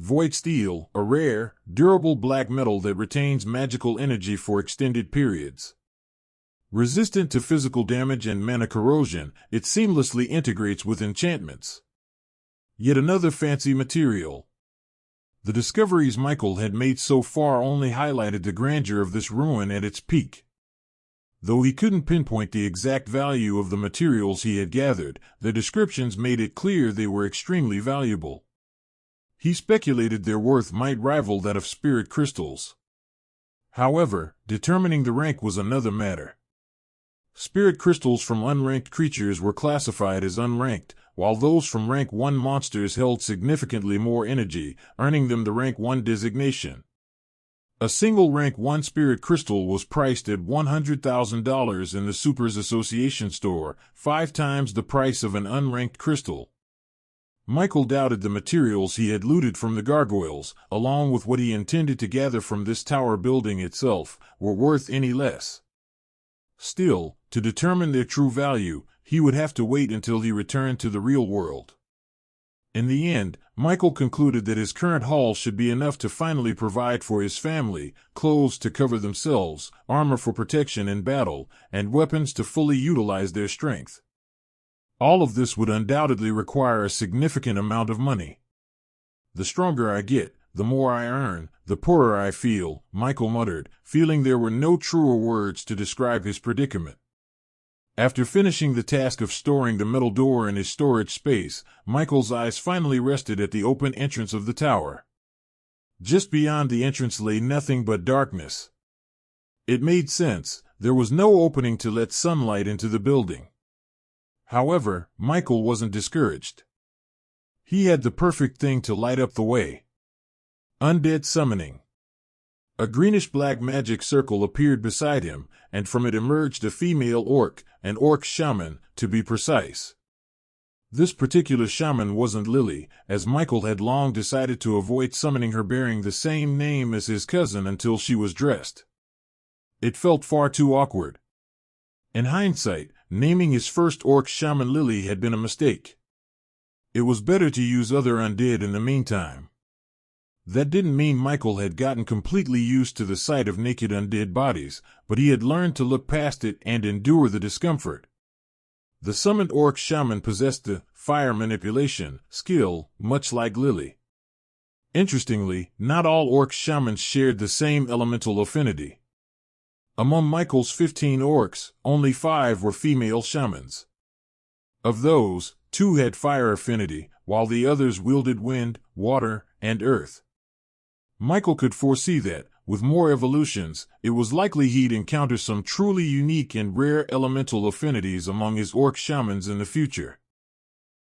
void steel, a rare, durable black metal that retains magical energy for extended periods. Resistant to physical damage and mana corrosion, it seamlessly integrates with enchantments. Yet another fancy material. The discoveries Michael had made so far only highlighted the grandeur of this ruin at its peak. Though he couldn't pinpoint the exact value of the materials he had gathered, the descriptions made it clear they were extremely valuable. He speculated their worth might rival that of spirit crystals. However, determining the rank was another matter. Spirit crystals from unranked creatures were classified as unranked, while those from rank 1 monsters held significantly more energy, earning them the rank 1 designation. A single rank 1 spirit crystal was priced at $100,000 in the Supers Association store, 5 times the price of an unranked crystal. Michael doubted the materials he had looted from the gargoyles, along with what he intended to gather from this tower building itself, were worth any less. Still, to determine their true value, he would have to wait until he returned to the real world. In the end, Michael concluded that his current haul should be enough to finally provide for his family, clothes to cover themselves, armor for protection in battle, and weapons to fully utilize their strength. All of this would undoubtedly require a significant amount of money. The stronger I get, the more I earn, the poorer I feel, Michael muttered, feeling there were no truer words to describe his predicament. After finishing the task of storing the metal door in his storage space, Michael's eyes finally rested at the open entrance of the tower. Just beyond the entrance lay nothing but darkness. It made sense, there was no opening to let sunlight into the building. However, Michael wasn't discouraged. He had the perfect thing to light up the way. Undead summoning. A greenish-black magic circle appeared beside him, and from it emerged a female orc, an orc shaman, to be precise. This particular shaman wasn't Lily, as Michael had long decided to avoid summoning her bearing the same name as his cousin until she was dressed. It felt far too awkward. In hindsight, naming his first orc shaman Lily had been a mistake. It was better to use other undead in the meantime. That didn't mean Michael had gotten completely used to the sight of naked undead bodies, but he had learned to look past it and endure the discomfort. The summoned orc shaman possessed the fire manipulation skill, much like Lily. Interestingly, not all orc shamans shared the same elemental affinity. Among Michael's 15 orcs, only 5 were female shamans. Of those, 2 had fire affinity, while the others wielded wind, water, and earth. Michael could foresee that, with more evolutions, it was likely he'd encounter some truly unique and rare elemental affinities among his orc shamans in the future.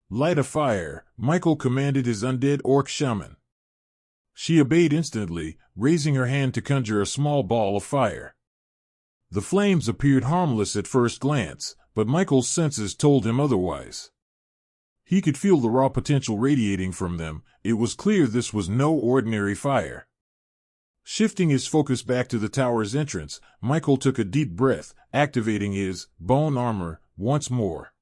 Light a fire, Michael commanded his undead orc shaman. She obeyed instantly, raising her hand to conjure a small ball of fire. The flames appeared harmless at first glance, but Michael's senses told him otherwise. He could feel the raw potential radiating from them. It was clear this was no ordinary fire. Shifting his focus back to the tower's entrance, Michael took a deep breath, activating his bone armor once more.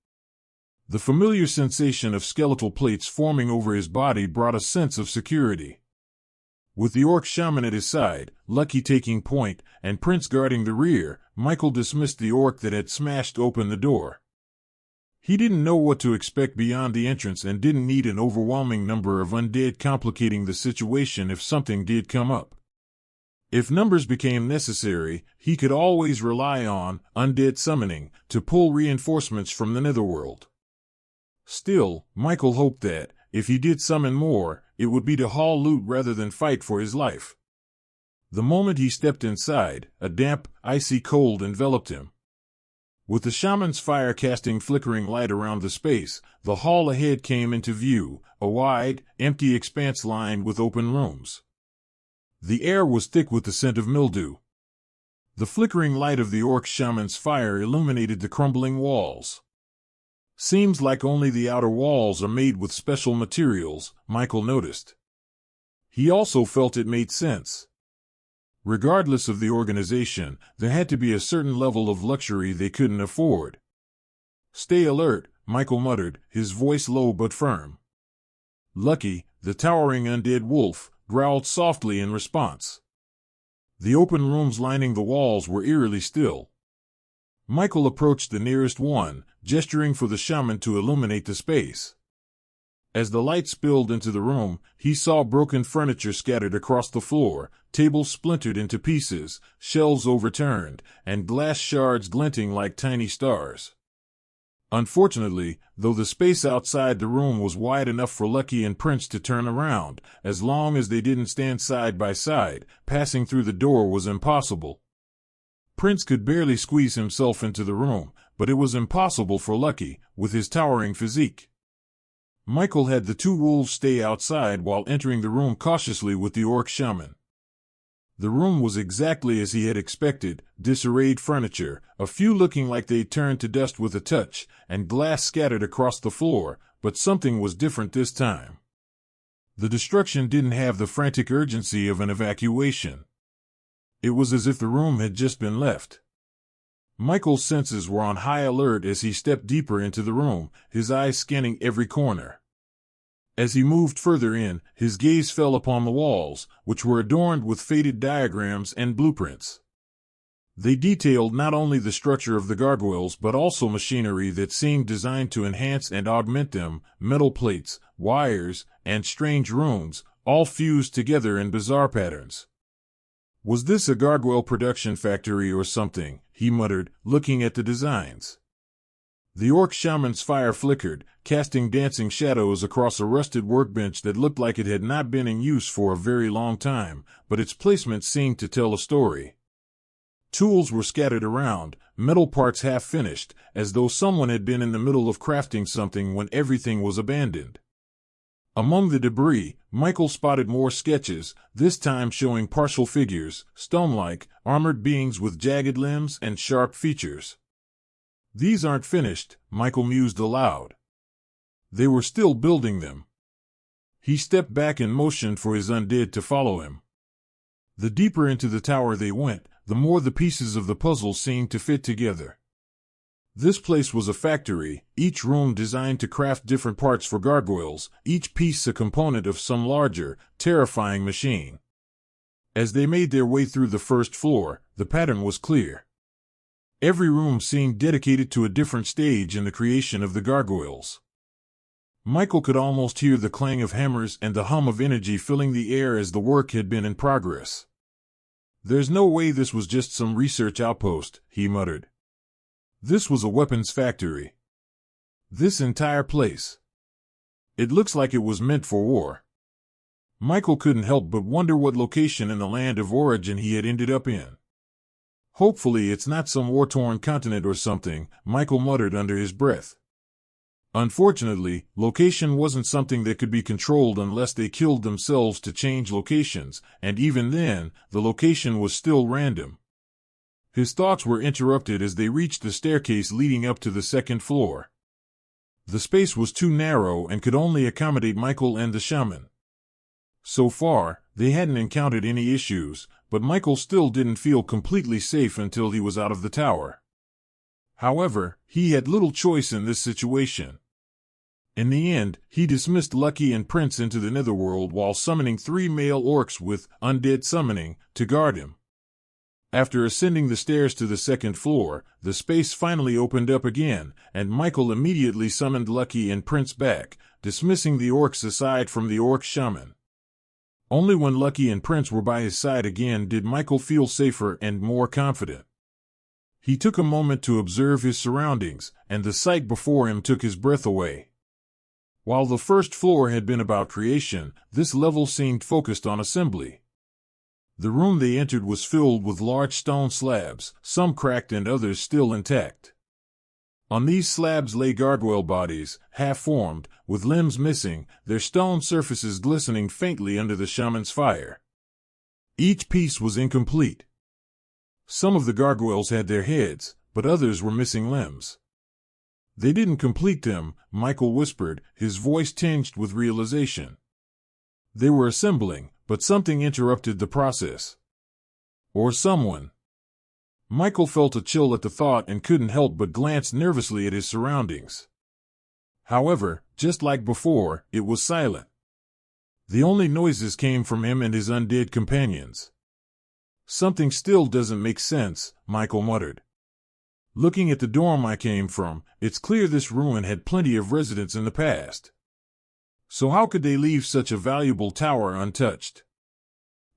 The familiar sensation of skeletal plates forming over his body brought a sense of security. With the orc shaman at his side, Lucky taking point, and Prince guarding the rear, Michael dismissed the orc that had smashed open the door. He didn't know what to expect beyond the entrance and didn't need an overwhelming number of undead complicating the situation if something did come up. If numbers became necessary, he could always rely on undead summoning to pull reinforcements from the netherworld. Still, Michael hoped that, if he did summon more, it would be to haul loot rather than fight for his life. The moment he stepped inside, a damp, icy cold enveloped him. With the shaman's fire casting flickering light around the space, the hall ahead came into view, a wide, empty expanse lined with open rooms. The air was thick with the scent of mildew. The flickering light of the orc shaman's fire illuminated the crumbling walls. Seems like only the outer walls are made with special materials, Michael noticed. He also felt it made sense. Regardless of the organization, there had to be a certain level of luxury they couldn't afford. Stay alert, Michael muttered, his voice low but firm. Lucky, the towering undead wolf, growled softly in response. The open rooms lining the walls were eerily still. Michael approached the nearest one, gesturing for the shaman to illuminate the space. As the light spilled into the room, he saw broken furniture scattered across the floor, tables splintered into pieces, shelves overturned, and glass shards glinting like tiny stars. Unfortunately, though the space outside the room was wide enough for Lucky and Prince to turn around, as long as they didn't stand side by side, passing through the door was impossible. Prince could barely squeeze himself into the room, but it was impossible for Lucky, with his towering physique. Michael had the two wolves stay outside while entering the room cautiously with the orc shaman. The room was exactly as he had expected, disarrayed furniture, a few looking like they'd turned to dust with a touch, and glass scattered across the floor, but something was different this time. The destruction didn't have the frantic urgency of an evacuation. It was as if the room had just been left. Michael's senses were on high alert as he stepped deeper into the room, his eyes scanning every corner. As he moved further in, his gaze fell upon the walls, which were adorned with faded diagrams and blueprints. They detailed not only the structure of the gargoyles but also machinery that seemed designed to enhance and augment them, metal plates, wires, and strange runes, all fused together in bizarre patterns. "Was this a gargoyle production factory or something?" he muttered, looking at the designs. The orc shaman's fire flickered, casting dancing shadows across a rusted workbench that looked like it had not been in use for a very long time, but its placement seemed to tell a story. Tools were scattered around, metal parts half-finished, as though someone had been in the middle of crafting something when everything was abandoned. Among the debris, Michael spotted more sketches, this time showing partial figures, stone-like, armored beings with jagged limbs and sharp features. "These aren't finished," Michael mused aloud. They were still building them. He stepped back and motioned for his undead to follow him. The deeper into the tower they went, the more the pieces of the puzzle seemed to fit together. This place was a factory, each room designed to craft different parts for gargoyles, each piece a component of some larger, terrifying machine. As they made their way through the first floor, the pattern was clear. Every room seemed dedicated to a different stage in the creation of the gargoyles. Michael could almost hear the clang of hammers and the hum of energy filling the air as the work had been in progress. "There's no way this was just some research outpost," he muttered. "This was a weapons factory. This entire place. It looks like it was meant for war." Michael couldn't help but wonder what location in the land of origin he had ended up in. "Hopefully it's not some war-torn continent or something," Michael muttered under his breath. Unfortunately, location wasn't something that could be controlled unless they killed themselves to change locations, and even then, the location was still random. His thoughts were interrupted as they reached the staircase leading up to the second floor. The space was too narrow and could only accommodate Michael and the shaman. So far, they hadn't encountered any issues, but Michael still didn't feel completely safe until he was out of the tower. However, he had little choice in this situation. In the end, he dismissed Lucky and Prince into the netherworld while summoning 3 male orcs with undead summoning to guard him. After ascending the stairs to the second floor, the space finally opened up again, and Michael immediately summoned Lucky and Prince back, dismissing the orcs aside from the orc shaman. Only when Lucky and Prince were by his side again did Michael feel safer and more confident. He took a moment to observe his surroundings, and the sight before him took his breath away. While the first floor had been about creation, this level seemed focused on assembly. The room they entered was filled with large stone slabs, some cracked and others still intact. On these slabs lay gargoyle bodies, half-formed, with limbs missing, their stone surfaces glistening faintly under the shaman's fire. Each piece was incomplete. Some of the gargoyles had their heads, but others were missing limbs. "They didn't complete them," Michael whispered, his voice tinged with realization. "They were assembling, but something interrupted the process. Or someone." Michael felt a chill at the thought and couldn't help but glance nervously at his surroundings. However, just like before, it was silent. The only noises came from him and his undead companions. "Something still doesn't make sense," Michael muttered. "Looking at the dorm I came from, it's clear this ruin had plenty of residents in the past. So how could they leave such a valuable tower untouched?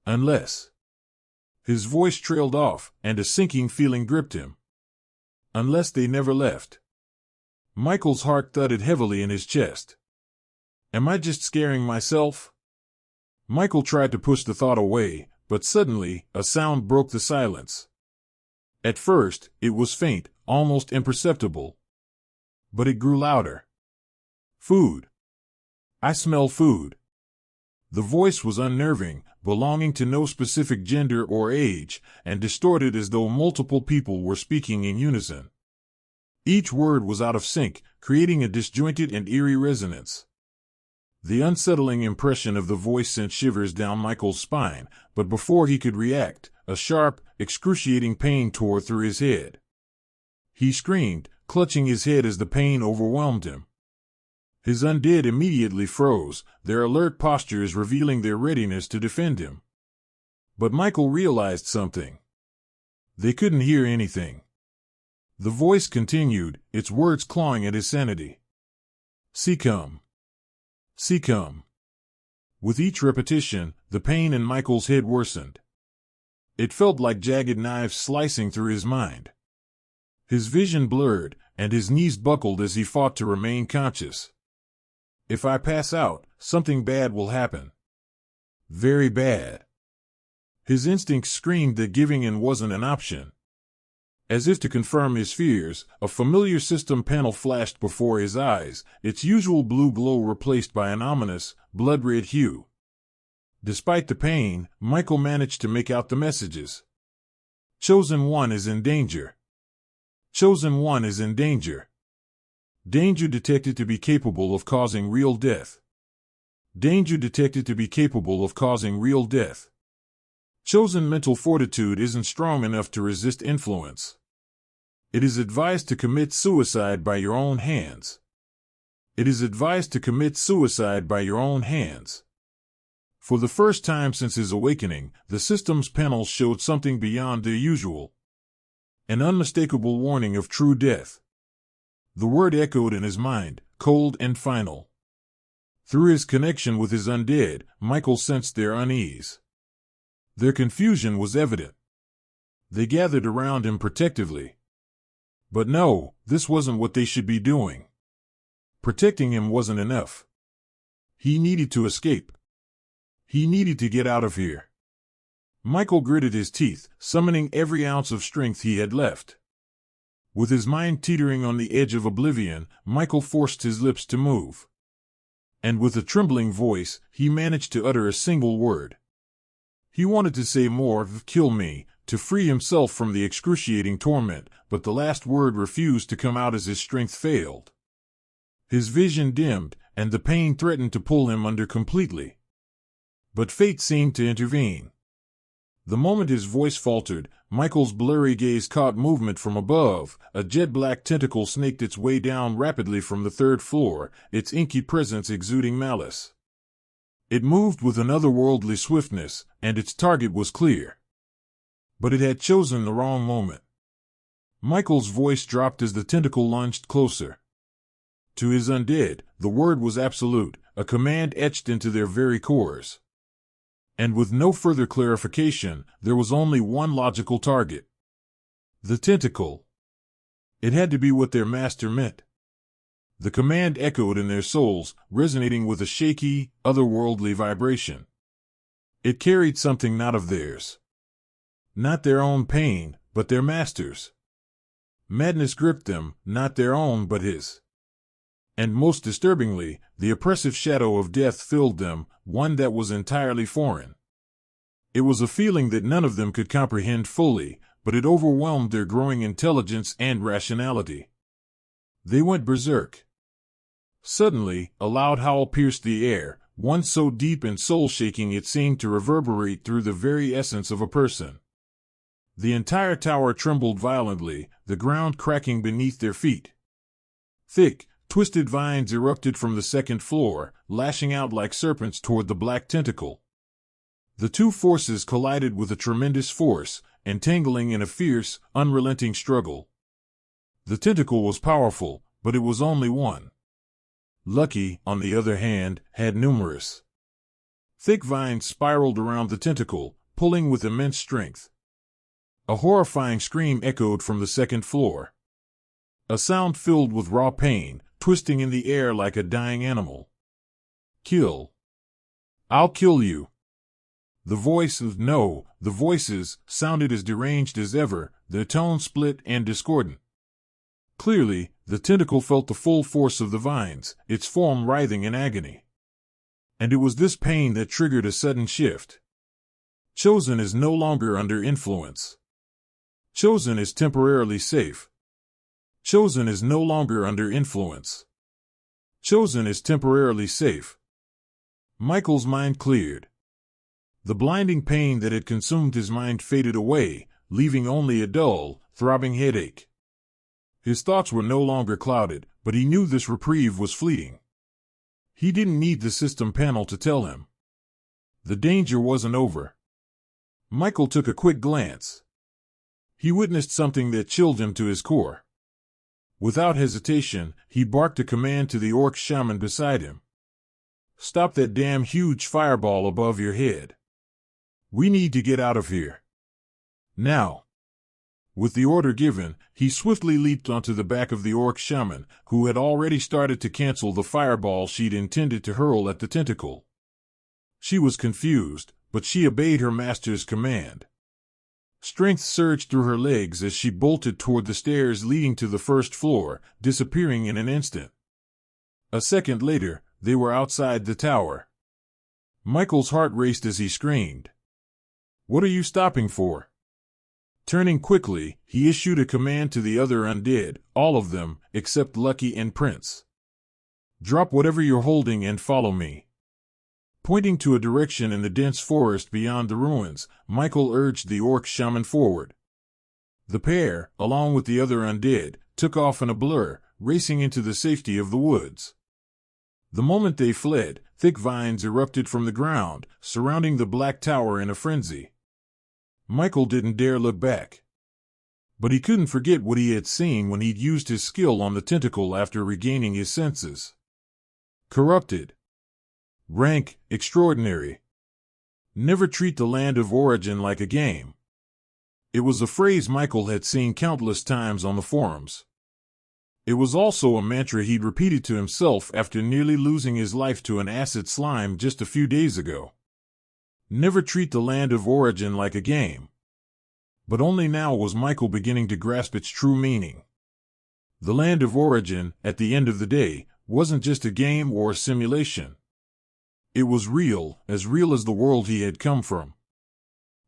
Unless—" His voice trailed off, and a sinking feeling gripped him. "Unless they never left." Michael's heart thudded heavily in his chest. "Am I just scaring myself?" Michael tried to push the thought away, but suddenly, a sound broke the silence. At first, it was faint, almost imperceptible. But it grew louder. "Food. I smell food." The voice was unnerving, belonging to no specific gender or age, and distorted as though multiple people were speaking in unison. Each word was out of sync, creating a disjointed and eerie resonance. The unsettling impression of the voice sent shivers down Michael's spine, but before he could react, a sharp, excruciating pain tore through his head. He screamed, clutching his head as the pain overwhelmed him. His undead immediately froze, their alert postures revealing their readiness to defend him. But Michael realized something. They couldn't hear anything. The voice continued, its words clawing at his sanity. "See come. See come." With each repetition, the pain in Michael's head worsened. It felt like jagged knives slicing through his mind. His vision blurred, and his knees buckled as he fought to remain conscious. "If I pass out, something bad will happen. Very bad." His instincts screamed that giving in wasn't an option. As if to confirm his fears, a familiar system panel flashed before his eyes, its usual blue glow replaced by an ominous, blood-red hue. Despite the pain, Michael managed to make out the messages. "Chosen One is in danger. Chosen One is in danger. Danger detected to be capable of causing real death. Danger detected to be capable of causing real death. Chosen mental fortitude isn't strong enough to resist influence. It is advised to commit suicide by your own hands. It is advised to commit suicide by your own hands." For the first time since his awakening, the system's panels showed something beyond their usual. An unmistakable warning of true death. The word echoed in his mind, cold and final. Through his connection with his undead, Michael sensed their unease. Their confusion was evident. They gathered around him protectively. But no, this wasn't what they should be doing. Protecting him wasn't enough. He needed to escape. He needed to get out of here. Michael gritted his teeth, summoning every ounce of strength he had left. With his mind teetering on the edge of oblivion, Michael forced his lips to move. And with a trembling voice, he managed to utter a single word. He wanted to say more, "Kill me," to free himself from the excruciating torment, but the last word refused to come out as his strength failed. His vision dimmed, and the pain threatened to pull him under completely. But fate seemed to intervene. The moment his voice faltered, Michael's blurry gaze caught movement from above. A jet-black tentacle snaked its way down rapidly from the third floor, its inky presence exuding malice. It moved with an otherworldly swiftness, and its target was clear. But it had chosen the wrong moment. Michael's voice dropped as the tentacle lunged closer. To his undead, the word was absolute, a command etched into their very cores. And with no further clarification, there was only one logical target. The tentacle. It had to be what their master meant. The command echoed in their souls, resonating with a shaky, otherworldly vibration. It carried something not of theirs. Not their own pain, but their master's. Madness gripped them, not their own but his. And most disturbingly, the oppressive shadow of death filled them, one that was entirely foreign. It was a feeling that none of them could comprehend fully, but it overwhelmed their growing intelligence and rationality. They went berserk. Suddenly, a loud howl pierced the air, one so deep and soul-shaking it seemed to reverberate through the very essence of a person. The entire tower trembled violently, the ground cracking beneath their feet. Thick, Twisted vines erupted from the second floor, lashing out like serpents toward the black tentacle. The two forces collided with a tremendous force, entangling in a fierce, unrelenting struggle. The tentacle was powerful, but it was only one. Lucky, on the other hand, had numerous. Thick vines spiraled around the tentacle, pulling with immense strength. A horrifying scream echoed from the second floor. A sound filled with raw pain, twisting in the air like a dying animal. Kill. I'll kill you. The voices sounded as deranged as ever, their tones split and discordant. Clearly, the tentacle felt the full force of the vines, its form writhing in agony. And it was this pain that triggered a sudden shift. Chosen is no longer under influence. Chosen is temporarily safe. Chosen is no longer under influence. Chosen is temporarily safe. Michael's mind cleared. The blinding pain that had consumed his mind faded away, leaving only a dull, throbbing headache. His thoughts were no longer clouded, but he knew this reprieve was fleeting. He didn't need the system panel to tell him. The danger wasn't over. Michael took a quick glance. He witnessed something that chilled him to his core. Without hesitation, he barked a command to the orc shaman beside him. Stop that damn huge fireball above your head. We need to get out of here. Now. With the order given, he swiftly leaped onto the back of the orc shaman, who had already started to cancel the fireball she'd intended to hurl at the tentacle. She was confused, but she obeyed her master's command. Strength surged through her legs as she bolted toward the stairs leading to the first floor, disappearing in an instant. A second later, they were outside the tower. Michael's heart raced as he screamed. What are you stopping for? Turning quickly, he issued a command to the other undead, all of them, except Lucky and Prince. Drop whatever you're holding and follow me. Pointing to a direction in the dense forest beyond the ruins, Michael urged the orc shaman forward. The pair, along with the other undead, took off in a blur, racing into the safety of the woods. The moment they fled, thick vines erupted from the ground, surrounding the black tower in a frenzy. Michael didn't dare look back. But he couldn't forget what he had seen when he'd used his skill on the tentacle after regaining his senses. Corrupted. Rank, extraordinary. Never treat the land of origin like a game. It was a phrase Michael had seen countless times on the forums. It was also a mantra he'd repeated to himself after nearly losing his life to an acid slime just a few days ago. Never treat the land of origin like a game. But only now was Michael beginning to grasp its true meaning. The land of origin, at the end of the day, wasn't just a game or a simulation. It was real as the world he had come from.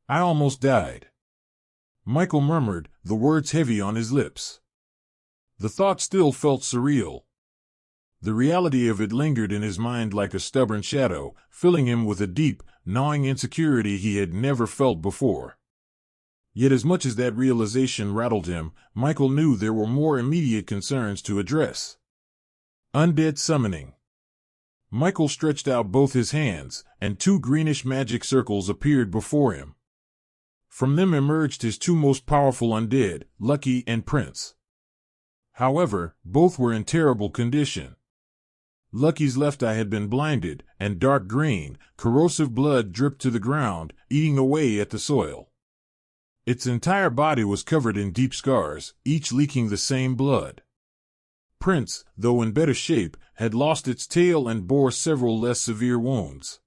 I almost died. Michael murmured, the words heavy on his lips. The thought still felt surreal. The reality of it lingered in his mind like a stubborn shadow, filling him with a deep, gnawing insecurity he had never felt before. Yet as much as that realization rattled him, Michael knew there were more immediate concerns to address. Undead summoning. Michael stretched out both his hands, and two greenish magic circles appeared before him. From them emerged his two most powerful undead, Lucky and Prince. However, both were in terrible condition. Lucky's left eye had been blinded, and dark green, corrosive blood dripped to the ground, eating away at the soil. Its entire body was covered in deep scars, each leaking the same blood. Prince, though in better shape, had lost its tail and bore several less severe wounds.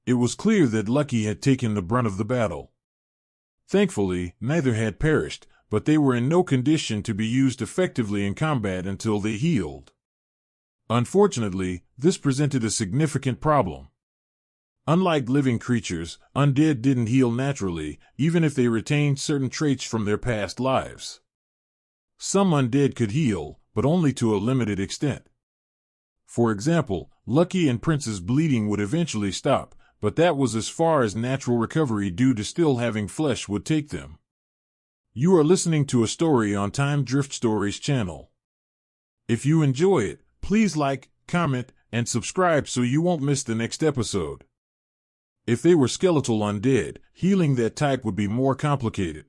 It was clear that Lucky had taken the brunt of the battle. Thankfully, neither had perished, but they were in no condition to be used effectively in combat until they healed. Unfortunately, this presented a significant problem. Unlike living creatures, undead didn't heal naturally, even if they retained certain traits from their past lives. Some undead could heal, but only to a limited extent. For example, Lucky and Prince's bleeding would eventually stop, but that was as far as natural recovery due to still having flesh would take them. You are listening to a story on Time Drift Stories channel. If you enjoy it, please like, comment, and subscribe so you won't miss the next episode. If they were skeletal undead, healing that type would be more complicated.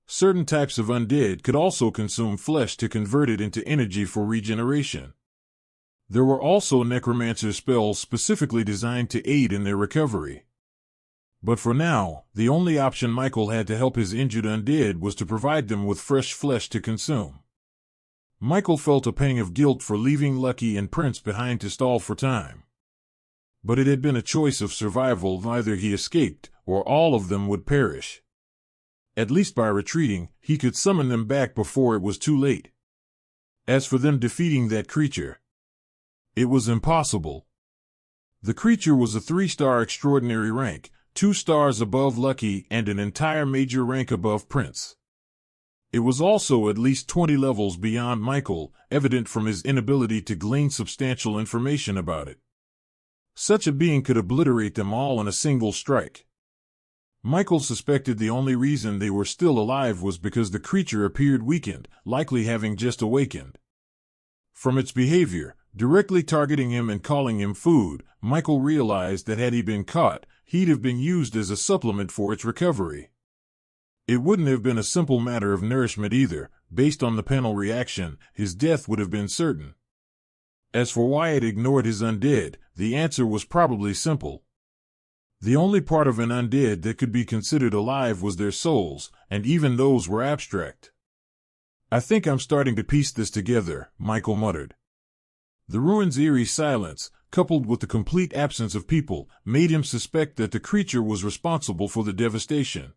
Certain types of undead could also consume flesh to convert it into energy for regeneration. There were also necromancer spells specifically designed to aid in their recovery. But for now, the only option Michael had to help his injured undead was to provide them with fresh flesh to consume. Michael felt a pang of guilt for leaving Lucky and Prince behind to stall for time. But it had been a choice of survival. Either he escaped, or all of them would perish. At least by retreating, he could summon them back before it was too late. As for them defeating that creature, it was impossible. The creature was a 3-star extraordinary rank, 2 stars above Lucky and an entire major rank above Prince. It was also at least 20 levels beyond Michael, evident from his inability to glean substantial information about it. Such a being could obliterate them all in a single strike. Michael suspected the only reason they were still alive was because the creature appeared weakened, likely having just awakened. From its behavior, directly targeting him and calling him food, Michael realized that had he been caught, he'd have been used as a supplement for its recovery. It wouldn't have been a simple matter of nourishment either. Based on the panel reaction, his death would have been certain. As for why it ignored his undead, the answer was probably simple. The only part of an undead that could be considered alive was their souls, and even those were abstract. "I think I'm starting to piece this together," Michael muttered. The ruin's eerie silence, coupled with the complete absence of people, made him suspect that the creature was responsible for the devastation.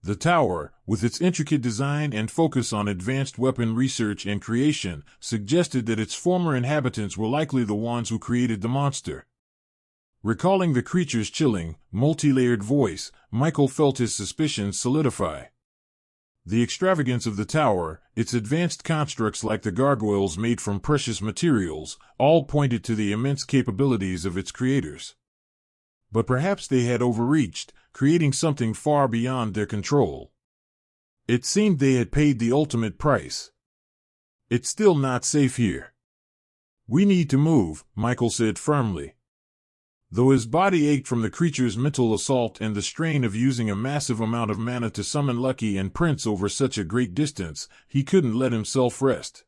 The tower, with its intricate design and focus on advanced weapon research and creation, suggested that its former inhabitants were likely the ones who created the monster. Recalling the creature's chilling, multi-layered voice, Michael felt his suspicions solidify. The extravagance of the tower, its advanced constructs like the gargoyles made from precious materials, all pointed to the immense capabilities of its creators. But perhaps they had overreached, creating something far beyond their control. It seemed they had paid the ultimate price. "It's still not safe here. We need to move," Michael said firmly. Though his body ached from the creature's mental assault and the strain of using a massive amount of mana to summon Lucky and Prince over such a great distance, he couldn't let himself rest.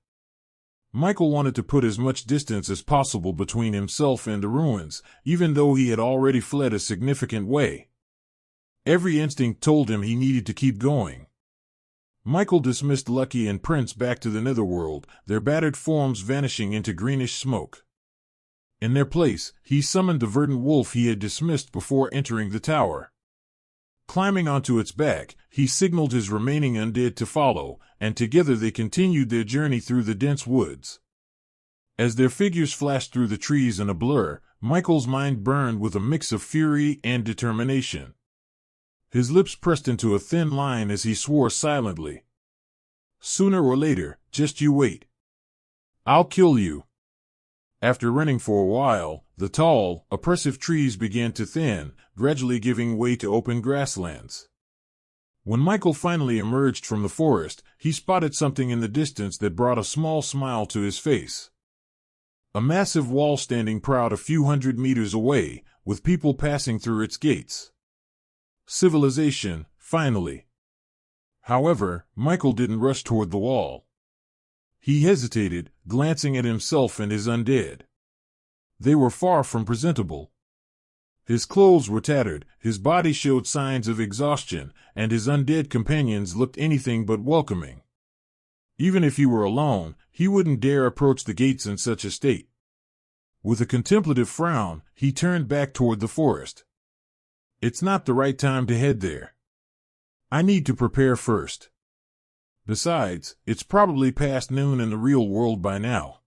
Michael wanted to put as much distance as possible between himself and the ruins, even though he had already fled a significant way. Every instinct told him he needed to keep going. Michael dismissed Lucky and Prince back to the netherworld, their battered forms vanishing into greenish smoke. In their place, he summoned the verdant wolf he had dismissed before entering the tower. Climbing onto its back, he signaled his remaining undead to follow, and together they continued their journey through the dense woods. As their figures flashed through the trees in a blur, Michael's mind burned with a mix of fury and determination. His lips pressed into a thin line as he swore silently. "Sooner or later, just you wait. I'll kill you." After running for a while, the tall, oppressive trees began to thin, gradually giving way to open grasslands. When Michael finally emerged from the forest, he spotted something in the distance that brought a small smile to his face. A massive wall standing proud a few hundred meters away, with people passing through its gates. Civilization, finally. However, Michael didn't rush toward the wall. He hesitated, glancing at himself and his undead. They were far from presentable. His clothes were tattered, his body showed signs of exhaustion, and his undead companions looked anything but welcoming. Even if he were alone, he wouldn't dare approach the gates in such a state. With a contemplative frown, he turned back toward the forest. "It's not the right time to head there. I need to prepare first. Besides, it's probably past noon in the real world by now.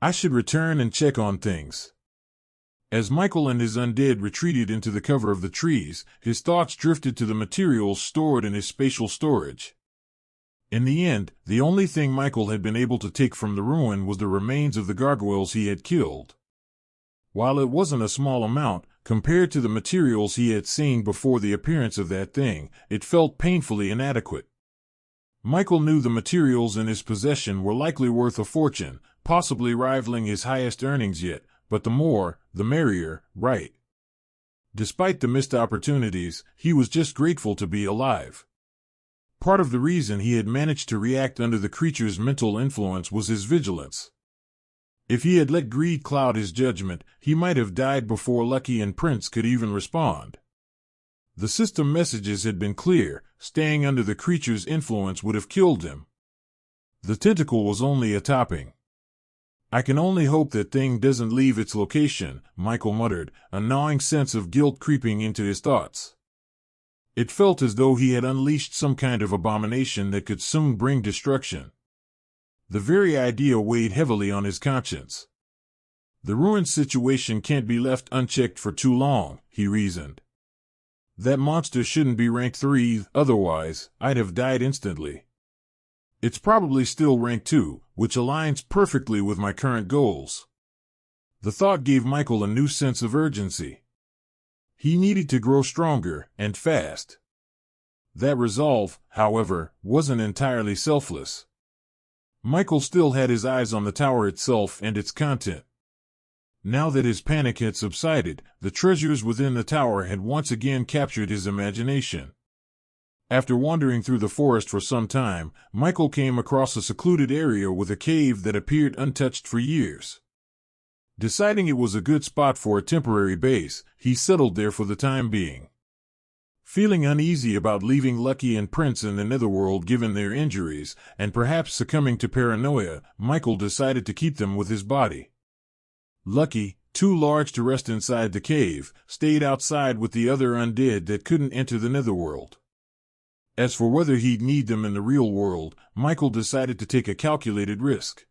I should return and check on things." As Michael and his undead retreated into the cover of the trees, his thoughts drifted to the materials stored in his spatial storage. In the end, the only thing Michael had been able to take from the ruin was the remains of the gargoyles he had killed. While it wasn't a small amount, compared to the materials he had seen before the appearance of that thing, it felt painfully inadequate. Michael knew the materials in his possession were likely worth a fortune, possibly rivaling his highest earnings yet, but the more, the merrier, right? Despite the missed opportunities, he was just grateful to be alive. Part of the reason he had managed to react under the creature's mental influence was his vigilance. If he had let greed cloud his judgment, he might have died before Lucky and Prince could even respond. The system messages had been clear: staying under the creature's influence would have killed him. The tentacle was only a topping. I can only hope that thing doesn't leave its location, Michael muttered, a gnawing sense of guilt creeping into his thoughts. It felt as though he had unleashed some kind of abomination that could soon bring destruction. The very idea weighed heavily on his conscience. The ruined situation can't be left unchecked for too long, he reasoned. That monster shouldn't be rank 3, otherwise, I'd have died instantly. It's probably still rank 2, which aligns perfectly with my current goals. The thought gave Michael a new sense of urgency. He needed to grow stronger, and fast. That resolve, however, wasn't entirely selfless. Michael still had his eyes on the tower itself and its content. Now that his panic had subsided, the treasures within the tower had once again captured his imagination. After wandering through the forest for some time, Michael came across a secluded area with a cave that appeared untouched for years. Deciding it was a good spot for a temporary base, he settled there for the time being. Feeling uneasy about leaving Lucky and Prince in the netherworld given their injuries, and perhaps succumbing to paranoia, Michael decided to keep them with his body. Lucky, too large to rest inside the cave, stayed outside with the other undead that couldn't enter the netherworld. As for whether he'd need them in the real world, Michael decided to take a calculated risk.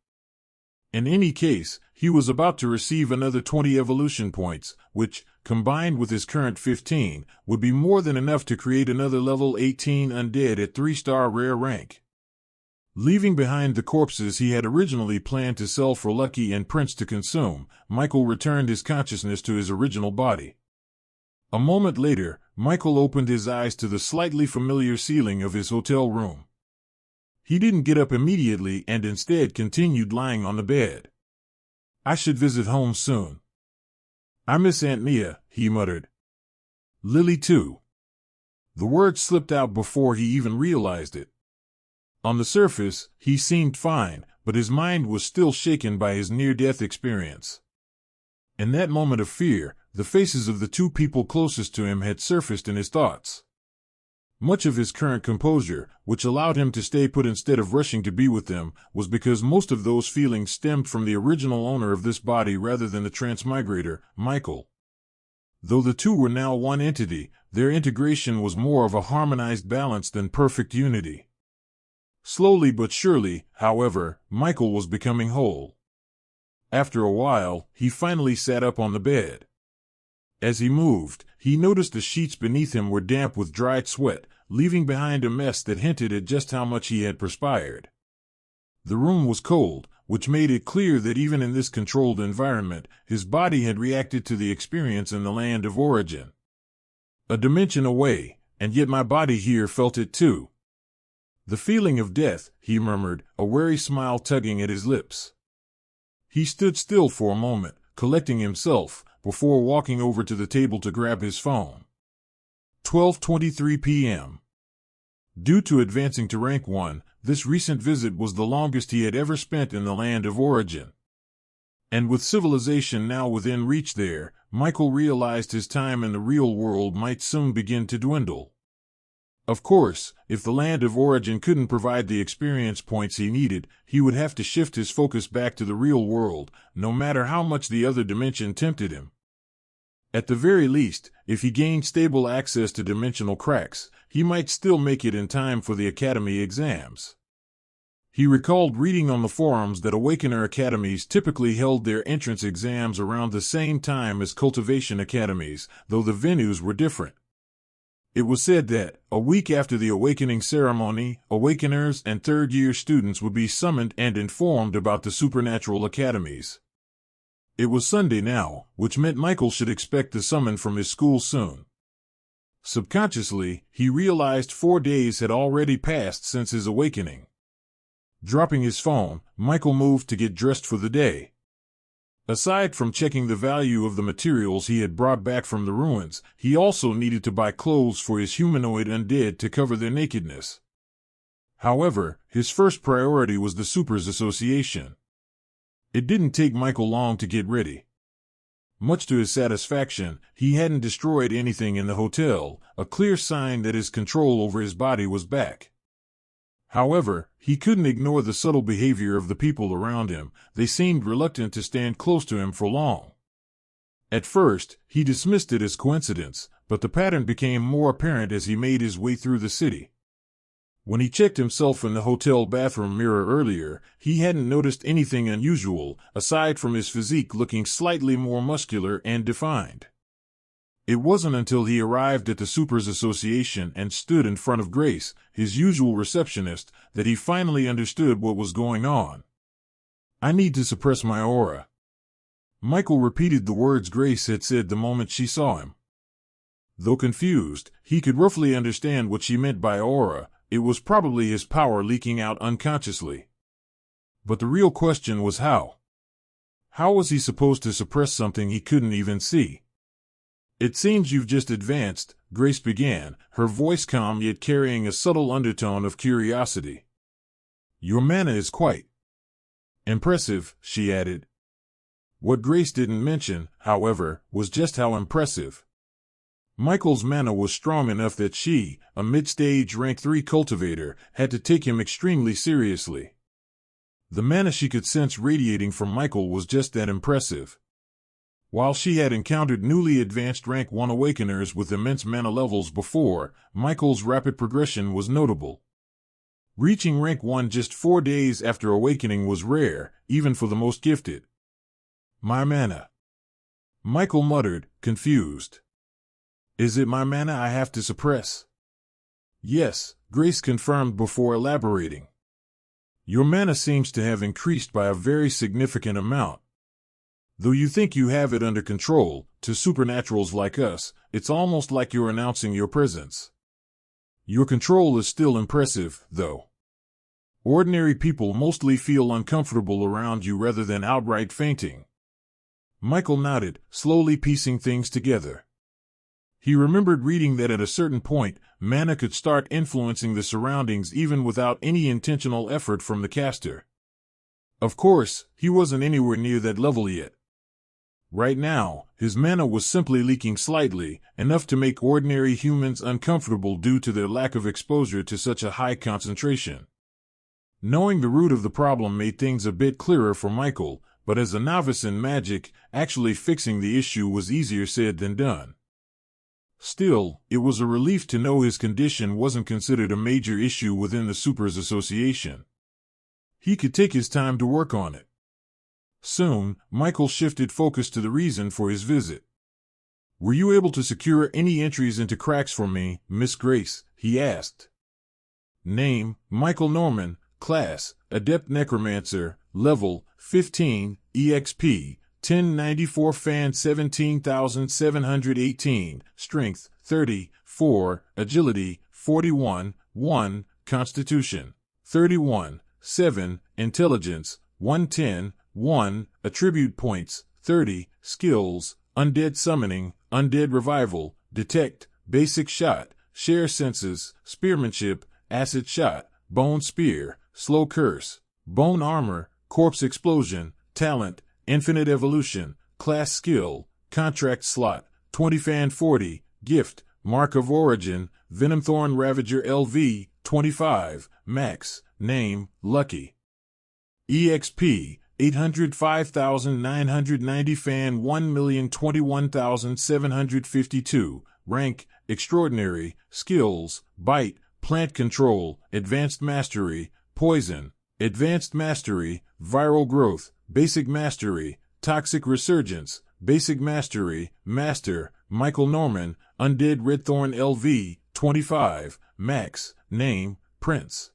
In any case, he was about to receive another 20 evolution points, which, combined with his current 15, would be more than enough to create another level 18 undead at 3-star rare rank. Leaving behind the corpses he had originally planned to sell for Lucky and Prince to consume, Michael returned his consciousness to his original body. A moment later, Michael opened his eyes to the slightly familiar ceiling of his hotel room. He didn't get up immediately and instead continued lying on the bed. I should visit home soon. I miss Aunt Mia, he muttered. Lily too. The word slipped out before he even realized it. On the surface, he seemed fine, but his mind was still shaken by his near-death experience. In that moment of fear, the faces of the two people closest to him had surfaced in his thoughts. Much of his current composure, which allowed him to stay put instead of rushing to be with them, was because most of those feelings stemmed from the original owner of this body rather than the transmigrator, Michael. Though the two were now one entity, their integration was more of a harmonized balance than perfect unity. Slowly but surely, however, Michael was becoming whole. After a while, he finally sat up on the bed. As he moved, he noticed the sheets beneath him were damp with dried sweat, leaving behind a mess that hinted at just how much he had perspired. The room was cold, which made it clear that even in this controlled environment, his body had reacted to the experience in the land of origin. A dimension away, and yet my body here felt it too. The feeling of death, he murmured, a wary smile tugging at his lips. He stood still for a moment, collecting himself, before walking over to the table to grab his phone. 12:23 p.m. Due to advancing to rank 1, this recent visit was the longest he had ever spent in the land of origin. And with civilization now within reach there, Michael realized his time in the real world might soon begin to dwindle. Of course, if the land of origin couldn't provide the experience points he needed, he would have to shift his focus back to the real world, no matter how much the other dimension tempted him. At the very least, if he gained stable access to dimensional cracks, he might still make it in time for the Academy exams. He recalled reading on the forums that Awakener Academies typically held their entrance exams around the same time as Cultivation Academies, though the venues were different. It was said that, a week after the awakening ceremony, Awakeners and third-year students would be summoned and informed about the supernatural academies. It was Sunday now, which meant Michael should expect the summon from his school soon. Subconsciously, he realized 4 days had already passed since his awakening. Dropping his phone, Michael moved to get dressed for the day. Aside from checking the value of the materials he had brought back from the ruins, he also needed to buy clothes for his humanoid undead to cover their nakedness. However, his first priority was the Supers Association. It didn't take Michael long to get ready. Much to his satisfaction, he hadn't destroyed anything in the hotel, a clear sign that his control over his body was back. However, he couldn't ignore the subtle behavior of the people around him. They seemed reluctant to stand close to him for long. At first, he dismissed it as coincidence, but the pattern became more apparent as he made his way through the city. When he checked himself in the hotel bathroom mirror earlier, he hadn't noticed anything unusual, aside from his physique looking slightly more muscular and defined. It wasn't until he arrived at the Supers Association and stood in front of Grace, his usual receptionist, that he finally understood what was going on. "I need to suppress my aura." Michael repeated the words Grace had said the moment she saw him. Though confused, he could roughly understand what she meant by aura. It was probably his power leaking out unconsciously. But the real question was how. How was he supposed to suppress something he couldn't even see? "It seems you've just advanced," Grace began, her voice calm yet carrying a subtle undertone of curiosity. "Your mana is quite impressive," she added. What Grace didn't mention, however, was just how impressive. Michael's mana was strong enough that she, a mid-stage rank 3 cultivator, had to take him extremely seriously. The mana she could sense radiating from Michael was just that impressive. While she had encountered newly advanced rank 1 awakeners with immense mana levels before, Michael's rapid progression was notable. Reaching rank 1 just 4 days after awakening was rare, even for the most gifted. "My mana," Michael muttered, confused. "Is it my mana I have to suppress?" "Yes," Grace confirmed before elaborating. "Your mana seems to have increased by a very significant amount. Though you think you have it under control, to supernaturals like us, it's almost like you're announcing your presence. Your control is still impressive, though. Ordinary people mostly feel uncomfortable around you rather than outright fainting." Michael nodded, slowly piecing things together. He remembered reading that at a certain point, mana could start influencing the surroundings even without any intentional effort from the caster. Of course, he wasn't anywhere near that level yet. Right now, his mana was simply leaking slightly, enough to make ordinary humans uncomfortable due to their lack of exposure to such a high concentration. Knowing the root of the problem made things a bit clearer for Michael, but as a novice in magic, actually fixing the issue was easier said than done. Still, it was a relief to know his condition wasn't considered a major issue within the Supers Association. He could take his time to work on it. Soon, Michael shifted focus to the reason for his visit. "Were you able to secure any entries into cracks for me, Miss Grace?" he asked. Name, Michael Norman. Class, Adept Necromancer. Level, 15, EXP, 1094 Fan 17,718, Strength, 30, 4, Agility, 41, 1, Constitution, 31, 7, Intelligence, 110, 1, Attribute Points, 30, Skills, Undead Summoning, Undead Revival, Detect, Basic Shot, Share Senses, Spearmanship, Acid Shot, Bone Spear, Slow Curse, Bone Armor, Corpse Explosion, Talent, Infinite Evolution, Class Skill, Contract Slot, 20 Fan 40, Gift, Mark of Origin, Venomthorn Ravager LV, 25, Max, Name, Lucky. EXP, 805,990 Fan 1,021,752, Rank, Extraordinary, Skills, Bite, Plant Control, Advanced Mastery, Poison, Advanced Mastery, Viral Growth, Basic Mastery, Toxic Resurgence, Basic Mastery, Master, Michael Norman, Undead Redthorn LV, 25, Max, Name, Prince.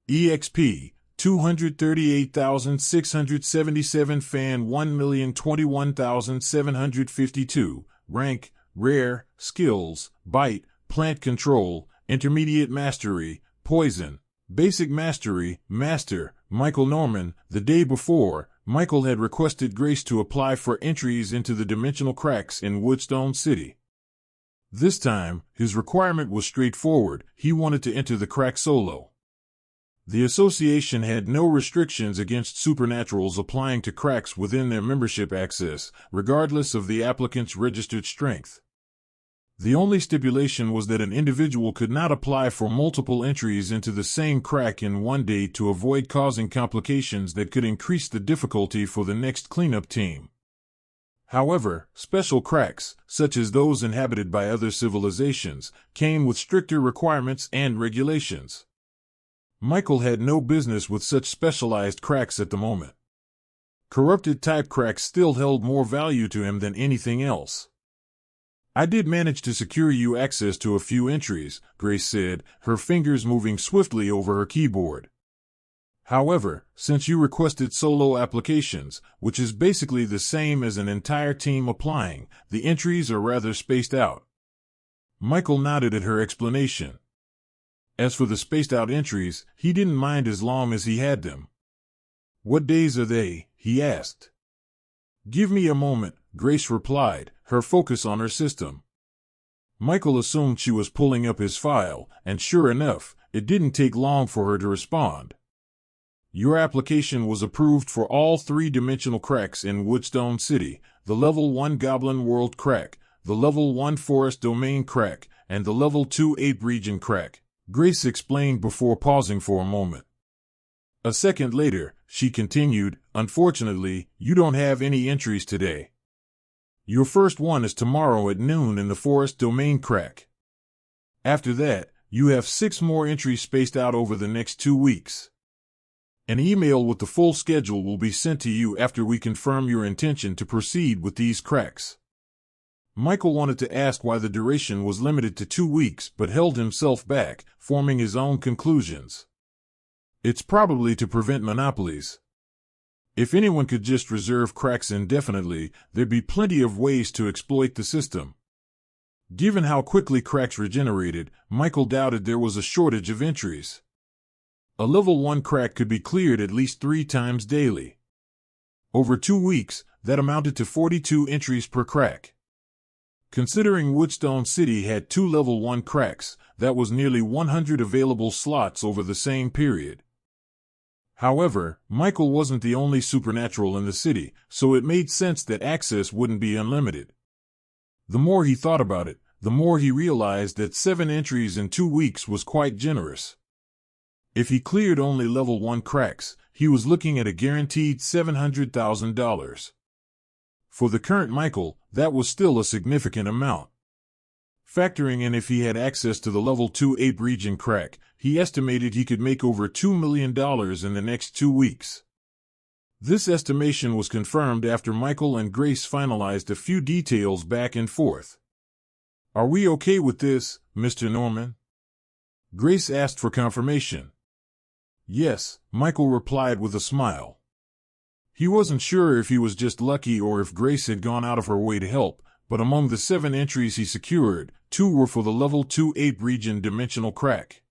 EXP, 238,677 Fan 1,021,752, Rank, rare, skills, bite, plant control, intermediate mastery, poison, basic mastery, master, Michael Norman. The day before, Michael had requested Grace to apply for entries into the dimensional cracks in Woodstone City. This time, his requirement was straightforward. He wanted to enter the crack solo. The association had no restrictions against supernaturals applying to cracks within their membership access, regardless of the applicant's registered strength. The only stipulation was that an individual could not apply for multiple entries into the same crack in one day to avoid causing complications that could increase the difficulty for the next cleanup team. However, special cracks, such as those inhabited by other civilizations, came with stricter requirements and regulations. Michael had no business with such specialized cracks at the moment. Corrupted type cracks still held more value to him than anything else. "I did manage to secure you access to a few entries," Grace said, her fingers moving swiftly over her keyboard. "However, since you requested solo applications, which is basically the same as an entire team applying, the entries are rather spaced out." Michael nodded at her explanation. As for the spaced out entries, he didn't mind as long as he had them. "What days are they?" he asked. "Give me a moment," Grace replied, her focus on her system. Michael assumed she was pulling up his file, and sure enough, it didn't take long for her to respond. "Your application was approved for all 3-dimensional cracks in Woodstone City, the Level 1 Goblin World crack, the Level 1 Forest Domain crack, and the Level 2 Ape Region crack," Grace explained before pausing for a moment. A second later, she continued, "Unfortunately, you don't have any entries today. Your first one is tomorrow at noon in the Forest Domain crack. After that, you have 6 more entries spaced out over the next 2 weeks. An email with the full schedule will be sent to you after we confirm your intention to proceed with these cracks." Michael wanted to ask why the duration was limited to 2 weeks but held himself back, forming his own conclusions. It's probably to prevent monopolies. If anyone could just reserve cracks indefinitely, there'd be plenty of ways to exploit the system. Given how quickly cracks regenerated, Michael doubted there was a shortage of entries. A level 1 crack could be cleared at least 3 times daily. Over 2 weeks, that amounted to 42 entries per crack. Considering Woodstone City had 2 level 1 cracks, that was nearly 100 available slots over the same period. However, Michael wasn't the only supernatural in the city, so it made sense that access wouldn't be unlimited. The more he thought about it, the more he realized that 7 entries in 2 weeks was quite generous. If he cleared only level 1 cracks, he was looking at a guaranteed $700,000. For the current Michael, that was still a significant amount. Factoring in if he had access to the level 2 Ape Region crack, he estimated he could make over $2 million in the next 2 weeks. This estimation was confirmed after Michael and Grace finalized a few details back and forth. "Are we okay with this, Mr. Norman?" Grace asked for confirmation. "Yes," Michael replied with a smile. He wasn't sure if he was just lucky or if Grace had gone out of her way to help, but among the 7 entries he secured, 2 were for the Level 2 Ape Region dimensional crack.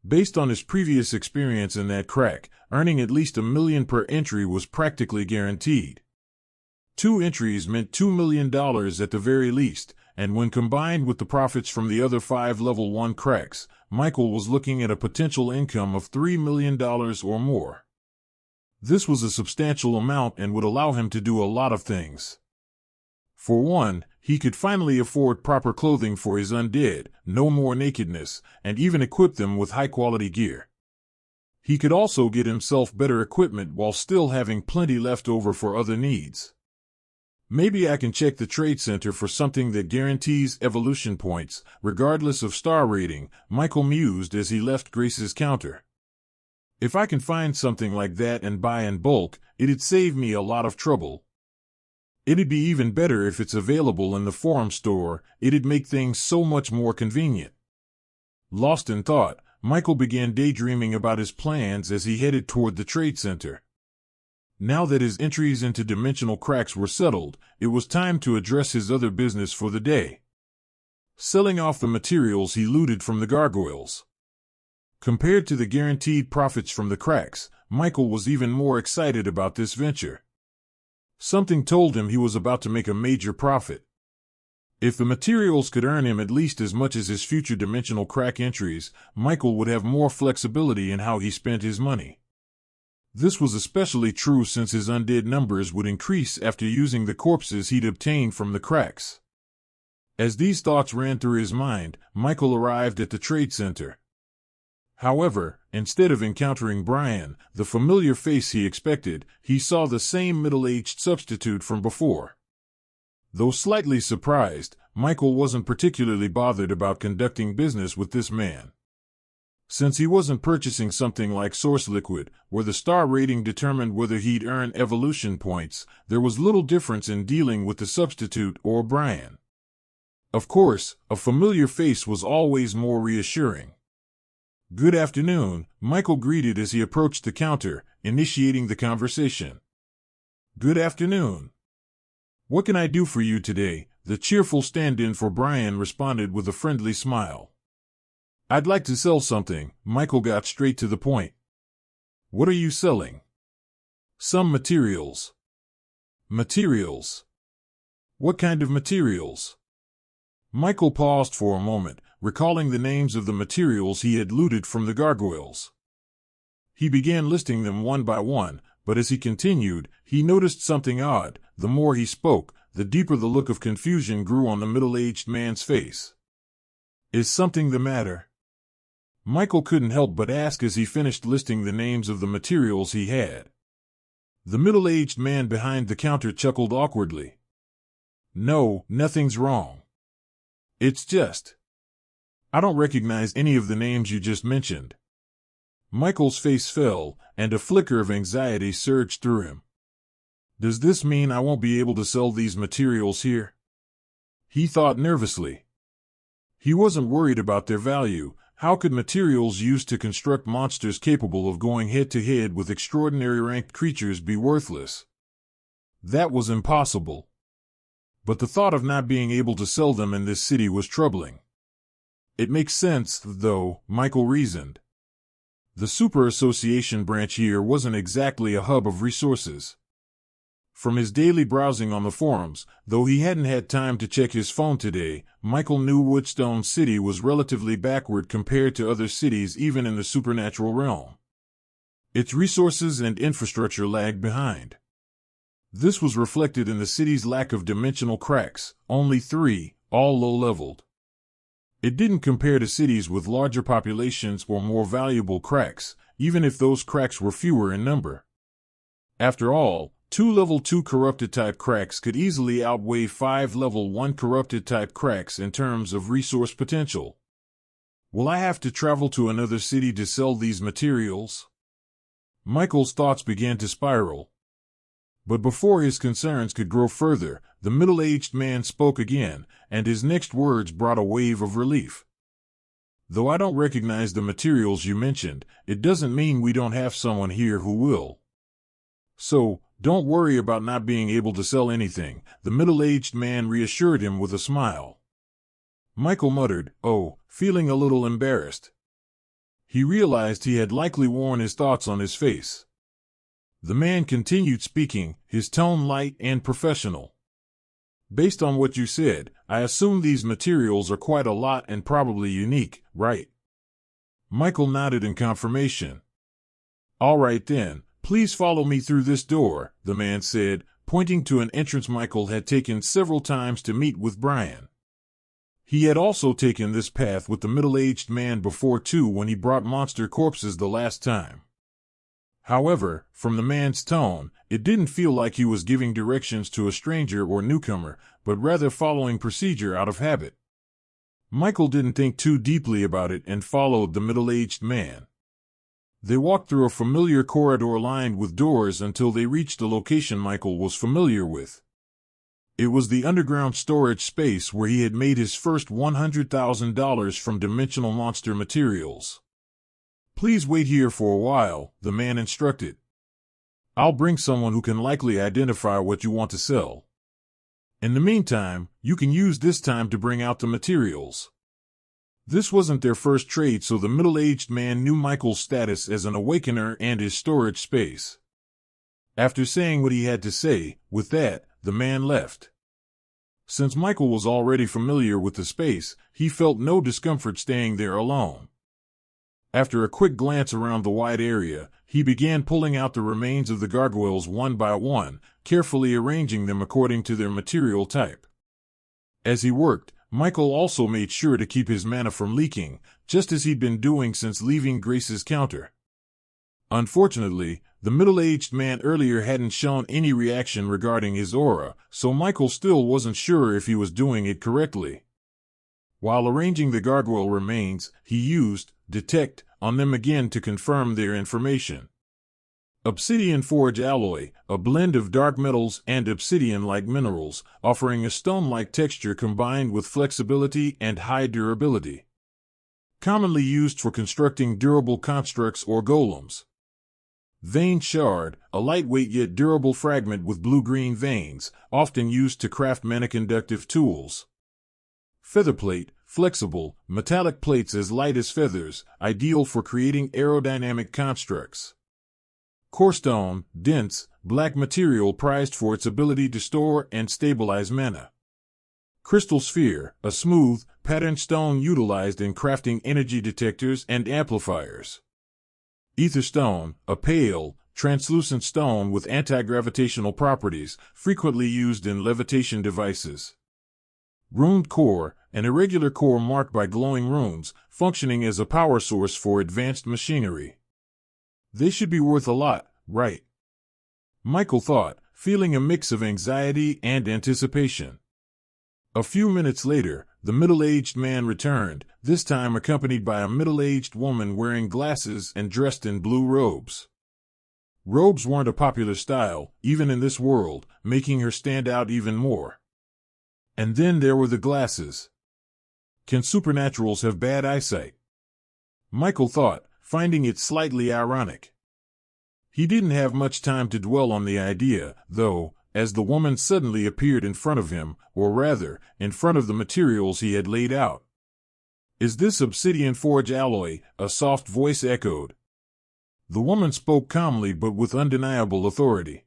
Based on his previous experience in that crack, earning at least $1 million per entry was practically guaranteed. 2 entries meant $2 million at the very least, and when combined with the profits from the other 5 Level 1 cracks, Michael was looking at a potential income of $3 million or more. This was a substantial amount and would allow him to do a lot of things. For one, he could finally afford proper clothing for his undead, no more nakedness, and even equip them with high-quality gear. He could also get himself better equipment while still having plenty left over for other needs. "Maybe I can check the trade center for something that guarantees evolution points, regardless of star rating," Michael mused as he left Grace's counter. "If I can find something like that and buy in bulk, it'd save me a lot of trouble. It'd be even better if it's available in the forum store. It'd make things so much more convenient." Lost in thought, Michael began daydreaming about his plans as he headed toward the trade center. Now that his entries into dimensional cracks were settled, it was time to address his other business for the day: selling off the materials he looted from the gargoyles. Compared to the guaranteed profits from the cracks, Michael was even more excited about this venture. Something told him he was about to make a major profit. If the materials could earn him at least as much as his future dimensional crack entries, Michael would have more flexibility in how he spent his money. This was especially true since his undead numbers would increase after using the corpses he'd obtained from the cracks. As these thoughts ran through his mind, Michael arrived at the trade center. However, instead of encountering Brian, the familiar face he expected, he saw the same middle-aged substitute from before. Though slightly surprised, Michael wasn't particularly bothered about conducting business with this man. Since he wasn't purchasing something like source liquid, where the star rating determined whether he'd earn evolution points, there was little difference in dealing with the substitute or Brian. Of course, a familiar face was always more reassuring. "Good afternoon," Michael greeted as he approached the counter, initiating the conversation. "Good afternoon. What can I do for you today?" the cheerful stand-in for Brian responded with a friendly smile. "I'd like to sell something." Michael got straight to the point. "What are you selling?" "Some materials." "Materials? What kind of materials?" Michael paused for a moment, recalling the names of the materials he had looted from the gargoyles. He began listing them one by one, but as he continued, he noticed something odd. The more he spoke, the deeper the look of confusion grew on the middle-aged man's face. "Is something the matter?" Michael couldn't help but ask as he finished listing the names of the materials he had. The middle-aged man behind the counter chuckled awkwardly. "No, nothing's wrong. It's just, I don't recognize any of the names you just mentioned." Michael's face fell, and a flicker of anxiety surged through him. "Does this mean I won't be able to sell these materials here?" he thought nervously. He wasn't worried about their value. How could materials used to construct monsters capable of going head-to-head with extraordinary ranked creatures be worthless? That was impossible. But the thought of not being able to sell them in this city was troubling. It makes sense, though, Michael reasoned. The Super Association branch here wasn't exactly a hub of resources. From his daily browsing on the forums, though he hadn't had time to check his phone today, Michael knew Woodstone City was relatively backward compared to other cities even in the supernatural realm. Its resources and infrastructure lagged behind. This was reflected in the city's lack of dimensional cracks, only 3, all low-leveled. It didn't compare to cities with larger populations or more valuable cracks, even if those cracks were fewer in number. After all, 2 level 2 corrupted type cracks could easily outweigh 5 level 1 corrupted type cracks in terms of resource potential. Will I have to travel to another city to sell these materials? Michael's thoughts began to spiral. But before his concerns could grow further, the middle-aged man spoke again, and his next words brought a wave of relief. "Though I don't recognize the materials you mentioned, it doesn't mean we don't have someone here who will. So, don't worry about not being able to sell anything," the middle-aged man reassured him with a smile. Michael muttered, "Oh," feeling a little embarrassed. He realized he had likely worn his thoughts on his face. The man continued speaking, his tone light and professional. "Based on what you said, I assume these materials are quite a lot and probably unique, right?" Michael nodded in confirmation. "All right then. Please follow me through this door," the man said, pointing to an entrance Michael had taken several times to meet with Brian. He had also taken this path with the middle-aged man before too when he brought monster corpses the last time. However, from the man's tone, it didn't feel like he was giving directions to a stranger or newcomer, but rather following procedure out of habit. Michael didn't think too deeply about it and followed the middle-aged man. They walked through a familiar corridor lined with doors until they reached a location Michael was familiar with. It was the underground storage space where he had made his first $100,000 from dimensional monster materials. "Please wait here for a while," the man instructed. I'll bring someone who can likely identify what you want to sell. In the meantime, you can use this time to bring out the materials. This wasn't their first trade, so the middle-aged man knew Michael's status as an awakener and his storage space. After saying what he had to say, with that, the man left. Since Michael was already familiar with the space, he felt no discomfort staying there alone. After a quick glance around the wide area, he began pulling out the remains of the gargoyles one by one, carefully arranging them according to their material type. As he worked, Michael also made sure to keep his mana from leaking, just as he'd been doing since leaving Grace's counter. Unfortunately, the middle-aged man earlier hadn't shown any reaction regarding his aura, so Michael still wasn't sure if he was doing it correctly. While arranging the gargoyle remains, he used detect on them again to confirm their information. Obsidian Forge Alloy, a blend of dark metals and obsidian-like minerals, offering a stone-like texture combined with flexibility and high durability. Commonly used for constructing durable constructs or golems. Vein Shard, a lightweight yet durable fragment with blue-green veins, often used to craft mana-conductive tools. Featherplate, flexible, metallic plates as light as feathers, ideal for creating aerodynamic constructs. Core Stone, dense, black material prized for its ability to store and stabilize mana. Crystal Sphere, a smooth, patterned stone utilized in crafting energy detectors and amplifiers. Ether Stone, a pale, translucent stone with anti-gravitational properties, frequently used in levitation devices. Runed Core, an irregular core marked by glowing runes, functioning as a power source for advanced machinery. They should be worth a lot, right? Michael thought, feeling a mix of anxiety and anticipation. A few minutes later, the middle-aged man returned, this time accompanied by a middle-aged woman wearing glasses and dressed in blue robes. Robes weren't a popular style, even in this world, making her stand out even more. And then there were the glasses. Can supernaturals have bad eyesight? Michael thought, finding it slightly ironic. He didn't have much time to dwell on the idea, though, as the woman suddenly appeared in front of him, or rather, in front of the materials he had laid out. "Is this Obsidian Forge Alloy?" a soft voice echoed. The woman spoke calmly but with undeniable authority.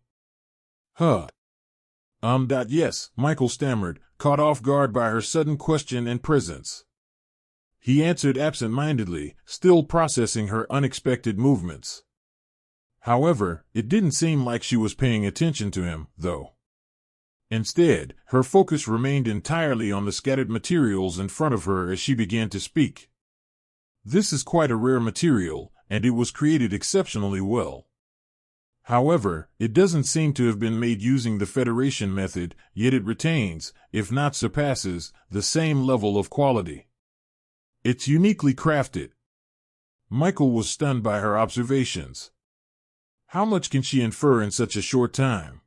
Huh. Yes, Michael stammered, caught off guard by her sudden question and presence. He answered absent-mindedly, still processing her unexpected movements. However, it didn't seem like she was paying attention to him, though. Instead, her focus remained entirely on the scattered materials in front of her as she began to speak. This is quite a rare material, and it was created exceptionally well. However, it doesn't seem to have been made using the Federation method, yet it retains, if not surpasses, the same level of quality. It's uniquely crafted. Michael was stunned by her observations. How much can she infer in such a short time?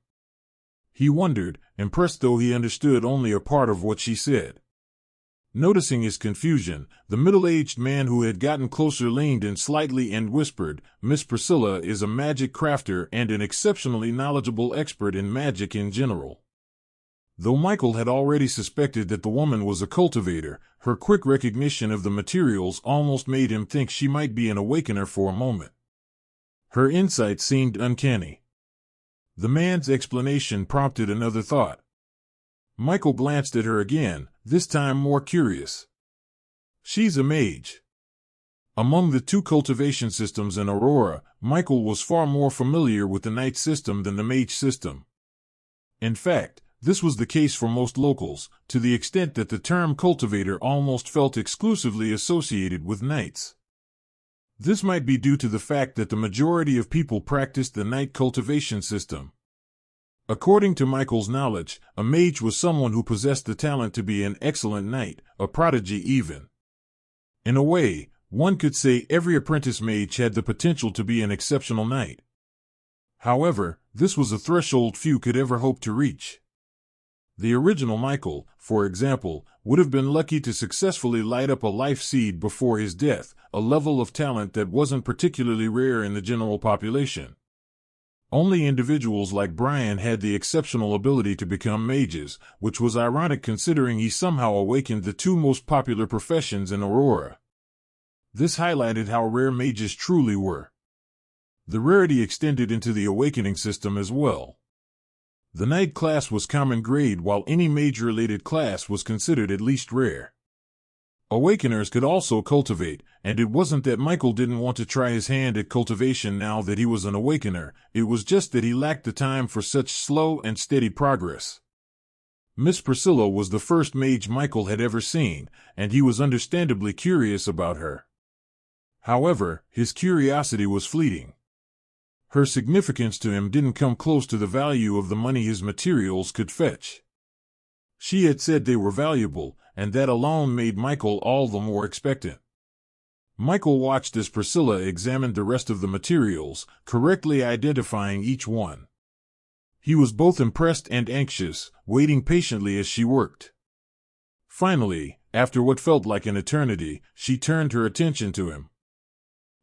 He wondered, impressed though he understood only a part of what she said. Noticing his confusion, the middle-aged man who had gotten closer leaned in slightly and whispered, "Miss Priscilla is a magic crafter and an exceptionally knowledgeable expert in magic in general." Though Michael had already suspected that the woman was a cultivator, her quick recognition of the materials almost made him think she might be an awakener for a moment. Her insight seemed uncanny. The man's explanation prompted another thought. Michael glanced at her again, this time more curious. She's a mage. Among the two cultivation systems in Aurora, Michael was far more familiar with the knight system than the mage system. In fact, this was the case for most locals, to the extent that the term cultivator almost felt exclusively associated with knights. This might be due to the fact that the majority of people practiced the knight cultivation system. According to Michael's knowledge, a mage was someone who possessed the talent to be an excellent knight, a prodigy even. In a way, one could say every apprentice mage had the potential to be an exceptional knight. However, this was a threshold few could ever hope to reach. The original Michael, for example, would have been lucky to successfully light up a life seed before his death, a level of talent that wasn't particularly rare in the general population. Only individuals like Brian had the exceptional ability to become mages, which was ironic considering he somehow awakened the two most popular professions in Aurora. This highlighted how rare mages truly were. The rarity extended into the awakening system as well. The knight class was common grade while any mage-related class was considered at least rare. Awakeners could also cultivate, and it wasn't that Michael didn't want to try his hand at cultivation now that he was an awakener, it was just that he lacked the time for such slow and steady progress. Miss Priscilla was the first mage Michael had ever seen, and he was understandably curious about her. However, his curiosity was fleeting. Her significance to him didn't come close to the value of the money his materials could fetch. She had said they were valuable, and that alone made Michael all the more expectant. Michael watched as Priscilla examined the rest of the materials, correctly identifying each one. He was both impressed and anxious, waiting patiently as she worked. Finally, after what felt like an eternity, she turned her attention to him.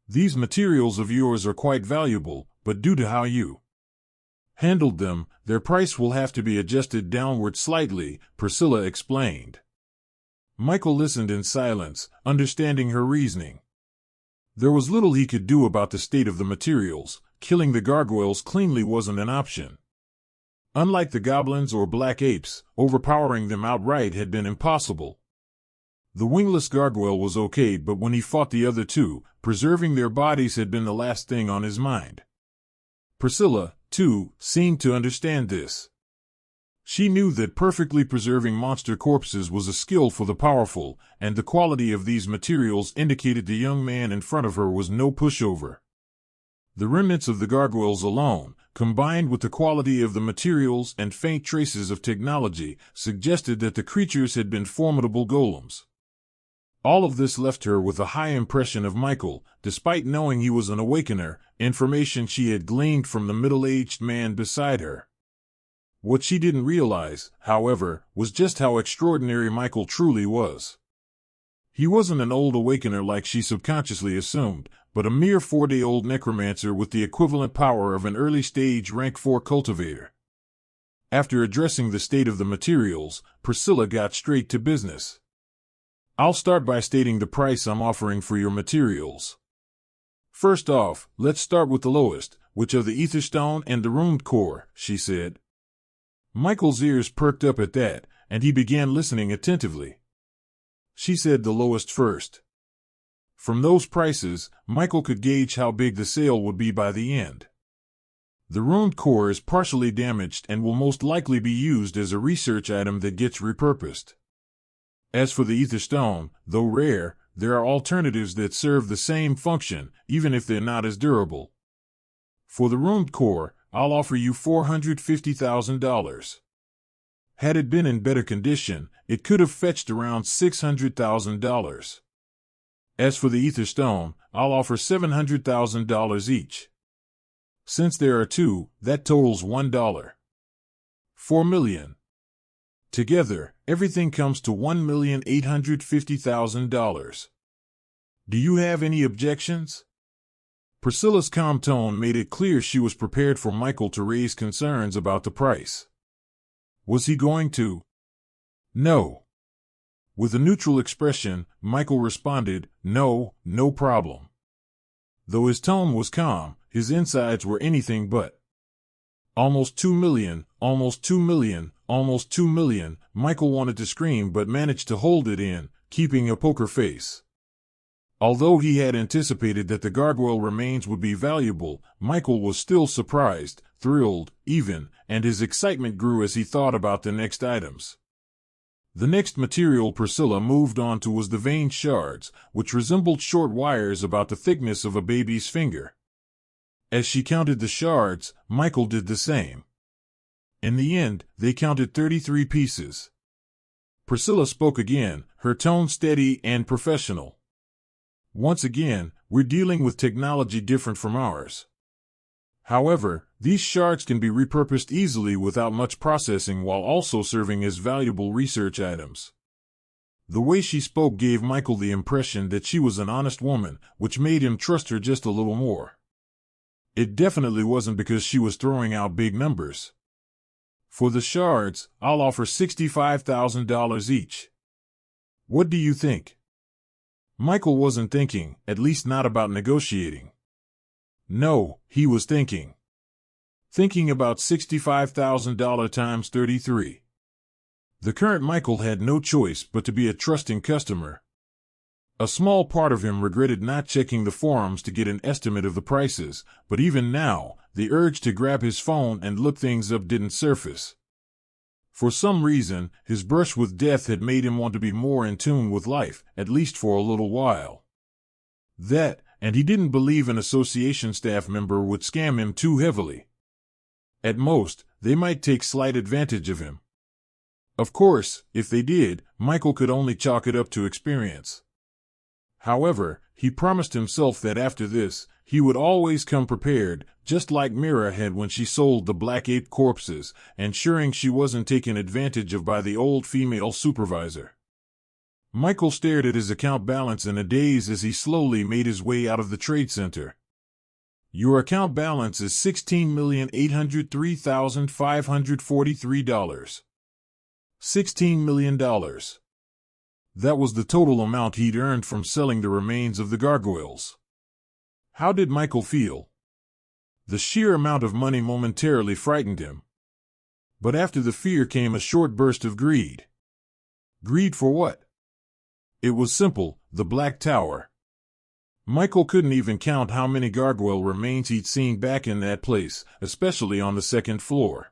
"These materials of yours are quite valuable, but due to how you handled them, their price will have to be adjusted downward slightly," Priscilla explained. Michael listened in silence, understanding her reasoning. There was little he could do about the state of the materials. Killing the gargoyles cleanly wasn't an option. Unlike the goblins or black apes, overpowering them outright had been impossible. The wingless gargoyle was okay, but when he fought the other two, preserving their bodies had been the last thing on his mind. Priscilla, too, seemed to understand this. She knew that perfectly preserving monster corpses was a skill for the powerful, and the quality of these materials indicated the young man in front of her was no pushover. The remnants of the gargoyles alone, combined with the quality of the materials and faint traces of technology, suggested that the creatures had been formidable golems. All of this left her with a high impression of Michael, despite knowing he was an awakener, information she had gleaned from the middle-aged man beside her. What she didn't realize, however, was just how extraordinary Michael truly was. He wasn't an old awakener like she subconsciously assumed, but a mere 4-day-old necromancer with the equivalent power of an early-stage rank 4 cultivator. After addressing the state of the materials, Priscilla got straight to business. "I'll start by stating the price I'm offering for your materials. First off, let's start with the lowest, which are the Etherstone and the Runed Core," she said. Michael's ears perked up at that, and he began listening attentively. She said the lowest first. From those prices, Michael could gauge how big the sale would be by the end. The Runed Core is partially damaged and will most likely be used as a research item that gets repurposed. As for the Etherstone, though rare, there are alternatives that serve the same function, even if they're not as durable. For the Runed Core, I'll offer you $450,000. Had it been in better condition, it could have fetched around $600,000. As for the Etherstone, I'll offer $700,000 each. Since there are two, that totals $1. $4 million. Together, everything comes to $1,850,000. Do you have any objections? Priscilla's calm tone made it clear she was prepared for Michael to raise concerns about the price. Was he going to? No. With a neutral expression, Michael responded, "No, no problem." Though his tone was calm, his insides were anything but. Almost $2 million, almost $2 million, almost $2 million. Michael wanted to scream but managed to hold it in, keeping a poker face. Although he had anticipated that the gargoyle remains would be valuable, Michael was still surprised, thrilled, even, and his excitement grew as he thought about the next items. The next material Priscilla moved on to was the vein shards, which resembled short wires about the thickness of a baby's finger. As she counted the shards, Michael did the same. In the end, they counted 33 pieces. Priscilla spoke again, her tone steady and professional. "Once again, we're dealing with technology different from ours. However, these shards can be repurposed easily without much processing while also serving as valuable research items." The way she spoke gave Michael the impression that she was an honest woman, which made him trust her just a little more. It definitely wasn't because she was throwing out big numbers. For the shards, I'll offer $65,000 each. What do you think? Michael wasn't thinking, at least not about negotiating. No, he was thinking. Thinking about $65,000 times 33. The current Michael had no choice but to be a trusting customer. A small part of him regretted not checking the forums to get an estimate of the prices, but even now, the urge to grab his phone and look things up didn't surface. For some reason, his brush with death had made him want to be more in tune with life, at least for a little while. That, and he didn't believe an association staff member would scam him too heavily. At most, they might take slight advantage of him. Of course, if they did, Michael could only chalk it up to experience. However, he promised himself that after this, he would always come prepared, just like Mira had when she sold the Black Ape corpses, ensuring she wasn't taken advantage of by the old female supervisor. Michael stared at his account balance in a daze as he slowly made his way out of the trade center. Your account balance is $16,803,543. $16 million. That was the total amount he'd earned from selling the remains of the gargoyles. How did Michael feel? The sheer amount of money momentarily frightened him. But after the fear came a short burst of greed. Greed for what? It was simple, the Black Tower. Michael couldn't even count how many gargoyle remains he'd seen back in that place, especially on the second floor.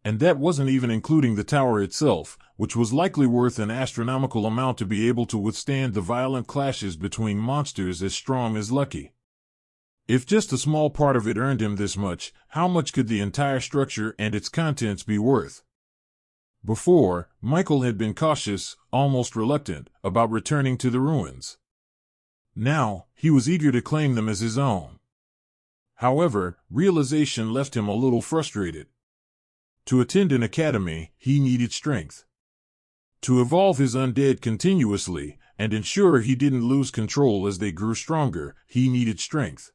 And that wasn't even including the tower itself, which was likely worth an astronomical amount to be able to withstand the violent clashes between monsters as strong as Lucky. If just a small part of it earned him this much, how much could the entire structure and its contents be worth? Before, Michael had been cautious, almost reluctant, about returning to the ruins. Now, he was eager to claim them as his own. However, realization left him a little frustrated. To attend an academy, he needed strength. To evolve his undead continuously, and ensure he didn't lose control as they grew stronger, he needed strength.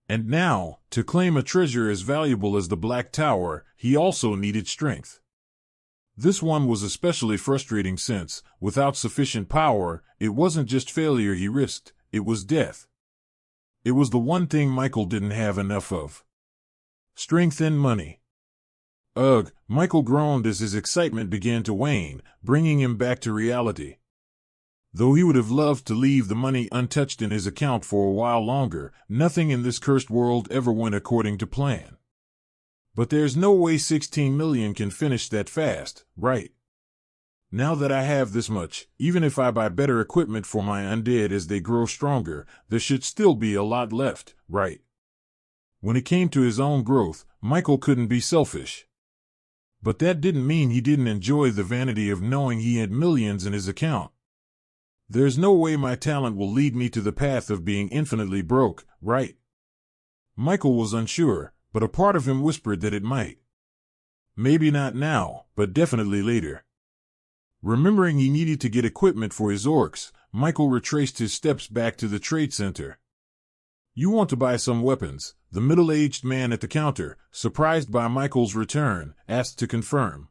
And now, to claim a treasure as valuable as the Black Tower, he also needed strength. This one was especially frustrating since, without sufficient power, it wasn't just failure he risked, it was death. It was the one thing Michael didn't have enough of. Strength and money. Ugh, Michael groaned as his excitement began to wane, bringing him back to reality. Though he would have loved to leave the money untouched in his account for a while longer, nothing in this cursed world ever went according to plan. But there's no way 16 million can finish that fast, right? Now that I have this much, even if I buy better equipment for my undead as they grow stronger, there should still be a lot left, right? When it came to his own growth, Michael couldn't be selfish. But that didn't mean he didn't enjoy the vanity of knowing he had millions in his account. There's no way my talent will lead me to the path of being infinitely broke, right? Michael was unsure, but a part of him whispered that it might. Maybe not now, but definitely later. Remembering he needed to get equipment for his orcs, Michael retraced his steps back to the trade center. You want to buy some weapons, the middle-aged man at the counter, surprised by Michael's return, asked to confirm.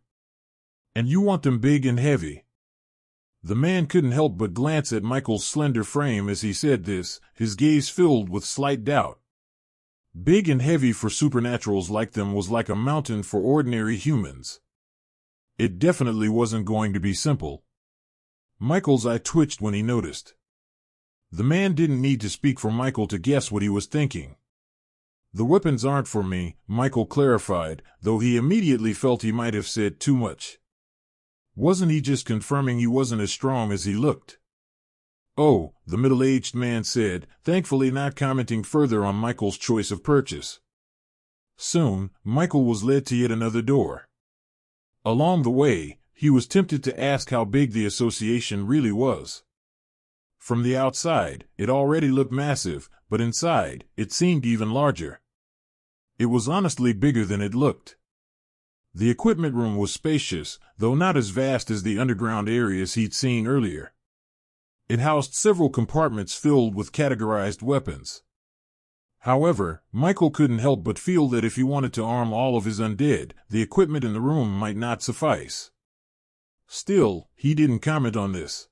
And you want them big and heavy. The man couldn't help but glance at Michael's slender frame as he said this, his gaze filled with slight doubt. Big and heavy for supernaturals like them was like a mountain for ordinary humans. It definitely wasn't going to be simple. Michael's eye twitched when he noticed. The man didn't need to speak for Michael to guess what he was thinking. The weapons aren't for me, Michael clarified, though he immediately felt he might have said too much. Wasn't he just confirming he wasn't as strong as he looked? Oh, the middle-aged man said, thankfully not commenting further on Michael's choice of purchase. Soon, Michael was led to yet another door. Along the way, he was tempted to ask how big the association really was. From the outside, it already looked massive, but inside, it seemed even larger. It was honestly bigger than it looked. The equipment room was spacious, though not as vast as the underground areas he'd seen earlier. It housed several compartments filled with categorized weapons. However, Michael couldn't help but feel that if he wanted to arm all of his undead, the equipment in the room might not suffice. Still, he didn't comment on this.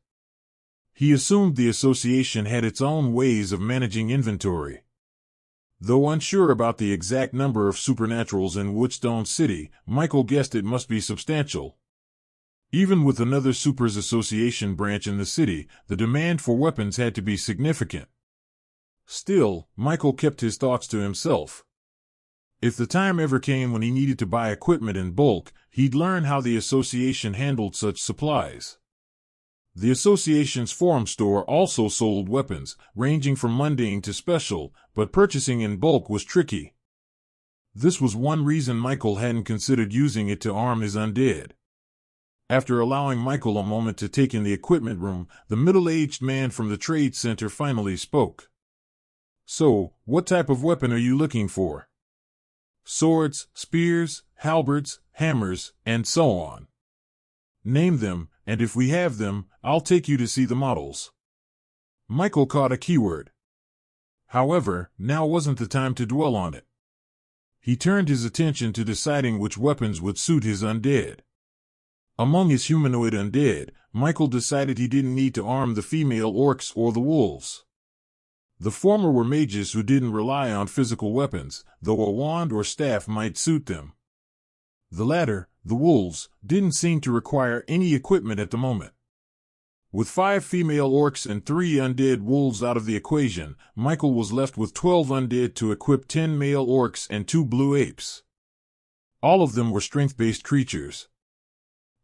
He assumed the association had its own ways of managing inventory. Though unsure about the exact number of supernaturals in Woodstone City, Michael guessed it must be substantial. Even with another Supers Association branch in the city, the demand for weapons had to be significant. Still, Michael kept his thoughts to himself. If the time ever came when he needed to buy equipment in bulk, he'd learn how the association handled such supplies. The association's forum store also sold weapons, ranging from mundane to special, but purchasing in bulk was tricky. This was one reason Michael hadn't considered using it to arm his undead. After allowing Michael a moment to take in the equipment room, the middle-aged man from the trade center finally spoke. "So, what type of weapon are you looking for?" "Swords, spears, halberds, hammers, and so on." "Name them, and if we have them, I'll take you to see the models." Michael caught a keyword. However, now wasn't the time to dwell on it. He turned his attention to deciding which weapons would suit his undead. Among his humanoid undead, Michael decided he didn't need to arm the female orcs or the wolves. The former were mages who didn't rely on physical weapons, though a wand or staff might suit them. The latter, the wolves, didn't seem to require any equipment at the moment. With 5 female orcs and 3 undead wolves out of the equation, Michael was left with 12 undead to equip 10 male orcs and 2 blue apes. All of them were strength-based creatures.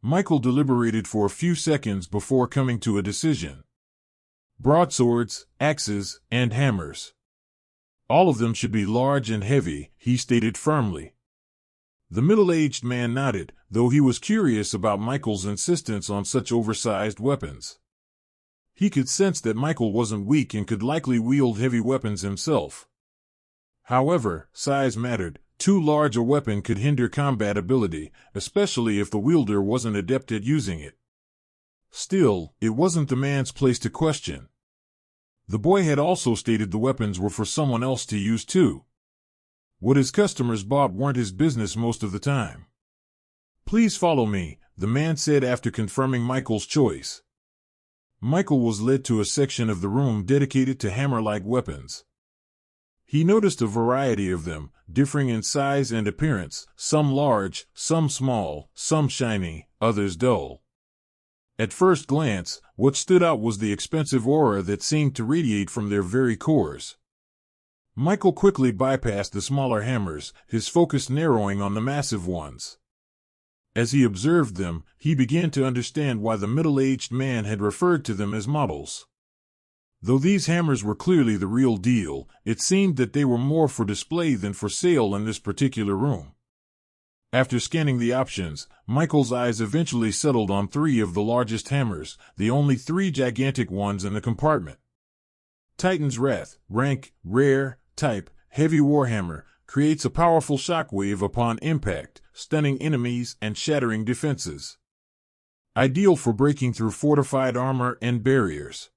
Michael deliberated for a few seconds before coming to a decision. Broadswords, axes, and hammers. All of them should be large and heavy, he stated firmly. The middle-aged man nodded, though he was curious about Michael's insistence on such oversized weapons. He could sense that Michael wasn't weak and could likely wield heavy weapons himself. However, size mattered. Too large a weapon could hinder combat ability, especially if the wielder wasn't adept at using it. Still, it wasn't the man's place to question. The boy had also stated the weapons were for someone else to use too. What his customers bought weren't his business most of the time. "Please follow me," the man said after confirming Michael's choice. Michael was led to a section of the room dedicated to hammer-like weapons. He noticed a variety of them, differing in size and appearance, some large, some small, some shiny, others dull. At first glance, what stood out was the expensive aura that seemed to radiate from their very cores. Michael quickly bypassed the smaller hammers, his focus narrowing on the massive ones. As he observed them, he began to understand why the middle-aged man had referred to them as models. Though these hammers were clearly the real deal, it seemed that they were more for display than for sale in this particular room. After scanning the options, Michael's eyes eventually settled on 3 of the largest hammers, the only 3 gigantic ones in the compartment. Titan's Wrath, rank, rare, type, heavy warhammer, creates a powerful shockwave upon impact, stunning enemies and shattering defenses. Ideal for breaking through fortified armor and barriers.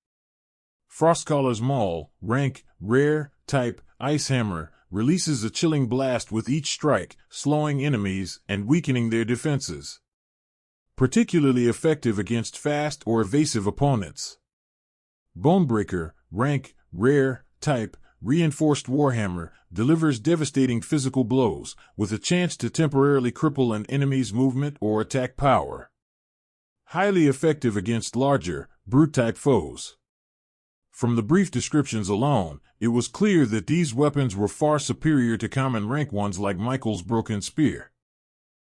Frostcaller's Maul, rank, rare, type, ice hammer, releases a chilling blast with each strike, slowing enemies and weakening their defenses. Particularly effective against fast or evasive opponents. Bonebreaker, rank, rare, type, reinforced warhammer, delivers devastating physical blows, with a chance to temporarily cripple an enemy's movement or attack power. Highly effective against larger, brute-type foes. From the brief descriptions alone, it was clear that these weapons were far superior to common rank ones like Michael's broken spear.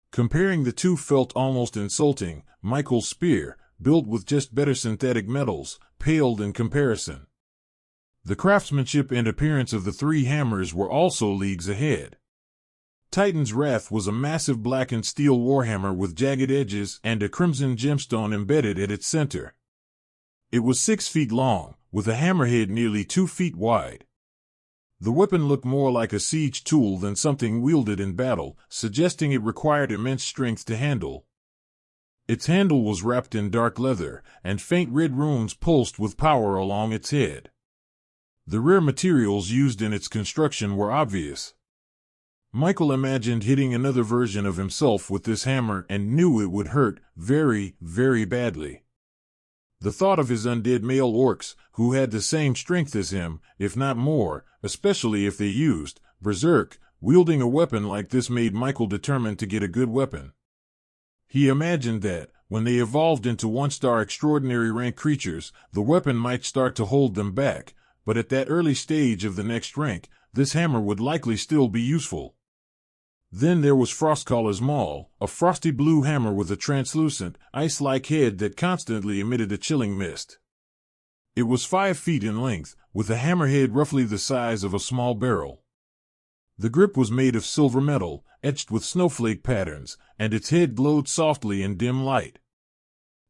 Comparing the two felt almost insulting. Michael's spear, built with just better synthetic metals, paled in comparison. The craftsmanship and appearance of the 3 hammers were also leagues ahead. Titan's Wrath was a massive blackened steel warhammer with jagged edges and a crimson gemstone embedded at its center. It was 6 feet long, with a hammerhead nearly 2 feet wide. The weapon looked more like a siege tool than something wielded in battle, suggesting it required immense strength to handle. Its handle was wrapped in dark leather, and faint red runes pulsed with power along its head. The rare materials used in its construction were obvious. Michael imagined hitting another version of himself with this hammer and knew it would hurt very, very badly. The thought of his undead male orcs, who had the same strength as him, if not more, especially if they used berserk, wielding a weapon like this made Michael determined to get a good weapon. He imagined that, when they evolved into one-star extraordinary rank creatures, the weapon might start to hold them back, but at that early stage of the next rank, this hammer would likely still be useful. Then there was Frostcaller's Maul, a frosty blue hammer with a translucent, ice-like head that constantly emitted a chilling mist. It was 5 feet in length, with a hammerhead roughly the size of a small barrel. The grip was made of silver metal, etched with snowflake patterns, and its head glowed softly in dim light.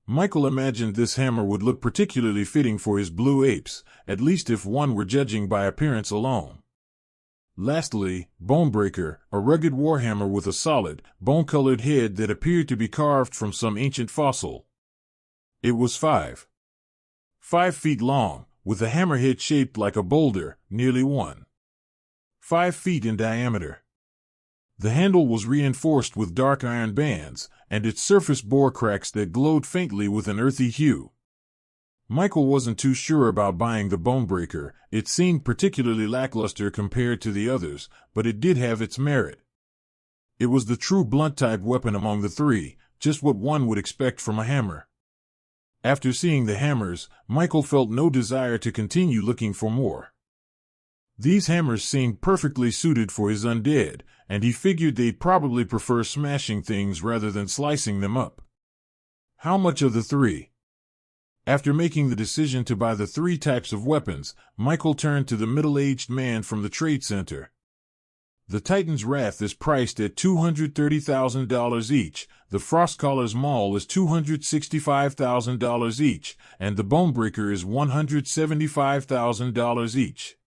Michael imagined this hammer would look particularly fitting for his blue apes, at least if one were judging by appearance alone. Lastly, Bonebreaker, a rugged warhammer with a solid, bone-colored head that appeared to be carved from some ancient fossil. It was 5 feet long, with a hammerhead shaped like a boulder, nearly 5 feet in diameter. The handle was reinforced with dark iron bands, and its surface bore cracks that glowed faintly with an earthy hue. Michael wasn't too sure about buying the Bonebreaker. It seemed particularly lackluster compared to the others, but it did have its merit. It was the true blunt-type weapon among the three, just what one would expect from a hammer. After seeing the hammers, Michael felt no desire to continue looking for more. These hammers seemed perfectly suited for his undead, and he figured they'd probably prefer smashing things rather than slicing them up. How much of the 3? After making the decision to buy the 3 types of weapons, Michael turned to the middle-aged man from the trade center. The Titan's Wrath is priced at $230,000 each, the Frostcaller's Maul is $265,000 each, and the Bonebreaker is $175,000 each.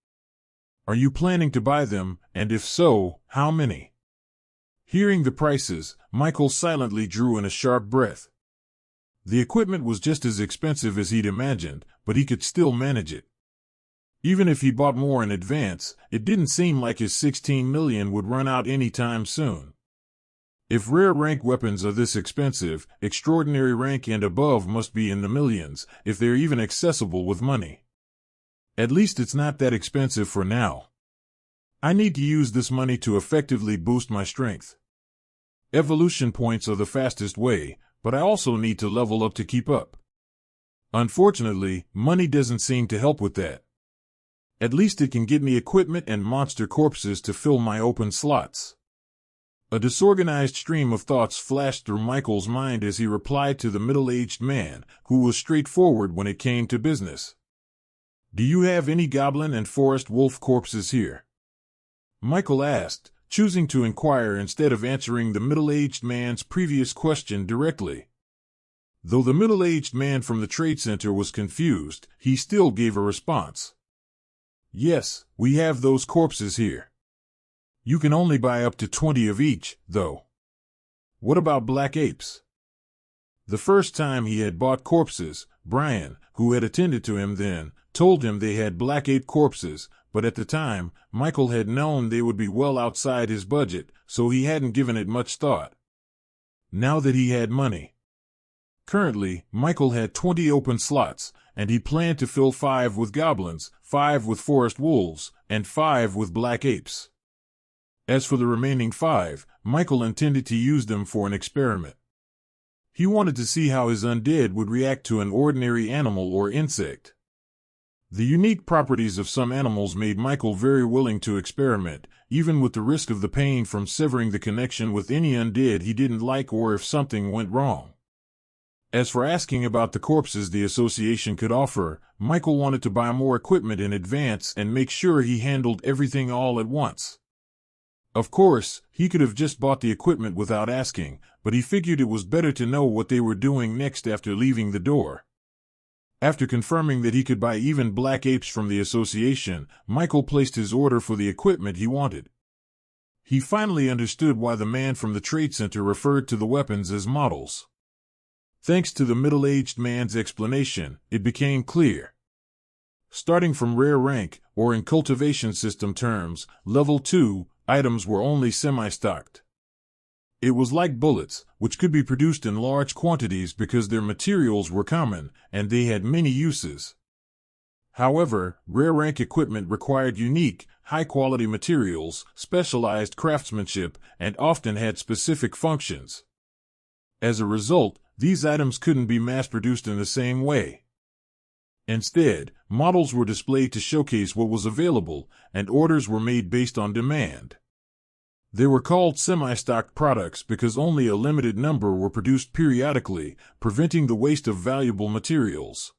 Are you planning to buy them, and if so, how many? Hearing the prices, Michael silently drew in a sharp breath. The equipment was just as expensive as he'd imagined, but he could still manage it. Even if he bought more in advance, it didn't seem like his $16 million would run out any time soon. If rare rank weapons are this expensive, extraordinary rank and above must be in the millions, if they're even accessible with money. At least it's not that expensive for now. I need to use this money to effectively boost my strength. Evolution points are the fastest way, but I also need to level up to keep up. Unfortunately, money doesn't seem to help with that. At least it can get me equipment and monster corpses to fill my open slots. A disorganized stream of thoughts flashed through Michael's mind as he replied to the middle-aged man, who was straightforward when it came to business. Do you have any goblin and forest wolf corpses here? Michael asked, choosing to inquire instead of answering the middle-aged man's previous question directly. Though the middle-aged man from the trade center was confused, he still gave a response. Yes, we have those corpses here. You can only buy up to 20 of each, though. What about black apes? The first time he had bought corpses, Brian, who had attended to him then, told him they had black ape corpses, but at the time, Michael had known they would be well outside his budget, so he hadn't given it much thought. Now that he had money. Currently, Michael had 20 open slots, and he planned to fill 5 with goblins, 5 with forest wolves, and 5 with black apes. As for the remaining 5, Michael intended to use them for an experiment. He wanted to see how his undead would react to an ordinary animal or insect. The unique properties of some animals made Michael very willing to experiment, even with the risk of the pain from severing the connection with any undead he didn't like or if something went wrong. As for asking about the corpses the association could offer, Michael wanted to buy more equipment in advance and make sure he handled everything all at once. Of course, he could have just bought the equipment without asking, but he figured it was better to know what they were doing next after leaving the door. After confirming that he could buy even black apes from the association, Michael placed his order for the equipment he wanted. He finally understood why the man from the trade center referred to the weapons as models. Thanks to the middle-aged man's explanation, it became clear. starting from rare rank, or in cultivation system terms, level 2, items were only semi-stocked. It was like bullets, which could be produced in large quantities because their materials were common, and they had many uses. However, rare rank equipment required unique, high-quality materials, specialized craftsmanship, and often had specific functions. As a result, these items couldn't be mass-produced in the same way. Instead, models were displayed to showcase what was available, and orders were made based on demand. They were called semi-stocked products because only a limited number were produced periodically, preventing the waste of valuable materials.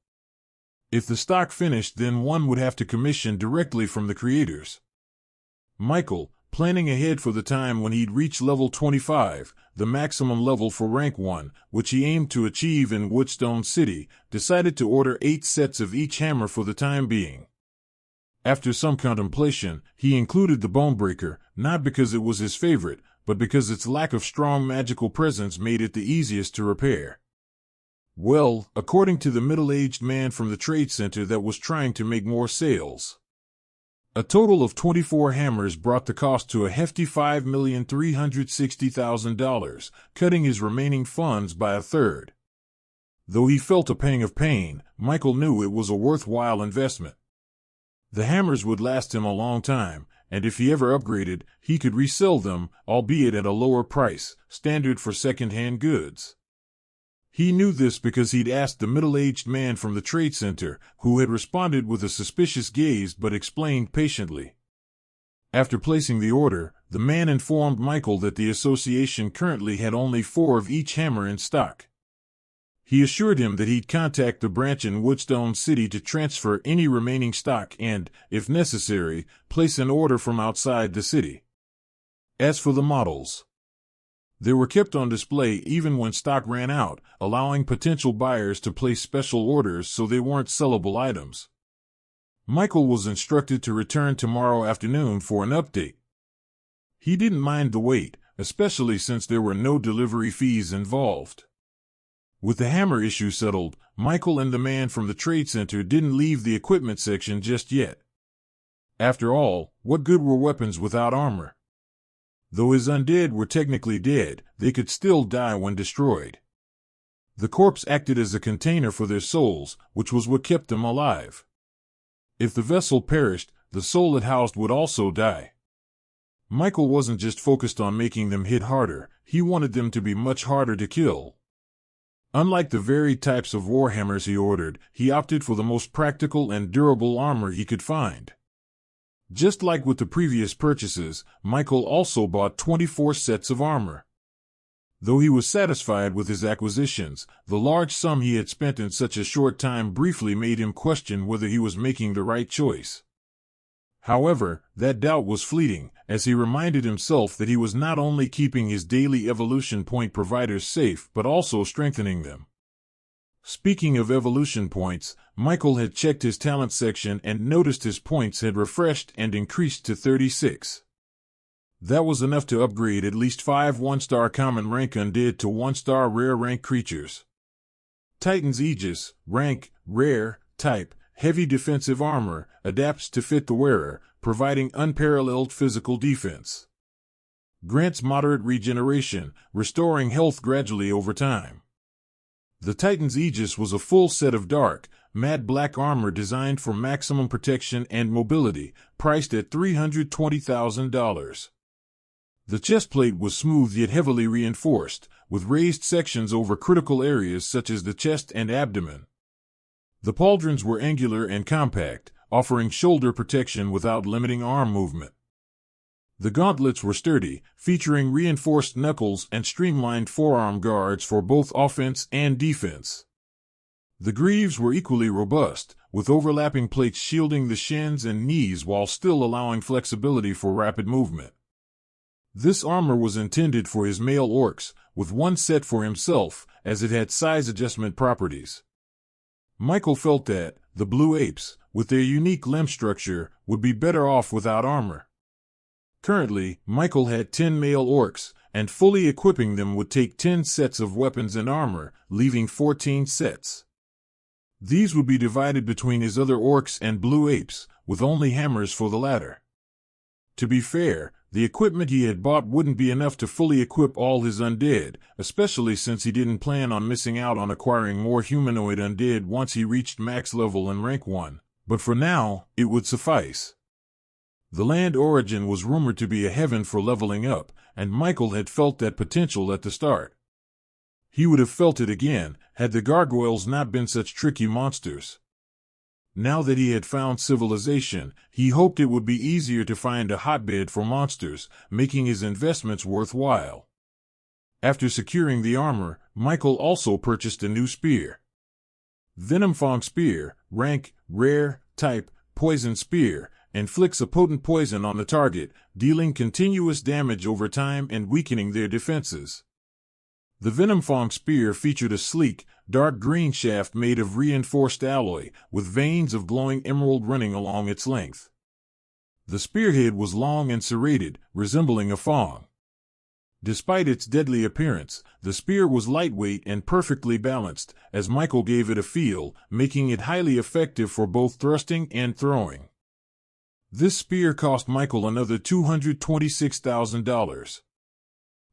If the stock finished, then one would have to commission directly from the creators. Michael, planning ahead for the time when he'd reach level 25, the maximum level for rank 1, which he aimed to achieve in Woodstone City, decided to order 8 sets of each hammer for the time being. After some contemplation, he included the Bonebreaker, not because it was his favorite, but because its lack of strong magical presence made it the easiest to repair. Well, according to the middle-aged man from the trade center that was trying to make more sales. A total of 24 hammers brought the cost to a hefty $5,360,000, cutting his remaining funds by a third. Though he felt a pang of pain, Michael knew it was a worthwhile investment. The hammers would last him a long time, and if he ever upgraded, he could resell them, albeit at a lower price, standard for second-hand goods. He knew this because he'd asked the middle-aged man from the trade center, who had responded with a suspicious gaze but explained patiently. After placing the order, the man informed Michael that the association currently had only 4 of each hammer in stock. He assured him that he'd contact the branch in Woodstone City to transfer any remaining stock and, if necessary, place an order from outside the city. As for the models, they were kept on display even when stock ran out, allowing potential buyers to place special orders so they weren't sellable items. Michael was instructed to return tomorrow afternoon for an update. He didn't mind the wait, especially since there were no delivery fees involved. With the hammer issue settled, Michael and the man from the trade center didn't leave the equipment section just yet. After all, what good were weapons without armor? Though his undead were technically dead, they could still die when destroyed. The corpse acted as a container for their souls, which was what kept them alive. If the vessel perished, the soul it housed would also die. Michael wasn't just focused on making them hit harder, he wanted them to be much harder to kill. Unlike the varied types of warhammers he ordered, he opted for the most practical and durable armor he could find. Just like with the previous purchases, Michael also bought 24 sets of armor. Though he was satisfied with his acquisitions, the large sum he had spent in such a short time briefly made him question whether he was making the right choice. However, that doubt was fleeting, as he reminded himself that he was not only keeping his daily evolution point providers safe but also strengthening them. Speaking of evolution points, Michael had checked his talent section and noticed his points had refreshed and increased to 36. That was enough to upgrade at least 5 1-star common rank undead to 1-star rare rank creatures. Titan's Aegis, rank, rare, type, heavy defensive armor, adapts to fit the wearer, providing unparalleled physical defense. Grants moderate regeneration, restoring health gradually over time. The Titan's Aegis was a full set of dark, matte black armor designed for maximum protection and mobility, priced at $320,000. The chestplate was smooth yet heavily reinforced, with raised sections over critical areas such as the chest and abdomen. The pauldrons were angular and compact, offering shoulder protection without limiting arm movement. The gauntlets were sturdy, featuring reinforced knuckles and streamlined forearm guards for both offense and defense. The greaves were equally robust, with overlapping plates shielding the shins and knees while still allowing flexibility for rapid movement. This armor was intended for his male orcs, with one set for himself, as it had size adjustment properties. Michael felt that the blue apes, with their unique limb structure, would be better off without armor. Currently, Michael had 10 male orcs, and fully equipping them would take 10 sets of weapons and armor, leaving 14 sets. These would be divided between his other orcs and blue apes, with only hammers for the latter. To be fair, the equipment he had bought wouldn't be enough to fully equip all his undead, especially since he didn't plan on missing out on acquiring more humanoid undead once he reached max level and rank 1, but for now, it would suffice. The land origin was rumored to be a heaven for leveling up, and Michael had felt that potential at the start. He would have felt it again, had the gargoyles not been such tricky monsters. Now that he had found civilization, he hoped it would be easier to find a hotbed for monsters, making his investments worthwhile. After securing the armor, Michael also purchased a new spear. Venomfang Spear, rank, rare, type, poison spear, inflicts a potent poison on the target, dealing continuous damage over time and weakening their defenses. The Venomfang Spear featured a sleek, dark green shaft made of reinforced alloy, with veins of glowing emerald running along its length. The spearhead was long and serrated, resembling a fang. Despite its deadly appearance, the spear was lightweight and perfectly balanced, as Michael gave it a feel, making it highly effective for both thrusting and throwing. This spear cost Michael another $226,000.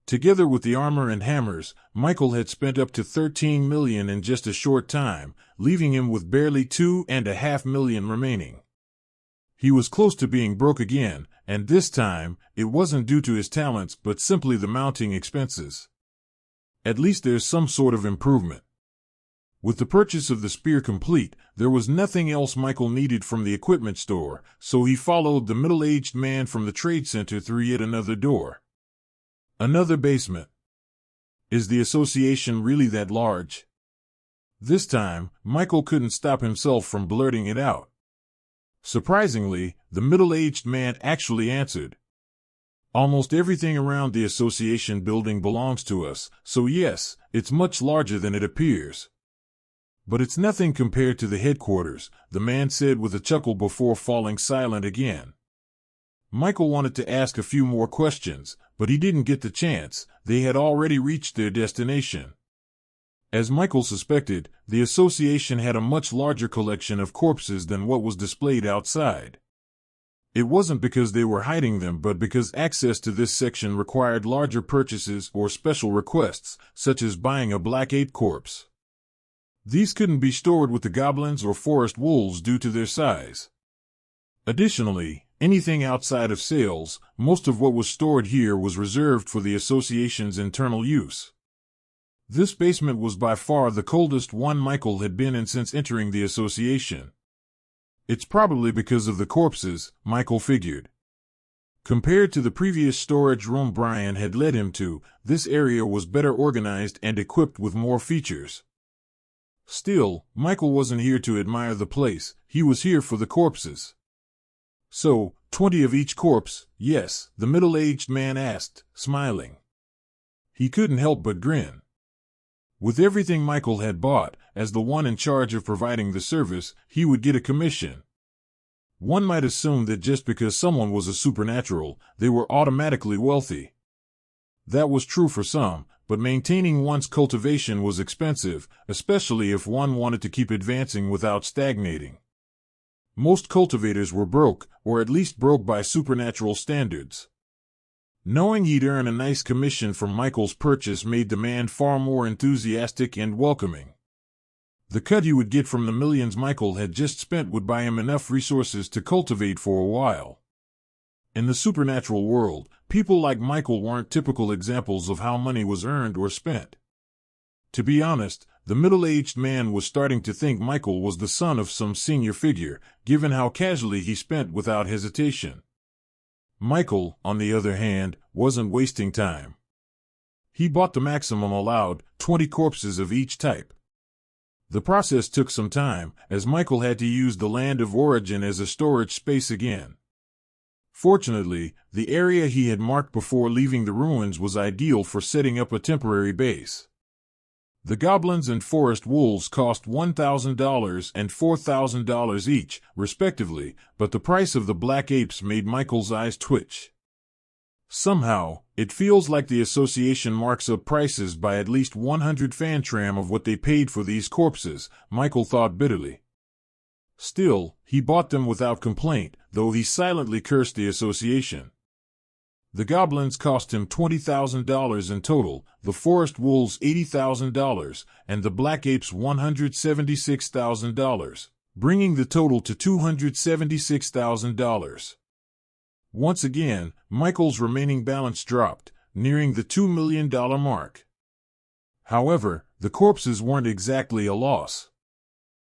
Together with the armor and hammers, Michael had spent up to $13 million in just a short time, leaving him with barely $2.5 million remaining. He was close to being broke again, and this time, it wasn't due to his talents but simply the mounting expenses. At least there's some sort of improvement. With the purchase of the spear complete, there was nothing else Michael needed from the equipment store, so he followed the middle-aged man from the trade center through yet another door. Another basement. Is the association really that large? This time, Michael couldn't stop himself from blurting it out. Surprisingly, the middle-aged man actually answered. Almost everything around the association building belongs to us, so yes, it's much larger than it appears. But it's nothing compared to the headquarters, the man said with a chuckle before falling silent again. Michael wanted to ask a few more questions, but he didn't get the chance. They had already reached their destination. As Michael suspected, the association had a much larger collection of corpses than what was displayed outside. It wasn't because they were hiding them but because access to this section required larger purchases or special requests, such as buying a black ape corpse. These couldn't be stored with the goblins or forest wolves due to their size. Additionally, anything outside of sales, most of what was stored here was reserved for the association's internal use. This basement was by far the coldest one Michael had been in since entering the association. It's probably because of the corpses, Michael figured. Compared to the previous storage room Brian had led him to, this area was better organized and equipped with more features. Still, Michael wasn't here to admire the place, he was here for the corpses. So, 20 of each corpse, yes, the middle-aged man asked, smiling. He couldn't help but grin. With everything Michael had bought, as the one in charge of providing the service, he would get a commission. One might assume that just because someone was a supernatural, they were automatically wealthy. That was true for some, but maintaining one's cultivation was expensive, especially if one wanted to keep advancing without stagnating. Most cultivators were broke, or at least broke by supernatural standards. Knowing he'd earn a nice commission from Michael's purchase made the man far more enthusiastic and welcoming. The cut he would get from the millions Michael had just spent would buy him enough resources to cultivate for a while. In the supernatural world, people like Michael weren't typical examples of how money was earned or spent. To be honest, the middle-aged man was starting to think Michael was the son of some senior figure, given how casually he spent without hesitation. Michael, on the other hand, wasn't wasting time. He bought the maximum allowed, 20 corpses of each type. The process took some time, as Michael had to use the land of origin as a storage space again. Fortunately, the area he had marked before leaving the ruins was ideal for setting up a temporary base. The goblins and forest wolves cost $1,000 and $4,000 each, respectively, but the price of the black apes made Michael's eyes twitch. Somehow, it feels like the association marks up prices by at least 100 fantram of what they paid for these corpses, Michael thought bitterly. Still, he bought them without complaint, though he silently cursed the association. The goblins cost him $20,000 in total, the forest wolves $80,000, and the black apes $176,000, bringing the total to $276,000. Once again, Michael's remaining balance dropped, nearing the $2 million mark. However, the corpses weren't exactly a loss.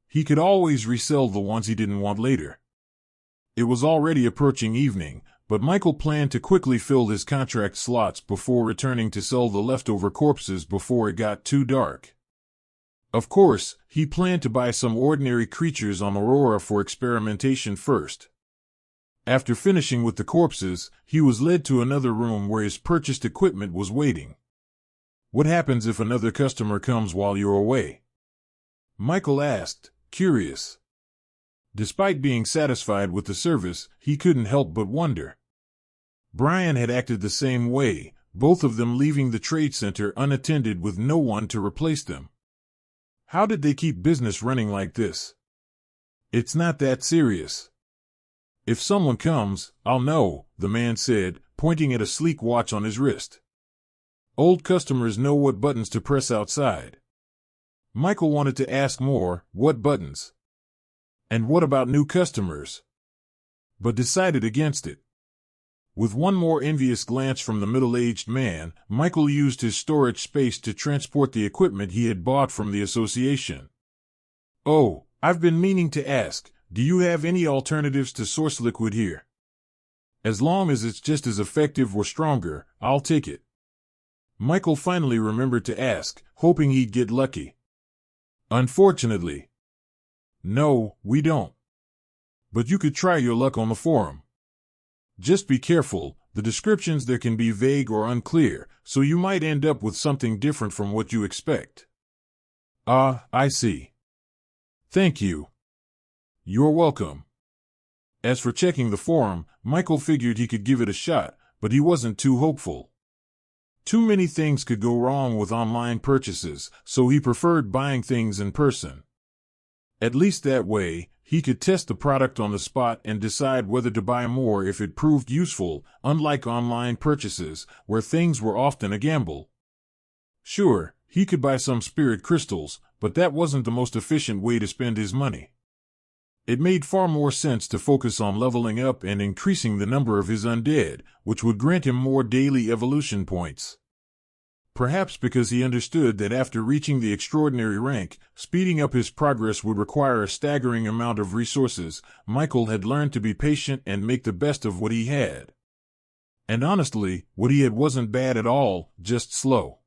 He could always resell the ones he didn't want later. It was already approaching evening, but Michael planned to quickly fill his contract slots before returning to sell the leftover corpses before it got too dark. Of course, he planned to buy some ordinary creatures on Aurora for experimentation first. After finishing with the corpses, he was led to another room where his purchased equipment was waiting. What happens if another customer comes while you're away? Michael asked, curious. Despite being satisfied with the service, he couldn't help but wonder. Brian had acted the same way, both of them leaving the trade center unattended with no one to replace them. How did they keep business running like this? It's not that serious. If someone comes, I'll know, the man said, pointing at a sleek watch on his wrist. Old customers know what buttons to press outside. Michael wanted to ask more, what buttons? And what about new customers? But decided against it. With one more envious glance from the middle-aged man, Michael used his storage space to transport the equipment he had bought from the association. Oh, I've been meaning to ask, do you have any alternatives to source liquid here? As long as it's just as effective or stronger, I'll take it. Michael finally remembered to ask, hoping he'd get lucky. Unfortunately. No, we don't. But you could try your luck on the forum. Just be careful, the descriptions there can be vague or unclear, so you might end up with something different from what you expect. Ah, I see. Thank you. You're welcome. As for checking the forum, Michael figured he could give it a shot, but he wasn't too hopeful. Too many things could go wrong with online purchases, so he preferred buying things in person. At least that way, he could test the product on the spot and decide whether to buy more if it proved useful, unlike online purchases, where things were often a gamble. Sure, he could buy some spirit crystals, but that wasn't the most efficient way to spend his money. It made far more sense to focus on leveling up and increasing the number of his undead, which would grant him more daily evolution points. Perhaps because he understood that after reaching the extraordinary rank, speeding up his progress would require a staggering amount of resources, Michael had learned to be patient and make the best of what he had. And honestly, what he had wasn't bad at all, just slow.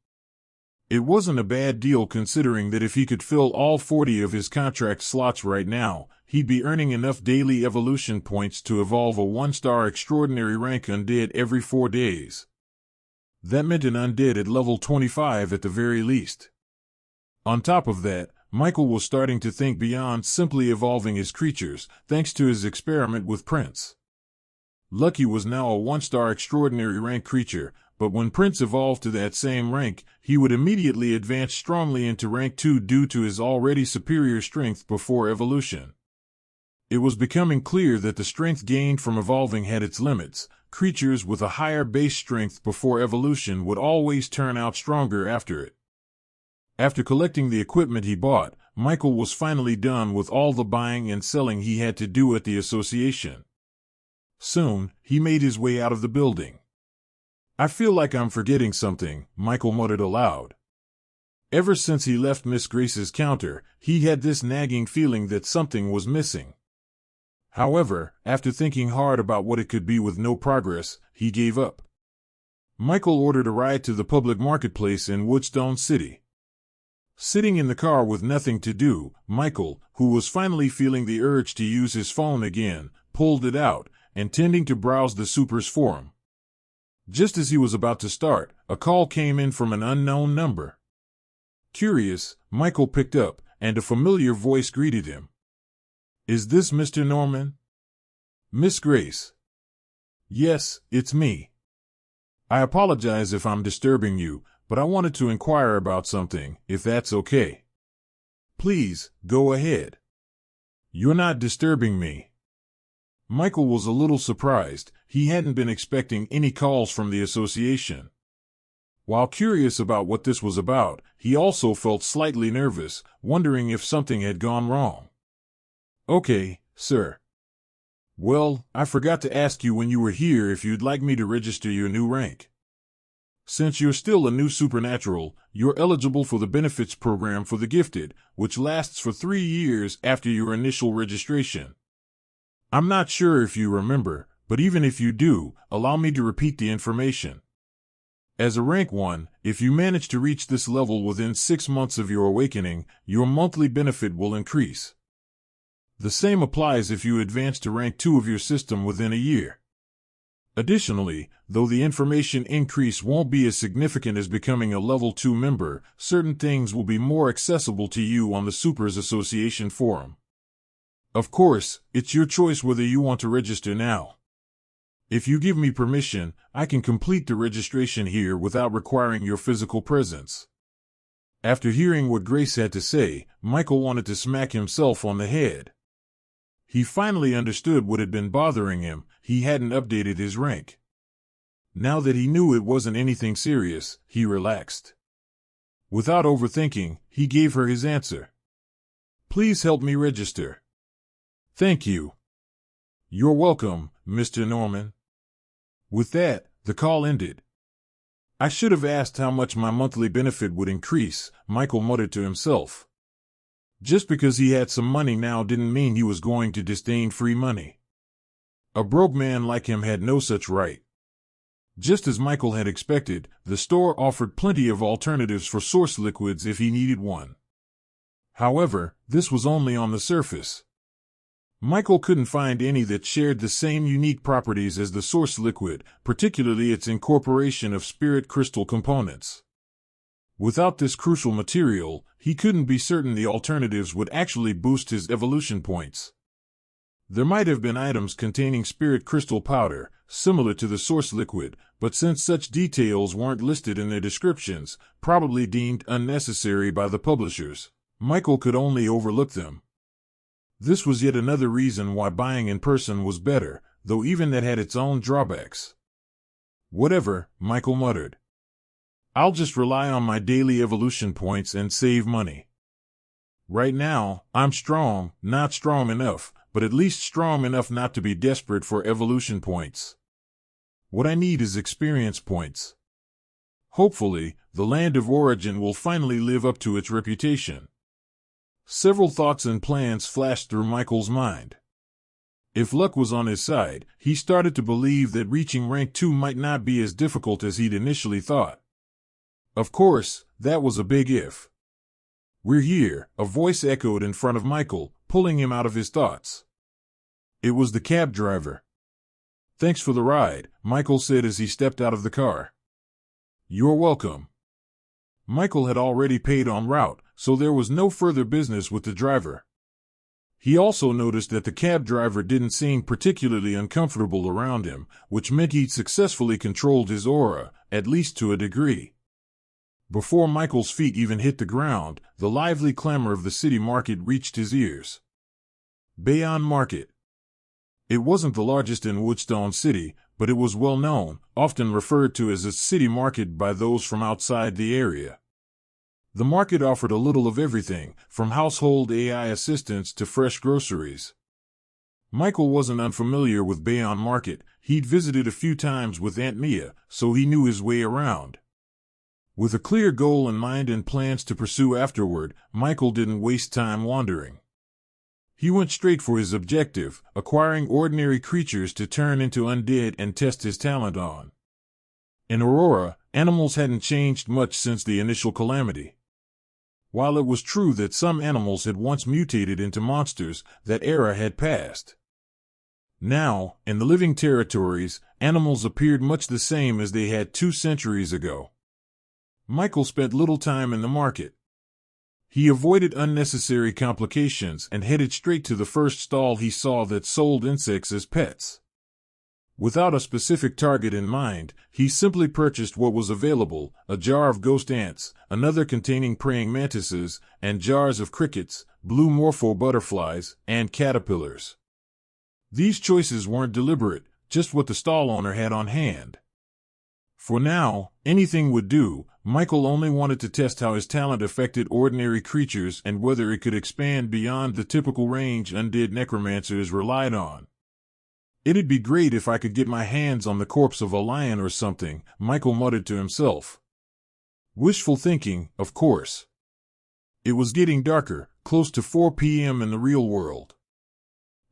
It wasn't a bad deal considering that if he could fill all 40 of his contract slots right now, he'd be earning enough daily evolution points to evolve a 1-star extraordinary rank undead every 4 days. That meant an undead at level 25 at the very least. On top of that, Michael was starting to think beyond simply evolving his creatures, thanks to his experiment with Prince. Lucky was now a 1-star extraordinary rank creature, but when Prince evolved to that same rank, he would immediately advance strongly into rank 2 due to his already superior strength before evolution. It was becoming clear that the strength gained from evolving had its limits. Creatures with a higher base strength before evolution would always turn out stronger after it. After collecting the equipment he bought, Michael was finally done with all the buying and selling he had to do at the association. Soon, he made his way out of the building. I feel like I'm forgetting something, Michael muttered aloud. Ever since he left Miss Grace's counter, he had this nagging feeling that something was missing. However, after thinking hard about what it could be with no progress, he gave up. Michael ordered a ride to the public marketplace in Woodstone City. Sitting in the car with nothing to do, Michael, who was finally feeling the urge to use his phone again, pulled it out, intending to browse the Supers forum. Just as he was about to start, a call came in from an unknown number. Curious, Michael picked up, and a familiar voice greeted him. Is this Mr. Norman? Miss Grace. Yes, it's me. I apologize if I'm disturbing you, but I wanted to inquire about something, if that's okay. Please, go ahead. You're not disturbing me. Michael was a little surprised. He hadn't been expecting any calls from the association. While curious about what this was about, he also felt slightly nervous, wondering if something had gone wrong. Okay, sir. Well, I forgot to ask you when you were here if you'd like me to register your new rank. Since you're still a new supernatural, you're eligible for the benefits program for the gifted, which lasts for 3 years after your initial registration. I'm not sure if you remember, but even if you do, allow me to repeat the information. As a rank 1, if you manage to reach this level within 6 months of your awakening, your monthly benefit will increase. The same applies if you advance to rank 2 of your system within a year. Additionally, though the information increase won't be as significant as becoming a level 2 member, certain things will be more accessible to you on the Supers Association forum. Of course, it's your choice whether you want to register now. If you give me permission, I can complete the registration here without requiring your physical presence. After hearing what Grace had to say, Michael wanted to smack himself on the head. He finally understood what had been bothering him. He hadn't updated his rank. Now that he knew it wasn't anything serious, he relaxed. Without overthinking, he gave her his answer. Please help me register. Thank you. You're welcome, Mr. Norman. With that, the call ended. I should have asked how much my monthly benefit would increase, Michael muttered to himself. Just because he had some money now didn't mean he was going to disdain free money. A broke man like him had no such right. Just as Michael had expected, the store offered plenty of alternatives for source liquids if he needed one. However, this was only on the surface. Michael couldn't find any that shared the same unique properties as the source liquid, particularly its incorporation of spirit crystal components. Without this crucial material, he couldn't be certain the alternatives would actually boost his evolution points. There might have been items containing spirit crystal powder, similar to the source liquid, but since such details weren't listed in their descriptions, probably deemed unnecessary by the publishers, Michael could only overlook them. This was yet another reason why buying in person was better, though even that had its own drawbacks. Whatever, Michael muttered. I'll just rely on my daily evolution points and save money. Right now, I'm strong, not strong enough, but at least strong enough not to be desperate for evolution points. What I need is experience points. Hopefully, the land of origin will finally live up to its reputation. Several thoughts and plans flashed through Michael's mind. If luck was on his side, he started to believe that reaching rank 2 might not be as difficult as he'd initially thought. Of course, that was a big if. We're here, a voice echoed in front of Michael, pulling him out of his thoughts. It was the cab driver. Thanks for the ride, Michael said as he stepped out of the car. You're welcome. Michael had already paid en route, so there was no further business with the driver. He also noticed that the cab driver didn't seem particularly uncomfortable around him, which meant he'd successfully controlled his aura, at least to a degree. Before Michael's feet even hit the ground, the lively clamor of the city market reached his ears. Bayonne Market. It wasn't the largest in Woodstone City, but it was well known, often referred to as a city market by those from outside the area. The market offered a little of everything, from household AI assistance to fresh groceries. Michael wasn't unfamiliar with Bayonne Market. He'd visited a few times with Aunt Mia, so he knew his way around. With a clear goal in mind and plans to pursue afterward, Michael didn't waste time wandering. He went straight for his objective, acquiring ordinary creatures to turn into undead and test his talent on. In Aurora, animals hadn't changed much since the initial calamity. While it was true that some animals had once mutated into monsters, that era had passed. Now, in the living territories, animals appeared much the same as they had 2 centuries ago. Michael spent little time in the market. He avoided unnecessary complications and headed straight to the first stall he saw that sold insects as pets. Without a specific target in mind, he simply purchased what was available: a jar of ghost ants, another containing praying mantises, and jars of crickets, blue morpho butterflies, and caterpillars. These choices weren't deliberate, just what the stall owner had on hand. For now, anything would do. Michael only wanted to test how his talent affected ordinary creatures and whether it could expand beyond the typical range undead necromancers relied on. "It'd be great if I could get my hands on the corpse of a lion or something," Michael muttered to himself. Wishful thinking, of course. It was getting darker, close to 4 p.m. in the real world.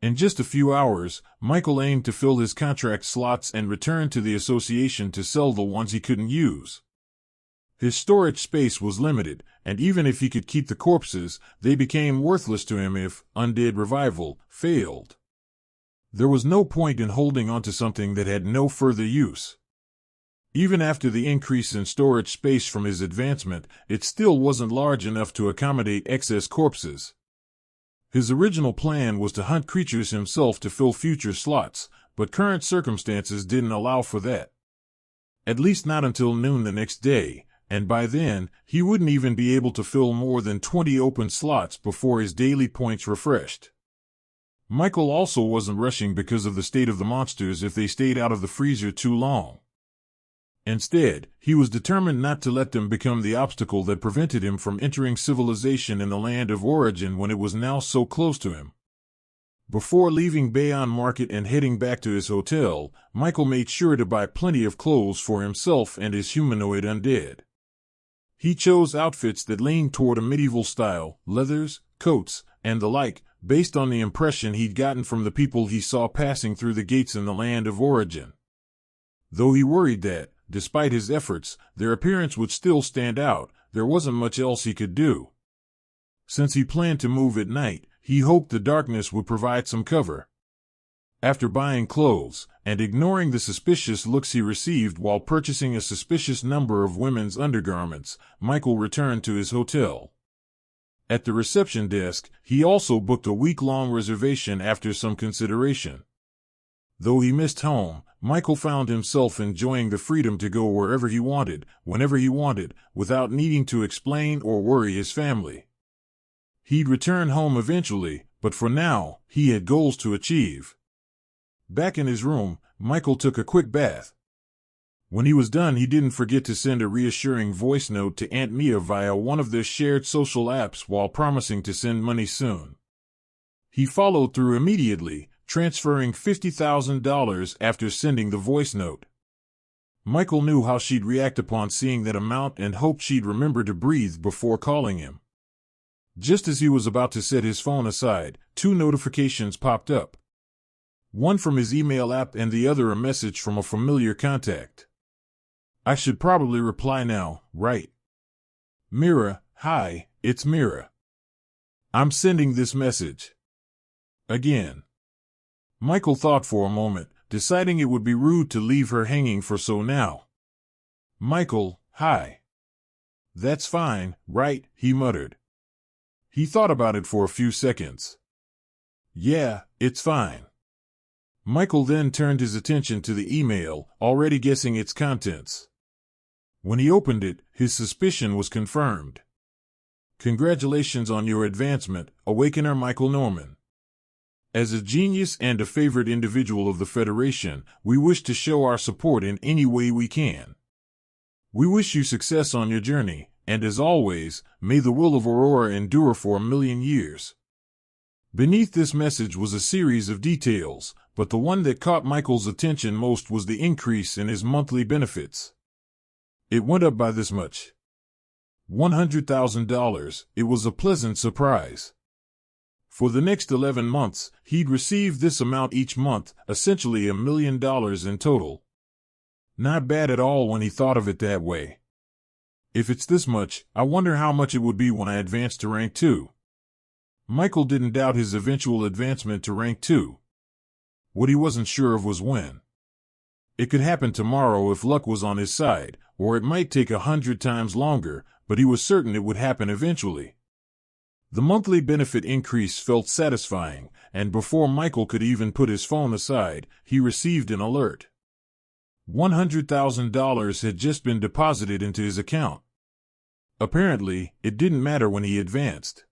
In just a few hours, Michael aimed to fill his contract slots and return to the association to sell the ones he couldn't use. His storage space was limited, and even if he could keep the corpses, they became worthless to him if Undead Revival failed. There was no point in holding onto something that had no further use. Even after the increase in storage space from his advancement, it still wasn't large enough to accommodate excess corpses. His original plan was to hunt creatures himself to fill future slots, but current circumstances didn't allow for that. At least not until noon the next day, and by then, he wouldn't even be able to fill more than 20 open slots before his daily points refreshed. Michael also wasn't rushing because of the state of the monsters if they stayed out of the freezer too long. Instead, he was determined not to let them become the obstacle that prevented him from entering civilization in the land of origin when it was now so close to him. Before leaving Bayonne Market and heading back to his hotel, Michael made sure to buy plenty of clothes for himself and his humanoid undead. He chose outfits that leaned toward a medieval style, leathers, coats, and the like, based on the impression he'd gotten from the people he saw passing through the gates in the land of origin. Though he worried that, despite his efforts, their appearance would still stand out, there wasn't much else he could do. Since he planned to move at night, he hoped the darkness would provide some cover. After buying clothes, and ignoring the suspicious looks he received while purchasing a suspicious number of women's undergarments, Michael returned to his hotel. At the reception desk, he also booked a week-long reservation after some consideration. Though he missed home, Michael found himself enjoying the freedom to go wherever he wanted, whenever he wanted, without needing to explain or worry his family. He'd return home eventually, but for now, he had goals to achieve. Back in his room, Michael took a quick bath. When he was done, he didn't forget to send a reassuring voice note to Aunt Mia via one of their shared social apps while promising to send money soon. He followed through immediately, transferring $50,000 after sending the voice note. Michael knew how she'd react upon seeing that amount and hoped she'd remember to breathe before calling him. Just as he was about to set his phone aside, 2 notifications popped up. One from his email app and the other a message from a familiar contact. I should probably reply now, right? Mira, hi, it's Mira. I'm sending this message. Again. Michael thought for a moment, deciding it would be rude to leave her hanging for so now. Michael, hi. That's fine, right? He muttered. He thought about it for a few seconds. Yeah, it's fine. Michael then turned his attention to the email, already guessing its contents. When he opened it, his suspicion was confirmed. Congratulations on your advancement, Awakener Michael Norman. As a genius and a favored individual of the Federation, we wish to show our support in any way we can. We wish you success on your journey, and as always, may the will of Aurora endure for 1,000,000 years. Beneath this message was a series of details, but the one that caught Michael's attention most was the increase in his monthly benefits. It went up by this much. $100,000. It was a pleasant surprise. For the next 11 months, he'd receive this amount each month, essentially $1 million in total. Not bad at all when he thought of it that way. If it's this much, I wonder how much it would be when I advance to rank 2. Michael didn't doubt his eventual advancement to rank 2. What he wasn't sure of was when. It could happen tomorrow if luck was on his side, or it might take 100 times longer, but he was certain it would happen eventually. The monthly benefit increase felt satisfying, and before Michael could even put his phone aside, he received an alert. $100,000 had just been deposited into his account. Apparently, it didn't matter when he advanced.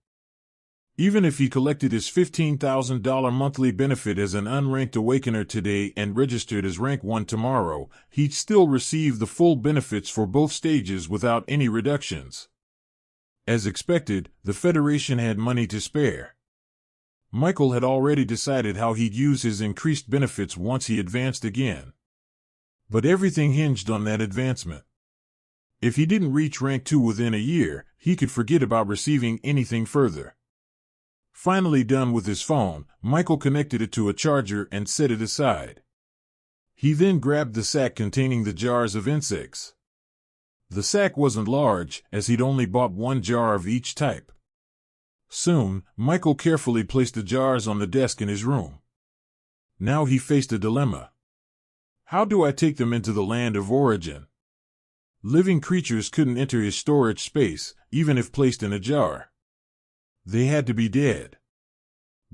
Even if he collected his $15,000 monthly benefit as an unranked awakener today and registered as rank 1 tomorrow, he'd still receive the full benefits for both stages without any reductions. As expected, the Federation had money to spare. Michael had already decided how he'd use his increased benefits once he advanced again. But everything hinged on that advancement. If he didn't reach rank 2 within a year, he could forget about receiving anything further. Finally done with his phone, Michael connected it to a charger and set it aside. He then grabbed the sack containing the jars of insects. The sack wasn't large, as he'd only bought 1 jar of each type. Soon, Michael carefully placed the jars on the desk in his room. Now he faced a dilemma. How do I take them into the land of origin? Living creatures couldn't enter his storage space, even if placed in a jar. They had to be dead.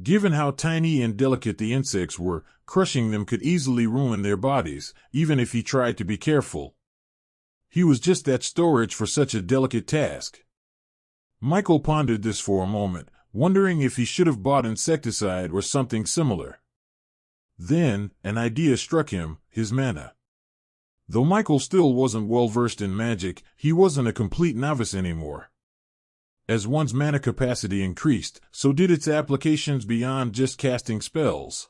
Given how tiny and delicate the insects were, crushing them could easily ruin their bodies, even if he tried to be careful. He was just that storage for such a delicate task. Michael pondered this for a moment, wondering if he should have bought insecticide or something similar. Then, an idea struck him: his mana. Though Michael still wasn't well versed in magic, he wasn't a complete novice anymore. As one's mana capacity increased, so did its applications beyond just casting spells.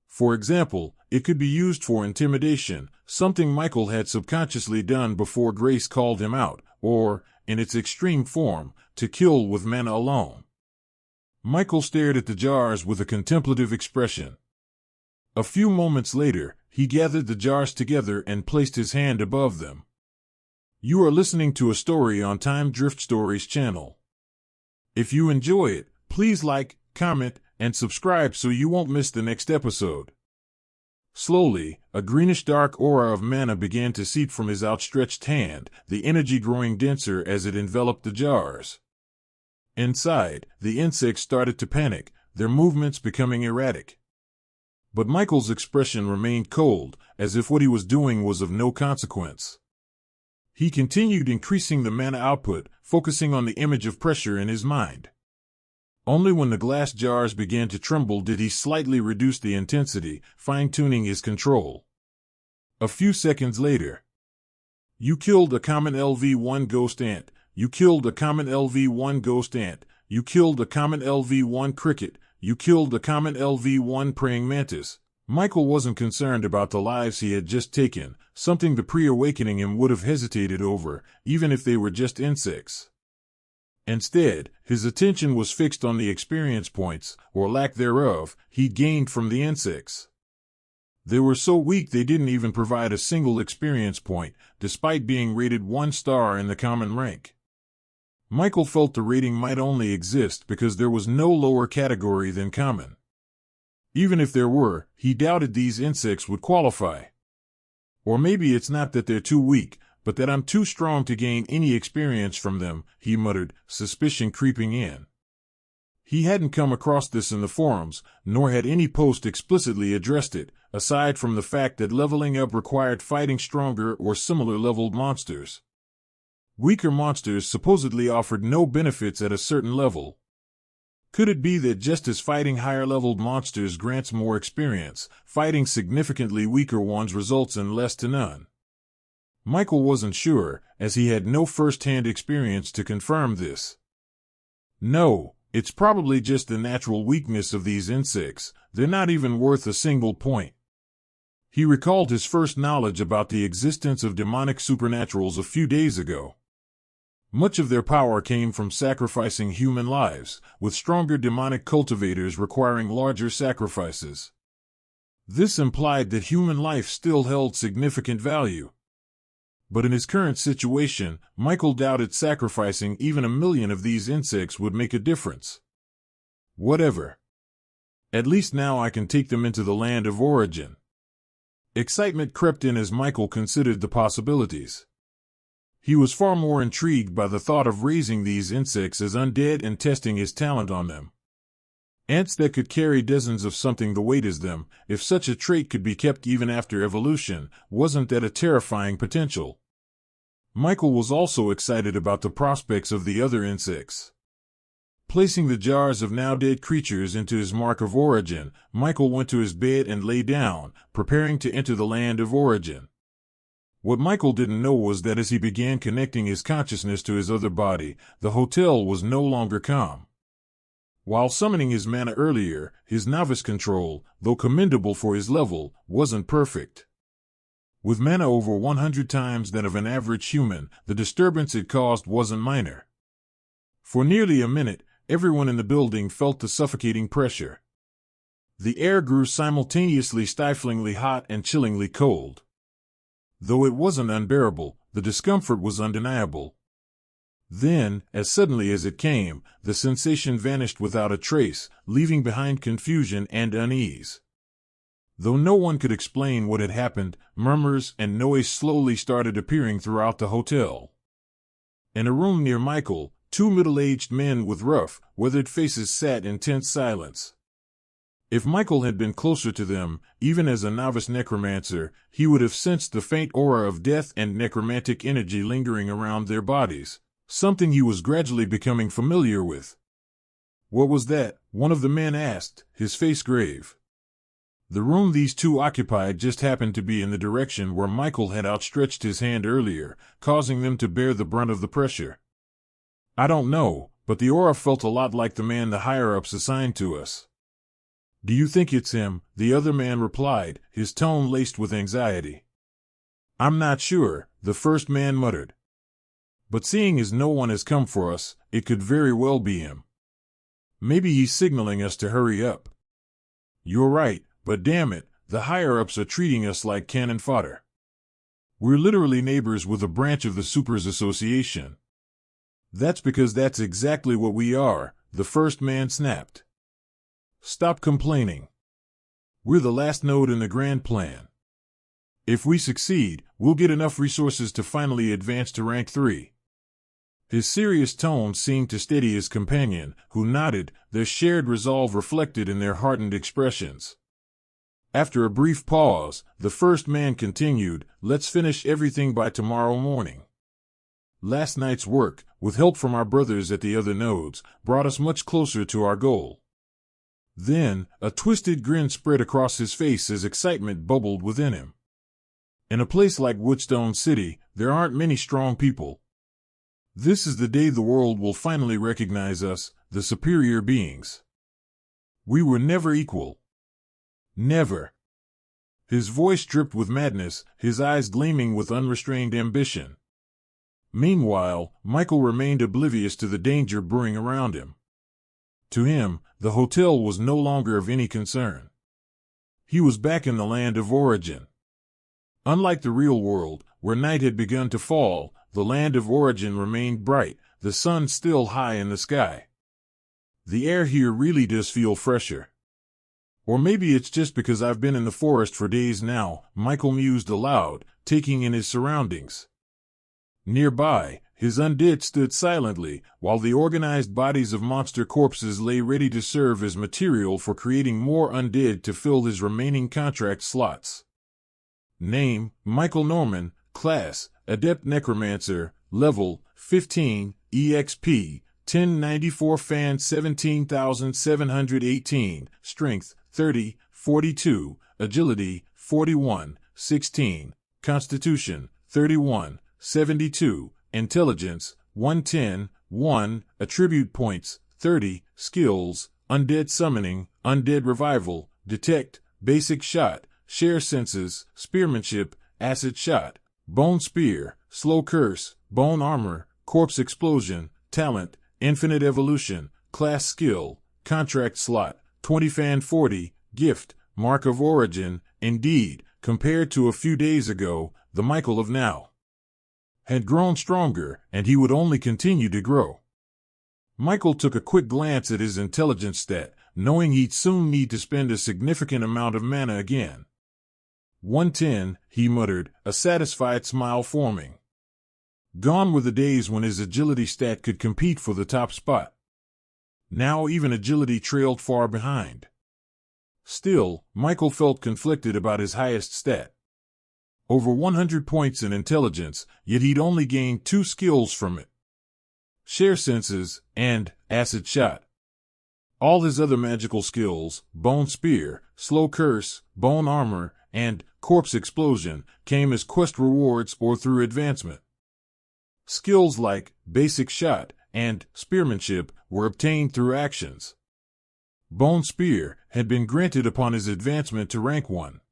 For example, it could be used for intimidation, something Michael had subconsciously done before Grace called him out, or, in its extreme form, to kill with mana alone. Michael stared at the jars with a contemplative expression. A few moments later, he gathered the jars together and placed his hand above them. You are listening to a story on Time Drift Stories channel. If you enjoy it, please like, comment, and subscribe so you won't miss the next episode. Slowly, a greenish-dark aura of mana began to seep from his outstretched hand, the energy growing denser as it enveloped the jars. Inside, the insects started to panic, their movements becoming erratic. But Michael's expression remained cold, as if what he was doing was of no consequence. He continued increasing the mana output, focusing on the image of pressure in his mind. Only when the glass jars began to tremble did he slightly reduce the intensity, fine-tuning his control. A few seconds later. You killed a common LV1 ghost ant. You killed a common LV1 ghost ant. You killed a common LV1 cricket. You killed a common LV1 praying mantis. Michael wasn't concerned about the lives he had just taken, something the pre-awakening him would have hesitated over, even if they were just insects. Instead, his attention was fixed on the experience points, or lack thereof, he'd gained from the insects. They were so weak they didn't even provide a single experience point, despite being rated 1 star in the common rank. Michael felt the rating might only exist because there was no lower category than common. Even if there were, he doubted these insects would qualify. Or maybe it's not that they're too weak, but that I'm too strong to gain any experience from them, he muttered, suspicion creeping in. He hadn't come across this in the forums, nor had any post explicitly addressed it, aside from the fact that leveling up required fighting stronger or similar leveled monsters. Weaker monsters supposedly offered no benefits at a certain level. Could it be that just as fighting higher-leveled monsters grants more experience, fighting significantly weaker ones results in less to none? Michael wasn't sure, as he had no first-hand experience to confirm this. No, it's probably just the natural weakness of these insects. They're not even worth a single point. He recalled his first knowledge about the existence of demonic supernaturals a few days ago. Much of their power came from sacrificing human lives, with stronger demonic cultivators requiring larger sacrifices. This implied that human life still held significant value. But in his current situation, Michael doubted sacrificing even 1,000,000 of these insects would make a difference. Whatever. At least now I can take them into the land of origin. Excitement crept in as Michael considered the possibilities. He was far more intrigued by the thought of raising these insects as undead and testing his talent on them. Ants that could carry dozens of something the weight as them, if such a trait could be kept even after evolution, wasn't that a terrifying potential? Michael was also excited about the prospects of the other insects. Placing the jars of now-dead creatures into his mark of origin, Michael went to his bed and lay down, preparing to enter the land of origin. What Michael didn't know was that as he began connecting his consciousness to his other body, the hotel was no longer calm. While summoning his mana earlier, his novice control, though commendable for his level, wasn't perfect. With mana over 100 times that of an average human, the disturbance it caused wasn't minor. For nearly a minute, everyone in the building felt the suffocating pressure. The air grew simultaneously stiflingly hot and chillingly cold. Though it wasn't unbearable, the discomfort was undeniable. Then, as suddenly as it came, the sensation vanished without a trace, leaving behind confusion and unease. Though no one could explain what had happened, murmurs and noise slowly started appearing throughout the hotel. In a room near Michael, two middle-aged men with rough, weathered faces sat in tense silence. If Michael had been closer to them, even as a novice necromancer, he would have sensed the faint aura of death and necromantic energy lingering around their bodies, something he was gradually becoming familiar with. "What was that?" one of the men asked, his face grave. The room these two occupied just happened to be in the direction where Michael had outstretched his hand earlier, causing them to bear the brunt of the pressure. "I don't know, but the aura felt a lot like the man the higher-ups assigned to us." "Do you think it's him?" the other man replied, his tone laced with anxiety. "I'm not sure," the first man muttered. "But seeing as no one has come for us, it could very well be him. Maybe he's signaling us to hurry up." "You're right, but damn it, the higher-ups are treating us like cannon fodder. We're literally neighbors with a branch of the Supers Association." "That's because that's exactly what we are," the first man snapped. "Stop complaining. We're the last node in the grand plan. If we succeed, we'll get enough resources to finally advance to rank 3. His serious tone seemed to steady his companion, who nodded, their shared resolve reflected in their hardened expressions. After a brief pause, the first man continued, "Let's finish everything by tomorrow morning. Last night's work, with help from our brothers at the other nodes, brought us much closer to our goal." Then, a twisted grin spread across his face as excitement bubbled within him. "In a place like Woodstone City, there aren't many strong people. This is the day the world will finally recognize us, the superior beings. We were never equal. Never." His voice dripped with madness, his eyes gleaming with unrestrained ambition. Meanwhile, Michael remained oblivious to the danger brewing around him. To him, the hotel was no longer of any concern. He was back in the land of origin. Unlike the real world, where night had begun to fall, the land of origin remained bright, the sun still high in the sky. "The air here really does feel fresher. Or maybe it's just because I've been in the forest for days now," Michael mused aloud, taking in his surroundings. Nearby, his undead stood silently, while the organized bodies of monster corpses lay ready to serve as material for creating more undead to fill his remaining contract slots. Name, Michael Norman. Class, Adept Necromancer. Level, 15, EXP, 1094 Fan 17718, Strength, 30, 42, Agility, 41, 16, Constitution, 31, 72, Intelligence, 110, 1, Attribute Points, 30, Skills, Undead Summoning, Undead Revival, Detect, Basic Shot, Share Senses, Spearmanship, Acid Shot, Bone Spear, Slow Curse, Bone Armor, Corpse Explosion, Talent, Infinite Evolution, Class Skill, Contract Slot, 20 Fan 40, Gift, Mark of Origin. Indeed, compared to a few days ago, the Michael of now had grown stronger, and he would only continue to grow. Michael took a quick glance at his intelligence stat, knowing he'd soon need to spend a significant amount of mana again. 110, he muttered, a satisfied smile forming. Gone were the days when his agility stat could compete for the top spot. Now even agility trailed far behind. Still, Michael felt conflicted about his highest stat. Over 100 points in intelligence, yet he'd only gained 2 skills from it. Share senses, and acid shot. All his other magical skills, bone spear, slow curse, bone armor, and corpse explosion, came as quest rewards or through advancement. Skills like basic shot and spearmanship were obtained through actions. Bone spear had been granted upon his advancement to rank 1.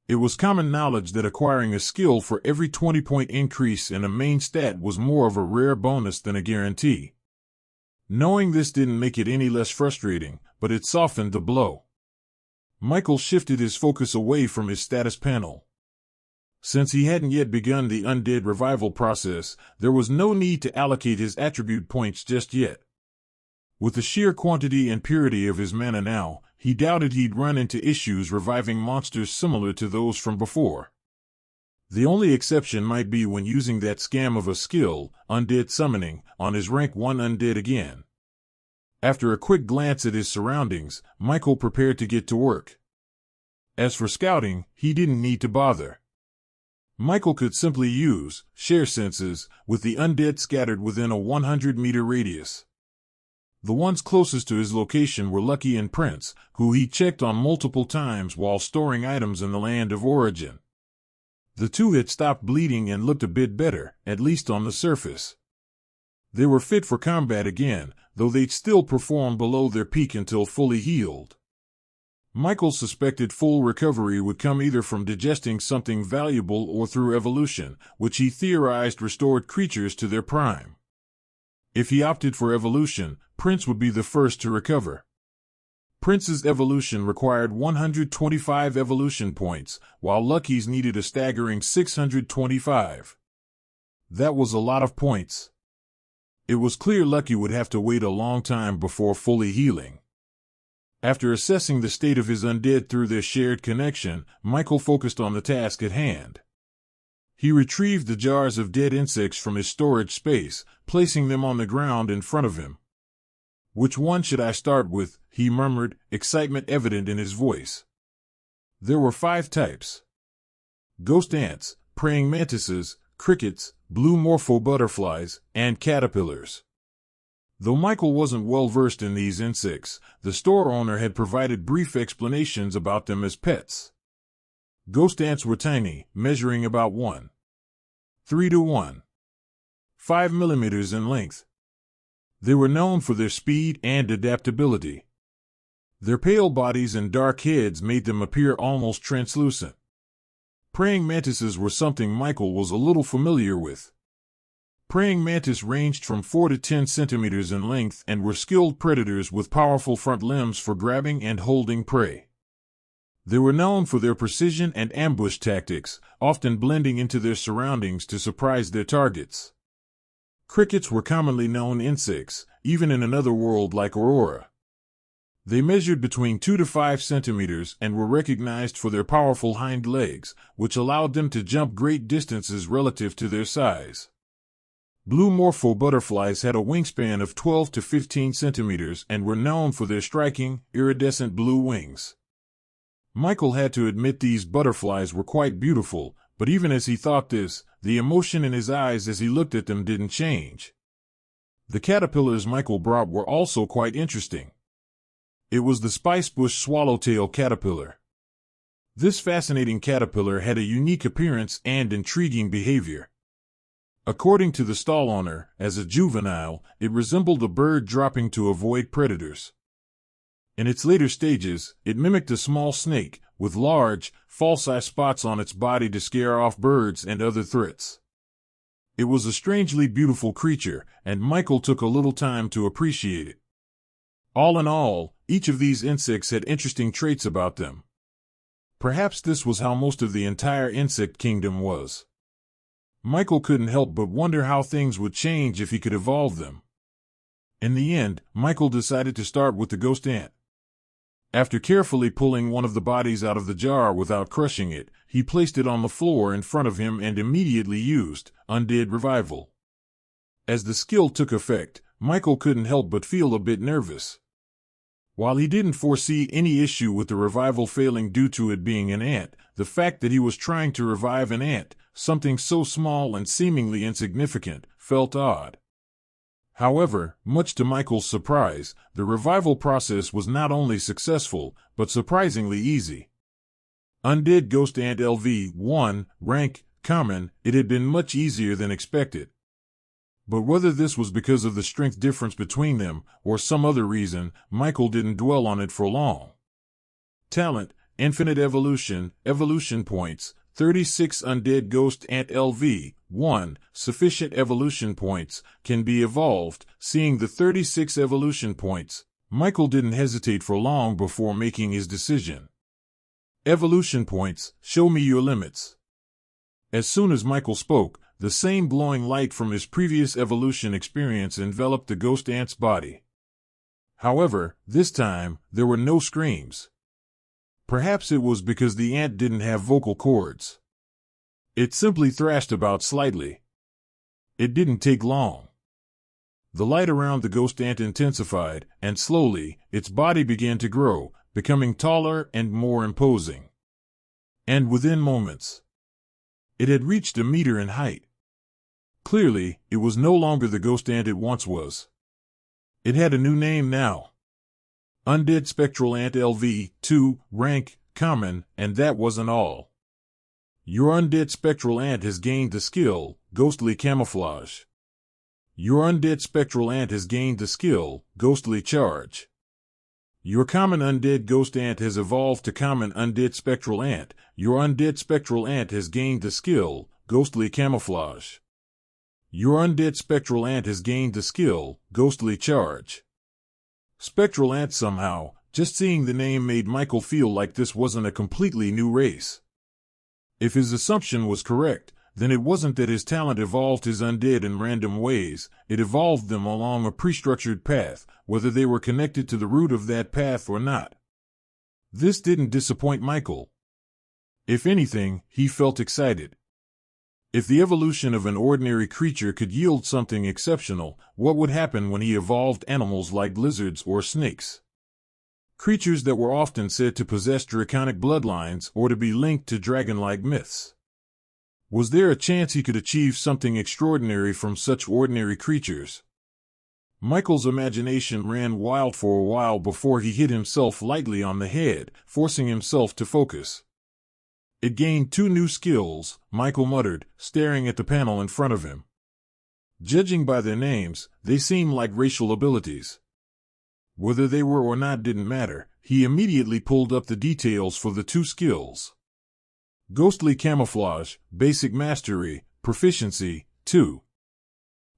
It was common knowledge that acquiring a skill for every 20-point increase in a main stat was more of a rare bonus than a guarantee. Knowing this didn't make it any less frustrating, but it softened the blow. Michael shifted his focus away from his status panel. Since he hadn't yet begun the Undead revival process, there was no need to allocate his attribute points just yet. With the sheer quantity and purity of his mana now, he doubted he'd run into issues reviving monsters similar to those from before. The only exception might be when using that scam of a skill, Undead Summoning, on his rank 1 Undead again. After a quick glance at his surroundings, Michael prepared to get to work. As for scouting, he didn't need to bother. Michael could simply use share senses with the undead scattered within a 100-meter radius. The ones closest to his location were Lucky and Prince, who he checked on multiple times while storing items in the land of origin. The two had stopped bleeding and looked a bit better, at least on the surface. They were fit for combat again, though they'd still perform below their peak until fully healed. Michael suspected full recovery would come either from digesting something valuable or through evolution, which he theorized restored creatures to their prime. If he opted for evolution, Prince would be the first to recover. Prince's evolution required 125 evolution points, while Lucky's needed a staggering 625. That was a lot of points. It was clear Lucky would have to wait a long time before fully healing. After assessing the state of his undead through their shared connection, Michael focused on the task at hand. He retrieved the jars of dead insects from his storage space, placing them on the ground in front of him. "Which one should I start with?" he murmured, excitement evident in his voice. There were 5 types: ghost ants, praying mantises, crickets, blue morpho butterflies, and caterpillars. Though Michael wasn't well versed in these insects, the store owner had provided brief explanations about them as pets. Ghost ants were tiny, measuring about 1.3 to 1.5 millimeters in length. They were known for their speed and adaptability. Their pale bodies and dark heads made them appear almost translucent. Praying mantises were something Michael was a little familiar with. Praying mantis ranged from 4 to 10 centimeters in length and were skilled predators with powerful front limbs for grabbing and holding prey. They were known for their precision and ambush tactics, often blending into their surroundings to surprise their targets. Crickets were commonly known insects, even in another world like Aurora. They measured between 2 to 5 centimeters and were recognized for their powerful hind legs, which allowed them to jump great distances relative to their size. Blue morpho butterflies had a wingspan of 12 to 15 centimeters and were known for their striking, iridescent blue wings. Michael had to admit these butterflies were quite beautiful, but even as he thought this, the emotion in his eyes as he looked at them didn't change. The caterpillars Michael brought were also quite interesting. It was the spicebush swallowtail caterpillar. This fascinating caterpillar had a unique appearance and intriguing behavior. According to the stall owner, as a juvenile, it resembled a bird dropping to avoid predators. In its later stages, it mimicked a small snake, with large, false-eye spots on its body to scare off birds and other threats. It was a strangely beautiful creature, and Michael took a little time to appreciate it. All in all, each of these insects had interesting traits about them. Perhaps this was how most of the entire insect kingdom was. Michael couldn't help but wonder how things would change if he could evolve them. In the end, Michael decided to start with the ghost ant. After carefully pulling one of the bodies out of the jar without crushing it, he placed it on the floor in front of him and immediately used Undead Revival. As the skill took effect, Michael couldn't help but feel a bit nervous. While he didn't foresee any issue with the revival failing due to it being an ant, the fact that he was trying to revive an ant, something so small and seemingly insignificant, felt odd. However, much to Michael's surprise, the revival process was not only successful, but surprisingly easy. Undead Ghost Ant LV-1, rank, common, it had been much easier than expected. But whether this was because of the strength difference between them, or some other reason, Michael didn't dwell on it for long. Talent, Infinite Evolution, Evolution Points, 36 Undead Ghost Ant LV-1, sufficient evolution points, can be evolved. Seeing the 36 evolution points, Michael didn't hesitate for long before making his decision. Evolution points, show me your limits. As soon as Michael spoke, the same glowing light from his previous evolution experience enveloped the ghost ant's body. However, this time, there were no screams. Perhaps it was because the ant didn't have vocal cords. It simply thrashed about slightly. It didn't take long. The light around the ghost ant intensified, and slowly, its body began to grow, becoming taller and more imposing. And within moments, it had reached a meter in height. Clearly, it was no longer the ghost ant it once was. It had a new name now. Undead Spectral Ant LV-2, rank, common, and that wasn't all. Your undead spectral ant has gained the skill, Ghostly Camouflage. Your undead spectral ant has gained the skill, Ghostly Charge. Your common undead ghost ant has evolved to common undead spectral ant. Your undead spectral ant has gained the skill, Ghostly Camouflage. Your undead spectral ant has gained the skill, Ghostly Charge. Spectral ant somehow, just seeing the name made Michael feel like this wasn't a completely new race. If his assumption was correct, then it wasn't that his talent evolved his undead in random ways, it evolved them along a pre-structured path, whether they were connected to the root of that path or not. This didn't disappoint Michael. If anything, he felt excited. If the evolution of an ordinary creature could yield something exceptional, what would happen when he evolved animals like lizards or snakes? Creatures that were often said to possess draconic bloodlines or to be linked to dragon-like myths. Was there a chance he could achieve something extraordinary from such ordinary creatures? Michael's imagination ran wild for a while before he hit himself lightly on the head, forcing himself to focus. It gained 2 new skills, Michael muttered, staring at the panel in front of him. Judging by their names, they seemed like racial abilities. Whether they were or not didn't matter, he immediately pulled up the details for the 2 skills. Ghostly Camouflage, Basic Mastery, Proficiency, 2.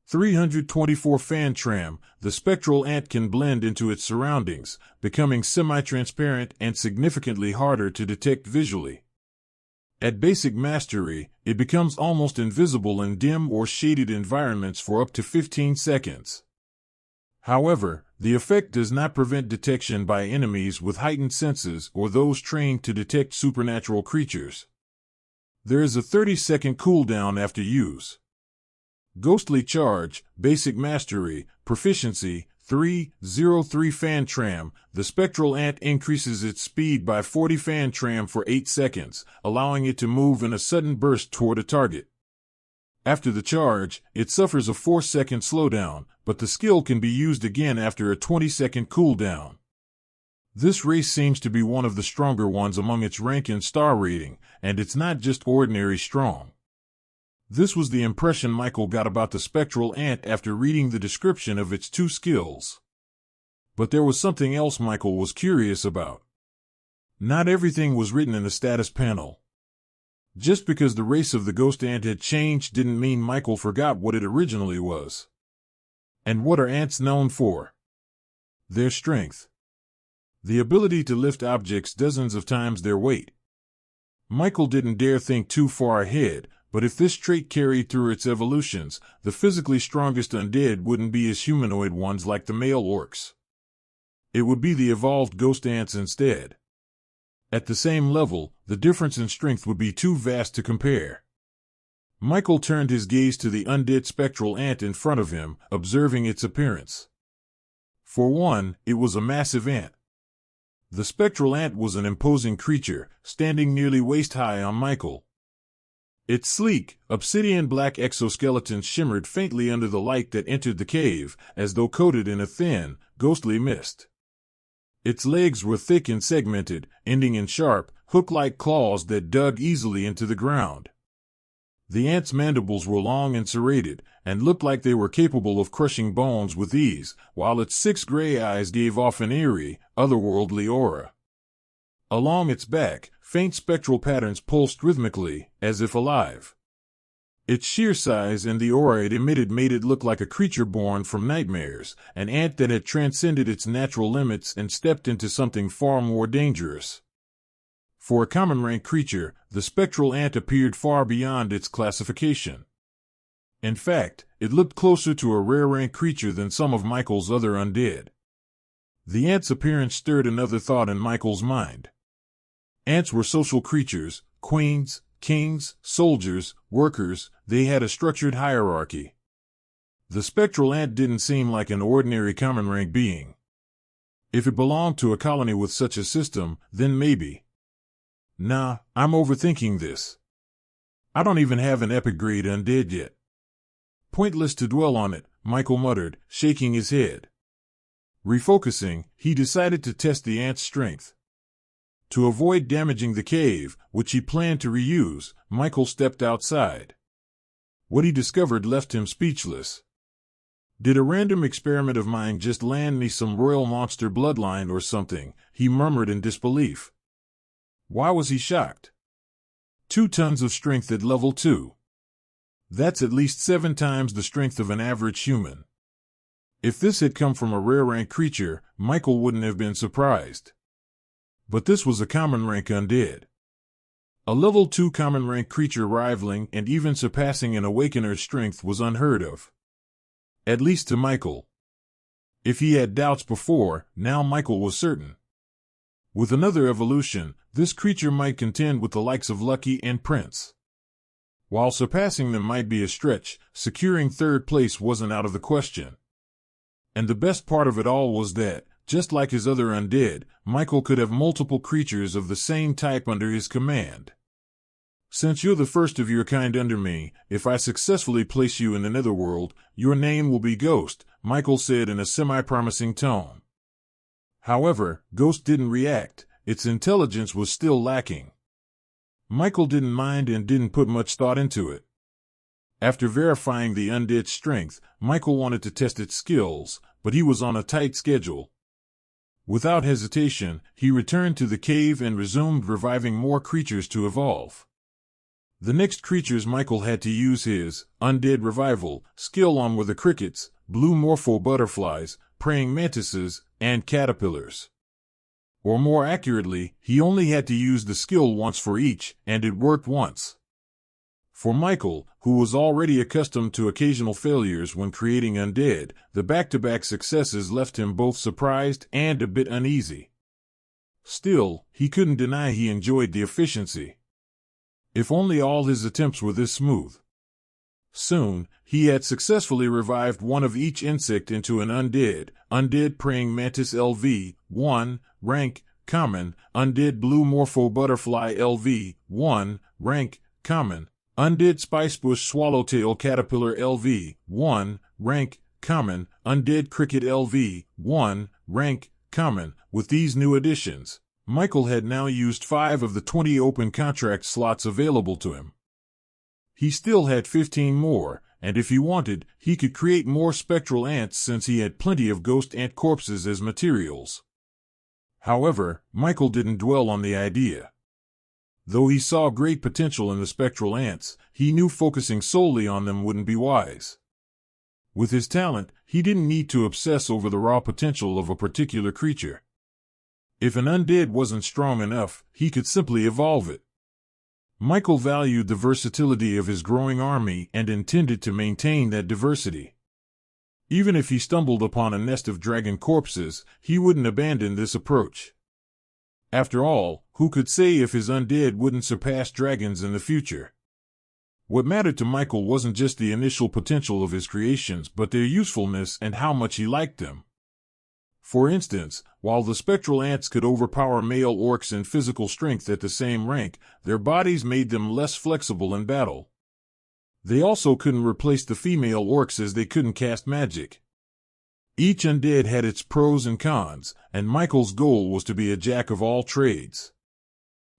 324 Fan Tram, the spectral ant can blend into its surroundings, becoming semi-transparent and significantly harder to detect visually. At basic mastery, it becomes almost invisible in dim or shaded environments for up to 15 seconds. However, the effect does not prevent detection by enemies with heightened senses or those trained to detect supernatural creatures. There is a 30-second cooldown after use. Ghostly Charge, Basic Mastery, Proficiency, 303 Fan Tram, the spectral ant increases its speed by 40 Fan Tram for 8 seconds, allowing it to move in a sudden burst toward a target. After the charge, it suffers a 4-second slowdown, but the skill can be used again after a 20-second cooldown. This race seems to be one of the stronger ones among its rank and star rating, and it's not just ordinary strong. This was the impression Michael got about the spectral ant after reading the description of its 2 skills. But there was something else Michael was curious about. Not everything was written in the status panel. Just because the race of the ghost ant had changed didn't mean Michael forgot what it originally was. And what are ants known for? Their strength. The ability to lift objects dozens of times their weight. Michael didn't dare think too far ahead, but if this trait carried through its evolutions, the physically strongest undead wouldn't be as humanoid ones like the male orcs. It would be the evolved ghost ants instead. At the same level, the difference in strength would be too vast to compare. Michael turned his gaze to the undead spectral ant in front of him, observing its appearance. For one, it was a massive ant. The spectral ant was an imposing creature, standing nearly waist-high on Michael. Its sleek, obsidian-black exoskeleton shimmered faintly under the light that entered the cave, as though coated in a thin, ghostly mist. Its legs were thick and segmented, ending in sharp, hook-like claws that dug easily into the ground. The ant's mandibles were long and serrated, and looked like they were capable of crushing bones with ease, while its 6 gray eyes gave off an eerie, otherworldly aura. Along its back, faint spectral patterns pulsed rhythmically, as if alive. Its sheer size and the aura it emitted made it look like a creature born from nightmares, an ant that had transcended its natural limits and stepped into something far more dangerous. For a common rank creature, the spectral ant appeared far beyond its classification. In fact, it looked closer to a rare rank creature than some of Michael's other undead. The ant's appearance stirred another thought in Michael's mind. Ants were social creatures, queens, kings, soldiers, workers. They had a structured hierarchy. The spectral ant didn't seem like an ordinary common rank being. If it belonged to a colony with such a system, then maybe. Nah, I'm overthinking this. I don't even have an epic grade undead yet. Pointless to dwell on it, Michael muttered, shaking his head. Refocusing, he decided to test the ant's strength. To avoid damaging the cave, which he planned to reuse, Michael stepped outside. What he discovered left him speechless. Did a random experiment of mine just land me some royal monster bloodline or something? He murmured in disbelief. Why was he shocked? 2 tons of strength at level 2. That's at least 7 times the strength of an average human. If this had come from a rare rank creature, Michael wouldn't have been surprised. But this was a common rank undead. A level 2 common rank creature rivaling and even surpassing an awakener's strength was unheard of. At least to Michael. If he had doubts before, now Michael was certain. With another evolution, this creature might contend with the likes of Lucky and Prince. While surpassing them might be a stretch, securing 3rd place wasn't out of the question. And the best part of it all was that, just like his other undead, Michael could have multiple creatures of the same type under his command. Since you're the first of your kind under me, if I successfully place you in the netherworld, your name will be Ghost, Michael said in a semi-promising tone. However, Ghost didn't react. Its intelligence was still lacking. Michael didn't mind and didn't put much thought into it. After verifying the undead's strength, Michael wanted to test its skills, but he was on a tight schedule. Without hesitation, he returned to the cave and resumed reviving more creatures to evolve. The next creatures Michael had to use his undead revival skill on were the crickets, blue morpho butterflies, praying mantises, and caterpillars. Or more accurately, he only had to use the skill once for each, and it worked once. For Michael, who was already accustomed to occasional failures when creating undead, the back-to-back successes left him both surprised and a bit uneasy. Still, he couldn't deny he enjoyed the efficiency. If only all his attempts were this smooth. Soon, he had successfully revived one of each insect into an undead praying mantis LV, 1, rank, common, undead blue morpho butterfly LV, 1, rank, common, undead spicebush swallowtail caterpillar LV, 1, rank, common, undead cricket LV, 1, rank, common. With these new additions, Michael had now used 5 of the 20 open contract slots available to him. He still had 15 more, and if he wanted, he could create more spectral ants since he had plenty of ghost ant corpses as materials. However, Michael didn't dwell on the idea. Though he saw great potential in the spectral ants, he knew focusing solely on them wouldn't be wise. With his talent, he didn't need to obsess over the raw potential of a particular creature. If an undead wasn't strong enough, he could simply evolve it. Michael valued the versatility of his growing army and intended to maintain that diversity. Even if he stumbled upon a nest of dragon corpses, he wouldn't abandon this approach. After all, who could say if his undead wouldn't surpass dragons in the future? What mattered to Michael wasn't just the initial potential of his creations, but their usefulness and how much he liked them. For instance, while the spectral ants could overpower male orcs in physical strength at the same rank, their bodies made them less flexible in battle. They also couldn't replace the female orcs as they couldn't cast magic. Each undead had its pros and cons, and Michael's goal was to be a jack of all trades.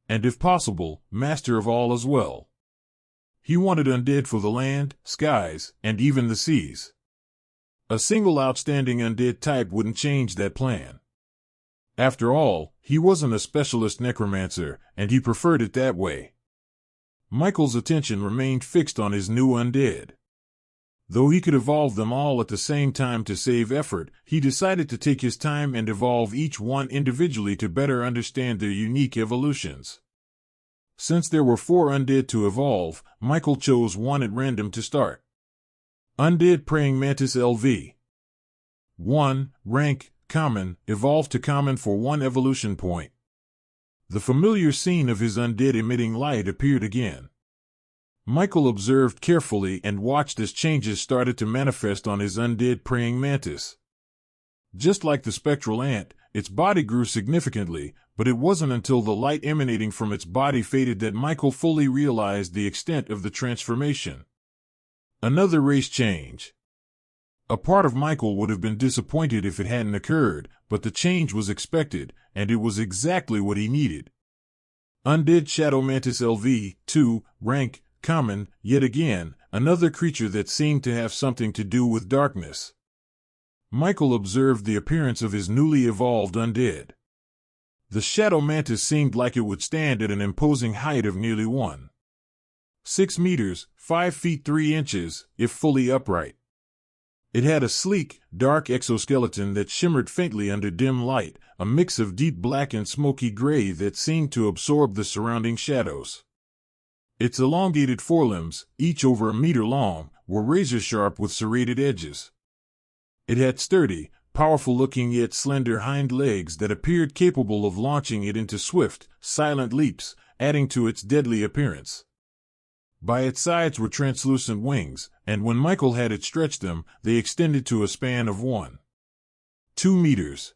And if possible, master of all as well. He wanted undead for the land, skies, and even the seas. A single outstanding undead type wouldn't change that plan. After all, he wasn't a specialist necromancer, and he preferred it that way. Michael's attention remained fixed on his new undead. Though he could evolve them all at the same time to save effort, he decided to take his time and evolve each one individually to better understand their unique evolutions. Since there were 4 undead to evolve, Michael chose one at random to start. Undead Praying Mantis LV. 1. Rank, Common, evolved to Common for 1 evolution point. The familiar scene of his undead emitting light appeared again. Michael observed carefully and watched as changes started to manifest on his undead praying mantis. Just like the spectral ant, its body grew significantly, but it wasn't until the light emanating from its body faded that Michael fully realized the extent of the transformation. Another race change. A part of Michael would have been disappointed if it hadn't occurred, but the change was expected, and it was exactly what he needed. Undead Shadow Mantis LV, 2, rank, Common, yet again, another creature that seemed to have something to do with darkness. Michael observed the appearance of his newly evolved undead. The Shadow Mantis seemed like it would stand at an imposing height of nearly 1.6 meters, 5 feet 3 inches, if fully upright. It had a sleek, dark exoskeleton that shimmered faintly under dim light, a mix of deep black and smoky gray that seemed to absorb the surrounding shadows. Its elongated forelimbs, each over a meter long, were razor-sharp with serrated edges. It had sturdy, powerful-looking yet slender hind legs that appeared capable of launching it into swift, silent leaps, adding to its deadly appearance. By its sides were translucent wings, and when Michael had it stretch them, they extended to a span of 1.2 meters.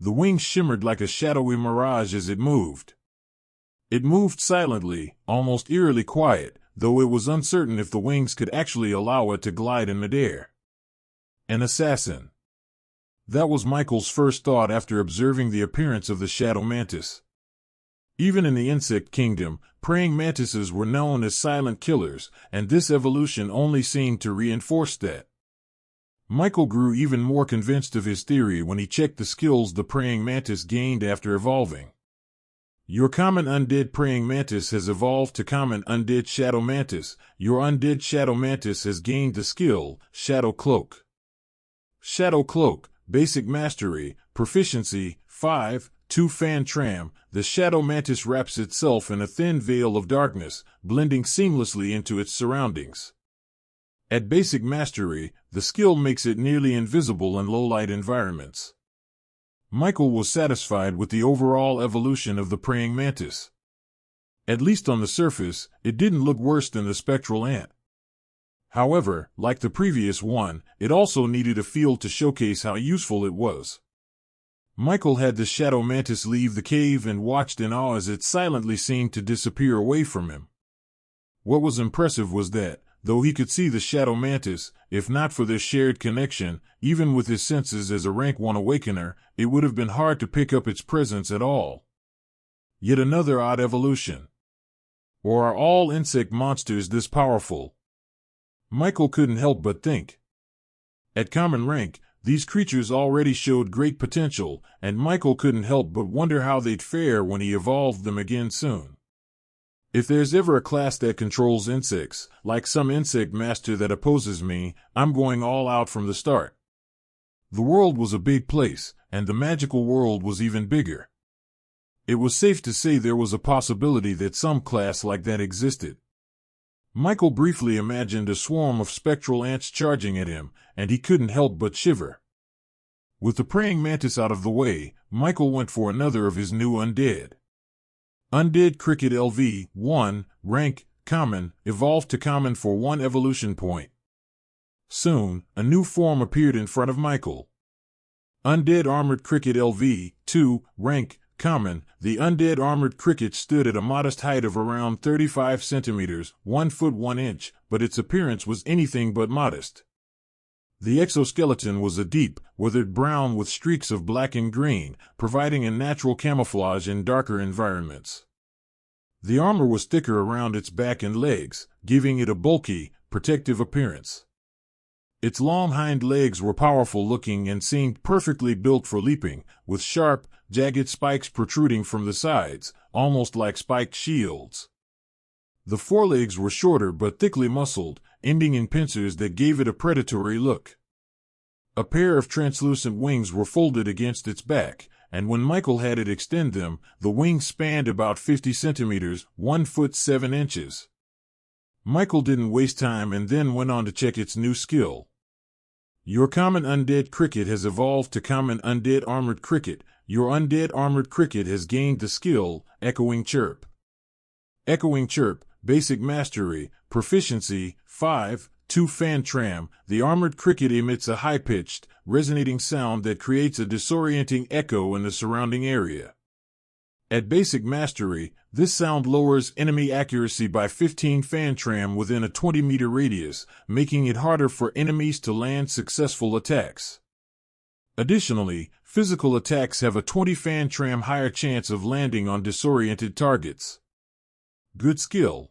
The wings shimmered like a shadowy mirage as it moved. It moved silently, almost eerily quiet, though it was uncertain if the wings could actually allow it to glide in midair. An assassin. That was Michael's first thought after observing the appearance of the shadow mantis. Even in the insect kingdom, praying mantises were known as silent killers, and this evolution only seemed to reinforce that. Michael grew even more convinced of his theory when he checked the skills the praying mantis gained after evolving. Your common undead praying mantis has evolved to common undead shadow mantis. Your undead shadow mantis has gained the skill, Shadow Cloak. Shadow Cloak, Basic Mastery, Proficiency, 5, 2 Fan Tram. The shadow mantis wraps itself in a thin veil of darkness, blending seamlessly into its surroundings. At Basic Mastery, the skill makes it nearly invisible in low-light environments. Michael was satisfied with the overall evolution of the praying mantis. At least on the surface, it didn't look worse than the spectral ant. However, like the previous one, it also needed a field to showcase how useful it was. Michael had the shadow mantis leave the cave and watched in awe as it silently seemed to disappear away from him. What was impressive was that, though he could see the shadow mantis, if not for their shared connection, even with his senses as a rank 1 awakener, it would have been hard to pick up its presence at all. Yet another odd evolution. Or are all insect monsters this powerful? Michael couldn't help but think. At common rank, these creatures already showed great potential, and Michael couldn't help but wonder how they'd fare when he evolved them again soon. If there's ever a class that controls insects, like some insect master that opposes me, I'm going all out from the start. The world was a big place, and the magical world was even bigger. It was safe to say there was a possibility that some class like that existed. Michael briefly imagined a swarm of spectral ants charging at him, and he couldn't help but shiver. With the praying mantis out of the way, Michael went for another of his new undead. Undead Cricket LV, 1, rank, common, evolved to common for 1 evolution point. Soon, a new form appeared in front of Michael. Undead Armored Cricket LV, 2, rank, common. The undead armored cricket stood at a modest height of around 35 centimeters, 1 foot 1 inch, but its appearance was anything but modest. The exoskeleton was a deep, weathered brown with streaks of black and green, providing a natural camouflage in darker environments. The armor was thicker around its back and legs, giving it a bulky, protective appearance. Its long hind legs were powerful-looking and seemed perfectly built for leaping, with sharp, jagged spikes protruding from the sides, almost like spiked shields. The forelegs were shorter but thickly muscled, ending in pincers that gave it a predatory look. A pair of translucent wings were folded against its back, and when Michael had it extend them, the wings spanned about 50 centimeters, 1 foot 7 inches. Michael didn't waste time and then went on to check its new skill. Your common undead cricket has evolved to common undead armored cricket. Your undead armored cricket has gained the skill, Echoing Chirp. Echoing Chirp, basic mastery, proficiency, 5, 2 fan tram. The armored cricket emits a high-pitched, resonating sound that creates a disorienting echo in the surrounding area. At basic mastery, this sound lowers enemy accuracy by 15 fan tram within a 20-meter radius, making it harder for enemies to land successful attacks. Additionally, physical attacks have a 20 fan tram higher chance of landing on disoriented targets. Good skill.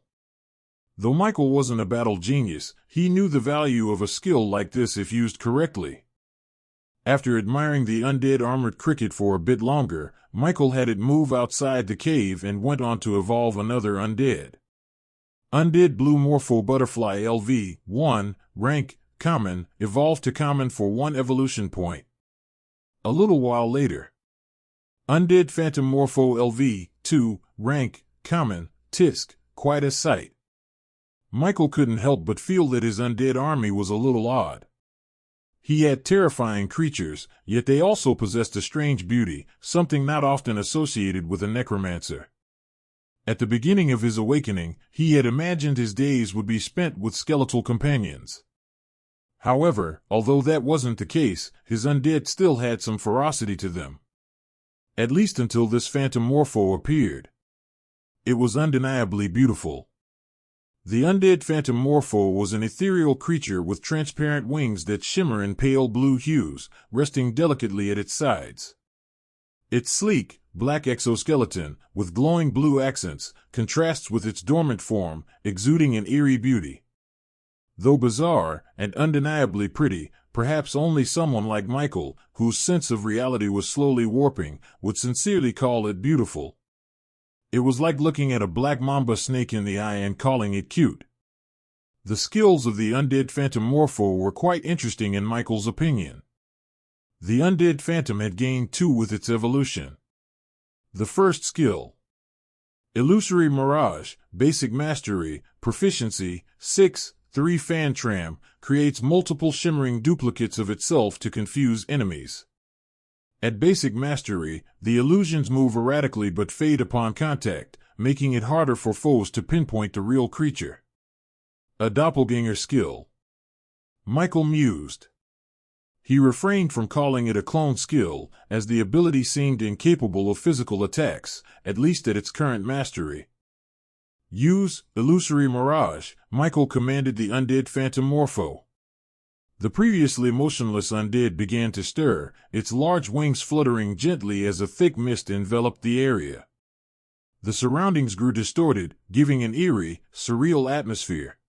Though Michael wasn't a battle genius, he knew the value of a skill like this if used correctly. After admiring the undead armored cricket for a bit longer, Michael had it move outside the cave and went on to evolve another undead. Undead Blue Morpho Butterfly LV, 1, rank, common, evolved to common for 1 evolution point. A little while later. Undead Phantom Morpho LV, 2, rank, common, tisk, quite a sight. Michael couldn't help but feel that his undead army was a little odd. He had terrifying creatures, yet they also possessed a strange beauty, something not often associated with a necromancer. At the beginning of his awakening, he had imagined his days would be spent with skeletal companions. However, although that wasn't the case, his undead still had some ferocity to them. At least until this Phantom Morpho appeared. It was undeniably beautiful. The undead Phantom Morpho was an ethereal creature with transparent wings that shimmer in pale blue hues, resting delicately at its sides. Its sleek, black exoskeleton, with glowing blue accents, contrasts with its dormant form, exuding an eerie beauty. Though bizarre, and undeniably pretty, perhaps only someone like Michael, whose sense of reality was slowly warping, would sincerely call it beautiful. It was like looking at a black mamba snake in the eye and calling it cute. The skills of the undead Phantom Morpho were quite interesting in Michael's opinion. The undead Phantom had gained 2 with its evolution. The first skill. Illusory Mirage, basic mastery, proficiency, 6, 3 fan tram, creates multiple shimmering duplicates of itself to confuse enemies. At basic mastery, the illusions move erratically but fade upon contact, making it harder for foes to pinpoint the real creature. A doppelganger skill. Michael mused. He refrained from calling it a clone skill, as the ability seemed incapable of physical attacks, at least at its current mastery. Use Illusory Mirage, Michael commanded the undead Phantom Morpho. The previously motionless undead began to stir, its large wings fluttering gently as a thick mist enveloped the area. The surroundings grew distorted, giving an eerie, surreal atmosphere.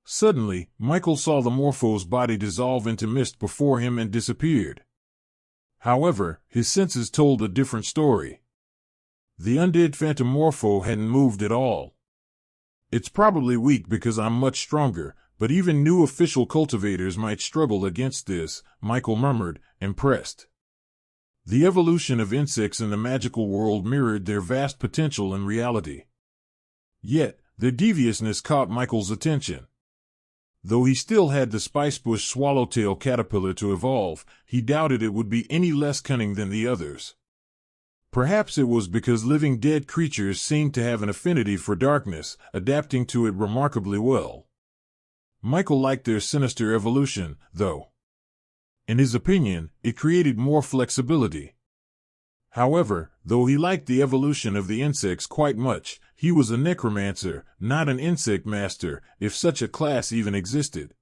Suddenly, Michael saw the Morpho's body dissolve into mist before him and disappeared. However, his senses told a different story. The undead Phantom Morpho hadn't moved at all. It's probably weak because I'm much stronger, but even new official cultivators might struggle against this, Michael murmured, impressed. The evolution of insects in the magical world mirrored their vast potential in reality. Yet, Their deviousness caught Michael's attention. Though he still had the spicebush swallowtail caterpillar to evolve, he doubted it would be any less cunning than the others. Perhaps it was because living dead creatures seemed to have an affinity for darkness, adapting to it remarkably well. Michael liked their sinister evolution, though. In his opinion, it created more flexibility. However, though he liked the evolution of the insects quite much, he was a necromancer, not an insect master, if such a class even existed.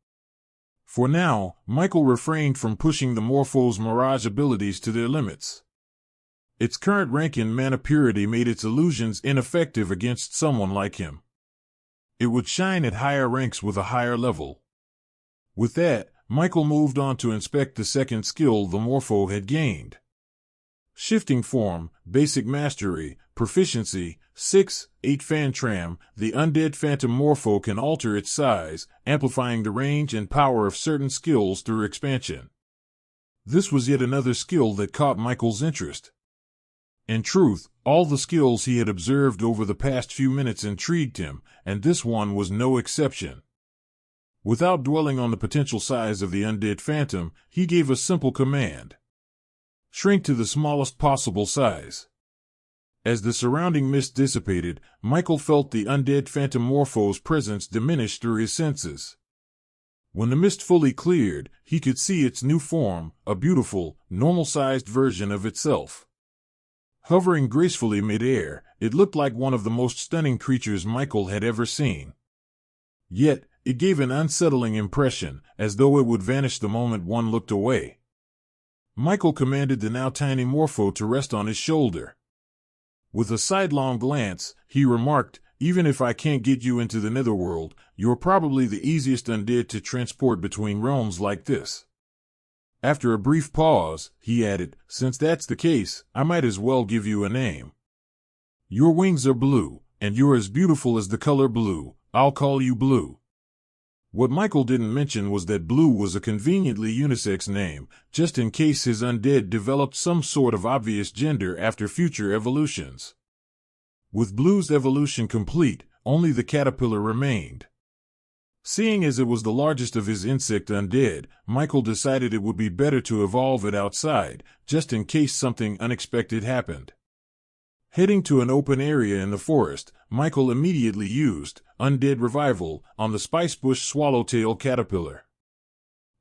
For now, Michael refrained from pushing the Morpho's mirage abilities to their limits. Its current rank in mana purity made its illusions ineffective against someone like him. It would shine at higher ranks with a higher level. With that, Michael moved on to inspect the second skill the Morpho had gained. Shifting Form, Basic Mastery, Proficiency, 6, 8 Fantram, the Undead Phantom Morpho can alter its size, amplifying the range and power of certain skills through expansion. This was yet another skill that caught Michael's interest. In truth, all the skills he had observed over the past few minutes intrigued him, and this one was no exception. Without dwelling on the potential size of the Undead Phantom, he gave a simple command. Shrink to the smallest possible size. As the surrounding mist dissipated, Michael felt the Undead Phantom Morpho's presence diminish through his senses. When the mist fully cleared, he could see its new form, a beautiful, normal-sized version of itself. Hovering gracefully mid-air, it looked like one of the most stunning creatures Michael had ever seen. Yet, it gave an unsettling impression, as though it would vanish the moment one looked away. Michael commanded the now tiny Morpho to rest on his shoulder. With a sidelong glance, he remarked, "Even if I can't get you into the netherworld, you're probably the easiest undead to transport between realms like this." After a brief pause, he added, "Since that's the case, I might as well give you a name. Your wings are blue, and you're as beautiful as the color blue. I'll call you Blue." What Michael didn't mention was that Blue was a conveniently unisex name, just in case his undead developed some sort of obvious gender after future evolutions. With Blue's evolution complete, only the caterpillar remained. Seeing as it was the largest of his insect undead, Michael decided it would be better to evolve it outside, just in case something unexpected happened. Heading to an open area in the forest, Michael immediately used Undead Revival on the spicebush swallowtail caterpillar.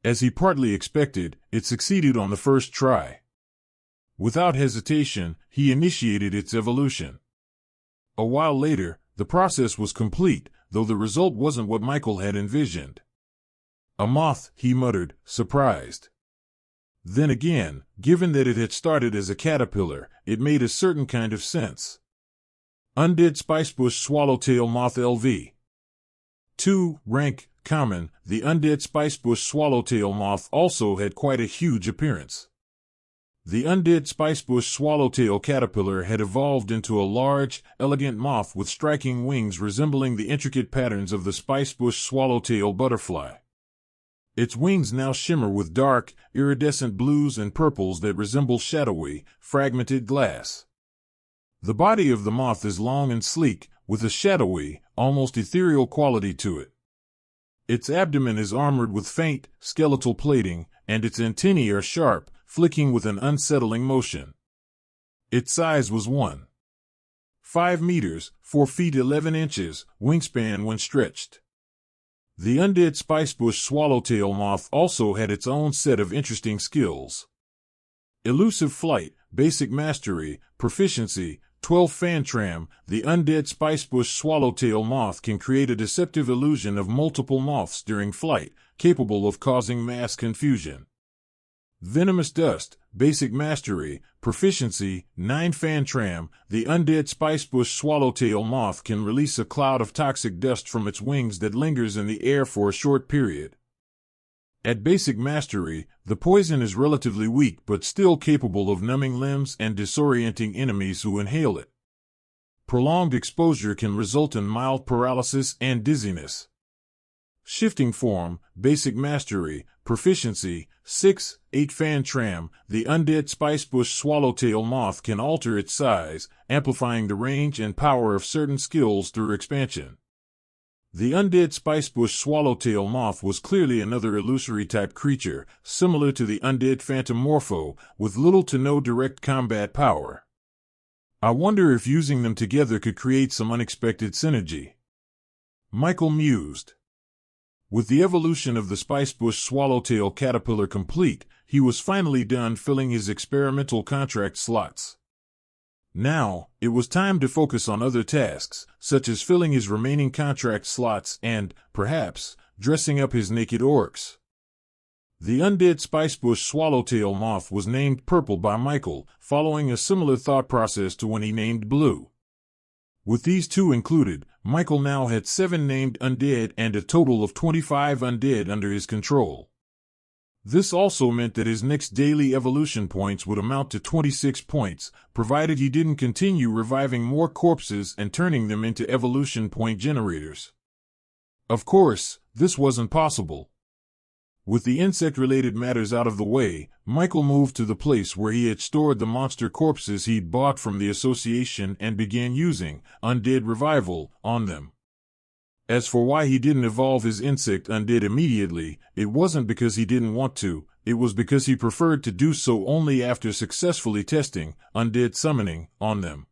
As he partly expected, it succeeded on the first try. Without hesitation, he initiated its evolution. A while later, the process was complete, though the result wasn't what Michael had envisioned. "A moth," he muttered, surprised. Then again, given that it had started as a caterpillar, it made a certain kind of sense. Undead Spicebush Swallowtail Moth LV. 2. Rank, Common. The Undead Spicebush Swallowtail Moth also had quite a huge appearance. The Undead Spicebush Swallowtail caterpillar had evolved into a large, elegant moth with striking wings resembling the intricate patterns of the Spicebush Swallowtail butterfly. Its wings now shimmer with dark, iridescent blues and purples that resemble shadowy, fragmented glass. The body of the moth is long and sleek, with a shadowy, almost ethereal quality to it. Its abdomen is armored with faint, skeletal plating, and its antennae are sharp, flicking with an unsettling motion. Its size was 1.5 meters, 4 feet 11 inches, wingspan when stretched. The Undead Spicebush Swallowtail Moth also had its own set of interesting skills. Elusive Flight, Basic Mastery, Proficiency, 12 Fantram. The Undead Spicebush Swallowtail Moth can create a deceptive illusion of multiple moths during flight, capable of causing mass confusion. Venomous Dust, Basic Mastery, Proficiency, 9 Fantram. The Undead Spicebush Swallowtail Moth can release a cloud of toxic dust from its wings that lingers in the air for a short period. At Basic Mastery, the poison is relatively weak but still capable of numbing limbs and disorienting enemies who inhale it. Prolonged exposure can result in mild paralysis and dizziness. Shifting Form, Basic Mastery, Proficiency, 6, 8 Fantram. The Undead Spicebush Swallowtail Moth can alter its size, amplifying the range and power of certain skills through expansion. The undead spicebush swallowtail moth was clearly another illusory-type creature, similar to the undead phantom morpho, with little to no direct combat power. I wonder if using them together could create some unexpected synergy. Michael mused. With the evolution of the spicebush swallowtail caterpillar complete, he was finally done filling his experimental contract slots. Now, it was time to focus on other tasks, such as filling his remaining contract slots and, perhaps, dressing up his naked orcs. The undead spicebush swallowtail moth was named Purple by Michael, following a similar thought process to when he named Blue. With these two included, Michael now had 7 named undead and a total of 25 undead under his control. This also meant that his next daily evolution points would amount to 26 points, provided he didn't continue reviving more corpses and turning them into evolution point generators. Of course, this wasn't possible. With the insect-related matters out of the way, Michael moved to the place where he had stored the monster corpses he'd bought from the association and began using Undead Revival on them. As for why he didn't evolve his insect undead immediately, it wasn't because he didn't want to, it was because he preferred to do so only after successfully testing undead summoning on them.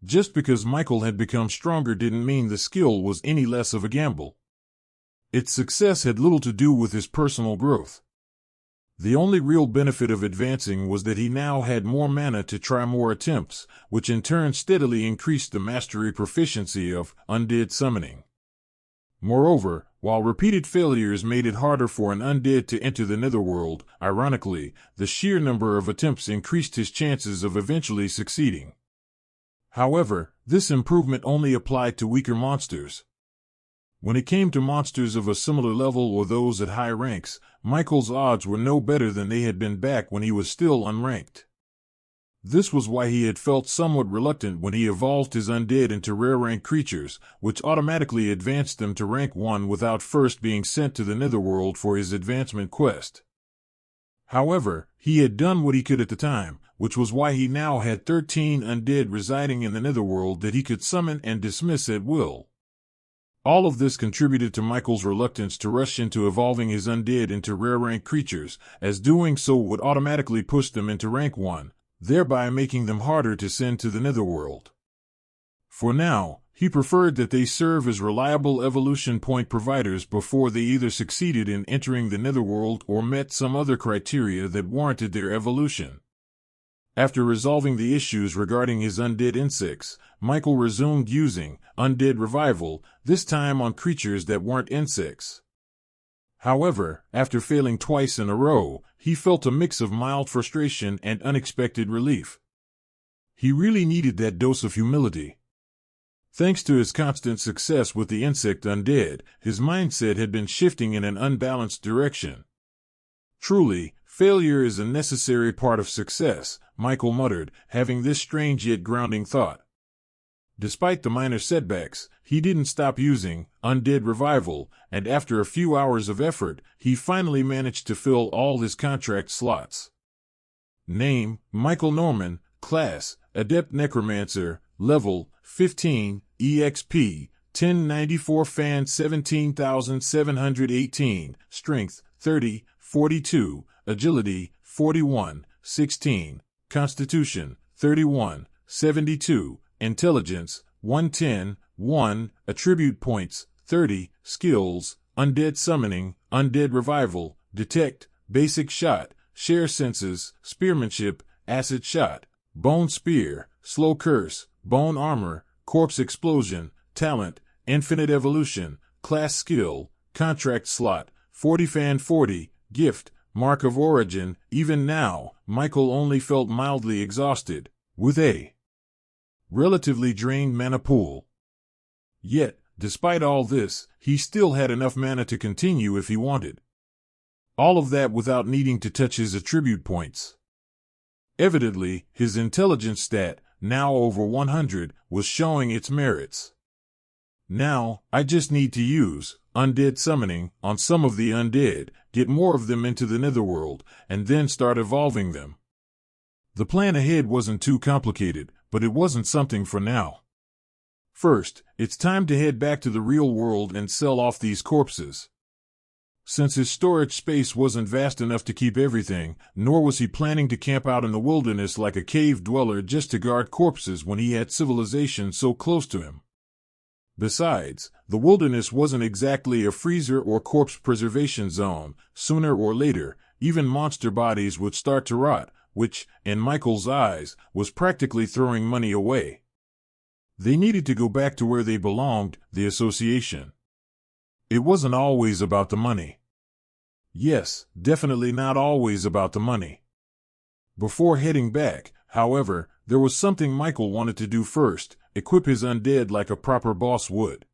Just because Michael had become stronger didn't mean the skill was any less of a gamble. Its success had little to do with his personal growth. The only real benefit of advancing was that he now had more mana to try more attempts, which in turn steadily increased the mastery proficiency of undead summoning. Moreover, while repeated failures made it harder for an undead to enter the netherworld, ironically, the sheer number of attempts increased his chances of eventually succeeding. However, this improvement only applied to weaker monsters. When it came to monsters of a similar level or those at high ranks, Michael's odds were no better than they had been back when he was still unranked. This was why he had felt somewhat reluctant when he evolved his undead into rare-rank creatures, which automatically advanced them to rank 1 without first being sent to the netherworld for his advancement quest. However, he had done what he could at the time, which was why he now had 13 undead residing in the netherworld that he could summon and dismiss at will. All of this contributed to Michael's reluctance to rush into evolving his undead into rare-rank creatures, as doing so would automatically push them into rank 1. Thereby making them harder to send to the netherworld. For now, he preferred that they serve as reliable evolution point providers before they either succeeded in entering the netherworld or met some other criteria that warranted their evolution. After resolving the issues regarding his undead insects, Michael resumed using Undead Revival, this time on creatures that weren't insects. However, after failing twice in a row, he felt a mix of mild frustration and unexpected relief. He really needed that dose of humility. Thanks to his constant success with the insect undead, his mindset had been shifting in an unbalanced direction. Truly, failure is a necessary part of success, Michael muttered, having this strange yet grounding thought. Despite the minor setbacks, he didn't stop using Undead Revival, and after a few hours of effort, he finally managed to fill all his contract slots. Name: Michael Norman. Class: Adept Necromancer. Level: 15. EXP: 1094. Fan: 17,718. Strength: 30. 42. Agility: 41. 16. Constitution: 31. 72. Intelligence: 110. 1. Attribute points: 30. Skills: Undead Summoning, Undead Revival, Detect, Basic Shot, Share Senses, Spearmanship, Acid Shot, Bone Spear, Slow Curse, Bone Armor, Corpse Explosion, Talent, Infinite Evolution, Class Skill, Contract Slot, 40. Fan 40, Gift, Mark of Origin. Even now, Michael only felt mildly exhausted, with a relatively drained mana pool. Yet, despite all this, he still had enough mana to continue if he wanted. All of that without needing to touch his attribute points. Evidently, his intelligence stat, now over 100, was showing its merits. Now, I just need to use Undead Summoning on some of the undead, get more of them into the netherworld, and then start evolving them. The plan ahead wasn't too complicated, but it wasn't something for now. First, it's time to head back to the real world and sell off these corpses. Since his storage space wasn't vast enough to keep everything, nor was he planning to camp out in the wilderness like a cave dweller just to guard corpses when he had civilization so close to him. Besides, the wilderness wasn't exactly a freezer or corpse preservation zone. Sooner or later, even monster bodies would start to rot, which, in Michael's eyes, was practically throwing money away. They needed to go back to where they belonged, the association. It wasn't always about the money. Yes, definitely not always about the money. Before heading back, however, there was something Michael wanted to do first: equip his undead like a proper boss would.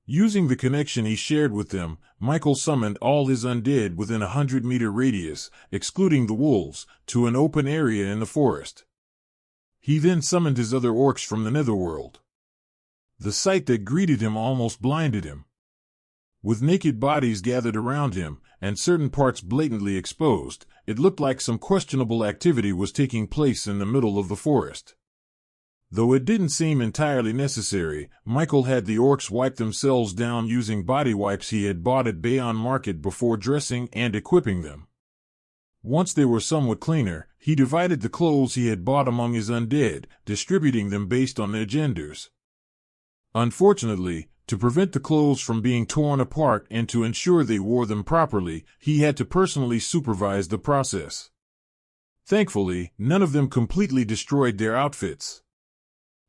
Using the connection he shared with them, Michael summoned all his undead within a 100-meter radius, excluding the wolves, to an open area in the forest. He then summoned his other orcs from the netherworld. The sight that greeted him almost blinded him. With naked bodies gathered around him, and certain parts blatantly exposed, it looked like some questionable activity was taking place in the middle of the forest. Though it didn't seem entirely necessary, Michael had the orcs wipe themselves down using body wipes he had bought at Bayonne Market before dressing and equipping them. Once they were somewhat cleaner, he divided the clothes he had bought among his undead, distributing them based on their genders. Unfortunately, to prevent the clothes from being torn apart and to ensure they wore them properly, he had to personally supervise the process. Thankfully, none of them completely destroyed their outfits.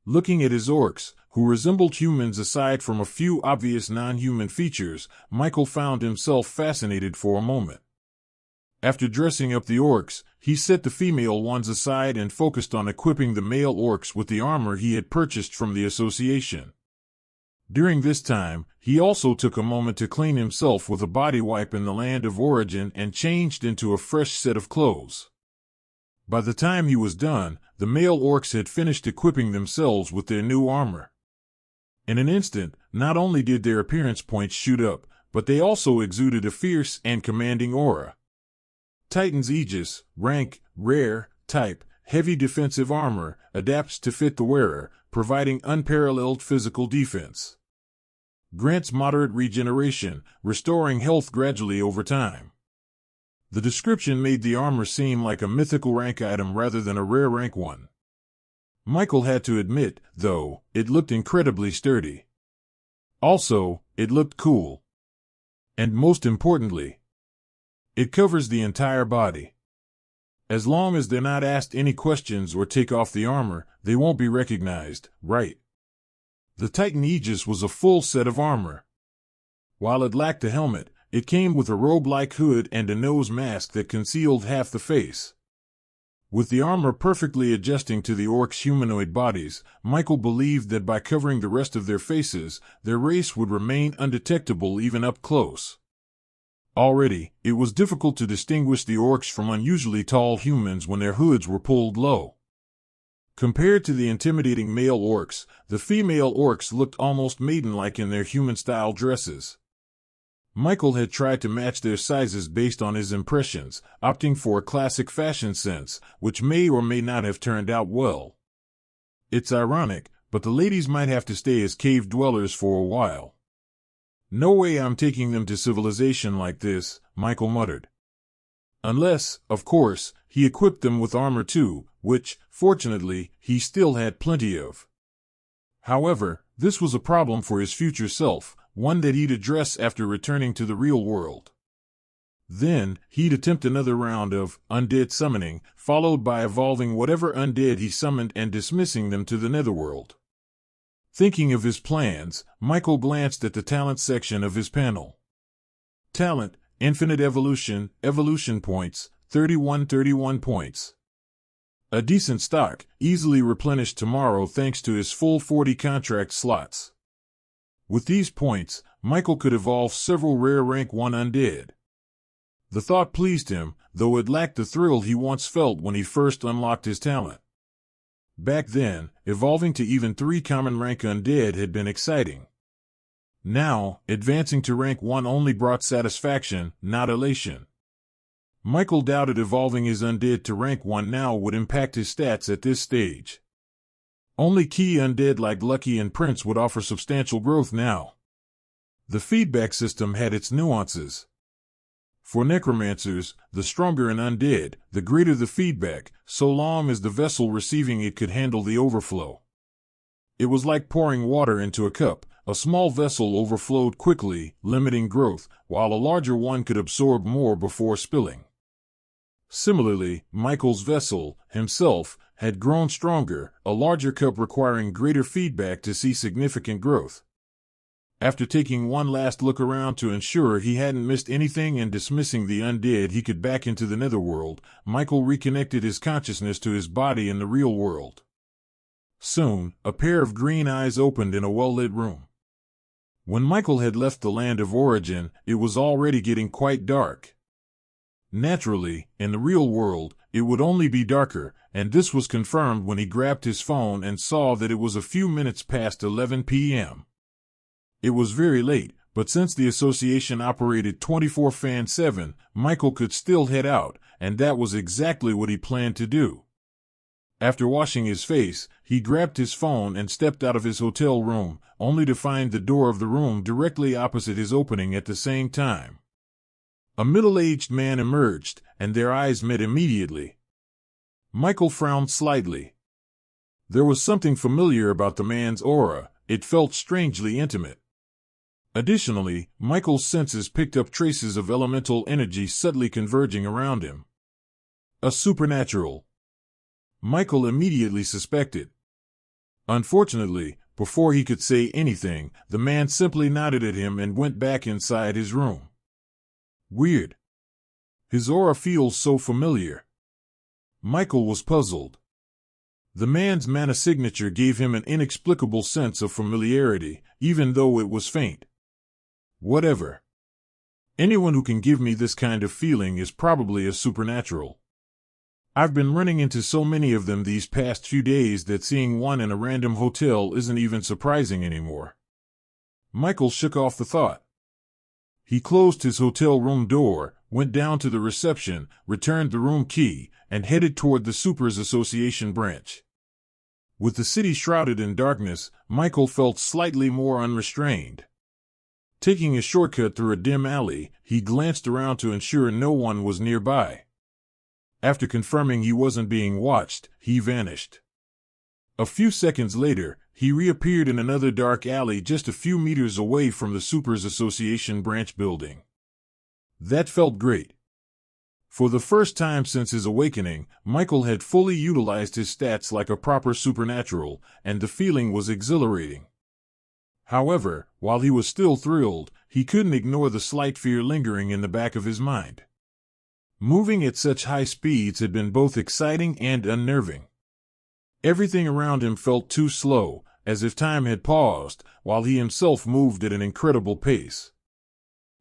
Looking at his orcs, who resembled humans aside from a few obvious non-human features, Michael found himself fascinated for a moment. After dressing up the orcs, he set the female ones aside and focused on equipping the male orcs with the armor he had purchased from the association. During this time, he also took a moment to clean himself with a body wipe in the land of origin and changed into a fresh set of clothes. By the time he was done, the male orcs had finished equipping themselves with their new armor. In an instant, not only did their appearance points shoot up, but they also exuded a fierce and commanding aura. Titan's Aegis, rank, rare, type, heavy defensive armor, adapts to fit the wearer, providing unparalleled physical defense. Grants moderate regeneration, restoring health gradually over time. The description made the armor seem like a mythical rank item rather than a rare rank one. Michael had to admit, though, it looked incredibly sturdy. Also, it looked cool. And most importantly, it covers the entire body. As long as they're not asked any questions or take off the armor, they won't be recognized, right? The Titan Aegis was a full set of armor. While it lacked a helmet, it came with a robe-like hood and a nose mask that concealed half the face. With the armor perfectly adjusting to the orcs' humanoid bodies, Michael believed that by covering the rest of their faces, their race would remain undetectable even up close. Already, it was difficult to distinguish the orcs from unusually tall humans when their hoods were pulled low. Compared to the intimidating male orcs, the female orcs looked almost maiden-like in their human-style dresses. Michael had tried to match their sizes based on his impressions, opting for a classic fashion sense, which may or may not have turned out well. It's ironic, but the ladies might have to stay as cave dwellers for a while. No way I'm taking them to civilization like this, Michael muttered. Unless, of course, he equipped them with armor too, which, fortunately, he still had plenty of. However, this was a problem for his future self, one that he'd address after returning to the real world. Then, he'd attempt another round of undead summoning, followed by evolving whatever undead he summoned and dismissing them to the netherworld. Thinking of his plans, Michael glanced at the talent section of his panel. Talent, Infinite Evolution, Evolution Points, 31 points. A decent stock, easily replenished tomorrow thanks to his full 40 contract slots. With these points, Michael could evolve several rare rank 1 undead. The thought pleased him, though it lacked the thrill he once felt when he first unlocked his talent. Back then, evolving to even 3 common rank undead had been exciting. Now, advancing to rank 1 only brought satisfaction, not elation. Michael doubted evolving his undead to rank 1 now would impact his stats at this stage. Only key undead like Lucky and Prince would offer substantial growth now. The feedback system had its nuances. For necromancers, the stronger an undead, the greater the feedback, so long as the vessel receiving it could handle the overflow. It was like pouring water into a cup. A small vessel overflowed quickly, limiting growth, while a larger one could absorb more before spilling. Similarly, Michael's vessel, himself, had grown stronger, a larger cup requiring greater feedback to see significant growth. After taking one last look around to ensure he hadn't missed anything and dismissing the undead he could back into the netherworld, Michael reconnected his consciousness to his body in the real world. Soon, a pair of green eyes opened in a well-lit room. When Michael had left the land of origin, it was already getting quite dark. Naturally, in the real world, it would only be darker, and this was confirmed when he grabbed his phone and saw that it was a few minutes past 11 p.m. It was very late, but since the association operated 24/7, Michael could still head out, and that was exactly what he planned to do. After washing his face, he grabbed his phone and stepped out of his hotel room, only to find the door of the room directly opposite his opening at the same time. A middle-aged man emerged, and their eyes met immediately. Michael frowned slightly. There was something familiar about the man's aura. It felt strangely intimate. Additionally, Michael's senses picked up traces of elemental energy subtly converging around him. A supernatural. Michael immediately suspected. Unfortunately, before he could say anything, the man simply nodded at him and went back inside his room. Weird. His aura feels so familiar. Michael was puzzled. The man's mana signature gave him an inexplicable sense of familiarity, even though it was faint. Whatever. Anyone who can give me this kind of feeling is probably a supernatural. I've been running into so many of them these past few days that seeing one in a random hotel isn't even surprising anymore. Michael shook off the thought. He closed his hotel room door, went down to the reception, returned the room key, and headed toward the Supers Association branch. With the city shrouded in darkness, Michael felt slightly more unrestrained. Taking a shortcut through a dim alley, he glanced around to ensure no one was nearby. After confirming he wasn't being watched, he vanished. A few seconds later, he reappeared in another dark alley just a few meters away from the Supers Association branch building. That felt great. For the first time since his awakening, Michael had fully utilized his stats like a proper supernatural, and the feeling was exhilarating. However, while he was still thrilled, he couldn't ignore the slight fear lingering in the back of his mind. Moving at such high speeds had been both exciting and unnerving. Everything around him felt too slow, as if time had paused, while he himself moved at an incredible pace.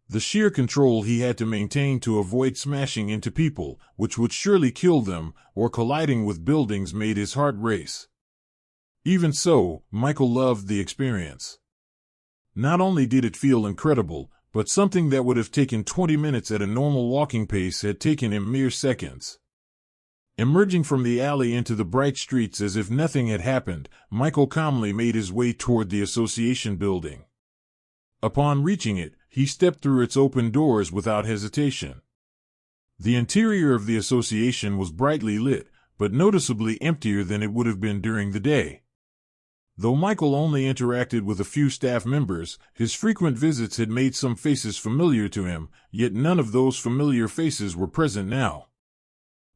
The sheer control he had to maintain to avoid smashing into people, which would surely kill them, or colliding with buildings made his heart race. Even so, Michael loved the experience. Not only did it feel incredible, but something that would have taken 20 minutes at a normal walking pace had taken him mere seconds. Emerging from the alley into the bright streets as if nothing had happened, Michael calmly made his way toward the association building. Upon reaching it, he stepped through its open doors without hesitation. The interior of the association was brightly lit, but noticeably emptier than it would have been during the day. Though Michael only interacted with a few staff members, his frequent visits had made some faces familiar to him, yet none of those familiar faces were present now.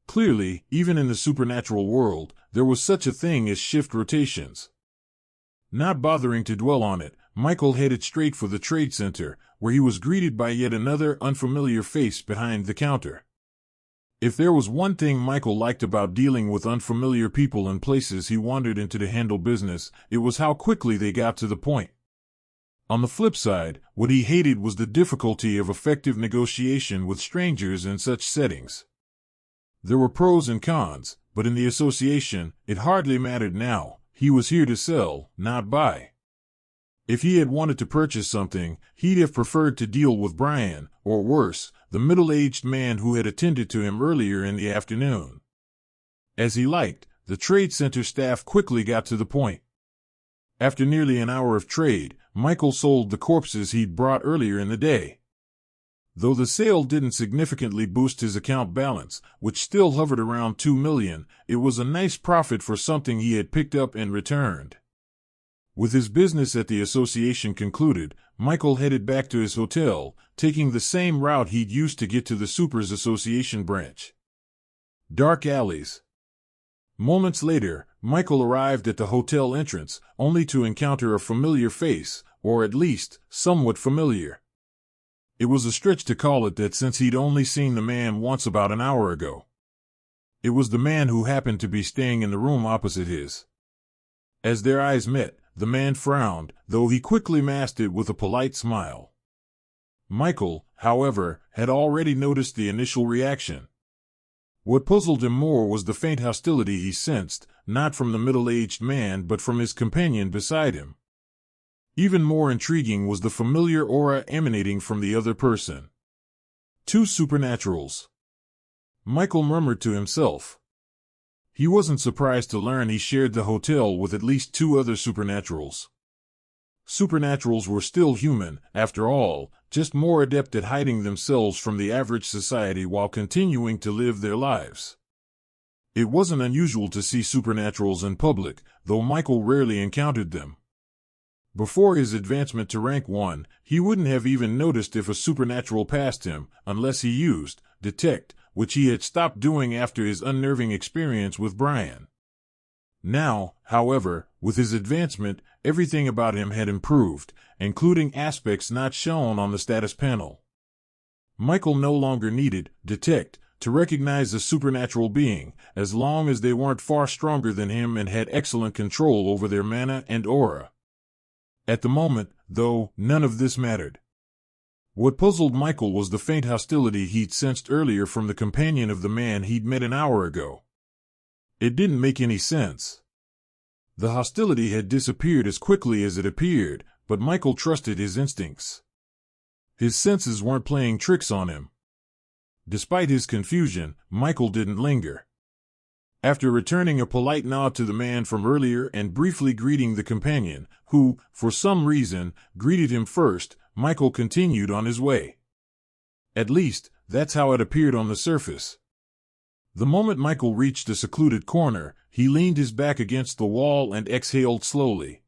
Clearly, even in the supernatural world, there was such a thing as shift rotations. Not bothering to dwell on it, Michael headed straight for the trade center, where he was greeted by yet another unfamiliar face behind the counter. If there was one thing Michael liked about dealing with unfamiliar people and places he wandered into to handle business, it was how quickly they got to the point. On the flip side, what he hated was the difficulty of effective negotiation with strangers in such settings. There were pros and cons, but in the association, it hardly mattered now. He was here to sell, not buy. If he had wanted to purchase something, he'd have preferred to deal with Brian, or worse, the middle-aged man who had attended to him earlier in the afternoon. As he liked, The trade center staff quickly got to the point. After nearly an hour of trade, Michael sold the corpses he'd brought earlier in the day. Though the sale didn't significantly boost his account balance, which still hovered around $2 million, it was a nice profit for something he had picked up and returned. With his business at the association concluded, Michael headed back to his hotel, taking the same route he'd used to get to the Supers Association branch. Dark alleys. Moments later, Michael arrived at the hotel entrance, only to encounter a familiar face, or at least, somewhat familiar. It was a stretch to call it that since he'd only seen the man once about an hour ago. It was the man who happened to be staying in the room opposite his. As their eyes met, the man frowned, though he quickly masked it with a polite smile. Michael, however, had already noticed the initial reaction. What puzzled him more was the faint hostility he sensed, not from the middle-aged man but from his companion beside him. Even more intriguing was the familiar aura emanating from the other person. Two supernaturals. Michael murmured to himself. He wasn't surprised to learn he shared the hotel with at least two other supernaturals. Supernaturals were still human, after all, just more adept at hiding themselves from the average society while continuing to live their lives. It wasn't unusual to see supernaturals in public, though Michael rarely encountered them. Before his advancement to rank 1, he wouldn't have even noticed if a supernatural passed him, unless he used detect, which he had stopped doing after his unnerving experience with Brian. Now, however, with his advancement, everything about him had improved, including aspects not shown on the status panel. Michael no longer needed detect to recognize a supernatural being, as long as they weren't far stronger than him and had excellent control over their mana and aura. At the moment, though, none of this mattered. What puzzled Michael was the faint hostility he'd sensed earlier from the companion of the man he'd met an hour ago. It didn't make any sense. The hostility had disappeared as quickly as it appeared, but Michael trusted his instincts. His senses weren't playing tricks on him. Despite his confusion, Michael didn't linger. After returning a polite nod to the man from earlier and briefly greeting the companion, who, for some reason, greeted him first, Michael continued on his way. At least, that's how it appeared on the surface. The moment Michael reached a secluded corner, he leaned his back against the wall and exhaled slowly.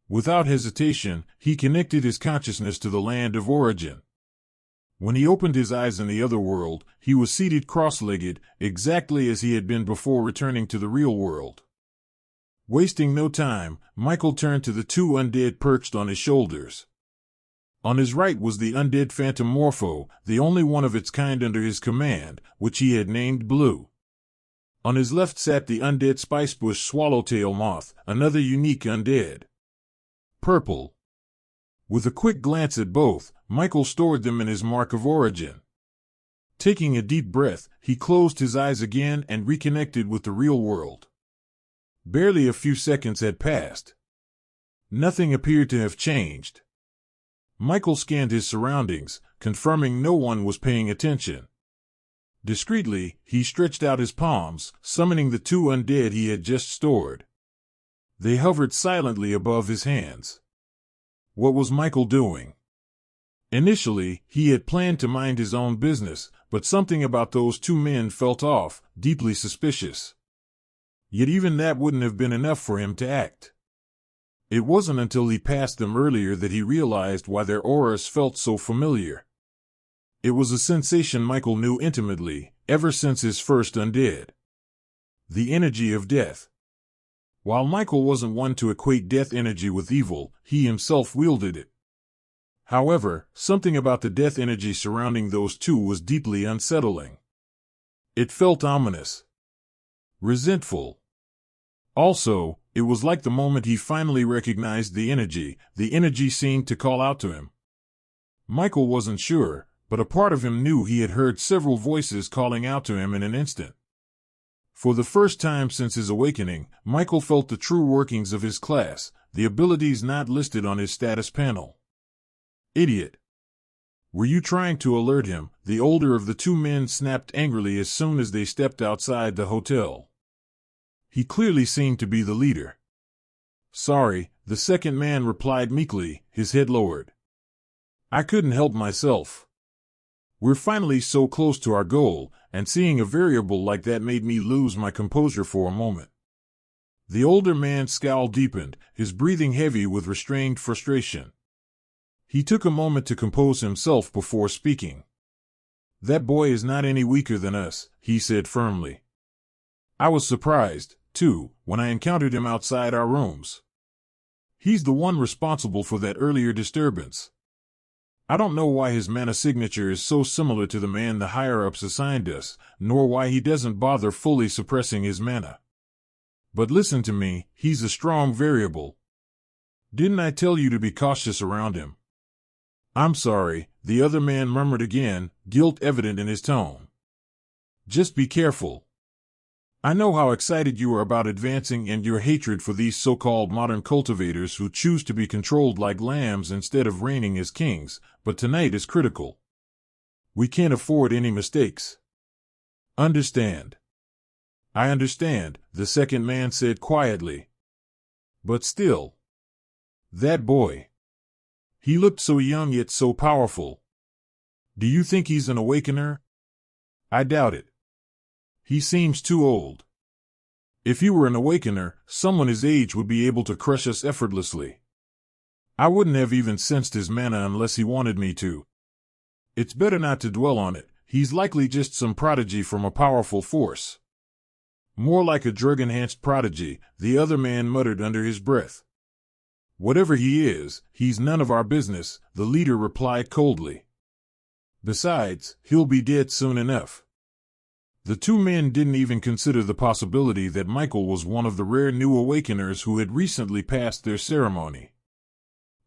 Without hesitation, he connected his consciousness to the land of origin. When he opened his eyes in the other world, he was seated cross-legged, exactly as he had been before returning to the real world. Wasting no time, Michael turned to the two undead perched on his shoulders. On his right was the undead phantom Morpho, the only one of its kind under his command, which he had named Blue. On his left sat the undead spicebush swallowtail moth, another unique undead. Purple. With a quick glance at both, Michael stored them in his mark of origin. Taking a deep breath, he closed his eyes again and reconnected with the real world. Barely a few seconds had passed. Nothing appeared to have changed. Michael scanned his surroundings, confirming no one was paying attention. Discreetly, he stretched out his palms, summoning the two undead he had just stored. They hovered silently above his hands. What was Michael doing? Initially, he had planned to mind his own business, but something about those two men felt off, deeply suspicious. Yet even that wouldn't have been enough for him to act. It wasn't until he passed them earlier that he realized why their auras felt so familiar. It was a sensation Michael knew intimately, ever since his first Undead. The energy of death. While Michael wasn't one to equate death energy with evil, he himself wielded it. However, something about the death energy surrounding those two was deeply unsettling. It felt ominous. Resentful. Also, it was like the moment he finally recognized the energy seemed to call out to him. Michael wasn't sure, but a part of him knew he had heard several voices calling out to him in an instant. For the first time since his awakening, Michael felt the true workings of his class, the abilities not listed on his status panel. Idiot. Were you trying to alert him? The older of the two men snapped angrily as soon as they stepped outside the hotel. He clearly seemed to be the leader. "Sorry," the second man replied meekly, his head lowered. "I couldn't help myself. We're finally so close to our goal, and seeing a variable like that made me lose my composure for a moment." The older man's scowl deepened, his breathing heavy with restrained frustration. He took a moment to compose himself before speaking. "That boy is not any weaker than us," he said firmly. "I was surprised, too, when I encountered him outside our rooms. He's the one responsible for that earlier disturbance. I don't know why his mana signature is so similar to the man the higher-ups assigned us, nor why he doesn't bother fully suppressing his mana. But listen to me, he's a strong variable. Didn't I tell you to be cautious around him?" "I'm sorry," the other man murmured again, guilt evident in his tone. "Just be careful. I know how excited you are about advancing and your hatred for these so-called modern cultivators who choose to be controlled like lambs instead of reigning as kings, but tonight is critical. We can't afford any mistakes. Understand?" "I understand," the second man said quietly. "But still. That boy. He looked so young yet so powerful. Do you think he's an awakener?" "I doubt it. He seems too old. If he were an awakener, someone his age would be able to crush us effortlessly. I wouldn't have even sensed his mana unless he wanted me to. It's better not to dwell on it. He's likely just some prodigy from a powerful force." "More like a drug-enhanced prodigy," the other man muttered under his breath. "Whatever he is, he's none of our business," the leader replied coldly. "Besides, he'll be dead soon enough." The two men didn't even consider the possibility that Michael was one of the rare new awakeners who had recently passed their ceremony.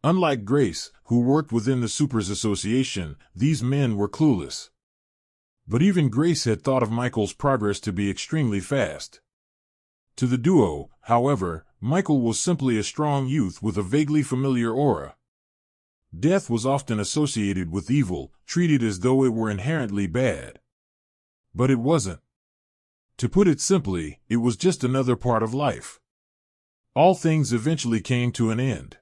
Unlike Grace, who worked within the Supers Association, these men were clueless. But even Grace had thought of Michael's progress to be extremely fast. To the duo, however, Michael was simply a strong youth with a vaguely familiar aura. Death was often associated with evil, treated as though it were inherently bad. But it wasn't. To put it simply, it was just another part of life. All things eventually came to an end.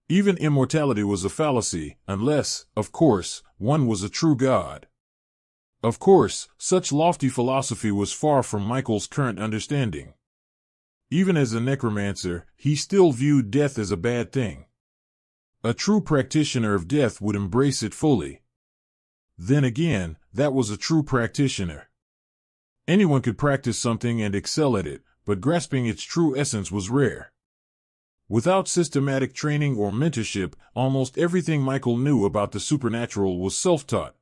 Even immortality was a fallacy, unless, of course, one was a true god. Of course, such lofty philosophy was far from Michael's current understanding. Even as a necromancer, he still viewed death as a bad thing. A true practitioner of death would embrace it fully. Then again, that was a true practitioner. Anyone could practice something and excel at it, but grasping its true essence was rare. Without systematic training or mentorship, almost everything Michael knew about the supernatural was self-taught.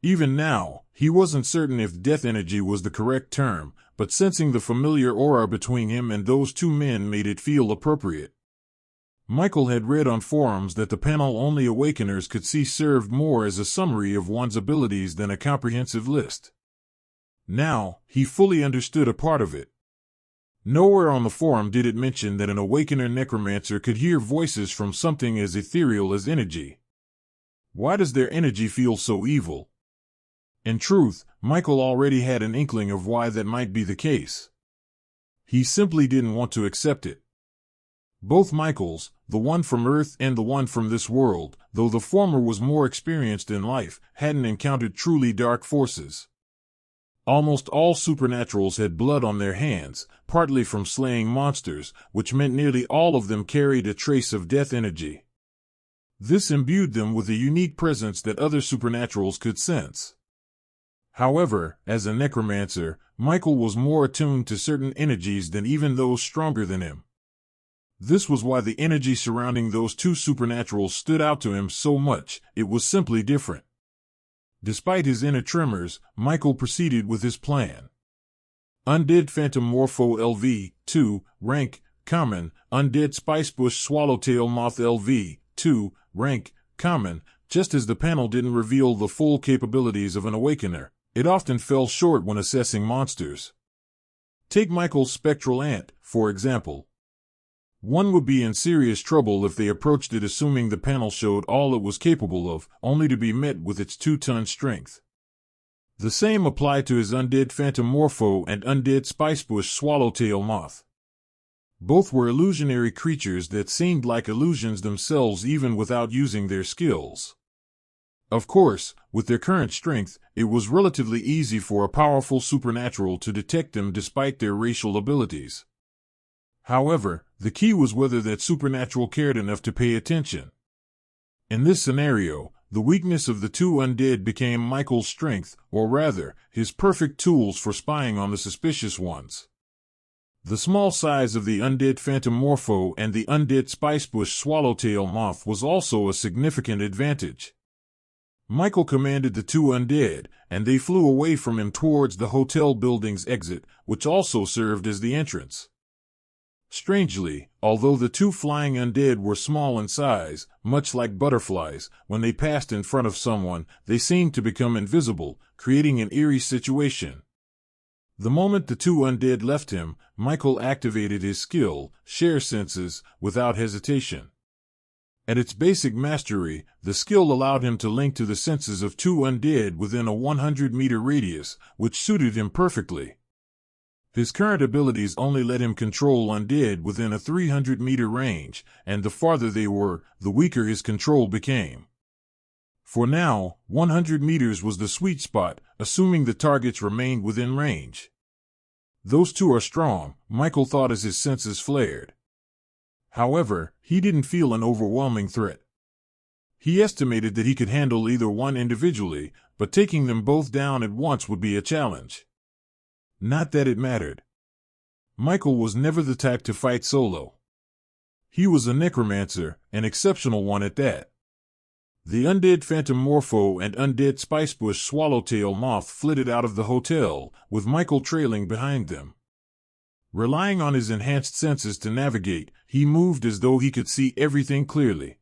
Even now, he wasn't certain if death energy was the correct term, but sensing the familiar aura between him and those two men made it feel appropriate. Michael had read on forums that the panel only awakeners could see served more as a summary of one's abilities than a comprehensive list. Now, he fully understood a part of it. Nowhere on the forum did it mention that an awakener necromancer could hear voices from something as ethereal as energy. Why does their energy feel so evil? In truth, Michael already had an inkling of why that might be the case. He simply didn't want to accept it. Both Michaels, the one from Earth and the one from this world, though the former was more experienced in life, hadn't encountered truly dark forces. Almost all supernaturals had blood on their hands, partly from slaying monsters, which meant nearly all of them carried a trace of death energy. This imbued them with a unique presence that other supernaturals could sense. However, as a necromancer, Michael was more attuned to certain energies than even those stronger than him. This was why the energy surrounding those two supernaturals stood out to him so much. It was simply different. Despite his inner tremors, Michael proceeded with his plan. Undead Phantom Morpho LV, 2, rank, common. Undead Spicebush Swallowtail Moth LV, 2, rank, common. Just as the panel didn't reveal the full capabilities of an awakener, it often fell short when assessing monsters. Take Michael's Spectral Ant, for example. One would be in serious trouble if they approached it assuming the panel showed all it was capable of, only to be met with its 2-ton strength. The same applied to his undead phantom morpho and undead spicebush swallowtail moth. Both were illusionary creatures that seemed like illusions themselves even without using their skills. Of course, with their current strength, it was relatively easy for a powerful supernatural to detect them despite their racial abilities. However, the key was whether that supernatural cared enough to pay attention. In this scenario, the weakness of the two undead became Michael's strength, or rather, his perfect tools for spying on the suspicious ones. The small size of the undead phantom morpho and the undead spicebush swallowtail moth was also a significant advantage. Michael commanded the two undead, and they flew away from him towards the hotel building's exit, which also served as the entrance. Strangely, although the two flying undead were small in size, much like butterflies, when they passed in front of someone, they seemed to become invisible, creating an eerie situation. The moment the two undead left him, Michael activated his skill, Share Senses, without hesitation. At its basic mastery, the skill allowed him to link to the senses of two undead within a 100-meter radius, which suited him perfectly. His current abilities only let him control undead within a 300-meter range, and the farther they were, the weaker his control became. For now, 100 meters was the sweet spot, assuming the targets remained within range. Those two are strong, Michael thought as his senses flared. However, he didn't feel an overwhelming threat. He estimated that he could handle either one individually, but taking them both down at once would be a challenge. Not that it mattered. Michael was never the type to fight solo. He was a necromancer, an exceptional one at that. The undead phantom morpho and undead spicebush swallowtail moth flitted out of the hotel, with Michael trailing behind them. Relying on his enhanced senses to navigate, he moved as though he could see everything clearly.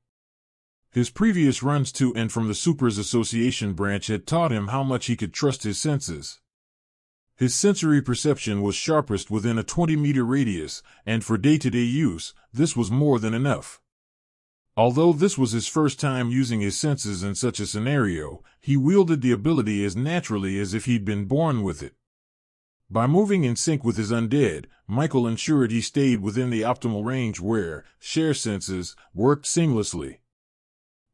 His previous runs to and from the Supers Association branch had taught him how much he could trust his senses. His sensory perception was sharpest within a 20-meter radius, and for day-to-day use, this was more than enough. Although this was his first time using his senses in such a scenario, he wielded the ability as naturally as if he'd been born with it. By moving in sync with his undead, Michael ensured he stayed within the optimal range where Share Senses worked seamlessly.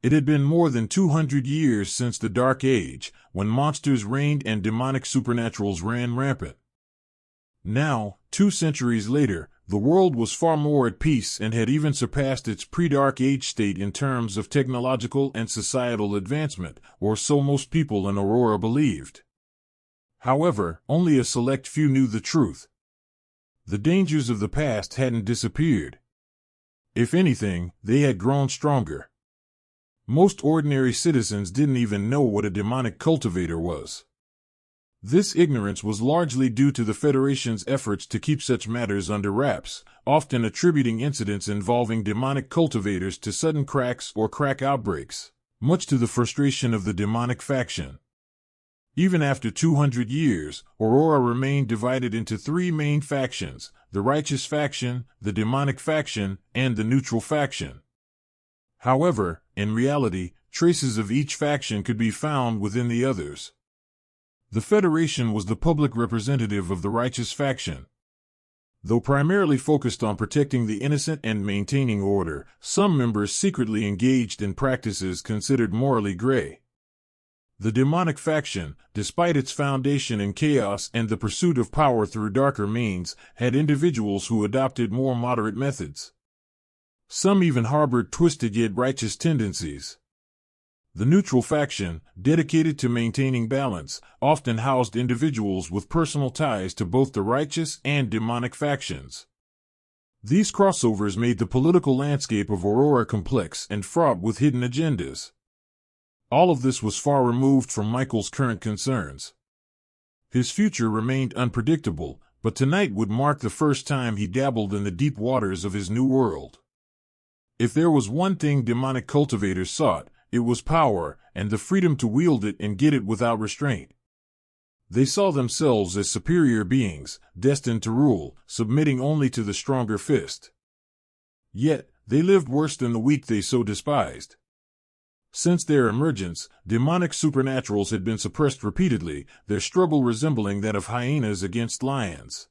It had been more than 200 years since the Dark Age, when monsters reigned and demonic supernaturals ran rampant. Now, 2 centuries later, the world was far more at peace and had even surpassed its pre-Dark Age state in terms of technological and societal advancement, or so most people in Aurora believed. However, only a select few knew the truth. The dangers of the past hadn't disappeared. If anything, they had grown stronger. Most ordinary citizens didn't even know what a demonic cultivator was. This ignorance was largely due to the Federation's efforts to keep such matters under wraps, often attributing incidents involving demonic cultivators to sudden cracks or crack outbreaks, much to the frustration of the demonic faction. Even after 200 years, Aurora remained divided into 3 main factions: the righteous faction, the demonic faction, and the neutral faction. However, in reality, traces of each faction could be found within the others. The Federation was the public representative of the righteous faction. Though primarily focused on protecting the innocent and maintaining order, some members secretly engaged in practices considered morally gray. The demonic faction, despite its foundation in chaos and the pursuit of power through darker means, had individuals who adopted more moderate methods. Some even harbored twisted yet righteous tendencies. The neutral faction, dedicated to maintaining balance, often housed individuals with personal ties to both the righteous and demonic factions. These crossovers made the political landscape of Aurora complex and fraught with hidden agendas. All of this was far removed from Michael's current concerns. His future remained unpredictable, but tonight would mark the first time he dabbled in the deep waters of his new world. If there was one thing demonic cultivators sought, it was power, and the freedom to wield it and get it without restraint. They saw themselves as superior beings, destined to rule, submitting only to the stronger fist. Yet, they lived worse than the weak they so despised. Since their emergence, demonic supernaturals had been suppressed repeatedly, their struggle resembling that of hyenas against lions.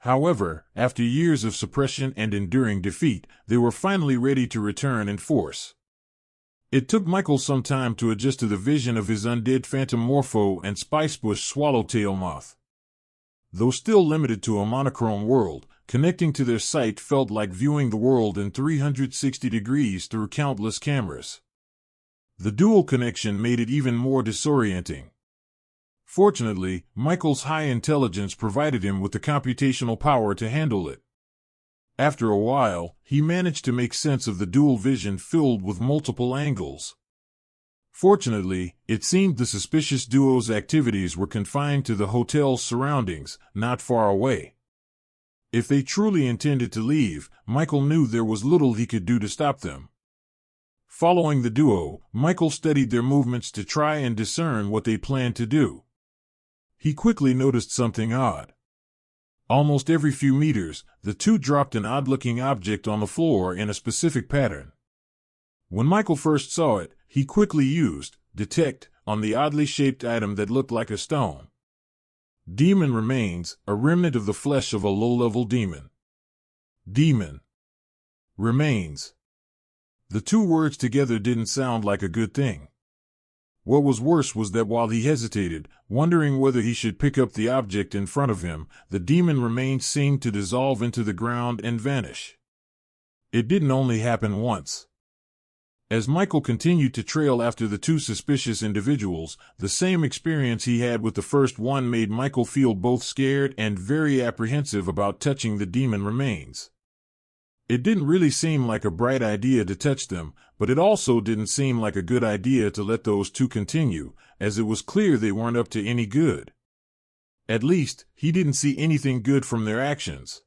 However, after years of suppression and enduring defeat, they were finally ready to return in force. It took Michael some time to adjust to the vision of his undead phantom morpho and spicebush swallowtail moth. Though still limited to a monochrome world, connecting to their sight felt like viewing the world in 360 degrees through countless cameras. The dual connection made it even more disorienting. Fortunately, Michael's high intelligence provided him with the computational power to handle it. After a while, he managed to make sense of the dual vision filled with multiple angles. Fortunately, it seemed the suspicious duo's activities were confined to the hotel's surroundings, not far away. If they truly intended to leave, Michael knew there was little he could do to stop them. Following the duo, Michael studied their movements to try and discern what they planned to do. He quickly noticed something odd. Almost every few meters, the two dropped an odd-looking object on the floor in a specific pattern. When Michael first saw it, he quickly used detect on the oddly shaped item that looked like a stone. Demon remains, a remnant of the flesh of a low-level demon. Demon remains. The two words together didn't sound like a good thing. What was worse was that while he hesitated, wondering whether he should pick up the object in front of him, the demon remains seemed to dissolve into the ground and vanish. It didn't only happen once. As Michael continued to trail after the two suspicious individuals, the same experience he had with the first one made Michael feel both scared and very apprehensive about touching the demon remains. It didn't really seem like a bright idea to touch them, but it also didn't seem like a good idea to let those two continue, as it was clear they weren't up to any good. At least, he didn't see anything good from their actions.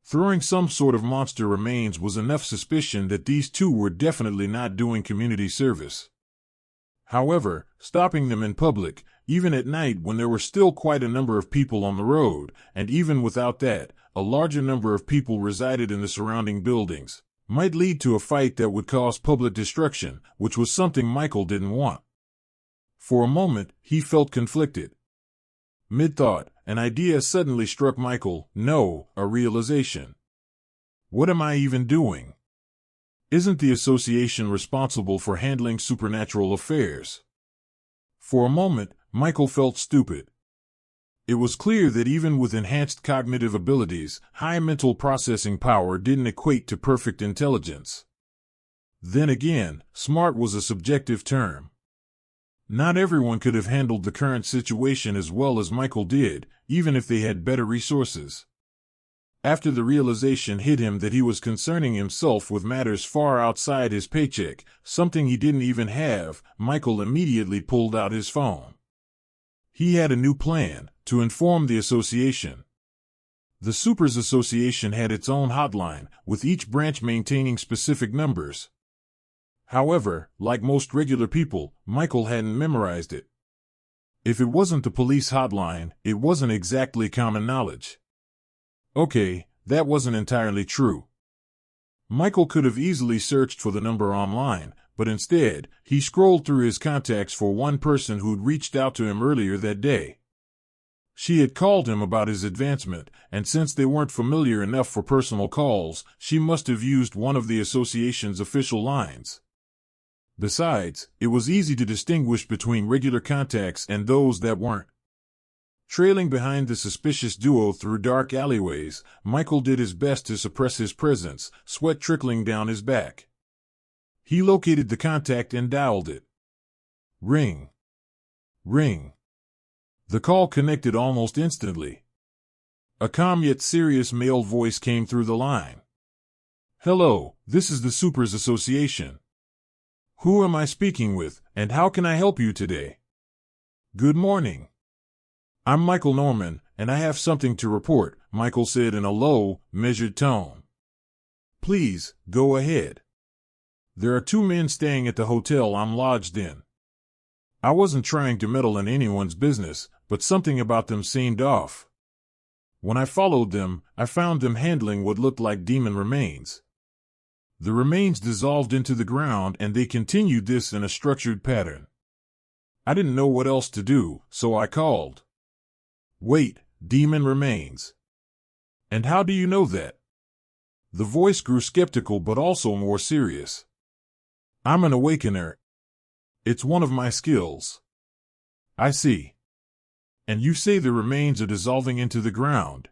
Throwing some sort of monster remains was enough suspicion that these two were definitely not doing community service. However, stopping them in public, even at night when there were still quite a number of people on the road, and even without that, a larger number of people resided in the surrounding buildings, might lead to a fight that would cause public destruction, which was something Michael didn't want. For a moment, he felt conflicted. Mid-thought, an idea suddenly struck Michael, no, a realization. What am I even doing? Isn't the association responsible for handling supernatural affairs? For a moment, Michael felt stupid. It was clear that even with enhanced cognitive abilities, high mental processing power didn't equate to perfect intelligence. Then again, smart was a subjective term. Not everyone could have handled the current situation as well as Michael did, even if they had better resources. After the realization hit him that he was concerning himself with matters far outside his paycheck, something he didn't even have, Michael immediately pulled out his phone. He had a new plan, to inform the association. The Supers Association had its own hotline, with each branch maintaining specific numbers. However, like most regular people, Michael hadn't memorized it. If it wasn't the police hotline, it wasn't exactly common knowledge. Okay, that wasn't entirely true. Michael could have easily searched for the number online, but instead, he scrolled through his contacts for one person who'd reached out to him earlier that day. She had called him about his advancement, and since they weren't familiar enough for personal calls, she must have used one of the association's official lines. Besides, it was easy to distinguish between regular contacts and those that weren't. Trailing behind the suspicious duo through dark alleyways, Michael did his best to suppress his presence, sweat trickling down his back. He located the contact and dialed it. Ring. Ring. The call connected almost instantly. A calm yet serious male voice came through the line. Hello, this is the Supers Association. Who am I speaking with, and how can I help you today? Good morning. I'm Michael Norman, and I have something to report, Michael said in a low, measured tone. Please, go ahead. There are two men staying at the hotel I'm lodged in. I wasn't trying to meddle in anyone's business, but something about them seemed off. When I followed them, I found them handling what looked like demon remains. The remains dissolved into the ground and they continued this in a structured pattern. I didn't know what else to do, so I called. Wait, demon remains. And how do you know that? The voice grew skeptical but also more serious. I'm an awakener. It's one of my skills. I see. And you say the remains are dissolving into the ground.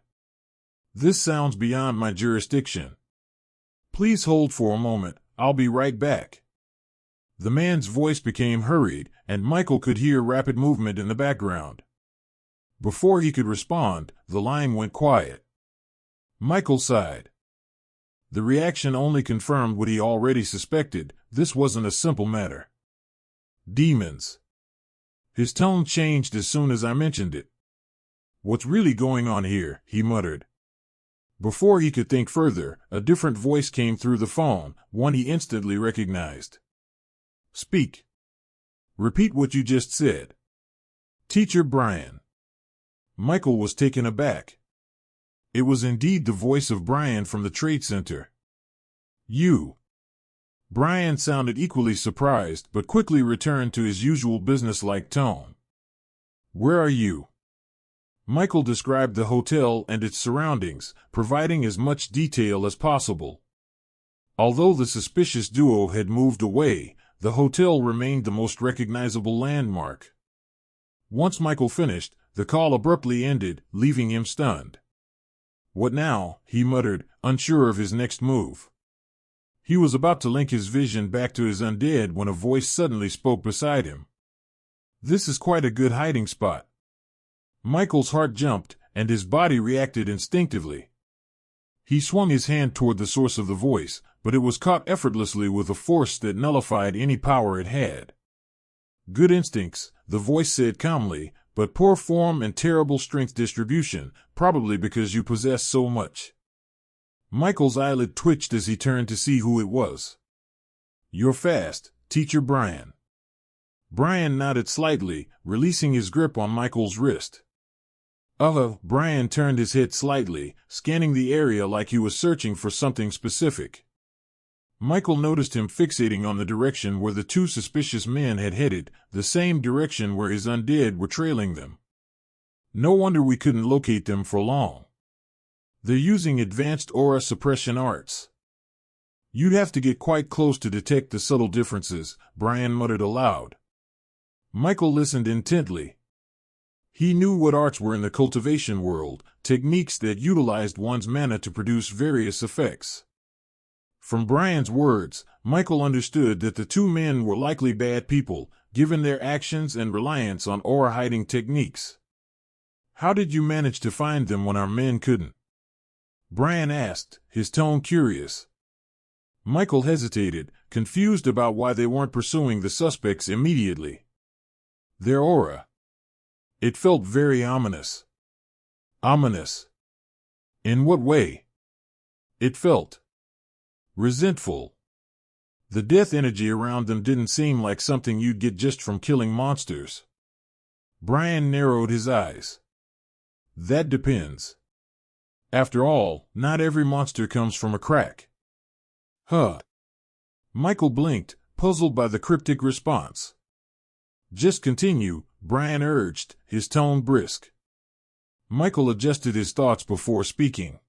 This sounds beyond my jurisdiction. Please hold for a moment, I'll be right back. The man's voice became hurried, and Michael could hear rapid movement in the background. Before he could respond, the line went quiet. Michael sighed. The reaction only confirmed what he already suspected. This wasn't a simple matter. Demons. His tone changed as soon as I mentioned it. What's really going on here? He muttered. Before he could think further, a different voice came through the phone, one he instantly recognized. Speak. Repeat what you just said. Teacher Brian. Michael was taken aback. It was indeed the voice of Brian from the Trade Center. You. Brian sounded equally surprised but quickly returned to his usual businesslike tone. Where are you? Michael described the hotel and its surroundings, providing as much detail as possible. Although the suspicious duo had moved away, the hotel remained the most recognizable landmark. Once Michael finished, the call abruptly ended, leaving him stunned. What now? He muttered, unsure of his next move. He was about to link his vision back to his undead when a voice suddenly spoke beside him. This is quite a good hiding spot. Michael's heart jumped, and his body reacted instinctively. He swung his hand toward the source of the voice, but it was caught effortlessly with a force that nullified any power it had. Good instincts, the voice said calmly, but poor form and terrible strength distribution, probably because you possess so much. Michael's eyelid twitched as he turned to see who it was. You're fast, Teacher Brian. Brian nodded slightly, releasing his grip on Michael's wrist. Brian turned his head slightly, scanning the area like he was searching for something specific. Michael noticed him fixating on the direction where the two suspicious men had headed, the same direction where his undead were trailing them. No wonder we couldn't locate them for long. They're using advanced aura suppression arts. You'd have to get quite close to detect the subtle differences, Brian muttered aloud. Michael listened intently. He knew what arts were in the cultivation world, techniques that utilized one's mana to produce various effects. From Brian's words, Michael understood that the two men were likely bad people, given their actions and reliance on aura-hiding techniques. How did you manage to find them when our men couldn't? Brian asked, his tone curious. Michael hesitated, confused about why they weren't pursuing the suspects immediately. Their aura. It felt very ominous. Ominous. In what way? It felt resentful. The death energy around them didn't seem like something you'd get just from killing monsters. Brian narrowed his eyes. That depends. After all, not every monster comes from a crack. Michael blinked, puzzled by the cryptic response. Just continue, Brian urged, his tone brisk. Michael adjusted his thoughts before speaking.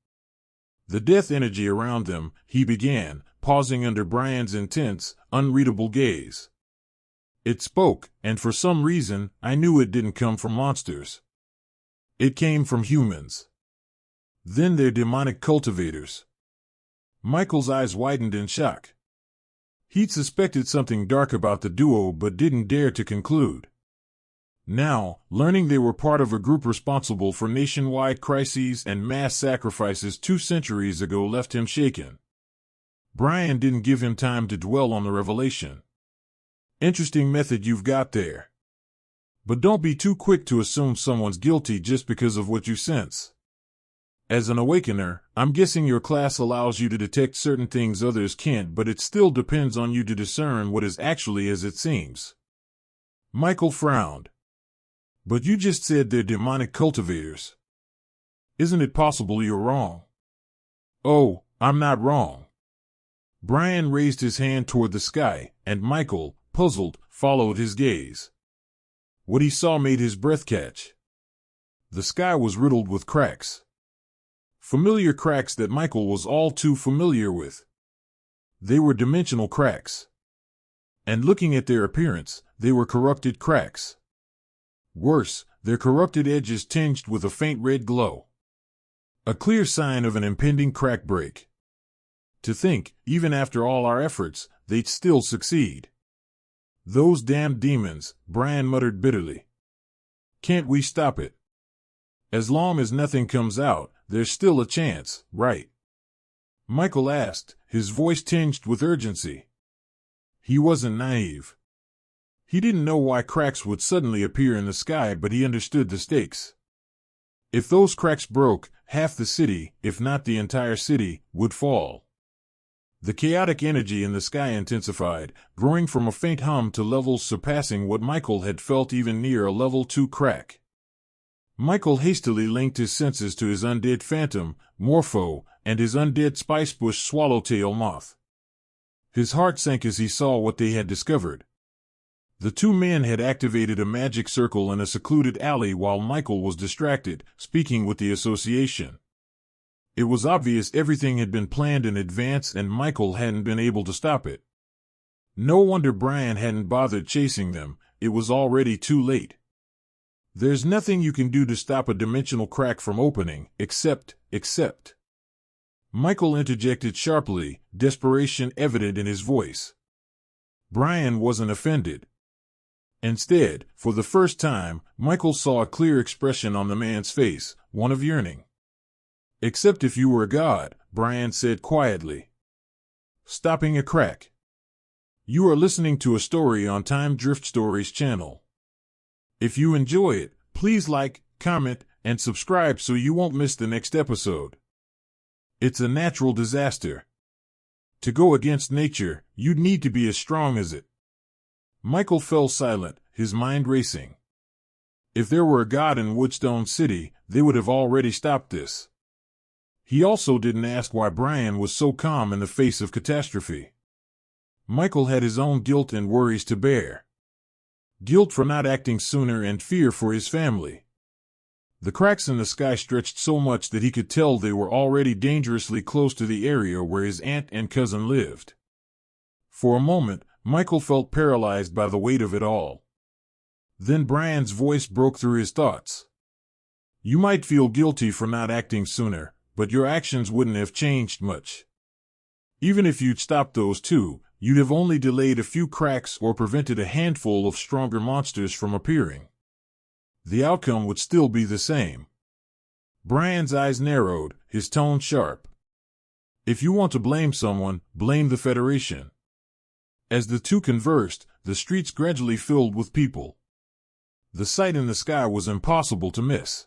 The death energy around them, he began, pausing under Brian's intense, unreadable gaze. It spoke, and for some reason, I knew it didn't come from monsters. It came from humans. Then they're demonic cultivators. Michael's eyes widened in shock. He'd suspected something dark about the duo but didn't dare to conclude. Now, learning they were part of a group responsible for nationwide crises and mass sacrifices 2 centuries ago left him shaken. Brian didn't give him time to dwell on the revelation. Interesting method you've got there. But don't be too quick to assume someone's guilty just because of what you sense. As an awakener, I'm guessing your class allows you to detect certain things others can't, but it still depends on you to discern what is actually as it seems. Michael frowned. But you just said they're demonic cultivators. Isn't it possible you're wrong? Oh, I'm not wrong. Brian raised his hand toward the sky, and Michael, puzzled, followed his gaze. What he saw made his breath catch. The sky was riddled with cracks. Familiar cracks that Michael was all too familiar with. They were dimensional cracks. And looking at their appearance, they were corrupted cracks. Worse, their corrupted edges tinged with a faint red glow. A clear sign of an impending crack break. To think, even after all our efforts, they'd still succeed. Those damned demons, Brian muttered bitterly. Can't we stop it? As long as nothing comes out, there's still a chance, right? Michael asked, his voice tinged with urgency. He wasn't naive. He didn't know why cracks would suddenly appear in the sky, but he understood the stakes. If those cracks broke, half the city, if not the entire city, would fall. The chaotic energy in the sky intensified, growing from a faint hum to levels surpassing what Michael had felt even near a level 2 crack. Michael hastily linked his senses to his undead phantom, Morpho, and his undead spicebush swallowtail moth. His heart sank as he saw what they had discovered. The two men had activated a magic circle in a secluded alley while Michael was distracted, speaking with the association. It was obvious everything had been planned in advance and Michael hadn't been able to stop it. No wonder Brian hadn't bothered chasing them, it was already too late. There's nothing you can do to stop a dimensional crack from opening, except. Michael interjected sharply, desperation evident in his voice. Brian wasn't offended. Instead, for the first time, Michael saw a clear expression on the man's face, one of yearning. Except if you were a god, Brian said quietly. Stopping a crack. You are listening to a story on Time Drift Stories channel. If you enjoy it, please like, comment, and subscribe so you won't miss the next episode. It's a natural disaster. To go against nature, you'd need to be as strong as it. Michael fell silent, his mind racing. If there were a god in Woodstone City, they would have already stopped this. He also didn't ask why Brian was so calm in the face of catastrophe. Michael had his own guilt and worries to bear. Guilt for not acting sooner and fear for his family. The cracks in the sky stretched so much that he could tell they were already dangerously close to the area where his aunt and cousin lived. For a moment, Michael felt paralyzed by the weight of it all. Then Brian's voice broke through his thoughts. You might feel guilty for not acting sooner, but your actions wouldn't have changed much. Even if you'd stopped those two, you'd have only delayed a few cracks or prevented a handful of stronger monsters from appearing. The outcome would still be the same. Brian's eyes narrowed, his tone sharp. If you want to blame someone, blame the Federation. As the two conversed, the streets gradually filled with people. The sight in the sky was impossible to miss.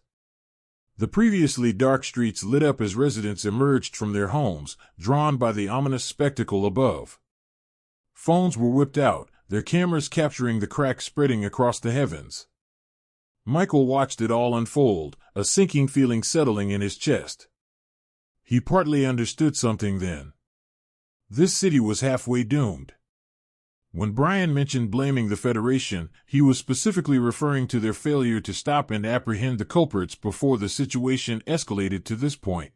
The previously dark streets lit up as residents emerged from their homes, drawn by the ominous spectacle above. Phones were whipped out, their cameras capturing the cracks spreading across the heavens. Michael watched it all unfold, a sinking feeling settling in his chest. He partly understood something then. This city was halfway doomed. When Brian mentioned blaming the Federation, he was specifically referring to their failure to stop and apprehend the culprits before the situation escalated to this point.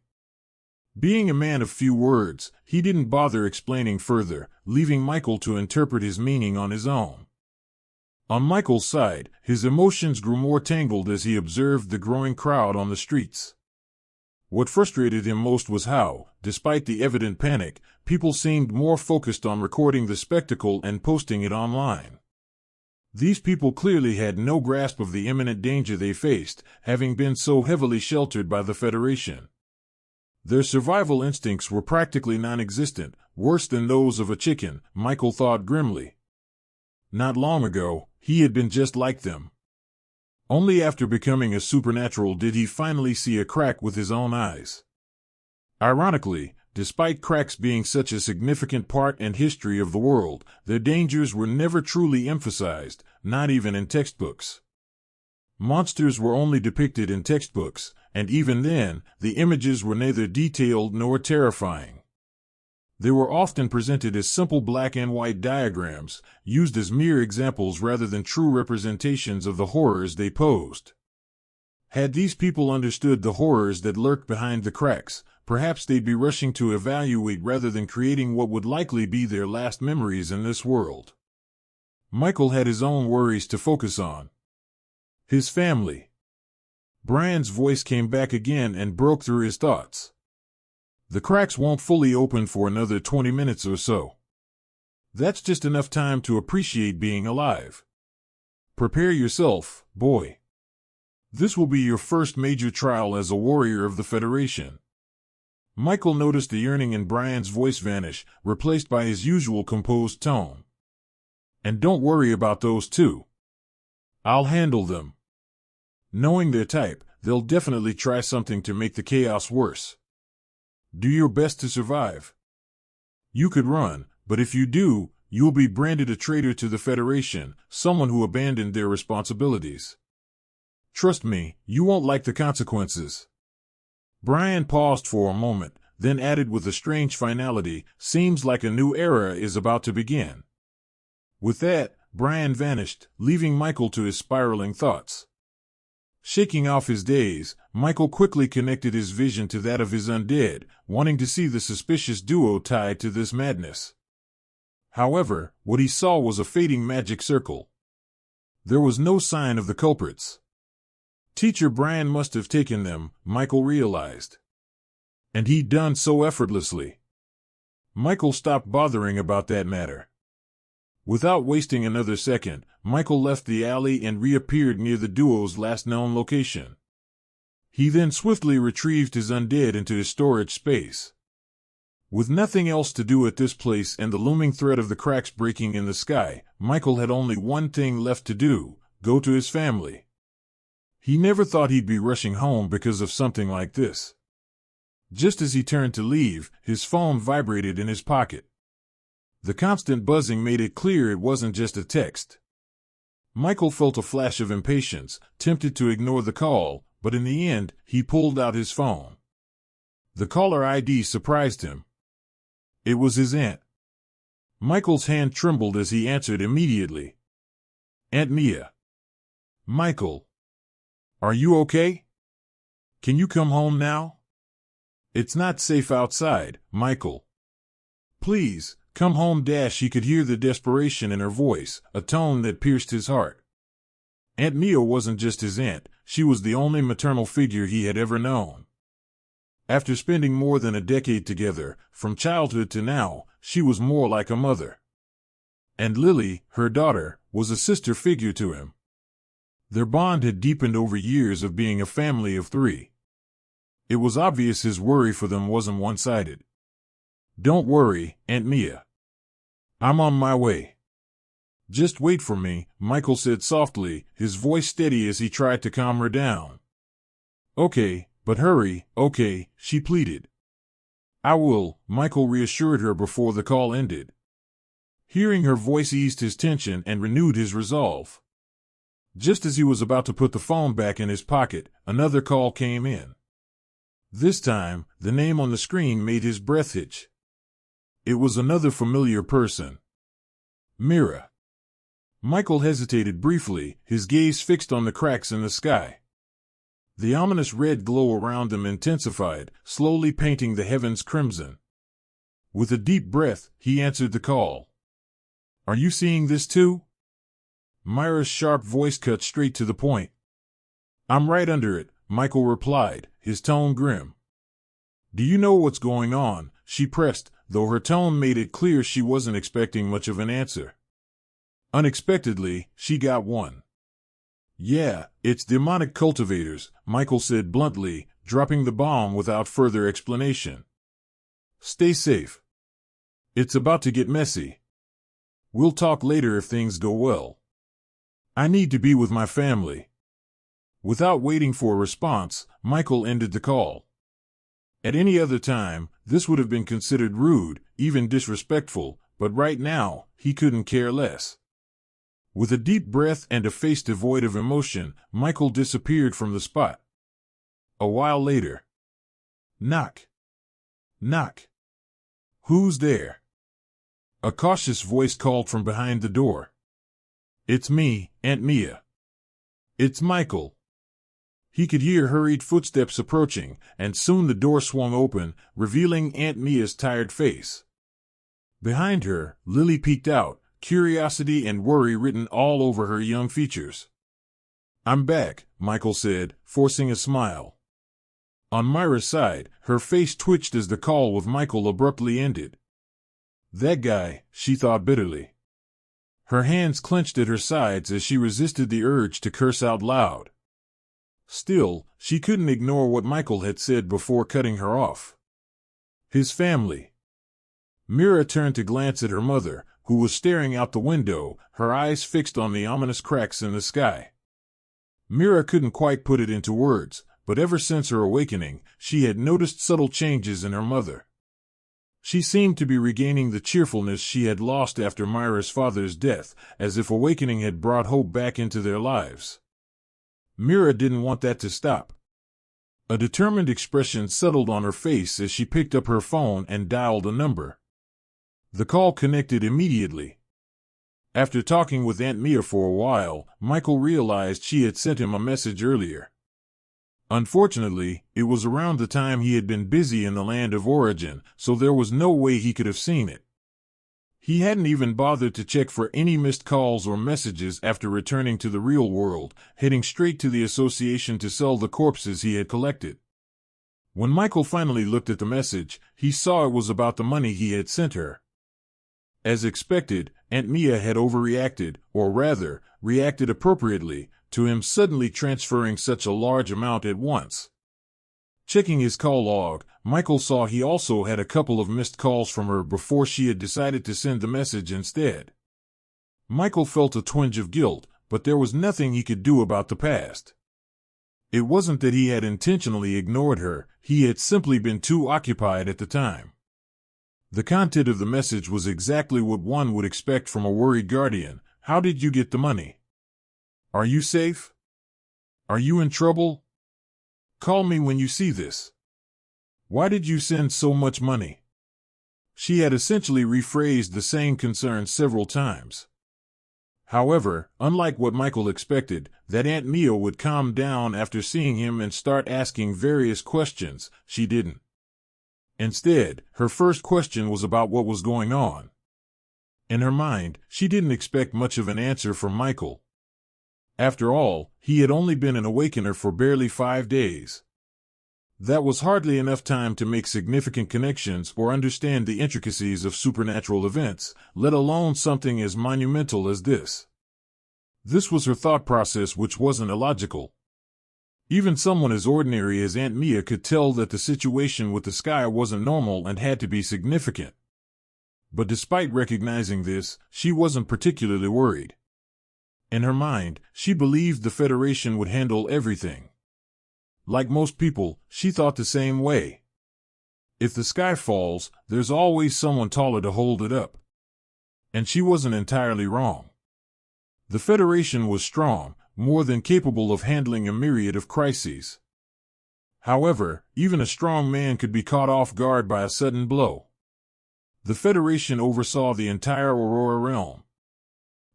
Being a man of few words, he didn't bother explaining further, leaving Michael to interpret his meaning on his own. On Michael's side, his emotions grew more tangled as he observed the growing crowd on the streets. What frustrated him most was how, despite the evident panic, people seemed more focused on recording the spectacle and posting it online. These people clearly had no grasp of the imminent danger they faced, having been so heavily sheltered by the Federation. Their survival instincts were practically non-existent, worse than those of a chicken, Michael thought grimly. Not long ago, he had been just like them. Only after becoming a supernatural did he finally see a crack with his own eyes. Ironically, despite cracks being such a significant part and history of the world, their dangers were never truly emphasized, not even in textbooks. Monsters were only depicted in textbooks, and even then, the images were neither detailed nor terrifying. They were often presented as simple black and white diagrams, used as mere examples rather than true representations of the horrors they posed. Had these people understood the horrors that lurked behind the cracks, perhaps they'd be rushing to evaluate rather than creating what would likely be their last memories in this world. Michael had his own worries to focus on. His family. Brian's voice came back again and broke through his thoughts. The cracks won't fully open for another 20 minutes or so. That's just enough time to appreciate being alive. Prepare yourself, boy. This will be your first major trial as a warrior of the Federation. Michael noticed the yearning in Brian's voice vanish, replaced by his usual composed tone. And don't worry about those two. I'll handle them. Knowing their type, they'll definitely try something to make the chaos worse. Do your best to survive. You could run, but if you do, you'll be branded a traitor to the Federation, someone who abandoned their responsibilities. Trust me, you won't like the consequences. Brian paused for a moment, then added with a strange finality, seems like a new era is about to begin. With that, Brian vanished, leaving Michael to his spiraling thoughts. Shaking off his daze, Michael quickly connected his vision to that of his undead, wanting to see the suspicious duo tied to this madness. However, what he saw was a fading magic circle. There was no sign of the culprits. Teacher Brian must have taken them, Michael realized. And he'd done so effortlessly. Michael stopped bothering about that matter. Without wasting another second, Michael left the alley and reappeared near the duo's last known location. He then swiftly retrieved his undead into his storage space. With nothing else to do at this place and the looming threat of the cracks breaking in the sky, Michael had only one thing left to do: go to his family. He never thought he'd be rushing home because of something like this. Just as he turned to leave, his phone vibrated in his pocket. The constant buzzing made it clear it wasn't just a text. Michael felt a flash of impatience, tempted to ignore the call, but in the end, he pulled out his phone. The caller ID surprised him. It was his aunt. Michael's hand trembled as he answered immediately. Aunt Mia. Michael. Are you okay? Can you come home now? It's not safe outside, Michael. Please, come home. He could hear the desperation in her voice, a tone that pierced his heart. Aunt Mia wasn't just his aunt, she was the only maternal figure he had ever known. After spending more than a decade together, from childhood to now, she was more like a mother. And Lily, her daughter, was a sister figure to him. Their bond had deepened over years of being a family of three. It was obvious his worry for them wasn't one-sided. Don't worry, Aunt Mia. I'm on my way. Just wait for me, Michael said softly, his voice steady as he tried to calm her down. Okay, but hurry, okay, she pleaded. I will, Michael reassured her before the call ended. Hearing her voice eased his tension and renewed his resolve. Just as he was about to put the phone back in his pocket, another call came in. This time, the name on the screen made his breath hitch. It was another familiar person. Mira. Michael hesitated briefly, his gaze fixed on the cracks in the sky. The ominous red glow around them intensified, slowly painting the heavens crimson. With a deep breath, he answered the call. Are you seeing this too? Mira's sharp voice cut straight to the point. I'm right under it, Michael replied, his tone grim. Do you know what's going on? She pressed, though her tone made it clear she wasn't expecting much of an answer. Unexpectedly, she got one. Yeah, it's demonic cultivators, Michael said bluntly, dropping the bomb without further explanation. Stay safe. It's about to get messy. We'll talk later if things go well. I need to be with my family. Without waiting for a response, Michael ended the call. At any other time, this would have been considered rude, even disrespectful, but right now, he couldn't care less. With a deep breath and a face devoid of emotion, Michael disappeared from the spot. A while later. Knock. Knock. "Who's there?" A cautious voice called from behind the door. "It's me, Aunt Mia." "It's Michael." He could hear hurried footsteps approaching, and soon the door swung open, revealing Aunt Mia's tired face. Behind her, Lily peeked out, curiosity and worry written all over her young features. "I'm back," Michael said, forcing a smile. On Myra's side, her face twitched as the call with Michael abruptly ended. That guy, she thought bitterly. Her hands clenched at her sides as she resisted the urge to curse out loud. Still, she couldn't ignore what Michael had said before cutting her off. His family. Myra turned to glance at her mother, who was staring out the window, her eyes fixed on the ominous cracks in the sky. Myra couldn't quite put it into words, but ever since her awakening, she had noticed subtle changes in her mother. She seemed to be regaining the cheerfulness she had lost after Myra's father's death, as if awakening had brought hope back into their lives. Myra didn't want that to stop. A determined expression settled on her face as she picked up her phone and dialed a number. The call connected immediately. After talking with Aunt Mia for a while, Michael realized she had sent him a message earlier. Unfortunately, it was around the time he had been busy in the land of origin, so there was no way he could have seen it. He hadn't even bothered to check for any missed calls or messages after returning to the real world, heading straight to the association to sell the corpses he had collected. When Michael finally looked at the message, he saw it was about the money he had sent her. As expected, Aunt Mia had overreacted, or rather, reacted appropriately, to him suddenly transferring such a large amount at once. Checking his call log, Michael saw he also had a couple of missed calls from her before she had decided to send the message instead. Michael felt a twinge of guilt, but there was nothing he could do about the past. It wasn't that he had intentionally ignored her, he had simply been too occupied at the time. The content of the message was exactly what one would expect from a worried guardian. "How did you get the money? Are you safe? Are you in trouble? Call me when you see this. Why did you send so much money?" She had essentially rephrased the same concern several times. However, unlike what Michael expected, that Aunt Mia would calm down after seeing him and start asking various questions, she didn't. Instead, her first question was about what was going on. In her mind, she didn't expect much of an answer from Michael. After all, he had only been an awakener for barely 5 days. That was hardly enough time to make significant connections or understand the intricacies of supernatural events, let alone something as monumental as this. This was her thought process, which wasn't illogical. Even someone as ordinary as Aunt Mia could tell that the situation with the sky wasn't normal and had to be significant. But despite recognizing this, she wasn't particularly worried. In her mind, she believed the Federation would handle everything. Like most people, she thought the same way. If the sky falls, there's always someone taller to hold it up. And she wasn't entirely wrong. The Federation was strong, more than capable of handling a myriad of crises. However, even a strong man could be caught off guard by a sudden blow. The Federation oversaw the entire Aurora realm.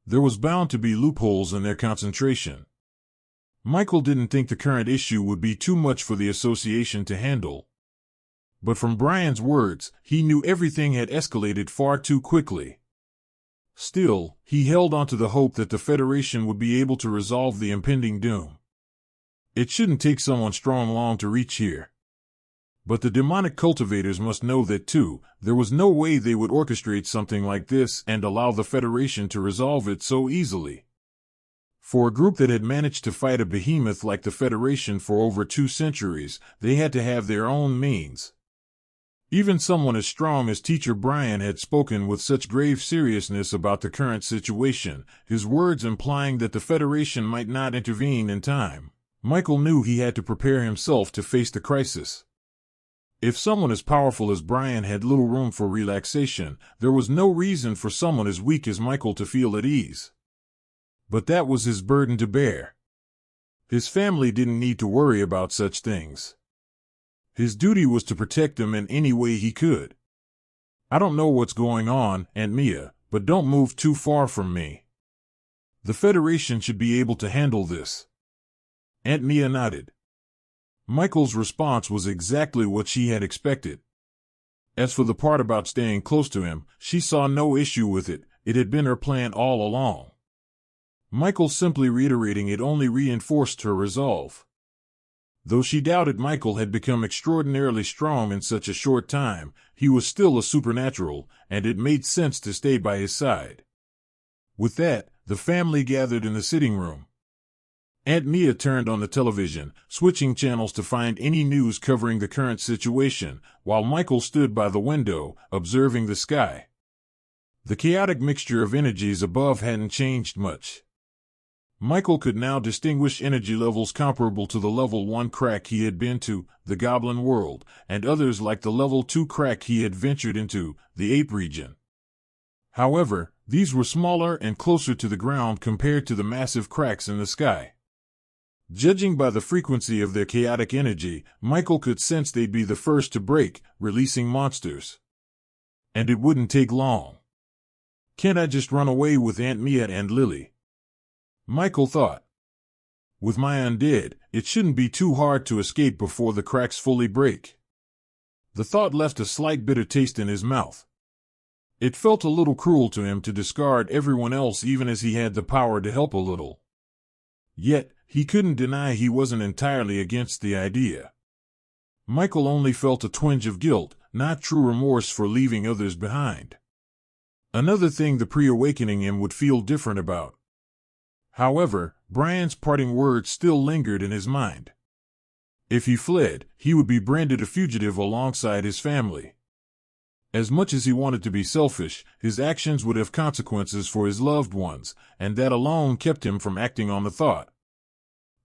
There was bound to be loopholes in their concentration. Michael didn't think the current issue would be too much for the association to handle. But from Brian's words, he knew everything had escalated far too quickly. Still, he held on to the hope that the Federation would be able to resolve the impending doom. It shouldn't take someone strong long to reach here. But the demonic cultivators must know that too. There was no way they would orchestrate something like this and allow the Federation to resolve it so easily. For a group that had managed to fight a behemoth like the Federation for over 2 centuries, they had to have their own means. Even someone as strong as Teacher Brian had spoken with such grave seriousness about the current situation, his words implying that the Federation might not intervene in time. Michael knew he had to prepare himself to face the crisis. If someone as powerful as Brian had little room for relaxation, there was no reason for someone as weak as Michael to feel at ease. But that was his burden to bear. His family didn't need to worry about such things. His duty was to protect them in any way he could. I don't know what's going on, Aunt Mia, but don't move too far from me. The Federation should be able to handle this. Aunt Mia nodded. Michael's response was exactly what she had expected. As for the part about staying close to him, she saw no issue with it. It had been her plan all along. Michael simply reiterating it only reinforced her resolve. Though she doubted Michael had become extraordinarily strong in such a short time, he was still a supernatural, and it made sense to stay by his side. With that, the family gathered in the sitting room. Aunt Mia turned on the television, switching channels to find any news covering the current situation, while Michael stood by the window, observing the sky. The chaotic mixture of energies above hadn't changed much. Michael could now distinguish energy levels comparable to the level 1 crack he had been to, the Goblin World, and others like the level 2 crack he had ventured into, the Ape region. However, these were smaller and closer to the ground compared to the massive cracks in the sky. Judging by the frequency of their chaotic energy, Michael could sense they'd be the first to break, releasing monsters. And it wouldn't take long. Can't I just run away with Aunt Mia and Lily? Michael thought. With my undead, it shouldn't be too hard to escape before the cracks fully break. The thought left a slight bitter taste in his mouth. It felt a little cruel to him to discard everyone else even as he had the power to help a little. Yet, he couldn't deny he wasn't entirely against the idea. Michael only felt a twinge of guilt, not true remorse for leaving others behind. Another thing the pre-awakening him would feel different about. However, Brian's parting words still lingered in his mind. If he fled, he would be branded a fugitive alongside his family. As much as he wanted to be selfish, his actions would have consequences for his loved ones, and that alone kept him from acting on the thought.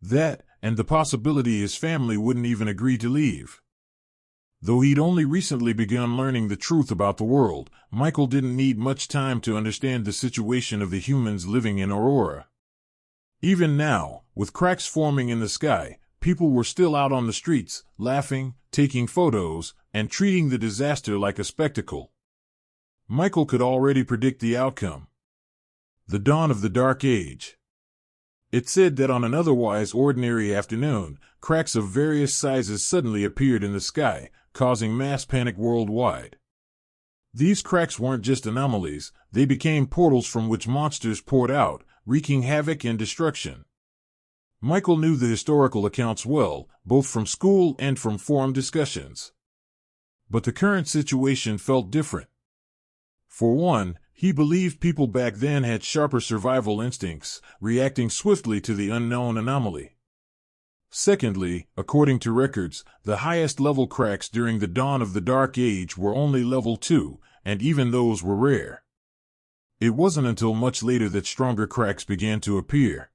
That, and the possibility his family wouldn't even agree to leave. Though he'd only recently begun learning the truth about the world, Michael didn't need much time to understand the situation of the humans living in Aurora. Even now, with cracks forming in the sky, people were still out on the streets, laughing, taking photos, and treating the disaster like a spectacle. Michael could already predict the outcome. The dawn of the Dark Age. It said that on an otherwise ordinary afternoon, cracks of various sizes suddenly appeared in the sky, causing mass panic worldwide. These cracks weren't just anomalies, they became portals from which monsters poured out, wreaking havoc and destruction. Michael knew the historical accounts well, both from school and from forum discussions. But the current situation felt different. For one, he believed people back then had sharper survival instincts, reacting swiftly to the unknown anomaly. Secondly, according to records, the highest level cracks during the dawn of the Dark Age were only level 2, and even those were rare. It wasn't until much later that stronger cracks began to appear.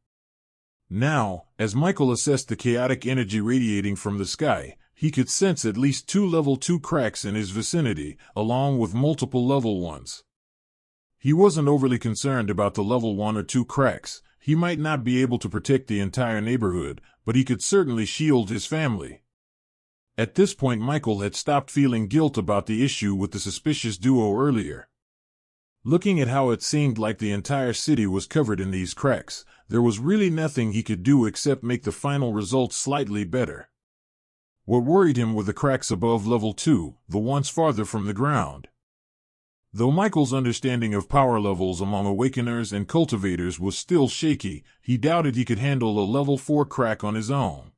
Now, as Michael assessed the chaotic energy radiating from the sky, he could sense at least 2 level 2 cracks in his vicinity, along with multiple level 1s. He wasn't overly concerned about the level 1 or 2 cracks. He might not be able to protect the entire neighborhood, but he could certainly shield his family. At this point, Michael had stopped feeling guilt about the issue with the suspicious duo earlier. Looking at how it seemed like the entire city was covered in these cracks, there was really nothing he could do except make the final results slightly better. What worried him were the cracks above level 2, the ones farther from the ground. Though Michael's understanding of power levels among awakeners and cultivators was still shaky, he doubted he could handle a level 4 crack on his own.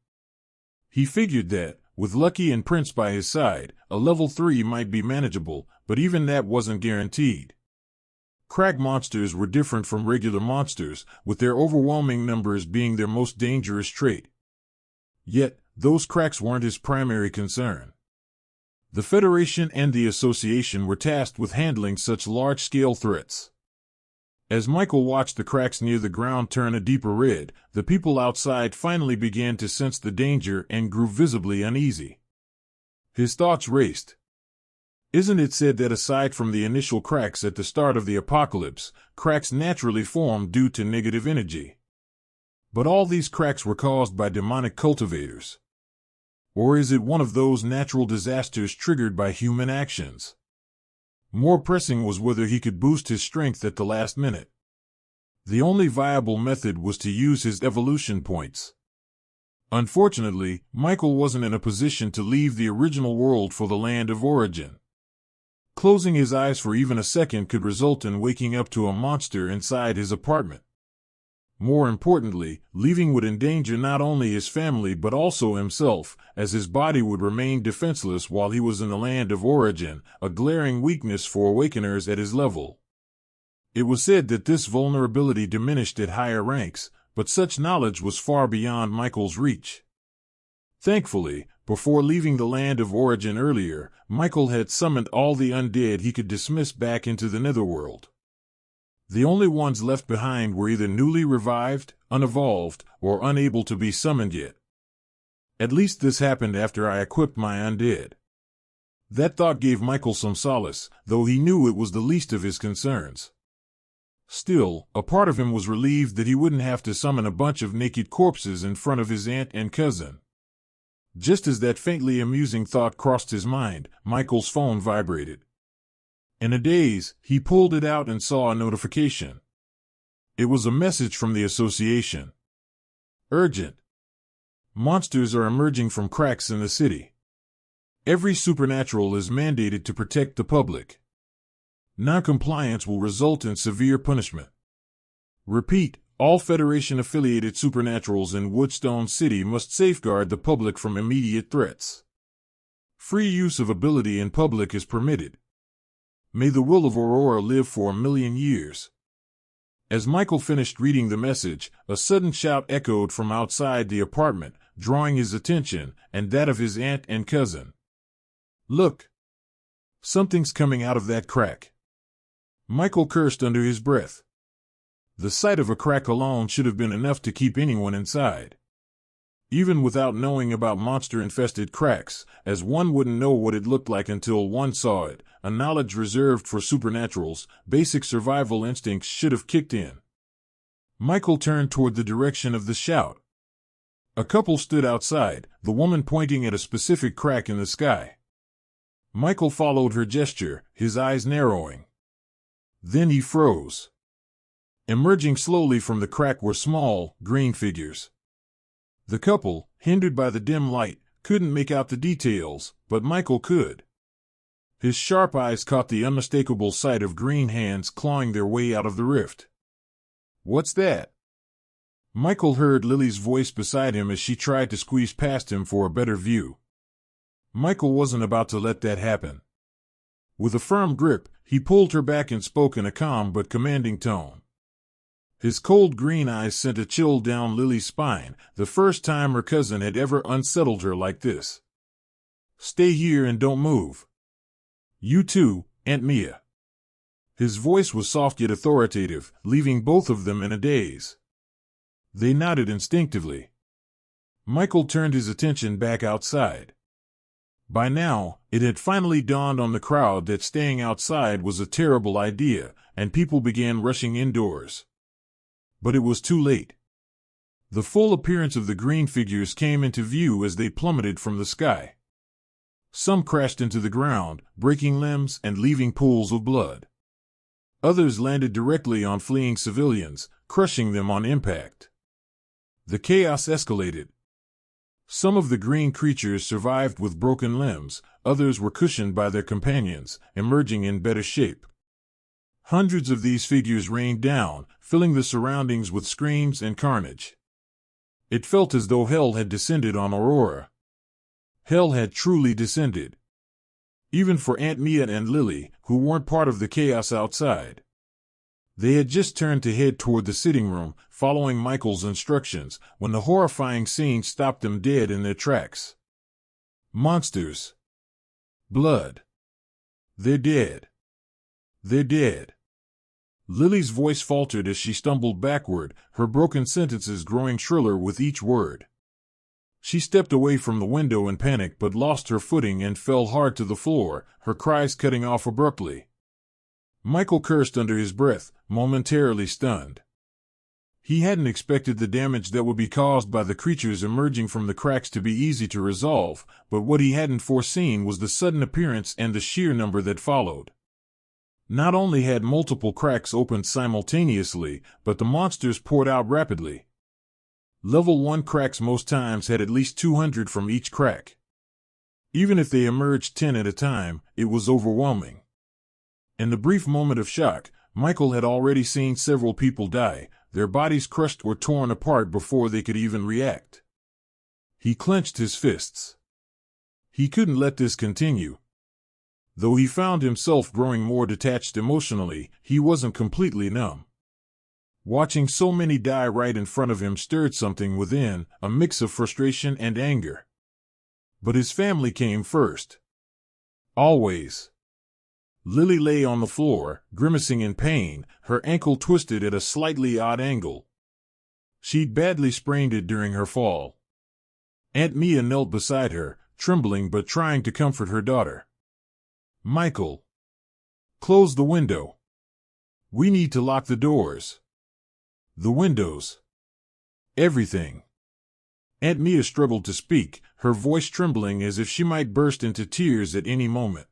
He figured that, with Lucky and Prince by his side, a level 3 might be manageable, but even that wasn't guaranteed. Crack monsters were different from regular monsters, with their overwhelming numbers being their most dangerous trait. Yet, those cracks weren't his primary concern. The Federation and the Association were tasked with handling such large-scale threats. As Michael watched the cracks near the ground turn a deeper red, the people outside finally began to sense the danger and grew visibly uneasy. His thoughts raced. Isn't it said that aside from the initial cracks at the start of the apocalypse, cracks naturally form due to negative energy? But all these cracks were caused by demonic cultivators. Or is it one of those natural disasters triggered by human actions? More pressing was whether he could boost his strength at the last minute. The only viable method was to use his evolution points. Unfortunately, Michael wasn't in a position to leave the original world for the land of origin. Closing his eyes for even a second could result in waking up to a monster inside his apartment. More importantly, leaving would endanger not only his family but also himself, as his body would remain defenseless while he was in the land of origin, a glaring weakness for awakeners at his level. It was said that this vulnerability diminished at higher ranks, but such knowledge was far beyond Michael's reach. Thankfully, before leaving the land of origin earlier, Michael had summoned all the undead he could dismiss back into the netherworld. The only ones left behind were either newly revived, unevolved, or unable to be summoned yet. At least this happened after I equipped my undead. That thought gave Michael some solace, though he knew it was the least of his concerns. Still, a part of him was relieved that he wouldn't have to summon a bunch of naked corpses in front of his aunt and cousin. Just as that faintly amusing thought crossed his mind, Michael's phone vibrated. In a daze, he pulled it out and saw a notification. It was a message from the association. Urgent. Monsters are emerging from cracks in the city. Every supernatural is mandated to protect the public. Non-compliance will result in severe punishment. Repeat, all Federation-affiliated supernaturals in Woodstone City must safeguard the public from immediate threats. Free use of ability in public is permitted. May the will of Aurora live for 1,000,000 years. As Michael finished reading the message, a sudden shout echoed from outside the apartment, drawing his attention, and that of his aunt and cousin. Look! Something's coming out of that crack. Michael cursed under his breath. The sight of a crack alone should have been enough to keep anyone inside. Even without knowing about monster-infested cracks, as one wouldn't know what it looked like until one saw it, a knowledge reserved for supernaturals, basic survival instincts should have kicked in. Michael turned toward the direction of the shout. A couple stood outside, the woman pointing at a specific crack in the sky. Michael followed her gesture, his eyes narrowing. Then he froze. Emerging slowly from the crack were small, green figures. The couple, hindered by the dim light, couldn't make out the details, but Michael could. His sharp eyes caught the unmistakable sight of green hands clawing their way out of the rift. What's that? Michael heard Lily's voice beside him as she tried to squeeze past him for a better view. Michael wasn't about to let that happen. With a firm grip, he pulled her back and spoke in a calm but commanding tone. His cold green eyes sent a chill down Lily's spine, the first time her cousin had ever unsettled her like this. Stay here and don't move. You too, Aunt Mia. His voice was soft yet authoritative, leaving both of them in a daze. They nodded instinctively. Michael turned his attention back outside. By now, it had finally dawned on the crowd that staying outside was a terrible idea, and people began rushing indoors. But it was too late. The full appearance of the green figures came into view as they plummeted from the sky. Some crashed into the ground, breaking limbs and leaving pools of blood. Others landed directly on fleeing civilians, crushing them on impact. The chaos escalated. Some of the green creatures survived with broken limbs, others were cushioned by their companions, emerging in better shape. Hundreds of these figures rained down, filling the surroundings with screams and carnage. It felt as though hell had descended on Aurora. Hell had truly descended. Even for Aunt Mia and Lily, who weren't part of the chaos outside. They had just turned to head toward the sitting room, following Michael's instructions, when the horrifying scene stopped them dead in their tracks. Monsters. Blood. They're dead. They're dead. Lily's voice faltered as she stumbled backward, her broken sentences growing shriller with each word. She stepped away from the window in panic but lost her footing and fell hard to the floor, her cries cutting off abruptly. Michael cursed under his breath, momentarily stunned. He hadn't expected the damage that would be caused by the creatures emerging from the cracks to be easy to resolve, but what he hadn't foreseen was the sudden appearance and the sheer number that followed. Not only had multiple cracks opened simultaneously, but the monsters poured out rapidly. Level 1 cracks most times had at least 200 from each crack. Even if they emerged 10 at a time, it was overwhelming. In the brief moment of shock, Michael had already seen several people die, their bodies crushed or torn apart before they could even react. He clenched his fists. He couldn't let this continue. Though he found himself growing more detached emotionally, he wasn't completely numb. Watching so many die right in front of him stirred something within, a mix of frustration and anger. But his family came first. Always. Lily lay on the floor, grimacing in pain, her ankle twisted at a slightly odd angle. She'd badly sprained it during her fall. Aunt Mia knelt beside her, trembling but trying to comfort her daughter. Michael. Close the window. We need to lock the doors. The windows. Everything. Aunt Mia struggled to speak, her voice trembling as if she might burst into tears at any moment.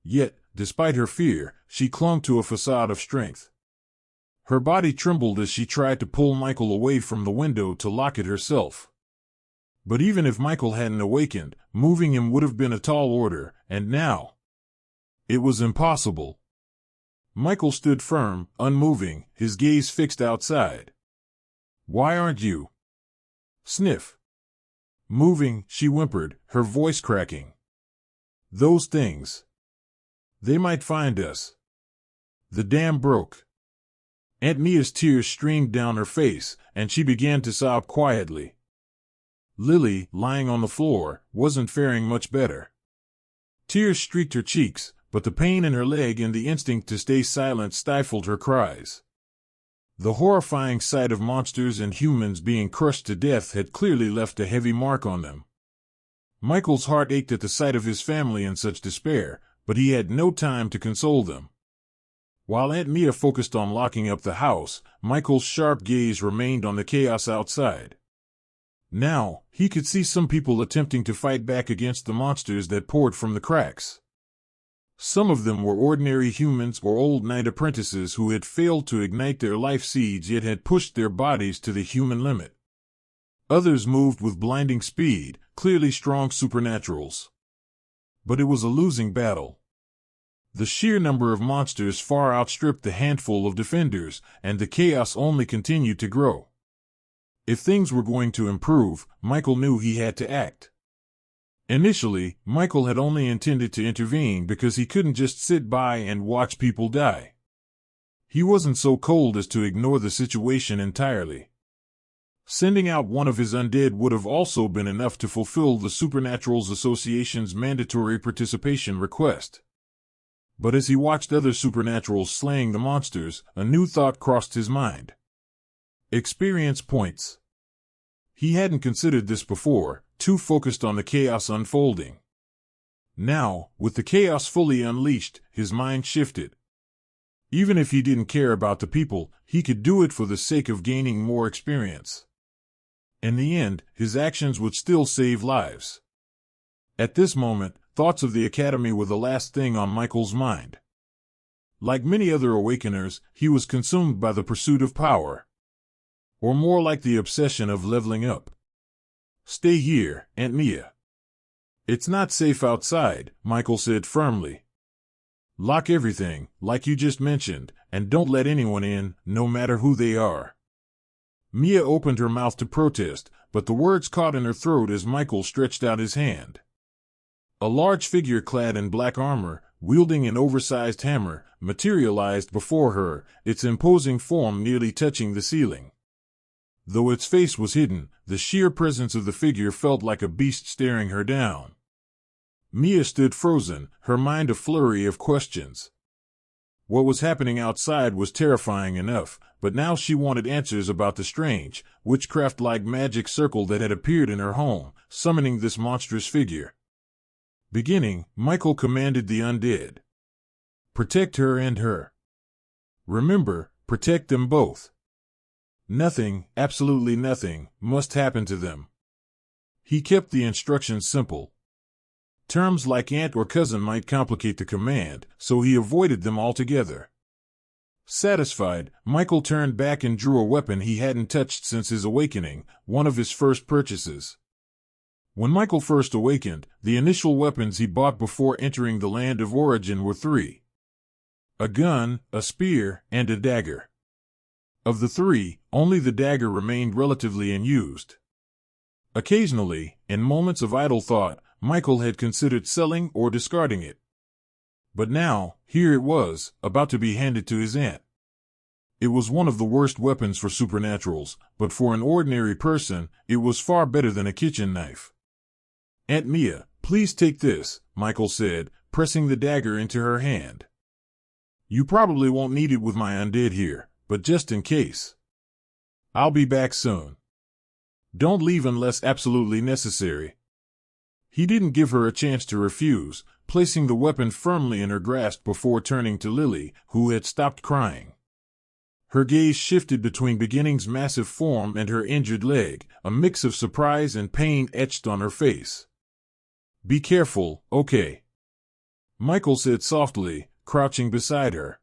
Yet, despite her fear, she clung to a facade of strength. Her body trembled as she tried to pull Michael away from the window to lock it herself. But even if Michael hadn't awakened, moving him would have been a tall order, and now it was impossible. Michael stood firm, unmoving, his gaze fixed outside. Why aren't you? Sniff. Moving, she whimpered, her voice cracking. Those things. They might find us. The dam broke. Aunt Mia's tears streamed down her face, and she began to sob quietly. Lily, lying on the floor, wasn't faring much better. Tears streaked her cheeks, but the pain in her leg and the instinct to stay silent stifled her cries. The horrifying sight of monsters and humans being crushed to death had clearly left a heavy mark on them. Michael's heart ached at the sight of his family in such despair, but he had no time to console them. While Aunt Mia focused on locking up the house, Michael's sharp gaze remained on the chaos outside. Now, he could see some people attempting to fight back against the monsters that poured from the cracks. Some of them were ordinary humans or old knight apprentices who had failed to ignite their life seeds yet had pushed their bodies to the human limit. Others moved with blinding speed, clearly strong supernaturals. But it was a losing battle. The sheer number of monsters far outstripped the handful of defenders, and the chaos only continued to grow. If things were going to improve, Michael knew he had to act. Initially, Michael had only intended to intervene because he couldn't just sit by and watch people die. He wasn't so cold as to ignore the situation entirely. Sending out one of his undead would have also been enough to fulfill the Supernaturals Association's mandatory participation request. But as he watched other supernaturals slaying the monsters, a new thought crossed his mind. Experience points. He hadn't considered this before, too focused on the chaos unfolding. Now, with the chaos fully unleashed, his mind shifted. Even if he didn't care about the people, he could do it for the sake of gaining more experience. In the end, his actions would still save lives. At this moment, thoughts of the academy were the last thing on Michael's mind. Like many other awakeners, he was consumed by the pursuit of power. Or more like the obsession of leveling up. Stay here, Aunt Mia. It's not safe outside, Michael said firmly. Lock everything, like you just mentioned, and don't let anyone in, no matter who they are. Mia opened her mouth to protest, but the words caught in her throat as Michael stretched out his hand. A large figure clad in black armor, wielding an oversized hammer, materialized before her, its imposing form nearly touching the ceiling. Though its face was hidden, the sheer presence of the figure felt like a beast staring her down. Mia stood frozen, her mind a flurry of questions. What was happening outside was terrifying enough, but now she wanted answers about the strange, witchcraft-like magic circle that had appeared in her home, summoning this monstrous figure. Beginning, Michael commanded the undead. Protect her and her. Remember, protect them both. Nothing, absolutely nothing, must happen to them. He kept the instructions simple. Terms like aunt or cousin might complicate the command, so he avoided them altogether. Satisfied, Michael turned back and drew a weapon he hadn't touched since his awakening, one of his first purchases. When Michael first awakened, the initial weapons he bought before entering the land of origin were 3. A gun, a spear, and a dagger. Of the 3, only the dagger remained relatively unused. Occasionally, in moments of idle thought, Michael had considered selling or discarding it. But now, here it was, about to be handed to his aunt. It was one of the worst weapons for supernaturals, but for an ordinary person, it was far better than a kitchen knife. "Aunt Mia, please take this," Michael said, pressing the dagger into her hand. "You probably won't need it with my undead here, but just in case. I'll be back soon. Don't leave unless absolutely necessary." He didn't give her a chance to refuse, placing the weapon firmly in her grasp before turning to Lily, who had stopped crying. Her gaze shifted between Beginning's massive form and her injured leg, a mix of surprise and pain etched on her face. "Be careful, okay?" Michael said softly, crouching beside her.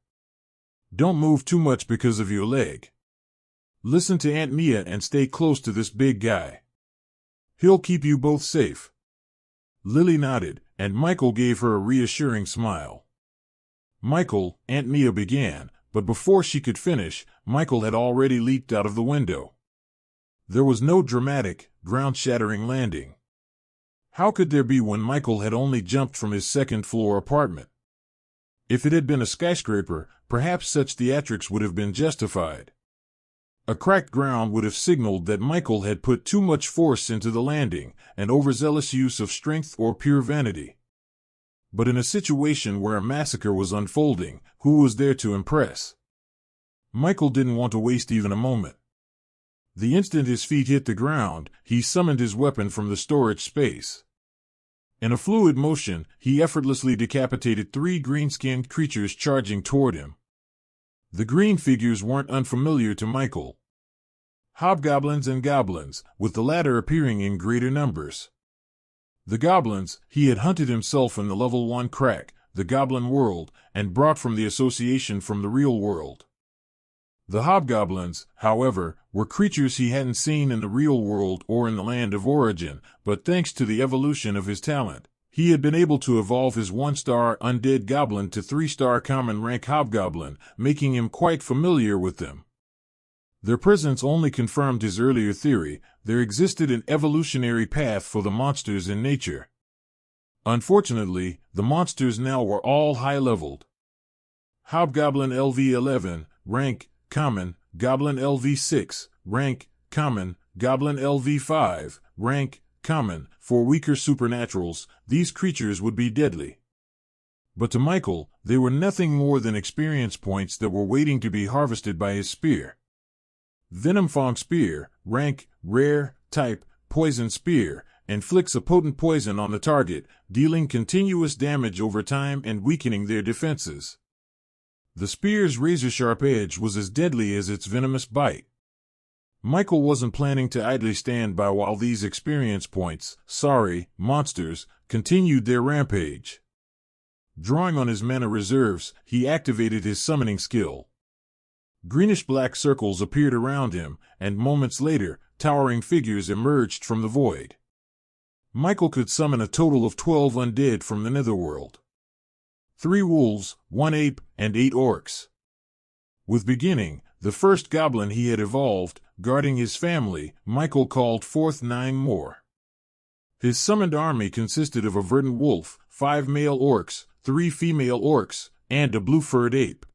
"Don't move too much because of your leg. Listen to Aunt Mia and stay close to this big guy. He'll keep you both safe." Lily nodded, and Michael gave her a reassuring smile. "Michael," Aunt Mia began, but before she could finish, Michael had already leaped out of the window. There was no dramatic, ground-shattering landing. How could there be when Michael had only jumped from his second-floor apartment? If it had been a skyscraper, perhaps such theatrics would have been justified. A cracked ground would have signaled that Michael had put too much force into the landing, an overzealous use of strength or pure vanity. But in a situation where a massacre was unfolding, who was there to impress? Michael didn't want to waste even a moment. The instant his feet hit the ground, he summoned his weapon from the storage space. In a fluid motion, he effortlessly decapitated 3 green-skinned creatures charging toward him. The green figures weren't unfamiliar to Michael. Hobgoblins and goblins, with the latter appearing in greater numbers. The goblins, he had hunted himself in the level 1 crack, the goblin world, and brought from the association from the real world. The hobgoblins, however, were creatures he hadn't seen in the real world or in the land of origin, but thanks to the evolution of his talent, he had been able to evolve his 1-star undead goblin to 3-star common rank hobgoblin, making him quite familiar with them. Their presence only confirmed his earlier theory: there existed an evolutionary path for the monsters in nature. Unfortunately, the monsters now were all high-leveled. Hobgoblin LV11, rank, common; Goblin LV6, rank, common; Goblin LV5, rank, common. For weaker supernaturals, these creatures would be deadly. But to Michael, they were nothing more than experience points that were waiting to be harvested by his spear. Venomfang Spear, rank, rare, type, poison spear, inflicts a potent poison on the target, dealing continuous damage over time and weakening their defenses. The spear's razor-sharp edge was as deadly as its venomous bite. Michael wasn't planning to idly stand by while these experience points, monsters, continued their rampage. Drawing on his mana reserves, he activated his summoning skill. Greenish-black circles appeared around him, and moments later, towering figures emerged from the void. Michael could summon a total of 12 undead from the netherworld. 3 wolves, 1 ape, and 8 orcs. With Beginning, the first goblin he had evolved, guarding his family, Michael called forth 9 more. His summoned army consisted of a verdant wolf, 5 male orcs, 3 female orcs, and a blue-furred ape.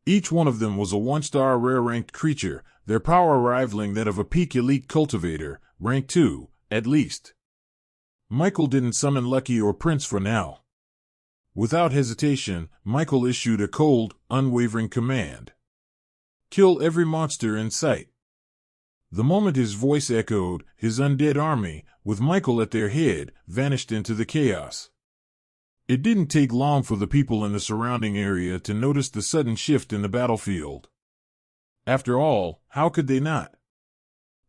Each one of them was a 1-star rare-ranked creature, their power rivaling that of a peak elite cultivator, rank 2, at least. Michael didn't summon Lucky or Prince for now. Without hesitation, Michael issued a cold, unwavering command. Kill every monster in sight. The moment his voice echoed, his undead army, with Michael at their head, vanished into the chaos. It didn't take long for the people in the surrounding area to notice the sudden shift in the battlefield. After all, how could they not?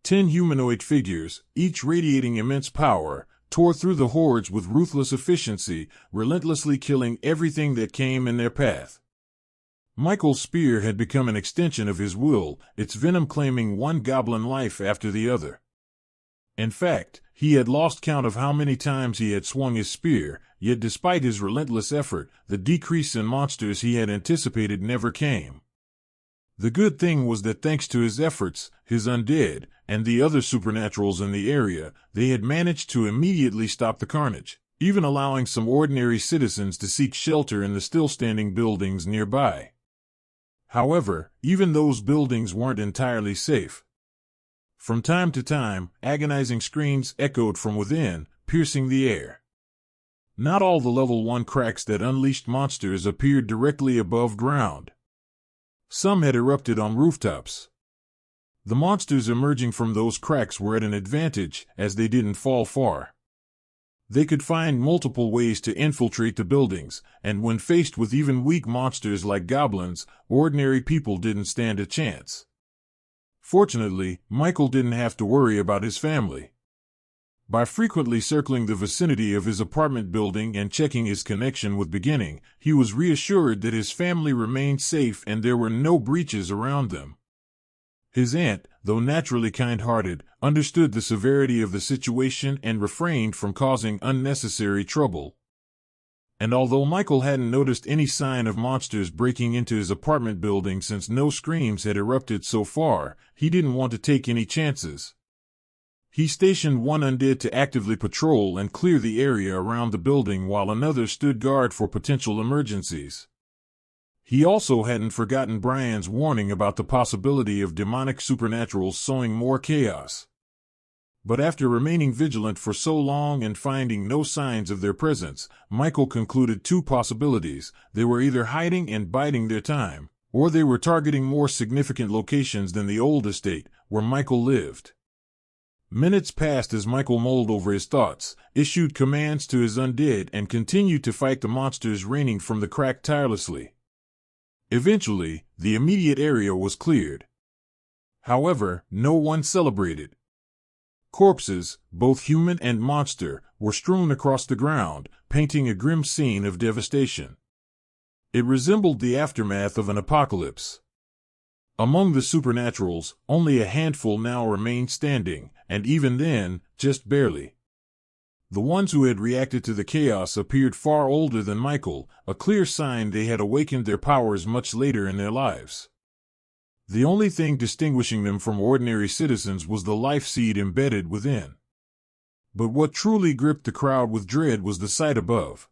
10 humanoid figures, each radiating immense power, tore through the hordes with ruthless efficiency, relentlessly killing everything that came in their path. Michael's spear had become an extension of his will, its venom claiming one goblin life after the other. In fact, he had lost count of how many times he had swung his spear, yet despite his relentless effort, the decrease in monsters he had anticipated never came. The good thing was that thanks to his efforts, his undead, and the other supernaturals in the area, they had managed to immediately stop the carnage, even allowing some ordinary citizens to seek shelter in the still-standing buildings nearby. However, even those buildings weren't entirely safe. From time to time, agonizing screams echoed from within, piercing the air. Not all the level 1 cracks that unleashed monsters appeared directly above ground. Some had erupted on rooftops. The monsters emerging from those cracks were at an advantage, as they didn't fall far. They could find multiple ways to infiltrate the buildings, and when faced with even weak monsters like goblins, ordinary people didn't stand a chance. Fortunately, Michael didn't have to worry about his family. By frequently circling the vicinity of his apartment building and checking his connection with beginning, he was reassured that his family remained safe and there were no breaches around them. His aunt, though naturally kind-hearted, understood the severity of the situation and refrained from causing unnecessary trouble. And although Michael hadn't noticed any sign of monsters breaking into his apartment building since no screams had erupted so far, he didn't want to take any chances. He stationed one undead to actively patrol and clear the area around the building while another stood guard for potential emergencies. He also hadn't forgotten Brian's warning about the possibility of demonic supernaturals sowing more chaos. But after remaining vigilant for so long and finding no signs of their presence, Michael concluded two possibilities: they were either hiding and biding their time, or they were targeting more significant locations than the old estate, where Michael lived. Minutes passed as Michael mulled over his thoughts, issued commands to his undead, and continued to fight the monsters raining from the crack tirelessly. Eventually, the immediate area was cleared. However, no one celebrated. Corpses, both human and monster, were strewn across the ground, painting a grim scene of devastation. It resembled the aftermath of an apocalypse. Among the supernaturals, only a handful now remained standing, and even then, just barely. The ones who had reacted to the chaos appeared far older than Michael, a clear sign they had awakened their powers much later in their lives. The only thing distinguishing them from ordinary citizens was the life seed embedded within. But what truly gripped the crowd with dread was the sight above.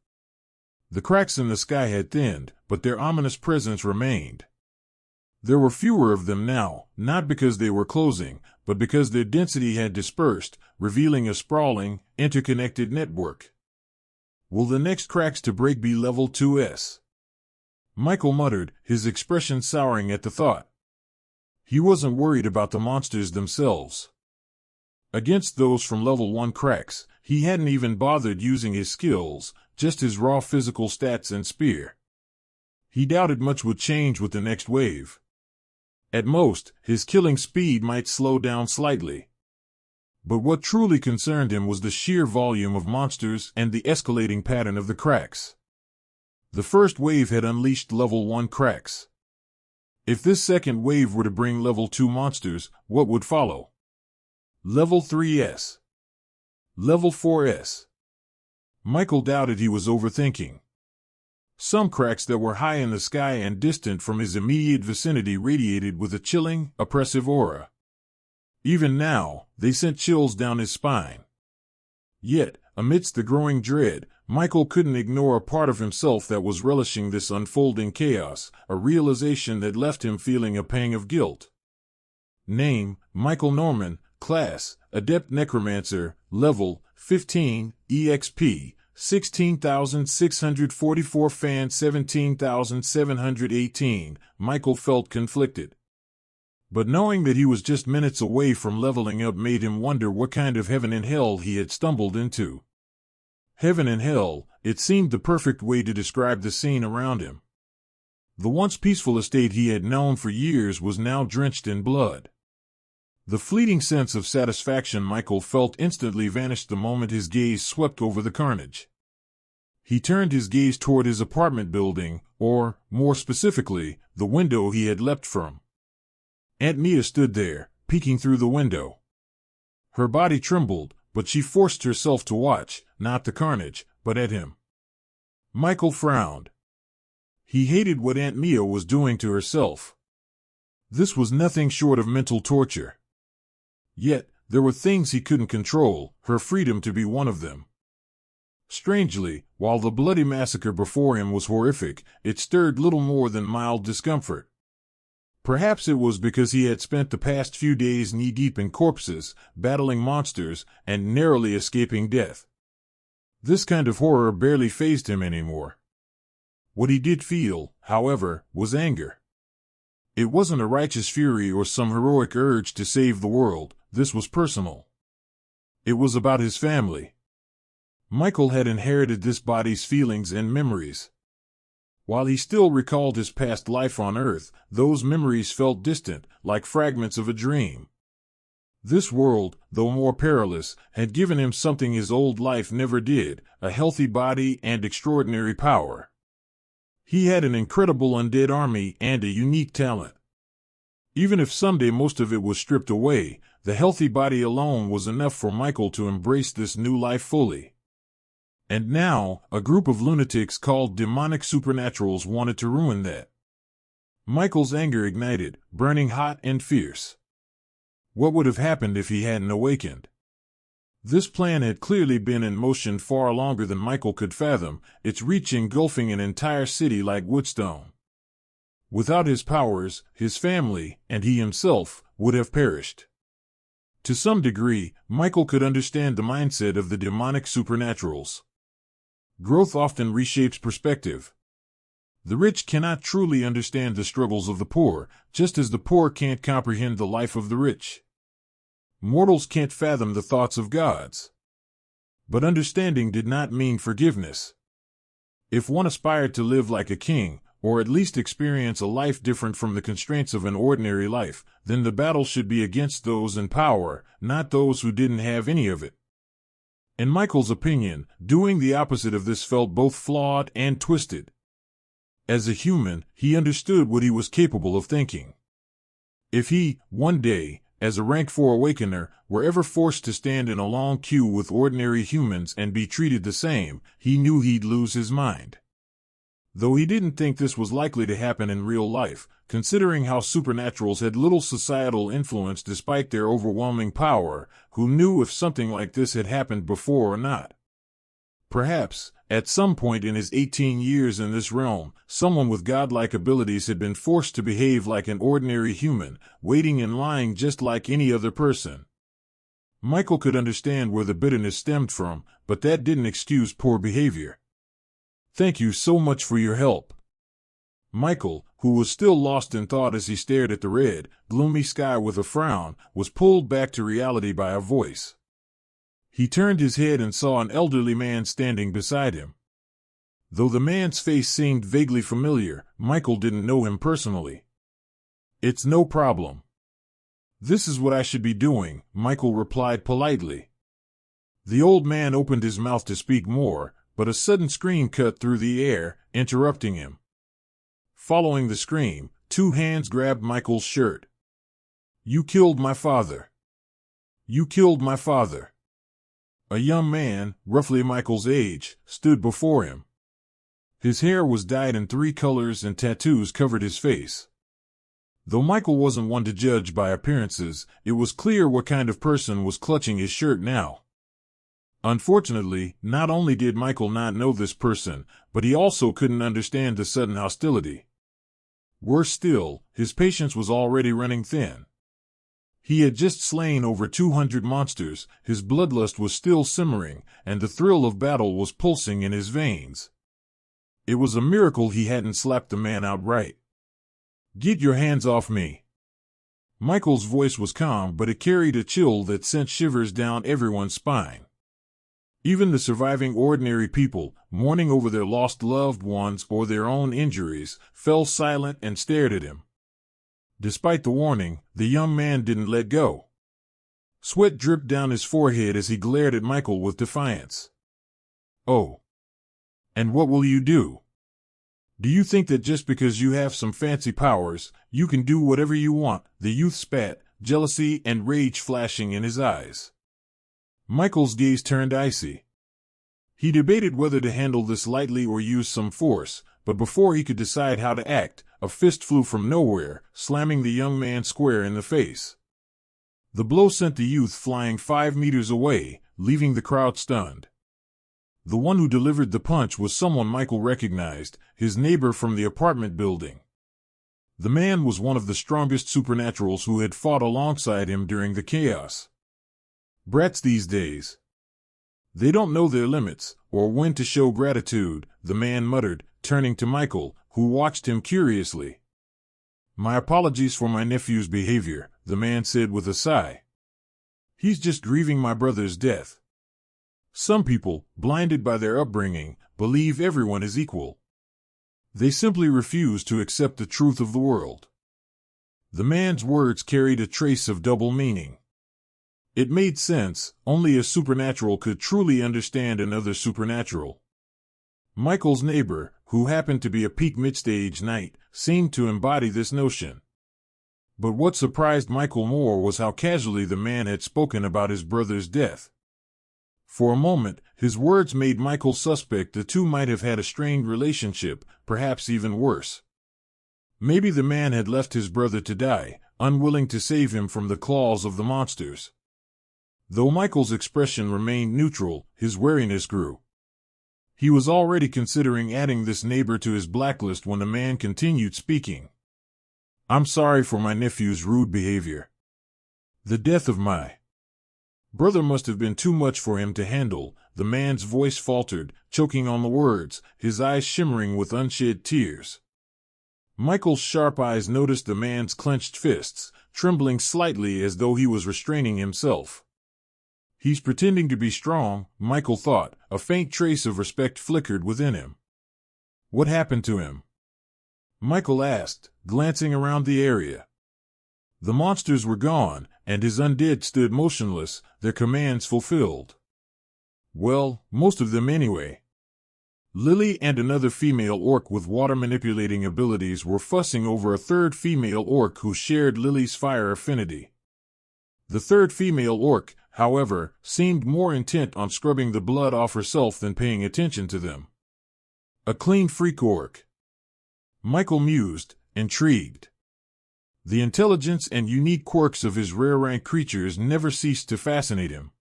The cracks in the sky had thinned, but their ominous presence remained. There were fewer of them now, not because they were closing, but because their density had dispersed, revealing a sprawling, interconnected network. Will the next cracks to break be level 2s? Michael muttered, his expression souring at the thought. He wasn't worried about the monsters themselves. Against those from level 1 cracks, he hadn't even bothered using his skills, just his raw physical stats and spear. He doubted much would change with the next wave. At most, his killing speed might slow down slightly. But what truly concerned him was the sheer volume of monsters and the escalating pattern of the cracks. The first wave had unleashed level 1 cracks. If this second wave were to bring level 2 monsters, what would follow? Level 3s. Level 4s. Michael doubted he was overthinking. Some cracks that were high in the sky and distant from his immediate vicinity radiated with a chilling, oppressive aura. Even now, they sent chills down his spine. Yet, amidst the growing dread, Michael couldn't ignore a part of himself that was relishing this unfolding chaos, a realization that left him feeling a pang of guilt. Name: Michael Norman. Class: Adept Necromancer. Level: 15. EXP: 16,644. Fan: 17,718. Michael felt conflicted. But knowing that he was just minutes away from leveling up made him wonder what kind of heaven and hell he had stumbled into. Heaven and hell, it seemed the perfect way to describe the scene around him. The once peaceful estate he had known for years was now drenched in blood. The fleeting sense of satisfaction Michael felt instantly vanished the moment his gaze swept over the carnage. He turned his gaze toward his apartment building, or, more specifically, the window he had leapt from. Aunt Mia stood there, peeking through the window. Her body trembled, but she forced herself to watch, not the carnage, but at him. Michael frowned. He hated what Aunt Mia was doing to herself. This was nothing short of mental torture. Yet, there were things he couldn't control, her freedom to be one of them. Strangely, while the bloody massacre before him was horrific, it stirred little more than mild discomfort. Perhaps it was because he had spent the past few days knee-deep in corpses, battling monsters, and narrowly escaping death. This kind of horror barely fazed him anymore. What he did feel, however, was anger. It wasn't a righteous fury or some heroic urge to save the world. This was personal. It was about his family. Michael had inherited this body's feelings and memories. While he still recalled his past life on Earth, those memories felt distant, like fragments of a dream. This world, though more perilous, had given him something his old life never did, a healthy body and extraordinary power. He had an incredible undead army and a unique talent. Even if someday most of it was stripped away, the healthy body alone was enough for Michael to embrace this new life fully. And now, a group of lunatics called demonic supernaturals wanted to ruin that. Michael's anger ignited, burning hot and fierce. What would have happened if he hadn't awakened? This plan had clearly been in motion far longer than Michael could fathom, its reach engulfing an entire city like Woodstone. Without his powers, his family, and he himself, would have perished. To some degree, Michael could understand the mindset of the demonic supernaturals. Growth often reshapes perspective. The rich cannot truly understand the struggles of the poor, just as the poor can't comprehend the life of the rich. Mortals can't fathom the thoughts of gods. But understanding did not mean forgiveness. If one aspired to live like a king, or at least experience a life different from the constraints of an ordinary life, then the battle should be against those in power, not those who didn't have any of it. In Michael's opinion, doing the opposite of this felt both flawed and twisted. As a human, he understood what he was capable of thinking. If he, one day, as a rank 4 awakener, were ever forced to stand in a long queue with ordinary humans and be treated the same, he knew he'd lose his mind. Though he didn't think this was likely to happen in real life, considering how supernaturals had little societal influence despite their overwhelming power, who knew if something like this had happened before or not? Perhaps, at some point in his 18 years in this realm, someone with godlike abilities had been forced to behave like an ordinary human, waiting and lying just like any other person. Michael could understand where the bitterness stemmed from, but that didn't excuse poor behavior. "Thank you so much for your help." Michael, who was still lost in thought as he stared at the red, gloomy sky with a frown, was pulled back to reality by a voice. He turned his head and saw an elderly man standing beside him. Though the man's face seemed vaguely familiar, Michael didn't know him personally. "It's no problem. This is what I should be doing," Michael replied politely. The old man opened his mouth to speak more, but a sudden scream cut through the air, interrupting him. Following the scream, 2 hands grabbed Michael's shirt. "You killed my father. You killed my father." A young man, roughly Michael's age, stood before him. His hair was dyed in 3 colors and tattoos covered his face. Though Michael wasn't one to judge by appearances, it was clear what kind of person was clutching his shirt now. Unfortunately, not only did Michael not know this person, but he also couldn't understand the sudden hostility. Worse still, his patience was already running thin. He had just slain over 200 monsters, his bloodlust was still simmering, and the thrill of battle was pulsing in his veins. It was a miracle he hadn't slapped the man outright. "Get your hands off me." Michael's voice was calm, but it carried a chill that sent shivers down everyone's spine. Even the surviving ordinary people, mourning over their lost loved ones or their own injuries, fell silent and stared at him. Despite the warning, the young man didn't let go. Sweat dripped down his forehead as he glared at Michael with defiance. "Oh. And what will you do? Do you think that just because you have some fancy powers, you can do whatever you want?" The youth spat, jealousy and rage flashing in his eyes. Michael's gaze turned icy. He debated whether to handle this lightly or use some force, but before he could decide how to act, a fist flew from nowhere, slamming the young man square in the face. The blow sent the youth flying 5 meters away, leaving the crowd stunned. The one who delivered the punch was someone Michael recognized, his neighbor from the apartment building. The man was one of the strongest supernaturals who had fought alongside him during the chaos. Brats these days. They don't know their limits, or when to show gratitude, the man muttered, turning to Michael, who watched him curiously. "My apologies for my nephew's behavior," the man said with a sigh. "He's just grieving my brother's death." Some people, blinded by their upbringing, believe everyone is equal. They simply refuse to accept the truth of the world. The man's words carried a trace of double meaning. It made sense, only a supernatural could truly understand another supernatural. Michael's neighbor, who happened to be a peak mid-stage knight, seemed to embody this notion. But what surprised Michael more was how casually the man had spoken about his brother's death. For a moment, his words made Michael suspect the two might have had a strained relationship, perhaps even worse. Maybe the man had left his brother to die, unwilling to save him from the claws of the monsters. Though Michael's expression remained neutral, his wariness grew. He was already considering adding this neighbor to his blacklist when the man continued speaking. "I'm sorry for my nephew's rude behavior. The death of my brother must have been too much for him to handle." The man's voice faltered, choking on the words, his eyes shimmering with unshed tears. Michael's sharp eyes noticed the man's clenched fists, trembling slightly as though he was restraining himself. "He's pretending to be strong," Michael thought. A faint trace of respect flickered within him. "What happened to him?" Michael asked, glancing around the area. The monsters were gone, and his undead stood motionless, their commands fulfilled. Well, most of them anyway. Lily and another female orc with water-manipulating abilities were fussing over a third female orc who shared Lily's fire affinity. The third female orc, however, seemed more intent on scrubbing the blood off herself than paying attention to them. A clean freak orc. Michael mused, intrigued. The intelligence and unique quirks of his rare-rank creatures never ceased to fascinate him.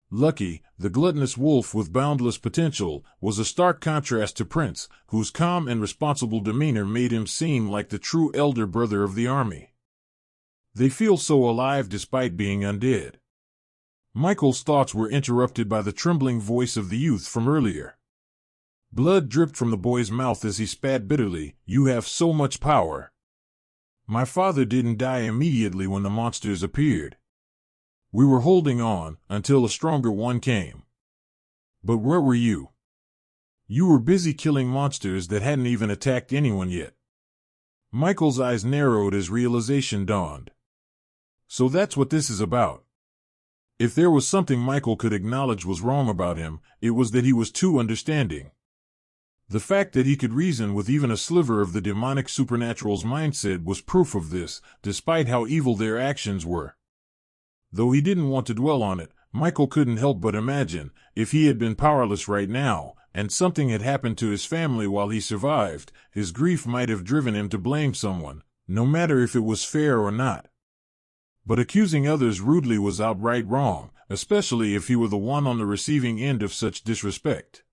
Lucky, the gluttonous wolf with boundless potential, was a stark contrast to Prince, whose calm and responsible demeanor made him seem like the true elder brother of the army. They feel so alive despite being undead. Michael's thoughts were interrupted by the trembling voice of the youth from earlier. Blood dripped from the boy's mouth as he spat bitterly. "You have so much power. My father didn't die immediately when the monsters appeared. We were holding on until a stronger one came. But where were you? You were busy killing monsters that hadn't even attacked anyone yet." Michael's eyes narrowed as realization dawned. So that's what this is about. If there was something Michael could acknowledge was wrong about him, it was that he was too understanding. The fact that he could reason with even a sliver of the demonic supernatural's mindset was proof of this, despite how evil their actions were. Though he didn't want to dwell on it, Michael couldn't help but imagine, if he had been powerless right now, and something had happened to his family while he survived, his grief might have driven him to blame someone, no matter if it was fair or not. But accusing others rudely was outright wrong, especially if he were the one on the receiving end of such disrespect.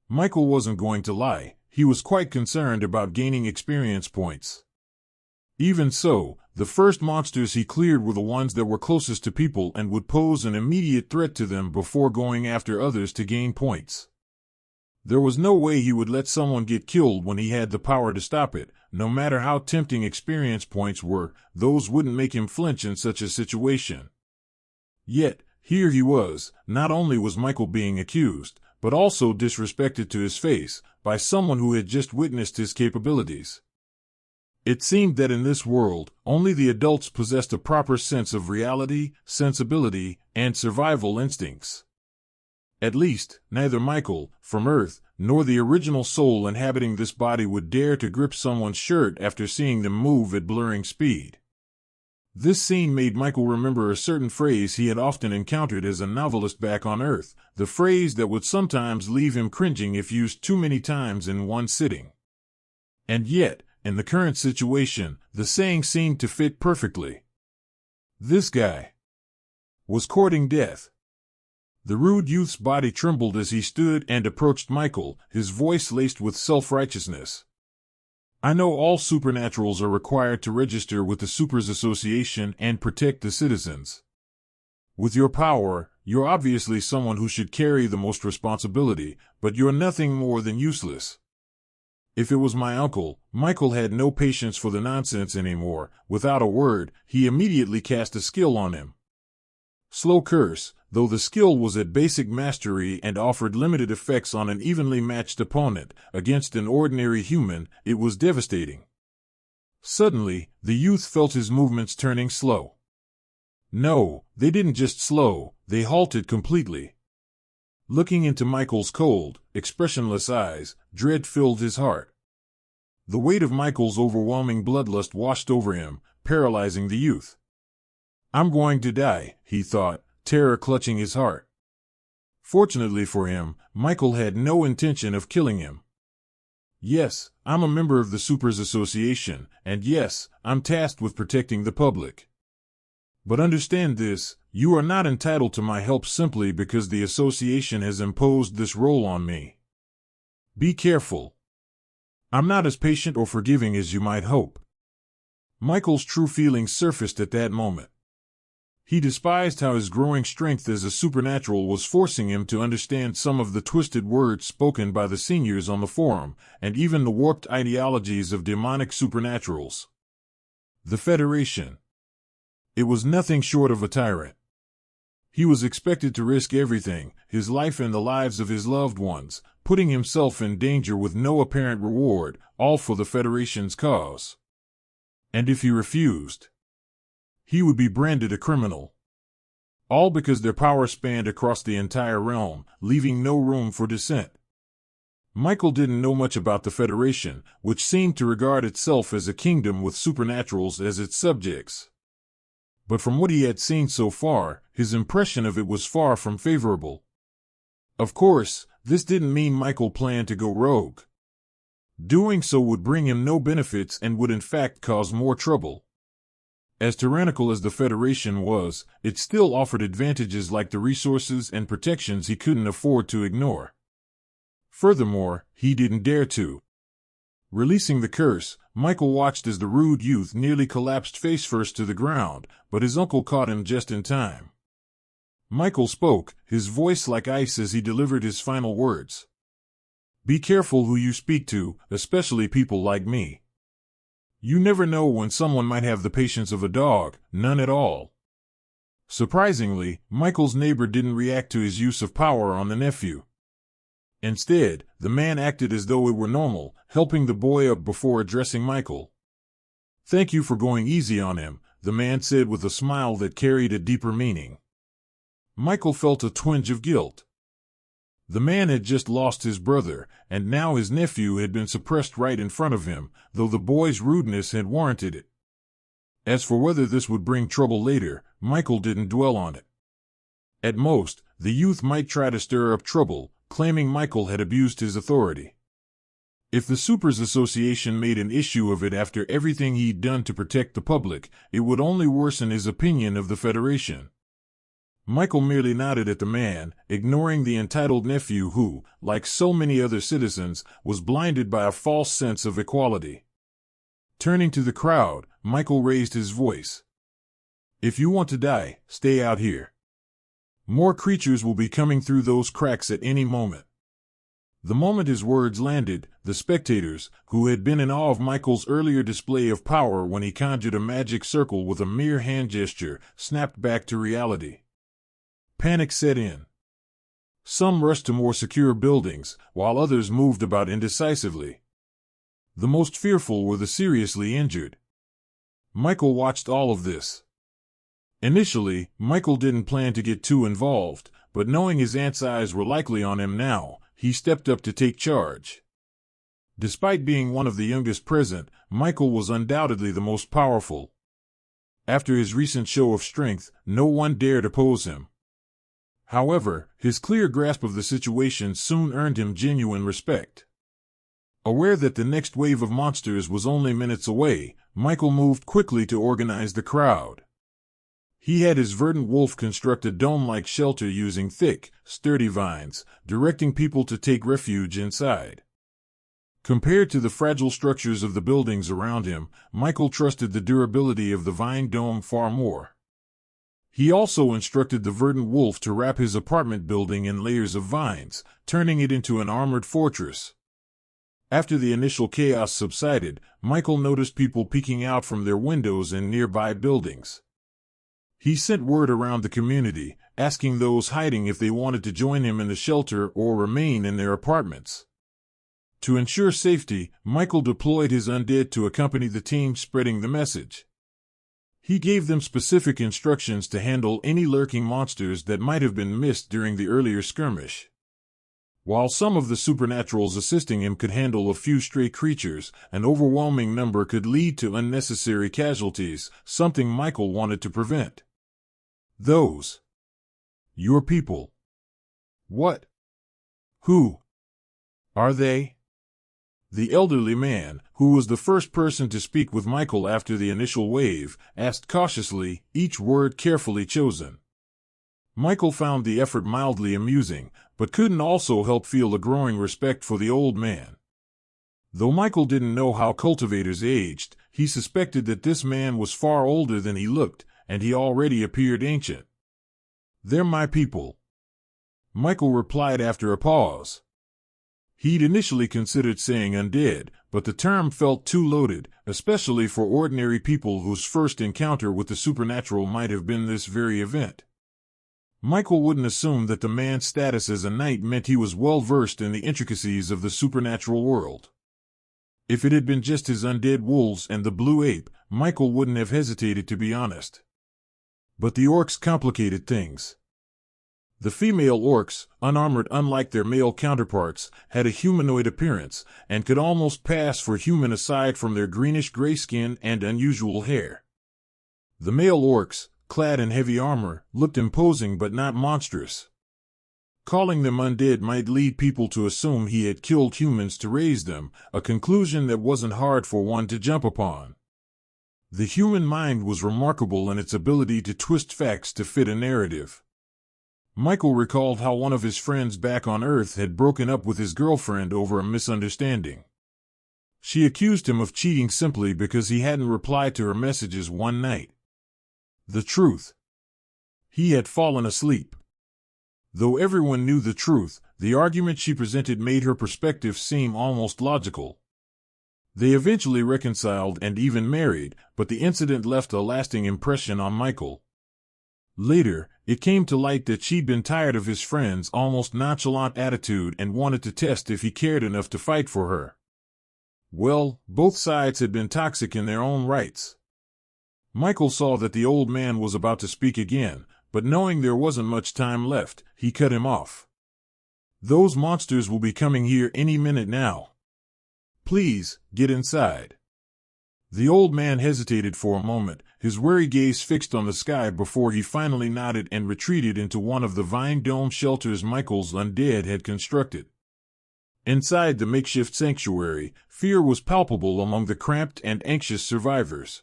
Michael wasn't going to lie, he was quite concerned about gaining experience points. Even so, the first monsters he cleared were the ones that were closest to people and would pose an immediate threat to them before going after others to gain points. There was no way he would let someone get killed when he had the power to stop it. No matter how tempting experience points were, those wouldn't make him flinch in such a situation. Yet, here he was, not only was Michael being accused, but also disrespected to his face, by someone who had just witnessed his capabilities. It seemed that in this world, only the adults possessed a proper sense of reality, sensibility, and survival instincts. At least, neither Michael, from Earth, nor the original soul inhabiting this body would dare to grip someone's shirt after seeing them move at blurring speed. This scene made Michael remember a certain phrase he had often encountered as a novelist back on Earth, the phrase that would sometimes leave him cringing if used too many times in one sitting. And yet, in the current situation, the saying seemed to fit perfectly. This guy was courting death. The rude youth's body trembled as he stood and approached Michael, his voice laced with self-righteousness. I know all supernaturals are required to register with the Supers Association and protect the citizens. With your power, you're obviously someone who should carry the most responsibility, but you're nothing more than useless. If it was my uncle, Michael had no patience for the nonsense anymore. Without a word, he immediately cast a skill on him. Slow curse, though the skill was at basic mastery and offered limited effects on an evenly matched opponent, against an ordinary human, it was devastating. Suddenly, the youth felt his movements turning slow. No, they didn't just slow, they halted completely. Looking into Michael's cold, expressionless eyes, dread filled his heart. The weight of Michael's overwhelming bloodlust washed over him, paralyzing the youth. I'm going to die, he thought, terror clutching his heart. Fortunately for him, Michael had no intention of killing him. Yes, I'm a member of the Supers Association, and yes, I'm tasked with protecting the public. But understand this, you are not entitled to my help simply because the association has imposed this role on me. Be careful. I'm not as patient or forgiving as you might hope. Michael's true feelings surfaced at that moment. He despised how his growing strength as a supernatural was forcing him to understand some of the twisted words spoken by the seniors on the forum, and even the warped ideologies of demonic supernaturals. The Federation. It was nothing short of a tyrant. He was expected to risk everything, his life and the lives of his loved ones, putting himself in danger with no apparent reward, all for the Federation's cause. And if he refused, he would be branded a criminal. All because their power spanned across the entire realm, leaving no room for dissent. Michael didn't know much about the Federation, which seemed to regard itself as a kingdom with supernaturals as its subjects. But from what he had seen so far, his impression of it was far from favorable. Of course, this didn't mean Michael planned to go rogue. Doing so would bring him no benefits and would in fact cause more trouble. As tyrannical as the Federation was, it still offered advantages like the resources and protections he couldn't afford to ignore. Furthermore, he didn't dare to. Releasing the curse, Michael watched as the rude youth nearly collapsed face first to the ground, but his uncle caught him just in time. Michael spoke, his voice like ice as he delivered his final words. Be careful who you speak to, especially people like me. You never know when someone might have the patience of a dog, none at all. Surprisingly, Michael's neighbor didn't react to his use of power on the nephew. Instead, the man acted as though it were normal, helping the boy up before addressing Michael. Thank you for going easy on him, the man said with a smile that carried a deeper meaning. Michael felt a twinge of guilt. The man had just lost his brother, and now his nephew had been suppressed right in front of him, though the boy's rudeness had warranted it. As for whether this would bring trouble later, Michael didn't dwell on it. At most, the youth might try to stir up trouble, claiming Michael had abused his authority. If the Supers Association made an issue of it after everything he'd done to protect the public, it would only worsen his opinion of the Federation. Michael merely nodded at the man, ignoring the entitled nephew who, like so many other citizens, was blinded by a false sense of equality. Turning to the crowd, Michael raised his voice. If you want to die, stay out here. More creatures will be coming through those cracks at any moment. The moment his words landed, the spectators, who had been in awe of Michael's earlier display of power when he conjured a magic circle with a mere hand gesture, snapped back to reality. Panic set in. Some rushed to more secure buildings, while others moved about indecisively. The most fearful were the seriously injured. Michael watched all of this. Initially, Michael didn't plan to get too involved, but knowing his aunt's eyes were likely on him now, he stepped up to take charge. Despite being one of the youngest present, Michael was undoubtedly the most powerful. After his recent show of strength, no one dared oppose him. However, his clear grasp of the situation soon earned him genuine respect. Aware that the next wave of monsters was only minutes away, Michael moved quickly to organize the crowd. He had his verdant wolf construct a dome-like shelter using thick, sturdy vines, directing people to take refuge inside. Compared to the fragile structures of the buildings around him, Michael trusted the durability of the vine dome far more. He also instructed the verdant wolf to wrap his apartment building in layers of vines, turning it into an armored fortress. After the initial chaos subsided, Michael noticed people peeking out from their windows in nearby buildings. He sent word around the community, asking those hiding if they wanted to join him in the shelter or remain in their apartments. To ensure safety, Michael deployed his undead to accompany the team spreading the message. He gave them specific instructions to handle any lurking monsters that might have been missed during the earlier skirmish. While some of the supernaturals assisting him could handle a few stray creatures, an overwhelming number could lead to unnecessary casualties, something Michael wanted to prevent. Those. Your people. What? Who? Are they? The elderly man, who was the first person to speak with Michael after the initial wave, asked cautiously, each word carefully chosen. Michael found the effort mildly amusing, but couldn't also help feel a growing respect for the old man. Though Michael didn't know how cultivators aged, he suspected that this man was far older than he looked, and he already appeared ancient. They're my people, Michael replied after a pause. He'd initially considered saying undead, but the term felt too loaded, especially for ordinary people whose first encounter with the supernatural might have been this very event. Michael wouldn't assume that the man's status as a knight meant he was well versed in the intricacies of the supernatural world. If it had been just his undead wolves and the blue ape, Michael wouldn't have hesitated, to be honest. But the orcs complicated things. The female orcs, unarmored unlike their male counterparts, had a humanoid appearance, and could almost pass for human aside from their greenish-gray skin and unusual hair. The male orcs, clad in heavy armor, looked imposing but not monstrous. Calling them undead might lead people to assume he had killed humans to raise them, a conclusion that wasn't hard for one to jump upon. The human mind was remarkable in its ability to twist facts to fit a narrative. Michael recalled how one of his friends back on Earth had broken up with his girlfriend over a misunderstanding. She accused him of cheating simply because he hadn't replied to her messages one night. The truth. He had fallen asleep. Though everyone knew the truth, the argument she presented made her perspective seem almost logical. They eventually reconciled and even married, but the incident left a lasting impression on Michael. Later, it came to light that she'd been tired of his friend's almost nonchalant attitude and wanted to test if he cared enough to fight for her. Well, both sides had been toxic in their own rights. Michael saw that the old man was about to speak again, but knowing there wasn't much time left, he cut him off. Those monsters will be coming here any minute now. Please, get inside. The old man hesitated for a moment, his wary gaze fixed on the sky before he finally nodded and retreated into one of the vine dome shelters Michael's undead had constructed. Inside the makeshift sanctuary, fear was palpable among the cramped and anxious survivors.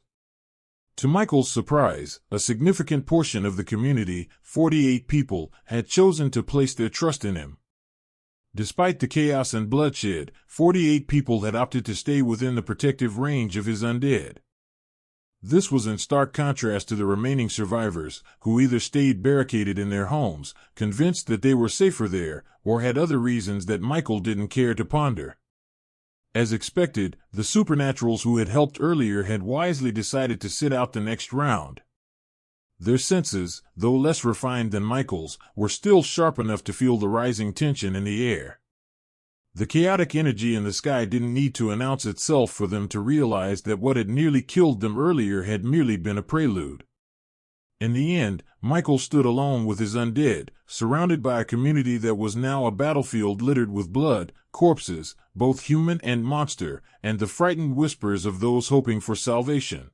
To Michael's surprise, a significant portion of the community, 48 people, had chosen to place their trust in him. Despite the chaos and bloodshed, 48 people had opted to stay within the protective range of his undead. This was in stark contrast to the remaining survivors, who either stayed barricaded in their homes, convinced that they were safer there, or had other reasons that Michael didn't care to ponder. As expected, the supernaturals who had helped earlier had wisely decided to sit out the next round. Their senses, though less refined than Michael's, were still sharp enough to feel the rising tension in the air. The chaotic energy in the sky didn't need to announce itself for them to realize that what had nearly killed them earlier had merely been a prelude. In the end, Michael stood alone with his undead, surrounded by a community that was now a battlefield littered with blood, corpses, both human and monster, and the frightened whispers of those hoping for salvation.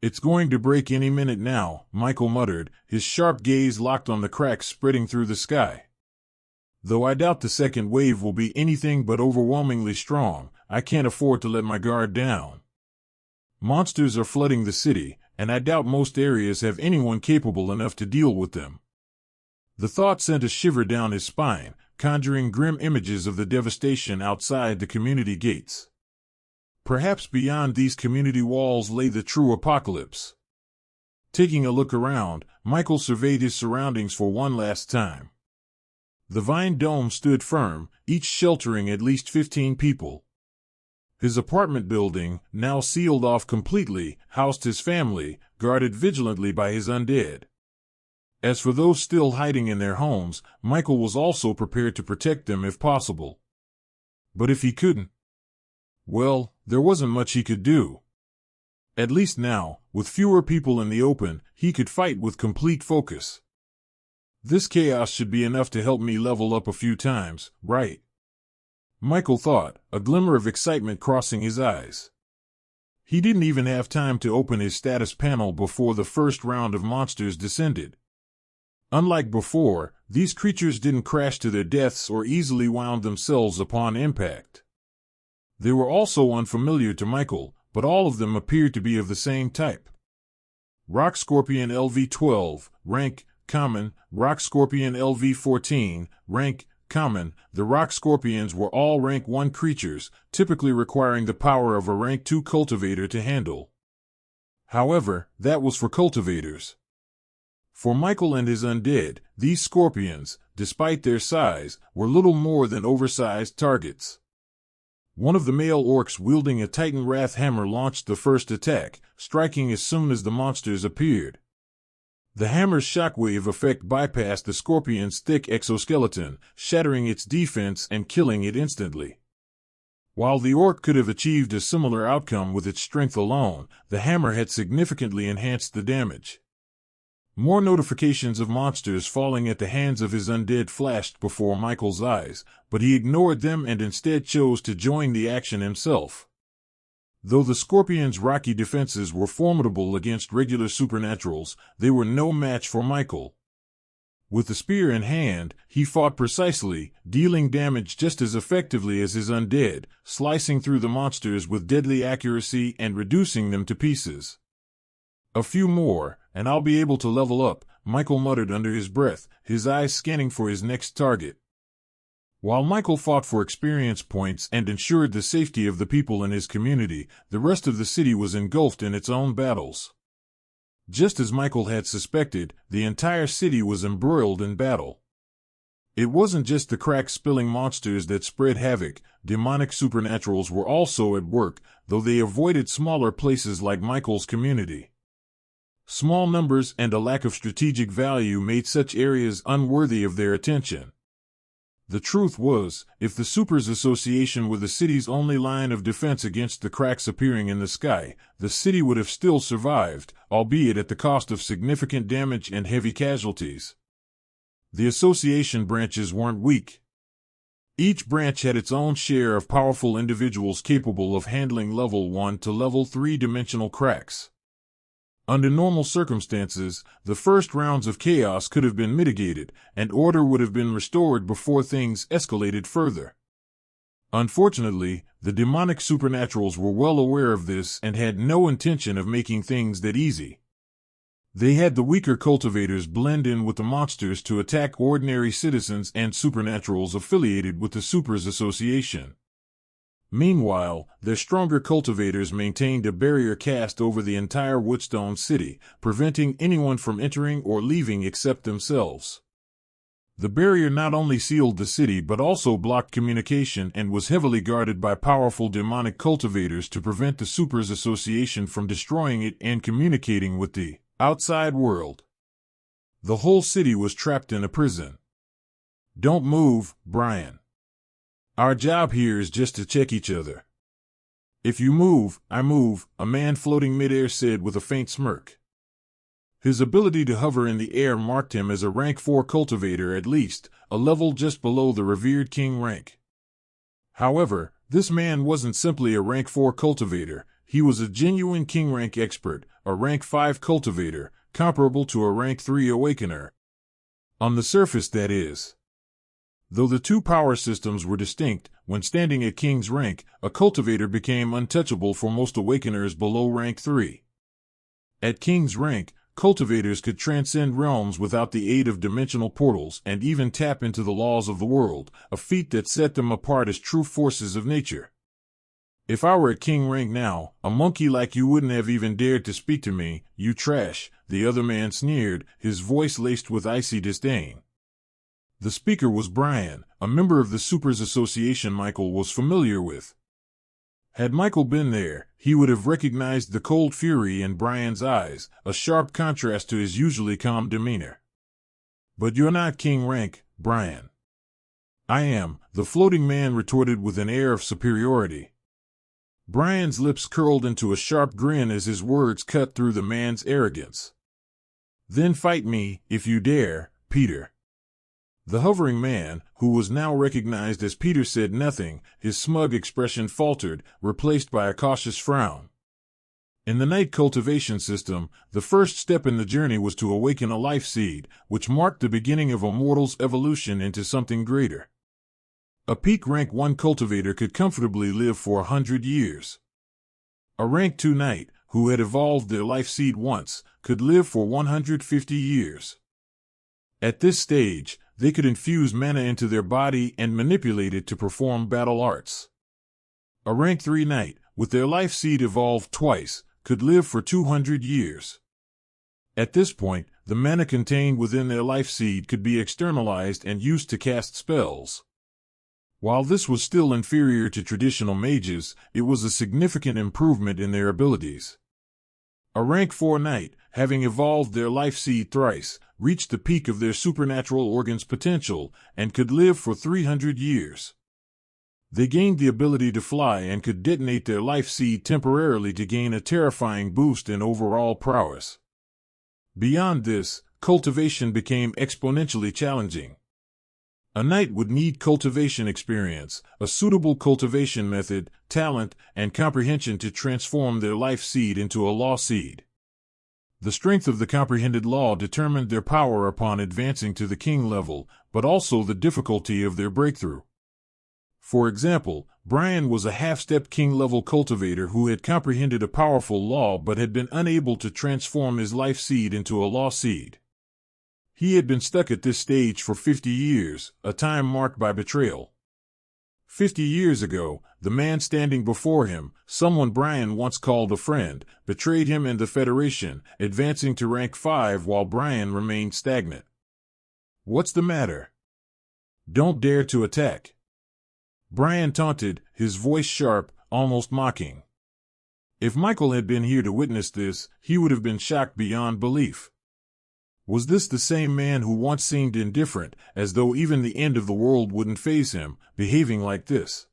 "It's going to break any minute now," Michael muttered, his sharp gaze locked on the cracks spreading through the sky. "Though I doubt the second wave will be anything but overwhelmingly strong, I can't afford to let my guard down. Monsters are flooding the city, and I doubt most areas have anyone capable enough to deal with them." The thought sent a shiver down his spine, conjuring grim images of the devastation outside the community gates. Perhaps beyond these community walls lay the true apocalypse. Taking a look around, Michael surveyed his surroundings for one last time. The Vine Dome stood firm, each sheltering at least 15 people. His apartment building, now sealed off completely, housed his family, guarded vigilantly by his undead. As for those still hiding in their homes, Michael was also prepared to protect them if possible. But if he couldn't, well, there wasn't much he could do. At least now, with fewer people in the open, he could fight with complete focus. "This chaos should be enough to help me level up a few times, right?" Michael thought, a glimmer of excitement crossing his eyes. He didn't even have time to open his status panel before the first round of monsters descended. Unlike before, these creatures didn't crash to their deaths or easily wound themselves upon impact. They were also unfamiliar to Michael, but all of them appeared to be of the same type. Rock Scorpion LV-12, rank, common. Rock Scorpion LV-14, rank, common. The Rock Scorpions were all rank 1 creatures, typically requiring the power of a rank 2 cultivator to handle. However, that was for cultivators. For Michael and his undead, these scorpions, despite their size, were little more than oversized targets. One of the male orcs wielding a Titan Wrath hammer launched the first attack, striking as soon as the monsters appeared. The hammer's shockwave effect bypassed the scorpion's thick exoskeleton, shattering its defense and killing it instantly. While the orc could have achieved a similar outcome with its strength alone, the hammer had significantly enhanced the damage. More notifications of monsters falling at the hands of his undead flashed before Michael's eyes, but he ignored them and instead chose to join the action himself. Though the Scorpion's rocky defenses were formidable against regular supernaturals, they were no match for Michael. With the spear in hand, he fought precisely, dealing damage just as effectively as his undead, slicing through the monsters with deadly accuracy and reducing them to pieces. "A few more, and I'll be able to level up," Michael muttered under his breath, his eyes scanning for his next target. While Michael fought for experience points and ensured the safety of the people in his community, the rest of the city was engulfed in its own battles. Just as Michael had suspected, the entire city was embroiled in battle. It wasn't just the crack-spilling monsters that spread havoc, demonic supernaturals were also at work, though they avoided smaller places like Michael's community. Small numbers and a lack of strategic value made such areas unworthy of their attention. The truth was, if the Supers Association were the city's only line of defense against the cracks appearing in the sky, the city would have still survived, albeit at the cost of significant damage and heavy casualties. The association branches weren't weak. Each branch had its own share of powerful individuals capable of handling level 1 to level 3 dimensional cracks. Under normal circumstances, the first rounds of chaos could have been mitigated, and order would have been restored before things escalated further. Unfortunately, the demonic supernaturals were well aware of this and had no intention of making things that easy. They had the weaker cultivators blend in with the monsters to attack ordinary citizens and supernaturals affiliated with the Supers Association. Meanwhile, their stronger cultivators maintained a barrier cast over the entire Woodstone city, preventing anyone from entering or leaving except themselves. The barrier not only sealed the city but also blocked communication and was heavily guarded by powerful demonic cultivators to prevent the Supers Association from destroying it and communicating with the outside world. The whole city was trapped in a prison. "Don't move, Brian." Our job here is just to check each other. If you move, I move, a man floating midair said with a faint smirk. His ability to hover in the air marked him as a rank 4 cultivator at least, a level just below the revered king rank. However, this man wasn't simply a rank 4 cultivator, he was a genuine king rank expert, a rank 5 cultivator, comparable to a rank 3 awakener. On the surface, that is. Though the two power systems were distinct, when standing at king's rank, a cultivator became untouchable for most awakeners below rank 3. At king's rank, cultivators could transcend realms without the aid of dimensional portals and even tap into the laws of the world, a feat that set them apart as true forces of nature. If I were at king rank now, a monkey like you wouldn't have even dared to speak to me, you trash, the other man sneered, his voice laced with icy disdain. The speaker was Brian, a member of the Supers Association Michael was familiar with. Had Michael been there, he would have recognized the cold fury in Brian's eyes, a sharp contrast to his usually calm demeanor. But you're not king rank, Brian. I am, the floating man retorted with an air of superiority. Brian's lips curled into a sharp grin as his words cut through the man's arrogance. Then fight me, if you dare, Peter. The hovering man, who was now recognized as Peter, said nothing, his smug expression faltered, replaced by a cautious frown. In the night cultivation system, the first step in the journey was to awaken a life seed, which marked the beginning of a mortal's evolution into something greater. A peak rank 1 cultivator could comfortably live for 100 years. A rank 2 knight, who had evolved their life seed once, could live for 150 years. At this stage, they could infuse mana into their body and manipulate it to perform battle arts. A rank 3 knight, with their life seed evolved twice, could live for 200 years. At this point, the mana contained within their life seed could be externalized and used to cast spells. While this was still inferior to traditional mages, it was a significant improvement in their abilities. A rank 4 knight, having evolved their life seed thrice, reached the peak of their supernatural organ's potential and could live for 300 years. They gained the ability to fly and could detonate their life seed temporarily to gain a terrifying boost in overall prowess. Beyond this, cultivation became exponentially challenging. A knight would need cultivation experience, a suitable cultivation method, talent, and comprehension to transform their life seed into a law seed. The strength of the comprehended law determined their power upon advancing to the king level, but also the difficulty of their breakthrough. For example, Brian was a half-step king-level cultivator who had comprehended a powerful law but had been unable to transform his life seed into a law seed. He had been stuck at this stage for 50 years, a time marked by betrayal. 50 years ago, the man standing before him, someone Brian once called a friend, betrayed him and the Federation, advancing to rank 5 while Brian remained stagnant. What's the matter? Don't dare to attack. Brian taunted, his voice sharp, almost mocking. If Michael had been here to witness this, he would have been shocked beyond belief. Was this the same man who once seemed indifferent, as though even the end of the world wouldn't faze him, behaving like this?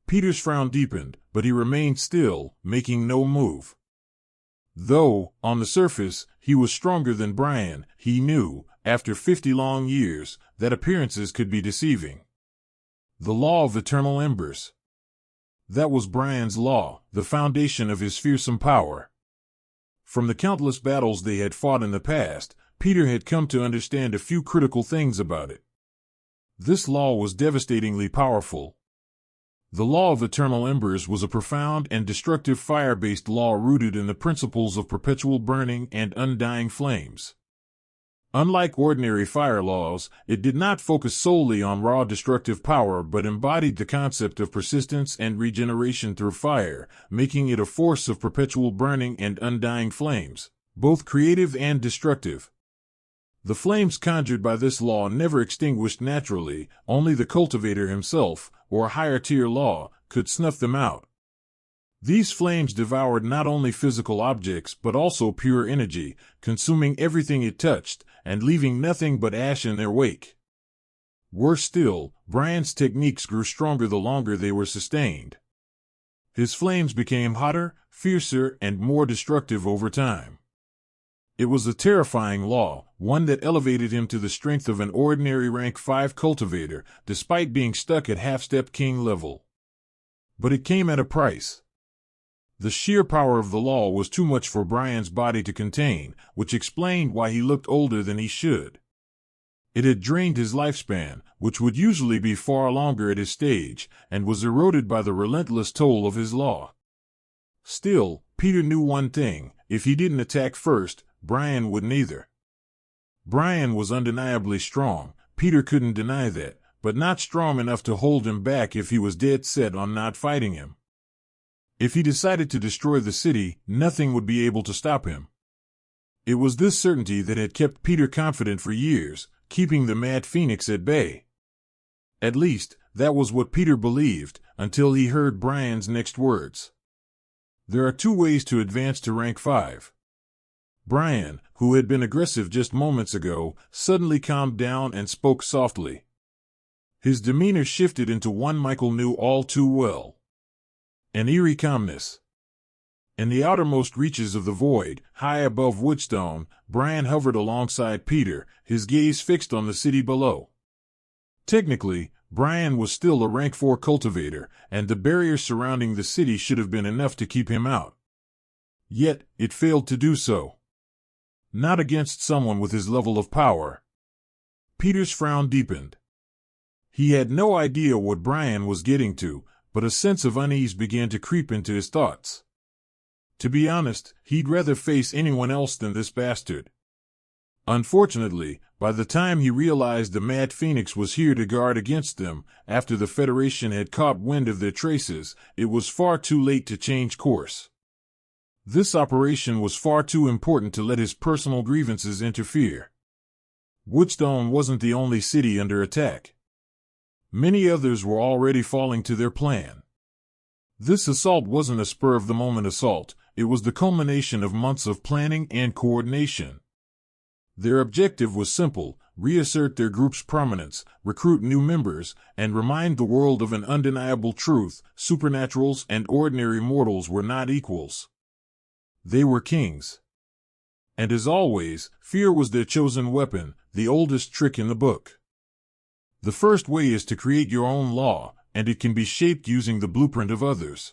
Peter's frown deepened, but he remained still, making no move. Though, on the surface, he was stronger than Brian, he knew, after 50 long years, that appearances could be deceiving. The law of eternal embers. That was Brian's law, the foundation of his fearsome power. From the countless battles they had fought in the past, Peter had come to understand a few critical things about it. This law was devastatingly powerful. The law of eternal embers was a profound and destructive fire-based law rooted in the principles of perpetual burning and undying flames. Unlike ordinary fire laws, it did not focus solely on raw destructive power but embodied the concept of persistence and regeneration through fire, making it a force of perpetual burning and undying flames, both creative and destructive. The flames conjured by this law never extinguished naturally, only the cultivator himself, or a higher-tier law, could snuff them out. These flames devoured not only physical objects but also pure energy, consuming everything it touched, and leaving nothing but ash in their wake. Worse still, Brian's techniques grew stronger the longer they were sustained. His flames became hotter, fiercer, and more destructive over time. It was a terrifying law, one that elevated him to the strength of an ordinary rank 5 cultivator, despite being stuck at half-step king level. But it came at a price. The sheer power of the law was too much for Brian's body to contain, which explained why he looked older than he should. It had drained his lifespan, which would usually be far longer at his stage, and was eroded by the relentless toll of his law. Still, Peter knew one thing: if he didn't attack first, Brian wouldn't either. Brian was undeniably strong, Peter couldn't deny that, but not strong enough to hold him back if he was dead set on not fighting him. If he decided to destroy the city, nothing would be able to stop him. It was this certainty that had kept Peter confident for years, keeping the Mad Phoenix at bay. At least, that was what Peter believed, until he heard Brian's next words. There are 2 ways to advance to rank 5. Brian, who had been aggressive just moments ago, suddenly calmed down and spoke softly. His demeanor shifted into one Michael knew all too well. An eerie calmness. In the outermost reaches of the void, high above Woodstone, Brian hovered alongside Peter, his gaze fixed on the city below. Technically, Brian was still a rank 4 cultivator, and the barrier surrounding the city should have been enough to keep him out. Yet, it failed to do so. Not against someone with his level of power. Peter's frown deepened. He had no idea what Brian was getting to, but a sense of unease began to creep into his thoughts. To be honest, he'd rather face anyone else than this bastard. Unfortunately, by the time he realized the Mad Phoenix was here to guard against them, after the Federation had caught wind of their traces, it was far too late to change course. This operation was far too important to let his personal grievances interfere. Woodstone wasn't the only city under attack. Many others were already falling to their plan. This assault wasn't a spur-of-the-moment assault, it was the culmination of months of planning and coordination. Their objective was simple: reassert their group's prominence, recruit new members, and remind the world of an undeniable truth: supernaturals and ordinary mortals were not equals. They were kings. And as always, fear was their chosen weapon, the oldest trick in the book. The first way is to create your own law, and it can be shaped using the blueprint of others.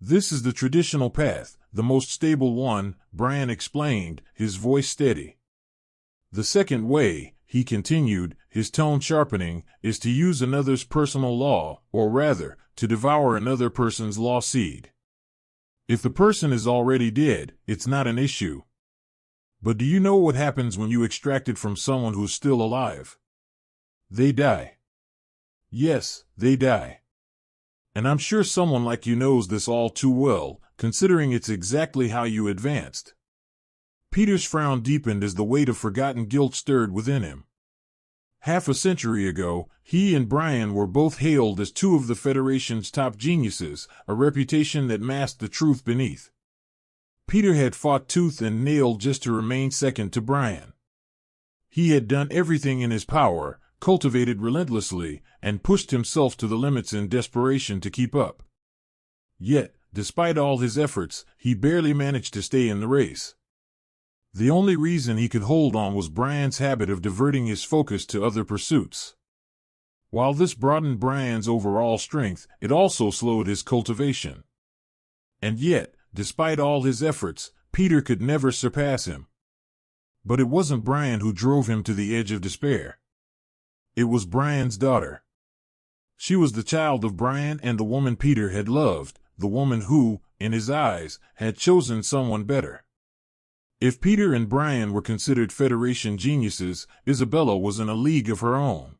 This is the traditional path, the most stable one, Brian explained, his voice steady. The second way, he continued, his tone sharpening, is to use another's personal law, or rather, to devour another person's law seed. If the person is already dead, it's not an issue. But do you know what happens when you extract it from someone who's still alive? They die. Yes, they die. And I'm sure someone like you knows this all too well, considering it's exactly how you advanced. Peter's frown deepened as the weight of forgotten guilt stirred within him. Half a century ago, he and Brian were both hailed as 2 of the Federation's top geniuses, a reputation that masked the truth beneath. Peter had fought tooth and nail just to remain second to Brian. He had done everything in his power, cultivated relentlessly, and pushed himself to the limits in desperation to keep up. Yet, despite all his efforts, he barely managed to stay in the race. The only reason he could hold on was Brian's habit of diverting his focus to other pursuits. While this broadened Brian's overall strength, it also slowed his cultivation. And yet, despite all his efforts, Peter could never surpass him. But it wasn't Brian who drove him to the edge of despair. It was Brian's daughter. She was the child of Brian and the woman Peter had loved, the woman who, in his eyes, had chosen someone better. If Peter and Brian were considered Federation geniuses, Isabella was in a league of her own.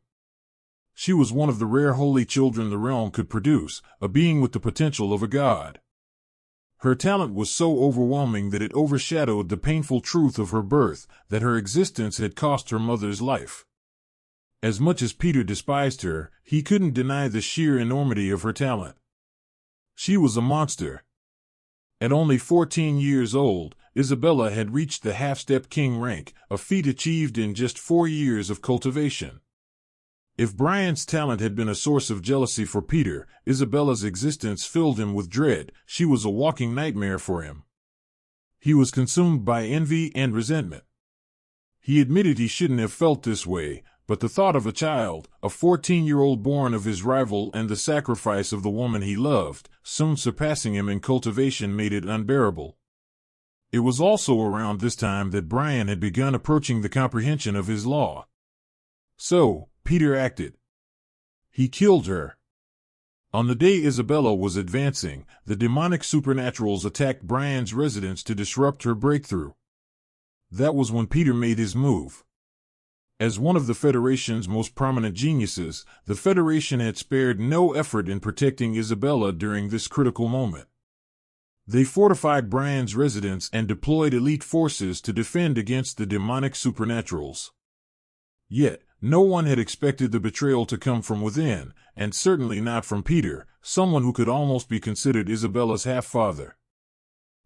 She was one of the rare holy children the realm could produce, a being with the potential of a god. Her talent was so overwhelming that it overshadowed the painful truth of her birth, that her existence had cost her mother's life. As much as Peter despised her, he couldn't deny the sheer enormity of her talent. She was a monster. At only 14 years old, Isabella had reached the half-step king rank, a feat achieved in just 4 years of cultivation. If Brian's talent had been a source of jealousy for Peter, Isabella's existence filled him with dread. She was a walking nightmare for him. He was consumed by envy and resentment. He admitted he shouldn't have felt this way, but the thought of a child, a 14-year-old born of his rival and the sacrifice of the woman he loved, soon surpassing him in cultivation, made it unbearable. It was also around this time that Brian had begun approaching the comprehension of his law. So, Peter acted. He killed her. On the day Isabella was advancing, the demonic supernaturals attacked Brian's residence to disrupt her breakthrough. That was when Peter made his move. As one of the Federation's most prominent geniuses, the Federation had spared no effort in protecting Isabella during this critical moment. They fortified Brian's residence and deployed elite forces to defend against the demonic supernaturals. Yet, no one had expected the betrayal to come from within, and certainly not from Peter, someone who could almost be considered Isabella's half-father.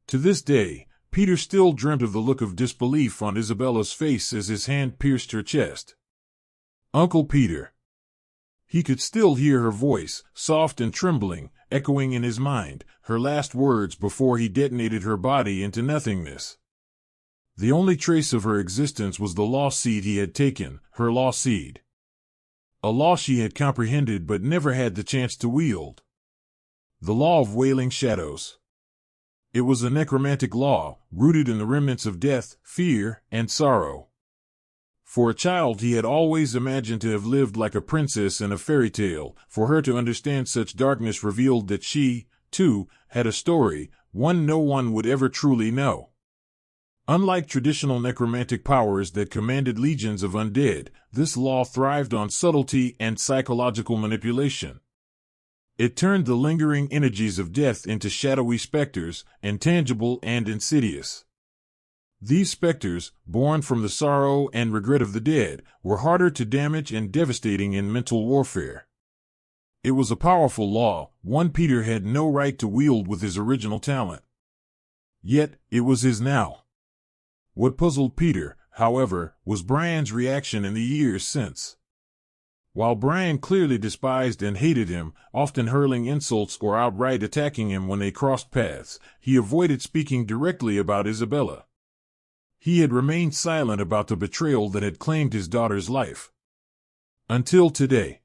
To this day, Peter still dreamt of the look of disbelief on Isabella's face as his hand pierced her chest. Uncle Peter. He could still hear her voice, soft and trembling, echoing in his mind, her last words before he detonated her body into nothingness. The only trace of her existence was the lost seed he had taken, her lost seed. A law she had comprehended but never had the chance to wield. The law of wailing shadows. It was a necromantic law, rooted in the remnants of death, fear, and sorrow. For a child he had always imagined to have lived like a princess in a fairy tale. For her to understand such darkness revealed that she, too, had a story, one no one would ever truly know. Unlike traditional necromantic powers that commanded legions of undead, this law thrived on subtlety and psychological manipulation. It turned the lingering energies of death into shadowy specters, intangible and insidious. These specters, born from the sorrow and regret of the dead, were harder to damage and devastating in mental warfare. It was a powerful law, one Peter had no right to wield with his original talent. Yet, it was his now. What puzzled Peter, however, was Brian's reaction in the years since. While Brian clearly despised and hated him, often hurling insults or outright attacking him when they crossed paths, he avoided speaking directly about Isabella. He had remained silent about the betrayal that had claimed his daughter's life. Until today.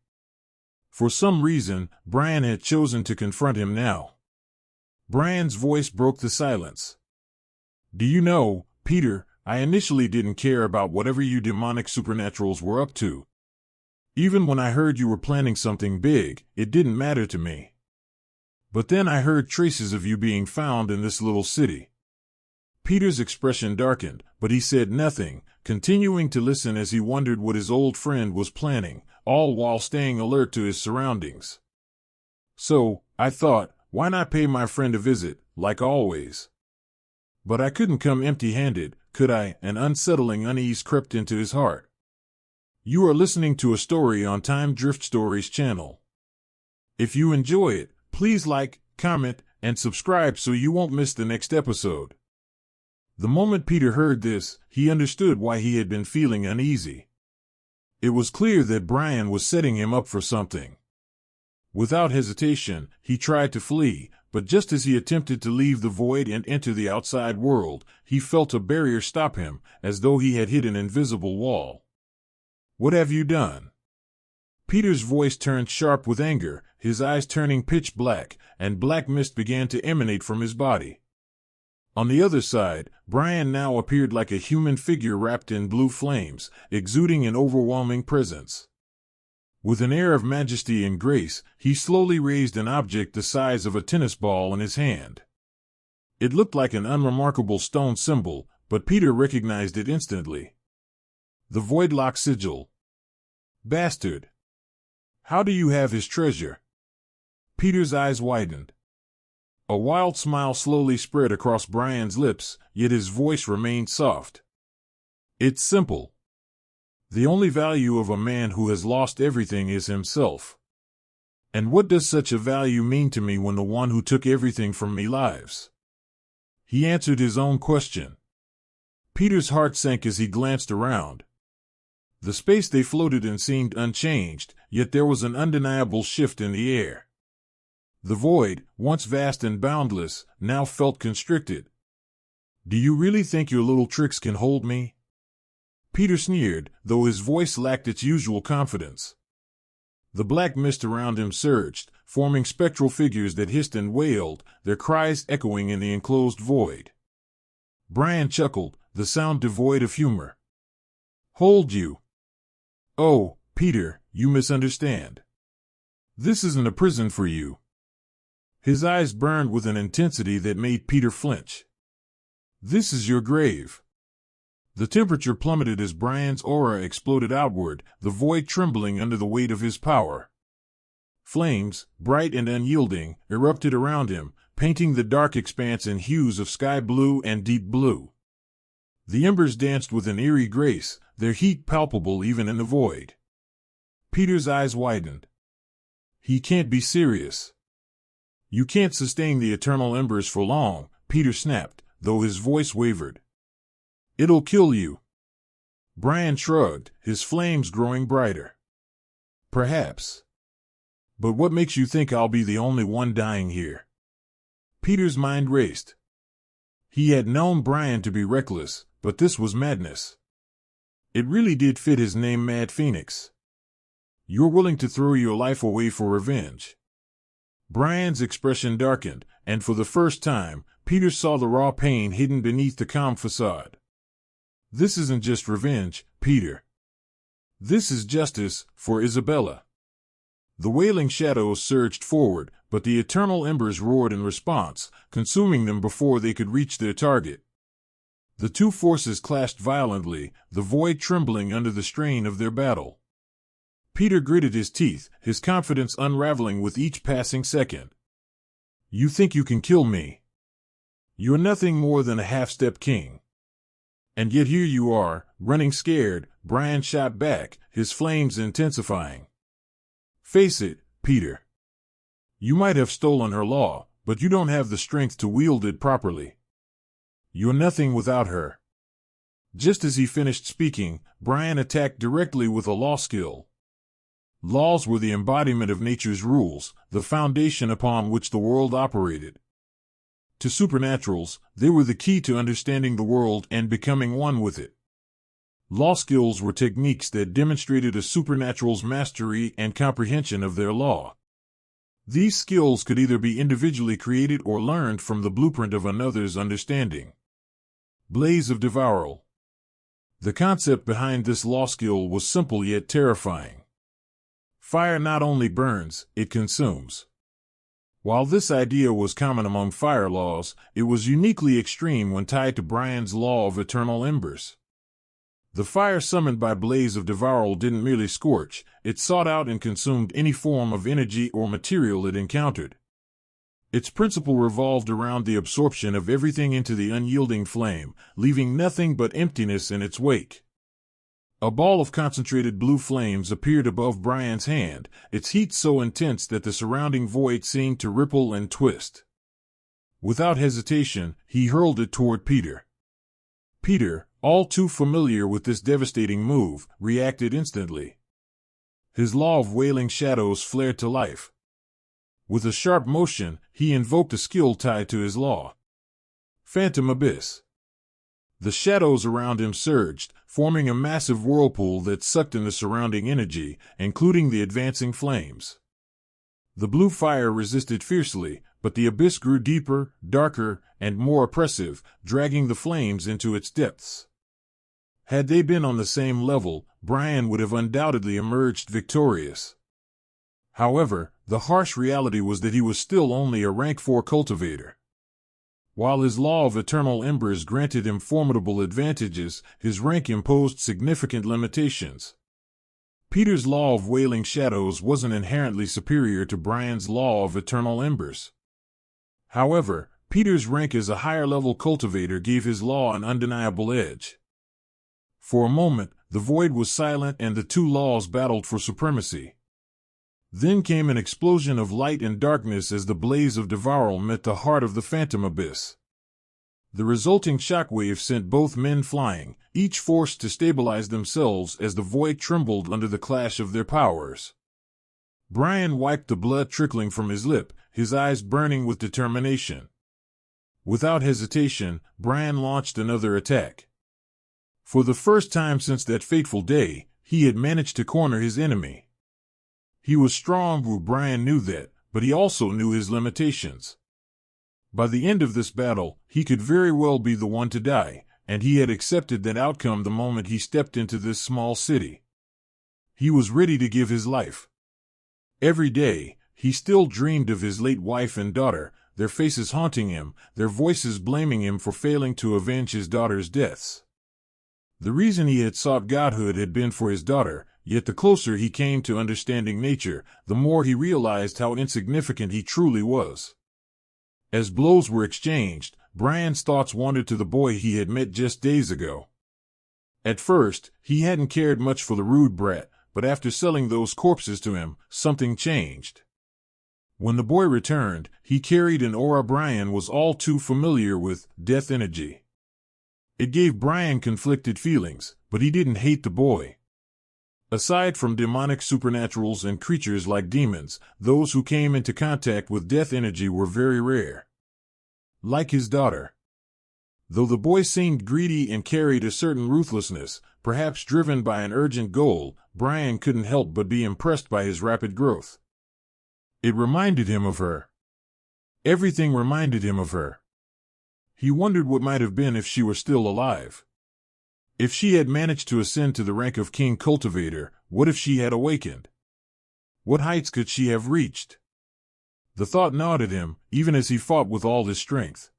For some reason, Brian had chosen to confront him now. Brian's voice broke the silence. "Do you know, Peter, I initially didn't care about whatever you demonic supernaturals were up to. Even when I heard you were planning something big, it didn't matter to me. But then I heard traces of you being found in this little city." Peter's expression darkened, but he said nothing, continuing to listen as he wondered what his old friend was planning, all while staying alert to his surroundings. "So, I thought, why not pay my friend a visit, like always? But I couldn't come empty-handed, could I?" An unsettling unease crept into his heart. You are listening to a story on Time Drift Stories channel. If you enjoy it, please like, comment, and subscribe so you won't miss the next episode. The moment Peter heard this, he understood why he had been feeling uneasy. It was clear that Brian was setting him up for something. Without hesitation, he tried to flee, but just as he attempted to leave the void and enter the outside world, he felt a barrier stop him, as though he had hit an invisible wall. "What have you done?" Peter's voice turned sharp with anger, his eyes turning pitch black, and black mist began to emanate from his body. On the other side, Brian now appeared like a human figure wrapped in blue flames, exuding an overwhelming presence. With an air of majesty and grace, he slowly raised an object the size of a tennis ball in his hand. It looked like an unremarkable stone symbol, but Peter recognized it instantly. The Voidlock sigil. "Bastard! How do you have his treasure?" Peter's eyes widened. A wild smile slowly spread across Brian's lips, yet his voice remained soft. "It's simple. The only value of a man who has lost everything is himself. And what does such a value mean to me when the one who took everything from me lives?" He answered his own question. Peter's heart sank as he glanced around. The space they floated in seemed unchanged, yet there was an undeniable shift in the air. The void, once vast and boundless, now felt constricted. "Do you really think your little tricks can hold me?" Peter sneered, though his voice lacked its usual confidence. The black mist around him surged, forming spectral figures that hissed and wailed, their cries echoing in the enclosed void. Brian chuckled, the sound devoid of humor. "Hold you? Oh, Peter, you misunderstand. This isn't a prison for you." His eyes burned with an intensity that made Peter flinch. "This is your grave." The temperature plummeted as Brian's aura exploded outward, the void trembling under the weight of his power. Flames, bright and unyielding, erupted around him, painting the dark expanse in hues of sky blue and deep blue. The embers danced with an eerie grace, their heat palpable even in the void. Peter's eyes widened. "He can't be serious." "You can't sustain the eternal embers for long," Peter snapped, though his voice wavered. "It'll kill you." Brian shrugged, his flames growing brighter. "Perhaps. But what makes you think I'll be the only one dying here?" Peter's mind raced. He had known Brian to be reckless, but this was madness. It really did fit his name, Mad Phoenix. "You're willing to throw your life away for revenge." Brian's expression darkened, and for the first time, Peter saw the raw pain hidden beneath the calm facade. "This isn't just revenge, Peter. This is justice for Isabella." The wailing shadows surged forward, but the eternal embers roared in response, consuming them before they could reach their target. The two forces clashed violently, the void trembling under the strain of their battle. Peter gritted his teeth, his confidence unraveling with each passing second. "You think you can kill me? You're nothing more than a half-step king. And yet here you are, running scared," Brian shot back, his flames intensifying. "Face it, Peter. You might have stolen her law, but you don't have the strength to wield it properly. You're nothing without her." Just as he finished speaking, Brian attacked directly with a law skill. Laws were the embodiment of nature's rules, the foundation upon which the world operated. To supernaturals, they were the key to understanding the world and becoming one with it. Law skills were techniques that demonstrated a supernatural's mastery and comprehension of their law. These skills could either be individually created or learned from the blueprint of another's understanding. Blaze of Devoural. The concept behind this law skill was simple yet terrifying. Fire not only burns, it consumes. While this idea was common among fire laws, it was uniquely extreme when tied to Brian's law of eternal embers. The fire summoned by Blaze of Devoural didn't merely scorch, it sought out and consumed any form of energy or material it encountered. Its principle revolved around the absorption of everything into the unyielding flame, leaving nothing but emptiness in its wake. A ball of concentrated blue flames appeared above Brian's hand, its heat so intense that the surrounding void seemed to ripple and twist. Without hesitation, he hurled it toward Peter. Peter, all too familiar with this devastating move, reacted instantly. His law of wailing shadows flared to life. With a sharp motion, he invoked a skill tied to his law. Phantom Abyss. The shadows around him surged, forming a massive whirlpool that sucked in the surrounding energy, including the advancing flames. The blue fire resisted fiercely, but the abyss grew deeper, darker, and more oppressive, dragging the flames into its depths. Had they been on the same level, Brian would have undoubtedly emerged victorious. However, the harsh reality was that he was still only a rank 4 cultivator. While his law of eternal embers granted him formidable advantages, his rank imposed significant limitations. Peter's law of wailing shadows wasn't inherently superior to Brian's law of eternal embers. However, Peter's rank as a higher-level cultivator gave his law an undeniable edge. For a moment, the void was silent and the two laws battled for supremacy. Then came an explosion of light and darkness as the blaze of Devoural met the heart of the Phantom Abyss. The resulting shockwave sent both men flying, each forced to stabilize themselves as the void trembled under the clash of their powers. Brian wiped the blood trickling from his lip, his eyes burning with determination. Without hesitation, Brian launched another attack. For the first time since that fateful day, he had managed to corner his enemy. He was strong, Brian knew that, but he also knew his limitations. By the end of this battle, he could very well be the one to die, and he had accepted that outcome the moment he stepped into this small city. He was ready to give his life. Every day, he still dreamed of his late wife and daughter, their faces haunting him, their voices blaming him for failing to avenge his daughter's deaths. The reason he had sought godhood had been for his daughter, yet the closer he came to understanding nature, the more he realized how insignificant he truly was. As blows were exchanged, Brian's thoughts wandered to the boy he had met just days ago. At first, he hadn't cared much for the rude brat, but after selling those corpses to him, something changed. When the boy returned, he carried an aura Brian was all too familiar with, death energy. It gave Brian conflicted feelings, but he didn't hate the boy. Aside from demonic supernaturals and creatures like demons, those who came into contact with death energy were very rare. Like his daughter. Though the boy seemed greedy and carried a certain ruthlessness, perhaps driven by an urgent goal, Brian couldn't help but be impressed by his rapid growth. It reminded him of her. Everything reminded him of her. He wondered what might have been if she were still alive. If she had managed to ascend to the rank of King Cultivator, what if she had awakened? What heights could she have reached? The thought gnawed at him, even as he fought with all his strength.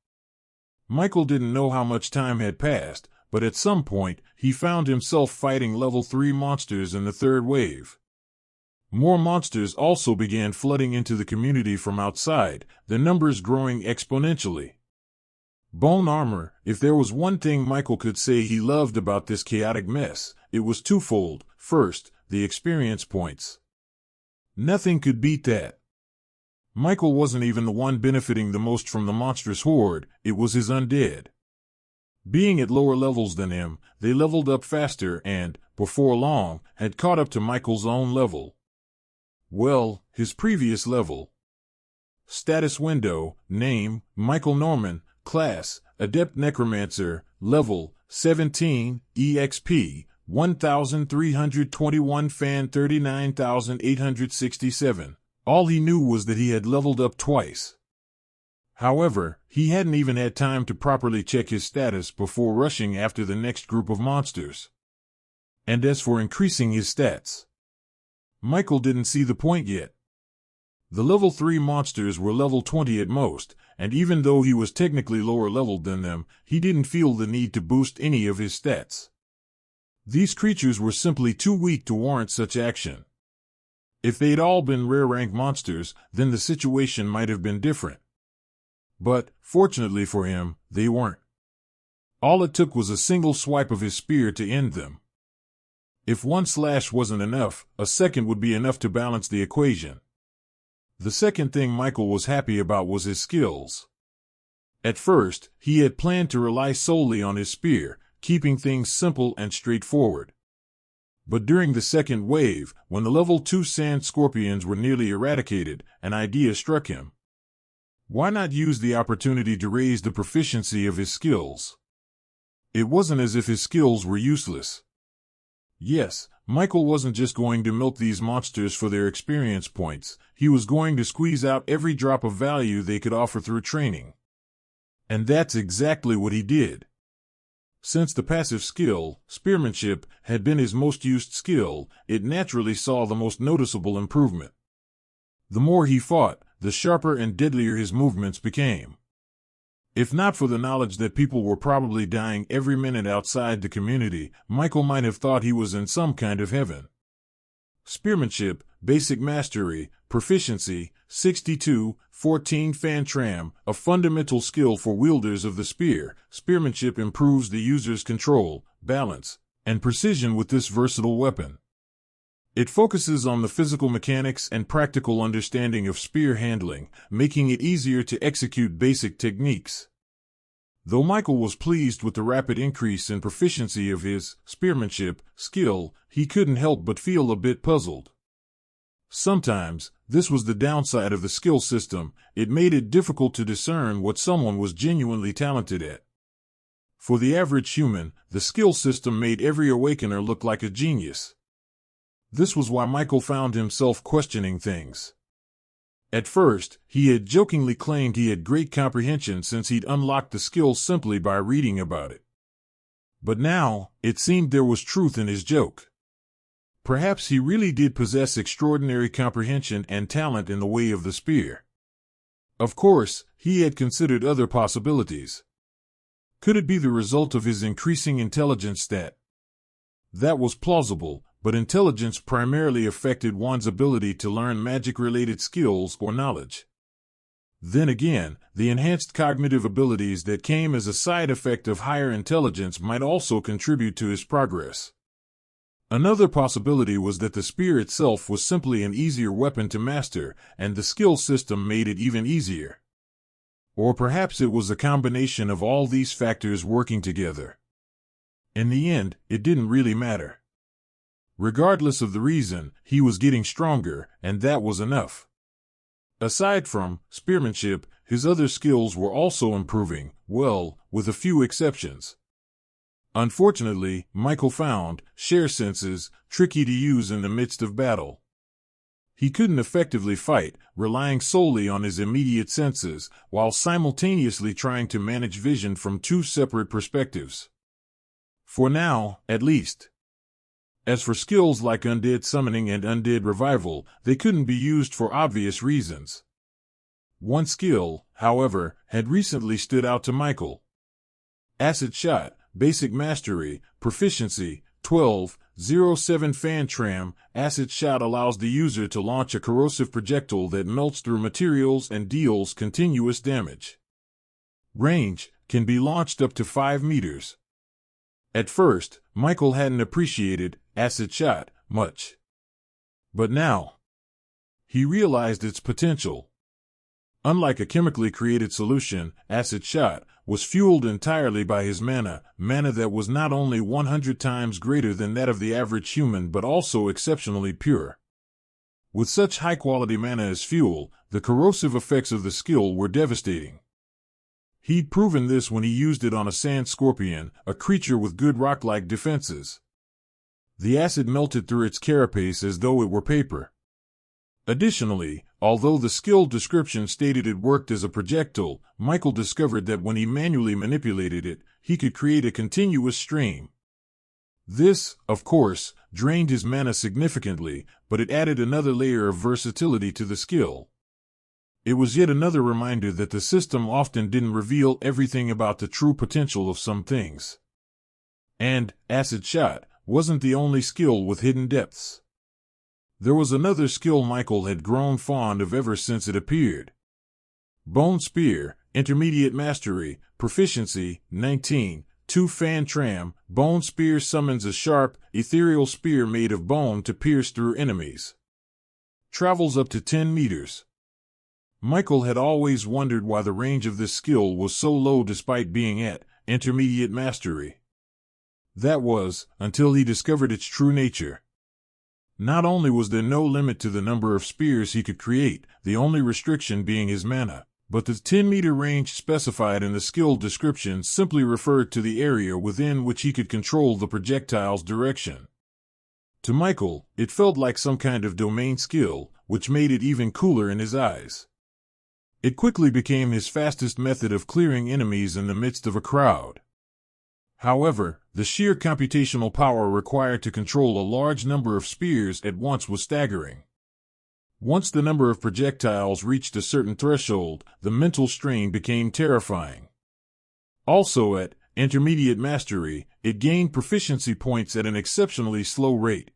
Michael didn't know how much time had passed, but at some point, he found himself fighting level 3 monsters in the third wave. More monsters also began flooding into the community from outside, their numbers growing exponentially. Bone armor, if there was one thing Michael could say he loved about this chaotic mess, it was twofold. First, the experience points. Nothing could beat that. Michael wasn't even the one benefiting the most from the monstrous horde, it was his undead. Being at lower levels than him, they leveled up faster and, before long, had caught up to Michael's own level. Well, his previous level. Status window, name, Michael Norman. Class, Adept Necromancer, Level, 17, EXP, 1321 Fan 39,867. All he knew was that he had leveled up twice. However, he hadn't even had time to properly check his status before rushing after the next group of monsters. And as for increasing his stats, Michael didn't see the point yet. The level 3 monsters were level 20 at most, and even though he was technically lower leveled than them, he didn't feel the need to boost any of his stats. These creatures were simply too weak to warrant such action. If they'd all been rare rank monsters, then the situation might have been different. But, fortunately for him, they weren't. All it took was a single swipe of his spear to end them. If one slash wasn't enough, a second would be enough to balance the equation. The second thing Michael was happy about was his skills. At first, he had planned to rely solely on his spear, keeping things simple and straightforward. But during the second wave, when the level 2 sand scorpions were nearly eradicated, an idea struck him. Why not use the opportunity to raise the proficiency of his skills? It wasn't as if his skills were useless. Yes, Michael wasn't just going to milk these monsters for their experience points, he was going to squeeze out every drop of value they could offer through training. And that's exactly what he did. Since the passive skill, spearmanship, had been his most used skill, it naturally saw the most noticeable improvement. The more he fought, the sharper and deadlier his movements became. If not for the knowledge that people were probably dying every minute outside the community, Michael might have thought he was in some kind of heaven. Spearmanship, basic mastery, proficiency, 62, 14 Fantram, a fundamental skill for wielders of the spear. Spearmanship improves the user's control, balance, and precision with this versatile weapon. It focuses on the physical mechanics and practical understanding of spear handling, making it easier to execute basic techniques. Though Michael was pleased with the rapid increase in proficiency of his spearmanship skill, he couldn't help but feel a bit puzzled. Sometimes, this was the downside of the skill system, it made it difficult to discern what someone was genuinely talented at. For the average human, the skill system made every awakener look like a genius. This was why Michael found himself questioning things. At first, he had jokingly claimed he had great comprehension since he'd unlocked the skill simply by reading about it. But now, it seemed there was truth in his joke. Perhaps he really did possess extraordinary comprehension and talent in the way of the spear. Of course, he had considered other possibilities. Could it be the result of his increasing intelligence stat? That was plausible, but intelligence primarily affected one's ability to learn magic-related skills or knowledge. Then again, the enhanced cognitive abilities that came as a side effect of higher intelligence might also contribute to his progress. Another possibility was that the spear itself was simply an easier weapon to master, and the skill system made it even easier. Or perhaps it was a combination of all these factors working together. In the end, it didn't really matter. Regardless of the reason, he was getting stronger, and that was enough. Aside from spearmanship, his other skills were also improving, well, with a few exceptions. Unfortunately, Michael found share senses tricky to use in the midst of battle. He couldn't effectively fight, relying solely on his immediate senses, while simultaneously trying to manage vision from two separate perspectives. For now, at least. As for skills like Undead Summoning and Undead Revival, they couldn't be used for obvious reasons. One skill, however, had recently stood out to Michael. Acid Shot, Basic Mastery, Proficiency, 12.07 Fan Tram. Acid Shot allows the user to launch a corrosive projectile that melts through materials and deals continuous damage. Range can be launched up to 5 meters. At first, Michael hadn't appreciated Acid Shot much. But now, he realized its potential. Unlike a chemically created solution, Acid Shot was fueled entirely by his mana that was not only 100 times greater than that of the average human but also exceptionally pure. With such high-quality mana as fuel, the corrosive effects of the skill were devastating. He'd proven this when he used it on a sand scorpion, a creature with good rock-like defenses. The acid melted through its carapace as though it were paper. Additionally, although the skill description stated it worked as a projectile, Michael discovered that when he manually manipulated it, he could create a continuous stream. This, of course, drained his mana significantly, but it added another layer of versatility to the skill. It was yet another reminder that the system often didn't reveal everything about the true potential of some things. And Acid Shot wasn't the only skill with hidden depths. There was another skill Michael had grown fond of ever since it appeared. Bone Spear, Intermediate Mastery, Proficiency, 19, 2 Fan Tram. Bone Spear summons a sharp, ethereal spear made of bone to pierce through enemies. Travels up to 10 meters. Michael had always wondered why the range of this skill was so low despite being at Intermediate Mastery. That was, until he discovered its true nature. Not only was there no limit to the number of spears he could create, the only restriction being his mana, but the 10-meter range specified in the skill description simply referred to the area within which he could control the projectile's direction. To Michael, it felt like some kind of domain skill, which made it even cooler in his eyes. It quickly became his fastest method of clearing enemies in the midst of a crowd. However, the sheer computational power required to control a large number of spears at once was staggering. Once the number of projectiles reached a certain threshold, the mental strain became terrifying. Also at Intermediate Mastery, it gained proficiency points at an exceptionally slow rate.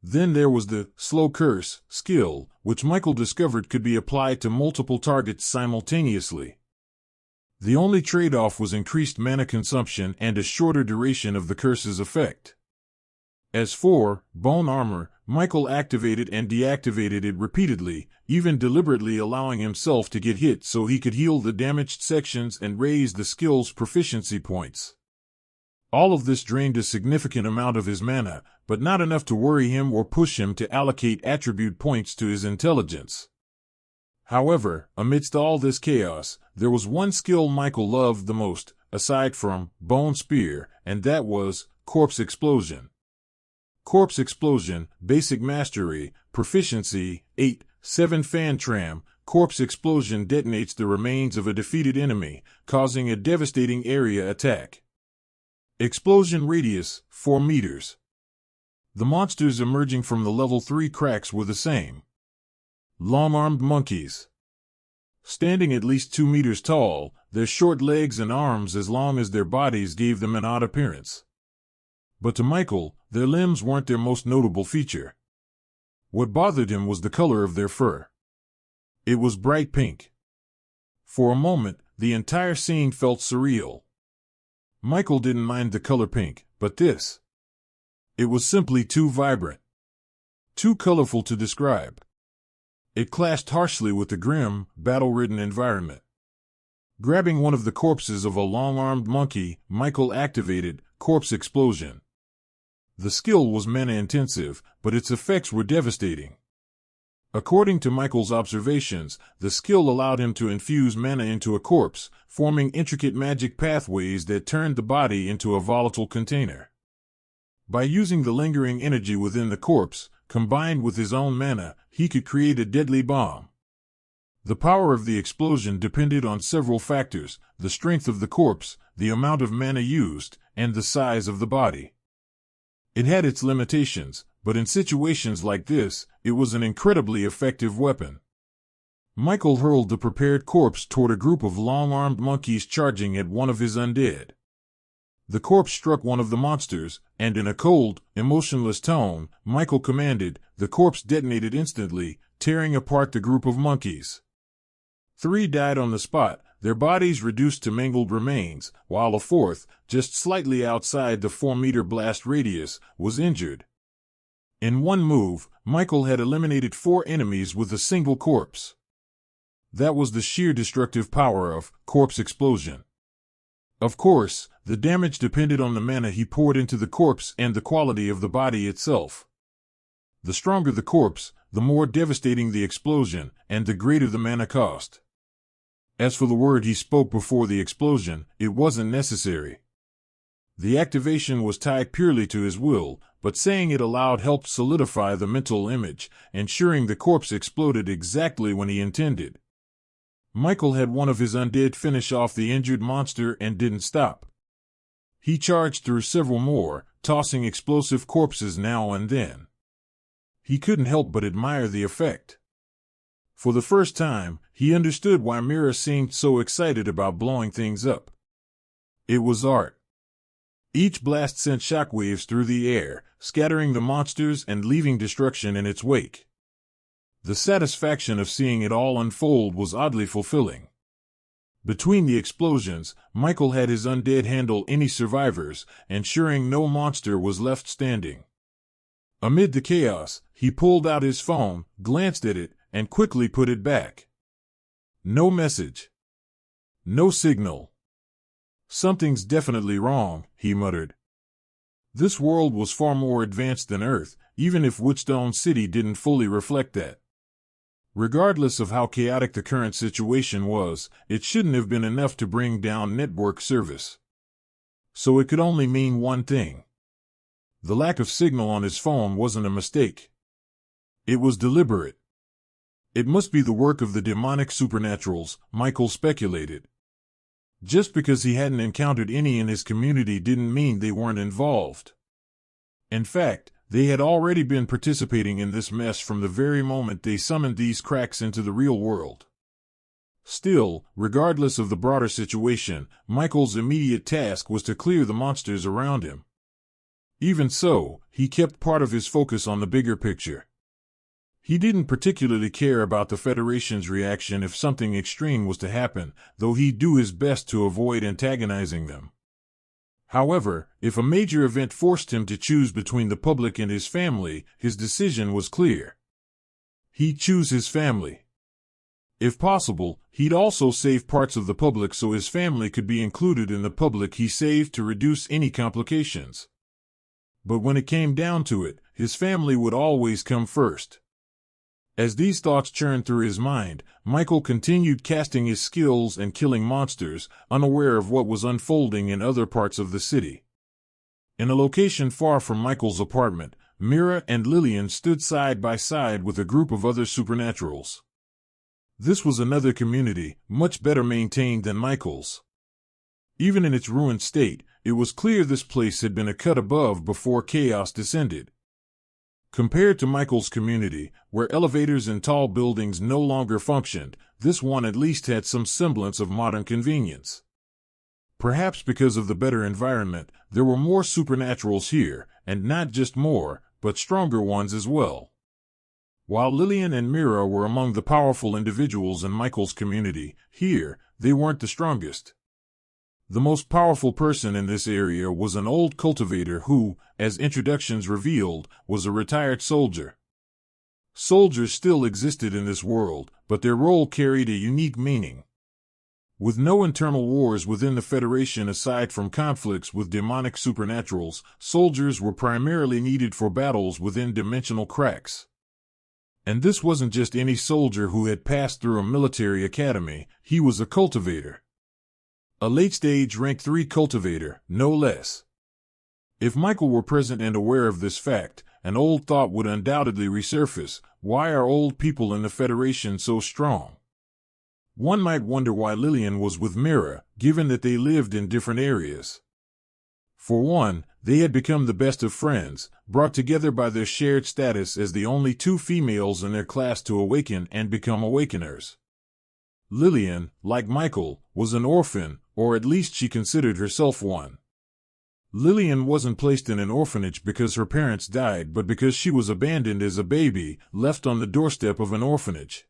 Then there was the Slow Curse skill, which Michael discovered could be applied to multiple targets simultaneously. The only trade-off was increased mana consumption and a shorter duration of the curse's effect. As for Bone Armor, Michael activated and deactivated it repeatedly, even deliberately allowing himself to get hit so he could heal the damaged sections and raise the skill's proficiency points. All of this drained a significant amount of his mana, but not enough to worry him or push him to allocate attribute points to his intelligence. However, amidst all this chaos, there was one skill Michael loved the most, aside from Bone Spear, and that was Corpse Explosion. Corpse Explosion, Basic Mastery, Proficiency, 8, 7 Fan Tram. Corpse Explosion detonates the remains of a defeated enemy, causing a devastating area attack. Explosion Radius, 4 meters. The monsters emerging from the level 3 cracks were the same. Long-armed monkeys. Standing at least 2 meters tall, their short legs and arms as long as their bodies gave them an odd appearance. But to Michael, their limbs weren't their most notable feature. What bothered him was the color of their fur. It was bright pink. For a moment, the entire scene felt surreal. Michael didn't mind the color pink, but this. It was simply too vibrant. Too colorful to describe. It clashed harshly with the grim, battle-ridden environment. Grabbing one of the corpses of a long-armed monkey, Michael activated Corpse Explosion. The skill was mana-intensive, but its effects were devastating. According to Michael's observations, the skill allowed him to infuse mana into a corpse, forming intricate magic pathways that turned the body into a volatile container. By using the lingering energy within the corpse, combined with his own mana, he could create a deadly bomb. The power of the explosion depended on several factors: the strength of the corpse, the amount of mana used, and the size of the body. It had its limitations, but in situations like this, it was an incredibly effective weapon. Michael hurled the prepared corpse toward a group of long-armed monkeys charging at one of his undead. The corpse struck one of the monsters, and in a cold, emotionless tone, Michael commanded. The corpse detonated instantly, tearing apart the group of monkeys. 3 died on the spot, their bodies reduced to mangled remains, while a 4th, just slightly outside the 4-meter blast radius, was injured. In one move, Michael had eliminated 4 enemies with a single corpse. That was the sheer destructive power of Corpse Explosion. Of course, the damage depended on the mana he poured into the corpse and the quality of the body itself. The stronger the corpse, the more devastating the explosion, and the greater the mana cost. As for the word he spoke before the explosion, it wasn't necessary. The activation was tied purely to his will, but saying it aloud helped solidify the mental image, ensuring the corpse exploded exactly when he intended. Michael had one of his undead finish off the injured monster and didn't stop. He charged through several more, tossing explosive corpses now and then. He couldn't help but admire the effect. For the first time, he understood why Mira seemed so excited about blowing things up. It was art. Each blast sent shockwaves through the air, scattering the monsters and leaving destruction in its wake. The satisfaction of seeing it all unfold was oddly fulfilling. Between the explosions, Michael had his undead handle any survivors, ensuring no monster was left standing. Amid the chaos, he pulled out his phone, glanced at it, and quickly put it back. No message. No signal. Something's definitely wrong, he muttered. This world was far more advanced than Earth, even if Woodstone City didn't fully reflect that. Regardless of how chaotic the current situation was, it shouldn't have been enough to bring down network service. So it could only mean one thing. The lack of signal on his phone wasn't a mistake. It was deliberate. It must be the work of the demonic supernaturals, Michael speculated. Just because he hadn't encountered any in his community didn't mean they weren't involved. In fact, they had already been participating in this mess from the very moment they summoned these cracks into the real world. Still, regardless of the broader situation, Michael's immediate task was to clear the monsters around him. Even so, he kept part of his focus on the bigger picture. He didn't particularly care about the Federation's reaction if something extreme was to happen, though he'd do his best to avoid antagonizing them. However, if a major event forced him to choose between the public and his family, his decision was clear. He'd choose his family. If possible, he'd also save parts of the public so his family could be included in the public he saved to reduce any complications. But when it came down to it, his family would always come first. As these thoughts churned through his mind, Michael continued casting his skills and killing monsters, unaware of what was unfolding in other parts of the city. In a location far from Michael's apartment, Mira and Lillian stood side by side with a group of other supernaturals. This was another community, much better maintained than Michael's. Even in its ruined state, it was clear this place had been a cut above before chaos descended. Compared to Michael's community, where elevators and tall buildings no longer functioned, this one at least had some semblance of modern convenience. Perhaps because of the better environment, there were more supernaturals here, and not just more, but stronger ones as well. While Lillian and Mira were among the powerful individuals in Michael's community, here, they weren't the strongest. The most powerful person in this area was an old cultivator who, as introductions revealed, was a retired soldier. Soldiers still existed in this world, but their role carried a unique meaning. With no internal wars within the Federation aside from conflicts with demonic supernaturals, soldiers were primarily needed for battles within dimensional cracks. And this wasn't just any soldier who had passed through a military academy, he was a cultivator. A late-stage rank 3 cultivator, no less. If Michael were present and aware of this fact, an old thought would undoubtedly resurface: why are old people in the Federation so strong? One might wonder why Lillian was with Mira, given that they lived in different areas. For one, they had become the best of friends, brought together by their shared status as the only two females in their class to awaken and become awakeners. Lillian, like Michael, was an orphan, or at least she considered herself one. Lillian wasn't placed in an orphanage because her parents died, but because she was abandoned as a baby, left on the doorstep of an orphanage.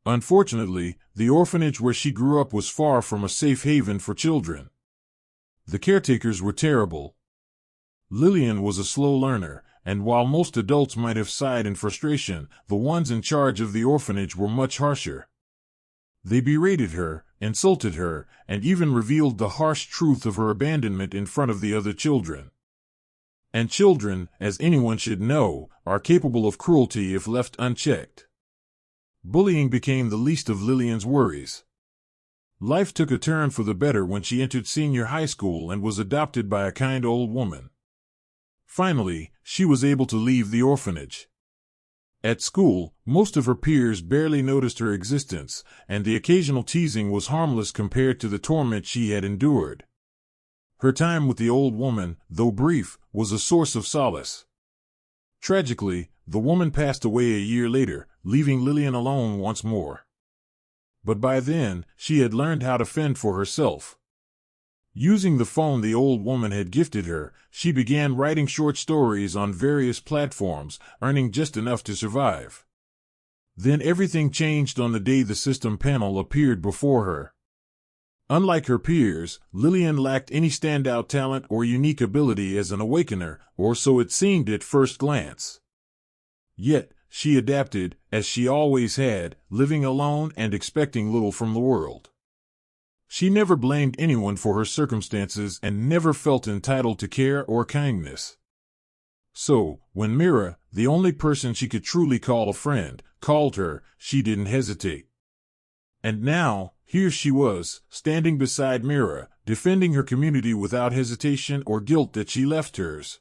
Unfortunately, the orphanage where she grew up was far from a safe haven for children. The caretakers were terrible. Lillian was a slow learner, and while most adults might have sighed in frustration, the ones in charge of the orphanage were much harsher. They berated her, insulted her, and even revealed the harsh truth of her abandonment in front of the other children. And children, as anyone should know, are capable of cruelty if left unchecked. Bullying became the least of Lillian's worries. Life took a turn for the better when she entered senior high school and was adopted by a kind old woman. Finally, she was able to leave the orphanage. At school, most of her peers barely noticed her existence, and the occasional teasing was harmless compared to the torment she had endured. Her time with the old woman, though brief, was a source of solace. Tragically, the woman passed away a year later, leaving Lillian alone once more. But by then, she had learned how to fend for herself. Using the phone the old woman had gifted her, she began writing short stories on various platforms, earning just enough to survive. Then everything changed on the day the system panel appeared before her. Unlike her peers, Lillian lacked any standout talent or unique ability as an awakener, or so it seemed at first glance. Yet, she adapted, as she always had, living alone and expecting little from the world. She never blamed anyone for her circumstances and never felt entitled to care or kindness. So, when Mira, the only person she could truly call a friend, called her, she didn't hesitate. And now, here she was, standing beside Mira, defending her community without hesitation or guilt that she left hers.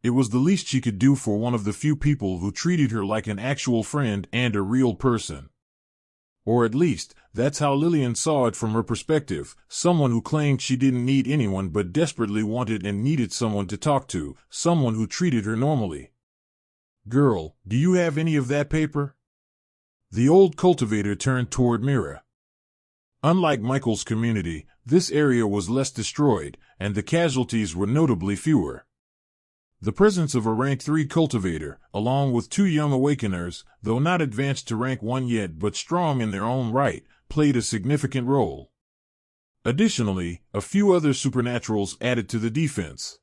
It was the least she could do for one of the few people who treated her like an actual friend and a real person. Or at least, that's how Lillian saw it from her perspective, someone who claimed she didn't need anyone but desperately wanted and needed someone to talk to, someone who treated her normally. "Girl, do you have any of that paper?" The old cultivator turned toward Mira. Unlike Michael's community, this area was less destroyed, and the casualties were notably fewer. The presence of a rank 3 cultivator, along with 2 young awakeners, though not advanced to rank 1 yet but strong in their own right, played a significant role. Additionally, a few other supernaturals added to the defense.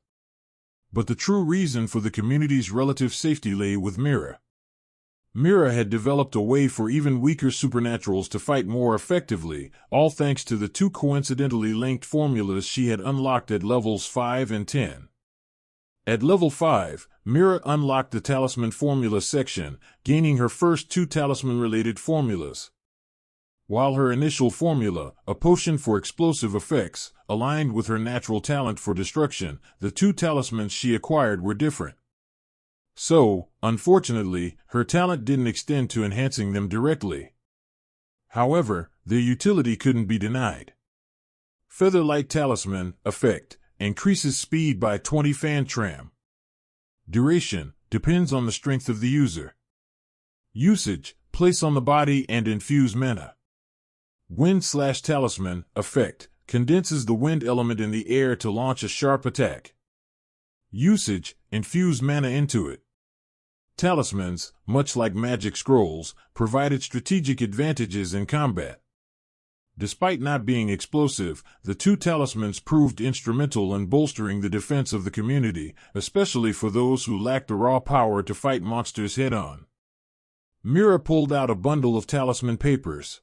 But the true reason for the community's relative safety lay with Mira. Mira had developed a way for even weaker supernaturals to fight more effectively, all thanks to the two coincidentally linked formulas she had unlocked at levels 5 and 10. At level 5, Mira unlocked the Talisman Formula section, gaining her first two talisman-related formulas. While her initial formula, a potion for explosive effects, aligned with her natural talent for destruction, the two talismans she acquired were different. So, unfortunately, her talent didn't extend to enhancing them directly. However, their utility couldn't be denied. Featherlight Talisman effect increases speed by 20 fan tram. Duration depends on the strength of the user. Usage, place on the body and infuse mana. Wind/talisman effect condenses the wind element in the air to launch a sharp attack. Usage, infuse mana into it. Talismans, much like magic scrolls, provided strategic advantages in combat. Despite not being explosive, the two talismans proved instrumental in bolstering the defense of the community, especially for those who lacked the raw power to fight monsters head-on. Mira pulled out a bundle of talisman papers.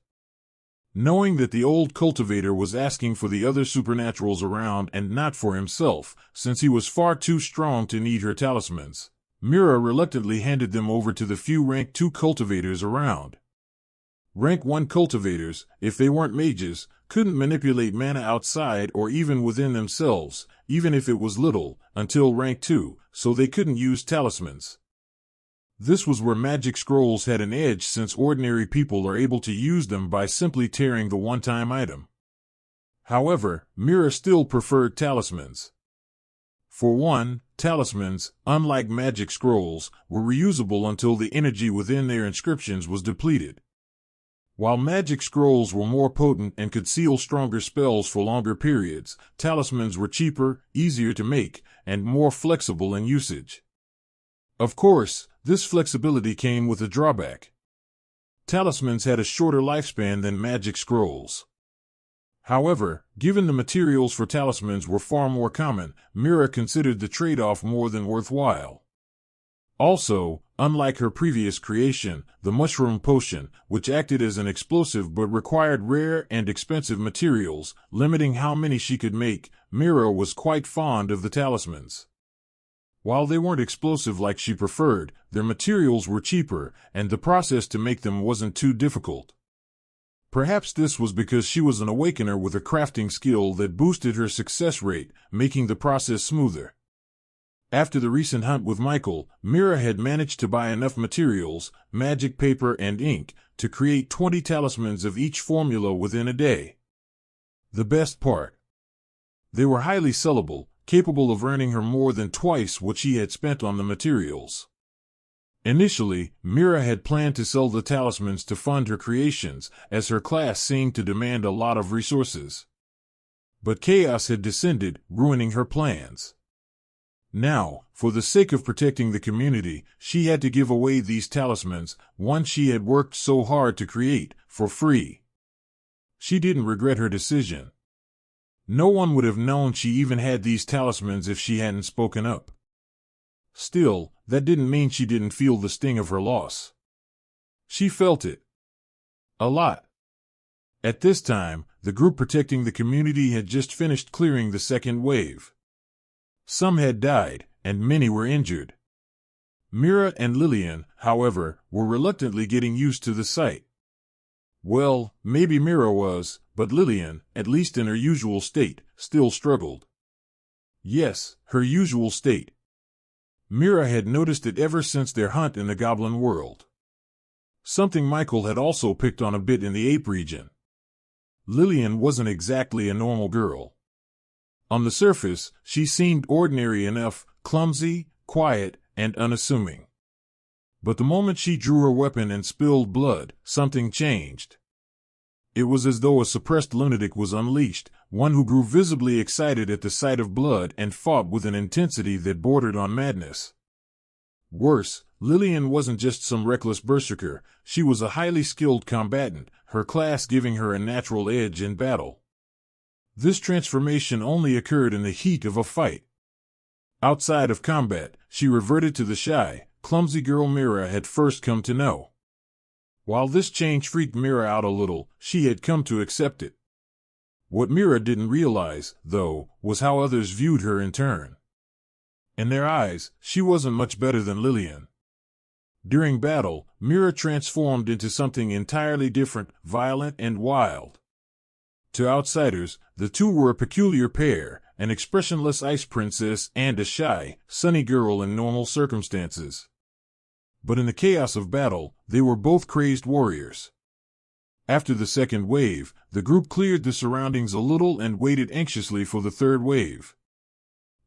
Knowing that the old cultivator was asking for the other supernaturals around and not for himself, since he was far too strong to need her talismans, Mira reluctantly handed them over to the few rank 2 cultivators around. Rank 1 cultivators, if they weren't mages, couldn't manipulate mana outside or even within themselves, even if it was little, until rank 2, so they couldn't use talismans. This was where magic scrolls had an edge, since ordinary people are able to use them by simply tearing the one-time item. However, Mira still preferred talismans. For one, talismans, unlike magic scrolls, were reusable until the energy within their inscriptions was depleted. While magic scrolls were more potent and could seal stronger spells for longer periods, talismans were cheaper, easier to make, and more flexible in usage. Of course, this flexibility came with a drawback. Talismans had a shorter lifespan than magic scrolls. However, given the materials for talismans were far more common, Mira considered the trade-off more than worthwhile. Also, unlike her previous creation, the mushroom potion, which acted as an explosive but required rare and expensive materials, limiting how many she could make, Mira was quite fond of the talismans. While they weren't explosive like she preferred, their materials were cheaper, and the process to make them wasn't too difficult. Perhaps this was because she was an awakener with a crafting skill that boosted her success rate, making the process smoother. After the recent hunt with Michael, Mira had managed to buy enough materials, magic paper and ink, to create 20 talismans of each formula within a day. The best part: they were highly sellable, capable of earning her more than twice what she had spent on the materials. Initially, Mira had planned to sell the talismans to fund her creations, as her class seemed to demand a lot of resources. But chaos had descended, ruining her plans. Now, for the sake of protecting the community, she had to give away these talismans, one she had worked so hard to create, for free. She didn't regret her decision. No one would have known she even had these talismans if she hadn't spoken up. Still, that didn't mean she didn't feel the sting of her loss. She felt it. A lot. At this time, the group protecting the community had just finished clearing the second wave. Some had died, and many were injured. Mira and Lillian, however, were reluctantly getting used to the sight. Well, maybe Mira was, but Lillian, at least in her usual state, still struggled. Yes, her usual state. Mira had noticed it ever since their hunt in the goblin world. Something Michael had also picked on a bit in the ape region. Lillian wasn't exactly a normal girl. On the surface, she seemed ordinary enough, clumsy, quiet, and unassuming. But the moment she drew her weapon and spilled blood, something changed. It was as though a suppressed lunatic was unleashed, one who grew visibly excited at the sight of blood and fought with an intensity that bordered on madness. Worse, Lillian wasn't just some reckless berserker, she was a highly skilled combatant, her class giving her a natural edge in battle. This transformation only occurred in the heat of a fight. Outside of combat, she reverted to the shy, clumsy girl Mira had first come to know. While this change freaked Mira out a little, she had come to accept it. What Mira didn't realize, though, was how others viewed her in turn. In their eyes, she wasn't much better than Lillian. During battle, Mira transformed into something entirely different, violent and wild. To outsiders, the two were a peculiar pair, an expressionless ice princess and a shy, sunny girl in normal circumstances. But in the chaos of battle, they were both crazed warriors. After the second wave, the group cleared the surroundings a little and waited anxiously for the third wave.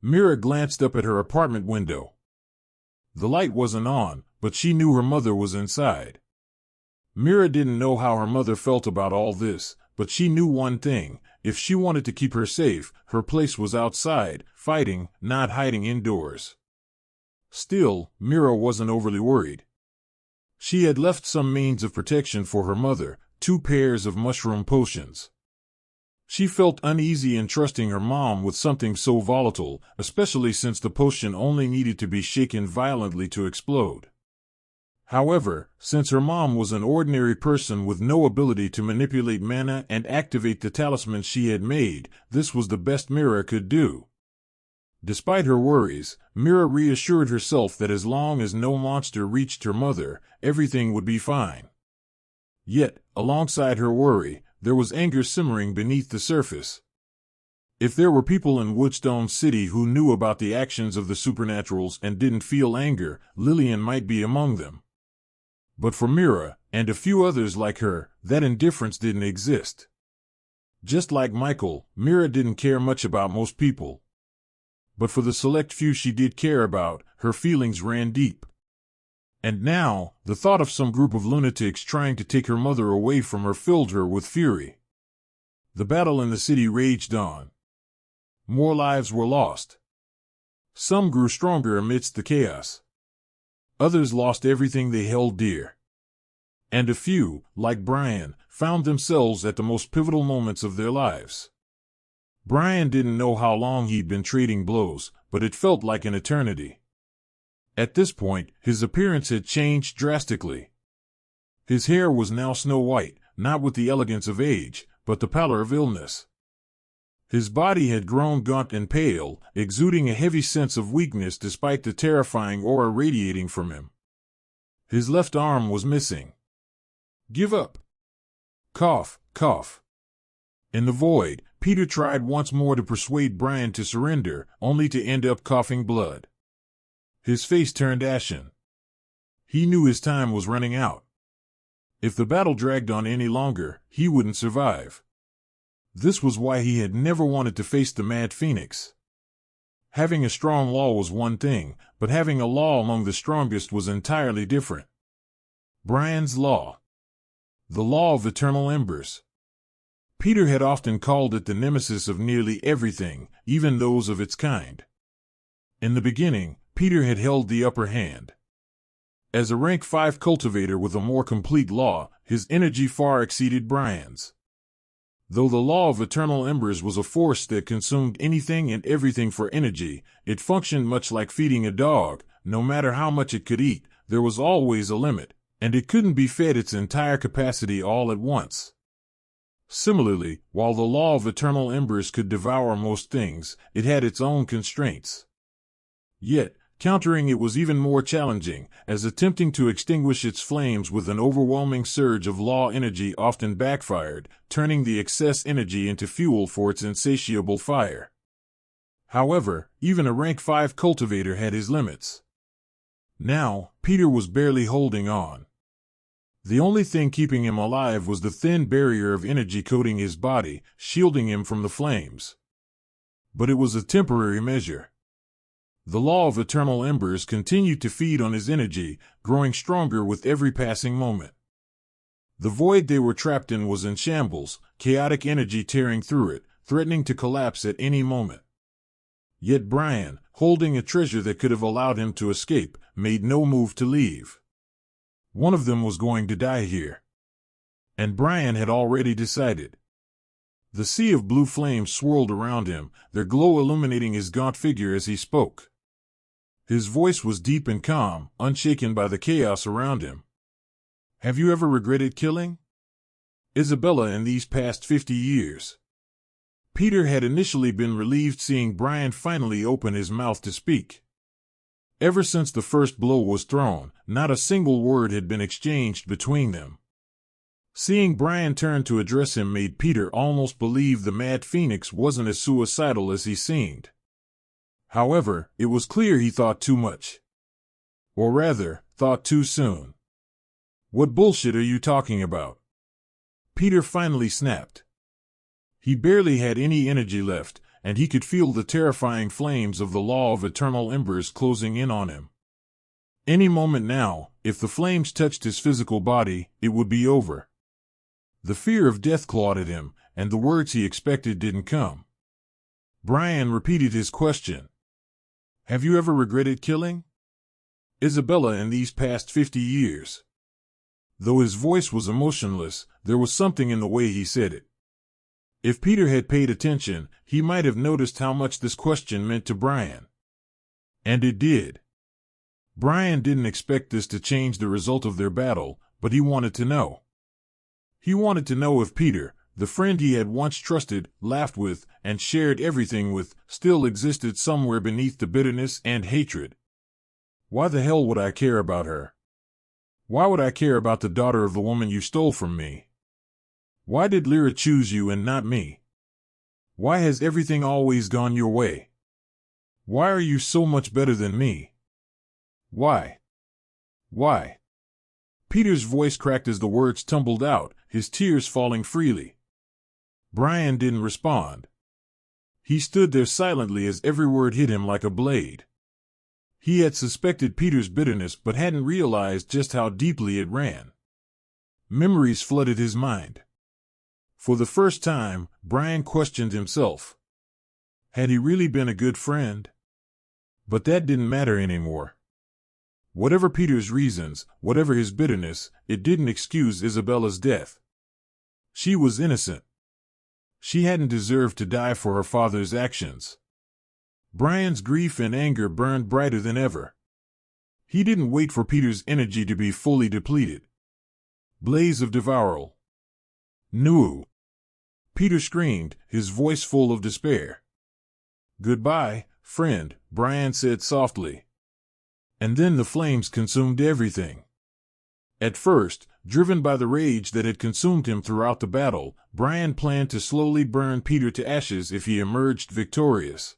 Mira glanced up at her apartment window. The light wasn't on, but she knew her mother was inside. Mira didn't know how her mother felt about all this, but she knew one thing: if she wanted to keep her safe, her place was outside, fighting, not hiding indoors. Still, Mira wasn't overly worried. She had left some means of protection for her mother, 2 pairs of mushroom potions. She felt uneasy in trusting her mom with something so volatile, especially since the potion only needed to be shaken violently to explode. However, since her mom was an ordinary person with no ability to manipulate mana and activate the talisman she had made, this was the best Mira could do. Despite her worries, Mira reassured herself that as long as no monster reached her mother, everything would be fine. Yet, alongside her worry, there was anger simmering beneath the surface. If there were people in Woodstone City who knew about the actions of the supernaturals and didn't feel anger, Lillian might be among them. But for Mira, and a few others like her, that indifference didn't exist. Just like Michael, Mira didn't care much about most people. But for the select few she did care about, her feelings ran deep. And now, the thought of some group of lunatics trying to take her mother away from her filled her with fury. The battle in the city raged on. More lives were lost. Some grew stronger amidst the chaos. Others lost everything they held dear. And a few, like Brian, found themselves at the most pivotal moments of their lives. Brian didn't know how long he'd been trading blows, but it felt like an eternity. At this point, his appearance had changed drastically. His hair was now snow white, not with the elegance of age, but the pallor of illness. His body had grown gaunt and pale, exuding a heavy sense of weakness despite the terrifying aura radiating from him. His left arm was missing. "Give up." Cough, cough. In the void, Peter tried once more to persuade Brian to surrender, only to end up coughing blood. His face turned ashen. He knew his time was running out. If the battle dragged on any longer, he wouldn't survive. This was why he had never wanted to face the Mad Phoenix. Having a strong law was one thing, but having a law among the strongest was entirely different. Brian's law. The law of eternal embers. Peter had often called it the nemesis of nearly everything, even those of its kind. In the beginning, Peter had held the upper hand. As a rank 5 cultivator with a more complete law, his energy far exceeded Brian's. Though the law of eternal embers was a force that consumed anything and everything for energy, it functioned much like feeding a dog. No matter how much it could eat, there was always a limit, and it couldn't be fed its entire capacity all at once. Similarly, while the law of eternal embers could devour most things, it had its own constraints. Yet, countering it was even more challenging, as attempting to extinguish its flames with an overwhelming surge of law energy often backfired, turning the excess energy into fuel for its insatiable fire. However, even a rank 5 cultivator had his limits. Now, Peter was barely holding on. The only thing keeping him alive was the thin barrier of energy coating his body, shielding him from the flames. But it was a temporary measure. The law of eternal embers continued to feed on his energy, growing stronger with every passing moment. The void they were trapped in was in shambles, chaotic energy tearing through it, threatening to collapse at any moment. Yet Brian, holding a treasure that could have allowed him to escape, made no move to leave. One of them was going to die here. And Brian had already decided. The sea of blue flames swirled around him, their glow illuminating his gaunt figure as he spoke. His voice was deep and calm, unshaken by the chaos around him. Have you ever regretted killing Isabella in these past 50 years? Peter had initially been relieved seeing Brian finally open his mouth to speak. Ever since the first blow was thrown, not a single word had been exchanged between them. Seeing Brian turn to address him made Peter almost believe the Mad Phoenix wasn't as suicidal as he seemed. However, it was clear he thought too much. Or rather, thought too soon. What bullshit are you talking about? Peter finally snapped. He barely had any energy left, and he could feel the terrifying flames of the law of eternal embers closing in on him. Any moment now, if the flames touched his physical body, it would be over. The fear of death clawed at him, and the words he expected didn't come. Brian repeated his question. Have you ever regretted killing Isabella in these past 50 years? Though his voice was emotionless, there was something in the way he said it. If Peter had paid attention, he might have noticed how much this question meant to Brian. And it did. Brian didn't expect this to change the result of their battle, but he wanted to know. He wanted to know if Peter, the friend he had once trusted, laughed with, and shared everything with, still existed somewhere beneath the bitterness and hatred. Why the hell would I care about her? Why would I care about the daughter of the woman you stole from me? Why did Lyra choose you and not me? Why has everything always gone your way? Why are you so much better than me? Why? Why? Peter's voice cracked as the words tumbled out, his tears falling freely. Brian didn't respond. He stood there silently as every word hit him like a blade. He had suspected Peter's bitterness but hadn't realized just how deeply it ran. Memories flooded his mind. For the first time, Brian questioned himself. Had he really been a good friend? But that didn't matter anymore. Whatever Peter's reasons, whatever his bitterness, it didn't excuse Isabella's death. She was innocent. She hadn't deserved to die for her father's actions. Brian's grief and anger burned brighter than ever. He didn't wait for Peter's energy to be fully depleted. Blaze of devoural. No! Peter screamed, his voice full of despair. Goodbye, friend, Brian said softly. And then the flames consumed everything. At first, driven by the rage that had consumed him throughout the battle, Brian planned to slowly burn Peter to ashes if he emerged victorious.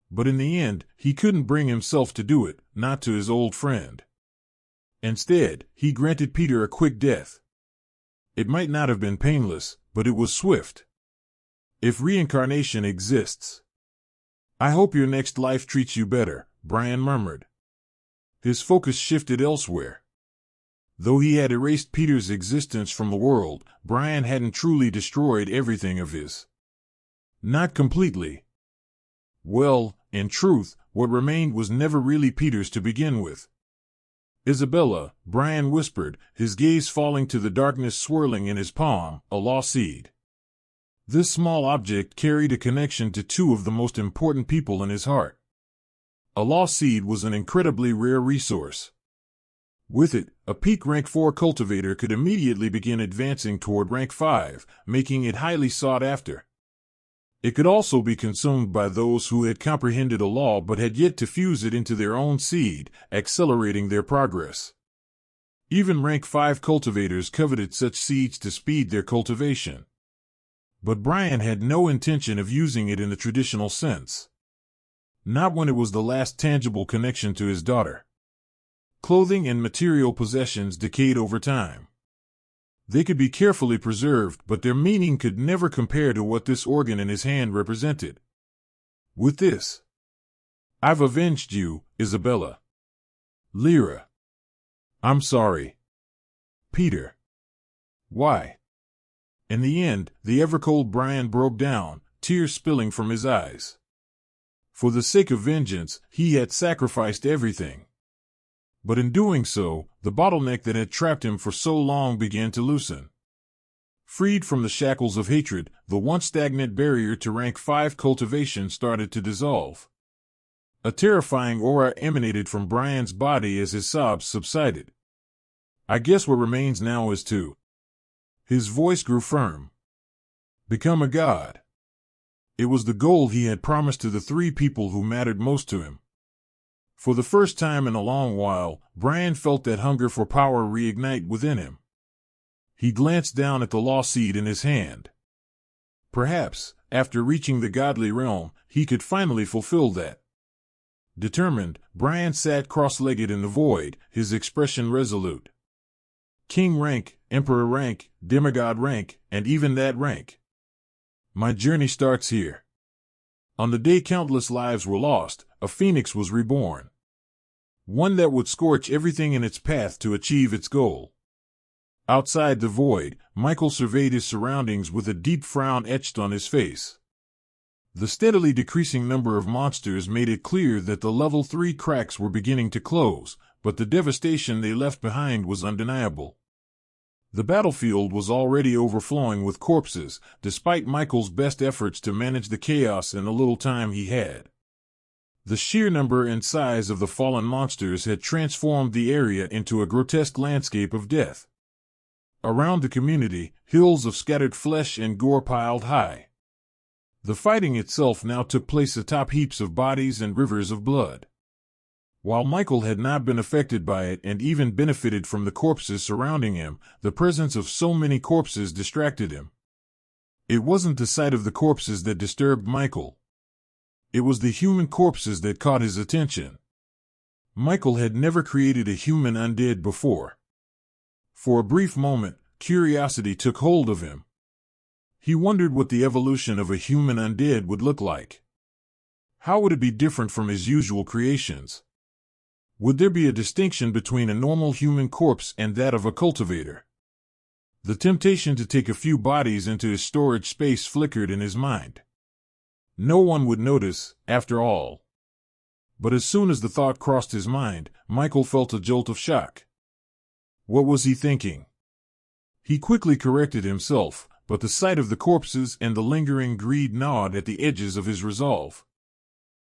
But in the end, he couldn't bring himself to do it, not to his old friend. Instead, he granted Peter a quick death. It might not have been painless, but it was swift. If reincarnation exists. I hope your next life treats you better, Brian murmured. His focus shifted elsewhere. Though he had erased Peter's existence from the world, Brian hadn't truly destroyed everything of his. Not completely. Well, in truth, what remained was never really Peter's to begin with. Isabella, Brian whispered, his gaze falling to the darkness swirling in his palm, a lost seed. This small object carried a connection to two of the most important people in his heart. A lost seed was an incredibly rare resource. With it, a peak rank 4 cultivator could immediately begin advancing toward rank 5, making it highly sought after. It could also be consumed by those who had comprehended a law but had yet to fuse it into their own seed, accelerating their progress. Even rank 5 cultivators coveted such seeds to speed their cultivation. But Brian had no intention of using it in the traditional sense. Not when it was the last tangible connection to his daughter. Clothing and material possessions decayed over time. They could be carefully preserved, but their meaning could never compare to what this organ in his hand represented. With this, I've avenged you, Isabella. Lyra. I'm sorry. Peter. Why? In the end, the ever-cold Brian broke down, tears spilling from his eyes. For the sake of vengeance, he had sacrificed everything. But in doing so, the bottleneck that had trapped him for so long began to loosen. Freed from the shackles of hatred, the once stagnant barrier to rank 5 cultivation started to dissolve. A terrifying aura emanated from Brian's body as his sobs subsided. I guess what remains now is to... His voice grew firm. Become a god. It was the goal he had promised to the 3 people who mattered most to him. For the first time in a long while, Brian felt that hunger for power reignite within him. He glanced down at the law seed in his hand. Perhaps, after reaching the godly realm, he could finally fulfill that. Determined, Brian sat cross-legged in the void, his expression resolute. King rank, emperor rank, demigod rank, and even that rank. My journey starts here. On the day countless lives were lost, a phoenix was reborn. One that would scorch everything in its path to achieve its goal. Outside the void, Michael surveyed his surroundings with a deep frown etched on his face. The steadily decreasing number of monsters made it clear that the level 3 cracks were beginning to close, but the devastation they left behind was undeniable. The battlefield was already overflowing with corpses, despite Michael's best efforts to manage the chaos in the little time he had. The sheer number and size of the fallen monsters had transformed the area into a grotesque landscape of death. Around the community, hills of scattered flesh and gore piled high. The fighting itself now took place atop heaps of bodies and rivers of blood. While Michael had not been affected by it and even benefited from the corpses surrounding him, the presence of so many corpses distracted him. It wasn't the sight of the corpses that disturbed Michael. It was the human corpses that caught his attention. Michael had never created a human undead before. For a brief moment, curiosity took hold of him. He wondered what the evolution of a human undead would look like. How would it be different from his usual creations? Would there be a distinction between a normal human corpse and that of a cultivator? The temptation to take a few bodies into his storage space flickered in his mind. No one would notice, after all. But as soon as the thought crossed his mind, Michael felt a jolt of shock. What was he thinking? He quickly corrected himself, but the sight of the corpses and the lingering greed gnawed at the edges of his resolve.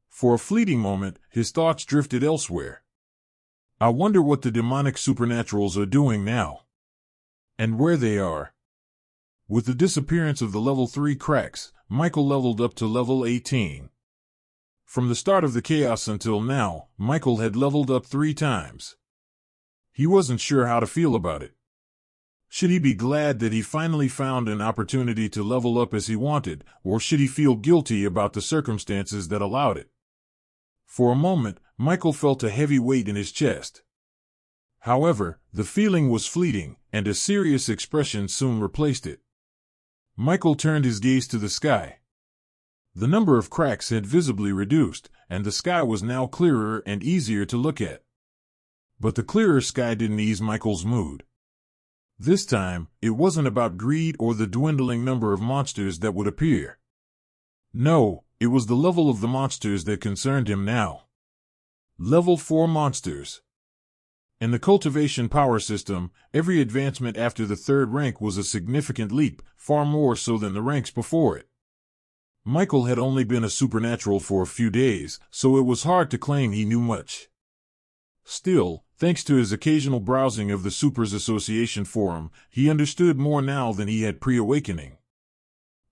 For a fleeting moment, his thoughts drifted elsewhere. I wonder what the demonic supernaturals are doing now. And where they are. With the disappearance of the level 3 cracks, Michael leveled up to level 18. From the start of the chaos until now, Michael had leveled up 3 times. He wasn't sure how to feel about it. Should he be glad that he finally found an opportunity to level up as he wanted, or should he feel guilty about the circumstances that allowed it? For a moment, Michael felt a heavy weight in his chest. However, the feeling was fleeting, and a serious expression soon replaced it. Michael turned his gaze to the sky. The number of cracks had visibly reduced, and the sky was now clearer and easier to look at. But the clearer sky didn't ease Michael's mood. This time, it wasn't about greed or the dwindling number of monsters that would appear. No, it was the level of the monsters that concerned him now. Level 4 monsters. In the cultivation power system, every advancement after the 3rd rank was a significant leap, far more so than the ranks before it. Michael had only been a supernatural for a few days, so it was hard to claim he knew much. Still, thanks to his occasional browsing of the Supers Association forum, he understood more now than he had pre-awakening.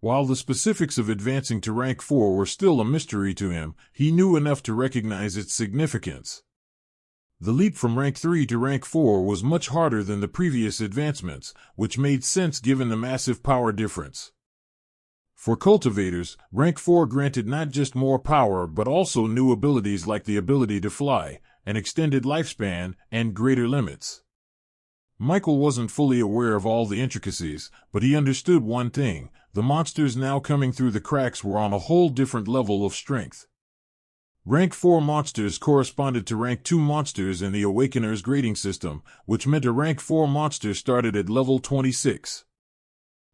While the specifics of advancing to rank 4 were still a mystery to him, he knew enough to recognize its significance. The leap from rank 3 to rank 4 was much harder than the previous advancements, which made sense given the massive power difference. For cultivators, rank 4 granted not just more power but also new abilities like the ability to fly, an extended lifespan, and greater limits. Michael wasn't fully aware of all the intricacies, but he understood one thing: the monsters now coming through the cracks were on a whole different level of strength. Rank 4 monsters corresponded to rank 2 monsters in the Awakener's grading system, which meant a rank 4 monster started at level 26.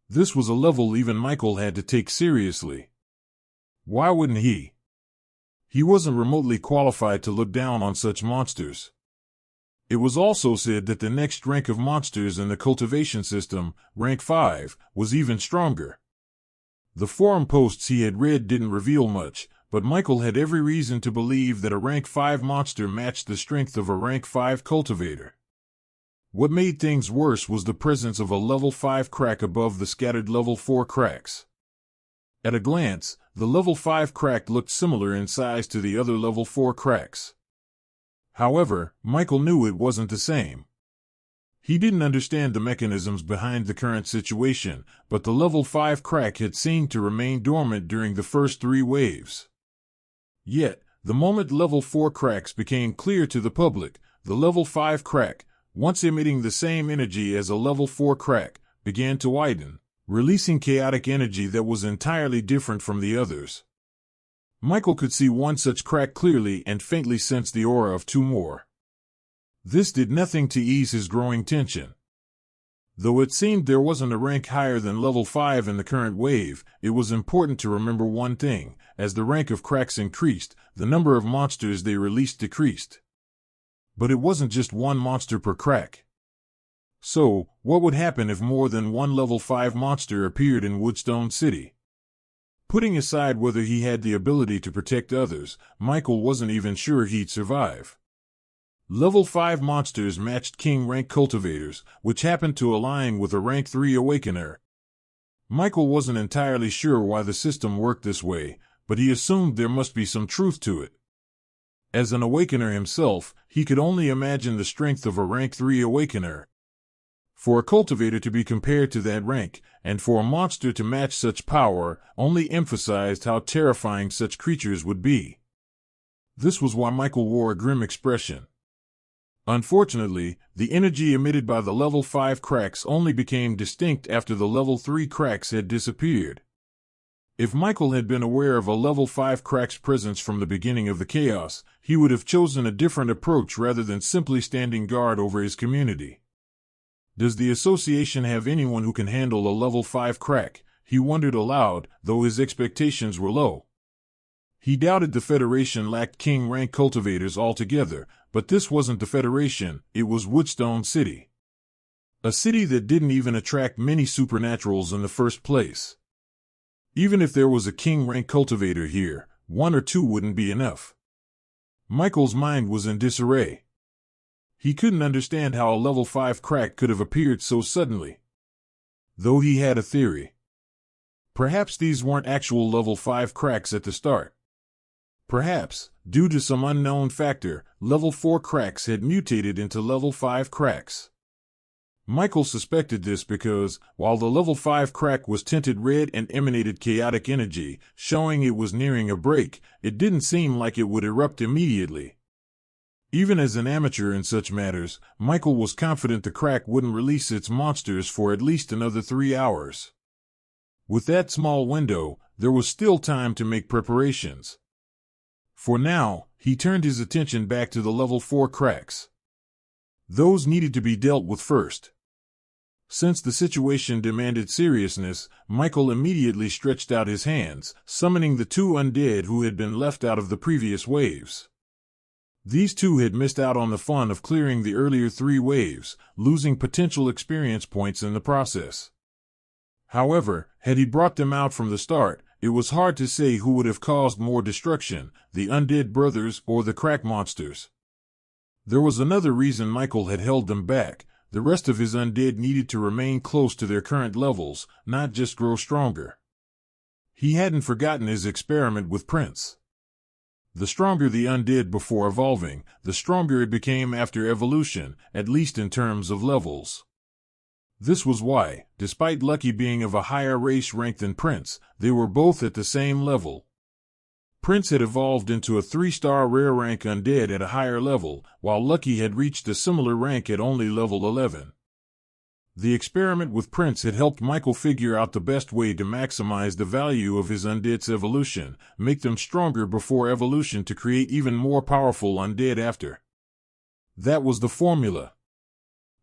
This was a level even Michael had to take seriously. Why wouldn't he? He wasn't remotely qualified to look down on such monsters. It was also said that the next rank of monsters in the cultivation system, rank 5, was even stronger. The forum posts he had read didn't reveal much, but Michael had every reason to believe that a rank 5 monster matched the strength of a rank 5 cultivator. What made things worse was the presence of a level 5 crack above the scattered level 4 cracks. At a glance, the level 5 crack looked similar in size to the other level 4 cracks. However, Michael knew it wasn't the same. He didn't understand the mechanisms behind the current situation, but the level 5 crack had seemed to remain dormant during the first 3 waves. Yet, the moment level 4 cracks became clear to the public, the level 5 crack, once emitting the same energy as a level 4 crack, began to widen, releasing chaotic energy that was entirely different from the others. Michael could see one such crack clearly and faintly sensed the aura of 2 more. This did nothing to ease his growing tension. Though it seemed there wasn't a rank higher than level 5 in the current wave, it was important to remember one thing: as the rank of cracks increased, the number of monsters they released decreased. But it wasn't just one monster per crack. So, what would happen if more than one level 5 monster appeared in Woodstone City? Putting aside whether he had the ability to protect others, Michael wasn't even sure he'd survive. Level 5 monsters matched king rank cultivators, which happened to align with a rank 3 awakener. Michael wasn't entirely sure why the system worked this way, but he assumed there must be some truth to it. As an awakener himself, he could only imagine the strength of a rank 3 awakener. For a cultivator to be compared to that rank, and for a monster to match such power, only emphasized how terrifying such creatures would be. This was why Michael wore a grim expression. Unfortunately, the energy emitted by the level 5 cracks only became distinct after the level 3 cracks had disappeared. If Michael had been aware of a level 5 crack's presence from the beginning of the chaos, he would have chosen a different approach rather than simply standing guard over his community. Does the association have anyone who can handle a level 5 crack? He wondered aloud, though his expectations were low. He doubted the Federation lacked king rank cultivators altogether, but this wasn't the Federation, it was Woodstone City. A city that didn't even attract many supernaturals in the first place. Even if there was a king rank cultivator here, 1 or 2 wouldn't be enough. Michael's mind was in disarray. He couldn't understand how a level 5 crack could have appeared so suddenly. Though he had a theory. Perhaps these weren't actual level 5 cracks at the start. Perhaps, due to some unknown factor, level 4 cracks had mutated into level 5 cracks. Michael suspected this because, while the level 5 crack was tinted red and emanated chaotic energy, showing it was nearing a break, it didn't seem like it would erupt immediately. Even as an amateur in such matters, Michael was confident the crack wouldn't release its monsters for at least another 3 hours. With that small window, there was still time to make preparations. For now, he turned his attention back to the level 4 cracks. Those needed to be dealt with first. Since the situation demanded seriousness, Michael immediately stretched out his hands, summoning the 2 undead who had been left out of the previous waves. These 2 had missed out on the fun of clearing the earlier 3 waves, losing potential experience points in the process. However, had he brought them out from the start, it was hard to say who would have caused more destruction, the Undead brothers or the crack monsters. There was another reason Michael had held them back. The rest of his undead needed to remain close to their current levels, not just grow stronger. He hadn't forgotten his experiment with Prince. The stronger the undead before evolving, the stronger it became after evolution, at least in terms of levels. This was why, despite Lucky being of a higher race rank than Prince, they were both at the same level. Prince had evolved into a 3-star rare rank undead at a higher level, while Lucky had reached a similar rank at only level 11. The experiment with Prince had helped Michael figure out the best way to maximize the value of his undead's evolution, make them stronger before evolution to create even more powerful undead after. That was the formula.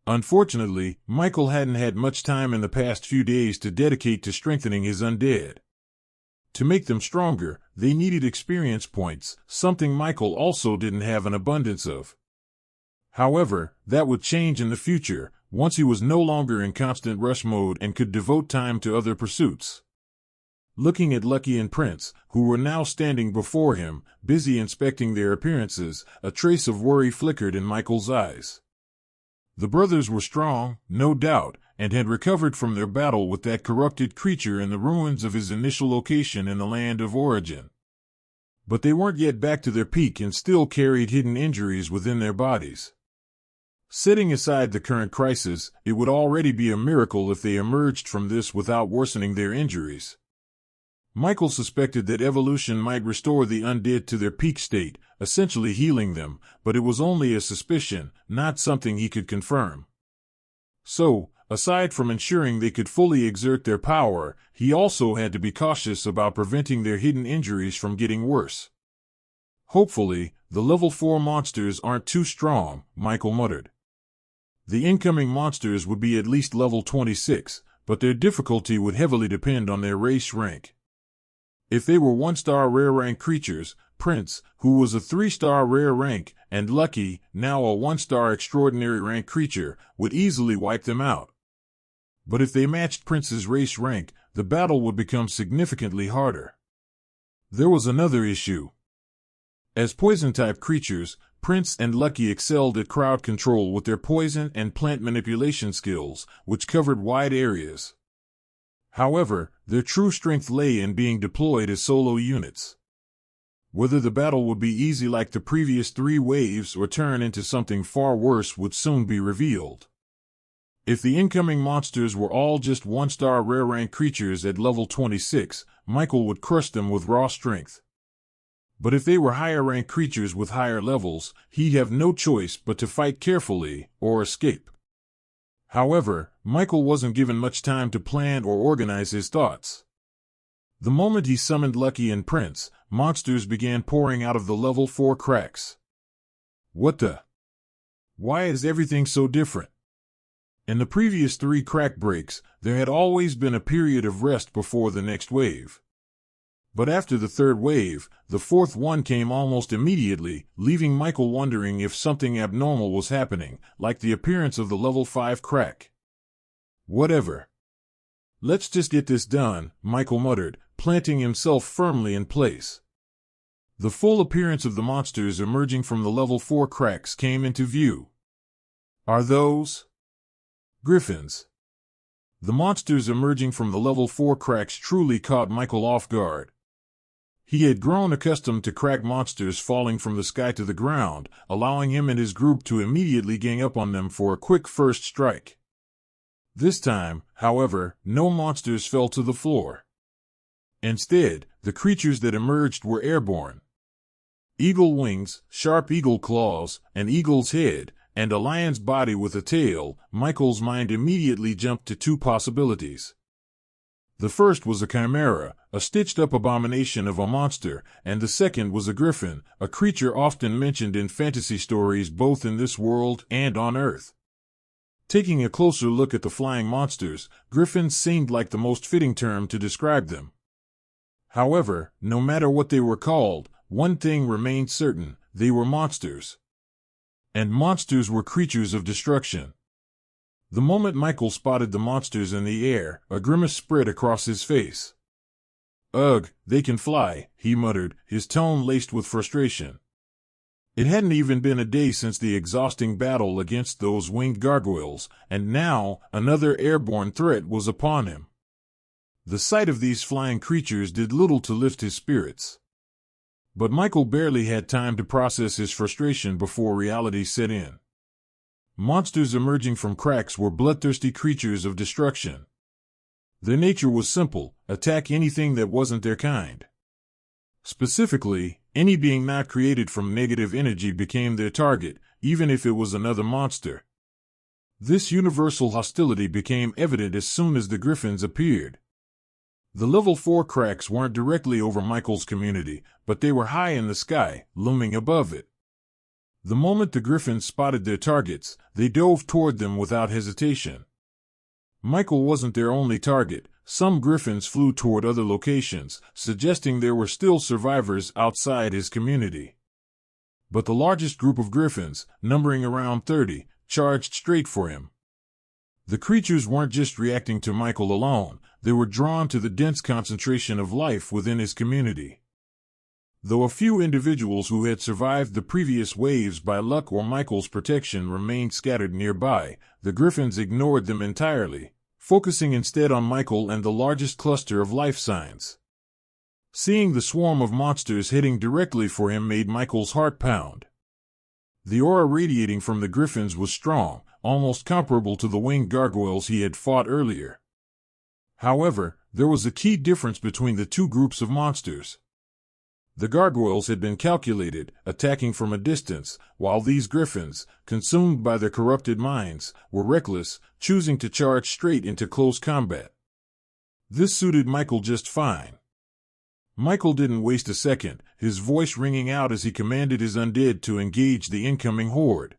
Unfortunately, Michael hadn't had much time in the past few days to dedicate to strengthening his undead. To make them stronger, they needed experience points, something Michael also didn't have an abundance of. However, that would change in the future, once he was no longer in constant rush mode and could devote time to other pursuits. Looking at Lucky and Prince, who were now standing before him, busy inspecting their appearances, a trace of worry flickered in Michael's eyes. The brothers were strong, no doubt, and had recovered from their battle with that corrupted creature in the ruins of his initial location in the land of origin. But they weren't yet back to their peak and still carried hidden injuries within their bodies. Setting aside the current crisis, it would already be a miracle if they emerged from this without worsening their injuries. Michael suspected that evolution might restore the undead to their peak state, essentially healing them, but it was only a suspicion, not something he could confirm. So, aside from ensuring they could fully exert their power, he also had to be cautious about preventing their hidden injuries from getting worse. Hopefully, the level 4 monsters aren't too strong, Michael muttered. The incoming monsters would be at least level 26, but their difficulty would heavily depend on their race rank. If they were 1-star rare rank creatures, Prince, who was a 3-star rare rank, and Lucky, now a 1-star extraordinary rank creature, would easily wipe them out. But if they matched Prince's race rank, the battle would become significantly harder. There was another issue. As poison-type creatures, Prince and Lucky excelled at crowd control with their poison and plant manipulation skills, which covered wide areas. However, their true strength lay in being deployed as solo units. Whether the battle would be easy like the previous 3 waves or turn into something far worse would soon be revealed. If the incoming monsters were all just 1-star rare rank creatures at level 26, Michael would crush them with raw strength. But if they were higher rank creatures with higher levels, he'd have no choice but to fight carefully or escape. However, Michael wasn't given much time to plan or organize his thoughts. The moment he summoned Lucky and Prince, monsters began pouring out of the level 4 cracks. What the? Why is everything so different? In the previous 3 crack breaks, there had always been a period of rest before the next wave. But after the 3rd wave, the 4th one came almost immediately, leaving Michael wondering if something abnormal was happening, like the appearance of the level 5 crack. Whatever. Let's just get this done, Michael muttered, planting himself firmly in place. The full appearance of the monsters emerging from the level 4 cracks came into view. Are those griffins? The monsters emerging from the level 4 cracks truly caught Michael off guard. He had grown accustomed to crack monsters falling from the sky to the ground, allowing him and his group to immediately gang up on them for a quick first strike. This time, however, no monsters fell to the floor. Instead, the creatures that emerged were airborne. Eagle wings, sharp eagle claws, an eagle's head, and a lion's body with a tail. Michael's mind immediately jumped to 2 possibilities. The first was a chimera, a stitched-up abomination of a monster, and the second was a griffin, a creature often mentioned in fantasy stories both in this world and on Earth. Taking a closer look at the flying monsters, griffins seemed like the most fitting term to describe them. However, no matter what they were called, one thing remained certain: they were monsters. And monsters were creatures of destruction. The moment Michael spotted the monsters in the air, a grimace spread across his face. "Ugh, they can fly," he muttered, his tone laced with frustration. It hadn't even been a day since the exhausting battle against those winged gargoyles, and now another airborne threat was upon him. The sight of these flying creatures did little to lift his spirits. But Michael barely had time to process his frustration before reality set in. Monsters emerging from cracks were bloodthirsty creatures of destruction. Their nature was simple: attack anything that wasn't their kind. Specifically, any being not created from negative energy became their target, even if it was another monster. This universal hostility became evident as soon as the griffins appeared. The level 4 cracks weren't directly over Michael's community, but they were high in the sky, looming above it. The moment the griffins spotted their targets, they dove toward them without hesitation. Michael wasn't their only target. Some griffins flew toward other locations, suggesting there were still survivors outside his community. But the largest group of griffins, numbering around 30, charged straight for him. The creatures weren't just reacting to Michael alone, they were drawn to the dense concentration of life within his community. Though a few individuals who had survived the previous waves by luck or Michael's protection remained scattered nearby, the griffins ignored them entirely, focusing instead on Michael and the largest cluster of life signs. Seeing the swarm of monsters heading directly for him made Michael's heart pound. The aura radiating from the griffins was strong, almost comparable to the winged gargoyles he had fought earlier. However, there was a key difference between the two groups of monsters. The gargoyles had been calculated, attacking from a distance, while these griffins, consumed by their corrupted minds, were reckless, choosing to charge straight into close combat. This suited Michael just fine. Michael didn't waste a second, his voice ringing out as he commanded his undead to engage the incoming horde.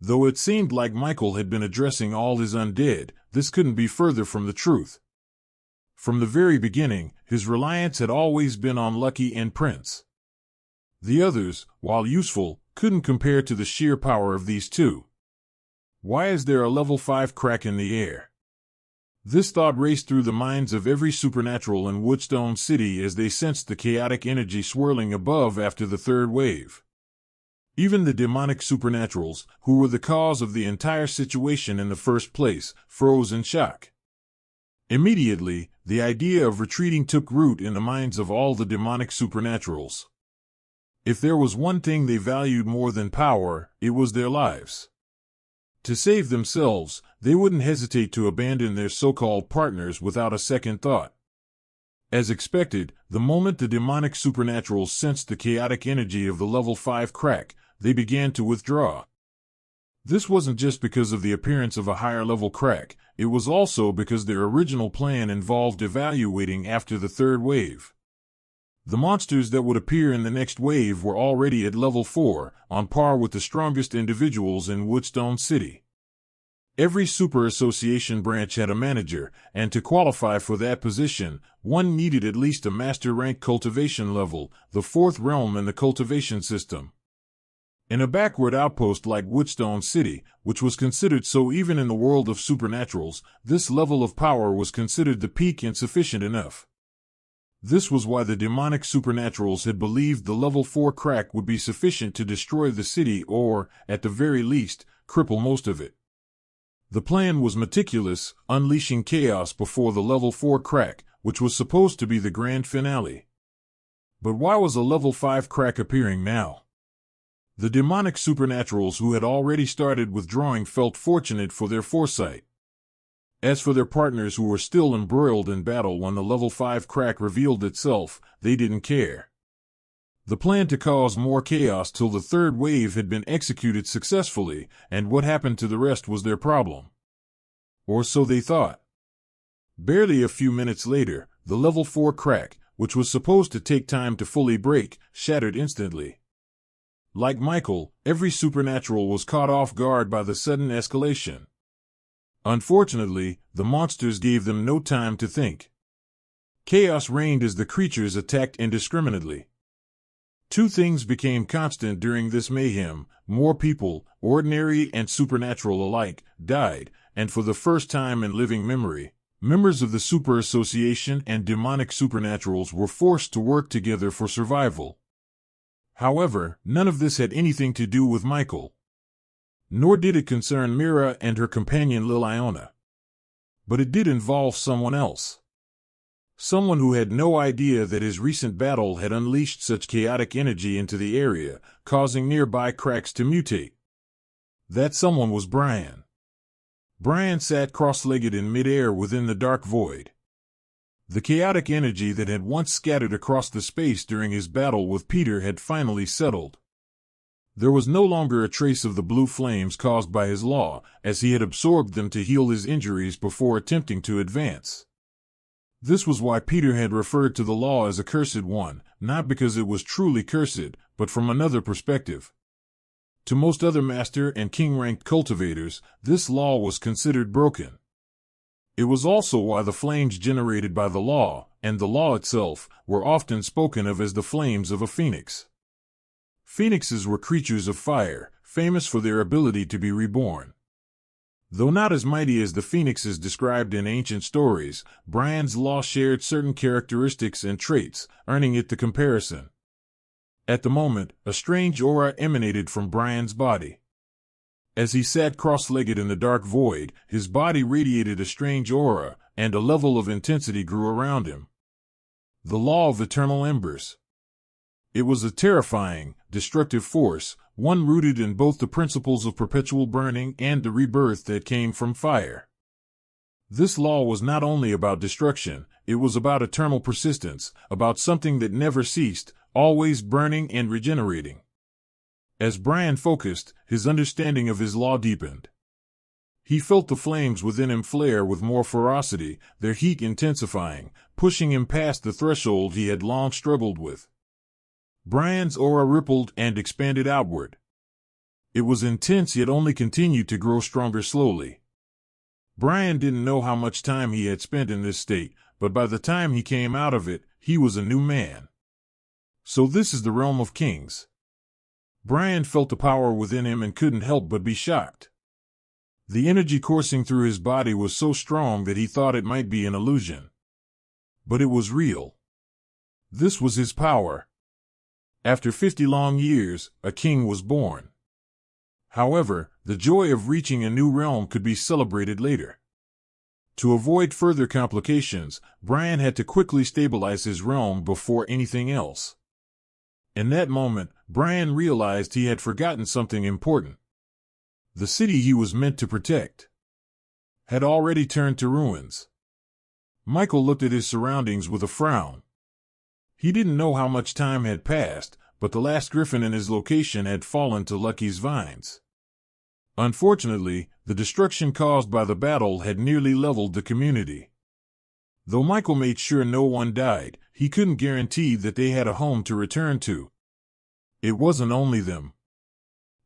Though it seemed like Michael had been addressing all his undead, this couldn't be further from the truth. From the very beginning, his reliance had always been on Lucky and Prince. The others, while useful, couldn't compare to the sheer power of these two. Why is there a level 5 crack in the air? This thought raced through the minds of every supernatural in Woodstone City as they sensed the chaotic energy swirling above after the third wave. Even the demonic supernaturals, who were the cause of the entire situation in the first place, froze in shock. Immediately, the idea of retreating took root in the minds of all the demonic supernaturals. If there was one thing they valued more than power, it was their lives. To save themselves, they wouldn't hesitate to abandon their so-called partners without a second thought. As expected, the moment the demonic supernaturals sensed the chaotic energy of the level 5 crack, they began to withdraw. This wasn't just because of the appearance of a higher-level crack, it was also because their original plan involved evaluating after the third wave. The monsters that would appear in the next wave were already at level 4, on par with the strongest individuals in Woodstone City. Every super association branch had a manager, and to qualify for that position, one needed at least a master rank cultivation level, the fourth realm in the cultivation system. In a backward outpost like Woodstone City, which was considered so even in the world of supernaturals, this level of power was considered the peak and sufficient enough. This was why the demonic supernaturals had believed the level 4 crack would be sufficient to destroy the city or, at the very least, cripple most of it. The plan was meticulous, unleashing chaos before the level 4 crack, which was supposed to be the grand finale. But why was a level 5 crack appearing now? The demonic supernaturals who had already started withdrawing felt fortunate for their foresight. As for their partners who were still embroiled in battle when the level 5 crack revealed itself, they didn't care. The plan to cause more chaos till the third wave had been executed successfully, and what happened to the rest was their problem. Or so they thought. Barely a few minutes later, the level 4 crack, which was supposed to take time to fully break, shattered instantly. Like Michael, every supernatural was caught off guard by the sudden escalation. Unfortunately, the monsters gave them no time to think. Chaos reigned as the creatures attacked indiscriminately. Two things became constant during this mayhem: more people, ordinary and supernatural alike, died, and for the first time in living memory, members of the Super Association and demonic supernaturals were forced to work together for survival. However, none of this had anything to do with Michael. Nor did it concern Mira and her companion Liliana. But it did involve someone else. Someone who had no idea that his recent battle had unleashed such chaotic energy into the area, causing nearby cracks to mutate. That someone was Brian. Brian sat cross-legged in midair within the dark void. The chaotic energy that had once scattered across the space during his battle with Peter had finally settled. There was no longer a trace of the blue flames caused by his law, as he had absorbed them to heal his injuries before attempting to advance. This was why Peter had referred to the law as a cursed one, not because it was truly cursed, but from another perspective. To most other master and king-ranked cultivators, this law was considered broken. It was also why the flames generated by the law, and the law itself, were often spoken of as the flames of a phoenix. Phoenixes were creatures of fire, famous for their ability to be reborn. Though not as mighty as the phoenixes described in ancient stories, Brian's law shared certain characteristics and traits, earning it the comparison. At the moment, a strange aura emanated from Brian's body. As he sat cross-legged in the dark void, his body radiated a strange aura, and a level of intensity grew around him. The law of eternal embers. It was a terrifying, destructive force, one rooted in both the principles of perpetual burning and the rebirth that came from fire. This law was not only about destruction, it was about eternal persistence, about something that never ceased, always burning and regenerating. As Brian focused, his understanding of his law deepened. He felt the flames within him flare with more ferocity, their heat intensifying, pushing him past the threshold he had long struggled with. Brian's aura rippled and expanded outward. It was intense yet only continued to grow stronger slowly. Brian didn't know how much time he had spent in this state, but by the time he came out of it, he was a new man. So this is the realm of kings. Brian felt the power within him and couldn't help but be shocked. The energy coursing through his body was so strong that he thought it might be an illusion. But it was real. This was his power. After 50 long years, a king was born. However, the joy of reaching a new realm could be celebrated later. To avoid further complications, Brian had to quickly stabilize his realm before anything else. In that moment, Brian realized he had forgotten something important. The city he was meant to protect had already turned to ruins. Michael looked at his surroundings with a frown. He didn't know how much time had passed, but the last griffin in his location had fallen to Lucky's vines. Unfortunately, the destruction caused by the battle had nearly leveled the community. Though Michael made sure no one died, he couldn't guarantee that they had a home to return to. It wasn't only them.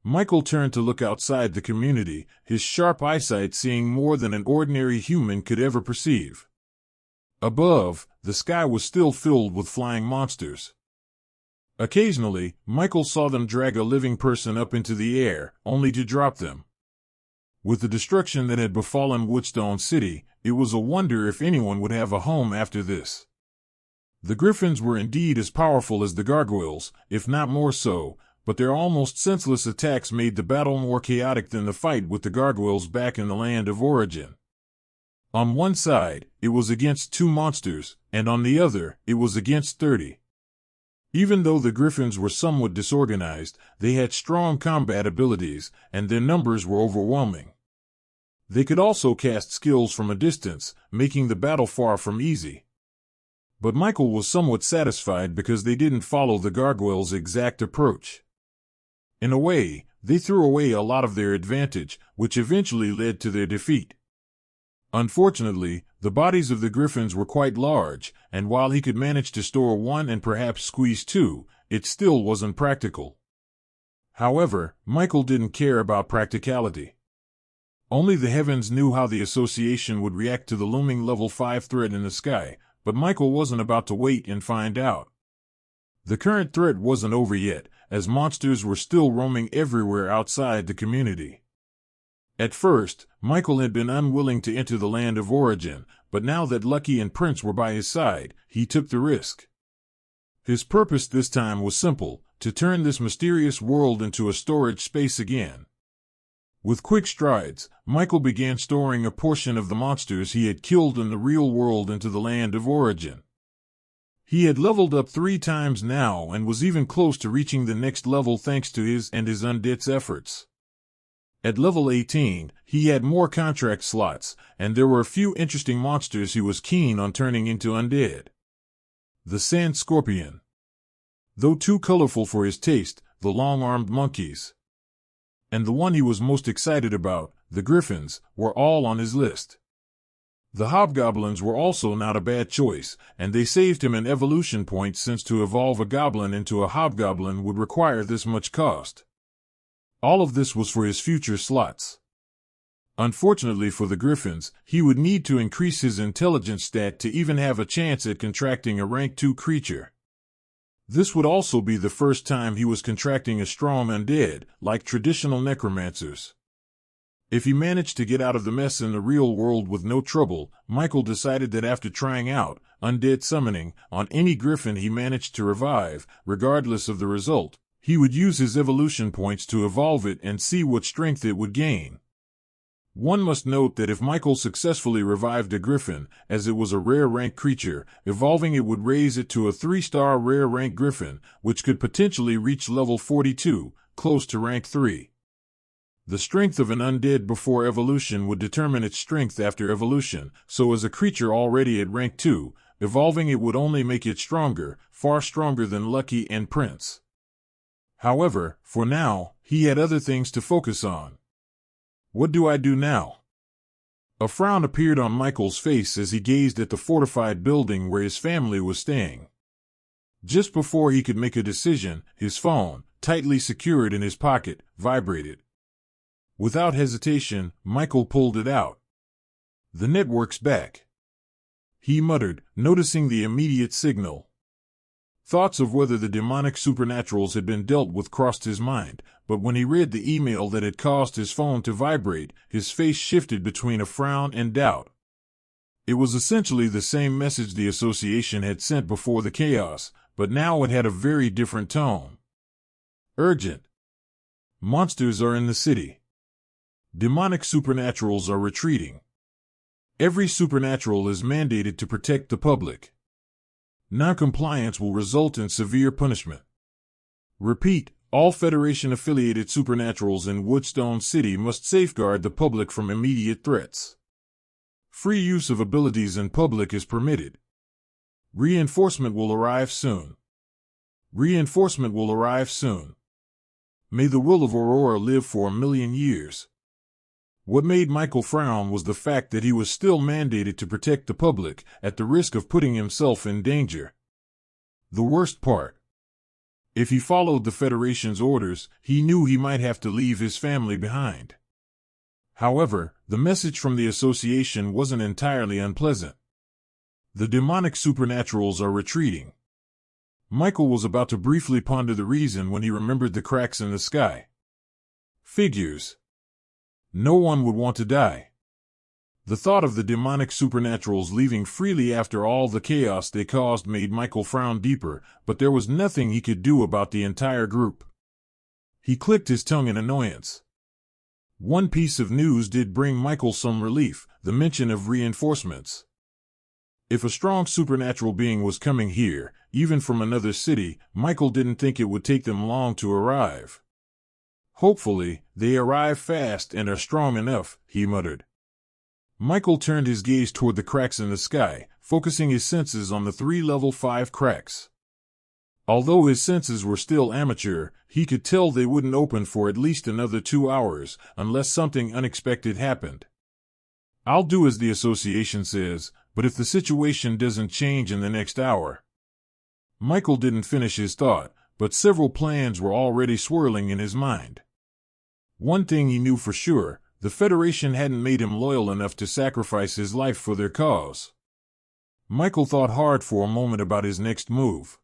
Michael turned to look outside the community, his sharp eyesight seeing more than an ordinary human could ever perceive. Above, the sky was still filled with flying monsters. Occasionally, Michael saw them drag a living person up into the air, only to drop them. With the destruction that had befallen Woodstone City, it was a wonder if anyone would have a home after this. The griffins were indeed as powerful as the gargoyles, if not more so, but their almost senseless attacks made the battle more chaotic than the fight with the gargoyles back in the land of origin. On one side, it was against 2 monsters, and on the other, it was against 30. Even though the griffins were somewhat disorganized, they had strong combat abilities, and their numbers were overwhelming. They could also cast skills from a distance, making the battle far from easy. But Michael was somewhat satisfied because they didn't follow the gargoyles' exact approach. In a way, they threw away a lot of their advantage, which eventually led to their defeat. Unfortunately, the bodies of the griffins were quite large, and while he could manage to store 1 and perhaps squeeze 2, it still wasn't practical. However, Michael didn't care about practicality. Only the heavens knew how the association would react to the looming level 5 threat in the sky, but Michael wasn't about to wait and find out. The current threat wasn't over yet, as monsters were still roaming everywhere outside the community. At first, Michael had been unwilling to enter the land of origin, but now that Lucky and Prince were by his side, he took the risk. His purpose this time was simple, to turn this mysterious world into a storage space again. With quick strides, Michael began storing a portion of the monsters he had killed in the real world into the land of origin. He had leveled up 3 times now and was even close to reaching the next level thanks to his and his undead's efforts. At level 18, he had more contract slots, and there were a few interesting monsters he was keen on turning into undead. The sand scorpion. Though too colorful for his taste, the long-armed monkeys. And the one he was most excited about, the griffins, were all on his list. The hobgoblins were also not a bad choice, and they saved him an evolution point since to evolve a goblin into a hobgoblin would require this much cost. All of this was for his future slots. Unfortunately for the griffins, he would need to increase his intelligence stat to even have a chance at contracting a rank 2 creature. This would also be the first time he was contracting a strong undead, like traditional necromancers. If he managed to get out of the mess in the real world with no trouble, Michael decided that after trying out undead summoning on any griffin he managed to revive, regardless of the result, he would use his evolution points to evolve it and see what strength it would gain. One must note that if Michael successfully revived a griffin, as it was a rare rank creature, evolving it would raise it to a 3-star rare rank griffin, which could potentially reach level 42, close to rank 3. The strength of an undead before evolution would determine its strength after evolution, so as a creature already at rank 2, evolving it would only make it stronger, far stronger than Lucky and Prince. However, for now, he had other things to focus on. What do I do now? A frown appeared on Michael's face as he gazed at the fortified building where his family was staying. Just before he could make a decision, his phone, tightly secured in his pocket, vibrated. Without hesitation, Michael pulled it out. The network's back, he muttered, noticing the immediate signal. Thoughts of whether the demonic supernaturals had been dealt with crossed his mind, but when he read the email that had caused his phone to vibrate, his face shifted between a frown and doubt. It was essentially the same message the association had sent before the chaos, but now it had a very different tone. Urgent. Monsters are in the city. Demonic supernaturals are retreating. Every supernatural is mandated to protect the public. Non-compliance will result in severe punishment. Repeat, all Federation-affiliated supernaturals in Woodstone City must safeguard the public from immediate threats. Free use of abilities in public is permitted. Reinforcement will arrive soon. Reinforcement will arrive soon. May the will of Aurora live for 1,000,000 years. What made Michael frown was the fact that he was still mandated to protect the public, at the risk of putting himself in danger. The worst part. If he followed the Federation's orders, he knew he might have to leave his family behind. However, the message from the association wasn't entirely unpleasant. The demonic supernaturals are retreating. Michael was about to briefly ponder the reason when he remembered the cracks in the sky. Figures. No one would want to die. The thought of the demonic supernaturals leaving freely after all the chaos they caused made Michael frown deeper, but there was nothing he could do about the entire group. He clicked his tongue in annoyance. One piece of news did bring Michael some relief, the mention of reinforcements. If a strong supernatural being was coming here, even from another city, Michael didn't think it would take them long to arrive. Hopefully, they arrive fast and are strong enough, he muttered. Michael turned his gaze toward the cracks in the sky, focusing his senses on the 3 level 5 cracks. Although his senses were still amateur, he could tell they wouldn't open for at least another 2 hours, unless something unexpected happened. I'll do as the association says, but if the situation doesn't change in the next hour. Michael didn't finish his thought, but several plans were already swirling in his mind. One thing he knew for sure, the Federation hadn't made him loyal enough to sacrifice his life for their cause. Michael thought hard for a moment about his next move.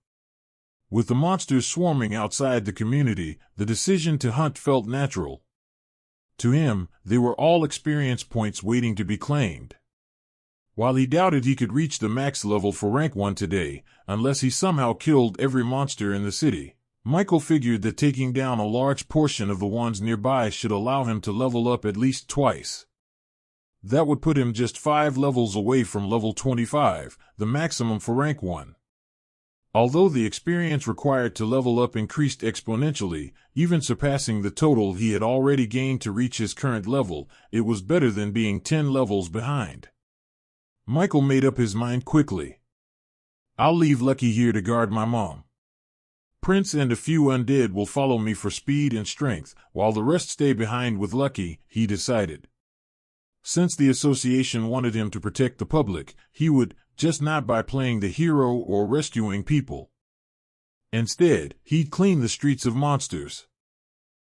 With the monsters swarming outside the community, the decision to hunt felt natural. To him, they were all experience points waiting to be claimed. While he doubted he could reach the max level for rank 1 today, unless he somehow killed every monster in the city, Michael figured that taking down a large portion of the ones nearby should allow him to level up at least twice. That would put him just 5 levels away from level 25, the maximum for rank 1. Although the experience required to level up increased exponentially, even surpassing the total he had already gained to reach his current level, it was better than being 10 levels behind. Michael made up his mind quickly. I'll leave Lucky here to guard my mom. Prince and a few undead will follow me for speed and strength, while the rest stay behind with Lucky, he decided. Since the association wanted him to protect the public, he would, just not by playing the hero or rescuing people. Instead, he'd clean the streets of monsters.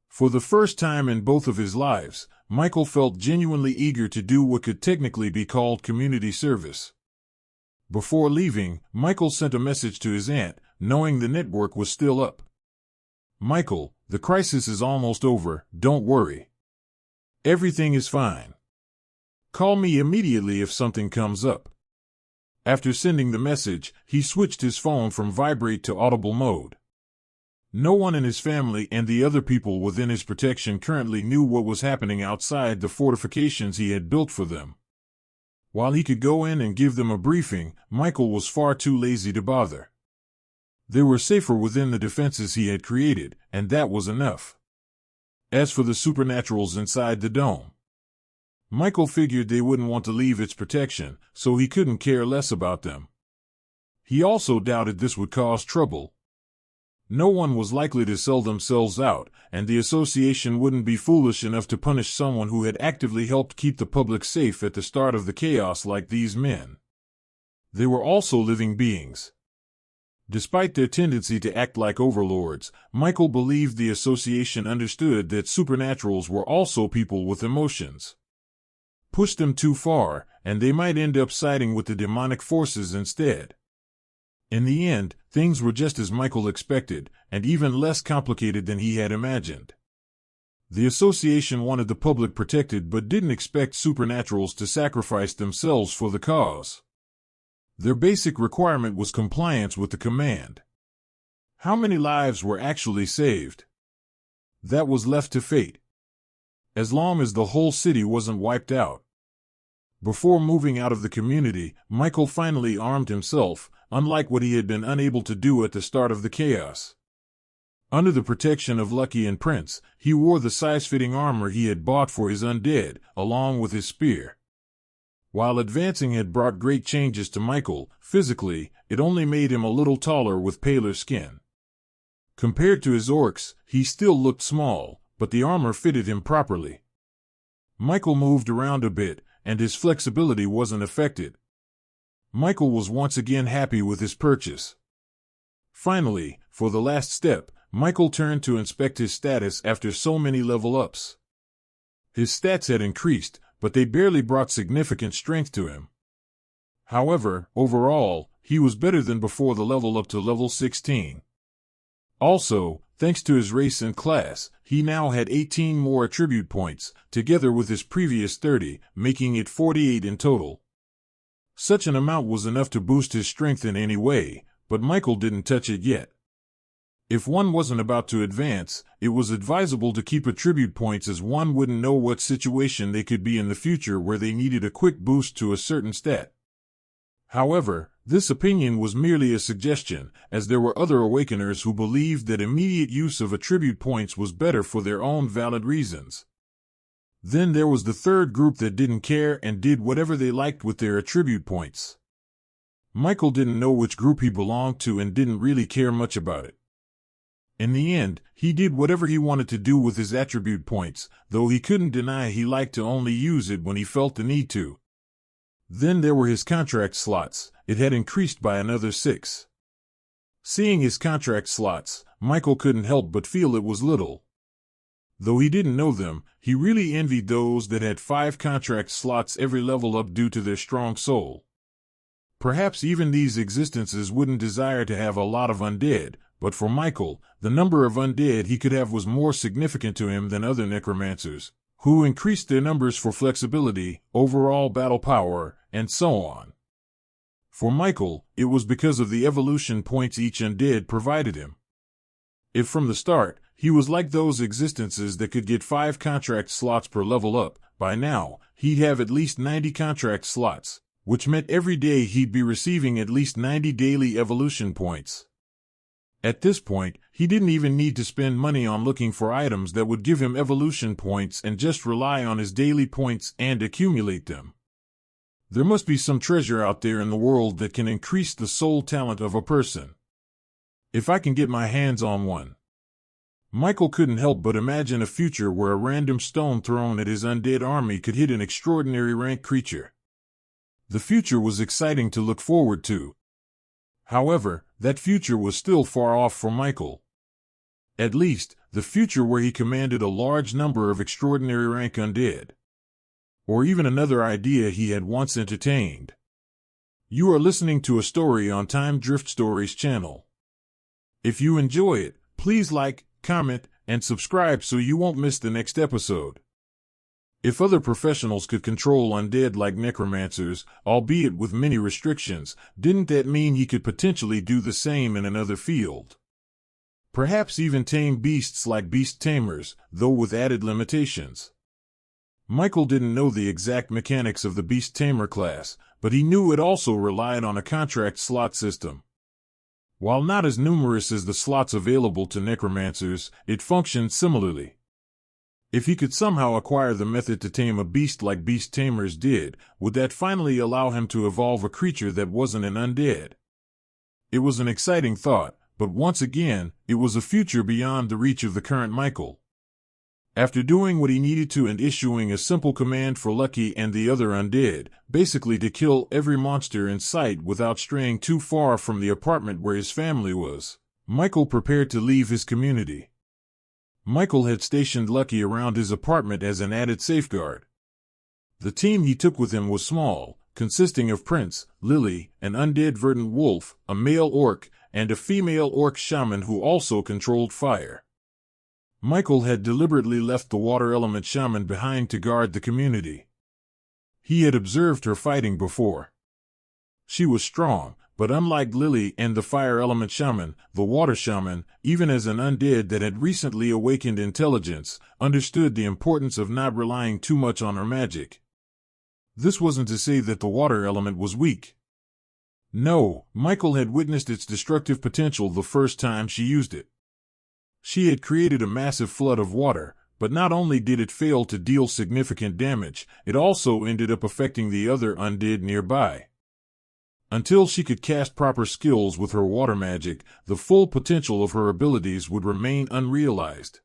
For the first time in both of his lives, Michael felt genuinely eager to do what could technically be called community service. Before leaving, Michael sent a message to his aunt, knowing the network was still up. "Michael, the crisis is almost over, don't worry. Everything is fine. Call me immediately if something comes up." After sending the message, he switched his phone from vibrate to audible mode. No one in his family and the other people within his protection currently knew what was happening outside the fortifications he had built for them. While he could go in and give them a briefing, Michael was far too lazy to bother. They were safer within the defenses he had created, and that was enough. As for the supernaturals inside the dome, Michael figured they wouldn't want to leave its protection, so he couldn't care less about them. He also doubted this would cause trouble. No one was likely to sell themselves out, and the association wouldn't be foolish enough to punish someone who had actively helped keep the public safe at the start of the chaos like these men. They were also living beings. Despite their tendency to act like overlords, Michael believed the association understood that supernaturals were also people with emotions. Push them too far, and they might end up siding with the demonic forces instead. In the end, things were just as Michael expected, and even less complicated than he had imagined. The association wanted the public protected but didn't expect supernaturals to sacrifice themselves for the cause. Their basic requirement was compliance with the command. How many lives were actually saved? That was left to fate. As long as the whole city wasn't wiped out. Before moving out of the community, Michael finally armed himself, unlike what he had been unable to do at the start of the chaos. Under the protection of Lucky and Prince, he wore the size-fitting armor he had bought for his undead, along with his spear. While advancing had brought great changes to Michael, physically, it only made him a little taller with paler skin. Compared to his orcs, he still looked small, but the armor fitted him properly. Michael moved around a bit, and his flexibility wasn't affected. Michael was once again happy with his purchase. Finally, for the last step, Michael turned to inspect his status after so many level-ups. His stats had increased, but they barely brought significant strength to him. However, overall, he was better than before the level up to level 16. Also, thanks to his race and class, he now had 18 more attribute points, together with his previous 30, making it 48 in total. Such an amount was enough to boost his strength in any way, but Michael didn't touch it yet. If one wasn't about to advance, it was advisable to keep attribute points as one wouldn't know what situation they could be in the future where they needed a quick boost to a certain stat. However, this opinion was merely a suggestion, as there were other awakeners who believed that immediate use of attribute points was better for their own valid reasons. Then there was the third group that didn't care and did whatever they liked with their attribute points. Michael didn't know which group he belonged to and didn't really care much about it. In the end, he did whatever he wanted to do with his attribute points, though he couldn't deny he liked to only use it when he felt the need to. Then there were his contract slots. It had increased by another 6. Seeing his contract slots, Michael couldn't help but feel it was little. Though he didn't know them, he really envied those that had 5 contract slots every level up due to their strong soul. Perhaps even these existences wouldn't desire to have a lot of undead, but for Michael, the number of undead he could have was more significant to him than other necromancers, who increased their numbers for flexibility, overall battle power, and so on. For Michael, it was because of the evolution points each undead provided him. If from the start, he was like those existences that could get 5 contract slots per level up, by now, he'd have at least 90 contract slots, which meant every day he'd be receiving at least 90 daily evolution points. At this point, he didn't even need to spend money on looking for items that would give him evolution points and just rely on his daily points and accumulate them. There must be some treasure out there in the world that can increase the soul talent of a person. If I can get my hands on one. Michael couldn't help but imagine a future where a random stone thrown at his undead army could hit an extraordinary rank creature. The future was exciting to look forward to. However, that future was still far off for Michael. At least, the future where he commanded a large number of extraordinary rank undead. Or even another idea he had once entertained. You are listening to a story on Time Drift Stories channel. If you enjoy it, please like, comment, and subscribe so you won't miss the next episode. If other professionals could control undead like necromancers, albeit with many restrictions, didn't that mean he could potentially do the same in another field? Perhaps even tame beasts like beast tamers, though with added limitations. Michael didn't know the exact mechanics of the beast tamer class, but he knew it also relied on a contract slot system. While not as numerous as the slots available to necromancers, it functioned similarly. If he could somehow acquire the method to tame a beast like beast tamers did, would that finally allow him to evolve a creature that wasn't an undead? It was an exciting thought, but once again, it was a future beyond the reach of the current Michael. After doing what he needed to and issuing a simple command for Lucky and the other undead, basically to kill every monster in sight without straying too far from the apartment where his family was, Michael prepared to leave his community. Michael had stationed Lucky around his apartment as an added safeguard. The team he took with him was small, consisting of Prince, Lily, an undead verdant wolf, a male orc, and a female orc shaman who also controlled fire. Michael had deliberately left the water element shaman behind to guard the community. He had observed her fighting before. She was strong, but unlike Lily and the fire element shaman, the water shaman, even as an undead that had recently awakened intelligence, understood the importance of not relying too much on her magic. This wasn't to say that the water element was weak. No, Michael had witnessed its destructive potential the first time she used it. She had created a massive flood of water, but not only did it fail to deal significant damage, it also ended up affecting the other undead nearby. Until she could cast proper skills with her water magic, the full potential of her abilities would remain unrealized.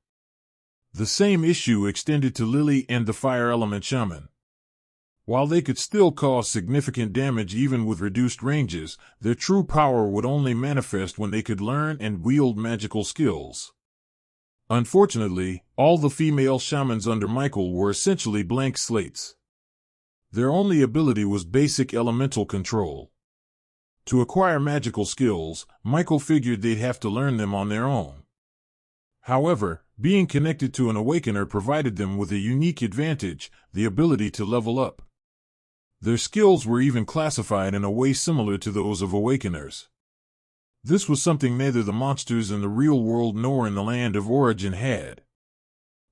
The same issue extended to Lily and the fire element shaman. While they could still cause significant damage even with reduced ranges, their true power would only manifest when they could learn and wield magical skills. Unfortunately, all the female shamans under Michael were essentially blank slates. Their only ability was basic elemental control. To acquire magical skills, Michael figured they'd have to learn them on their own. However, being connected to an awakener provided them with a unique advantage, the ability to level up. Their skills were even classified in a way similar to those of awakeners. This was something neither the monsters in the real world nor in the land of origin had.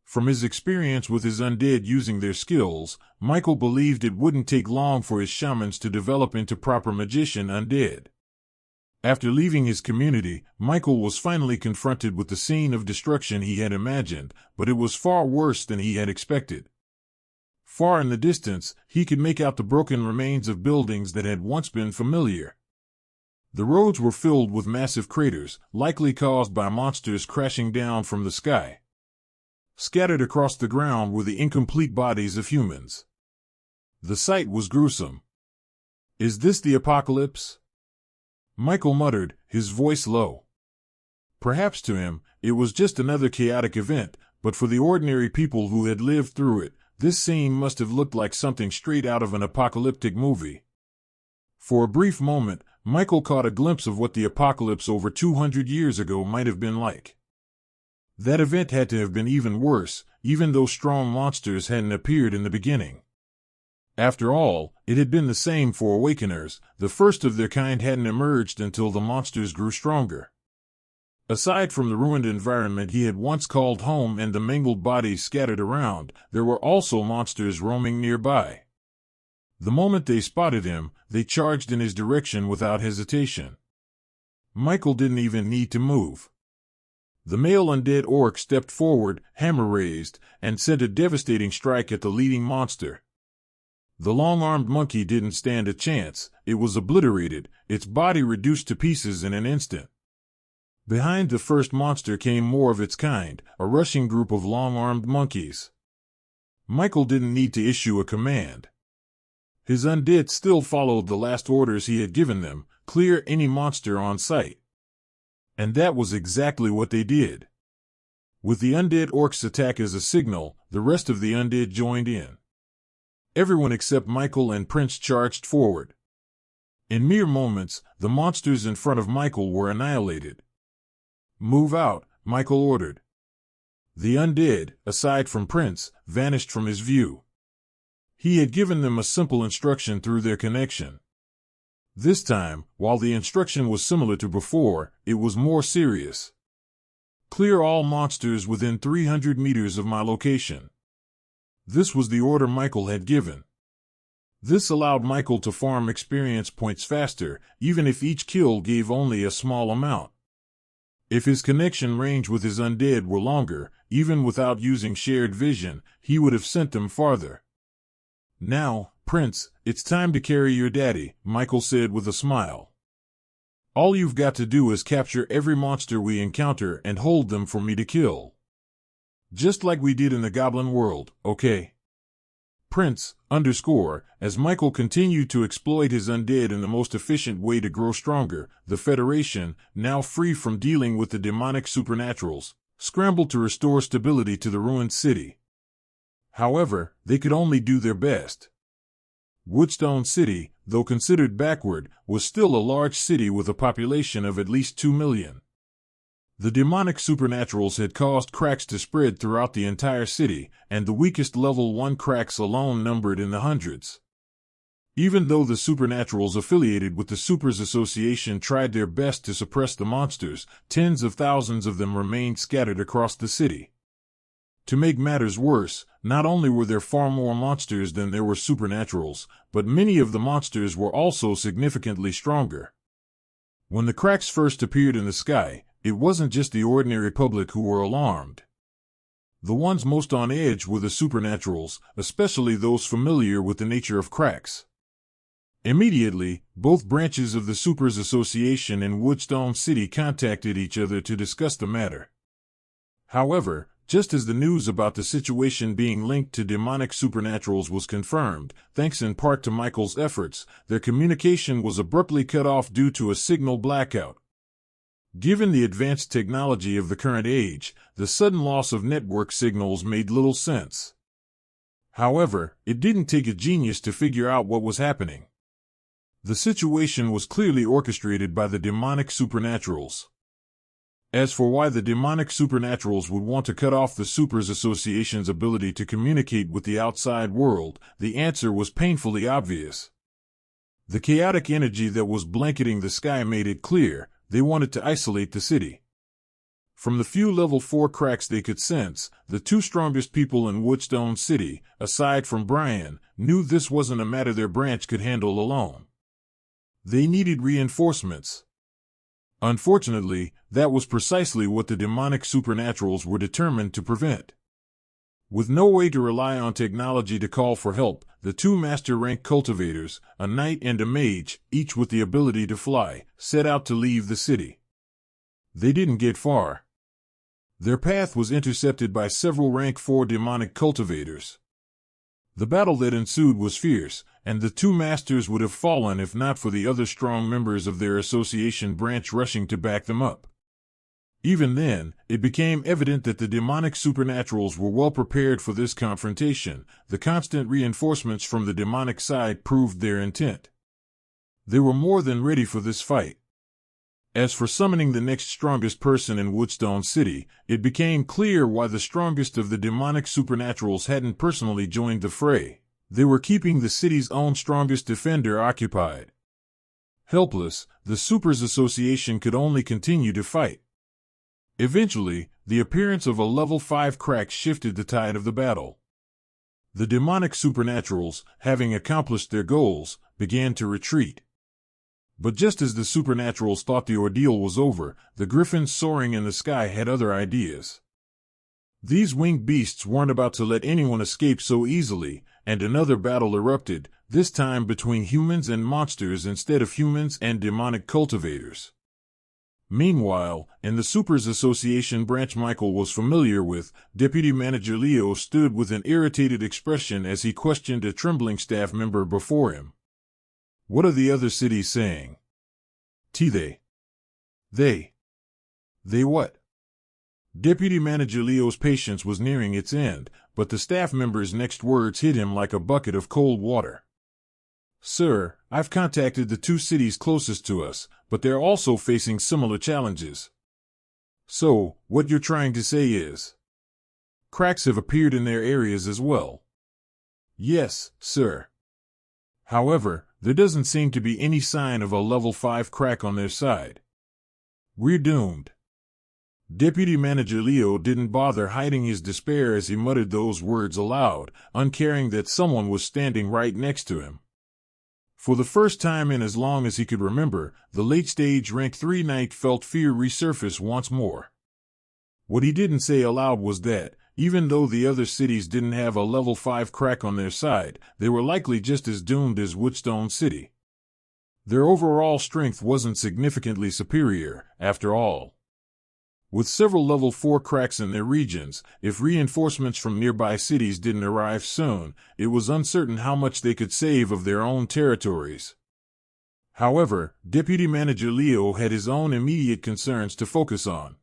From his experience with his undead using their skills, Michael believed it wouldn't take long for his shamans to develop into proper magician undead. After leaving his community, Michael was finally confronted with the scene of destruction he had imagined, but it was far worse than he had expected. Far in the distance, he could make out the broken remains of buildings that had once been familiar. The roads were filled with massive craters, likely caused by monsters crashing down from the sky. Scattered across the ground were the incomplete bodies of humans. The sight was gruesome. "Is this the apocalypse?" Michael muttered, his voice low. Perhaps to him, it was just another chaotic event, but for the ordinary people who had lived through it, this scene must have looked like something straight out of an apocalyptic movie. For a brief moment, Michael caught a glimpse of what the apocalypse over 200 years ago might have been like. That event had to have been even worse, even though strong monsters hadn't appeared in the beginning. After all, it had been the same for awakeners, the first of their kind hadn't emerged until the monsters grew stronger. Aside from the ruined environment he had once called home and the mangled bodies scattered around, there were also monsters roaming nearby. The moment they spotted him, they charged in his direction without hesitation. Michael didn't even need to move. The male undead orc stepped forward, hammer raised, and sent a devastating strike at the leading monster. The long-armed monkey didn't stand a chance. It was obliterated, its body reduced to pieces in an instant. Behind the first monster came more of its kind, a rushing group of long-armed monkeys. Michael didn't need to issue a command. His undead still followed the last orders he had given them, clear any monster on sight. And that was exactly what they did. With the undead orc's attack as a signal, the rest of the undead joined in. Everyone except Michael and Prince charged forward. In mere moments, the monsters in front of Michael were annihilated. Move out, Michael ordered. The undead, aside from Prince, vanished from his view. He had given them a simple instruction through their connection. This time, while the instruction was similar to before, it was more serious. Clear all monsters within 300 meters of my location. This was the order Michael had given. This allowed Michael to farm experience points faster, even if each kill gave only a small amount. If his connection range with his undead were longer, even without using shared vision, he would have sent them farther. Now, Prince, it's time to carry your daddy, Michael said with a smile. All you've got to do is capture every monster we encounter and hold them for me to kill. Just like we did in the Goblin world, okay? Prince, as Michael continued to exploit his undead in the most efficient way to grow stronger, the Federation, now free from dealing with the demonic supernaturals, scrambled to restore stability to the ruined city. However, they could only do their best. Woodstone City, though considered backward, was still a large city with a population of at least 2 million. The demonic supernaturals had caused cracks to spread throughout the entire city, and the weakest level 1 cracks alone numbered in the hundreds. Even though the supernaturals affiliated with the Supers Association tried their best to suppress the monsters, tens of thousands of them remained scattered across the city. To make matters worse, not only were there far more monsters than there were supernaturals, but many of the monsters were also significantly stronger. When the cracks first appeared in the sky, it wasn't just the ordinary public who were alarmed. The ones most on edge were the supernaturals, especially those familiar with the nature of cracks. Immediately, both branches of the Supers Association and Woodstone City contacted each other to discuss the matter. However, just as the news about the situation being linked to demonic supernaturals was confirmed, thanks in part to Michael's efforts, their communication was abruptly cut off due to a signal blackout. Given the advanced technology of the current age, the sudden loss of network signals made little sense. However, it didn't take a genius to figure out what was happening. The situation was clearly orchestrated by the demonic supernaturals. As for why the demonic supernaturals would want to cut off the Supers Association's ability to communicate with the outside world, the answer was painfully obvious. The chaotic energy that was blanketing the sky made it clear. They wanted to isolate the city. From the few level 4 cracks they could sense, the 2 strongest people in Woodstone City, aside from Brian, knew this wasn't a matter their branch could handle alone. They needed reinforcements. Unfortunately, that was precisely what the demonic supernaturals were determined to prevent. With no way to rely on technology to call for help, the 2 master-rank cultivators, a knight and a mage, each with the ability to fly, set out to leave the city. They didn't get far. Their path was intercepted by several rank 4 demonic cultivators. The battle that ensued was fierce, and the 2 masters would have fallen if not for the other strong members of their association branch rushing to back them up. Even then, it became evident that the demonic supernaturals were well prepared for this confrontation. The constant reinforcements from the demonic side proved their intent. They were more than ready for this fight. As for summoning the next strongest person in Woodstone City, it became clear why the strongest of the demonic supernaturals hadn't personally joined the fray. They were keeping the city's own strongest defender occupied. Helpless, the Supers Association could only continue to fight. Eventually, the appearance of a level 5 crack shifted the tide of the battle. The demonic supernaturals, having accomplished their goals, began to retreat. But just as the supernaturals thought the ordeal was over, the griffins soaring in the sky had other ideas. These winged beasts weren't about to let anyone escape so easily, and another battle erupted, this time between humans and monsters instead of humans and demonic cultivators. Meanwhile, in the Supers Association branch Michael was familiar with, Deputy Manager Leo stood with an irritated expression as he questioned a trembling staff member before him. What are the other cities saying? They what? Deputy Manager Leo's patience was nearing its end, but the staff member's next words hit him like a bucket of cold water. Sir, I've contacted the 2 cities closest to us, but they're also facing similar challenges. So, what you're trying to say is, cracks have appeared in their areas as well? Yes, sir. However, there doesn't seem to be any sign of a level 5 crack on their side. We're doomed. Deputy Manager Leo didn't bother hiding his despair as he muttered those words aloud, uncaring that someone was standing right next to him. For the first time in as long as he could remember, the late-stage Rank 3 knight felt fear resurface once more. What he didn't say aloud was that, even though the other cities didn't have a level 5 crack on their side, they were likely just as doomed as Woodstone City. Their overall strength wasn't significantly superior, after all. With several level 4 cracks in their regions, if reinforcements from nearby cities didn't arrive soon, it was uncertain how much they could save of their own territories. However, Deputy Manager Leo had his own immediate concerns to focus on.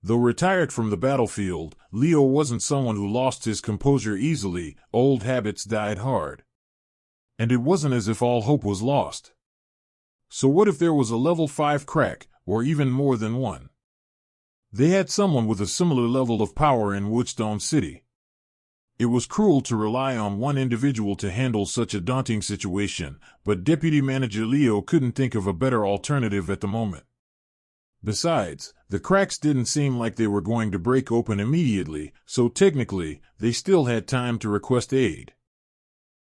Though retired from the battlefield, Leo wasn't someone who lost his composure easily. Old habits died hard. And it wasn't as if all hope was lost. So what if there was a level 5 crack, or even more than one? They had someone with a similar level of power in Woodstone City. It was cruel to rely on one individual to handle such a daunting situation, but Deputy Manager Leo couldn't think of a better alternative at the moment. Besides, the cracks didn't seem like they were going to break open immediately, so technically, they still had time to request aid.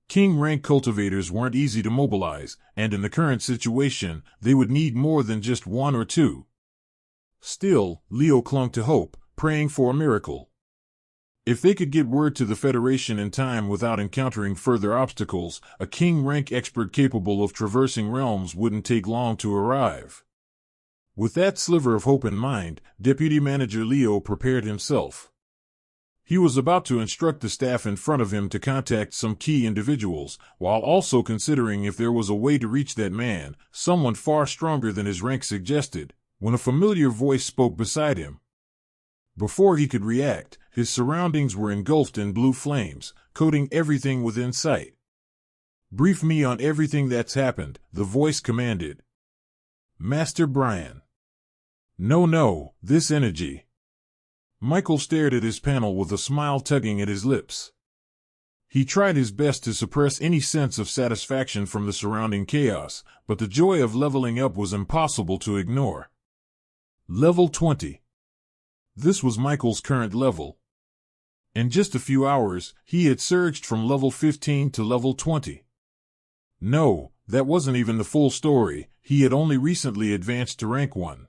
King rank cultivators weren't easy to mobilize, and in the current situation, they would need more than just one or two. Still, Leo clung to hope, praying for a miracle. If they could get word to the Federation in time without encountering further obstacles, a king rank expert capable of traversing realms wouldn't take long to arrive. With that sliver of hope in mind, Deputy Manager Leo prepared himself. He was about to instruct the staff in front of him to contact some key individuals, while also considering if there was a way to reach that man, someone far stronger than his rank suggested, when a familiar voice spoke beside him. Before he could react, his surroundings were engulfed in blue flames, coating everything within sight. "Brief me on everything that's happened," the voice commanded. "Master Brian." No, this energy." Michael stared at his panel with a smile tugging at his lips. He tried his best to suppress any sense of satisfaction from the surrounding chaos, but the joy of leveling up was impossible to ignore. Level 20. This was Michael's current level. In just a few hours, he had surged from level 15 to level 20. No, that wasn't even the full story. He had only recently advanced to rank 1.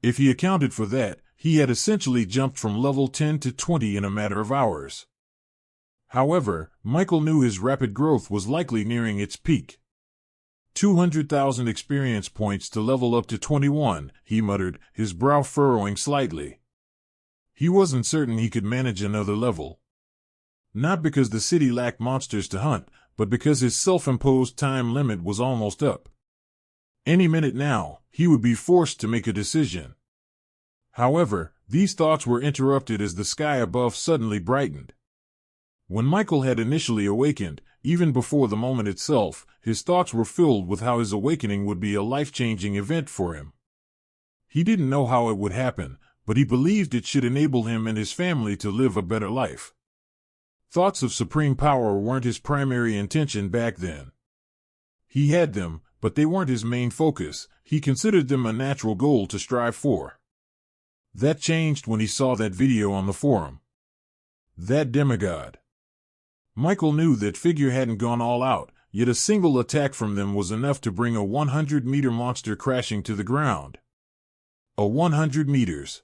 If he accounted for that, he had essentially jumped from level 10 to 20 in a matter of hours. However, Michael knew his rapid growth was likely nearing its peak. 200,000 experience points to level up to 21, he muttered, his brow furrowing slightly. He wasn't certain he could manage another level. Not because the city lacked monsters to hunt, but because his self-imposed time limit was almost up. Any minute now, he would be forced to make a decision. However, these thoughts were interrupted as the sky above suddenly brightened. When Michael had initially awakened, even before the moment itself, his thoughts were filled with how his awakening would be a life-changing event for him. He didn't know how it would happen, but he believed it should enable him and his family to live a better life. Thoughts of supreme power weren't his primary intention back then. He had them, but they weren't his main focus. He considered them a natural goal to strive for. That changed when he saw that video on the forum. That demigod. Michael knew that figure hadn't gone all out, yet a single attack from them was enough to bring a 100-meter monster crashing to the ground. A 100 meters.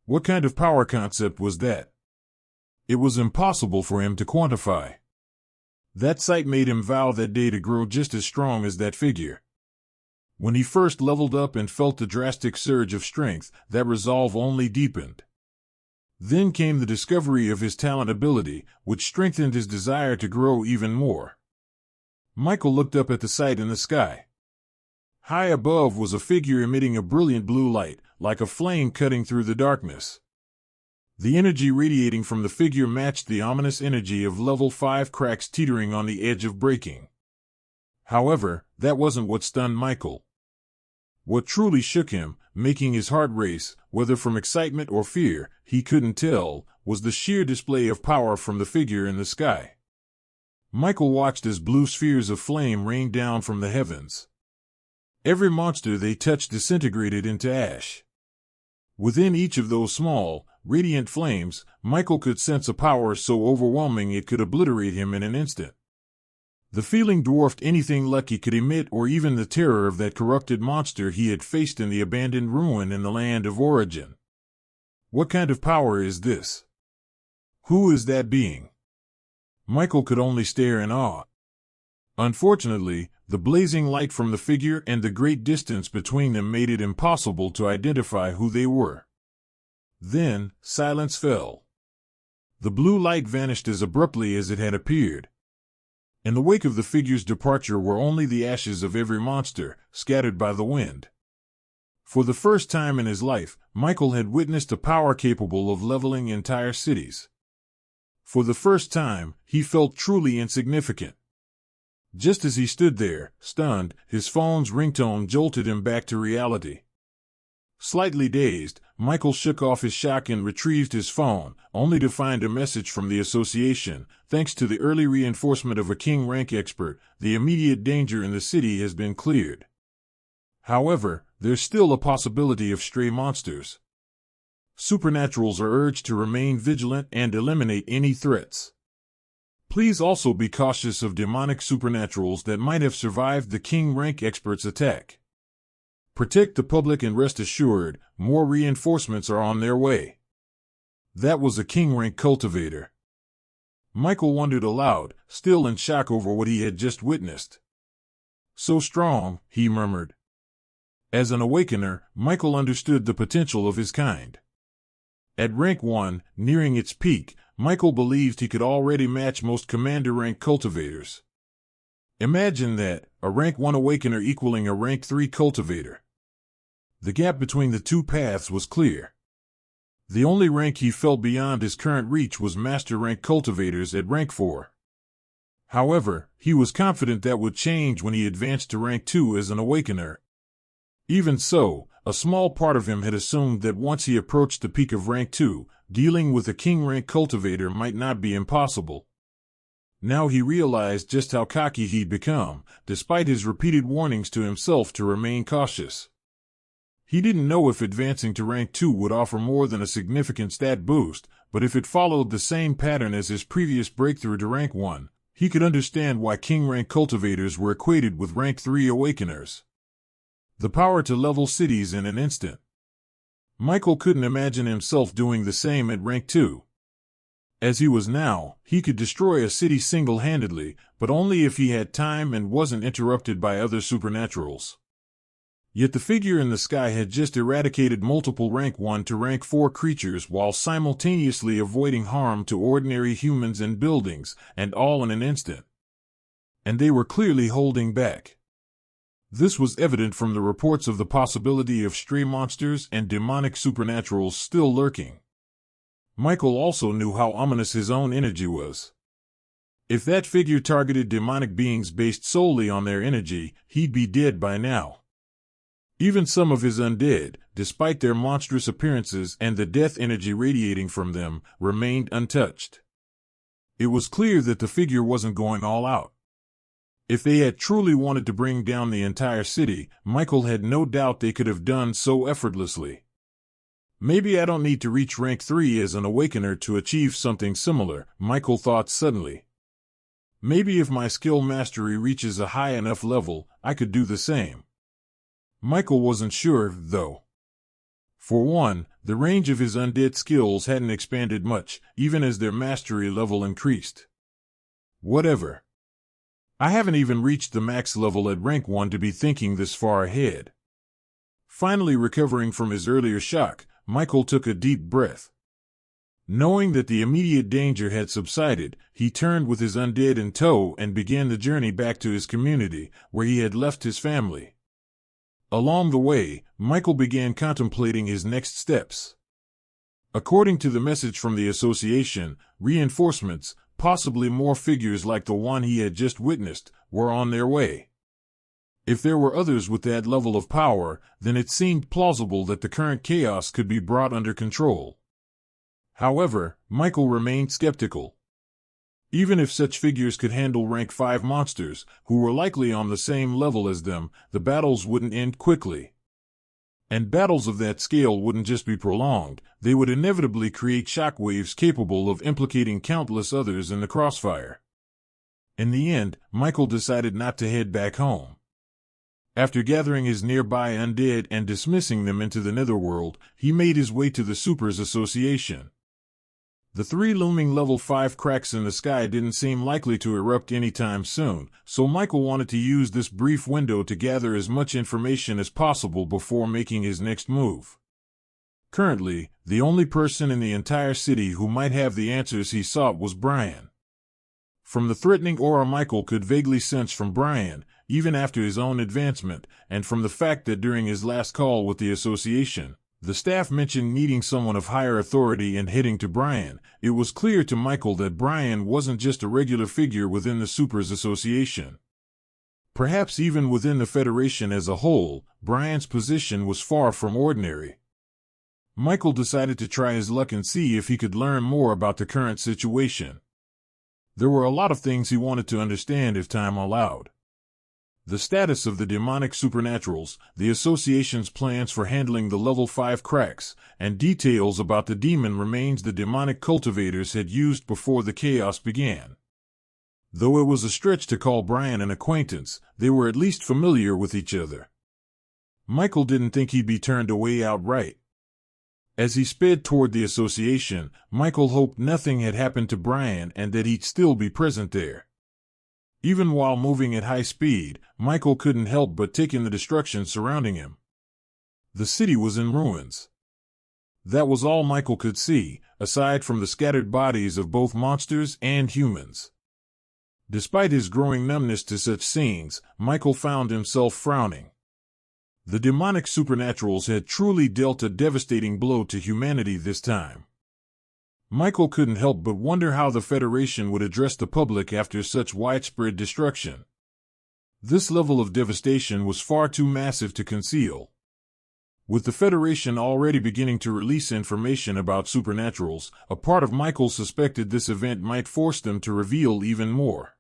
What kind of power concept was that? It was impossible for him to quantify. That sight made him vow that day to grow just as strong as that figure. When he first leveled up and felt the drastic surge of strength, that resolve only deepened. Then came the discovery of his talent ability, which strengthened his desire to grow even more. Michael looked up at the sight in the sky. High above was a figure emitting a brilliant blue light, like a flame cutting through the darkness. The energy radiating from the figure matched the ominous energy of level 5 cracks teetering on the edge of breaking. However, that wasn't what stunned Michael. What truly shook him, making his heart race, whether from excitement or fear, he couldn't tell, was the sheer display of power from the figure in the sky. Michael watched as blue spheres of flame rained down from the heavens. Every monster they touched disintegrated into ash. Within each of those small, radiant flames, Michael could sense a power so overwhelming it could obliterate him in an instant. The feeling dwarfed anything Lucky could emit or even the terror of that corrupted monster he had faced in the abandoned ruin in the land of origin. What kind of power is this? Who is that being? Michael could only stare in awe. Unfortunately, the blazing light from the figure and the great distance between them made it impossible to identify who they were. Then, silence fell. The blue light vanished as abruptly as it had appeared. In the wake of the figure's departure were only the ashes of every monster, scattered by the wind. For the first time in his life, Michael had witnessed a power capable of leveling entire cities. For the first time, he felt truly insignificant. Just as he stood there, stunned, his phone's ringtone jolted him back to reality. Slightly dazed, Michael shook off his shock and retrieved his phone, only to find a message from the association. Thanks to the early reinforcement of a king rank expert, the immediate danger in the city has been cleared. However, there's still a possibility of stray monsters. Supernaturals are urged to remain vigilant and eliminate any threats. Please also be cautious of demonic supernaturals that might have survived the king rank expert's attack. Protect the public and rest assured, more reinforcements are on their way. That was a king rank cultivator. Michael wondered aloud, still in shock over what he had just witnessed. So strong, he murmured. As an awakener, Michael understood the potential of his kind. At rank 1, nearing its peak, Michael believed he could already match most commander rank cultivators. Imagine that, a rank 1 awakener equaling a rank 3 cultivator. The gap between the two paths was clear. The only rank he felt beyond his current reach was master rank cultivators at rank 4. However, he was confident that would change when he advanced to rank 2 as an awakener. Even so, a small part of him had assumed that once he approached the peak of rank 2, dealing with a king rank cultivator might not be impossible. Now he realized just how cocky he'd become, despite his repeated warnings to himself to remain cautious. He didn't know if advancing to rank 2 would offer more than a significant stat boost, but if it followed the same pattern as his previous breakthrough to rank 1, he could understand why king rank cultivators were equated with rank 3 awakeners. The power to level cities in an instant. Michael couldn't imagine himself doing the same at rank 2. As he was now, he could destroy a city single-handedly, but only if he had time and wasn't interrupted by other supernaturals. Yet the figure in the sky had just eradicated multiple rank 1 to rank 4 creatures while simultaneously avoiding harm to ordinary humans and buildings, and all in an instant. And they were clearly holding back. This was evident from the reports of the possibility of stray monsters and demonic supernaturals still lurking. Michael also knew how ominous his own energy was. If that figure targeted demonic beings based solely on their energy, he'd be dead by now. Even some of his undead, despite their monstrous appearances and the death energy radiating from them, remained untouched. It was clear that the figure wasn't going all out. If they had truly wanted to bring down the entire city, Michael had no doubt they could have done so effortlessly. Maybe I don't need to reach rank 3 as an awakener to achieve something similar, Michael thought suddenly. Maybe if my skill mastery reaches a high enough level, I could do the same. Michael wasn't sure, though. For one, the range of his undead skills hadn't expanded much, even as their mastery level increased. Whatever. I haven't even reached the max level at rank 1 to be thinking this far ahead. Finally recovering from his earlier shock, Michael took a deep breath. Knowing that the immediate danger had subsided, he turned with his undead in tow and began the journey back to his community, where he had left his family. Along the way, Michael began contemplating his next steps. According to the message from the association, reinforcements, possibly more figures like the one he had just witnessed, were on their way. If there were others with that level of power, then it seemed plausible that the current chaos could be brought under control. However, Michael remained skeptical. Even if such figures could handle rank 5 monsters, who were likely on the same level as them, the battles wouldn't end quickly. And battles of that scale wouldn't just be prolonged, they would inevitably create shockwaves capable of implicating countless others in the crossfire. In the end, Michael decided not to head back home. After gathering his nearby undead and dismissing them into the netherworld, he made his way to the Supers Association. The 3 looming level 5 cracks in the sky didn't seem likely to erupt anytime soon, so Michael wanted to use this brief window to gather as much information as possible before making his next move. Currently, the only person in the entire city who might have the answers he sought was Brian. From the threatening aura Michael could vaguely sense from Brian, even after his own advancement, and from the fact that during his last call with the association, the staff mentioned needing someone of higher authority and heading to Brian, it was clear to Michael that Brian wasn't just a regular figure within the Supers Association. Perhaps even within the Federation as a whole, Brian's position was far from ordinary. Michael decided to try his luck and see if he could learn more about the current situation. There were a lot of things he wanted to understand if time allowed. The status of the demonic supernaturals, the association's plans for handling the level 5 cracks, and details about the demon remains the demonic cultivators had used before the chaos began. Though it was a stretch to call Brian an acquaintance, they were at least familiar with each other. Michael didn't think he'd be turned away outright. As he sped toward the association, Michael hoped nothing had happened to Brian and that he'd still be present there. Even while moving at high speed, Michael couldn't help but take in the destruction surrounding him. The city was in ruins. That was all Michael could see, aside from the scattered bodies of both monsters and humans. Despite his growing numbness to such scenes, Michael found himself frowning. The demonic supernaturals had truly dealt a devastating blow to humanity this time. Michael couldn't help but wonder how the Federation would address the public after such widespread destruction. This level of devastation was far too massive to conceal. With the Federation already beginning to release information about supernaturals, a part of Michael suspected this event might force them to reveal even more.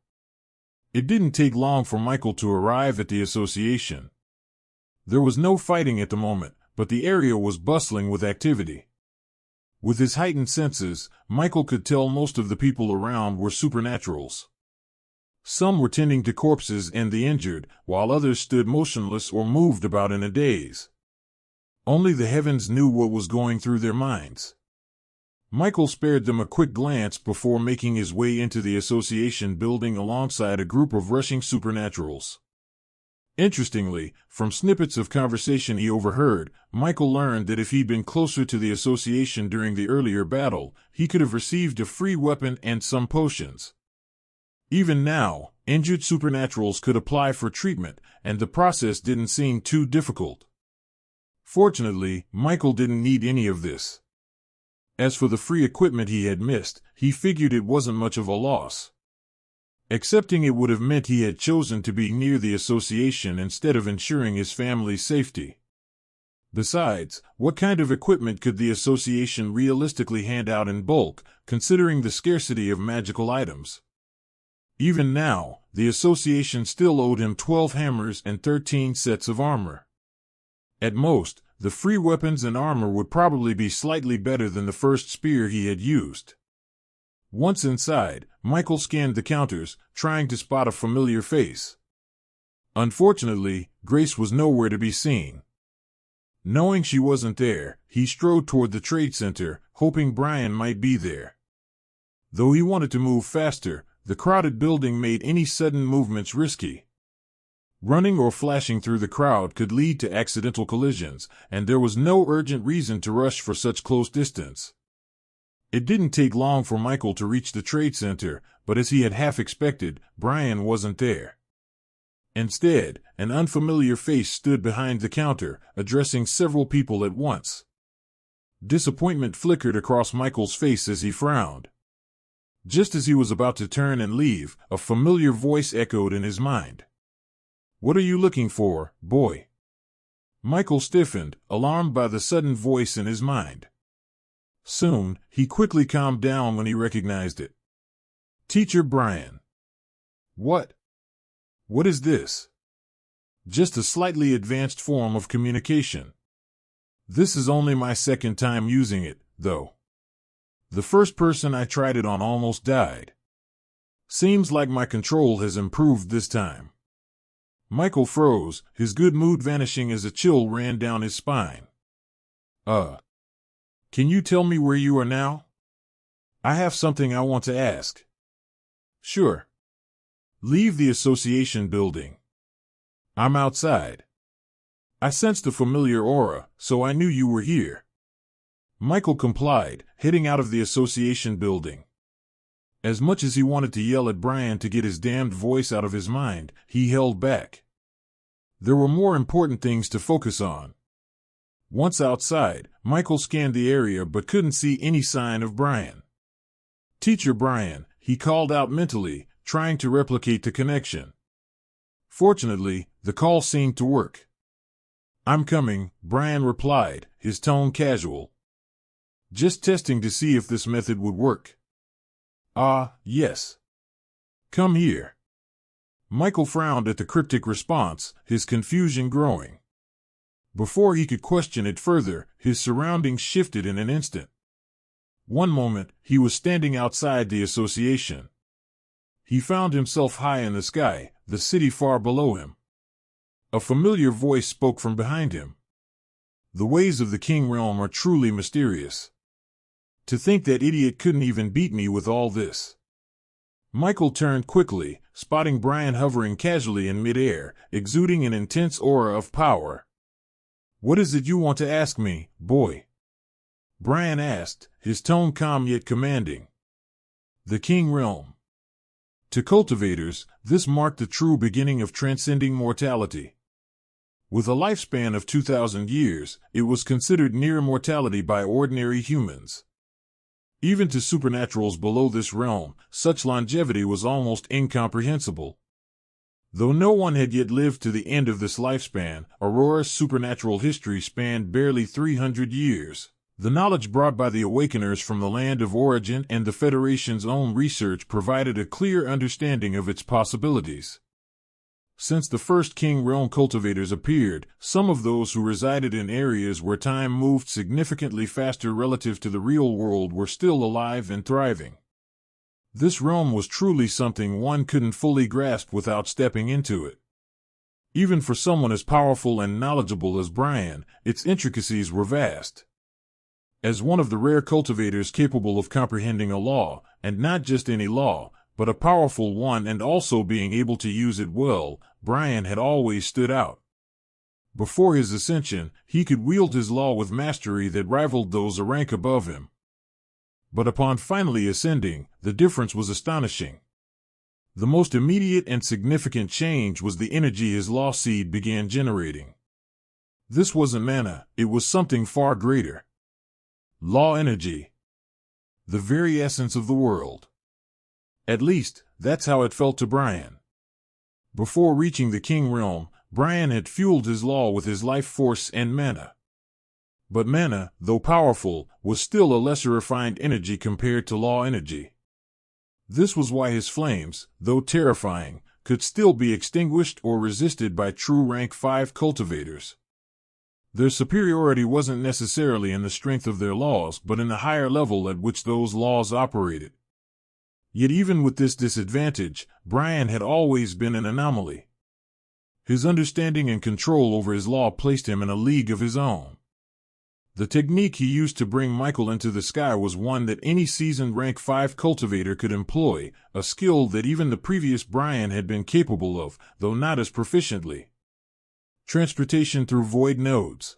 It didn't take long for Michael to arrive at the association. There was no fighting at the moment, but the area was bustling with activity. With his heightened senses, Michael could tell most of the people around were supernaturals. Some were tending to corpses and the injured, while others stood motionless or moved about in a daze. Only the heavens knew what was going through their minds. Michael spared them a quick glance before making his way into the association building alongside a group of rushing supernaturals. Interestingly, from snippets of conversation he overheard, Michael learned that if he'd been closer to the association during the earlier battle, he could have received a free weapon and some potions. Even now, injured supernaturals could apply for treatment, and the process didn't seem too difficult. Fortunately, Michael didn't need any of this. As for the free equipment he had missed, he figured it wasn't much of a loss. Accepting it would have meant he had chosen to be near the association instead of ensuring his family's safety. Besides, what kind of equipment could the association realistically hand out in bulk, considering the scarcity of magical items? Even now, the association still owed him 12 hammers and 13 sets of armor. At most, the free weapons and armor would probably be slightly better than the first spear he had used. Once inside, Michael scanned the counters, trying to spot a familiar face. Unfortunately, Grace was nowhere to be seen. Knowing she wasn't there, he strode toward the trade center, hoping Brian might be there. Though he wanted to move faster, the crowded building made any sudden movements risky. Running or flashing through the crowd could lead to accidental collisions, and there was no urgent reason to rush for such close distance. It didn't take long for Michael to reach the trade center, but as he had half expected, Brian wasn't there. Instead, an unfamiliar face stood behind the counter, addressing several people at once. Disappointment flickered across Michael's face as he frowned. Just as he was about to turn and leave, a familiar voice echoed in his mind. What are you looking for, boy? Michael stiffened, alarmed by the sudden voice in his mind. Soon, he quickly calmed down when he recognized it. Teacher Brian. What? What is this? Just a slightly advanced form of communication. This is only my second time using it, though. The first person I tried it on almost died. Seems like my control has improved this time. Michael froze, his good mood vanishing as a chill ran down his spine. Can you tell me where you are now? I have something I want to ask. Sure. Leave the association building. I'm outside. I sensed a familiar aura, so I knew you were here. Michael complied, heading out of the association building. As much as he wanted to yell at Brian to get his damned voice out of his mind, he held back. There were more important things to focus on. Once outside, Michael scanned the area but couldn't see any sign of Brian. Teacher Brian, he called out mentally, trying to replicate the connection. Fortunately, the call seemed to work. I'm coming, Brian replied, his tone casual. Just testing to see if this method would work. Yes. Come here. Michael frowned at the cryptic response, his confusion growing. Before he could question it further, his surroundings shifted in an instant. One moment, he was standing outside the association. He found himself high in the sky, the city far below him. A familiar voice spoke from behind him. The ways of the King Realm are truly mysterious. To think that idiot couldn't even beat me with all this. Michael turned quickly, spotting Brian hovering casually in midair, exuding an intense aura of power. What is it you want to ask me, boy? Brian asked, his tone calm yet commanding. The King Realm. To cultivators, this marked the true beginning of transcending mortality. With a lifespan of 2,000 years, it was considered near immortality by ordinary humans. Even to supernaturals below this realm, such longevity was almost incomprehensible. Though no one had yet lived to the end of this lifespan, Aurora's supernatural history spanned barely 300 years. The knowledge brought by the Awakeners from the land of origin and the Federation's own research provided a clear understanding of its possibilities. Since the first King Realm cultivators appeared, some of those who resided in areas where time moved significantly faster relative to the real world were still alive and thriving. This realm was truly something one couldn't fully grasp without stepping into it. Even for someone as powerful and knowledgeable as Brian, its intricacies were vast. As one of the rare cultivators capable of comprehending a law, and not just any law, but a powerful one and also being able to use it well, Brian had always stood out. Before his ascension, he could wield his law with mastery that rivaled those a rank above him. But upon finally ascending, the difference was astonishing. The most immediate and significant change was the energy his law seed began generating. This wasn't mana, it was something far greater. Law energy. The very essence of the world. At least, that's how it felt to Brian. Before reaching the King Realm, Brian had fueled his law with his life force and mana. But mana, though powerful, was still a lesser refined energy compared to law energy. This was why his flames, though terrifying, could still be extinguished or resisted by true rank 5 cultivators. Their superiority wasn't necessarily in the strength of their laws, but in the higher level at which those laws operated. Yet even with this disadvantage, Brian had always been an anomaly. His understanding and control over his law placed him in a league of his own. The technique he used to bring Michael into the sky was one that any seasoned rank 5 cultivator could employ, a skill that even the previous Brian had been capable of, though not as proficiently. Transportation through void nodes.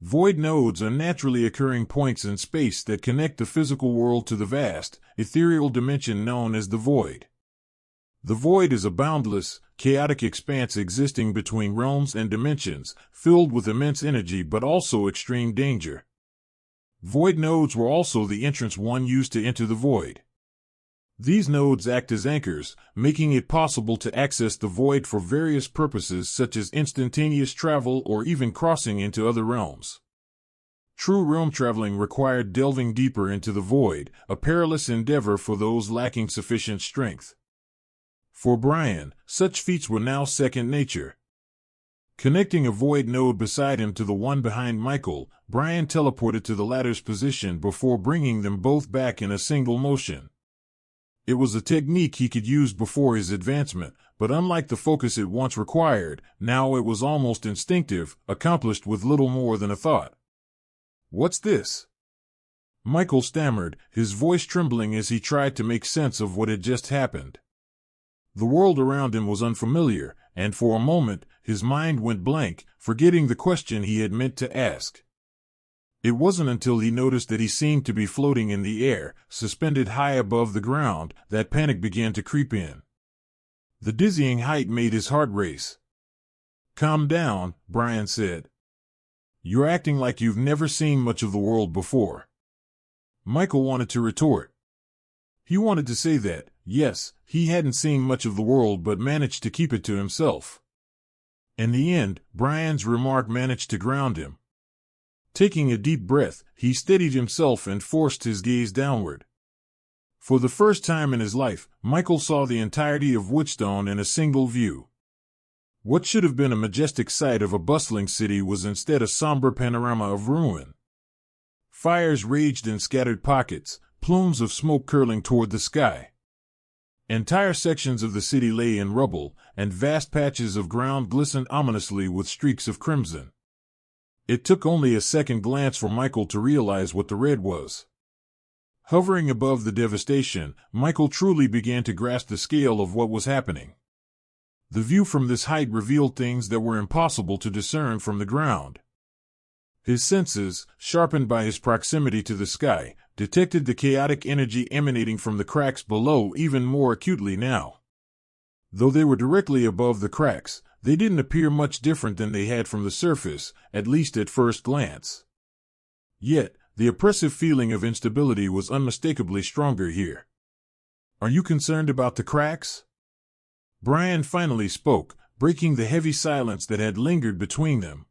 Void nodes are naturally occurring points in space that connect the physical world to the vast, ethereal dimension known as the void. The void is a boundless, chaotic expanse existing between realms and dimensions, filled with immense energy but also extreme danger. Void nodes were also the entrance one used to enter the void. These nodes act as anchors, making it possible to access the void for various purposes such as instantaneous travel or even crossing into other realms. True realm traveling required delving deeper into the void, a perilous endeavor for those lacking sufficient strength. For Brian, such feats were now second nature. Connecting a void node beside him to the one behind Michael, Brian teleported to the latter's position before bringing them both back in a single motion. It was a technique he could use before his advancement, but unlike the focus it once required, now it was almost instinctive, accomplished with little more than a thought. "What's this?" Michael stammered, his voice trembling as he tried to make sense of what had just happened. The world around him was unfamiliar, and for a moment, his mind went blank, forgetting the question he had meant to ask. It wasn't until he noticed that he seemed to be floating in the air, suspended high above the ground, that panic began to creep in. The dizzying height made his heart race. "Calm down," Brian said. "You're acting like you've never seen much of the world before." Michael wanted to retort. He wanted to say that, yes, he hadn't seen much of the world but managed to keep it to himself. In the end, Brian's remark managed to ground him. Taking a deep breath, he steadied himself and forced his gaze downward. For the first time in his life, Michael saw the entirety of Woodstone in a single view. What should have been a majestic sight of a bustling city was instead a somber panorama of ruin. Fires raged in scattered pockets, plumes of smoke curling toward the sky. Entire sections of the city lay in rubble, and vast patches of ground glistened ominously with streaks of crimson. It took only a second glance for Michael to realize what the red was. Hovering above the devastation, Michael truly began to grasp the scale of what was happening. The view from this height revealed things that were impossible to discern from the ground. His senses, sharpened by his proximity to the sky, detected the chaotic energy emanating from the cracks below even more acutely now. Though they were directly above the cracks, they didn't appear much different than they had from the surface, at least at first glance. Yet, the oppressive feeling of instability was unmistakably stronger here. "Are you concerned about the cracks?" Brian finally spoke, breaking the heavy silence that had lingered between them.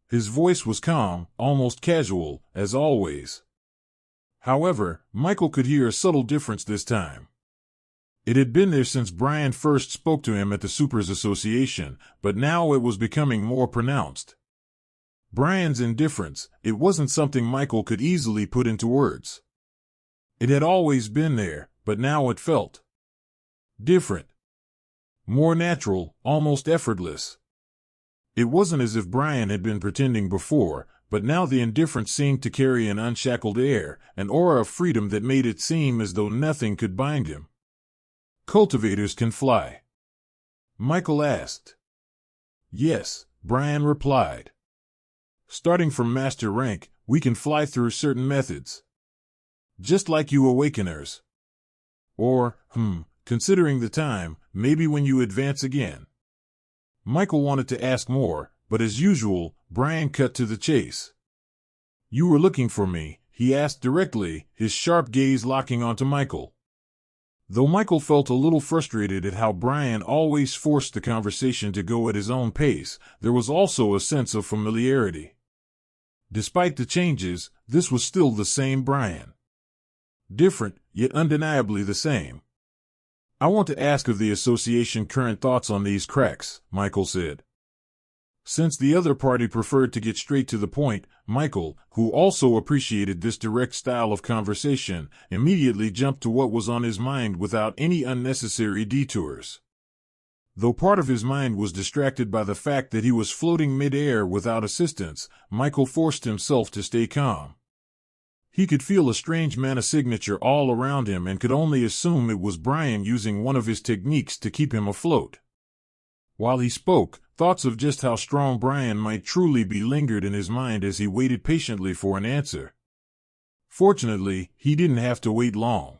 His voice was calm, almost casual, as always. However, Michael could hear a subtle difference this time. It had been there since Brian first spoke to him at the Supers Association, but now it was becoming more pronounced. Brian's indifference, it wasn't something Michael could easily put into words. It had always been there, but now it felt different. More natural, almost effortless. It wasn't as if Brian had been pretending before, but now the indifference seemed to carry an unshackled air, an aura of freedom that made it seem as though nothing could bind him. "Cultivators can fly?" Michael asked. "Yes," Brian replied. "Starting from master rank, we can fly through certain methods. Just like you awakeners. Or, considering the time, maybe when you advance again." Michael wanted to ask more, but as usual, Brian cut to the chase. "You were looking for me?" he asked directly, his sharp gaze locking onto Michael. Though Michael felt a little frustrated at how Brian always forced the conversation to go at his own pace, there was also a sense of familiarity. Despite the changes, this was still the same Brian. Different, yet undeniably the same. "I want to ask of the association current thoughts on these cracks," Michael said. Since the other party preferred to get straight to the point, Michael, who also appreciated this direct style of conversation, immediately jumped to what was on his mind without any unnecessary detours. Though part of his mind was distracted by the fact that he was floating mid-air without assistance, Michael forced himself to stay calm. He could feel a strange mana signature all around him and could only assume it was Brian using one of his techniques to keep him afloat. While he spoke, thoughts of just how strong Brian might truly be lingered in his mind as he waited patiently for an answer. Fortunately, he didn't have to wait long.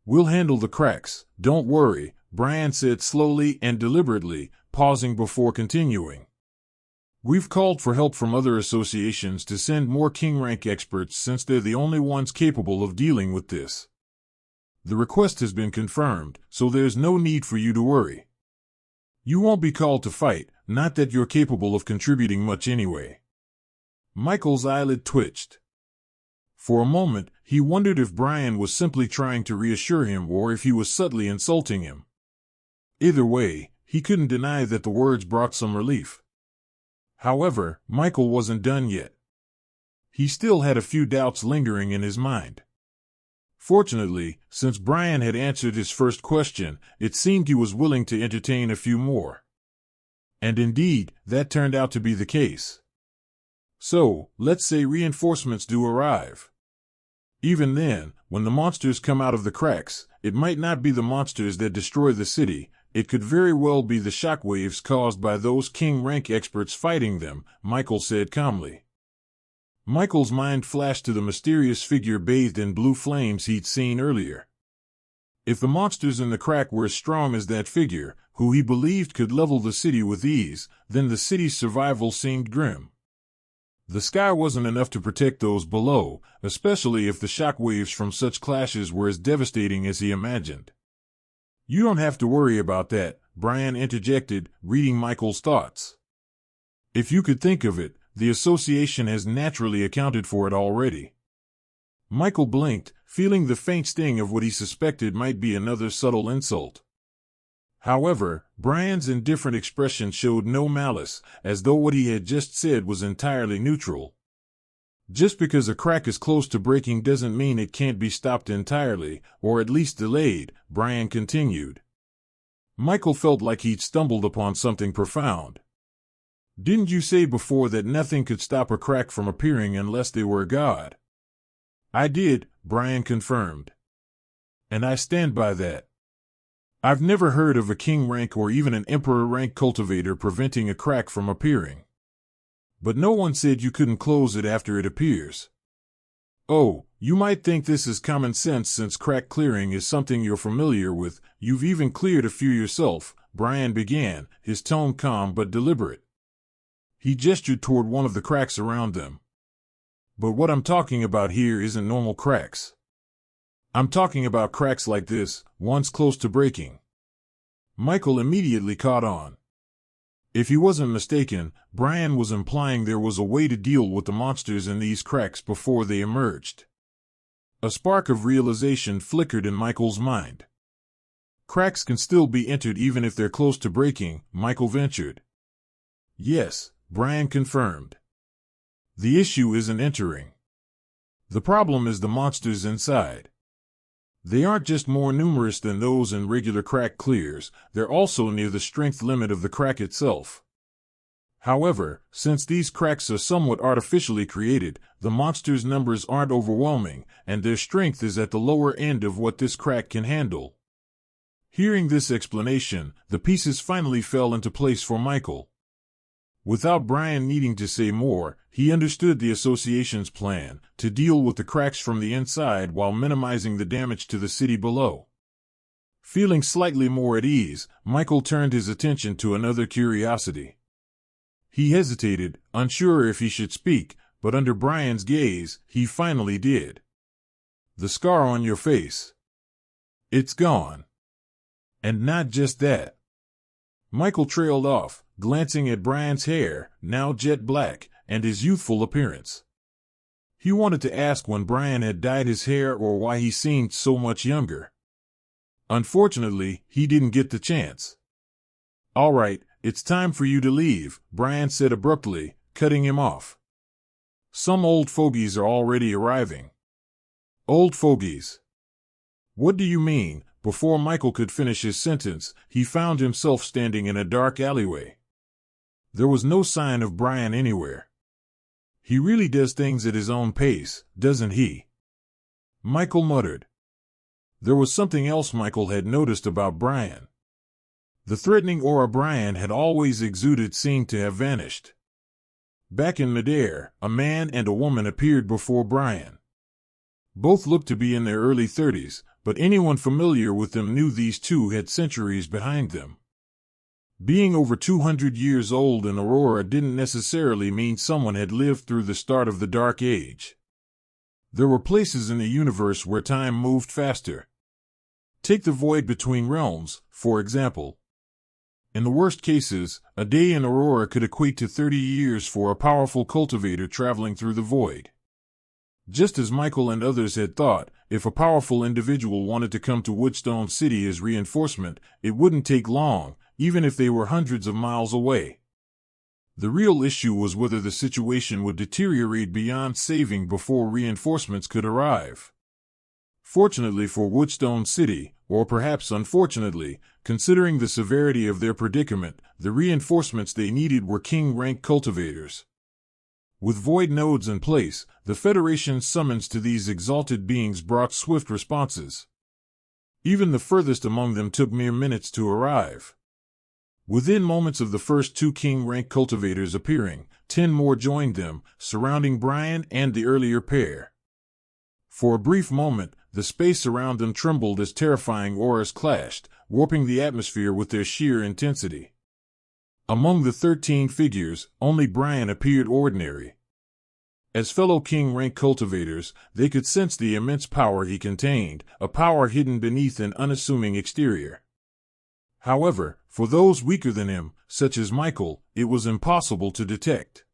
"We'll handle the cracks, don't worry," Brian said slowly and deliberately, pausing before continuing. "We've called for help from other associations to send more king rank experts since they're the only ones capable of dealing with this. The request has been confirmed, so there's no need for you to worry. You won't be called to fight, not that you're capable of contributing much anyway. Michael's eyelid twitched. For a moment, he wondered if Brian was simply trying to reassure him or if he was subtly insulting him. Either way, he couldn't deny that the words brought some relief. However, Michael wasn't done yet. He still had a few doubts lingering in his mind. Fortunately, since Brian had answered his first question, it seemed he was willing to entertain a few more. And indeed, that turned out to be the case. So, let's say reinforcements do arrive. Even then, when the monsters come out of the cracks, it might not be the monsters that destroy the city, it could very well be the shockwaves caused by those king rank experts fighting them, Michael said calmly. Michael's mind flashed to the mysterious figure bathed in blue flames he'd seen earlier. If the monsters in the crack were as strong as that figure, who he believed could level the city with ease, then the city's survival seemed grim. The sky wasn't enough to protect those below, especially if the shockwaves from such clashes were as devastating as he imagined. You don't have to worry about that, Brian interjected, reading Michael's thoughts. If you could think of it, the association has naturally accounted for it already. Michael blinked, feeling the faint sting of what he suspected might be another subtle insult. However, Brian's indifferent expression showed no malice, as though what he had just said was entirely neutral. Just because a crack is close to breaking doesn't mean it can't be stopped entirely, or at least delayed, Brian continued. Michael felt like he'd stumbled upon something profound. Didn't you say before that nothing could stop a crack from appearing unless they were a god? I did, Brian confirmed. And I stand by that. I've never heard of a king rank or even an emperor rank cultivator preventing a crack from appearing. But no one said you couldn't close it after it appears. Oh, you might think this is common sense since crack clearing is something you're familiar with, you've even cleared a few yourself, Brian began, his tone calm but deliberate. He gestured toward one of the cracks around them. But what I'm talking about here isn't normal cracks. I'm talking about cracks like this, ones close to breaking. Michael immediately caught on. If he wasn't mistaken, Brian was implying there was a way to deal with the monsters in these cracks before they emerged. A spark of realization flickered in Michael's mind. Cracks can still be entered even if they're close to breaking, Michael ventured. Yes, Brian confirmed. The issue isn't entering. The problem is the monsters inside. They aren't just more numerous than those in regular crack clears, they're also near the strength limit of the crack itself. However, since these cracks are somewhat artificially created, the monsters' numbers aren't overwhelming, and their strength is at the lower end of what this crack can handle. Hearing this explanation, the pieces finally fell into place for Michael. Without Brian needing to say more, he understood the association's plan, to deal with the cracks from the inside while minimizing the damage to the city below. Feeling slightly more at ease, Michael turned his attention to another curiosity. He hesitated, unsure if he should speak, but under Brian's gaze, he finally did. The scar on your face. It's gone. And not just that. Michael trailed off, glancing at Brian's hair, now jet black, and his youthful appearance. He wanted to ask when Brian had dyed his hair or why he seemed so much younger. Unfortunately, he didn't get the chance. All right, it's time for you to leave, Brian said abruptly, cutting him off. Some old fogies are already arriving. Old fogies? What do you mean? Before Michael could finish his sentence, he found himself standing in a dark alleyway. There was no sign of Brian anywhere. He really does things at his own pace, doesn't he? Michael muttered. There was something else Michael had noticed about Brian. The threatening aura Brian had always exuded seemed to have vanished. Back in midair, a man and a woman appeared before Brian. Both looked to be in their early 30s, but anyone familiar with them knew these two had centuries behind them. Being over 200 years old in Aurora didn't necessarily mean someone had lived through the start of the Dark Age. There were places in the universe where time moved faster. Take the void between realms, for example. In the worst cases, a day in Aurora could equate to 30 years for a powerful cultivator traveling through the void. Just as Michael and others had thought, if a powerful individual wanted to come to Woodstone City as reinforcement, it wouldn't take long, even if they were hundreds of miles away. The real issue was whether the situation would deteriorate beyond saving before reinforcements could arrive. Fortunately for Woodstone City, or perhaps unfortunately, considering the severity of their predicament, the reinforcements they needed were king-rank cultivators. With void nodes in place, the Federation's summons to these exalted beings brought swift responses. Even the furthest among them took mere minutes to arrive. Within moments of the first 2 king-rank cultivators appearing, 10 more joined them, surrounding Brian and the earlier pair. For a brief moment, the space around them trembled as terrifying auras clashed, warping the atmosphere with their sheer intensity. Among the 13 figures, only Brian appeared ordinary. As fellow king-rank cultivators, they could sense the immense power he contained, a power hidden beneath an unassuming exterior. However, for those weaker than him, such as Michael, it was impossible to detect.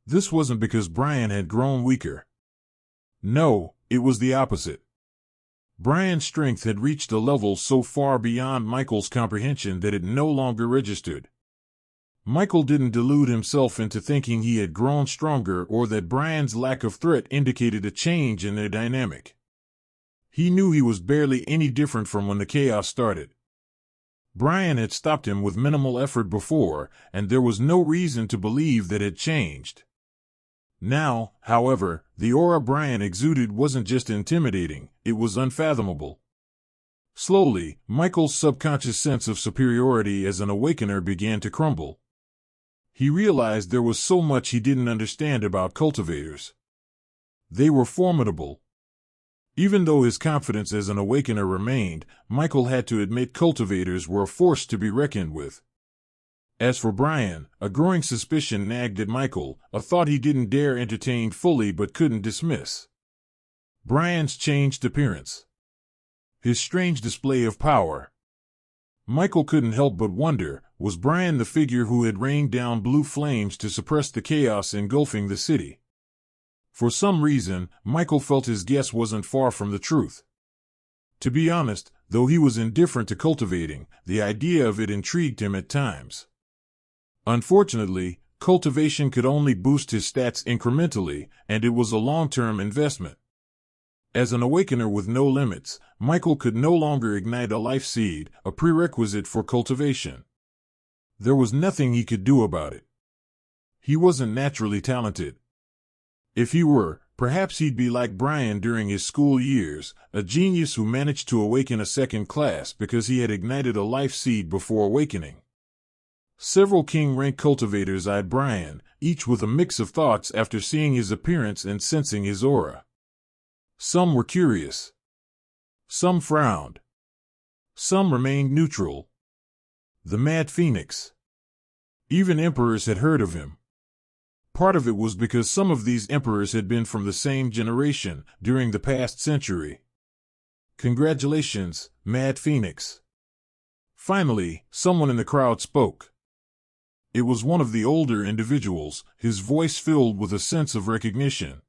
This wasn't because Brian had grown weaker. No, it was the opposite. Brian's strength had reached a level so far beyond Michael's comprehension that it no longer registered. Michael didn't delude himself into thinking he had grown stronger or that Brian's lack of threat indicated a change in their dynamic. He knew he was barely any different from when the chaos started. Brian had stopped him with minimal effort before, and there was no reason to believe that it changed. Now, however, the aura Brian exuded wasn't just intimidating, it was unfathomable. Slowly, Michael's subconscious sense of superiority as an awakener began to crumble. He realized there was so much he didn't understand about cultivators. They were formidable. Even though his confidence as an awakener remained, Michael had to admit cultivators were a force to be reckoned with. As for Brian, a growing suspicion nagged at Michael, a thought he didn't dare entertain fully but couldn't dismiss. Brian's changed appearance. His strange display of power. Michael couldn't help but wonder, was Brian the figure who had rained down blue flames to suppress the chaos engulfing the city? For some reason, Michael felt his guess wasn't far from the truth. To be honest, though he was indifferent to cultivating, the idea of it intrigued him at times. Unfortunately, cultivation could only boost his stats incrementally, and it was a long-term investment. As an awakener with no limits, Michael could no longer ignite a life seed, a prerequisite for cultivation. There was nothing he could do about it. He wasn't naturally talented. If he were, perhaps he'd be like Brian during his school years, a genius who managed to awaken a second class because he had ignited a life seed before awakening. Several king-rank cultivators eyed Brian, each with a mix of thoughts after seeing his appearance and sensing his aura. Some were curious. Some frowned. Some remained neutral. The Mad Phoenix. Even emperors had heard of him. Part of it was because some of these emperors had been from the same generation during the past century. Congratulations, Mad Phoenix. Finally, someone in the crowd spoke. It was one of the older individuals, his voice filled with a sense of recognition.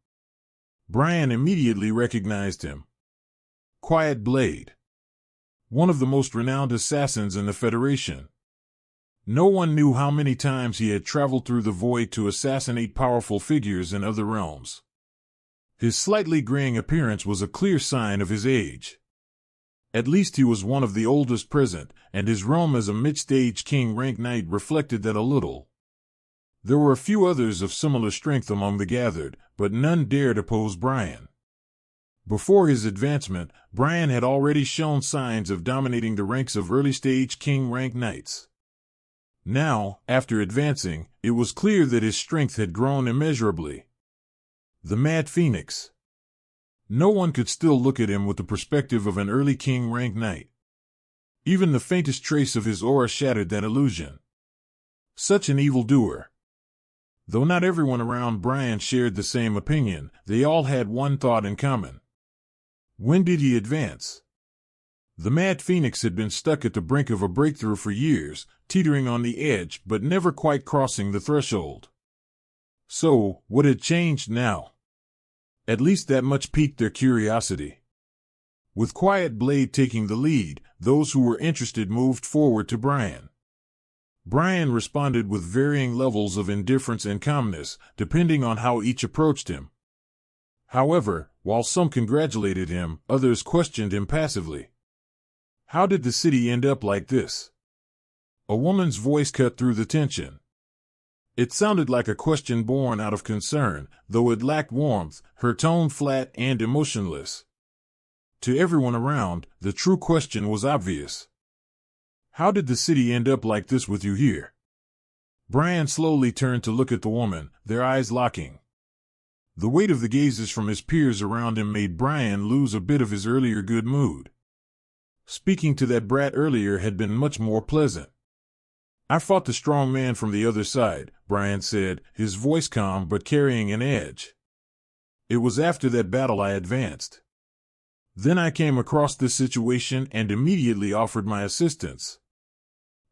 Brian immediately recognized him. Quiet Blade. One of the most renowned assassins in the Federation. No one knew how many times he had traveled through the void to assassinate powerful figures in other realms. His slightly graying appearance was a clear sign of his age. At least he was one of the oldest present, and his realm as a mid-stage king-rank knight reflected that a little. There were a few others of similar strength among the gathered, but none dared oppose Brian. Before his advancement, Brian had already shown signs of dominating the ranks of early-stage king-rank knights. Now, after advancing, it was clear that his strength had grown immeasurably. The Mad Phoenix. No one could still look at him with the perspective of an early king-rank knight. Even the faintest trace of his aura shattered that illusion. Such an evildoer. Though not everyone around Brian shared the same opinion, they all had one thought in common. When did he advance? The Mad Phoenix had been stuck at the brink of a breakthrough for years, teetering on the edge but never quite crossing the threshold. So, what had changed now? At least that much piqued their curiosity. With Quiet Blade taking the lead, those who were interested moved forward to Brian. Brian responded with varying levels of indifference and calmness, depending on how each approached him. However, while some congratulated him, others questioned him passively. How did the city end up like this? A woman's voice cut through the tension. It sounded like a question born out of concern, though it lacked warmth, her tone flat and emotionless. To everyone around, the true question was obvious. How did the city end up like this with you here? Brian slowly turned to look at the woman, their eyes locking. The weight of the gazes from his peers around him made Brian lose a bit of his earlier good mood. Speaking to that brat earlier had been much more pleasant. I fought the strong man from the other side, Brian said, his voice calm but carrying an edge. It was after that battle I advanced. Then I came across this situation and immediately offered my assistance.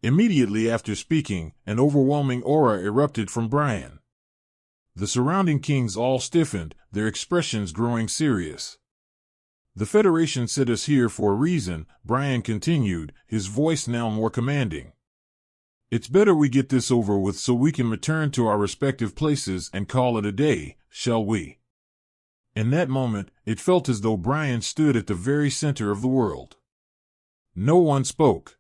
Immediately after speaking, an overwhelming aura erupted from Brian. The surrounding kings all stiffened, their expressions growing serious. The Federation sent us here for a reason, Brian continued, his voice now more commanding. It's better we get this over with so we can return to our respective places and call it a day, shall we? In that moment, it felt as though Brian stood at the very center of the world. No one spoke.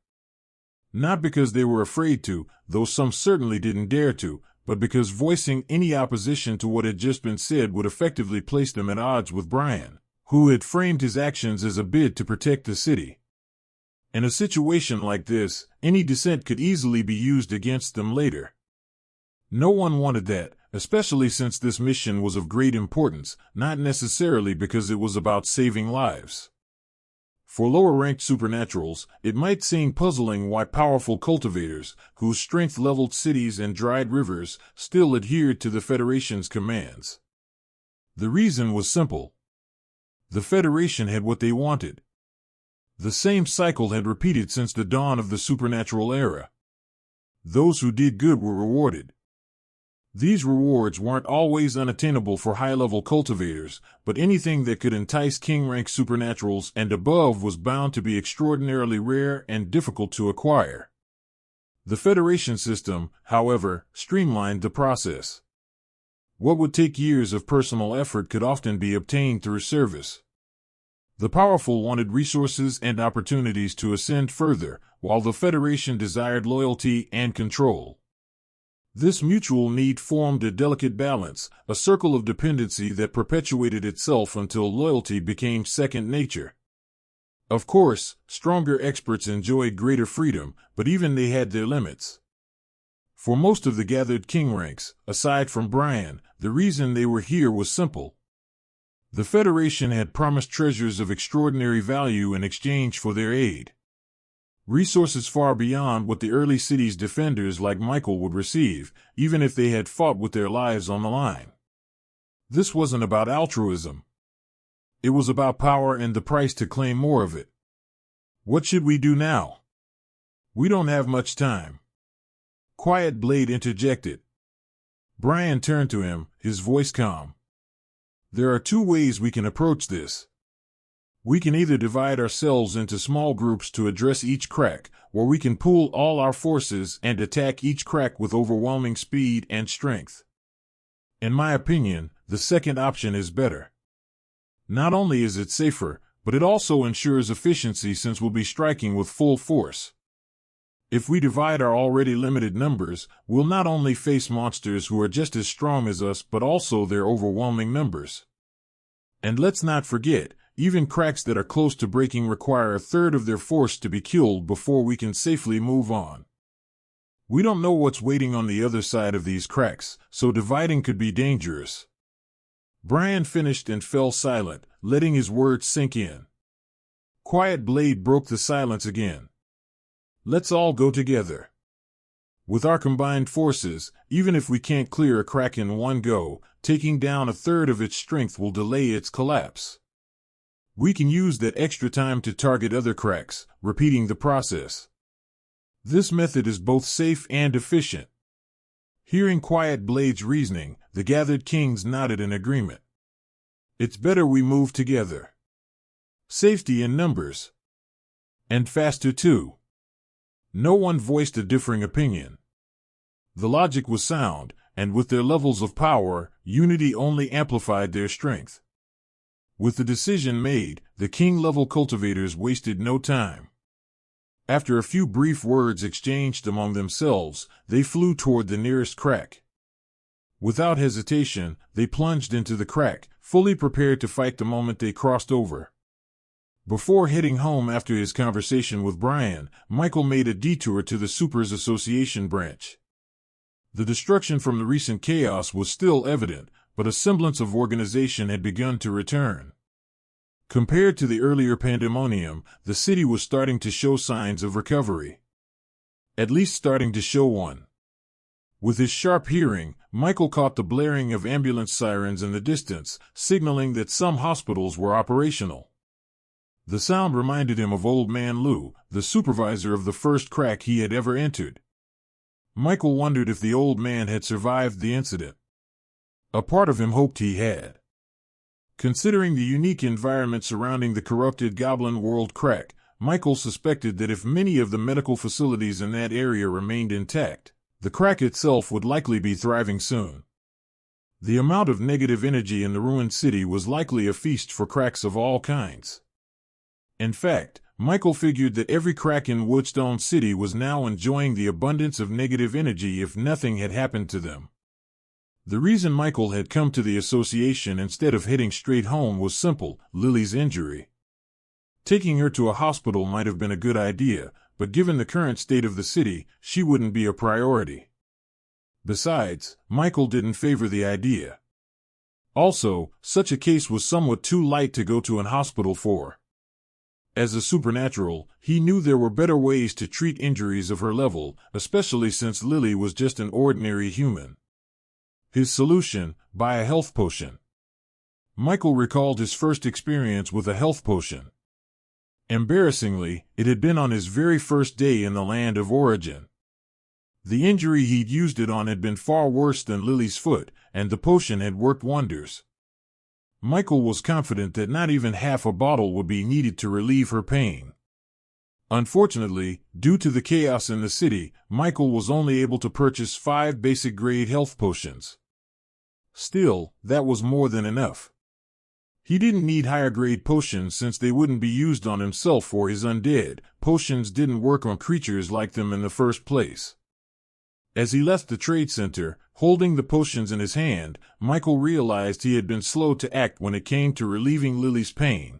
Not because they were afraid to, though some certainly didn't dare to, but because voicing any opposition to what had just been said would effectively place them at odds with Brian, who had framed his actions as a bid to protect the city. In a situation like this, any dissent could easily be used against them later. No one wanted that, especially since this mission was of great importance, not necessarily because it was about saving lives. For lower-ranked supernaturals, it might seem puzzling why powerful cultivators, whose strength leveled cities and dried rivers, still adhered to the Federation's commands. The reason was simple. The Federation had what they wanted. The same cycle had repeated since the dawn of the supernatural era. Those who did good were rewarded. These rewards weren't always unattainable for high-level cultivators, but anything that could entice king-rank supernaturals and above was bound to be extraordinarily rare and difficult to acquire. The Federation system, however, streamlined the process. What would take years of personal effort could often be obtained through service. The powerful wanted resources and opportunities to ascend further, while the Federation desired loyalty and control. This mutual need formed a delicate balance, a circle of dependency that perpetuated itself until loyalty became second nature. Of course, stronger experts enjoyed greater freedom, but even they had their limits. For most of the gathered king ranks, aside from Brian, the reason they were here was simple. The Federation had promised treasures of extraordinary value in exchange for their aid. Resources far beyond what the early city's defenders like Michael would receive, even if they had fought with their lives on the line. This wasn't about altruism. It was about power and the price to claim more of it. What should we do now? We don't have much time. Quiet Blade interjected. Brian turned to him, his voice calm. There are two ways we can approach this. We can either divide ourselves into small groups to address each crack, or we can pool all our forces and attack each crack with overwhelming speed and strength. In my opinion, the second option is better. Not only is it safer, but it also ensures efficiency since we'll be striking with full force. If we divide our already limited numbers, we'll not only face monsters who are just as strong as us but also their overwhelming numbers. And let's not forget, even cracks that are close to breaking require a third of their force to be killed before we can safely move on. We don't know what's waiting on the other side of these cracks, so dividing could be dangerous. Brian finished and fell silent, letting his words sink in. Quiet Blade broke the silence again. Let's all go together. With our combined forces, even if we can't clear a crack in one go, taking down a third of its strength will delay its collapse. We can use that extra time to target other cracks, repeating the process. This method is both safe and efficient. Hearing Quiet Blade's reasoning, the gathered kings nodded in agreement. It's better we move together. Safety in numbers. And faster too. No one voiced a differing opinion. The logic was sound, and with their levels of power, unity only amplified their strength. With the decision made, the king-level cultivators wasted no time. After a few brief words exchanged among themselves, they flew toward the nearest crack. Without hesitation, they plunged into the crack, fully prepared to fight the moment they crossed over. Before heading home after his conversation with Brian, Michael made a detour to the Supers Association branch. The destruction from the recent chaos was still evident, but a semblance of organization had begun to return. Compared to the earlier pandemonium, the city was starting to show signs of recovery. At least starting to show one. With his sharp hearing, Michael caught the blaring of ambulance sirens in the distance, signaling that some hospitals were operational. The sound reminded him of Old Man Lou, the supervisor of the first crack he had ever entered. Michael wondered if the old man had survived the incident. A part of him hoped he had. Considering the unique environment surrounding the corrupted Goblin World crack, Michael suspected that if many of the medical facilities in that area remained intact, the crack itself would likely be thriving soon. The amount of negative energy in the ruined city was likely a feast for cracks of all kinds. In fact, Michael figured that every crack in Woodstone City was now enjoying the abundance of negative energy if nothing had happened to them. The reason Michael had come to the association instead of heading straight home was simple: Lily's injury. Taking her to a hospital might have been a good idea, but given the current state of the city, she wouldn't be a priority. Besides, Michael didn't favor the idea. Also, such a case was somewhat too light to go to an hospital for. As a supernatural, he knew there were better ways to treat injuries of her level, especially since Lily was just an ordinary human. His solution: buy a health potion. Michael recalled his first experience with a health potion. Embarrassingly, it had been on his very first day in the land of origin. The injury he'd used it on had been far worse than Lily's foot, and the potion had worked wonders. Michael was confident that not even half a bottle would be needed to relieve her pain. Unfortunately, due to the chaos in the city, Michael was only able to purchase 5 basic-grade health potions. Still, that was more than enough. He didn't need higher-grade potions since they wouldn't be used on himself or his undead. Potions didn't work on creatures like them in the first place. As he left the trade center, holding the potions in his hand, Michael realized he had been slow to act when it came to relieving Lily's pain.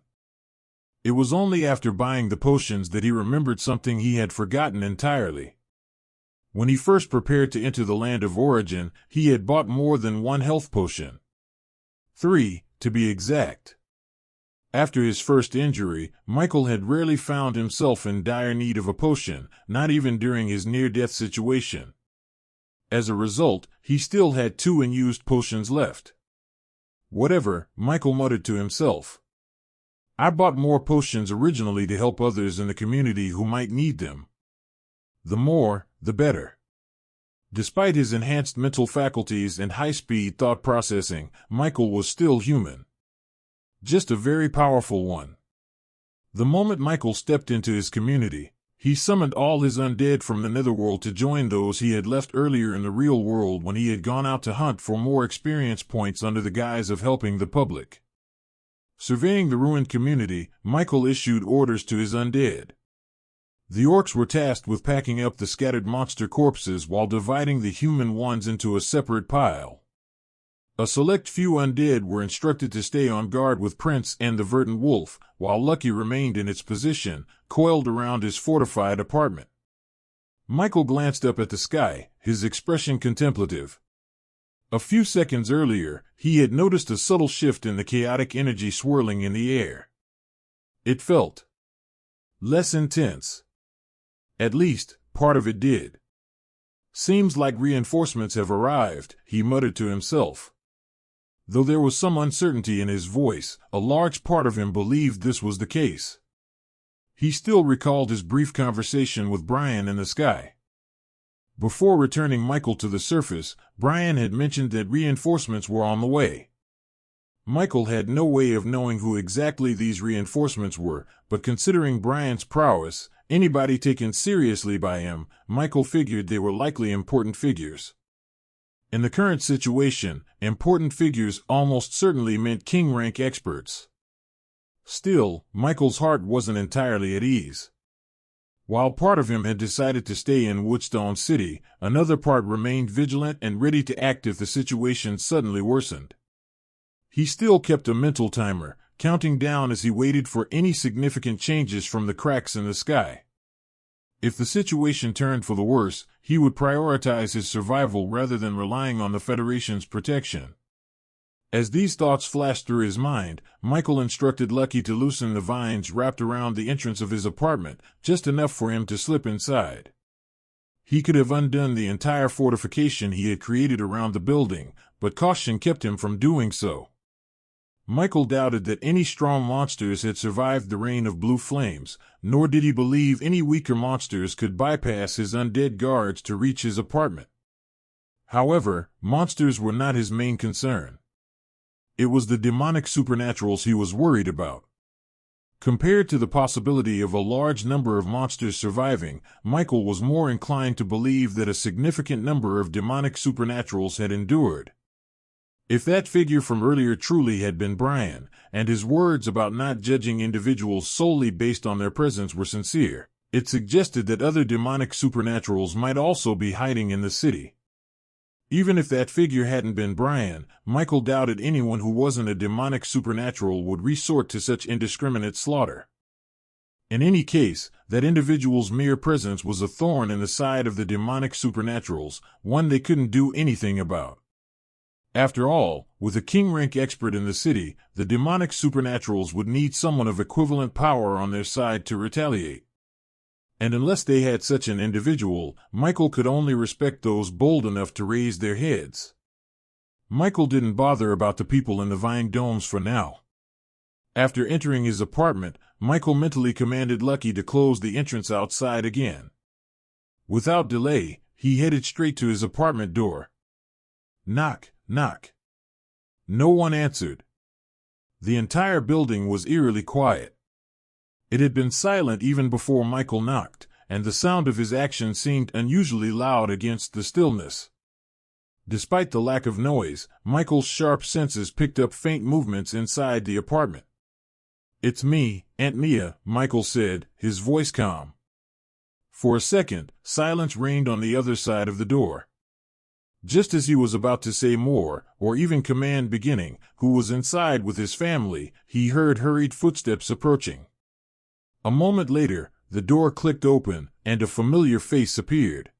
It was only after buying the potions that he remembered something he had forgotten entirely. When he first prepared to enter the land of origin, he had bought more than 1 health potion. 3, to be exact. After his first injury, Michael had rarely found himself in dire need of a potion, not even during his near-death situation. As a result, he still had 2 unused potions left. Whatever, Michael muttered to himself. I bought more potions originally to help others in the community who might need them. The more, the better. Despite his enhanced mental faculties and high-speed thought processing, Michael was still human. Just a very powerful one. The moment Michael stepped into his community, he summoned all his undead from the netherworld to join those he had left earlier in the real world when he had gone out to hunt for more experience points under the guise of helping the public. Surveying the ruined community, Michael issued orders to his undead. The orcs were tasked with packing up the scattered monster corpses while dividing the human ones into a separate pile. A select few undead were instructed to stay on guard with Prince and the Verdant Wolf, while Lucky remained in its position, coiled around his fortified apartment. Michael glanced up at the sky, his expression contemplative. A few seconds earlier, he had noticed a subtle shift in the chaotic energy swirling in the air. It felt less intense. At least, part of it did. Seems like reinforcements have arrived, he muttered to himself. Though there was some uncertainty in his voice, a large part of him believed this was the case. He still recalled his brief conversation with Brian in the sky. Before returning Michael to the surface, Brian had mentioned that reinforcements were on the way. Michael had no way of knowing who exactly these reinforcements were, but considering Brian's prowess, anybody taken seriously by him, Michael figured they were likely important figures. In the current situation, important figures almost certainly meant king-rank experts. Still, Michael's heart wasn't entirely at ease. While part of him had decided to stay in Woodstone City, another part remained vigilant and ready to act if the situation suddenly worsened. He still kept a mental timer, counting down as he waited for any significant changes from the cracks in the sky. If the situation turned for the worse, he would prioritize his survival rather than relying on the Federation's protection. As these thoughts flashed through his mind, Michael instructed Lucky to loosen the vines wrapped around the entrance of his apartment, just enough for him to slip inside. He could have undone the entire fortification he had created around the building, but caution kept him from doing so. Michael doubted that any strong monsters had survived the rain of blue flames, nor did he believe any weaker monsters could bypass his undead guards to reach his apartment. However, monsters were not his main concern. It was the demonic supernaturals he was worried about. Compared to the possibility of a large number of monsters surviving, Michael was more inclined to believe that a significant number of demonic supernaturals had endured. If that figure from earlier truly had been Brian, and his words about not judging individuals solely based on their presence were sincere, it suggested that other demonic supernaturals might also be hiding in the city. Even if that figure hadn't been Brian, Michael doubted anyone who wasn't a demonic supernatural would resort to such indiscriminate slaughter. In any case, that individual's mere presence was a thorn in the side of the demonic supernaturals, one they couldn't do anything about. After all, with a king-rank expert in the city, the demonic supernaturals would need someone of equivalent power on their side to retaliate. And unless they had such an individual, Michael could only respect those bold enough to raise their heads. Michael didn't bother about the people in the vine domes for now. After entering his apartment, Michael mentally commanded Lucky to close the entrance outside again. Without delay, he headed straight to his apartment door. Knock, knock. No one answered. The entire building was eerily quiet. It had been silent even before Michael knocked, and the sound of his action seemed unusually loud against the stillness. Despite the lack of noise, Michael's sharp senses picked up faint movements inside the apartment. "It's me, Aunt Mia," Michael said, his voice calm. For a second, silence reigned on the other side of the door. Just as he was about to say more, or even command beginning, who was inside with his family, he heard hurried footsteps approaching. A moment later, the door clicked open, and a familiar face appeared.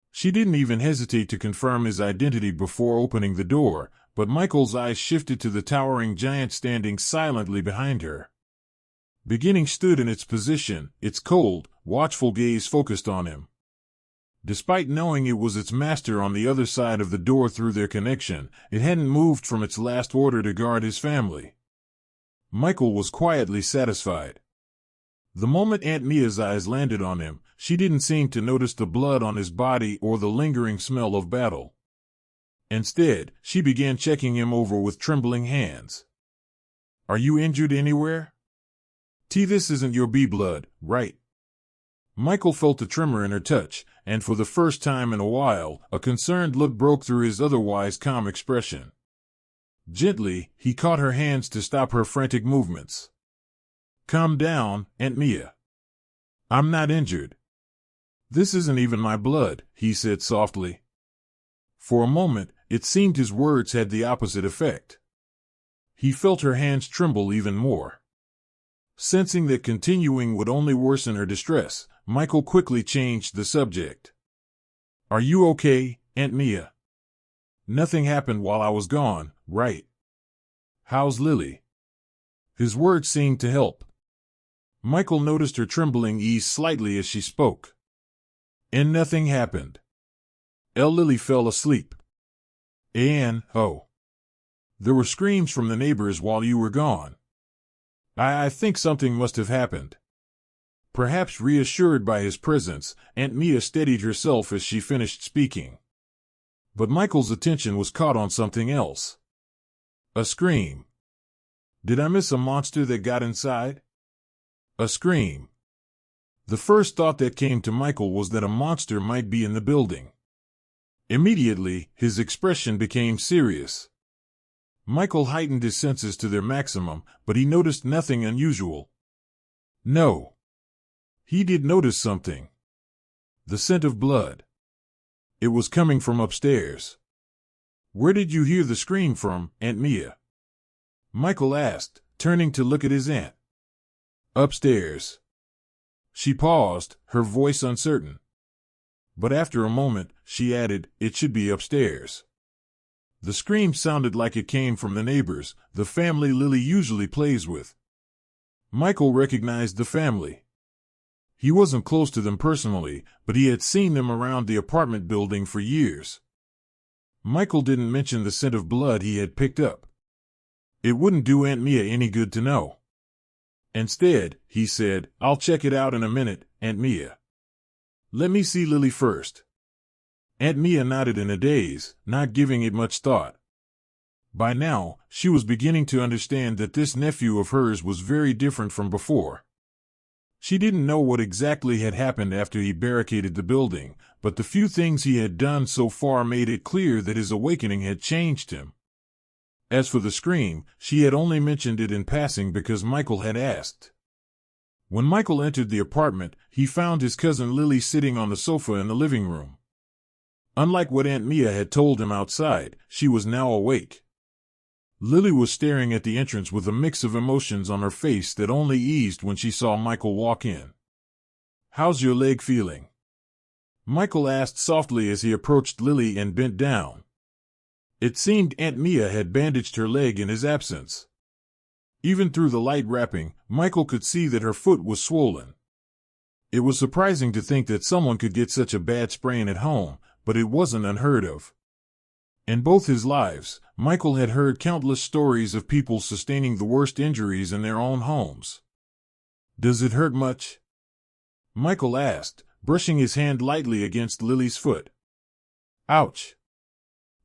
She didn't even hesitate to confirm his identity before opening the door, but Michael's eyes shifted to the towering giant standing silently behind her. Beginning stood in its position, its cold, watchful gaze focused on him. Despite knowing it was its master on the other side of the door through their connection, it hadn't moved from its last order to guard his family. Michael was quietly satisfied. The moment Aunt Mia's eyes landed on him, she didn't seem to notice the blood on his body or the lingering smell of battle. Instead, she began checking him over with trembling hands. "Are you injured anywhere? This isn't your B-blood, right?" Michael felt a tremor in her touch, and for the first time in a while, a concerned look broke through his otherwise calm expression. Gently, he caught her hands to stop her frantic movements. "Calm down, Aunt Mia. I'm not injured. This isn't even my blood," he said softly. For a moment, it seemed his words had the opposite effect. He felt her hands tremble even more. Sensing that continuing would only worsen her distress, Michael quickly changed the subject. "Are you okay, Aunt Mia? Nothing happened while I was gone, right? How's Lily?" His words seemed to help. Michael noticed her trembling ease slightly as she spoke. "And nothing happened. Lily fell asleep. Oh. There were screams from the neighbors while you were gone. I think something must have happened." Perhaps reassured by his presence, Aunt Mia steadied herself as she finished speaking. But Michael's attention was caught on something else. A scream. Did I miss a monster that got inside? A scream. The first thought that came to Michael was that a monster might be in the building. Immediately, his expression became serious. Michael heightened his senses to their maximum, but he noticed nothing unusual. No. He did notice something. The scent of blood. It was coming from upstairs. "Where did you hear the scream from, Aunt Mia?" Michael asked, turning to look at his aunt. "Upstairs." She paused, her voice uncertain. But after a moment, she added, "It should be upstairs." The scream sounded like it came from the neighbors, the family Lily usually plays with. Michael recognized the family. He wasn't close to them personally, but he had seen them around the apartment building for years. Michael didn't mention the scent of blood he had picked up. It wouldn't do Aunt Mia any good to know. Instead, he said, "I'll check it out in a minute, Aunt Mia. Let me see Lily first." Aunt Mia nodded in a daze, not giving it much thought. By now, she was beginning to understand that this nephew of hers was very different from before. She didn't know what exactly had happened after he barricaded the building, but the few things he had done so far made it clear that his awakening had changed him. As for the scream, she had only mentioned it in passing because Michael had asked. When Michael entered the apartment, he found his cousin Lily sitting on the sofa in the living room. Unlike what Aunt Mia had told him outside, she was now awake. Lily was staring at the entrance with a mix of emotions on her face that only eased when she saw Michael walk in. "How's your leg feeling?" Michael asked softly as he approached Lily and bent down. It seemed Aunt Mia had bandaged her leg in his absence. Even through the light wrapping, Michael could see that her foot was swollen. It was surprising to think that someone could get such a bad sprain at home, but it wasn't unheard of. In both his lives, Michael had heard countless stories of people sustaining the worst injuries in their own homes. "Does it hurt much?" Michael asked, brushing his hand lightly against Lily's foot. "Ouch."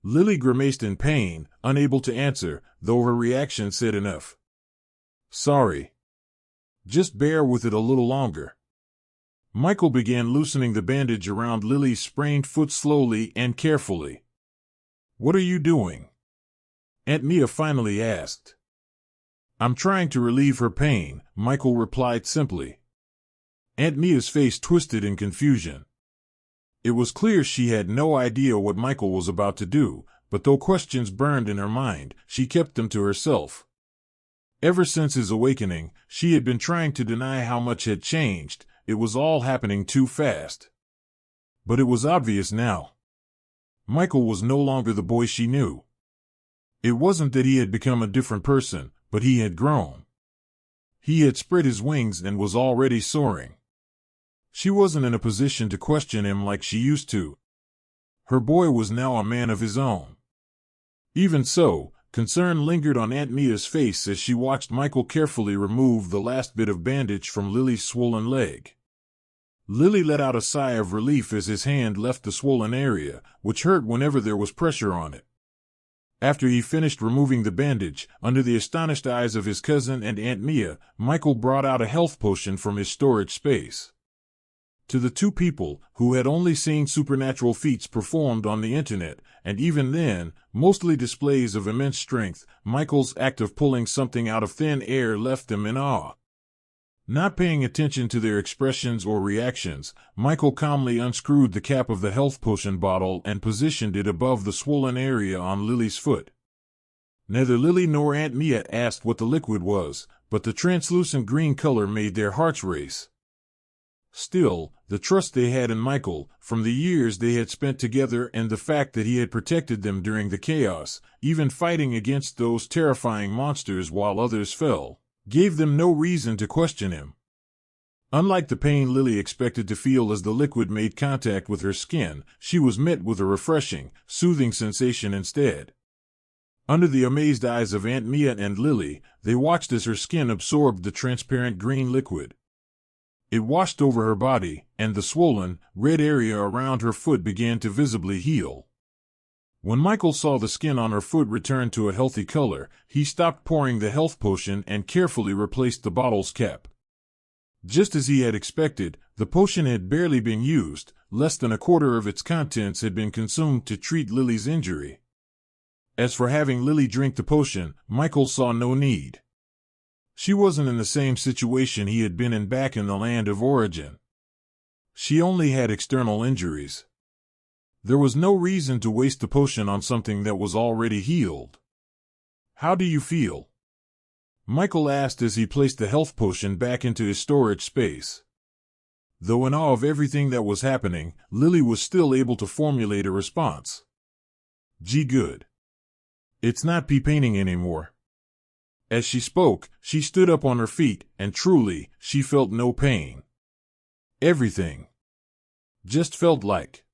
Lily grimaced in pain, unable to answer, though her reaction said enough. "Sorry. Just bear with it a little longer." Michael began loosening the bandage around Lily's sprained foot slowly and carefully. "What are you doing?" Aunt Mia finally asked. "I'm trying to relieve her pain," Michael replied simply. Aunt Mia's face twisted in confusion. It was clear she had no idea what Michael was about to do, but though questions burned in her mind, she kept them to herself. Ever since his awakening, she had been trying to deny how much had changed. It was all happening too fast. But it was obvious now. Michael was no longer the boy she knew. It wasn't that he had become a different person, but he had grown. He had spread his wings and was already soaring. She wasn't in a position to question him like she used to. Her boy was now a man of his own. Even so, concern lingered on Aunt Mia's face as she watched Michael carefully remove the last bit of bandage from Lily's swollen leg. Lily let out a sigh of relief as his hand left the swollen area, which hurt whenever there was pressure on it. After he finished removing the bandage, under the astonished eyes of his cousin and Aunt Mia, Michael brought out a health potion from his storage space. To the two people, who had only seen supernatural feats performed on the internet, and even then, mostly displays of immense strength, Michael's act of pulling something out of thin air left them in awe. Not paying attention to their expressions or reactions, Michael calmly unscrewed the cap of the health potion bottle and positioned it above the swollen area on Lily's foot. Neither Lily nor Aunt Mia asked what the liquid was, but the translucent green color made their hearts race. Still, the trust they had in Michael, from the years they had spent together and the fact that he had protected them during the chaos, even fighting against those terrifying monsters while others fell, gave them no reason to question him. Unlike the pain Lily expected to feel as the liquid made contact with her skin, she was met with a refreshing, soothing sensation instead. Under the amazed eyes of Aunt Mia and Lily, they watched as her skin absorbed the transparent green liquid. It washed over her body, and the swollen, red area around her foot began to visibly heal. When Michael saw the skin on her foot return to a healthy color, he stopped pouring the health potion and carefully replaced the bottle's cap. Just as he had expected, the potion had barely been used. Less than a quarter of its contents had been consumed to treat Lily's injury. As for having Lily drink the potion, Michael saw no need. She wasn't in the same situation he had been in back in the land of origin. She only had external injuries. There was no reason to waste the potion on something that was already healed. "How do you feel?" Michael asked as he placed the health potion back into his storage space. Though in awe of everything that was happening, Lily was still able to formulate a response. "Gee, good. It's not pee-paining anymore." As she spoke, she stood up on her feet, and truly, she felt no pain. Everything just felt like.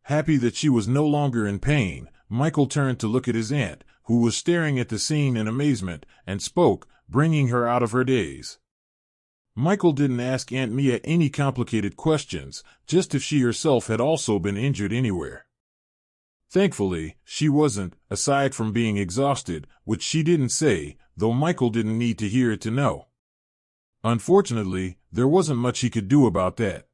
Happy that she was no longer in pain, Michael turned to look at his aunt, who was staring at the scene in amazement, and spoke, bringing her out of her daze. Michael didn't ask Aunt Mia any complicated questions, just if she herself had also been injured anywhere. Thankfully, she wasn't, aside from being exhausted, which she didn't say, though Michael didn't need to hear it to know. Unfortunately, there wasn't much he could do about that.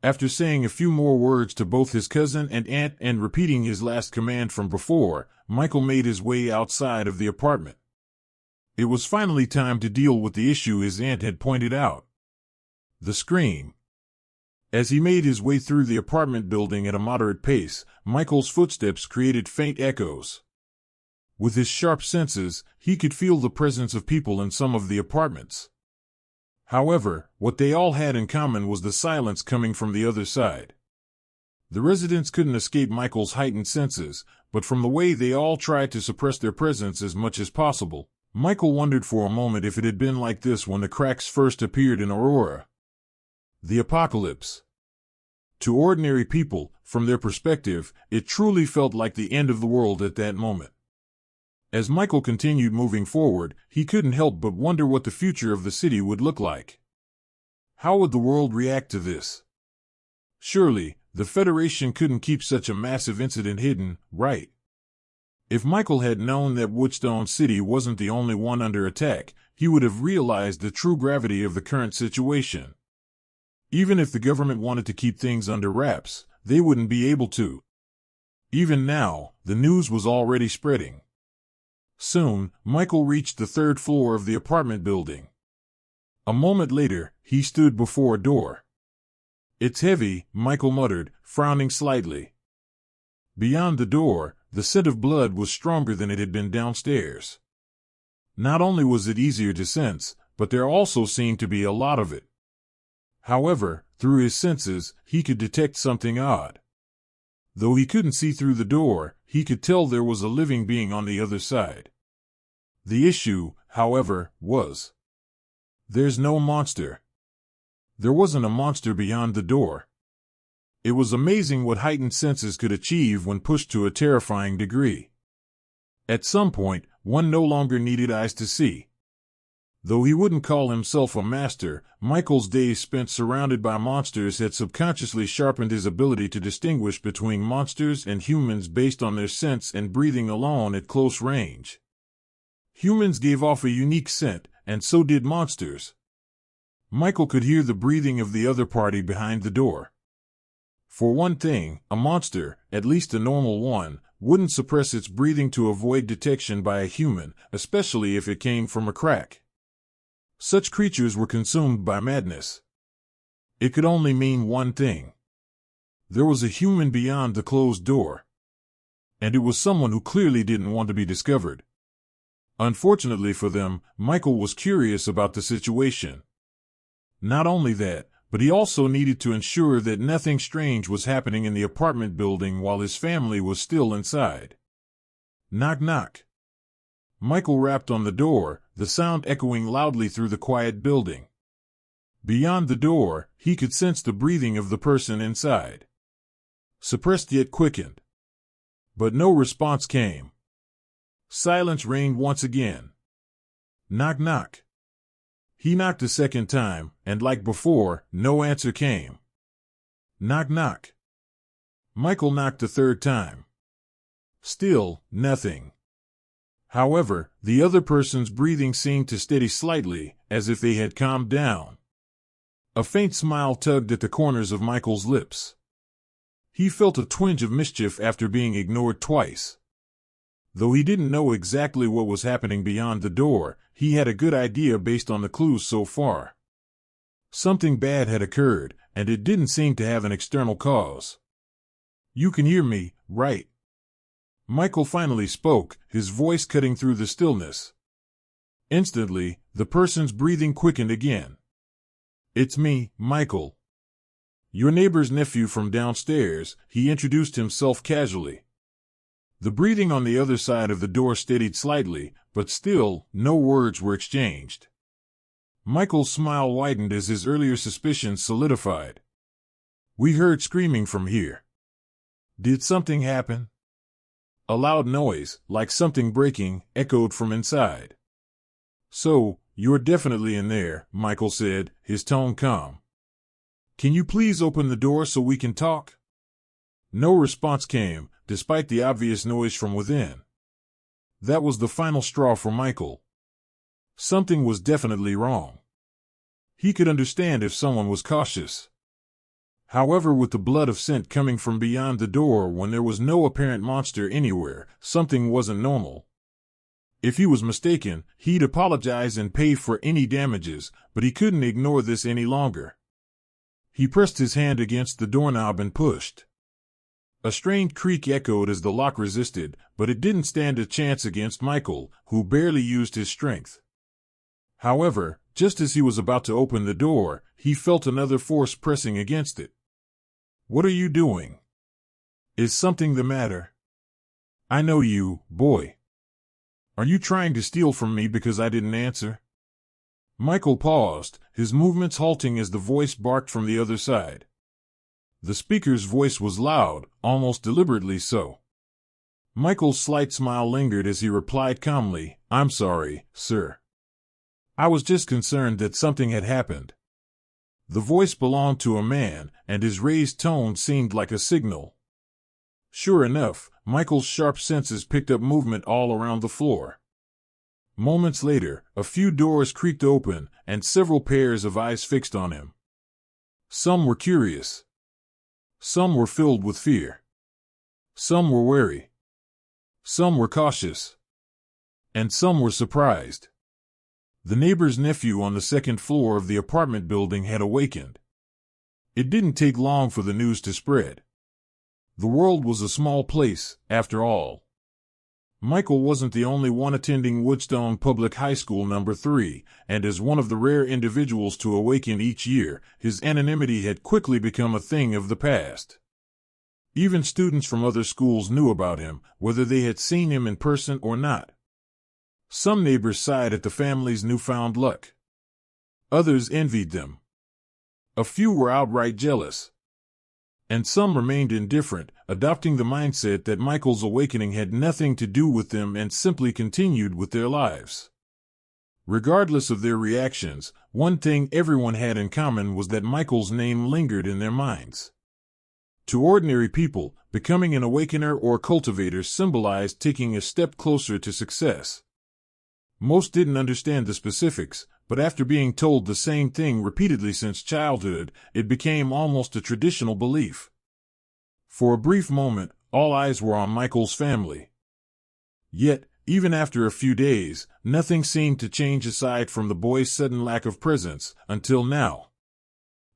After saying a few more words to both his cousin and aunt and repeating his last command from before, Michael made his way outside of the apartment. It was finally time to deal with the issue his aunt had pointed out. The scream. As he made his way through the apartment building at a moderate pace, Michael's footsteps created faint echoes. With his sharp senses, he could feel the presence of people in some of the apartments. However, what they all had in common was the silence coming from the other side. The residents couldn't escape Michael's heightened senses, but from the way they all tried to suppress their presence as much as possible, Michael wondered for a moment if it had been like this when the cracks first appeared in Aurora. The apocalypse. To ordinary people, from their perspective, it truly felt like the end of the world at that moment. As Michael continued moving forward, he couldn't help but wonder what the future of the city would look like. How would the world react to this? Surely, the Federation couldn't keep such a massive incident hidden, right? If Michael had known that Woodstone City wasn't the only one under attack, he would have realized the true gravity of the current situation. Even if the government wanted to keep things under wraps, they wouldn't be able to. Even now, the news was already spreading. Soon, Michael reached the third floor of the apartment building. A moment later, he stood before a door. "It's heavy," Michael muttered, frowning slightly. Beyond the door, the scent of blood was stronger than it had been downstairs. Not only was it easier to sense, but there also seemed to be a lot of it. However, through his senses, he could detect something odd. Though he couldn't see through the door, he could tell there was a living being on the other side. The issue, however, was, there's no monster. There wasn't a monster beyond the door. It was amazing what heightened senses could achieve when pushed to a terrifying degree. At some point, one no longer needed eyes to see. Though he wouldn't call himself a master, Michael's days spent surrounded by monsters had subconsciously sharpened his ability to distinguish between monsters and humans based on their sense and breathing alone at close range. Humans gave off a unique scent, and so did monsters. Michael could hear the breathing of the other party behind the door. For one thing, a monster, at least a normal one, wouldn't suppress its breathing to avoid detection by a human, especially if it came from a crack. Such creatures were consumed by madness. It could only mean one thing. There was a human beyond the closed door. And it was someone who clearly didn't want to be discovered. Unfortunately for them, Michael was curious about the situation. Not only that, but he also needed to ensure that nothing strange was happening in the apartment building while his family was still inside. Knock knock. Michael rapped on the door, the sound echoing loudly through the quiet building. Beyond the door, he could sense the breathing of the person inside. Suppressed yet quickened. But no response came. Silence reigned once again. Knock, knock. He knocked a second time, and like before, no answer came. Knock, knock. Michael knocked a third time. Still, nothing. However, the other person's breathing seemed to steady slightly, as if they had calmed down. A faint smile tugged at the corners of Michael's lips. He felt a twinge of mischief after being ignored twice. Though he didn't know exactly what was happening beyond the door, he had a good idea based on the clues so far. Something bad had occurred, and it didn't seem to have an external cause. "You can hear me, right?" Michael finally spoke, his voice cutting through the stillness. Instantly, the person's breathing quickened again. "It's me, Michael. Your neighbor's nephew from downstairs," he introduced himself casually. The breathing on the other side of the door steadied slightly, but still, no words were exchanged. Michael's smile widened as his earlier suspicions solidified. "We heard screaming from here. Did something happen?" A loud noise, like something breaking, echoed from inside. "So, you're definitely in there," Michael said, his tone calm. "Can you please open the door so we can talk?" No response came, despite the obvious noise from within. That was the final straw for Michael. Something was definitely wrong. He could understand if someone was cautious. However, with the blood of scent coming from beyond the door when there was no apparent monster anywhere, something wasn't normal. If he was mistaken, he'd apologize and pay for any damages, but he couldn't ignore this any longer. He pressed his hand against the doorknob and pushed. A strained creak echoed as the lock resisted, but it didn't stand a chance against Michael, who barely used his strength. However, just as he was about to open the door, he felt another force pressing against it. "What are you doing? Is something the matter? I know you, boy. Are you trying to steal from me because I didn't answer?" Michael paused, his movements halting as the voice barked from the other side. The speaker's voice was loud, almost deliberately so. Michael's slight smile lingered as he replied calmly, "I'm sorry, sir. I was just concerned that something had happened." The voice belonged to a man, and his raised tone seemed like a signal. Sure enough, Michael's sharp senses picked up movement all around the floor. Moments later, a few doors creaked open, and several pairs of eyes fixed on him. Some were curious. Some were filled with fear. Some were wary. Some were cautious. And some were surprised. The neighbor's nephew on the second floor of the apartment building had awakened. It didn't take long for the news to spread. The world was a small place, after all. Michael wasn't the only one attending Woodstone Public High School No. 3, and as one of the rare individuals to awaken each year, his anonymity had quickly become a thing of the past. Even students from other schools knew about him, whether they had seen him in person or not. Some neighbors sighed at the family's newfound luck. Others envied them. A few were outright jealous. And some remained indifferent, adopting the mindset that Michael's awakening had nothing to do with them and simply continued with their lives. Regardless of their reactions, one thing everyone had in common was that Michael's name lingered in their minds. To ordinary people, becoming an awakener or cultivator symbolized taking a step closer to success. Most didn't understand the specifics, but after being told the same thing repeatedly since childhood, it became almost a traditional belief. For a brief moment, all eyes were on Michael's family. Yet, even after a few days, nothing seemed to change aside from the boy's sudden lack of presence, until now.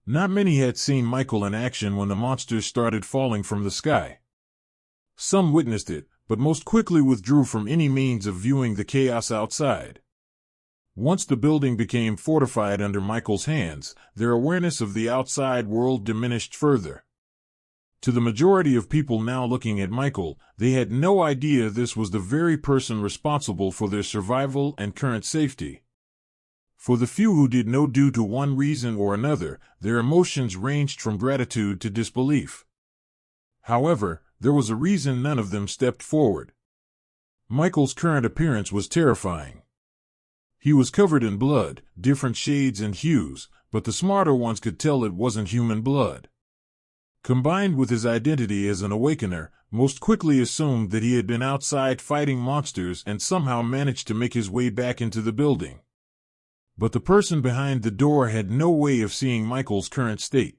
Not many had seen Michael in action when the monsters started falling from the sky. Some witnessed it, but most quickly withdrew from any means of viewing the chaos outside. Once the building became fortified under Michael's hands, their awareness of the outside world diminished further. To the majority of people now looking at Michael, they had no idea this was the very person responsible for their survival and current safety. For the few who did know due to one reason or another, their emotions ranged from gratitude to disbelief. However, there was a reason none of them stepped forward. Michael's current appearance was terrifying. He was covered in blood, different shades and hues, but the smarter ones could tell it wasn't human blood. Combined with his identity as an awakener, most quickly assumed that he had been outside fighting monsters and somehow managed to make his way back into the building. But the person behind the door had no way of seeing Michael's current state.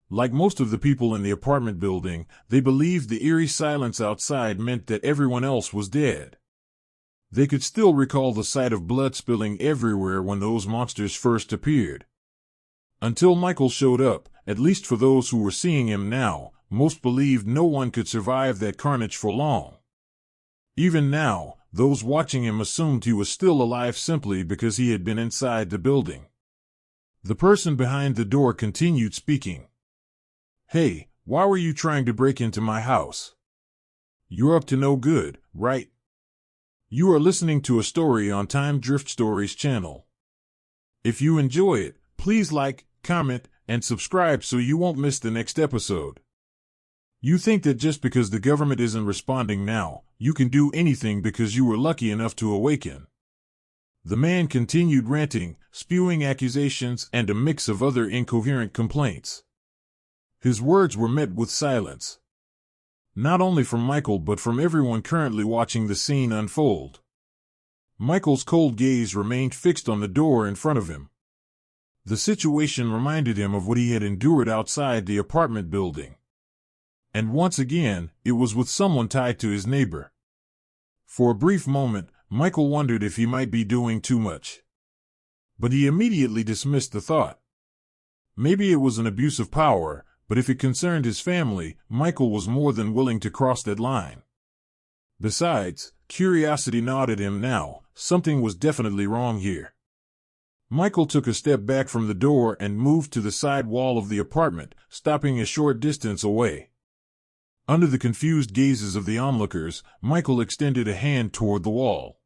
Like most of the people in the apartment building, they believed the eerie silence outside meant that everyone else was dead. They could still recall the sight of blood spilling everywhere when those monsters first appeared. Until Michael showed up, at least for those who were seeing him now, most believed no one could survive that carnage for long. Even now, those watching him assumed he was still alive simply because he had been inside the building. The person behind the door continued speaking. "Hey, why were you trying to break into my house? You're up to no good, right? You are listening to a story on Time Drift Stories channel. If you enjoy it, please like, comment, and subscribe so you won't miss the next episode. You think that just because the government isn't responding now, you can do anything because you were lucky enough to awaken." The man continued ranting, spewing accusations and a mix of other incoherent complaints. His words were met with silence. Not only from Michael but from everyone currently watching the scene unfold. Michael's cold gaze remained fixed on the door in front of him. The situation reminded him of what he had endured outside the apartment building. And once again, it was with someone tied to his neighbor. For a brief moment, Michael wondered if he might be doing too much. But he immediately dismissed the thought. Maybe it was an abuse of power, but if it concerned his family, Michael was more than willing to cross that line. Besides, curiosity gnawed at him now. Something was definitely wrong here. Michael took a step back from the door and moved to the side wall of the apartment, stopping a short distance away. Under the confused gazes of the onlookers, Michael extended a hand toward the wall.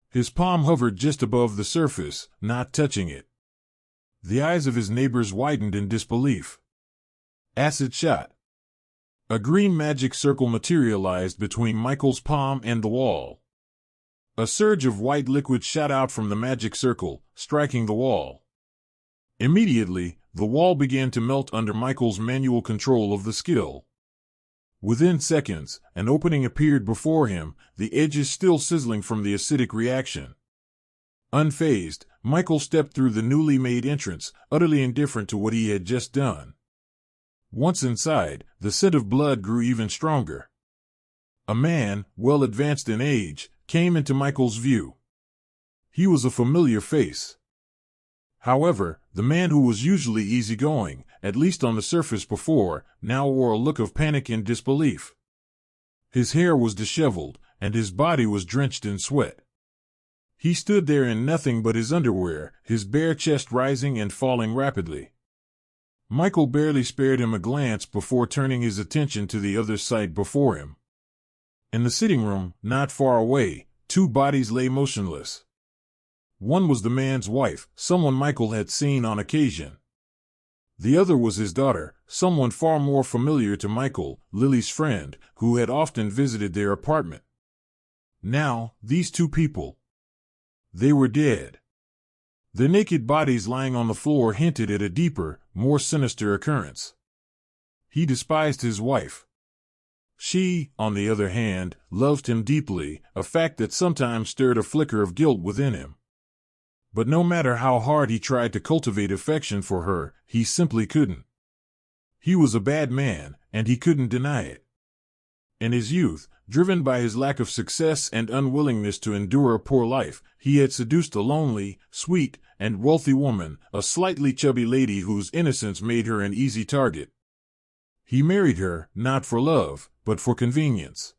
His palm hovered just above the surface, not touching it. The eyes of his neighbors widened in disbelief. Acid shot. A green magic circle materialized between Michael's palm and the wall. A surge of white liquid shot out from the magic circle, striking the wall. Immediately, the wall began to melt under Michael's manual control of the skill. Within seconds, an opening appeared before him, the edges still sizzling from the acidic reaction. Unfazed, Michael stepped through the newly made entrance, utterly indifferent to what he had just done. Once inside, the scent of blood grew even stronger. A man, well advanced in age, came into Michael's view. He was a familiar face. However, the man who was usually easygoing, at least on the surface before, now wore a look of panic and disbelief. His hair was disheveled, and his body was drenched in sweat. He stood there in nothing but his underwear, his bare chest rising and falling rapidly. Michael barely spared him a glance before turning his attention to the other sight before him. In the sitting room, not far away, two bodies lay motionless. One was the man's wife, someone Michael had seen on occasion. The other was his daughter, someone far more familiar to Michael, Lily's friend, who had often visited their apartment. Now, these two people. They were dead. Their naked bodies lying on the floor hinted at a deeper, more sinister occurrence. He despised his wife. She, on the other hand, loved him deeply, a fact that sometimes stirred a flicker of guilt within him. But no matter how hard he tried to cultivate affection for her, he simply couldn't. He was a bad man, and he couldn't deny it. In his youth, driven by his lack of success and unwillingness to endure a poor life, he had seduced a lonely, sweet, and wealthy woman, a slightly chubby lady whose innocence made her an easy target. He married her, not for love, but for convenience.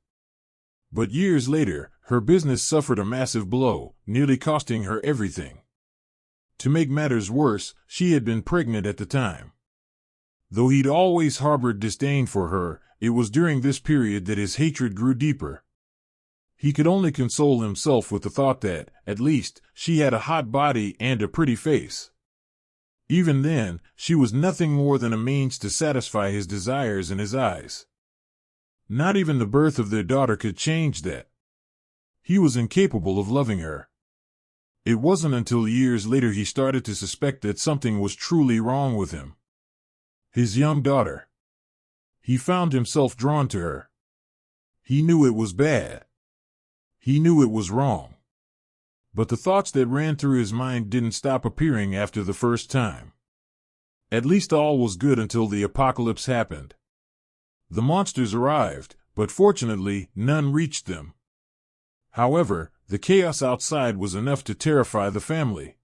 But years later, her business suffered a massive blow, nearly costing her everything. To make matters worse, she had been pregnant at the time. Though he'd always harbored disdain for her, it was during this period that his hatred grew deeper. He could only console himself with the thought that, at least, she had a hot body and a pretty face. Even then, she was nothing more than a means to satisfy his desires in his eyes. Not even the birth of their daughter could change that. He was incapable of loving her. It wasn't until years later he started to suspect that something was truly wrong with him. His young daughter. He found himself drawn to her. He knew it was bad. He knew it was wrong. But the thoughts that ran through his mind didn't stop appearing after the first time. At least all was good until the apocalypse happened. The monsters arrived, but fortunately, none reached them. However, the chaos outside was enough to terrify the family.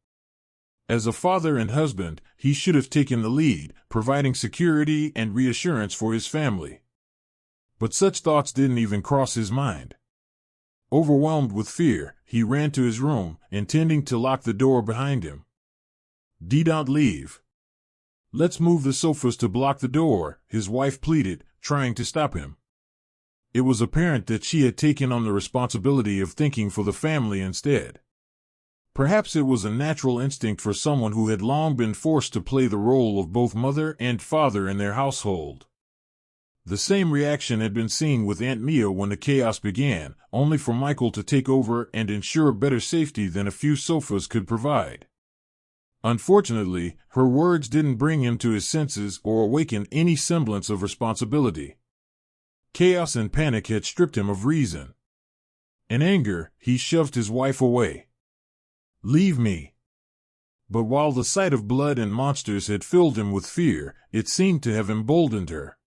As a father and husband, he should have taken the lead, providing security and reassurance for his family. But such thoughts didn't even cross his mind. Overwhelmed with fear, he ran to his room, intending to lock the door behind him. "Don't leave. Let's move the sofas to block the door," his wife pleaded, trying to stop him. It was apparent that she had taken on the responsibility of thinking for the family instead. Perhaps it was a natural instinct for someone who had long been forced to play the role of both mother and father in their household. The same reaction had been seen with Aunt Mia when the chaos began, only for Michael to take over and ensure better safety than a few sofas could provide. Unfortunately, her words didn't bring him to his senses or awaken any semblance of responsibility. Chaos and panic had stripped him of reason. In anger, he shoved his wife away. "Leave me." But while the sight of blood and monsters had filled him with fear, it seemed to have emboldened her.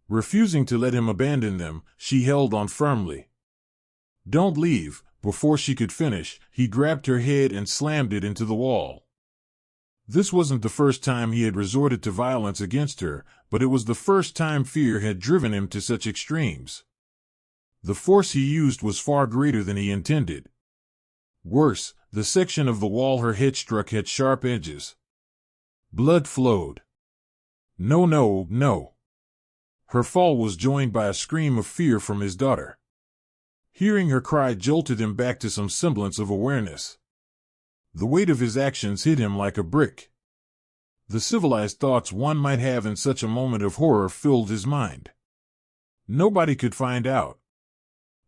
Refusing to let him abandon them, she held on firmly. "Don't leave." Before she could finish, he grabbed her head and slammed it into the wall. This wasn't the first time he had resorted to violence against her, but it was the first time fear had driven him to such extremes. The force he used was far greater than he intended. Worse, the section of the wall her head struck had sharp edges. Blood flowed. No, no, no. Her fall was joined by a scream of fear from his daughter. Hearing her cry jolted him back to some semblance of awareness. The weight of his actions hit him like a brick. The civilized thoughts one might have in such a moment of horror filled his mind. Nobody could find out.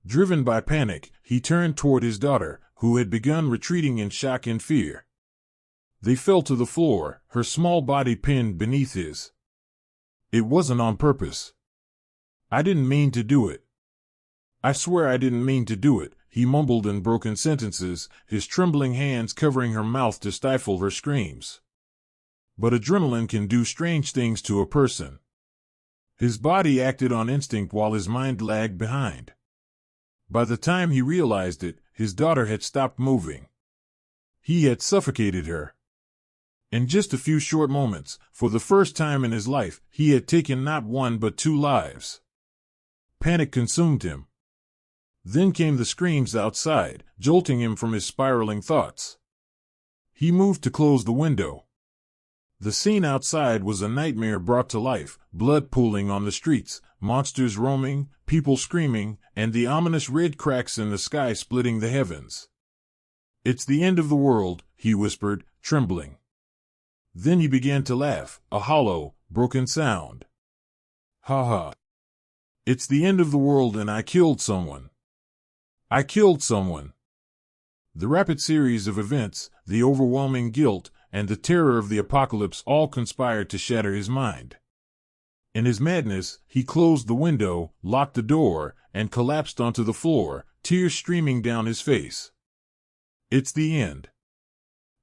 Driven by panic, he turned toward his daughter, who had begun retreating in shock and fear. They fell to the floor, her small body pinned beneath his. "It wasn't on purpose. I didn't mean to do it. I swear I didn't mean to do it," he mumbled in broken sentences, his trembling hands covering her mouth to stifle her screams. But adrenaline can do strange things to a person. His body acted on instinct while his mind lagged behind. By the time he realized it, his daughter had stopped moving. He had suffocated her. In just a few short moments, for the first time in his life, he had taken not one but 2 lives. Panic consumed him. Then came the screams outside, jolting him from his spiraling thoughts. He moved to close the window. The scene outside was a nightmare brought to life, blood pooling on the streets, monsters roaming, people screaming, and the ominous red cracks in the sky splitting the heavens. "It's the end of the world," he whispered, trembling. Then he began to laugh, a hollow, broken sound. "Ha ha. It's the end of the world and I killed someone. I killed someone." The rapid series of events, the overwhelming guilt, and the terror of the apocalypse all conspired to shatter his mind. In his madness, he closed the window, locked the door, and collapsed onto the floor, tears streaming down his face. "It's the end.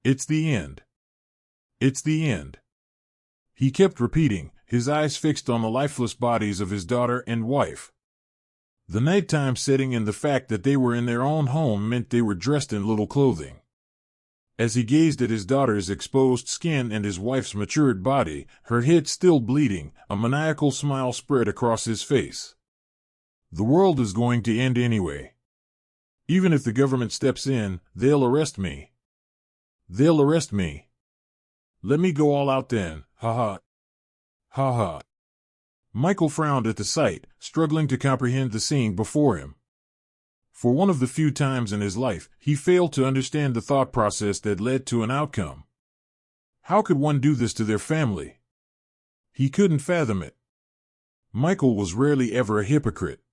It's the end. It's the end." He kept repeating, his eyes fixed on the lifeless bodies of his daughter and wife. The nighttime setting and the fact that they were in their own home meant they were dressed in little clothing. As he gazed at his daughter's exposed skin and his wife's matured body, her head still bleeding, a maniacal smile spread across his face. "The world is going to end anyway. Even if the government steps in, they'll arrest me. They'll arrest me. Let me go all out then, ha ha. Ha ha." Michael frowned at the sight, struggling to comprehend the scene before him. For one of the few times in his life, he failed to understand the thought process that led to an outcome. How could one do this to their family? He couldn't fathom it. Michael was rarely ever a hypocrite.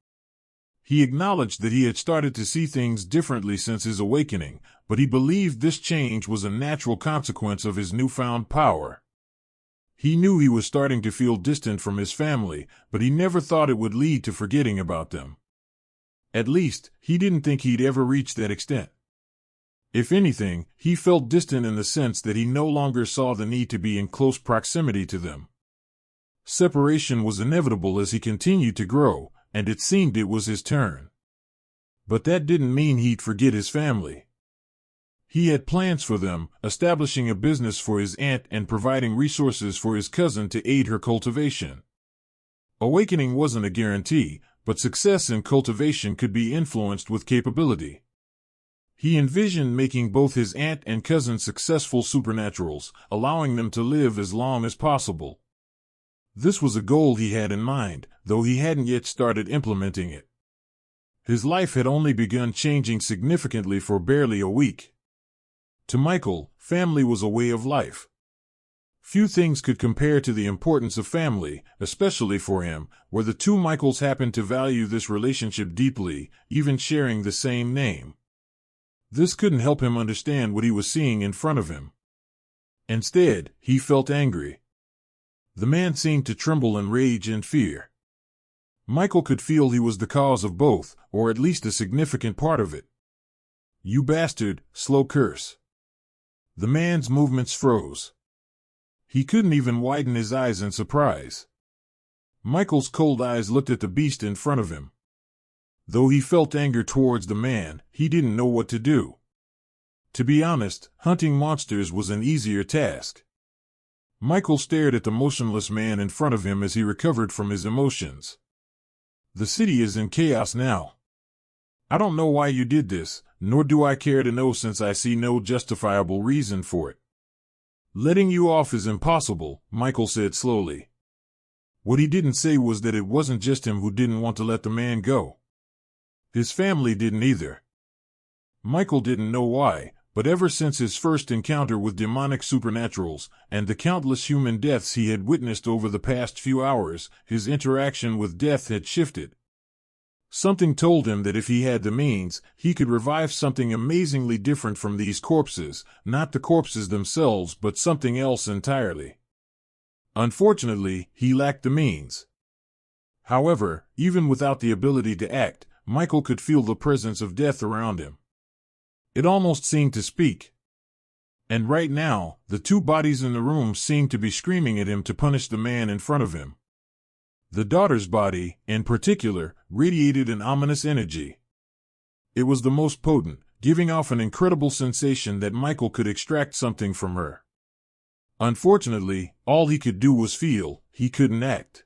He acknowledged that he had started to see things differently since his awakening, but he believed this change was a natural consequence of his newfound power. He knew he was starting to feel distant from his family, but he never thought it would lead to forgetting about them. At least, he didn't think he'd ever reach that extent. If anything, he felt distant in the sense that he no longer saw the need to be in close proximity to them. Separation was inevitable as he continued to grow, and it seemed it was his turn. But that didn't mean he'd forget his family. He had plans for them, establishing a business for his aunt and providing resources for his cousin to aid her cultivation. Awakening wasn't a guarantee, but success in cultivation could be influenced with capability. He envisioned making both his aunt and cousin successful supernaturals, allowing them to live as long as possible. This was a goal he had in mind, though he hadn't yet started implementing it. His life had only begun changing significantly for barely a week. To Michael, family was a way of life. Few things could compare to the importance of family, especially for him, where the two Michaels happened to value this relationship deeply, even sharing the same name. This couldn't help him understand what he was seeing in front of him. Instead, he felt angry. The man seemed to tremble in rage and fear. Michael could feel he was the cause of both, or at least a significant part of it. "You bastard," slow curse. The man's movements froze. He couldn't even widen his eyes in surprise. Michael's cold eyes looked at the beast in front of him. Though he felt anger towards the man, he didn't know what to do. To be honest, hunting monsters was an easier task. Michael stared at the motionless man in front of him as he recovered from his emotions. "The city is in chaos now. I don't know why you did this, nor do I care to know since I see no justifiable reason for it." "Letting you off is impossible," Michael said slowly. What he didn't say was that it wasn't just him who didn't want to let the man go. His family didn't either. Michael didn't know why, but ever since his first encounter with demonic supernaturals, and the countless human deaths he had witnessed over the past few hours, his interaction with death had shifted. Something told him that if he had the means, he could revive something amazingly different from these corpses, not the corpses themselves but something else entirely. Unfortunately, he lacked the means. However, even without the ability to act, Michael could feel the presence of death around him. It almost seemed to speak. And right now, the two bodies in the room seemed to be screaming at him to punish the man in front of him. The daughter's body, in particular, radiated an ominous energy. It was the most potent, giving off an incredible sensation that Michael could extract something from her. Unfortunately, all he could do was feel, he couldn't act.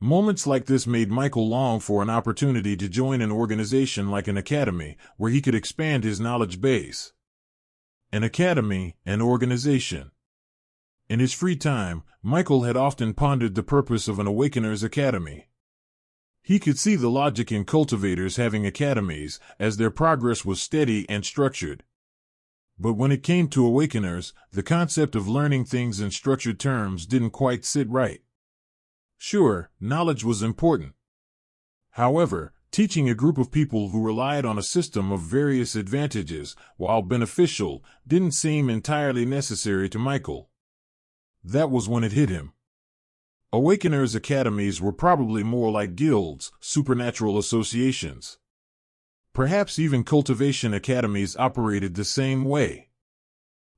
Moments like this made Michael long for an opportunity to join an organization like an academy, where he could expand his knowledge base. An academy, an organization. In his free time, Michael had often pondered the purpose of an Awakener's Academy. He could see the logic in cultivators having academies, as their progress was steady and structured. But when it came to Awakeners, the concept of learning things in structured terms didn't quite sit right. Sure, knowledge was important. However, teaching a group of people who relied on a system of various advantages, while beneficial, didn't seem entirely necessary to Michael. That was when it hit him. Awakeners' academies were probably more like guilds, supernatural associations. Perhaps even cultivation academies operated the same way.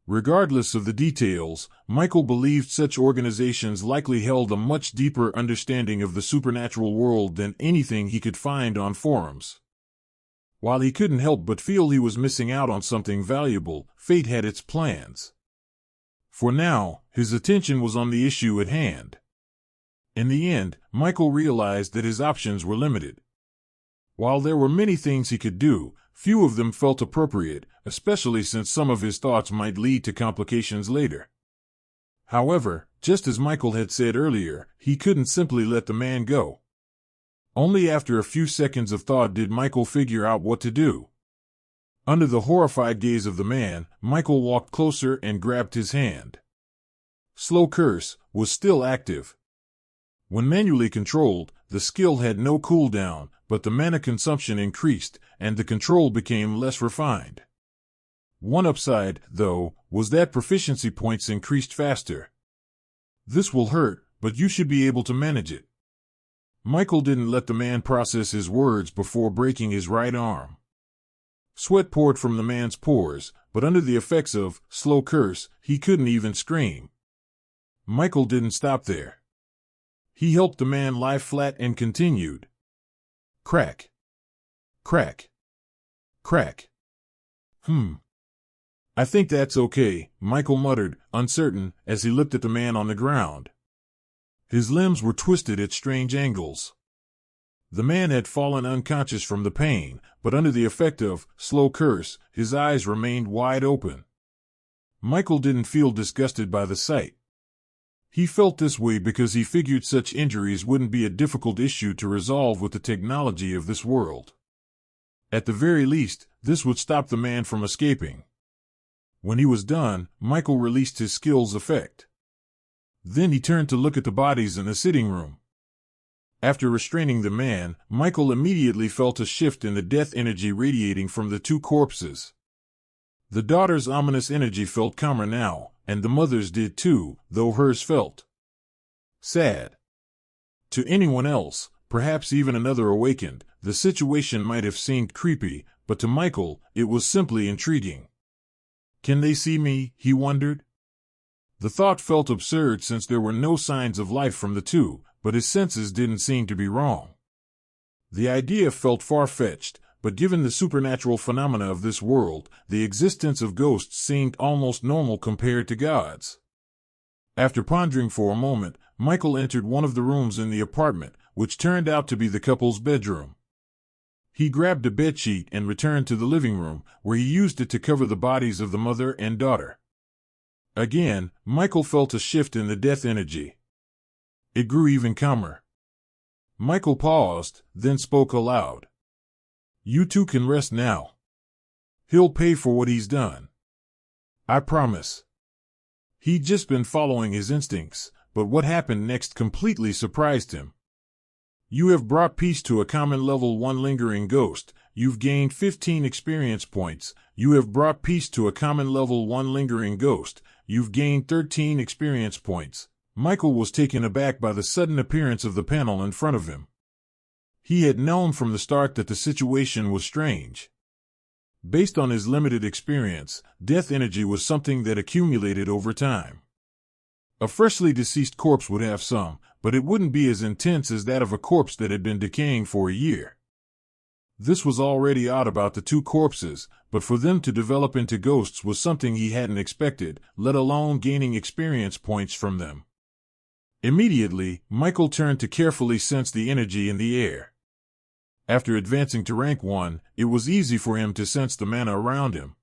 Regardless of the details, Michael believed such organizations likely held a much deeper understanding of the supernatural world than anything he could find on forums. While he couldn't help but feel he was missing out on something valuable, fate had its plans. For now, his attention was on the issue at hand. In the end, Michael realized that his options were limited. While there were many things he could do, few of them felt appropriate, especially since some of his thoughts might lead to complications later. However, just as Michael had said earlier, he couldn't simply let the man go. Only after a few seconds of thought did Michael figure out what to do. Under the horrified gaze of the man, Michael walked closer and grabbed his hand. Slow Curse was still active. When manually controlled, the skill had no cooldown, but the mana consumption increased, and the control became less refined. One upside, though, was that proficiency points increased faster. This will hurt, but you should be able to manage it. Michael didn't let the man process his words before breaking his right arm. Sweat poured from the man's pores, but under the effects of slow curse, he couldn't even scream. Michael didn't stop there. He helped the man lie flat and continued. Crack. Crack. Crack. I think that's okay, Michael muttered, uncertain, as he looked at the man on the ground. His limbs were twisted at strange angles. The man had fallen unconscious from the pain, but under the effect of slow curse, his eyes remained wide open. Michael didn't feel disgusted by the sight. He felt this way because he figured such injuries wouldn't be a difficult issue to resolve with the technology of this world. At the very least, this would stop the man from escaping. When he was done, Michael released his skill's effect. Then he turned to look at the bodies in the sitting room. After restraining the man, Michael immediately felt a shift in the death energy radiating from the two corpses. The daughter's ominous energy felt calmer now, and the mother's did too, though hers felt sad. To anyone else, perhaps even another awakened, the situation might have seemed creepy, but to Michael, it was simply intriguing. Can they see me? He wondered. The thought felt absurd since there were no signs of life from the two, but his senses didn't seem to be wrong. The idea felt far-fetched, but given the supernatural phenomena of this world, the existence of ghosts seemed almost normal compared to gods. After pondering for a moment, Michael entered one of the rooms in the apartment, which turned out to be the couple's bedroom. He grabbed a bedsheet and returned to the living room, where he used it to cover the bodies of the mother and daughter. Again, Michael felt a shift in the death energy. It grew even calmer. Michael paused, then spoke aloud. You two can rest now. He'll pay for what he's done. I promise. He'd just been following his instincts, but what happened next completely surprised him. You have brought peace to a common level 1 lingering ghost. You've gained 15 experience points. You have brought peace to a common level 1 lingering ghost. You've gained 13 experience points. Michael was taken aback by the sudden appearance of the panel in front of him. He had known from the start that the situation was strange. Based on his limited experience, death energy was something that accumulated over time. A freshly deceased corpse would have some, but it wouldn't be as intense as that of a corpse that had been decaying for a year. This was already odd about the two corpses, but for them to develop into ghosts was something he hadn't expected, let alone gaining experience points from them. Immediately, Michael turned to carefully sense the energy in the air. After advancing to rank 1, it was easy for him to sense the mana around him.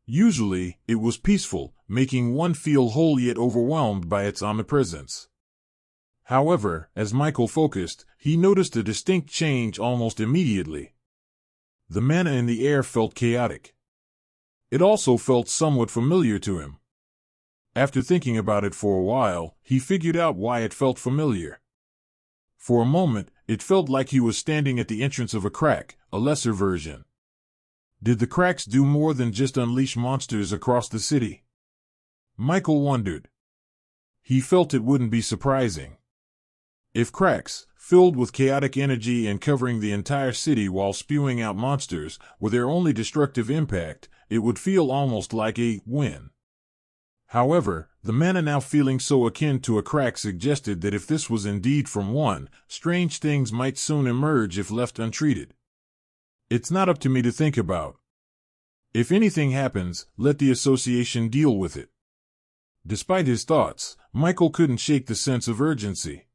Usually, it was peaceful, making one feel whole yet overwhelmed by its omnipresence. However, as Michael focused, he noticed a distinct change almost immediately. The mana in the air felt chaotic. It also felt somewhat familiar to him. After thinking about it for a while, he figured out why it felt familiar. For a moment, it felt like he was standing at the entrance of a crack, a lesser version. Did the cracks do more than just unleash monsters across the city? Michael wondered. He felt it wouldn't be surprising. If cracks, filled with chaotic energy and covering the entire city while spewing out monsters, were their only destructive impact, it would feel almost like a win. However, the mana now feeling so akin to a crack suggested that if this was indeed from one, strange things might soon emerge if left untreated. It's not up to me to think about. If anything happens, let the association deal with it. Despite his thoughts, Michael couldn't shake the sense of urgency.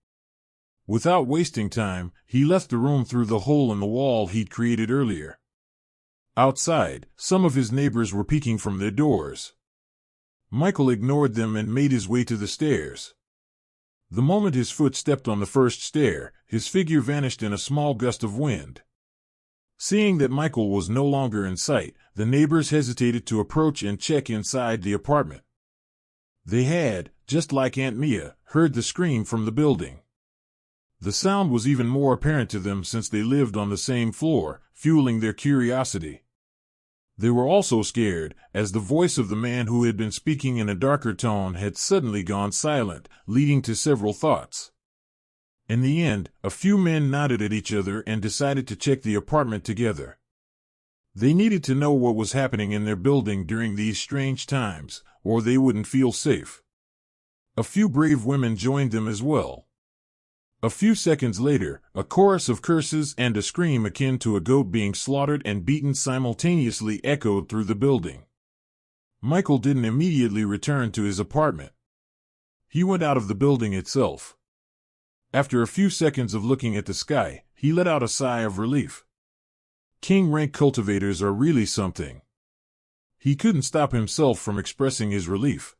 Without wasting time, he left the room through the hole in the wall he'd created earlier. Outside, some of his neighbors were peeking from their doors. Michael ignored them and made his way to the stairs. The moment his foot stepped on the first stair, his figure vanished in a small gust of wind. Seeing that Michael was no longer in sight, the neighbors hesitated to approach and check inside the apartment. They had, just like Aunt Mia, heard the scream from the building. The sound was even more apparent to them since they lived on the same floor, fueling their curiosity. They were also scared, as the voice of the man who had been speaking in a darker tone had suddenly gone silent, leading to several thoughts. In the end, a few men nodded at each other and decided to check the apartment together. They needed to know what was happening in their building during these strange times, or they wouldn't feel safe. A few brave women joined them as well. A few seconds later, a chorus of curses and a scream akin to a goat being slaughtered and beaten simultaneously echoed through the building. Michael didn't immediately return to his apartment. He went out of the building itself. After a few seconds of looking at the sky, he let out a sigh of relief. King rank cultivators are really something. He couldn't stop himself from expressing his relief.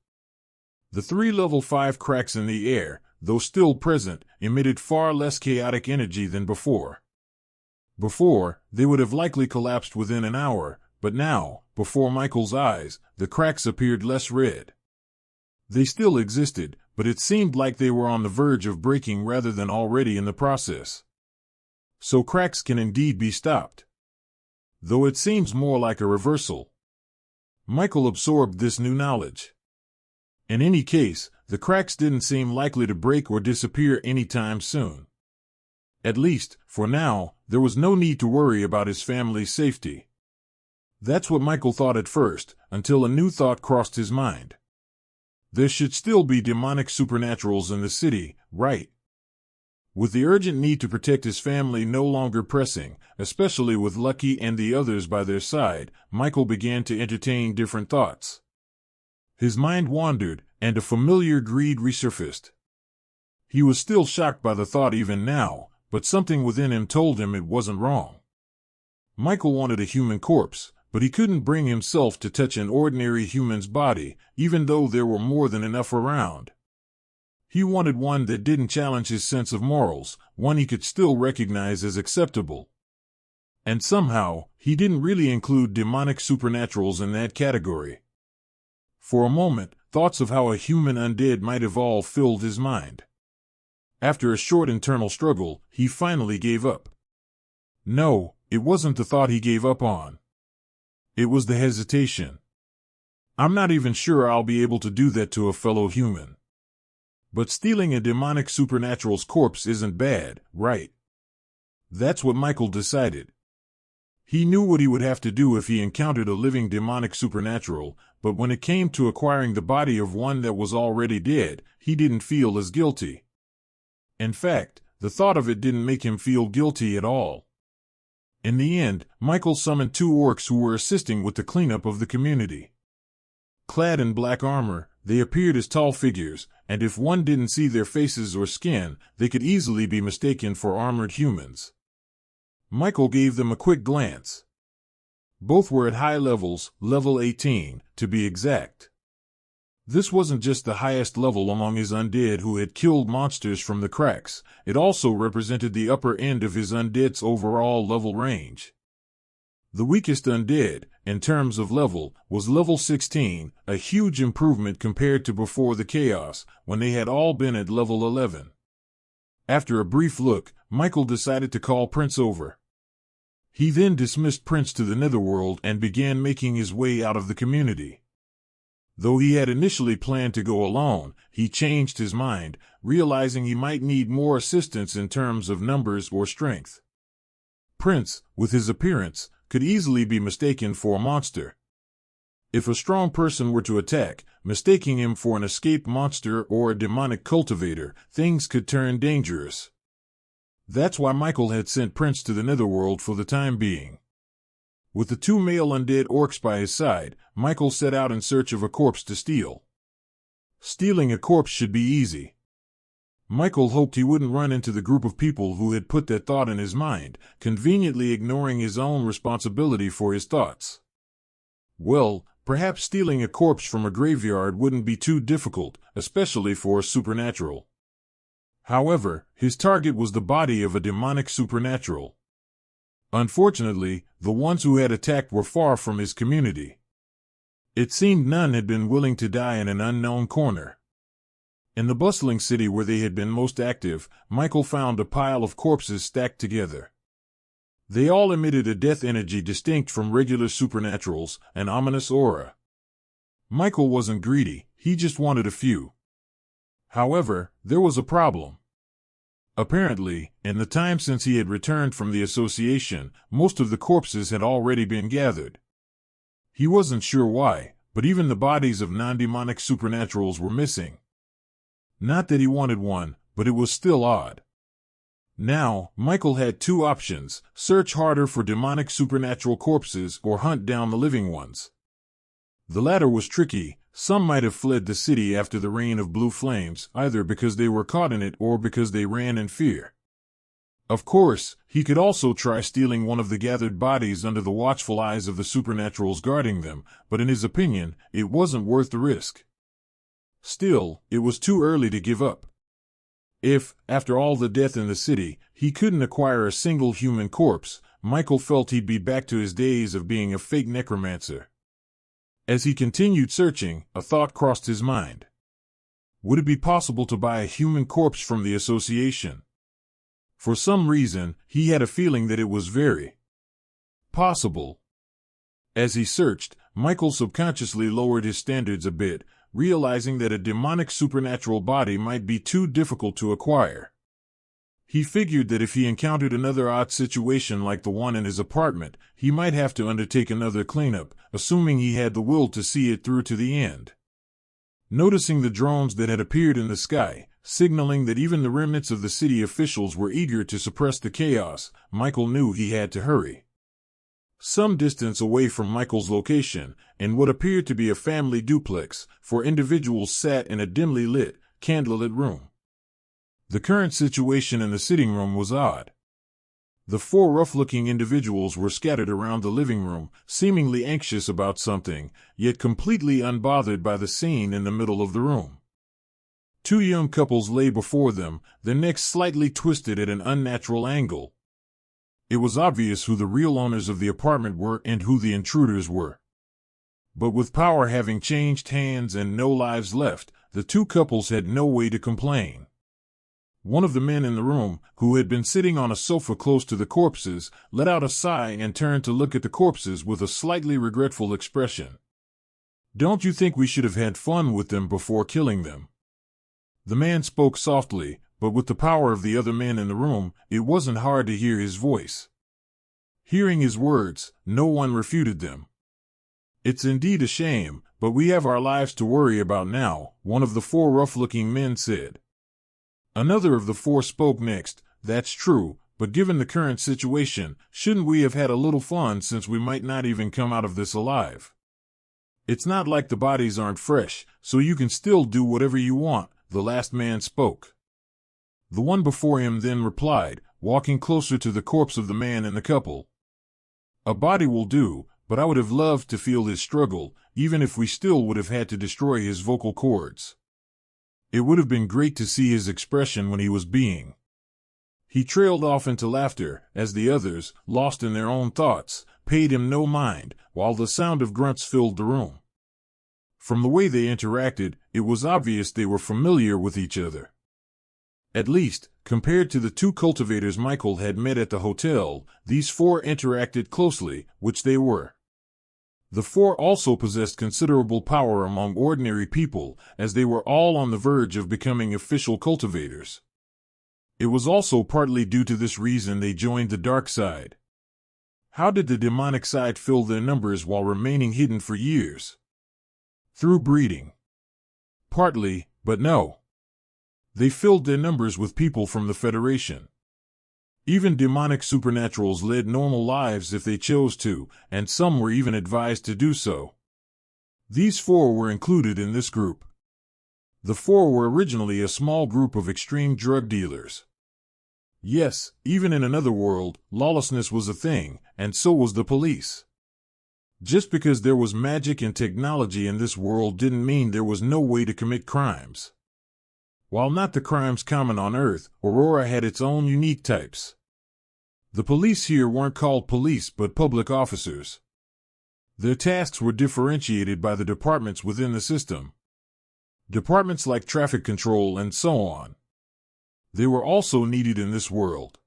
The 3 level 5 cracks in the air, though still present, emitted far less chaotic energy than before. Before, they would have likely collapsed within an hour, but now, before Michael's eyes, the cracks appeared less red. They still existed, but it seemed like they were on the verge of breaking rather than already in the process. So cracks can indeed be stopped. Though it seems more like a reversal. Michael absorbed this new knowledge. In any case, the cracks didn't seem likely to break or disappear anytime soon. At least, for now, there was no need to worry about his family's safety. That's what Michael thought at first, until a new thought crossed his mind. There should still be demonic supernaturals in the city, right? With the urgent need to protect his family no longer pressing, especially with Lucky and the others by their side, Michael began to entertain different thoughts. His mind wandered, and a familiar greed resurfaced. He was still shocked by the thought even now, but something within him told him it wasn't wrong. Michael wanted a human corpse, but he couldn't bring himself to touch an ordinary human's body, even though there were more than enough around. He wanted one that didn't challenge his sense of morals, one he could still recognize as acceptable. And somehow, he didn't really include demonic supernaturals in that category. For a moment, thoughts of how a human undead might evolve filled his mind. After a short internal struggle, he finally gave up. No, it wasn't the thought he gave up on. It was the hesitation. I'm not even sure I'll be able to do that to a fellow human. But stealing a demonic supernatural's corpse isn't bad, right? That's what Michael decided. He knew what he would have to do if he encountered a living demonic supernatural, but when it came to acquiring the body of one that was already dead, he didn't feel as guilty. In fact, the thought of it didn't make him feel guilty at all. In the end, Michael summoned 2 orcs who were assisting with the cleanup of the community. Clad in black armor, they appeared as tall figures, and if one didn't see their faces or skin, they could easily be mistaken for armored humans. Michael gave them a quick glance. Both were at high levels, level 18, to be exact. This wasn't just the highest level among his undead who had killed monsters from the cracks, it also represented the upper end of his undead's overall level range. The weakest undead, in terms of level, was level 16, a huge improvement compared to before the chaos, when they had all been at level 11. After a brief look, Michael decided to call Prince over. He then dismissed Prince to the netherworld and began making his way out of the community. Though he had initially planned to go alone, he changed his mind, realizing he might need more assistance in terms of numbers or strength. Prince, with his appearance, could easily be mistaken for a monster. If a strong person were to attack, mistaking him for an escaped monster or a demonic cultivator, things could turn dangerous. That's why Michael had sent Prince to the netherworld for the time being. With the 2 male undead orcs by his side, Michael set out in search of a corpse to steal. Stealing a corpse should be easy. Michael hoped he wouldn't run into the group of people who had put that thought in his mind, conveniently ignoring his own responsibility for his thoughts. Well, perhaps stealing a corpse from a graveyard wouldn't be too difficult, especially for a supernatural. However, his target was the body of a demonic supernatural. Unfortunately, the ones who had attacked were far from his community. It seemed none had been willing to die in an unknown corner. In the bustling city where they had been most active, Michael found a pile of corpses stacked together. They all emitted a death energy distinct from regular supernaturals, an ominous aura. Michael wasn't greedy, he just wanted a few. However, there was a problem. Apparently, in the time since he had returned from the association, most of the corpses had already been gathered. He wasn't sure why, but even the bodies of non-demonic supernaturals were missing. Not that he wanted one, but it was still odd. Now, Michael had two options: search harder for demonic supernatural corpses or hunt down the living ones. The latter was tricky. Some might have fled the city after the rain of blue flames, either because they were caught in it or because they ran in fear. Of course, he could also try stealing one of the gathered bodies under the watchful eyes of the supernaturals guarding them, but in his opinion, it wasn't worth the risk. Still, it was too early to give up. If, after all the death in the city, he couldn't acquire a single human corpse, Michael felt he'd be back to his days of being a fake necromancer. As he continued searching, a thought crossed his mind. Would it be possible to buy a human corpse from the association? For some reason, he had a feeling that it was very possible. As he searched, Michael subconsciously lowered his standards a bit, realizing that a demonic supernatural body might be too difficult to acquire. He figured that if he encountered another odd situation like the one in his apartment, he might have to undertake another cleanup, assuming he had the will to see it through to the end. Noticing the drones that had appeared in the sky, signaling that even the remnants of the city officials were eager to suppress the chaos, Michael knew he had to hurry. Some distance away from Michael's location, in what appeared to be a family duplex, four individuals sat in a dimly lit, candlelit room. The current situation in the sitting room was odd. The four rough-looking individuals were scattered around the living room, seemingly anxious about something, yet completely unbothered by the scene in the middle of the room. Two young couples lay before them, their necks slightly twisted at an unnatural angle. It was obvious who the real owners of the apartment were and who the intruders were. But with power having changed hands and no lives left, the two couples had no way to complain. One of the men in the room, who had been sitting on a sofa close to the corpses, let out a sigh and turned to look at the corpses with a slightly regretful expression. "Don't you think we should have had fun with them before killing them?" The man spoke softly, but with the power of the other men in the room, it wasn't hard to hear his voice. Hearing his words, no one refuted them. "It's indeed a shame, but we have our lives to worry about now," one of the four rough-looking men said. Another of the four spoke next. "That's true, but given the current situation, shouldn't we have had a little fun since we might not even come out of this alive? It's not like the bodies aren't fresh, so you can still do whatever you want," the last man spoke. The one before him then replied, walking closer to the corpse of the man and the couple. "A body will do, but I would have loved to feel his struggle, even if we still would have had to destroy his vocal cords. It would have been great to see his expression when he was being." He trailed off into laughter, as the others, lost in their own thoughts, paid him no mind, while the sound of grunts filled the room. From the way they interacted, it was obvious they were familiar with each other. At least, compared to the two cultivators Michael had met at the hotel, these four interacted closely, which they were. The four also possessed considerable power among ordinary people, as they were all on the verge of becoming official cultivators. It was also partly due to this reason they joined the dark side. How did the demonic side fill their numbers while remaining hidden for years? Through breeding. Partly, but no. They filled their numbers with people from the Federation. Even demonic supernaturals led normal lives if they chose to, and some were even advised to do so. These four were included in this group. The four were originally a small group of extreme drug dealers. Yes, even in another world, lawlessness was a thing, and so was the police. Just because there was magic and technology in this world didn't mean there was no way to commit crimes. While not the crimes common on Earth, Aurora had its own unique types. The police here weren't called police but public officers. Their tasks were differentiated by the departments within the system. departments like traffic control and so on. They were also needed in this world.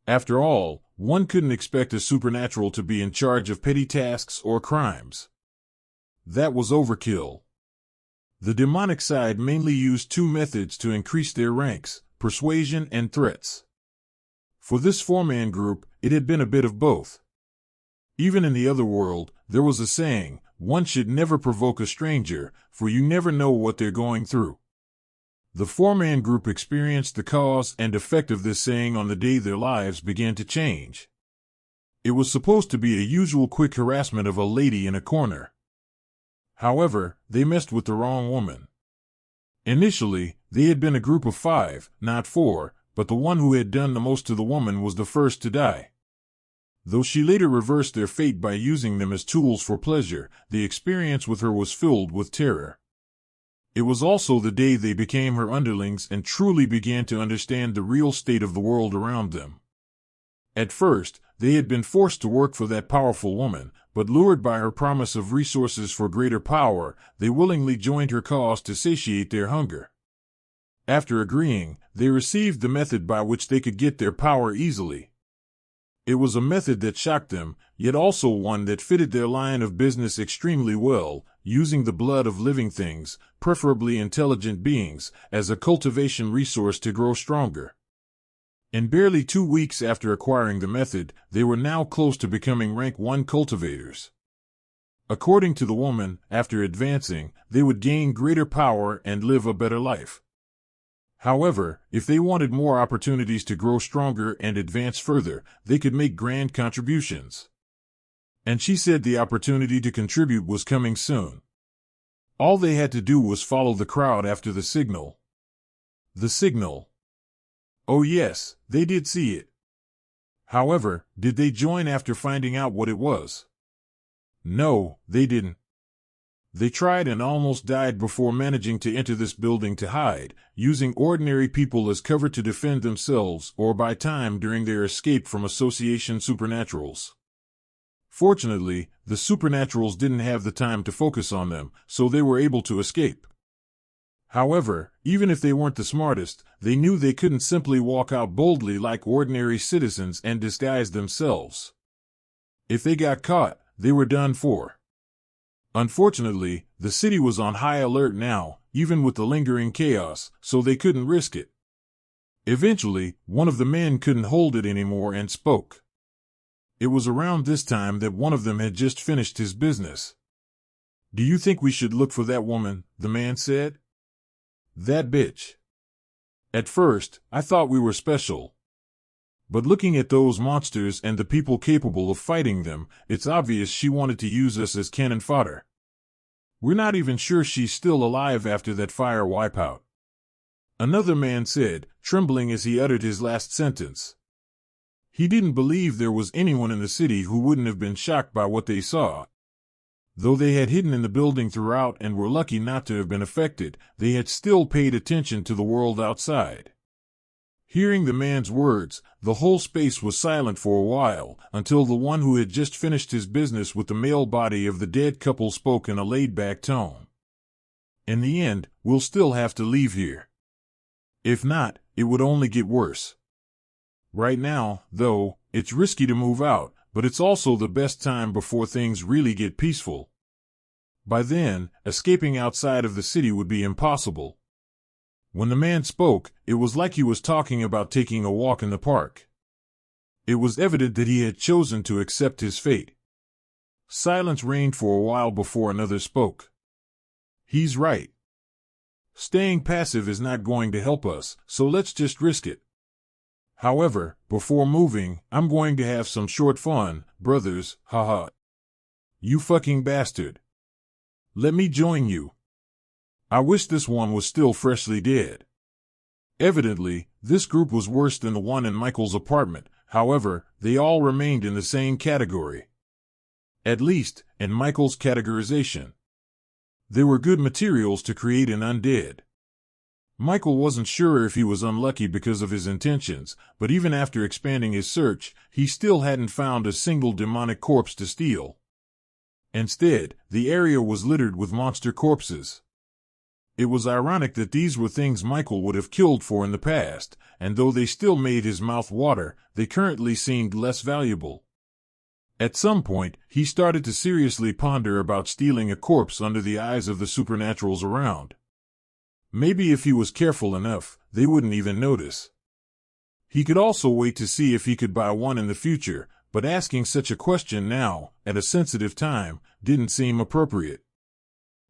After all, one couldn't expect a supernatural to be in charge of petty tasks or crimes. That was overkill. The demonic side mainly used two methods to increase their ranks: persuasion and threats. For this four-man group, it had been a bit of both. Even in the other world, there was a saying, one should never provoke a stranger, for you never know what they're going through. The four-man group experienced the cause and effect of this saying on the day their lives began to change. It was supposed to be a usual quick harassment of a lady in a corner. However, they messed with the wrong woman. Initially, they had been a group of 5, not 4, but the one who had done the most to the woman was the first to die. Though she later reversed their fate by using them as tools for pleasure, the experience with her was filled with terror. It was also the day they became her underlings and truly began to understand the real state of the world around them. At first, they had been forced to work for that powerful woman, but lured by her promise of resources for greater power, they willingly joined her cause to satiate their hunger. After agreeing, they received the method by which they could get their power easily. It was a method that shocked them, yet also one that fitted their line of business extremely well, using the blood of living things, preferably intelligent beings, as a cultivation resource to grow stronger. In barely 2 weeks after acquiring the method, they were now close to becoming rank 1 cultivators. According to the woman, after advancing, they would gain greater power and live a better life. However, if they wanted more opportunities to grow stronger and advance further, they could make grand contributions. And she said the opportunity to contribute was coming soon. All they had to do was follow the crowd after the signal. The signal. Oh yes, they did see it. However, did they join after finding out what it was? No, they didn't. They tried and almost died before managing to enter this building to hide, using ordinary people as cover to defend themselves or buy time during their escape from Association Supernaturals. Fortunately, the Supernaturals didn't have the time to focus on them, so they were able to escape. However, even if they weren't the smartest, they knew they couldn't simply walk out boldly like ordinary citizens and disguise themselves. If they got caught, they were done for. Unfortunately, the city was on high alert now, even with the lingering chaos, so they couldn't risk it. Eventually, one of the men couldn't hold it anymore and spoke. It was around this time that one of them had just finished his business. "Do you think we should look for that woman?" the man said. "That bitch. At first, I thought we were special. But looking at those monsters and the people capable of fighting them, it's obvious she wanted to use us as cannon fodder. We're not even sure she's still alive after that fire wipeout." Another man said, trembling as he uttered his last sentence. He didn't believe there was anyone in the city who wouldn't have been shocked by what they saw. Though they had hidden in the building throughout and were lucky not to have been affected, they had still paid attention to the world outside. Hearing the man's words, the whole space was silent for a while, until the one who had just finished his business with the male body of the dead couple spoke in a laid-back tone. "In the end, we'll still have to leave here. If not, it would only get worse. Right now, though, it's risky to move out, but it's also the best time before things really get peaceful. By then, escaping outside of the city would be impossible." When the man spoke, it was like he was talking about taking a walk in the park. It was evident that he had chosen to accept his fate. Silence reigned for a while before another spoke. "He's right. Staying passive is not going to help us, so let's just risk it. However, before moving, I'm going to have some short fun, brothers, haha. You fucking bastard. Let me join you. I wish this one was still freshly dead." Evidently, this group was worse than the one in Michael's apartment, however, they all remained in the same category. At least, in Michael's categorization. They were good materials to create an undead. Michael wasn't sure if he was unlucky because of his intentions, but even after expanding his search, he still hadn't found a single demonic corpse to steal. Instead, the area was littered with monster corpses. It was ironic that these were things Michael would have killed for in the past, and though they still made his mouth water, they currently seemed less valuable. At some point, he started to seriously ponder about stealing a corpse under the eyes of the supernaturals around. Maybe if he was careful enough, they wouldn't even notice. He could also wait to see if he could buy one in the future, but asking such a question now, at a sensitive time, didn't seem appropriate.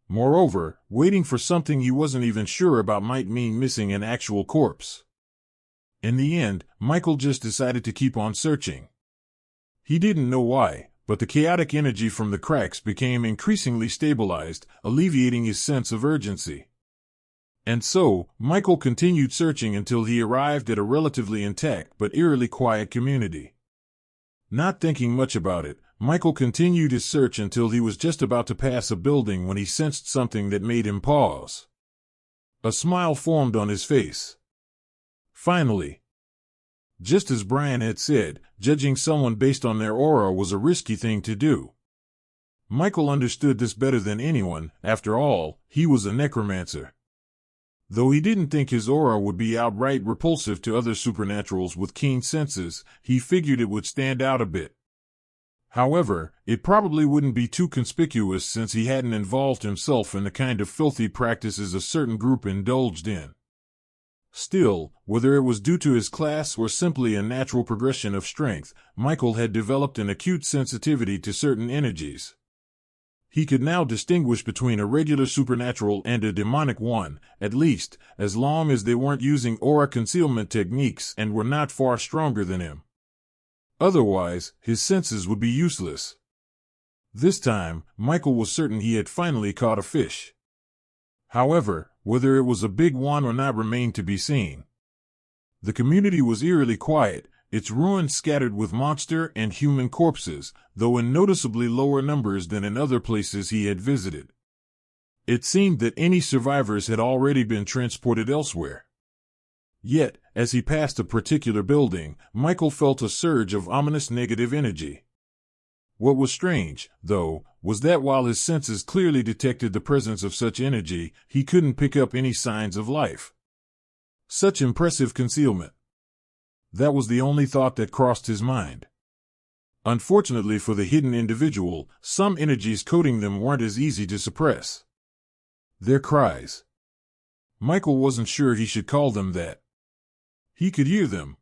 Moreover, waiting for something he wasn't even sure about might mean missing an actual corpse. In the end, Michael just decided to keep on searching. He didn't know why, but the chaotic energy from the cracks became increasingly stabilized, alleviating his sense of urgency. And so, Michael continued searching until he arrived at a relatively intact but eerily quiet community. Not thinking much about it, Michael continued his search until he was just about to pass a building when he sensed something that made him pause. A smile formed on his face. Finally. Just as Brian had said, judging someone based on their aura was a risky thing to do. Michael understood this better than anyone. After all, he was a necromancer. Though he didn't think his aura would be outright repulsive to other supernaturals with keen senses, he figured it would stand out a bit. However, it probably wouldn't be too conspicuous since he hadn't involved himself in the kind of filthy practices a certain group indulged in. Still, whether it was due to his class or simply a natural progression of strength, Michael had developed an acute sensitivity to certain energies. He could now distinguish between a regular supernatural and a demonic one, at least, as long as they weren't using aura concealment techniques and were not far stronger than him. Otherwise, his senses would be useless. This time, Michael was certain he had finally caught a fish. However, whether it was a big one or not remained to be seen. The community was eerily quiet, its ruins scattered with monster and human corpses, though in noticeably lower numbers than in other places he had visited. It seemed that any survivors had already been transported elsewhere. Yet, as he passed a particular building, Michael felt a surge of ominous negative energy. What was strange, though, was that while his senses clearly detected the presence of such energy, he couldn't pick up any signs of life. Such impressive concealment. That was the only thought that crossed his mind. Unfortunately for the hidden individual, some energies coating them weren't as easy to suppress. Their cries. Michael wasn't sure he should call them that. He could hear them.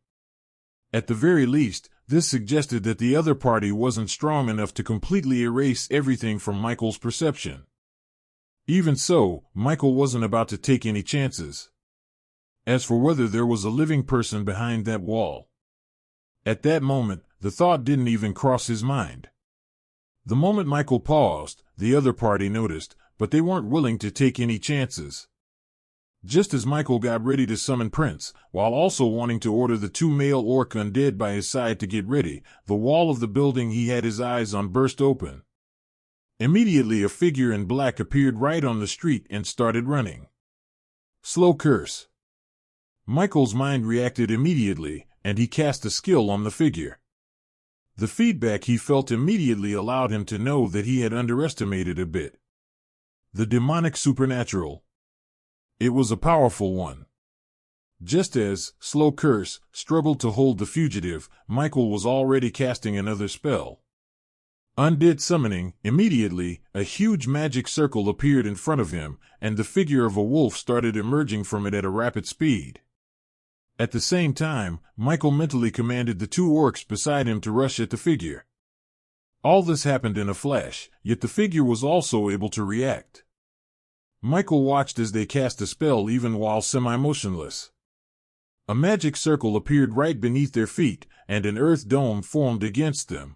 At the very least, this suggested that the other party wasn't strong enough to completely erase everything from Michael's perception. Even so, Michael wasn't about to take any chances. As for whether there was a living person behind that wall. At that moment, the thought didn't even cross his mind. The moment Michael paused, the other party noticed, but they weren't willing to take any chances. Just as Michael got ready to summon Prince, while also wanting to order the 2 male orc undead by his side to get ready, the wall of the building he had his eyes on burst open. Immediately a figure in black appeared right on the street and started running. Slow curse. Michael's mind reacted immediately, and he cast a skill on the figure. The feedback he felt immediately allowed him to know that he had underestimated a bit. The demonic supernatural. It was a powerful one. Just as Slow Curse struggled to hold the fugitive, Michael was already casting another spell. Undead summoning. Immediately, a huge magic circle appeared in front of him, and the figure of a wolf started emerging from it at a rapid speed. At the same time, Michael mentally commanded the 2 orcs beside him to rush at the figure. All this happened in a flash, yet the figure was also able to react. Michael watched as they cast a spell even while semi-motionless. A magic circle appeared right beneath their feet, and an earth dome formed against them.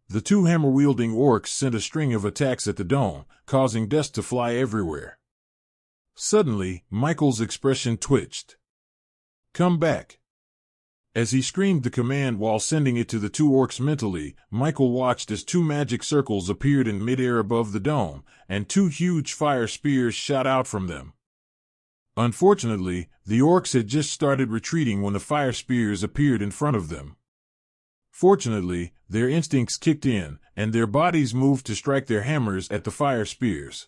The 2 hammer-wielding orcs sent a string of attacks at the dome, causing dust to fly everywhere. Suddenly, Michael's expression twitched. "Come back." As he screamed the command while sending it to the 2 orcs mentally, Michael watched as 2 magic circles appeared in midair above the dome, and 2 huge fire spears shot out from them. Unfortunately, the orcs had just started retreating when the fire spears appeared in front of them. Fortunately, their instincts kicked in, and their bodies moved to strike their hammers at the fire spears.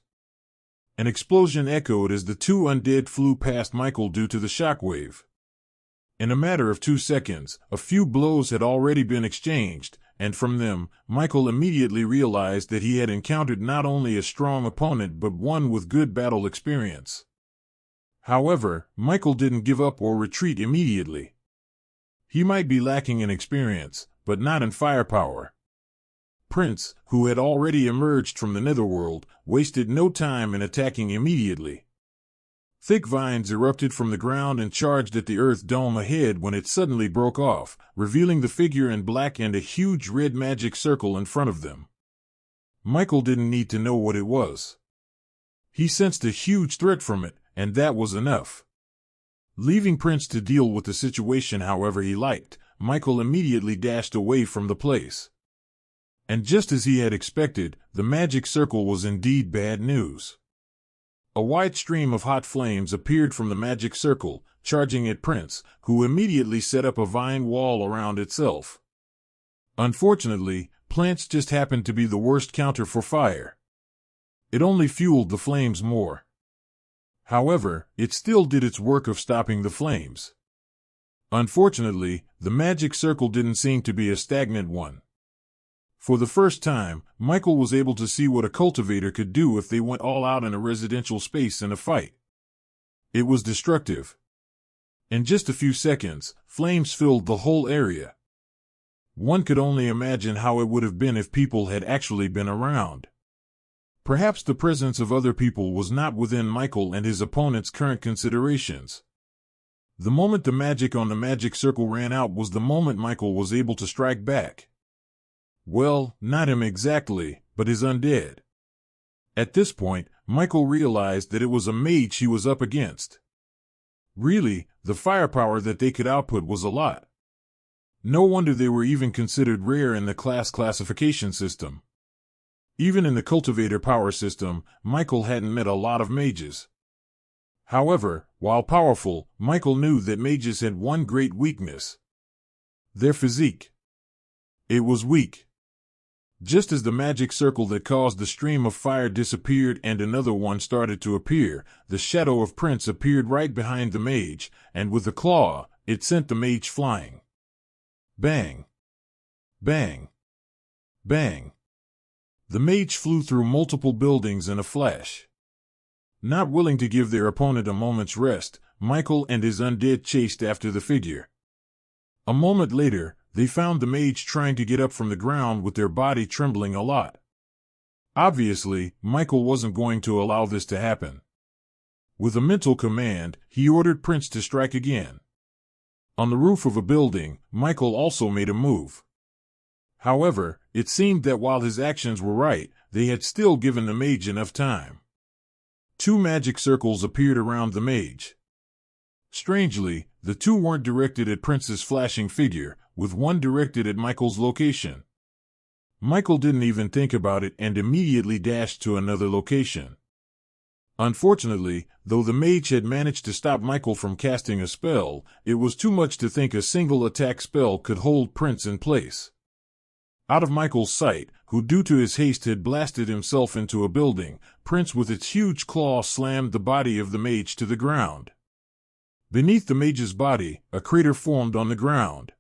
An explosion echoed as the two undead flew past Michael due to the shockwave. In a matter of 2 seconds, a few blows had already been exchanged, and from them, Michael immediately realized that he had encountered not only a strong opponent but one with good battle experience. However, Michael didn't give up or retreat immediately. He might be lacking in experience, but not in firepower. Prince, who had already emerged from the netherworld, wasted no time in attacking immediately. Thick vines erupted from the ground and charged at the earth dome ahead when it suddenly broke off, revealing the figure in black and a huge red magic circle in front of them. Michael didn't need to know what it was. He sensed a huge threat from it, and that was enough. Leaving Prince to deal with the situation however he liked, Michael immediately dashed away from the place. And just as he had expected, the magic circle was indeed bad news. A wide stream of hot flames appeared from the magic circle, charging at Prince, who immediately set up a vine wall around itself. Unfortunately, plants just happened to be the worst counter for fire. It only fueled the flames more. However, it still did its work of stopping the flames. Unfortunately, the magic circle didn't seem to be a stagnant one. For the first time, Michael was able to see what a cultivator could do if they went all out in a residential space in a fight. It was destructive. In just a few seconds, flames filled the whole area. One could only imagine how it would have been if people had actually been around. Perhaps the presence of other people was not within Michael and his opponent's current considerations. The moment the magic on the magic circle ran out was the moment Michael was able to strike back. Well, not him exactly, but his undead. At this point, Michael realized that it was a mage he was up against. Really, the firepower that they could output was a lot. No wonder they were even considered rare in the class classification system. Even in the cultivator power system, Michael hadn't met a lot of mages. However, while powerful, Michael knew that mages had one great weakness: their physique. It was weak. Just as the magic circle that caused the stream of fire disappeared and another one started to appear, the shadow of Prince appeared right behind the mage, and with a claw, it sent the mage flying. Bang! Bang! Bang! The mage flew through multiple buildings in a flash. Not willing to give their opponent a moment's rest, Michael and his undead chased after the figure. A moment later, they found the mage trying to get up from the ground with their body trembling a lot. Obviously, Michael wasn't going to allow this to happen. With a mental command, he ordered Prince to strike again. On the roof of a building, Michael also made a move. However, it seemed that while his actions were right, they had still given the mage enough time. 2 magic circles appeared around the mage. Strangely, the 2 weren't directed at Prince's flashing figure, with one directed at Michael's location. Michael didn't even think about it and immediately dashed to another location. Unfortunately, though the mage had managed to stop Michael from casting a spell, it was too much to think a single attack spell could hold Prince in place. Out of Michael's sight, who due to his haste had blasted himself into a building, Prince with its huge claw slammed the body of the mage to the ground. Beneath the mage's body, a crater formed on the ground.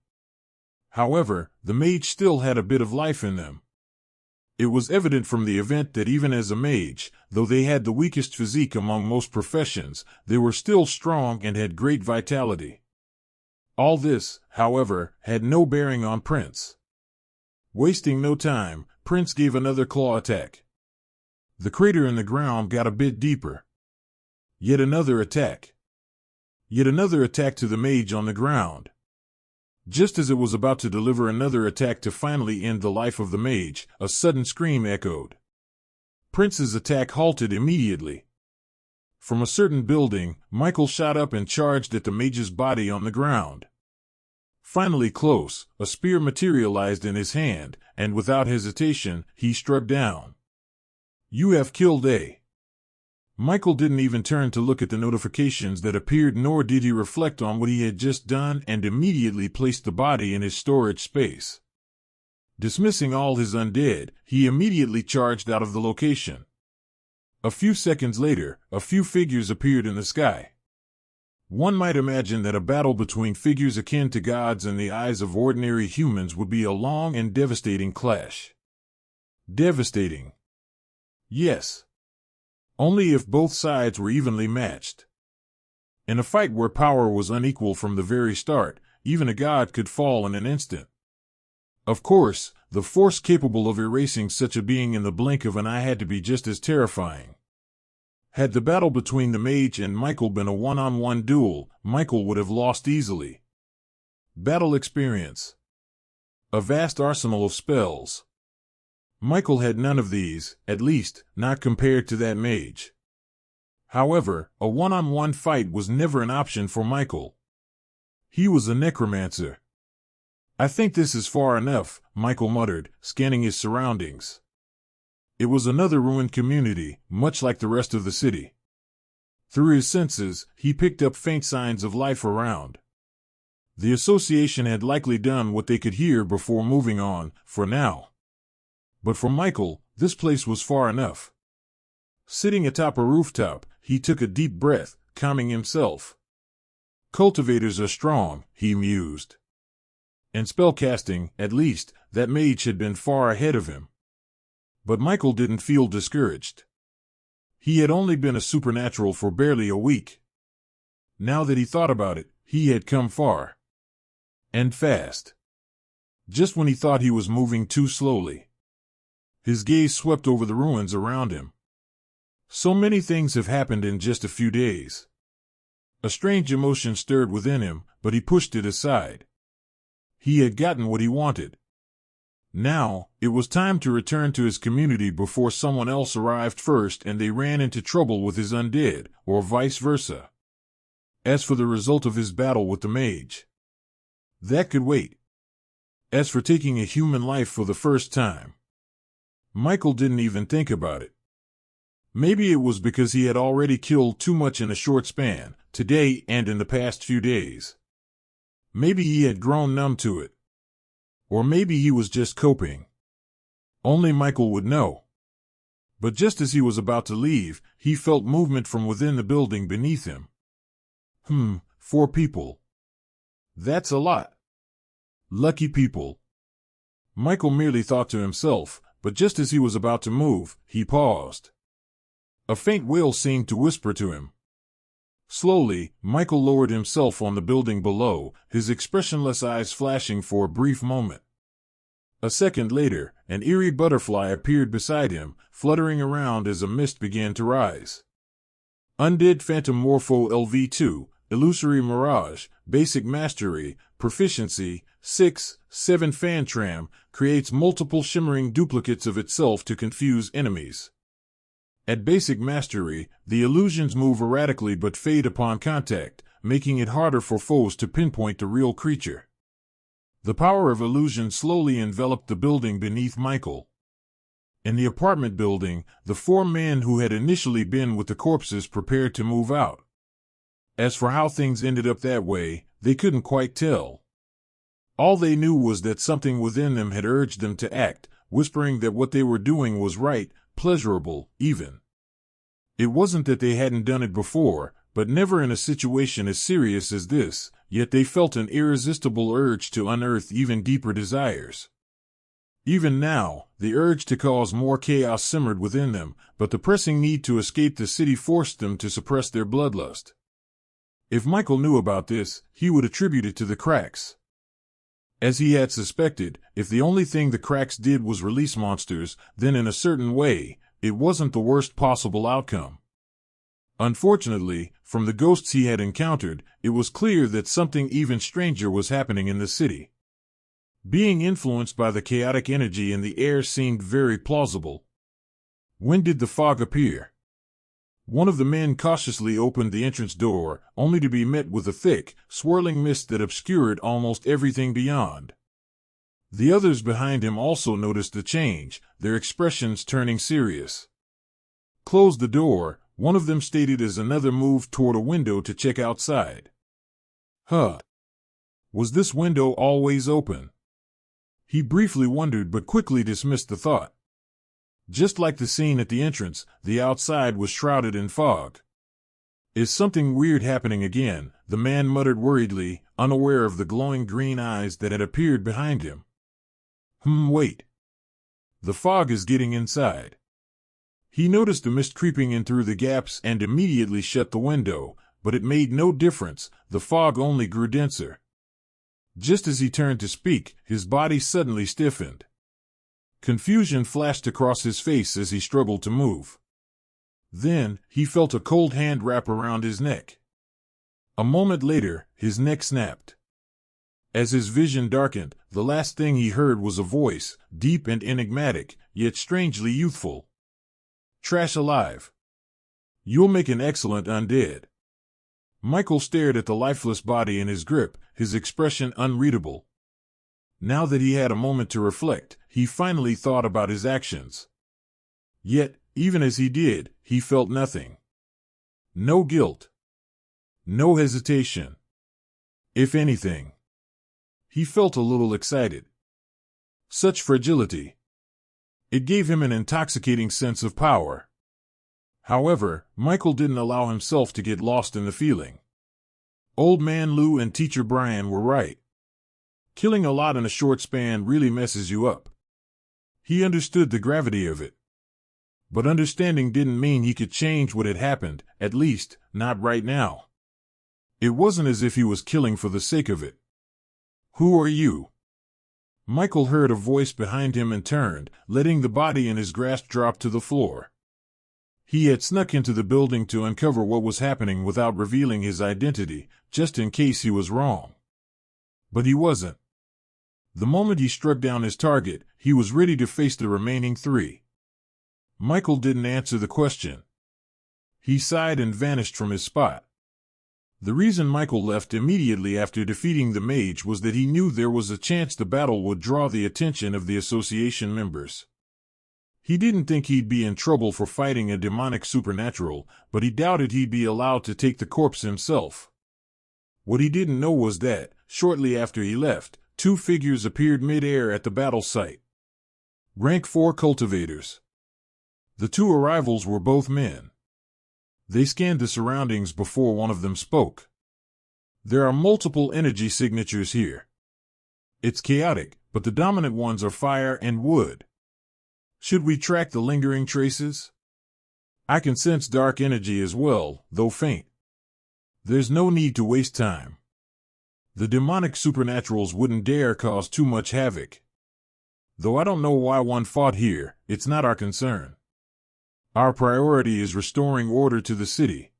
However, the mage still had a bit of life in them. It was evident from the event that even as a mage, though they had the weakest physique among most professions, they were still strong and had great vitality. All this, however, had no bearing on Prince. Wasting no time, Prince gave another claw attack. The crater in the ground got a bit deeper. Yet another attack. Yet another attack to the mage on the ground. Just as it was about to deliver another attack to finally end the life of the mage, a sudden scream echoed. Prince's attack halted immediately. From a certain building, Michael shot up and charged at the mage's body on the ground. Finally close, a spear materialized in his hand, and without hesitation, he struck down. "You have killed A." Michael didn't even turn to look at the notifications that appeared, nor did he reflect on what he had just done, and immediately placed the body in his storage space. Dismissing all his undead, he immediately charged out of the location. A few seconds later, a few figures appeared in the sky. One might imagine that a battle between figures akin to gods in the eyes of ordinary humans would be a long and devastating clash. Devastating. Yes. Only if both sides were evenly matched. In a fight where power was unequal from the very start, even a god could fall in an instant. Of course, the force capable of erasing such a being in the blink of an eye had to be just as terrifying. Had the battle between the mage and Michael been a one-on-one duel, Michael would have lost easily. Battle experience. A vast arsenal of spells. Michael had none of these, at least, not compared to that mage. However, a one-on-one fight was never an option for Michael. He was a necromancer. "I think this is far enough," Michael muttered, scanning his surroundings. It was another ruined community, much like the rest of the city. Through his senses, he picked up faint signs of life around. The association had likely done what they could hear before moving on, for now. But for Michael, this place was far enough. Sitting atop a rooftop, he took a deep breath, calming himself. Cultivators are strong, he mused. In spellcasting, at least, that mage had been far ahead of him. But Michael didn't feel discouraged. He had only been a supernatural for barely a week. Now that he thought about it, he had come far. And fast. Just when he thought he was moving too slowly. His gaze swept over the ruins around him. So many things have happened in just a few days. A strange emotion stirred within him, but he pushed it aside. He had gotten what he wanted. Now, it was time to return to his community before someone else arrived first and they ran into trouble with his undead, or vice versa. As for the result of his battle with the mage, that could wait. As for taking a human life for the first time, Michael didn't even think about it. Maybe it was because he had already killed too much in a short span, today and in the past few days. Maybe he had grown numb to it. Or maybe he was just coping. Only Michael would know. But just as he was about to leave, he felt movement from within the building beneath him. 4 people. That's a lot. Lucky people. Michael merely thought to himself, but just as he was about to move, he paused. A faint wail seemed to whisper to him. Slowly, Michael lowered himself on the building below, his expressionless eyes flashing for a brief moment. A second later, an eerie butterfly appeared beside him, fluttering around as a mist began to rise. Undead Phantom Morpho LV2, Illusory Mirage, Basic Mastery, Proficiency, 6, 7 Fantram, creates multiple shimmering duplicates of itself to confuse enemies. At Basic Mastery, the illusions move erratically but fade upon contact, making it harder for foes to pinpoint the real creature. The power of illusion slowly enveloped the building beneath Michael. In the apartment building, the 4 men who had initially been with the corpses prepared to move out. As for how things ended up that way, they couldn't quite tell. All they knew was that something within them had urged them to act, whispering that what they were doing was right, pleasurable, even. It wasn't that they hadn't done it before, but never in a situation as serious as this, yet they felt an irresistible urge to unearth even deeper desires. Even now, the urge to cause more chaos simmered within them, but the pressing need to escape the city forced them to suppress their bloodlust. If Michael knew about this, he would attribute it to the cracks. As he had suspected, if the only thing the cracks did was release monsters, then in a certain way, it wasn't the worst possible outcome. Unfortunately, from the ghosts he had encountered, it was clear that something even stranger was happening in the city. Being influenced by the chaotic energy in the air seemed very plausible. When did the fog appear? One of the men cautiously opened the entrance door, only to be met with a thick, swirling mist that obscured almost everything beyond. The others behind him also noticed the change, their expressions turning serious. "Close the door," one of them stated as another moved toward a window to check outside. Was this window always open? He briefly wondered but quickly dismissed the thought. Just like the scene at the entrance, the outside was shrouded in fog. Is something weird happening again? The man muttered worriedly, unaware of the glowing green eyes that had appeared behind him. Wait. The fog is getting inside. He noticed the mist creeping in through the gaps and immediately shut the window, but it made no difference, the fog only grew denser. Just as he turned to speak, his body suddenly stiffened. Confusion flashed across his face as he struggled to move. Then, he felt a cold hand wrap around his neck. A moment later, his neck snapped. As his vision darkened, the last thing he heard was a voice, deep and enigmatic, yet strangely youthful. Trash alive. You'll make an excellent undead. Michael stared at the lifeless body in his grip, his expression unreadable. Now that he had a moment to reflect, he finally thought about his actions. Yet, even as he did, he felt nothing. No guilt. No hesitation. If anything, he felt a little excited. Such fragility. It gave him an intoxicating sense of power. However, Michael didn't allow himself to get lost in the feeling. Old Man Lou and Teacher Brian were right. Killing a lot in a short span really messes you up. He understood the gravity of it. But understanding didn't mean he could change what had happened, at least, not right now. It wasn't as if he was killing for the sake of it. Who are you? Michael heard a voice behind him and turned, letting the body in his grasp drop to the floor. He had snuck into the building to uncover what was happening without revealing his identity, just in case he was wrong. But he wasn't. The moment he struck down his target, he was ready to face the remaining three. Michael didn't answer the question. He sighed and vanished from his spot. The reason Michael left immediately after defeating the mage was that he knew there was a chance the battle would draw the attention of the association members. He didn't think he'd be in trouble for fighting a demonic supernatural, but he doubted he'd be allowed to take the corpse himself. What he didn't know was that, shortly after he left, two figures appeared mid-air at the battle site. Rank 4 cultivators. The two arrivals were both men. They scanned the surroundings before one of them spoke. There are multiple energy signatures here. It's chaotic, but the dominant ones are fire and wood. Should we track the lingering traces? I can sense dark energy as well, though faint. There's no need to waste time. The demonic supernaturals wouldn't dare cause too much havoc. Though I don't know why one fought here, it's not our concern. Our priority is restoring order to the city.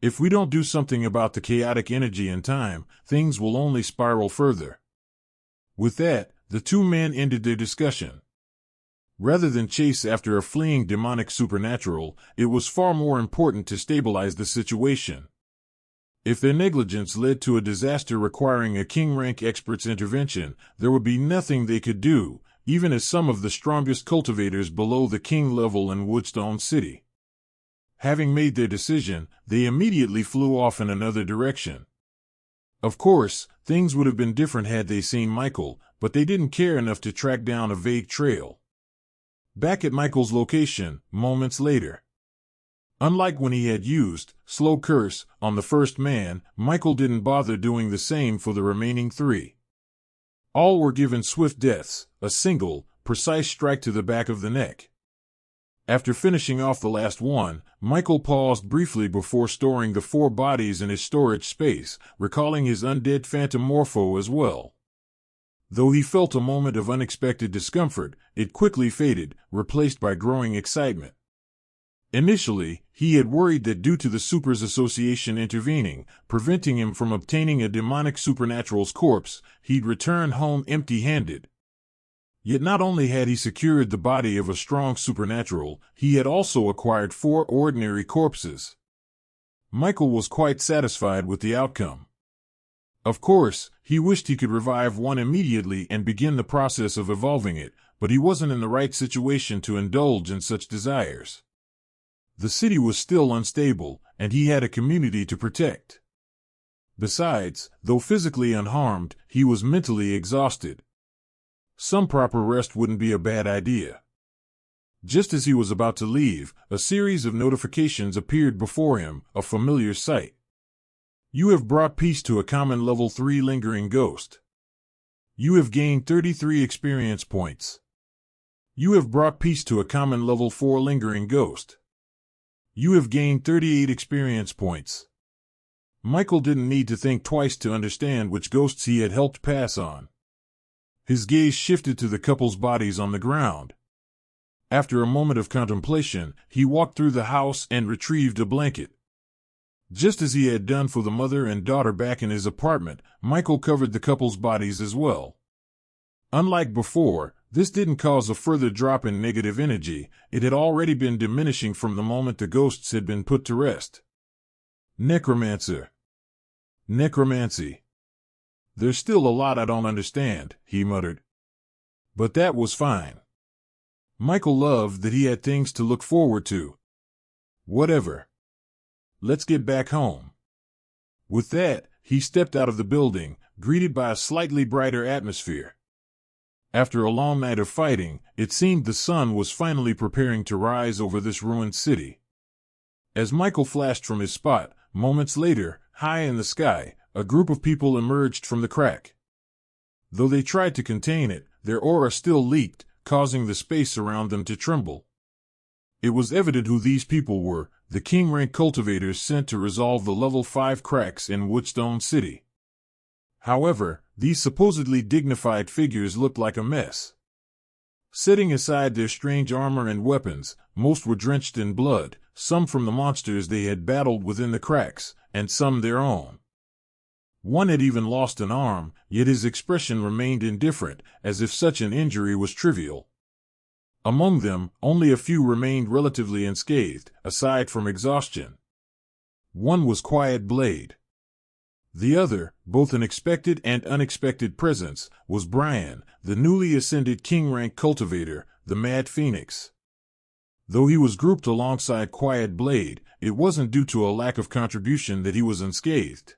If we don't do something about the chaotic energy in time, things will only spiral further. With that, the two men ended their discussion. Rather than chase after a fleeing demonic supernatural, it was far more important to stabilize the situation. If their negligence led to a disaster requiring a king-rank expert's intervention, there would be nothing they could do, even as some of the strongest cultivators below the king level in Woodstone City. Having made their decision, they immediately flew off in another direction. Of course, things would have been different had they seen Michael, but they didn't care enough to track down a vague trail. Back at Michael's location, moments later. Unlike when he had used Slow Curse on the first man, Michael didn't bother doing the same for the remaining three. All were given swift deaths, a single, precise strike to the back of the neck. After finishing off the last one, Michael paused briefly before storing the 4 bodies in his storage space, recalling his undead phantom morpho as well. Though he felt a moment of unexpected discomfort, it quickly faded, replaced by growing excitement. Initially, he had worried that due to the Supers Association intervening, preventing him from obtaining a demonic supernatural's corpse, he'd return home empty-handed. Yet not only had he secured the body of a strong supernatural, he had also acquired 4 ordinary corpses. Michael was quite satisfied with the outcome. Of course, he wished he could revive one immediately and begin the process of evolving it, but he wasn't in the right situation to indulge in such desires. The city was still unstable, and he had a community to protect. Besides, though physically unharmed, he was mentally exhausted. Some proper rest wouldn't be a bad idea. Just as he was about to leave, a series of notifications appeared before him, a familiar sight. You have brought peace to a common level 3 lingering ghost. You have gained 33 experience points. You have brought peace to a common level 4 lingering ghost. You have gained 38 experience points. Michael didn't need to think twice to understand which ghosts he had helped pass on. His gaze shifted to the couple's bodies on the ground. After a moment of contemplation, he walked through the house and retrieved a blanket. Just as he had done for the mother and daughter back in his apartment, Michael covered the couple's bodies as well. Unlike before, this didn't cause a further drop in negative energy. It had already been diminishing from the moment the ghosts had been put to rest. Necromancer. Necromancy. There's still a lot I don't understand, he muttered. But that was fine. Michael loved that he had things to look forward to. Whatever. Let's get back home. With that, he stepped out of the building, greeted by a slightly brighter atmosphere. After a long night of fighting, it seemed the sun was finally preparing to rise over this ruined city. As Michael flashed from his spot, moments later, high in the sky, a group of people emerged from the crack. Though they tried to contain it, their aura still leaked, causing the space around them to tremble. It was evident who these people were, the king-rank cultivators sent to resolve the level 5 cracks in Woodstone City. However, these supposedly dignified figures looked like a mess. Setting aside their strange armor and weapons, most were drenched in blood, some from the monsters they had battled within the cracks, and some their own. One had even lost an arm, yet his expression remained indifferent, as if such an injury was trivial. Among them, only a few remained relatively unscathed, aside from exhaustion. One was Quiet Blade. The other, both an expected and unexpected presence, was Brian, the newly ascended king-rank cultivator, the Mad Phoenix. Though he was grouped alongside Quiet Blade, it wasn't due to a lack of contribution that he was unscathed.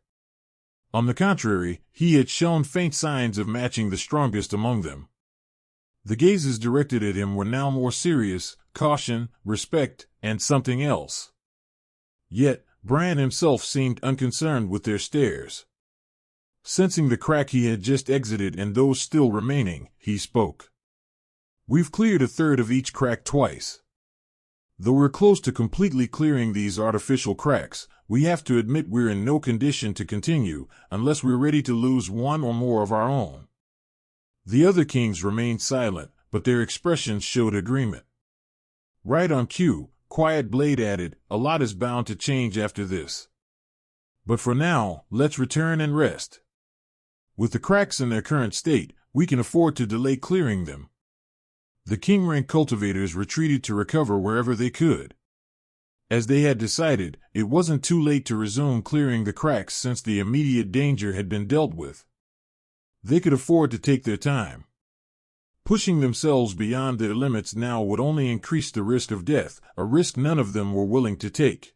On the contrary, he had shown faint signs of matching the strongest among them. The gazes directed at him were now more serious, caution, respect, and something else. Yet, Brian himself seemed unconcerned with their stares. Sensing the crack he had just exited and those still remaining, he spoke. We've cleared a third of each crack twice. Though we're close to completely clearing these artificial cracks, we have to admit we're in no condition to continue unless we're ready to lose one or more of our own. The other kings remained silent, but their expressions showed agreement. Right on cue, Quiet Blade added, a lot is bound to change after this. But for now, let's return and rest. With the cracks in their current state, we can afford to delay clearing them. The king-rank cultivators retreated to recover wherever they could. As they had decided, it wasn't too late to resume clearing the cracks since the immediate danger had been dealt with. They could afford to take their time. Pushing themselves beyond their limits now would only increase the risk of death, a risk none of them were willing to take.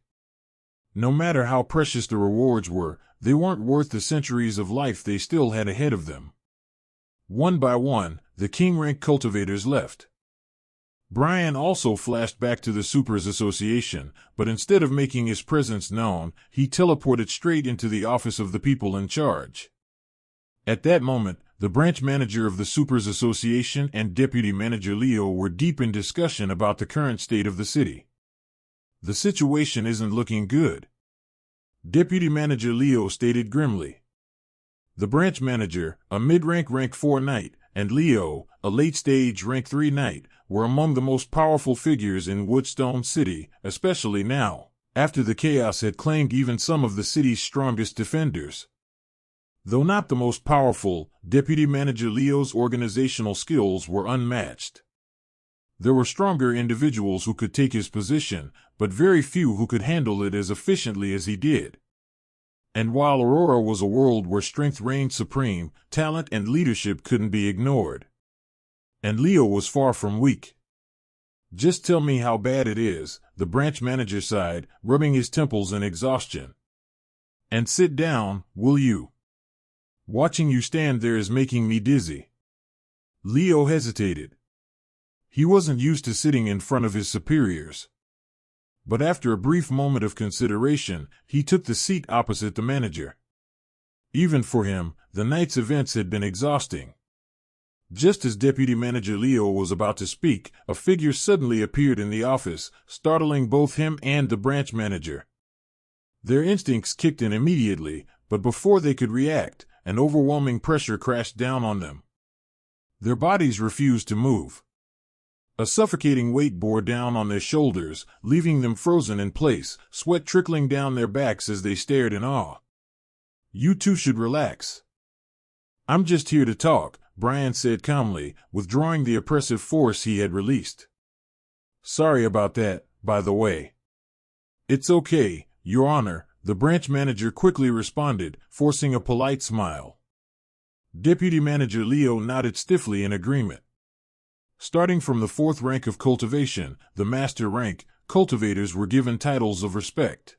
No matter how precious the rewards were, they weren't worth the centuries of life they still had ahead of them. One by one, the king-rank cultivators left. Brian also flashed back to the Supers Association, but instead of making his presence known, he teleported straight into the office of the people in charge. At that moment, the branch manager of the Supers Association and Deputy Manager Leo were deep in discussion about the current state of the city. The situation isn't looking good, Deputy Manager Leo stated grimly. The branch manager, a mid-rank rank 4 knight, and Leo, a late-stage rank 3 knight, were among the most powerful figures in Woodstone City, especially now, after the chaos had claimed even some of the city's strongest defenders. Though not the most powerful, Deputy Manager Leo's organizational skills were unmatched. There were stronger individuals who could take his position, but very few who could handle it as efficiently as he did. And while Aurora was a world where strength reigned supreme, talent and leadership couldn't be ignored. And Leo was far from weak. Just tell me how bad it is, the branch manager sighed, rubbing his temples in exhaustion. And sit down, will you? Watching you stand there is making me dizzy. Leo hesitated. He wasn't used to sitting in front of his superiors. But after a brief moment of consideration, he took the seat opposite the manager. Even for him, the night's events had been exhausting. Just as Deputy Manager Leo was about to speak, a figure suddenly appeared in the office, startling both him and the branch manager. Their instincts kicked in immediately, but before they could react, an overwhelming pressure crashed down on them. Their bodies refused to move. A suffocating weight bore down on their shoulders, leaving them frozen in place, sweat trickling down their backs as they stared in awe. "You two should relax." "I'm just here to talk," Brian said calmly, withdrawing the oppressive force he had released. "Sorry about that, by the way." "It's okay, Your Honor," the branch manager quickly responded, forcing a polite smile. Deputy Manager Leo nodded stiffly in agreement. Starting from the 4th rank of cultivation, the master rank, cultivators were given titles of respect.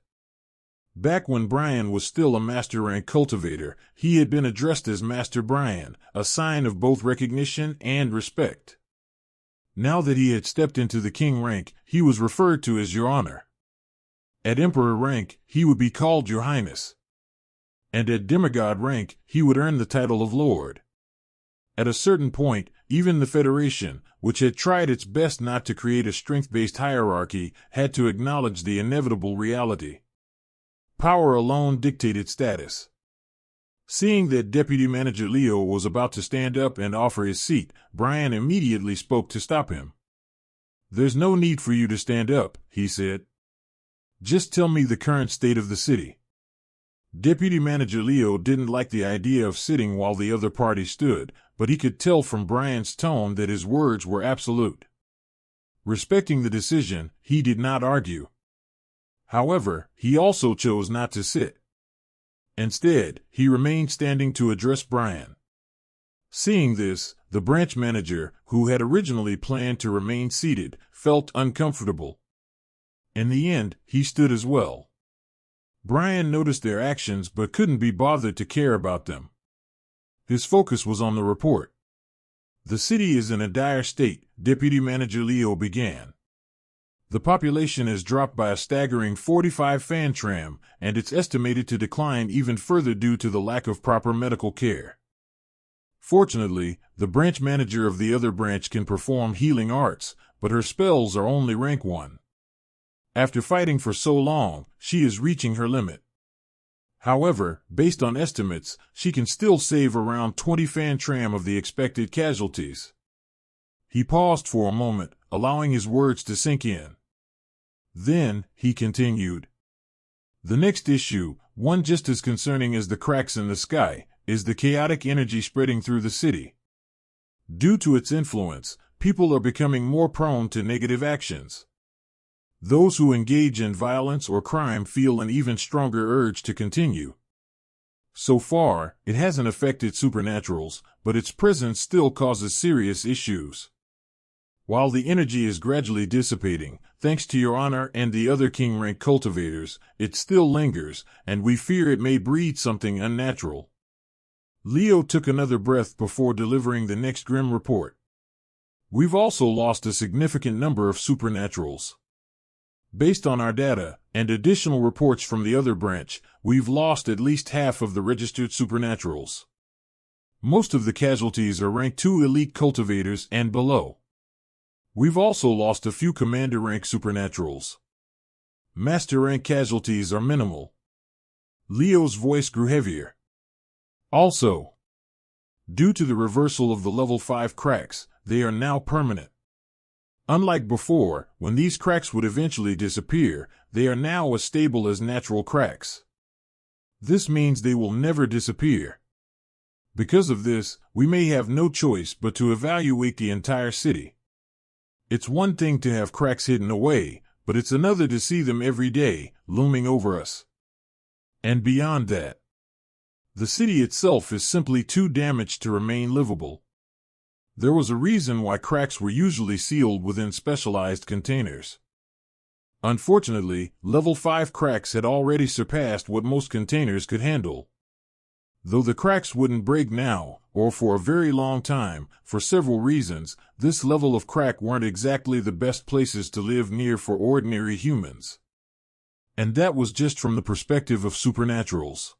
Back when Brian was still a master rank cultivator, he had been addressed as Master Brian, a sign of both recognition and respect. Now that he had stepped into the king rank, he was referred to as Your Honor. At Emperor rank, he would be called Your Highness. And at demigod rank, he would earn the title of Lord. At a certain point, even the Federation, which had tried its best not to create a strength-based hierarchy, had to acknowledge the inevitable reality. Power alone dictated status. Seeing that Deputy Manager Leo was about to stand up and offer his seat, Brian immediately spoke to stop him. "There's no need for you to stand up," he said. "Just tell me the current state of the city." Deputy Manager Leo didn't like the idea of sitting while the other party stood, but he could tell from Brian's tone that his words were absolute. Respecting the decision, he did not argue. However, he also chose not to sit. Instead, he remained standing to address Brian. Seeing this, the branch manager, who had originally planned to remain seated, felt uncomfortable. In the end, he stood as well. Brian noticed their actions but couldn't be bothered to care about them. His focus was on the report. "The city is in a dire state," Deputy Manager Leo began. "The population has dropped by a staggering 45 fantram, and it's estimated to decline even further due to the lack of proper medical care. Fortunately, the branch manager of the other branch can perform healing arts, but her spells are only rank 1. After fighting for so long, she is reaching her limit. However, based on estimates, she can still save around 20 fantram of the expected casualties." He paused for a moment, allowing his words to sink in. Then, he continued, "The next issue, one just as concerning as the cracks in the sky, is the chaotic energy spreading through the city. Due to its influence, people are becoming more prone to negative actions. Those who engage in violence or crime feel an even stronger urge to continue. So far, it hasn't affected supernaturals, but its presence still causes serious issues. While the energy is gradually dissipating, thanks to Your Honor and the other king rank cultivators, it still lingers, and we fear it may breed something unnatural." Leo took another breath before delivering the next grim report. "We've also lost a significant number of supernaturals. Based on our data, and additional reports from the other branch, we've lost at least half of the registered supernaturals. Most of the casualties are rank 2 elite cultivators and below. We've also lost a few commander rank supernaturals. Master rank casualties are minimal." Leo's voice grew heavier. "Also, due to the reversal of the level 5 cracks, they are now permanent. Unlike before, when these cracks would eventually disappear, they are now as stable as natural cracks. This means they will never disappear. Because of this, we may have no choice but to evaluate the entire city. It's one thing to have cracks hidden away, but it's another to see them every day, looming over us. And beyond that, the city itself is simply too damaged to remain livable. There was a reason why cracks were usually sealed within specialized containers. Unfortunately, level 5 cracks had already surpassed what most containers could handle. Though the cracks wouldn't break now, or for a very long time, for several reasons, this level of crack weren't exactly the best places to live near for ordinary humans. And that was just from the perspective of supernaturals.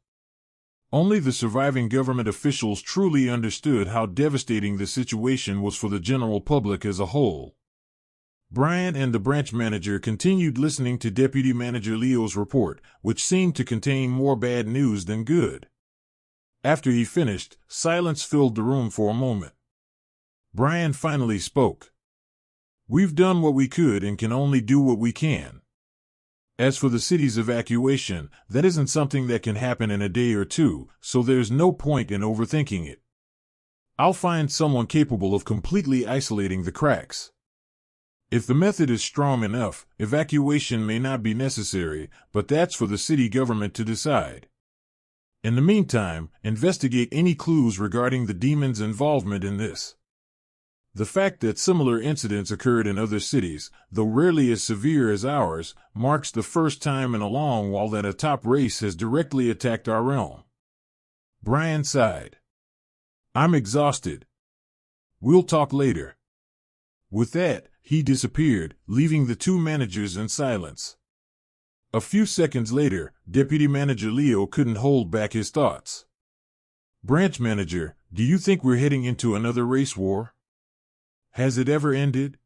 Only the surviving government officials truly understood how devastating the situation was for the general public as a whole. Brian and the branch manager continued listening to Deputy Manager Leo's report, which seemed to contain more bad news than good. After he finished, silence filled the room for a moment. Brian finally spoke. "We've done what we could and can only do what we can. As for the city's evacuation, that isn't something that can happen in a day or two, so there's no point in overthinking it. I'll find someone capable of completely isolating the cracks. If the method is strong enough, evacuation may not be necessary, but that's for the city government to decide. In the meantime, investigate any clues regarding the demon's involvement in this." The fact that similar incidents occurred in other cities, though rarely as severe as ours, marks the first time in a long while that a top race has directly attacked our realm. Brian sighed. "I'm exhausted. We'll talk later." With that, he disappeared, leaving the two managers in silence. A few seconds later, Deputy Manager Leo couldn't hold back his thoughts. "Branch Manager, do you think we're heading into another race war? Has it ever ended?"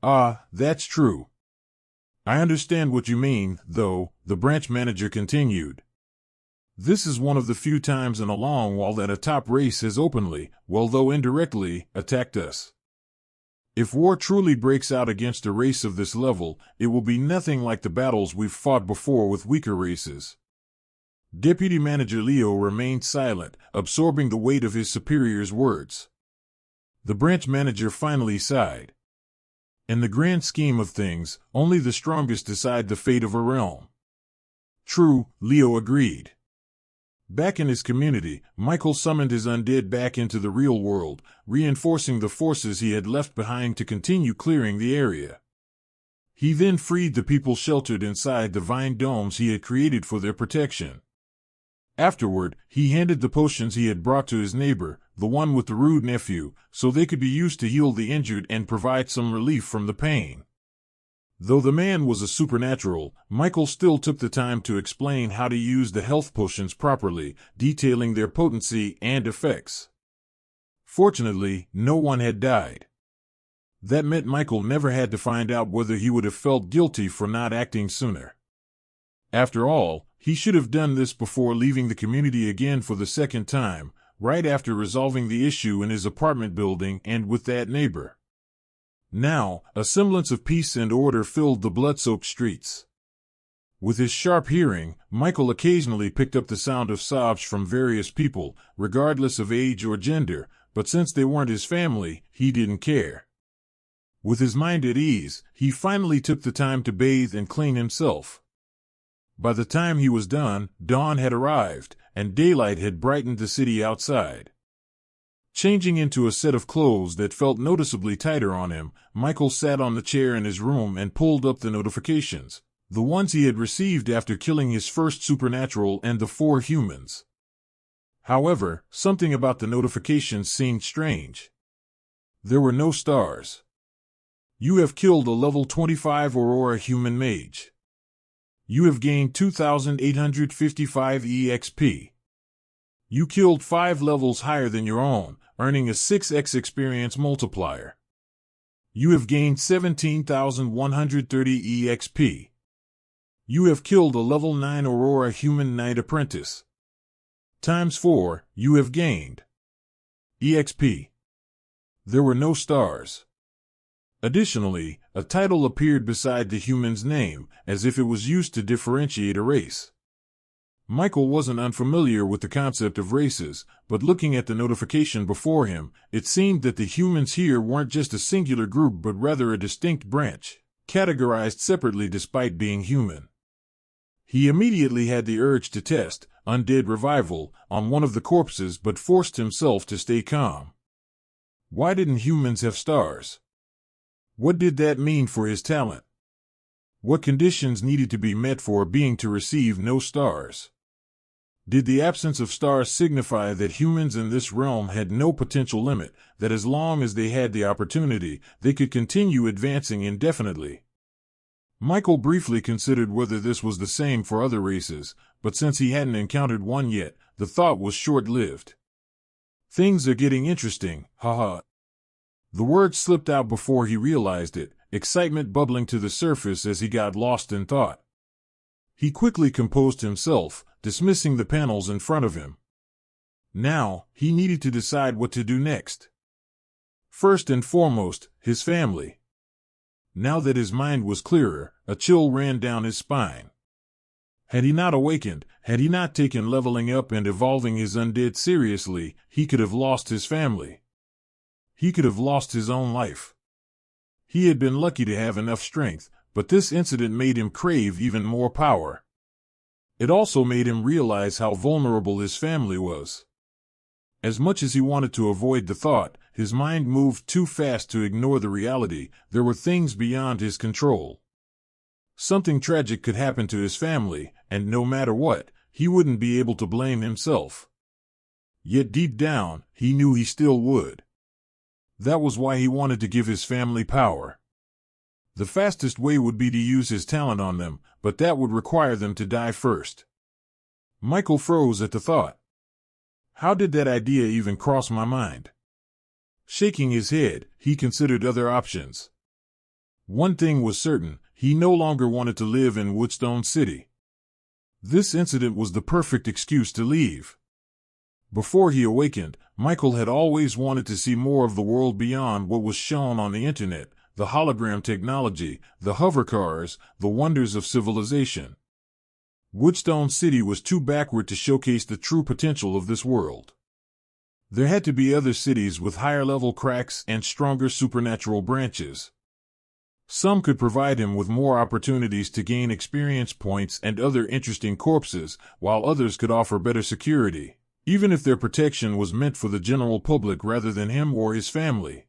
"Ah, that's true. I understand what you mean, though," the branch manager continued. "This is one of the few times in a long while that a top race has openly, well though indirectly, attacked us. If war truly breaks out against a race of this level, it will be nothing like the battles we've fought before with weaker races." Deputy Manager Leo remained silent, absorbing the weight of his superior's words. The branch manager finally sighed. "In the grand scheme of things, only the strongest decide the fate of a realm." "True," Leo agreed. Back in his community, Michael summoned his undead back into the real world, reinforcing the forces he had left behind to continue clearing the area. He then freed the people sheltered inside the vine domes he had created for their protection. Afterward, he handed the potions he had brought to his neighbor, the one with the rude nephew, so they could be used to heal the injured and provide some relief from the pain. Though the man was a supernatural, Michael still took the time to explain how to use the health potions properly, detailing their potency and effects. Fortunately, no one had died. That meant Michael never had to find out whether he would have felt guilty for not acting sooner. After all, he should have done this before leaving the community again for the second time, right after resolving the issue in his apartment building and with that neighbor. Now, a semblance of peace and order filled the blood-soaked streets. With his sharp hearing, Michael occasionally picked up the sound of sobs from various people, regardless of age or gender, but since they weren't his family, he didn't care. With his mind at ease, he finally took the time to bathe and clean himself. By the time he was done, dawn had arrived, and daylight had brightened the city outside. Changing into a set of clothes that felt noticeably tighter on him, Michael sat on the chair in his room and pulled up the notifications, the ones he had received after killing his first supernatural and the 4 humans. However, something about the notifications seemed strange. There were no stars. "You have killed a level 25 Aurora human mage. You have gained 2,855 EXP. You killed 5 levels higher than your own, earning a 6x experience multiplier. You have gained 17,130 EXP. You have killed a level 9 Aurora human knight apprentice. Times 4, you have gained EXP. There were no stars. Additionally, a title appeared beside the human's name, as if it was used to differentiate a race. Michael wasn't unfamiliar with the concept of races, but looking at the notification before him, it seemed that the humans here weren't just a singular group but rather a distinct branch, categorized separately despite being human. He immediately had the urge to test Undead Revival on one of the corpses but forced himself to stay calm. Why didn't humans have stars? What did that mean for his talent? What conditions needed to be met for a being to receive no stars? Did the absence of stars signify that humans in this realm had no potential limit, that as long as they had the opportunity, they could continue advancing indefinitely? Michael briefly considered whether this was the same for other races, but since he hadn't encountered one yet, the thought was short-lived. Things are getting interesting, haha. The word slipped out before he realized it, excitement bubbling to the surface as he got lost in thought. He quickly composed himself, dismissing the panels in front of him. Now, he needed to decide what to do next. First and foremost, his family. Now that his mind was clearer, a chill ran down his spine. Had he not awakened, had he not taken leveling up and evolving his undead seriously, he could have lost his family. He could have lost his own life. He had been lucky to have enough strength, but this incident made him crave even more power. It also made him realize how vulnerable his family was. As much as he wanted to avoid the thought, his mind moved too fast to ignore the reality. There were things beyond his control. Something tragic could happen to his family, and no matter what, he wouldn't be able to blame himself. Yet deep down, he knew he still would. That was why he wanted to give his family power. The fastest way would be to use his talent on them, but that would require them to die first. Michael froze at the thought. How did that idea even cross my mind? Shaking his head, he considered other options. One thing was certain, he no longer wanted to live in Woodstone City. This incident was the perfect excuse to leave. Before he awakened, Michael had always wanted to see more of the world beyond what was shown on the internet, the hologram technology, the hovercars, the wonders of civilization. Woodstone City was too backward to showcase the true potential of this world. There had to be other cities with higher-level cracks and stronger supernatural branches. Some could provide him with more opportunities to gain experience points and other interesting corpses, while others could offer better security, even if their protection was meant for the general public rather than him or his family.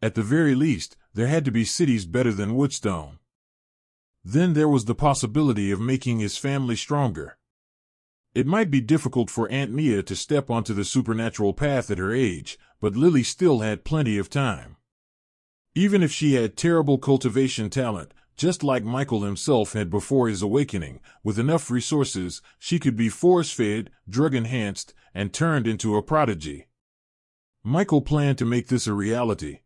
At the very least, there had to be cities better than Woodstone. Then there was the possibility of making his family stronger. It might be difficult for Aunt Mia to step onto the supernatural path at her age, but Lily still had plenty of time. Even if she had terrible cultivation talent, just like Michael himself had before his awakening, with enough resources, she could be force-fed, drug-enhanced, and turned into a prodigy. Michael planned to make this a reality.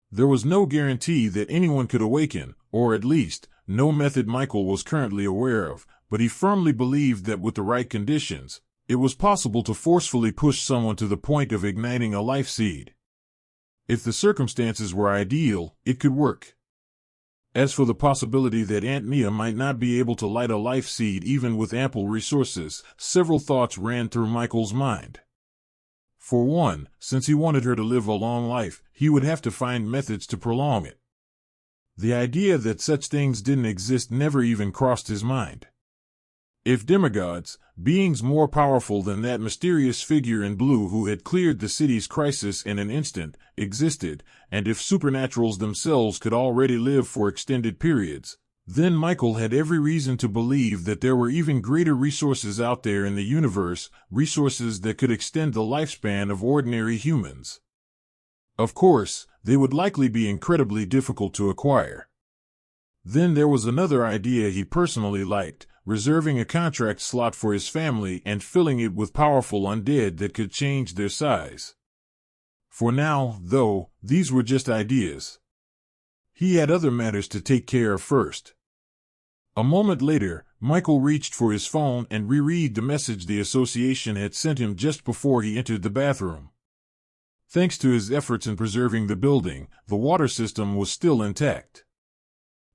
There was no guarantee that anyone could awaken, or at least, no method Michael was currently aware of, but he firmly believed that with the right conditions, it was possible to forcefully push someone to the point of igniting a life seed. If the circumstances were ideal, it could work. As for the possibility that Aunt Mia might not be able to light a life seed even with ample resources, several thoughts ran through Michael's mind. For one, since he wanted her to live a long life, he would have to find methods to prolong it. The idea that such things didn't exist never even crossed his mind. If demigods, beings more powerful than that mysterious figure in blue who had cleared the city's crisis in an instant, existed, and if supernaturals themselves could already live for extended periods, then Michael had every reason to believe that there were even greater resources out there in the universe, resources that could extend the lifespan of ordinary humans. Of course, they would likely be incredibly difficult to acquire. Then there was another idea he personally liked, reserving a contract slot for his family and filling it with powerful undead that could change their size. For now, though, these were just ideas. He had other matters to take care of first. A moment later, Michael reached for his phone and reread the message the association had sent him just before he entered the bathroom. Thanks to his efforts in preserving the building, the water system was still intact.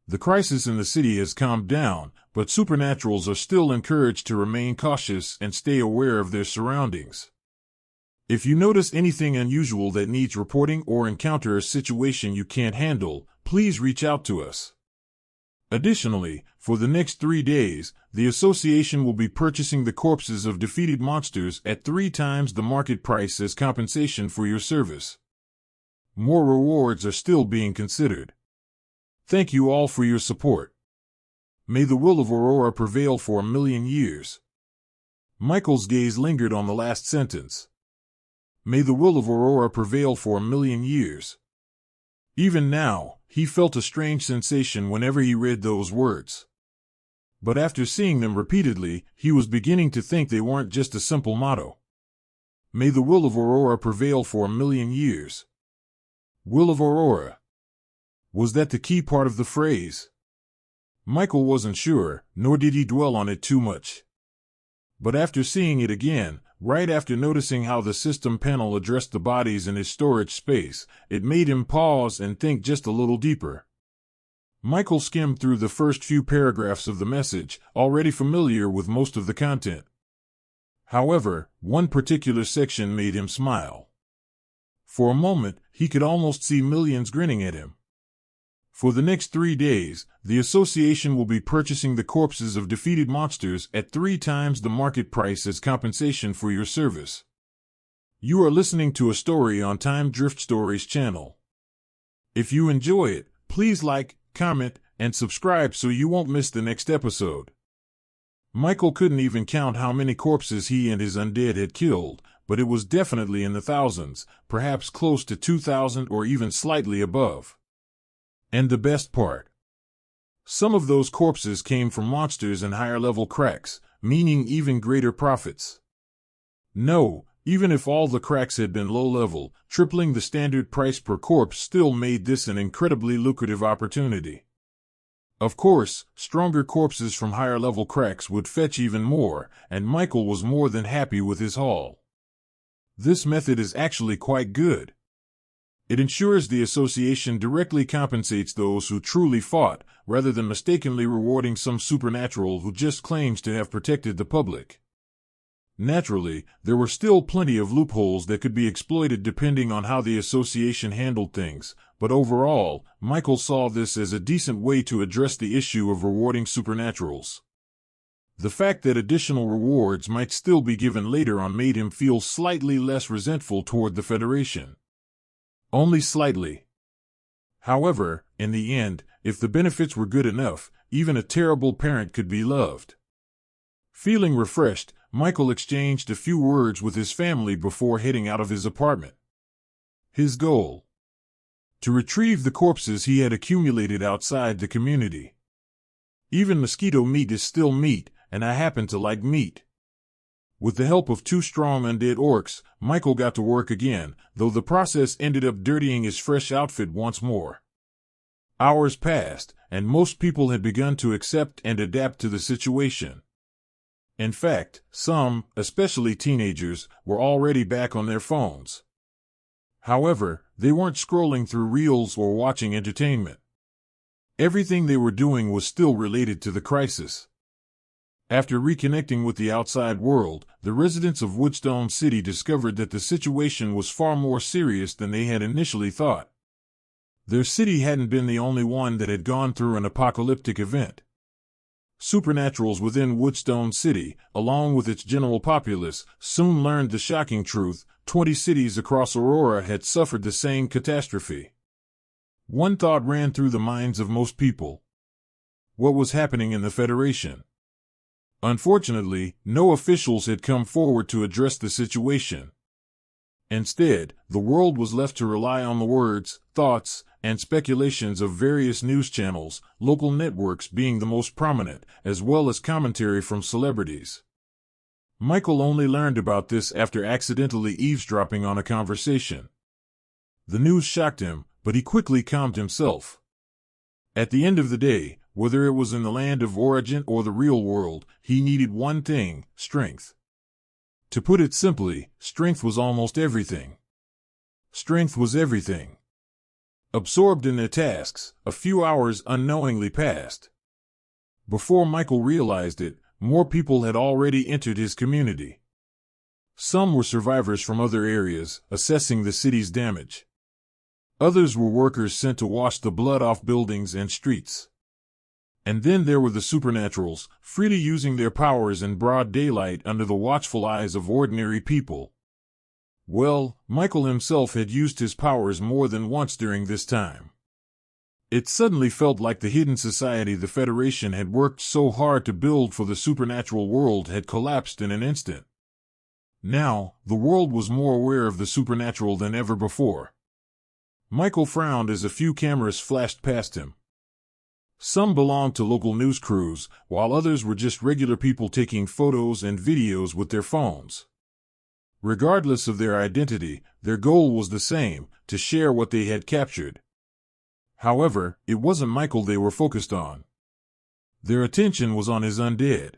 The crisis in the city has calmed down, but supernaturals are still encouraged to remain cautious and stay aware of their surroundings. If you notice anything unusual that needs reporting or encounter a situation you can't handle, please reach out to us. Additionally, for the next 3 days, the association will be purchasing the corpses of defeated monsters at 3 times the market price as compensation for your service. More rewards are still being considered. Thank you all for your support. May the will of Aurora prevail for 1,000,000 years. Michael's gaze lingered on the last sentence. May the will of Aurora prevail for 1,000,000 years. Even now, he felt a strange sensation whenever he read those words. But after seeing them repeatedly, he was beginning to think they weren't just a simple motto. May the will of Aurora prevail for 1,000,000 years. Will of Aurora. Was that the key part of the phrase? Michael wasn't sure, nor did he dwell on it too much. But after seeing it again, right after noticing how the system panel addressed the bodies in his storage space, it made him pause and think just a little deeper. Michael skimmed through the first few paragraphs of the message, already familiar with most of the content. However, one particular section made him smile. For a moment, he could almost see millions grinning at him. For the next 3 days, the association will be purchasing the corpses of defeated monsters at 3 times the market price as compensation for your service. You are listening to a story on Time Drift Stories channel. If you enjoy it, please like, comment, and subscribe so you won't miss the next episode. Michael couldn't even count how many corpses he and his undead had killed, but it was definitely in the thousands, perhaps close to 2,000 or even slightly above. And the best part. Some of those corpses came from monsters and higher-level cracks, meaning even greater profits. No, even if all the cracks had been low-level, tripling the standard price per corpse still made this an incredibly lucrative opportunity. Of course, stronger corpses from higher-level cracks would fetch even more, and Michael was more than happy with his haul. This method is actually quite good. It ensures the association directly compensates those who truly fought, rather than mistakenly rewarding some supernatural who just claims to have protected the public. Naturally, there were still plenty of loopholes that could be exploited depending on how the association handled things, but overall, Michael saw this as a decent way to address the issue of rewarding supernaturals. The fact that additional rewards might still be given later on made him feel slightly less resentful toward the Federation. Only slightly. However, in the end, if the benefits were good enough, even a terrible parent could be loved. Feeling refreshed, Michael exchanged a few words with his family before heading out of his apartment. His goal: to retrieve the corpses he had accumulated outside the community. Even mosquito meat is still meat, and I happen to like meat. With the help of 2 strong undead orcs, Michael got to work again, though the process ended up dirtying his fresh outfit once more. Hours passed, and most people had begun to accept and adapt to the situation. In fact, some, especially teenagers, were already back on their phones. However, they weren't scrolling through reels or watching entertainment. Everything they were doing was still related to the crisis. After reconnecting with the outside world, the residents of Woodstone City discovered that the situation was far more serious than they had initially thought. Their city hadn't been the only one that had gone through an apocalyptic event. Supernaturals within Woodstone City, along with its general populace, soon learned the shocking truth: 20 cities across Aurora had suffered the same catastrophe. One thought ran through the minds of most people. What was happening in the Federation? Unfortunately, no officials had come forward to address the situation. Instead, the world was left to rely on the words, thoughts, and speculations of various news channels, local networks being the most prominent, as well as commentary from celebrities. Michael only learned about this after accidentally eavesdropping on a conversation. The news shocked him, but he quickly calmed himself. At the end of the day, whether it was in the land of origin or the real world, he needed one thing: strength. To put it simply, strength was almost everything. Strength was everything. Absorbed in their tasks, a few hours unknowingly passed. Before Michael realized it, more people had already entered his community. Some were survivors from other areas, assessing the city's damage. Others were workers sent to wash the blood off buildings and streets. And then there were the supernaturals, freely using their powers in broad daylight under the watchful eyes of ordinary people. Well, Michael himself had used his powers more than once during this time. It suddenly felt like the hidden society the Federation had worked so hard to build for the supernatural world had collapsed in an instant. Now, the world was more aware of the supernatural than ever before. Michael frowned as a few cameras flashed past him. Some belonged to local news crews, while others were just regular people taking photos and videos with their phones. Regardless of their identity, their goal was the same: to share what they had captured. However, it wasn't Michael they were focused on. Their attention was on his undead.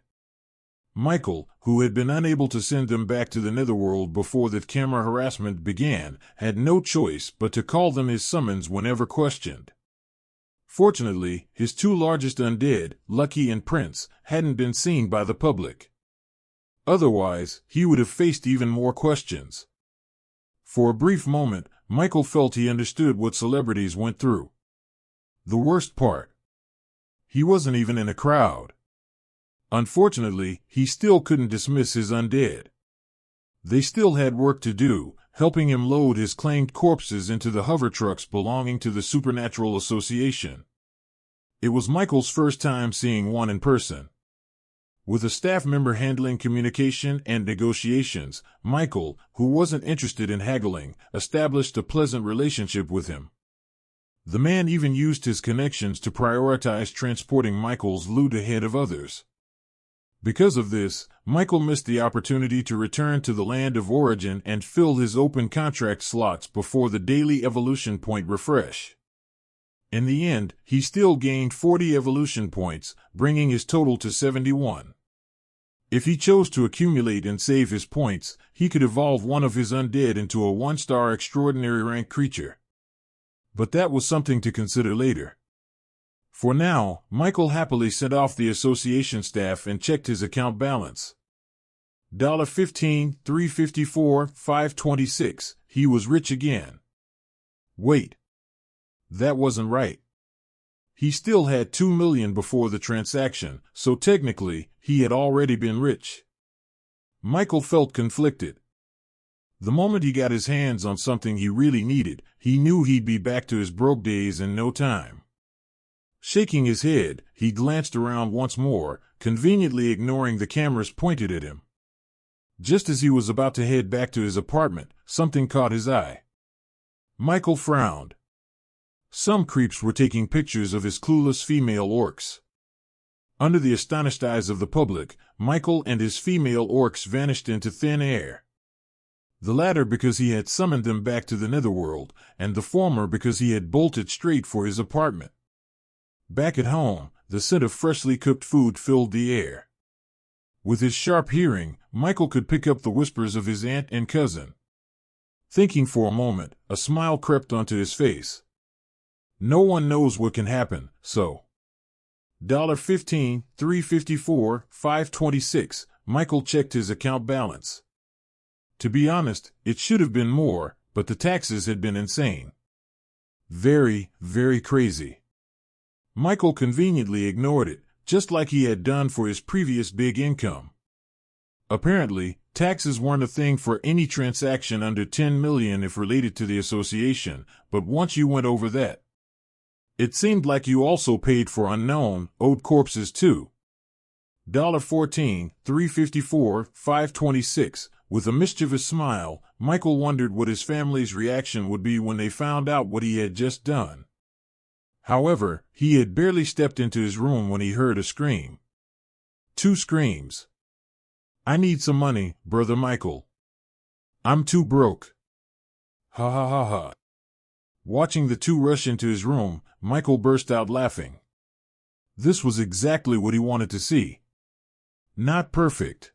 Michael, who had been unable to send them back to the netherworld before that camera harassment began, had no choice but to call them his summons whenever questioned. Fortunately, his two largest undead, Lucky and Prince, hadn't been seen by the public. Otherwise, he would have faced even more questions. For a brief moment, Michael felt he understood what celebrities went through. The worst part: he wasn't even in a crowd. Unfortunately, he still couldn't dismiss his undead. They still had work to do, helping him load his claimed corpses into the hover trucks belonging to the Supernatural Association. It was Michael's first time seeing one in person. With a staff member handling communication and negotiations, Michael, who wasn't interested in haggling, established a pleasant relationship with him. The man even used his connections to prioritize transporting Michael's loot ahead of others. Because of this, Michael missed the opportunity to return to the land of origin and fill his open contract slots before the daily evolution point refresh. In the end, he still gained 40 evolution points, bringing his total to 71. If he chose to accumulate and save his points, he could evolve one of his undead into a 1-star extraordinary rank creature. But that was something to consider later. For now, Michael happily sent off the association staff and checked his account balance. $15, $354, $526. He was rich again. Wait. That wasn't right. He still had $2 million before the transaction, so technically, he had already been rich. Michael felt conflicted. The moment he got his hands on something he really needed, he knew he'd be back to his broke days in no time. Shaking his head, he glanced around once more, conveniently ignoring the cameras pointed at him. Just as he was about to head back to his apartment, something caught his eye. Michael frowned. Some creeps were taking pictures of his clueless female orcs. Under the astonished eyes of the public, Michael and his female orcs vanished into thin air. The latter because he had summoned them back to the netherworld, and the former because he had bolted straight for his apartment. Back at home, the scent of freshly cooked food filled the air. With his sharp hearing, Michael could pick up the whispers of his aunt and cousin. Thinking for a moment, a smile crept onto his face. No one knows what can happen, so. $15, $354, $526. Michael checked his account balance. To be honest, it should have been more, but the taxes had been insane. Very, very crazy. Michael conveniently ignored it, just like he had done for his previous big income. Apparently, taxes weren't a thing for any transaction under $10 million if related to the association, but once you went over that, it seemed like you also paid for unknown, owed corpses too. $14, $354, $526. With a mischievous smile, Michael wondered what his family's reaction would be when they found out what he had just done. However, he had barely stepped into his room when he heard a scream. 2 screams. "I need some money, brother Michael. I'm too broke." Ha ha ha ha. Watching the two rush into his room, Michael burst out laughing. This was exactly what he wanted to see. Not perfect,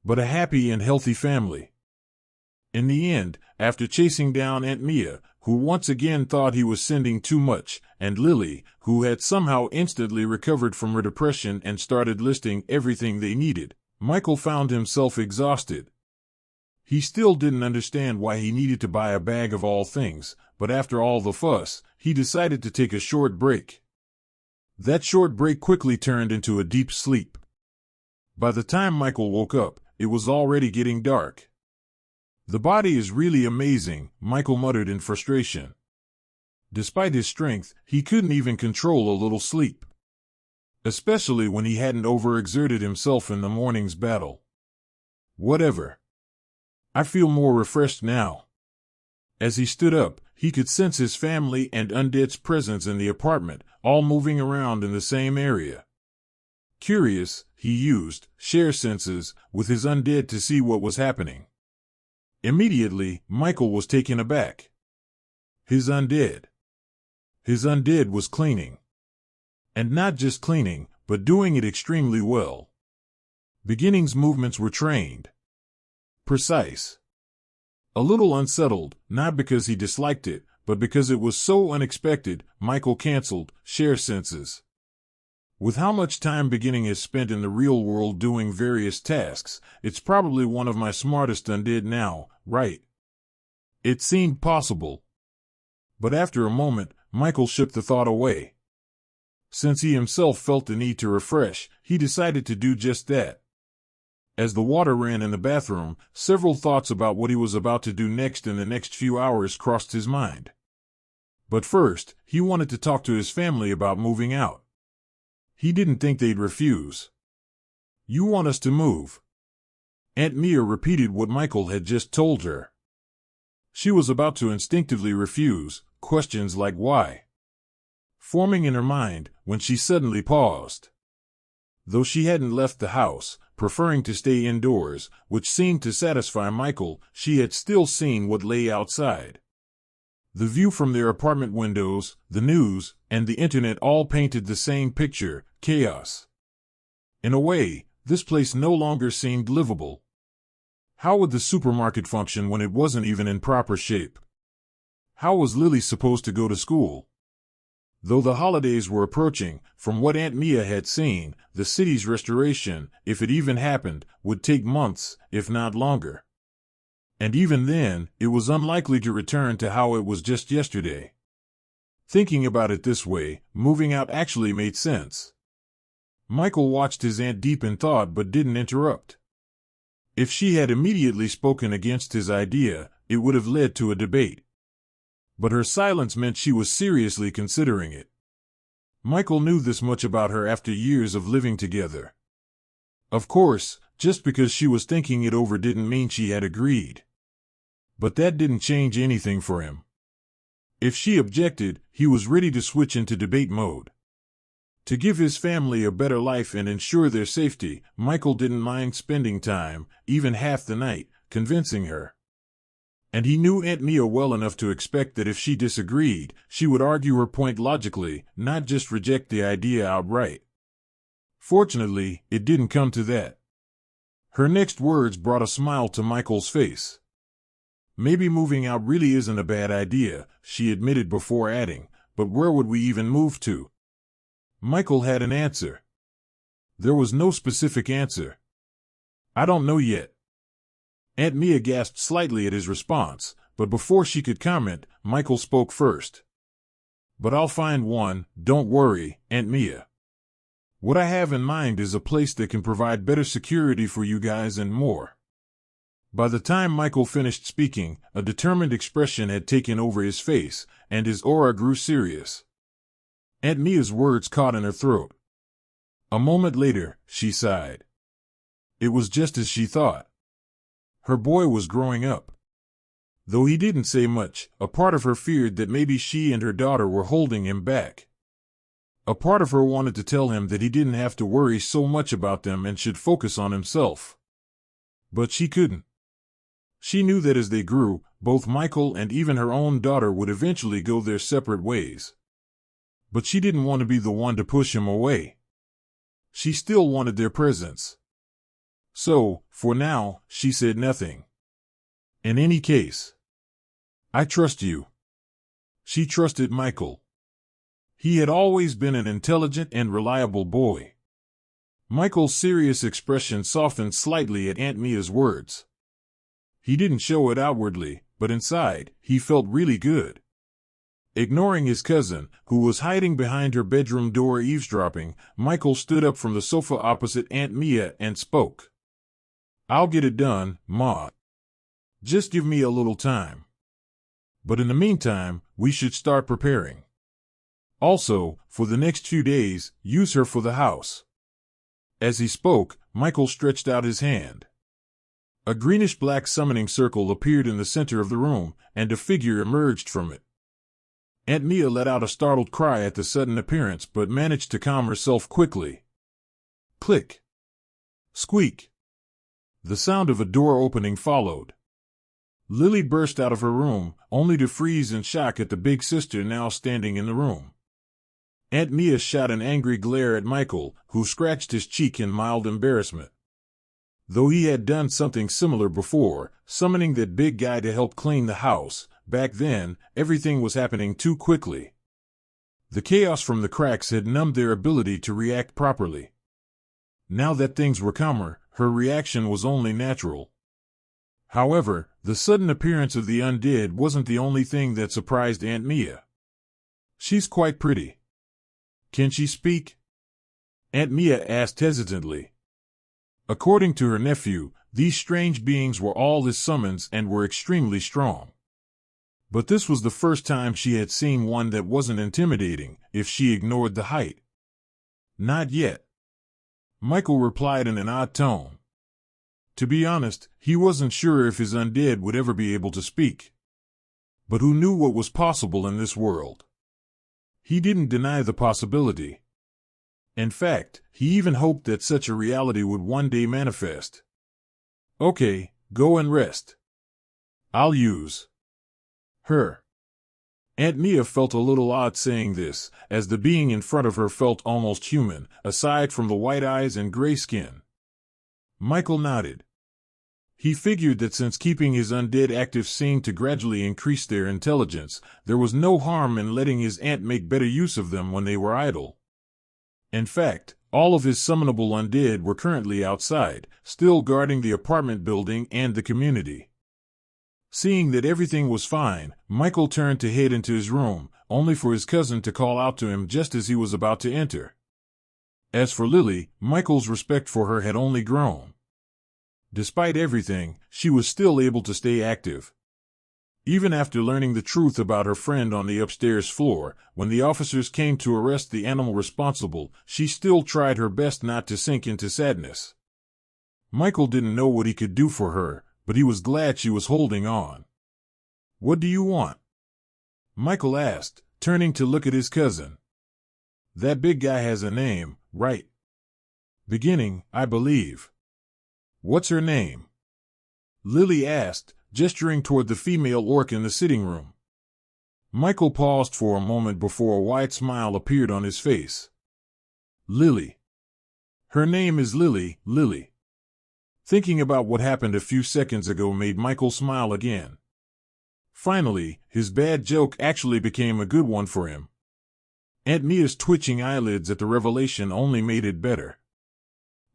but a happy and healthy family. In the end, after chasing down Aunt Mia, who once again thought he was sending too much, and Lily, who had somehow instantly recovered from her depression and started listing everything they needed, Michael found himself exhausted. He still didn't understand why he needed to buy a bag of all things, but after all the fuss, he decided to take a short break. That short break quickly turned into a deep sleep. By the time Michael woke up, it was already getting dark. "The body is really amazing," Michael muttered in frustration. Despite his strength, he couldn't even control a little sleep, especially when he hadn't overexerted himself in the morning's battle. Whatever. I feel more refreshed now. As he stood up, he could sense his family and Undead's presence in the apartment, all moving around in the same area. Curious, he used share senses with his Undead to see what was happening. Immediately, Michael was taken aback. His Undead was cleaning. And not just cleaning, but doing it extremely well. Beginning's movements were trained. Precise. A little unsettled, not because he disliked it, but because it was so unexpected, Michael canceled share senses. With how much time Beginning has spent in the real world doing various tasks, it's probably one of my smartest Undead now, right? It seemed possible. But after a moment, Michael shook the thought away. Since he himself felt the need to refresh, he decided to do just that. As the water ran in the bathroom, several thoughts about what he was about to do next in the next few hours crossed his mind. But first, he wanted to talk to his family about moving out. He didn't think they'd refuse. "You want us to move?" Aunt Mia repeated what Michael had just told her. She was about to instinctively refuse, questions like why forming in her mind, when she suddenly paused. Though she hadn't left the house, preferring to stay indoors, which seemed to satisfy Michael, she had still seen what lay outside. The view from their apartment windows, the news, and the internet all painted the same picture: chaos. In a way, this place no longer seemed livable. How would the supermarket function when it wasn't even in proper shape? How was Lily supposed to go to school? Though the holidays were approaching, from what Aunt Mia had seen, the city's restoration, if it even happened, would take months, if not longer. And even then, it was unlikely to return to how it was just yesterday. Thinking about it this way, moving out actually made sense. Michael watched his aunt deep in thought but didn't interrupt. If she had immediately spoken against his idea, it would have led to a debate. But her silence meant she was seriously considering it. Michael knew this much about her after years of living together. Of course, just because she was thinking it over didn't mean she had agreed. But that didn't change anything for him. If she objected, he was ready to switch into debate mode. To give his family a better life and ensure their safety, Michael didn't mind spending time, even half the night, convincing her. And he knew Aunt Mia well enough to expect that if she disagreed, she would argue her point logically, not just reject the idea outright. Fortunately, it didn't come to that. Her next words brought a smile to Michael's face. "Maybe moving out really isn't a bad idea," she admitted before adding, "but where would we even move to?" Michael had an answer. There was no specific answer. "I don't know yet." Aunt Mia gasped slightly at his response, but before she could comment, Michael spoke first. "But I'll find one, don't worry, Aunt Mia. What I have in mind is a place that can provide better security for you guys and more." By the time Michael finished speaking, a determined expression had taken over his face, and his aura grew serious. Aunt Mia's words caught in her throat. A moment later, she sighed. It was just as she thought. Her boy was growing up. Though he didn't say much, a part of her feared that maybe she and her daughter were holding him back. A part of her wanted to tell him that he didn't have to worry so much about them and should focus on himself. But she couldn't. She knew that as they grew, both Michael and even her own daughter would eventually go their separate ways. But she didn't want to be the one to push him away. She still wanted their presence. So, for now, she said nothing. "In any case, I trust you." She trusted Michael. He had always been an intelligent and reliable boy. Michael's serious expression softened slightly at Aunt Mia's words. He didn't show it outwardly, but inside, he felt really good. Ignoring his cousin, who was hiding behind her bedroom door eavesdropping, Michael stood up from the sofa opposite Aunt Mia and spoke. "I'll get it done, Ma. Just give me a little time. But in the meantime, We should start preparing. Also, for the next few days, use her for the house." As he spoke, Michael stretched out his hand. A greenish-black summoning circle appeared in the center of the room, and a figure emerged from it. Aunt Mia let out a startled cry at the sudden appearance but managed to calm herself quickly. Click. Squeak. The sound of a door opening followed. Lily burst out of her room, only to freeze in shock at the big sister now standing in the room. Aunt Mia shot an angry glare at Michael, who scratched his cheek in mild embarrassment. Though he had done something similar before, summoning that big guy to help clean the house, back then, everything was happening too quickly. The chaos from the cracks had numbed their ability to react properly. Now that things were calmer, her reaction was only natural. However, the sudden appearance of the undead wasn't the only thing that surprised Aunt Mia. "She's quite pretty. Can she speak?" Aunt Mia asked hesitantly. According to her nephew, these strange beings were all his summons and were extremely strong. But this was the first time she had seen one that wasn't intimidating, if she ignored the height. "Not yet," Michael replied in an odd tone. To be honest, he wasn't sure if his undead would ever be able to speak. But who knew what was possible in this world? He didn't deny the possibility. In fact, he even hoped that such a reality would one day manifest. "Okay, go and rest. I'll use her." Aunt Mia felt a little odd saying this, as the being in front of her felt almost human, aside from the white eyes and gray skin. Michael nodded. He figured that since keeping his undead active seemed to gradually increase their intelligence, there was no harm in letting his aunt make better use of them when they were idle. In fact, all of his summonable undead were currently outside, still guarding the apartment building and the community. Seeing that everything was fine, Michael turned to head into his room, only for his cousin to call out to him just as he was about to enter. As for Lily, Michael's respect for her had only grown. Despite everything, she was still able to stay active. Even after learning the truth about her friend on the upstairs floor, when the officers came to arrest the animal responsible, she still tried her best not to sink into sadness. Michael didn't know what he could do for her, but he was glad she was holding on. "What do you want?" Michael asked, turning to look at his cousin. "That big guy has a name, right? Beginning, I believe." "What's her name?" Lily asked, gesturing toward the female orc in the sitting room. Michael paused for a moment before a wide smile appeared on his face. "Lily. Her name is Lily, Lily." Thinking about what happened a few seconds ago made Michael smile again. Finally, his bad joke actually became a good one for him. Aunt Mia's twitching eyelids at the revelation only made it better.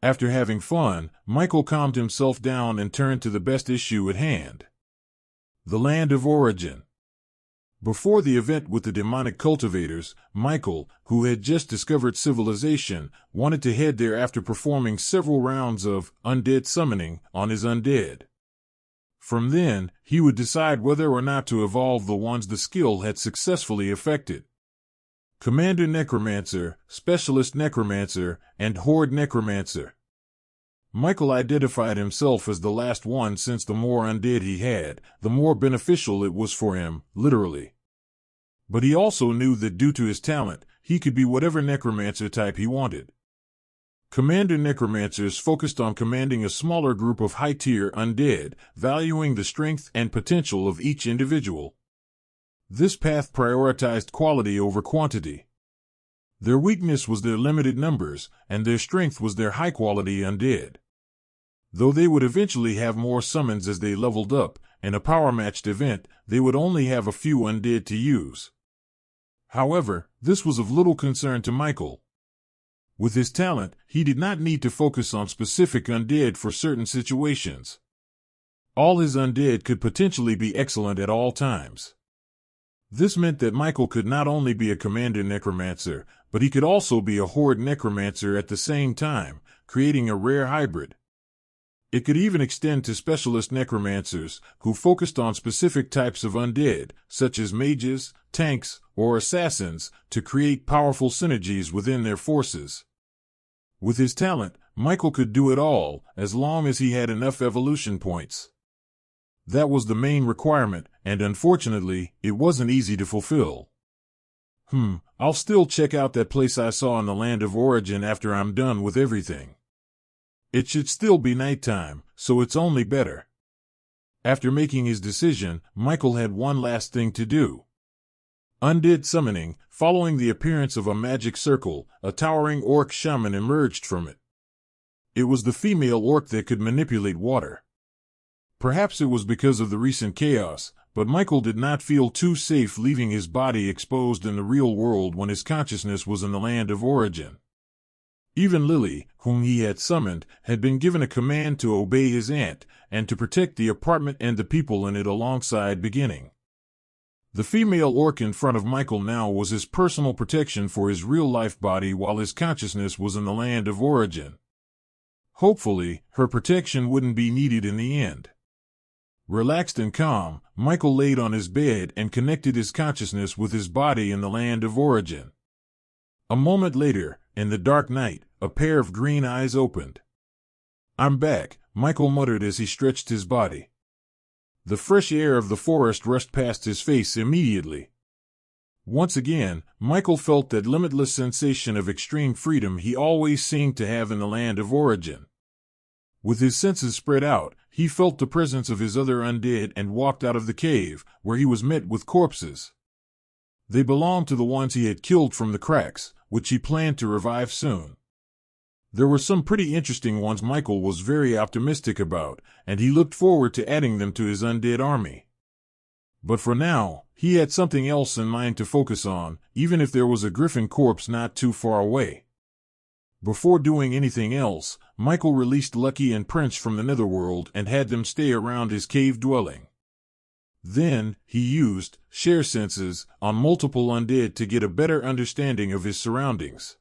After having fun, Michael calmed himself down and turned to the best issue at hand. The land of origin. Before the event with the demonic cultivators, Michael, who had just discovered civilization, wanted to head there after performing several rounds of undead summoning on his undead. From then, he would decide whether or not to evolve the ones the skill had successfully affected. Commander Necromancer, Specialist Necromancer, and Horde Necromancer. Michael identified himself as the last one since the more undead he had, the more beneficial it was for him, literally. But he also knew that due to his talent, he could be whatever necromancer type he wanted. Commander Necromancers focused on commanding a smaller group of high-tier undead, valuing the strength and potential of each individual. This path prioritized quality over quantity. Their weakness was their limited numbers, and their strength was their high-quality undead. Though they would eventually have more summons as they leveled up, in a power-matched event, they would only have a few undead to use. However, this was of little concern to Michael. With his talent, he did not need to focus on specific undead for certain situations. All his undead could potentially be excellent at all times. This meant that Michael could not only be a Commander Necromancer, but he could also be a Horde Necromancer at the same time, creating a rare hybrid. It could even extend to specialist necromancers who focused on specific types of undead, such as mages, tanks, or assassins, to create powerful synergies within their forces. With his talent, Michael could do it all, as long as he had enough evolution points. That was the main requirement, and unfortunately, it wasn't easy to fulfill. I'll still check out that place I saw in the land of origin after I'm done with everything. It should still be nighttime, so it's only better. After making his decision, Michael had one last thing to do. Undead summoning. Following the appearance of a magic circle, a towering orc shaman emerged from it. It was the female orc that could manipulate water. Perhaps it was because of the recent chaos, but Michael did not feel too safe leaving his body exposed in the real world when his consciousness was in the land of origin. Even Lily, whom he had summoned, had been given a command to obey his aunt, and to protect the apartment and the people in it alongside beginning. The female orc in front of Michael now was his personal protection for his real-life body while his consciousness was in the land of origin. Hopefully, her protection wouldn't be needed in the end. Relaxed and calm, Michael laid on his bed and connected his consciousness with his body in the land of origin. A moment later, in the dark night, a pair of green eyes opened. "I'm back," Michael muttered as he stretched his body. The fresh air of the forest rushed past his face immediately. Once again, Michael felt that limitless sensation of extreme freedom he always seemed to have in the land of origin. With his senses spread out, he felt the presence of his other undead and walked out of the cave, where he was met with corpses. They belonged to the ones he had killed from the cracks, which he planned to revive soon. There were some pretty interesting ones Michael was very optimistic about, and he looked forward to adding them to his undead army. But for now, he had something else in mind to focus on, even if there was a griffin corpse not too far away. Before doing anything else, Michael released Lucky and Prince from the netherworld and had them stay around his cave dwelling. Then, he used share senses on multiple undead to get a better understanding of his surroundings.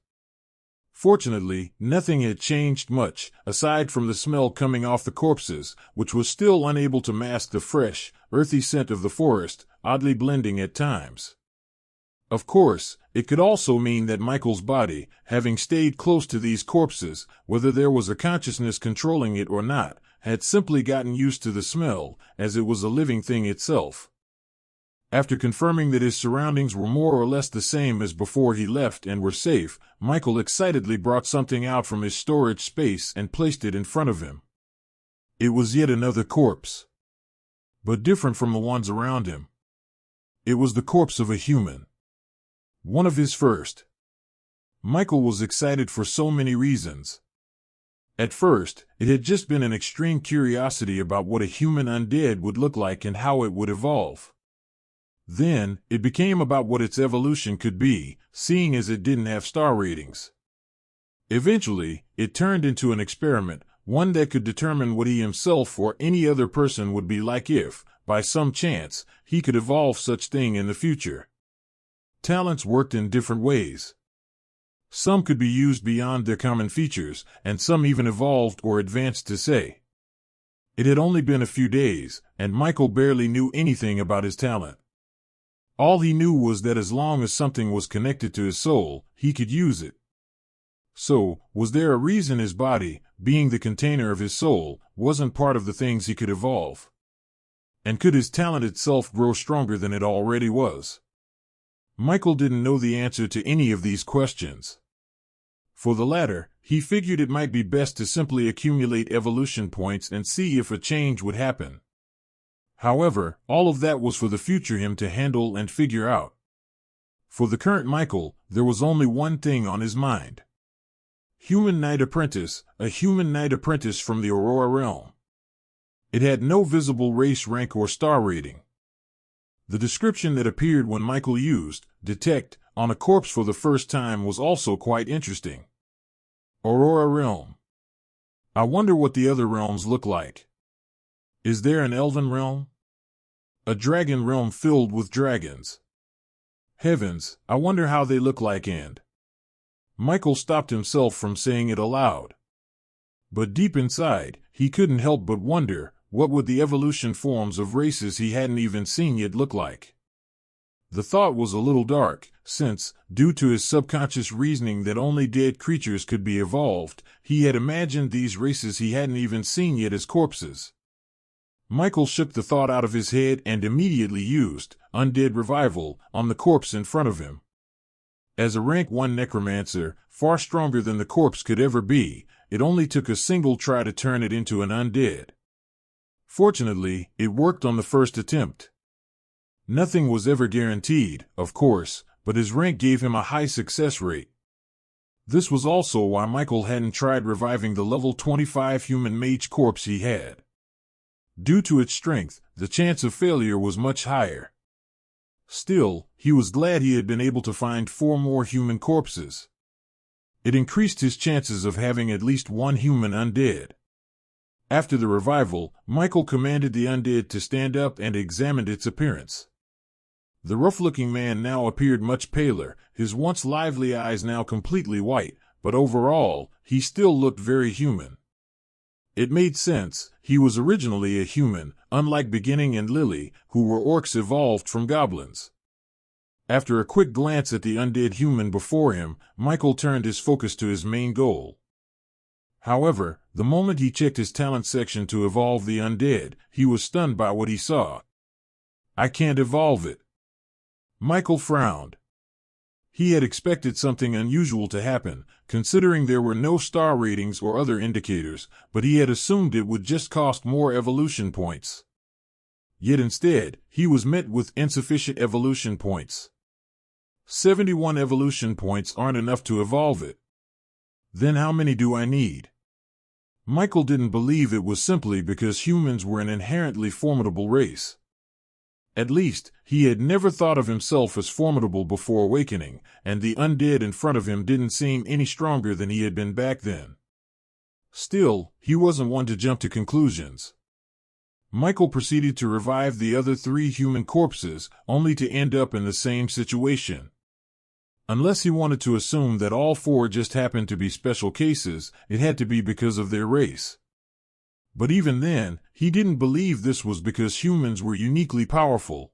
Fortunately, nothing had changed much, aside from the smell coming off the corpses, which was still unable to mask the fresh, earthy scent of the forest, oddly blending at times. Of course, it could also mean that Michael's body, having stayed close to these corpses, whether there was a consciousness controlling it or not, had simply gotten used to the smell, as it was a living thing itself. After confirming that his surroundings were more or less the same as before he left and were safe, Michael excitedly brought something out from his storage space and placed it in front of him. It was yet another corpse, but different from the ones around him. It was the corpse of a human. One of his first. Michael was excited for so many reasons. At first, it had just been an extreme curiosity about what a human undead would look like and how it would evolve. Then, it became about what its evolution could be, seeing as it didn't have star ratings. Eventually, it turned into an experiment, one that could determine what he himself or any other person would be like if, by some chance, he could evolve such thing in the future. Talents worked in different ways. Some could be used beyond their common features, and some even evolved or advanced to say. It had only been a few days, and Michael barely knew anything about his talent. All he knew was that as long as something was connected to his soul, he could use it. So, was there a reason his body, being the container of his soul, wasn't part of the things he could evolve? And could his talent itself grow stronger than it already was? Michael didn't know the answer to any of these questions. For the latter, he figured it might be best to simply accumulate evolution points and see if a change would happen. However, all of that was for the future him to handle and figure out. For the current Michael, there was only one thing on his mind. Human Knight Apprentice, a human knight apprentice from the Aurora realm. It had no visible race, rank, or star rating. The description that appeared when Michael used detect on a corpse for the first time was also quite interesting. Aurora realm. I wonder what the other realms look like. Is there an elven realm? A dragon realm filled with dragons. Heavens, I wonder how they look like. And Michael stopped himself from saying it aloud. But deep inside, he couldn't help but wonder, what would the evolution forms of races he hadn't even seen yet look like? The thought was a little dark, since, due to his subconscious reasoning that only dead creatures could be evolved, he had imagined these races he hadn't even seen yet as corpses. Michael shook the thought out of his head and immediately used Undead Revival on the corpse in front of him. As a rank 1 necromancer, far stronger than the corpse could ever be, it only took a single try to turn it into an undead. Fortunately, it worked on the first attempt. Nothing was ever guaranteed, of course, but his rank gave him a high success rate. This was also why Michael hadn't tried reviving the level 25 human mage corpse he had. Due to its strength, the chance of failure was much higher. Still, he was glad he had been able to find 4 more human corpses. It increased his chances of having at least one human undead. After the revival, Michael commanded the undead to stand up and examined its appearance. The rough-looking man now appeared much paler, his once lively eyes now completely white, but overall, he still looked very human. It made sense, he was originally a human, unlike Beginning and Lily, who were orcs evolved from goblins. After a quick glance at the undead human before him, Michael turned his focus to his main goal. However, the moment he checked his talent section to evolve the undead, he was stunned by what he saw. "I can't evolve it." Michael frowned. He had expected something unusual to happen, considering there were no star ratings or other indicators, but he had assumed it would just cost more evolution points. Yet instead, he was met with insufficient evolution points. 71 evolution points aren't enough to evolve it. Then how many do I need? Michael didn't believe it was simply because humans were an inherently formidable race. At least, he had never thought of himself as formidable before awakening, and the undead in front of him didn't seem any stronger than he had been back then. Still, he wasn't one to jump to conclusions. Michael proceeded to revive the other 3 human corpses, only to end up in the same situation. Unless he wanted to assume that all 4 just happened to be special cases, it had to be because of their race. But even then, he didn't believe this was because humans were uniquely powerful.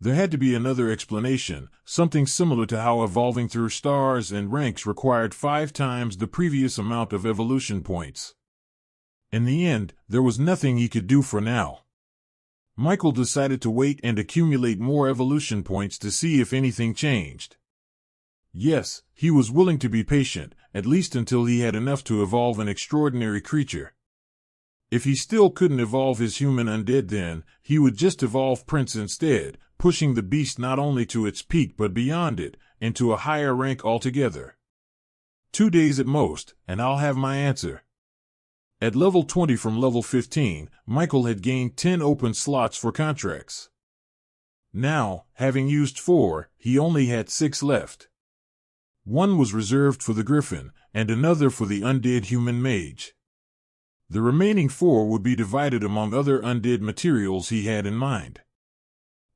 There had to be another explanation, something similar to how evolving through stars and ranks required 5 times the previous amount of evolution points. In the end, there was nothing he could do for now. Michael decided to wait and accumulate more evolution points to see if anything changed. Yes, he was willing to be patient, at least until he had enough to evolve an extraordinary creature. If he still couldn't evolve his human undead then, he would just evolve Prince instead, pushing the beast not only to its peak but beyond it, into a higher rank altogether. 2 days at most, and I'll have my answer. At level 20 from level 15, Michael had gained 10 open slots for contracts. Now, having used 4, he only had 6 left. 1 was reserved for the griffin, and another for the undead human mage. The remaining 4 would be divided among other undead materials he had in mind.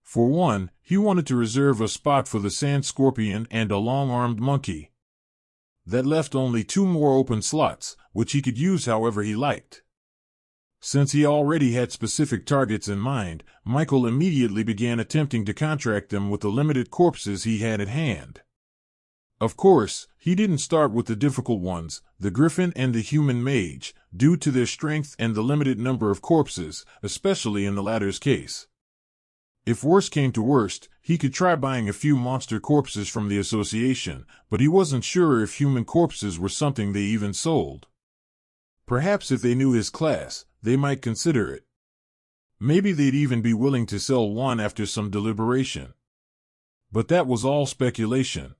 For one, he wanted to reserve a spot for the sand scorpion and a long-armed monkey. That left only 2 more open slots, which he could use however he liked. Since he already had specific targets in mind, Michael immediately began attempting to contract them with the limited corpses he had at hand. Of course, he didn't start with the difficult ones, the griffin and the human mage, due to their strength and the limited number of corpses, especially in the latter's case. If worst came to worst, he could try buying a few monster corpses from the association, but he wasn't sure if human corpses were something they even sold. Perhaps if they knew his class, they might consider it. Maybe they'd even be willing to sell one after some deliberation. But that was all speculation.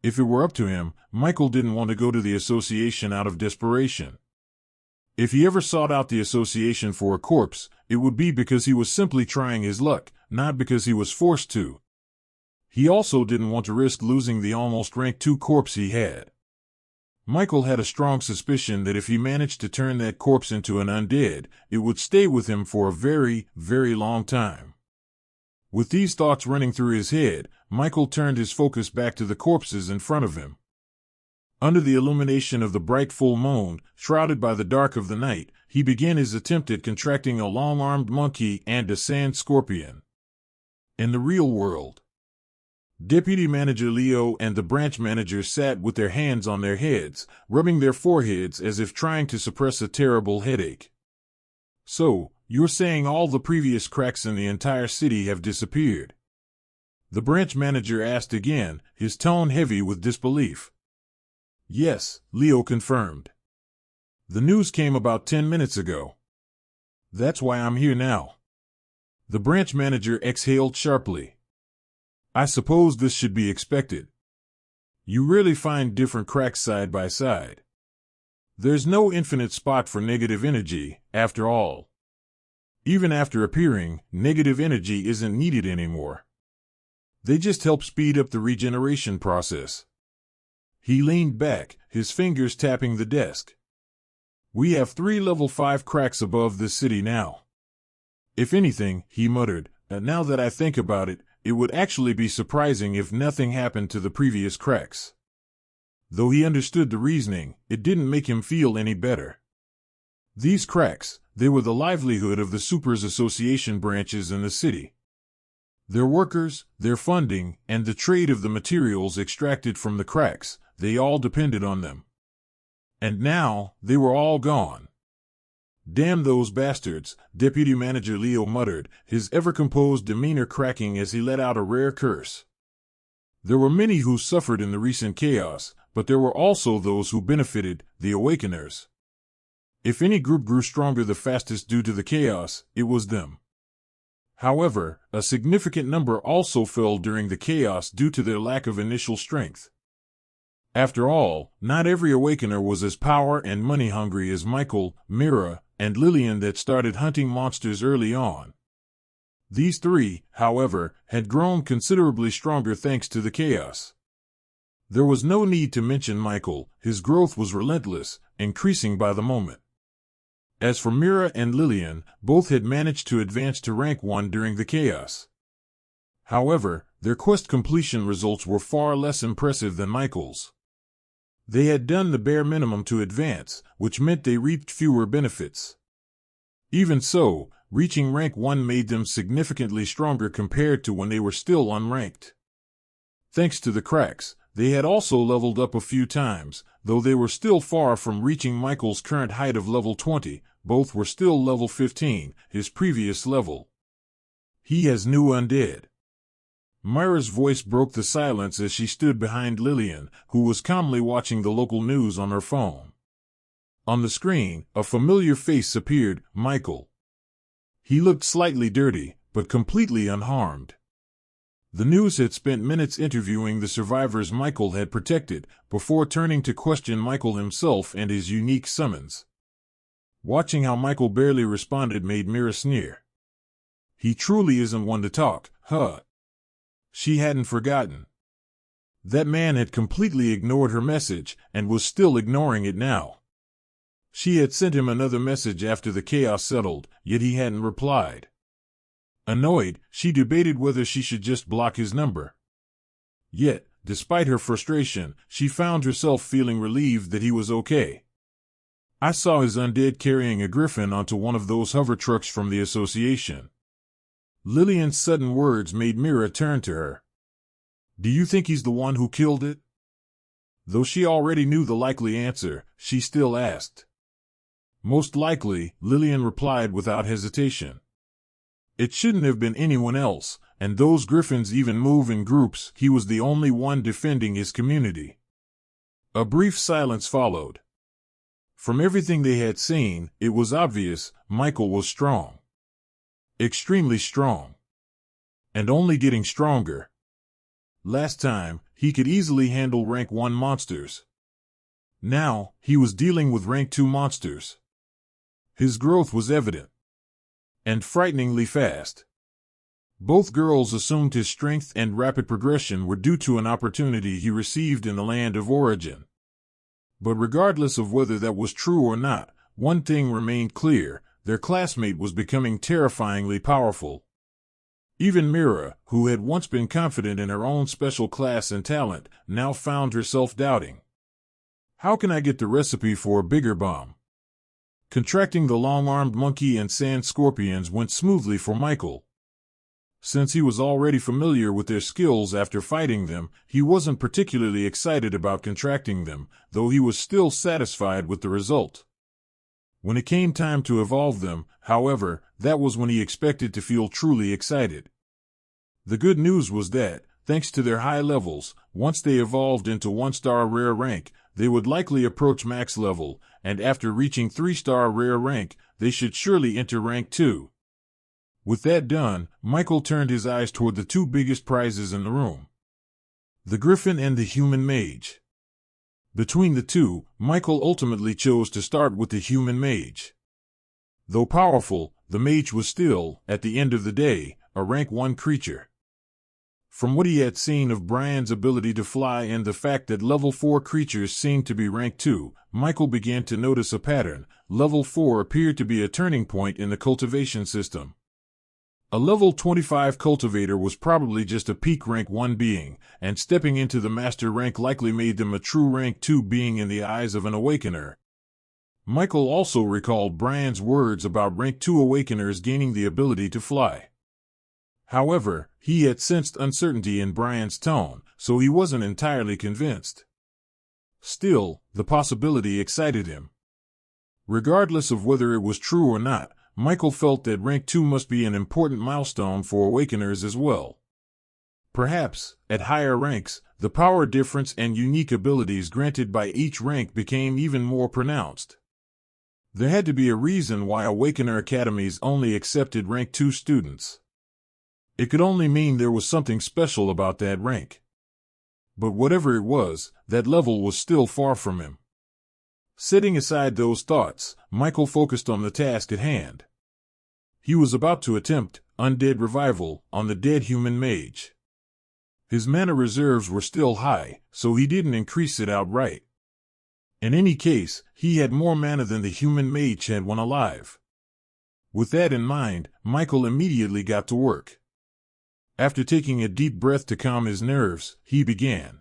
If it were up to him, Michael didn't want to go to the association out of desperation. If he ever sought out the association for a corpse, it would be because he was simply trying his luck, not because he was forced to. He also didn't want to risk losing the almost rank 2 corpse he had. Michael had a strong suspicion that if he managed to turn that corpse into an undead, it would stay with him for a very, very long time. With these thoughts running through his head, Michael turned his focus back to the corpses in front of him. Under the illumination of the bright full moon, shrouded by the dark of the night, he began his attempt at contracting a long-armed monkey and a sand scorpion. In the real world, Deputy Manager Leo and the branch manager sat with their hands on their heads, rubbing their foreheads as if trying to suppress a terrible headache. "So, you're saying all the previous cracks in the entire city have disappeared?" The branch manager asked again, his tone heavy with disbelief. "Yes," Leo confirmed. "The news came about 10 minutes ago. That's why I'm here now." The branch manager exhaled sharply. "I suppose this should be expected. You rarely find different cracks side by side. There's no infinite spot for negative energy, after all. Even after appearing, negative energy isn't needed anymore. They just help speed up the regeneration process." He leaned back, his fingers tapping the desk. "We have 3 level 5 cracks above this city now. If anything," he muttered, "now that I think about it, it would actually be surprising if nothing happened to the previous cracks." Though he understood the reasoning, it didn't make him feel any better. These cracks, they were the livelihood of the Supers Association branches in the city. Their workers, their funding, and the trade of the materials extracted from the cracks, they all depended on them. And now, they were all gone. "Damn those bastards," Deputy Manager Leo muttered, his ever-composed demeanor cracking as he let out a rare curse. There were many who suffered in the recent chaos, but there were also those who benefited, the Awakeners. If any group grew stronger the fastest due to the chaos, it was them. However, a significant number also fell during the chaos due to their lack of initial strength. After all, not every Awakener was as power and money hungry as Michael, Mira, and Lillian that started hunting monsters early on. These 3, however, had grown considerably stronger thanks to the chaos. There was no need to mention Michael, his growth was relentless, increasing by the moment. As for Mira and Lillian, both had managed to advance to rank 1 during the chaos. However, their quest completion results were far less impressive than Michael's. They had done the bare minimum to advance, which meant they reaped fewer benefits. Even so, reaching rank 1 made them significantly stronger compared to when they were still unranked. Thanks to the cracks, they had also leveled up a few times, though they were still far from reaching Michael's current height of level 20, both were still level 15, his previous level. "He has new undead." Myra's voice broke the silence as she stood behind Lillian, who was calmly watching the local news on her phone. On the screen, a familiar face appeared, Michael. He looked slightly dirty, but completely unharmed. The news had spent minutes interviewing the survivors Michael had protected, before turning to question Michael himself and his unique summons. Watching how Michael barely responded made Mira sneer. "He truly isn't one to talk, huh?" She hadn't forgotten. That man had completely ignored her message, and was still ignoring it now. She had sent him another message after the chaos settled, yet he hadn't replied. Annoyed, she debated whether she should just block his number. Yet, despite her frustration, she found herself feeling relieved that he was okay. "I saw his undead carrying a griffin onto one of those hover trucks from the association." Lillian's sudden words made Mira turn to her. "Do you think he's the one who killed it?" Though she already knew the likely answer, she still asked. "Most likely," Lillian replied without hesitation. "It shouldn't have been anyone else, and those griffins even move in groups. He was the only one defending his community." A brief silence followed. From everything they had seen, it was obvious Michael was strong. Extremely strong. And only getting stronger. Last time, he could easily handle rank 1 monsters. Now, he was dealing with rank 2 monsters. His growth was evident. And frighteningly fast. Both girls assumed his strength and rapid progression were due to an opportunity he received in the land of origin. But regardless of whether that was true or not, one thing remained clear: their classmate was becoming terrifyingly powerful. Even Mira, who had once been confident in her own special class and talent, now found herself doubting. How can I get the recipe for a bigger bomb? Contracting the long-armed monkey and sand scorpions went smoothly for Michael. Since he was already familiar with their skills after fighting them, he wasn't particularly excited about contracting them, though he was still satisfied with the result. When it came time to evolve them, however, that was when he expected to feel truly excited. The good news was that, thanks to their high levels, once they evolved into 1-star rare rank, they would likely approach max level, and after reaching 3-star rare rank, they should surely enter rank 2. With that done, Michael turned his eyes toward the two biggest prizes in the room: the griffin and the human mage. Between the two, Michael ultimately chose to start with the human mage. Though powerful, the mage was still, at the end of the day, a rank 1 creature. From what he had seen of Brian's ability to fly and the fact that level 4 creatures seemed to be rank 2, Michael began to notice a pattern. Level 4 appeared to be a turning point in the cultivation system. A level 25 cultivator was probably just a peak rank 1 being, and stepping into the master rank likely made them a true rank 2 being in the eyes of an awakener. Michael also recalled Brian's words about rank 2 awakeners gaining the ability to fly. However, he had sensed uncertainty in Brian's tone, so he wasn't entirely convinced. Still, the possibility excited him. Regardless of whether it was true or not, Michael felt that rank 2 must be an important milestone for awakeners as well. Perhaps, at higher ranks, the power difference and unique abilities granted by each rank became even more pronounced. There had to be a reason why Awakener Academies only accepted rank 2 students. It could only mean there was something special about that rank. But whatever it was, that level was still far from him. Setting aside those thoughts, Michael focused on the task at hand. He was about to attempt Undead Revival on the dead human mage. His mana reserves were still high, so he didn't increase it outright. In any case, he had more mana than the human mage had when alive. With that in mind, Michael immediately got to work. After taking a deep breath to calm his nerves, he began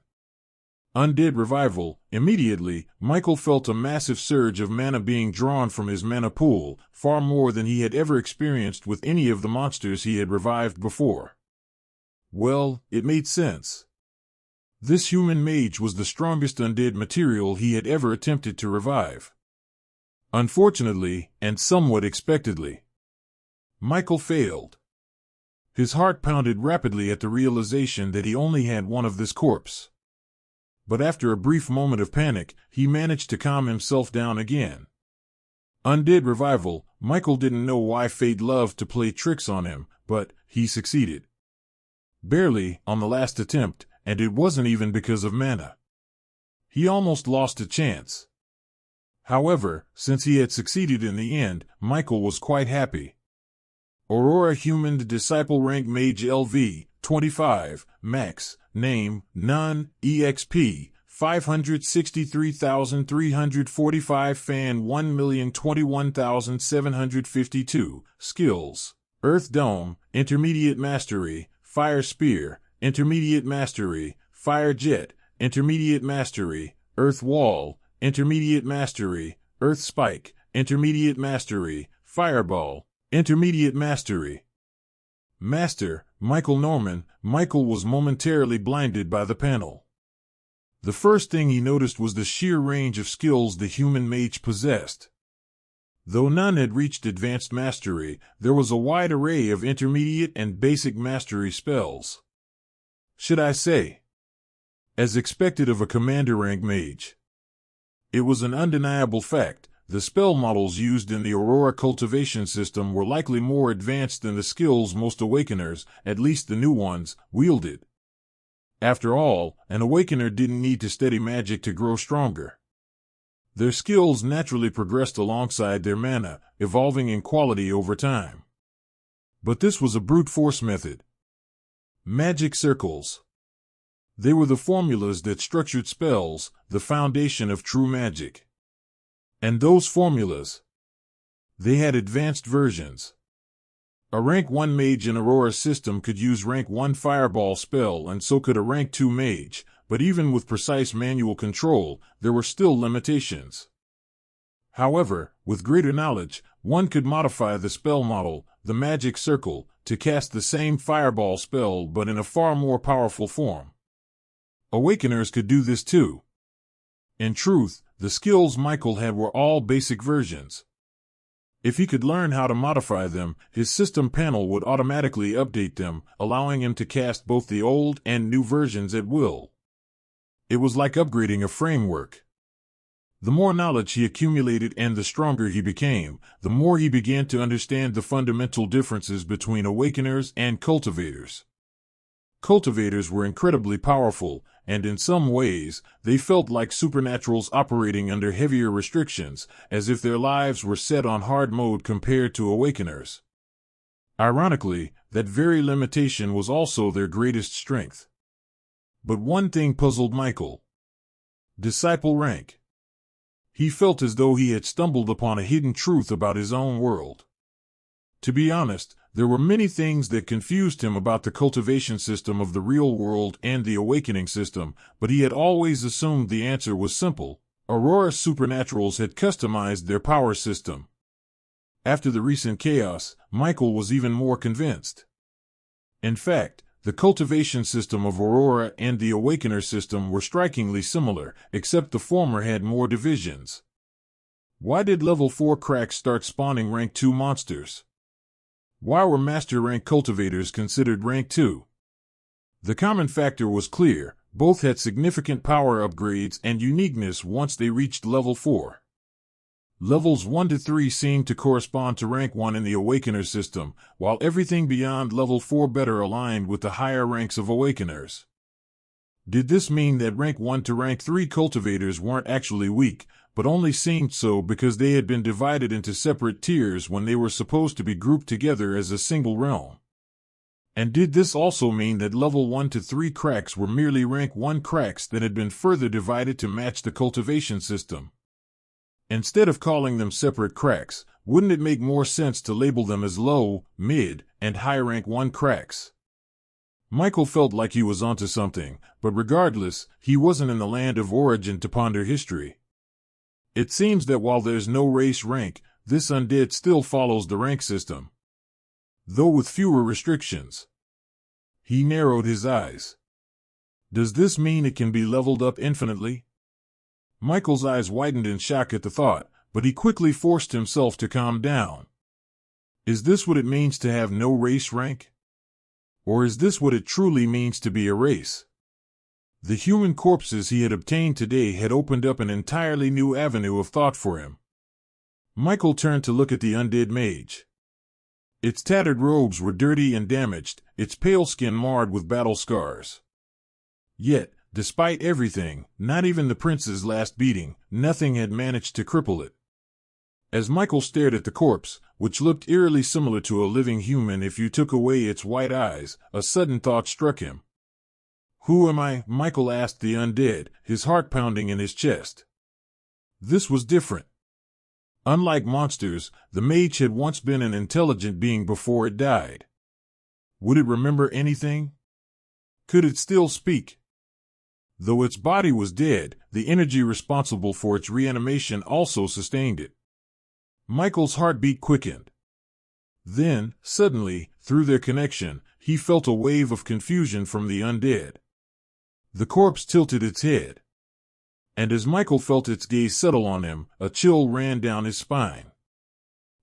Undead Revival. Immediately, Michael felt a massive surge of mana being drawn from his mana pool, far more than he had ever experienced with any of the monsters he had revived before. Well, it made sense. This human mage was the strongest undead material he had ever attempted to revive. Unfortunately, and somewhat expectedly, Michael failed. His heart pounded rapidly at the realization that he only had one of this corpse. But after a brief moment of panic, he managed to calm himself down again. Undead Revival. Michael didn't know why fate loved to play tricks on him, but he succeeded. Barely, on the last attempt, and it wasn't even because of mana. He almost lost a chance. However, since he had succeeded in the end, Michael was quite happy. Aurora Human Disciple Rank Mage LV, 25, Max, Name, None, EXP, 563,345 Fan 1,021,752, Skills, Earth Dome, Intermediate Mastery, Fire Spear, Intermediate Mastery, Fire Jet, Intermediate Mastery, Earth Wall, Intermediate Mastery, Earth Spike, Intermediate Mastery, Fireball, Intermediate Mastery. Master, Michael Norman. Michael was momentarily blinded by the panel. The first thing he noticed was the sheer range of skills the human mage possessed. Though none had reached advanced mastery, there was a wide array of intermediate and basic mastery spells. Should I say, as expected of a commander rank mage. It was an undeniable fact. The spell models used in the Aurora cultivation system were likely more advanced than the skills most awakeners, at least the new ones, wielded. After all, an awakener didn't need to study magic to grow stronger. Their skills naturally progressed alongside their mana, evolving in quality over time. But this was a brute force method. Magic circles. They were the formulas that structured spells, the foundation of true magic. And those formulas, they had advanced versions. A rank 1 mage in Aurora's system could use rank 1 fireball spell, and so could a rank 2 mage, but even with precise manual control, there were still limitations. However, with greater knowledge, one could modify the spell model, the magic circle, to cast the same fireball spell but in a far more powerful form. Awakeners could do this too. In truth, the skills Michael had were all basic versions. If he could learn how to modify them, his system panel would automatically update them, allowing him to cast both the old and new versions at will. It was like upgrading a framework. The more knowledge he accumulated and the stronger he became, the more he began to understand the fundamental differences between awakeners and cultivators. Cultivators were incredibly powerful, and in some ways, they felt like supernaturals operating under heavier restrictions, as if their lives were set on hard mode compared to awakeners. Ironically, that very limitation was also their greatest strength. But one thing puzzled Michael. Disciple rank. He felt as though he had stumbled upon a hidden truth about his own world. To be honest, there were many things that confused him about the cultivation system of the real world and the awakening system, but he had always assumed the answer was simple. Aurora's supernaturals had customized their power system. After the recent chaos, Michael was even more convinced. In fact, the cultivation system of Aurora and the Awakener system were strikingly similar, except the former had more divisions. Why did level 4 cracks start spawning rank 2 monsters? Why were master rank cultivators considered rank 2? The common factor was clear: both had significant power upgrades and uniqueness once they reached level 4. Levels 1 to 3 seemed to correspond to rank 1 in the Awakener system, while everything beyond level 4 better aligned with the higher ranks of Awakeners. Did this mean that rank 1 to rank 3 cultivators weren't actually weak, but only seemed so because they had been divided into separate tiers when they were supposed to be grouped together as a single realm? And did this also mean that level 1 to 3 cracks were merely rank 1 cracks that had been further divided to match the cultivation system? Instead of calling them separate cracks, wouldn't it make more sense to label them as low, mid, and high rank 1 cracks? Michael felt like he was onto something, but regardless, he wasn't in the land of origin to ponder history. It seems that while there's no race rank, this undead still follows the rank system, though with fewer restrictions. He narrowed his eyes. Does this mean it can be leveled up infinitely? Michael's eyes widened in shock at the thought, but he quickly forced himself to calm down. Is this what it means to have no race rank? Or is this what it truly means to be a race? The human corpses he had obtained today had opened up an entirely new avenue of thought for him. Michael turned to look at the undead mage. Its tattered robes were dirty and damaged, its pale skin marred with battle scars. Yet, despite everything, not even the prince's last beating, nothing had managed to cripple it. As Michael stared at the corpse, which looked eerily similar to a living human if you took away its white eyes, a sudden thought struck him. Who am I? Michael asked the undead, his heart pounding in his chest. This was different. Unlike monsters, the mage had once been an intelligent being before it died. Would it remember anything? Could it still speak? Though its body was dead, the energy responsible for its reanimation also sustained it. Michael's heartbeat quickened. Then, suddenly, through their connection, he felt a wave of confusion from the undead. The corpse tilted its head. And as Michael felt its gaze settle on him, a chill ran down his spine.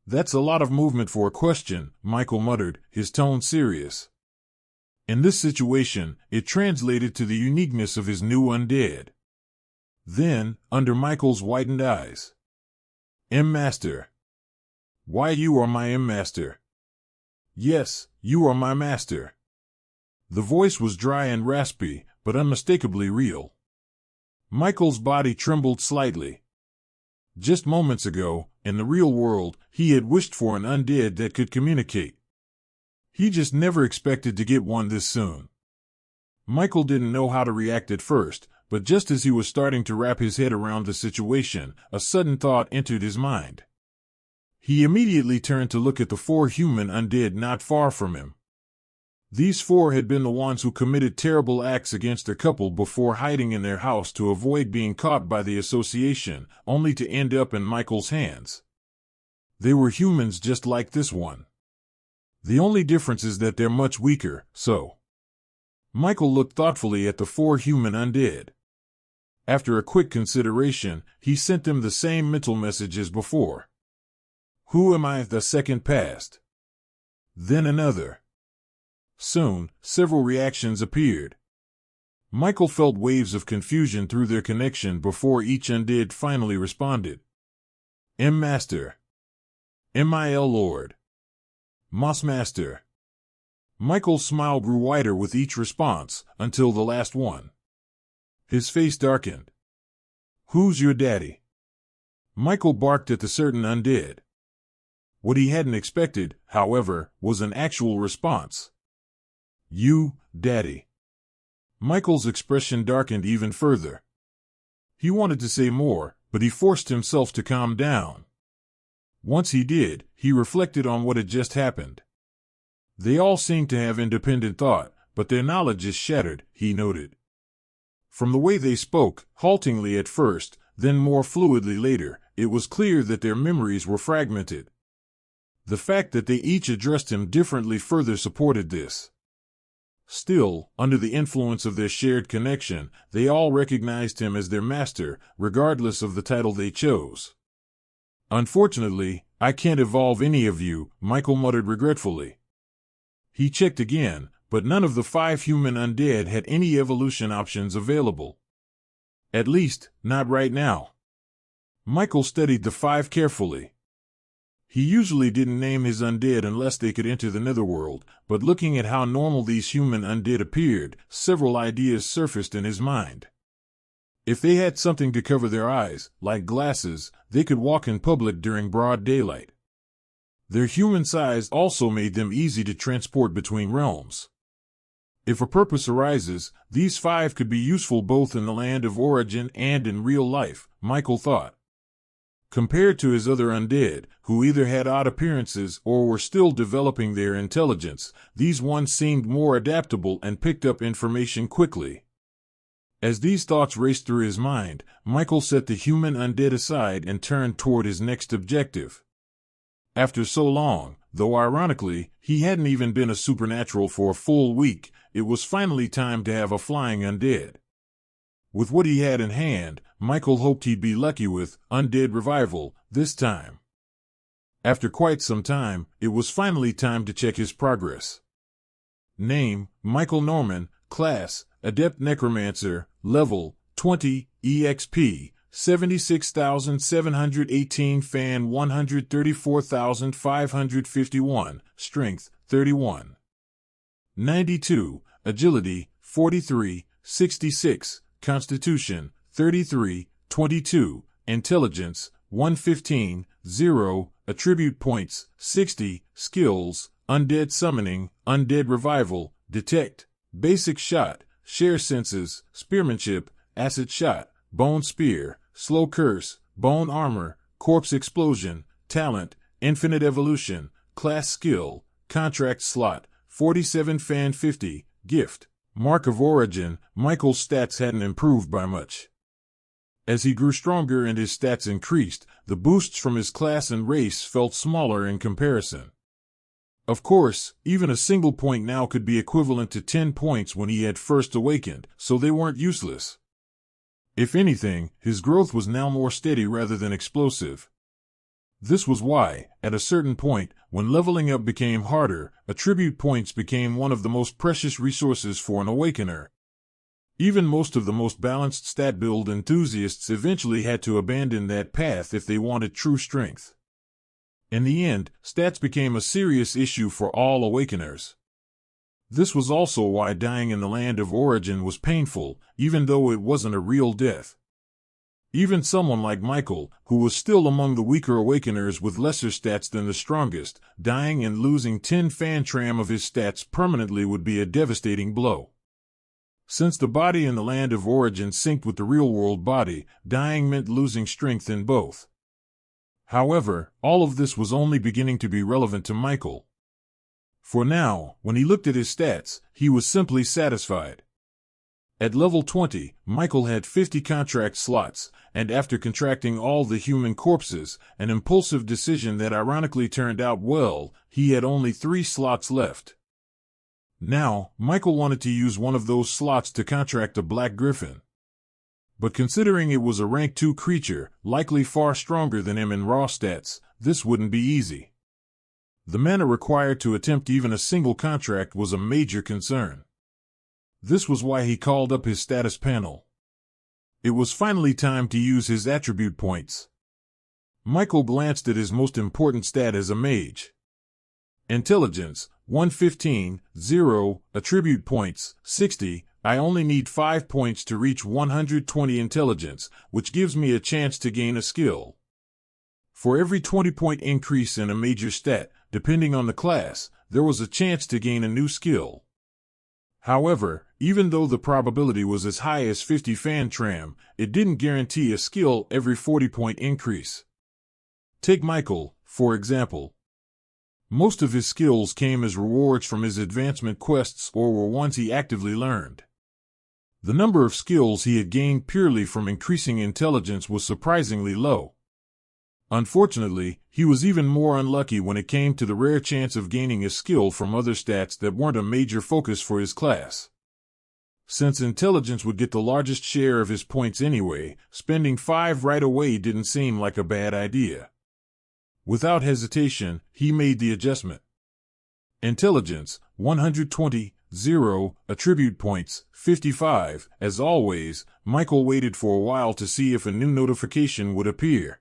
That's a lot of movement for a question, Michael muttered, his tone serious. In this situation, it translated to the uniqueness of his new undead. Then, under Michael's widened eyes. M-Master. Why, you are my M-Master. Yes, you are my master. The voice was dry and raspy, but unmistakably real. Michael's body trembled slightly. Just moments ago, in the real world, he had wished for an undead that could communicate. He just never expected to get one this soon. Michael didn't know how to react at first, but just as he was starting to wrap his head around the situation, a sudden thought entered his mind. He immediately turned to look at the 4 human undead not far from him. These four had been the ones who committed terrible acts against their couple before hiding in their house to avoid being caught by the association, only to end up in Michael's hands. They were humans just like this one. The only difference is that they're much weaker, so. Michael looked thoughtfully at the four human undead. After a quick consideration, he sent them the same mental message as before. Who am I? The second passed. Then another. Soon, several reactions appeared. Michael felt waves of confusion through their connection before each undead finally responded. M. Master. M.I.L. Lord. Moss Master. Michael's smile grew wider with each response, until the last one. His face darkened. Who's your daddy? Michael barked at the certain undead. What he hadn't expected, however, was an actual response. You, Daddy. Michael's expression darkened even further. He wanted to say more, but he forced himself to calm down. Once he did, he reflected on what had just happened. They all seemed to have independent thought, but their knowledge is shattered, he noted. From the way they spoke, haltingly at first, then more fluidly later, it was clear that their memories were fragmented. The fact that they each addressed him differently further supported this. Still, under the influence of their shared connection, they all recognized him as their master, regardless of the title they chose. Unfortunately, I can't evolve any of you, Michael muttered regretfully. He checked again, but none of the 5 human undead had any evolution options available. At least, not right now. Michael studied the 5 carefully. He usually didn't name his undead unless they could enter the netherworld, but looking at how normal these human undead appeared, several ideas surfaced in his mind. If they had something to cover their eyes, like glasses, they could walk in public during broad daylight. Their human size also made them easy to transport between realms. If a purpose arises, these 5 could be useful both in the land of origin and in real life, Michael thought. Compared to his other undead, who either had odd appearances or were still developing their intelligence, these ones seemed more adaptable and picked up information quickly. As these thoughts raced through his mind, Michael set the human undead aside and turned toward his next objective. After so long, though ironically, he hadn't even been a supernatural for a full week, it was finally time to have a flying undead. With what he had in hand, Michael hoped he'd be lucky with Undead Revival this time. After quite some time, it was finally time to check his progress. Name, Michael Norman. Class, Adept Necromancer. Level, 20, EXP, 76,718. Fan 134,551. Strength, 31. 92. Agility, 43. 66. Constitution, 33. 22. Intelligence, 115. 0. Attribute points, 60. Skills, Undead Summoning, Undead Revival, Detect, Basic Shot, Share Senses, Spearmanship, Acid Shot, Bone Spear, Slow Curse, Bone Armor, Corpse Explosion, Talent, Infinite Evolution, Class Skill, Contract Slot, 47. Fan 50, Gift, Mark of Origin. Michael's stats hadn't improved by much. As he grew stronger and his stats increased, the boosts from his class and race felt smaller in comparison. Of course, even a single point now could be equivalent to 10 points when he had first awakened, so they weren't useless. If anything, his growth was now more steady rather than explosive. This was why, at a certain point, when leveling up became harder, attribute points became one of the most precious resources for an awakener. Even most of the most balanced stat build enthusiasts eventually had to abandon that path if they wanted true strength. In the end, stats became a serious issue for all awakeners. This was also why dying in the land of origin was painful, even though it wasn't a real death. Even someone like Michael, who was still among the weaker awakeners with lesser stats than the strongest, dying and losing 10 fan tram of his stats permanently would be a devastating blow. Since the body in the land of origin synced with the real-world body, dying meant losing strength in both. However, all of this was only beginning to be relevant to Michael. For now, when he looked at his stats, he was simply satisfied. At level 20, Michael had 50 contract slots, and after contracting all the human corpses, an impulsive decision that ironically turned out well, he had only 3 slots left. Now, Michael wanted to use one of those slots to contract a black griffin. But considering it was a rank 2 creature, likely far stronger than him in raw stats, this wouldn't be easy. The mana required to attempt even a single contract was a major concern. This was why he called up his status panel. It was finally time to use his attribute points. Michael glanced at his most important stat as a mage. Intelligence, 115, 0, attribute points, 60. I only need 5 points to reach 120 intelligence, which gives me a chance to gain a skill. For every 20-point increase in a major stat, depending on the class, there was a chance to gain a new skill. However, even though the probability was as high as 50 fan tram, it didn't guarantee a skill every 40-point increase. Take Michael, for example. Most of his skills came as rewards from his advancement quests or were ones he actively learned. The number of skills he had gained purely from increasing intelligence was surprisingly low. Unfortunately, he was even more unlucky when it came to the rare chance of gaining a skill from other stats that weren't a major focus for his class. Since intelligence would get the largest share of his points anyway, spending 5 right away didn't seem like a bad idea. Without hesitation, he made the adjustment. Intelligence, 120, 0, attribute points, 55. As always, Michael waited for a while to see if a new notification would appear.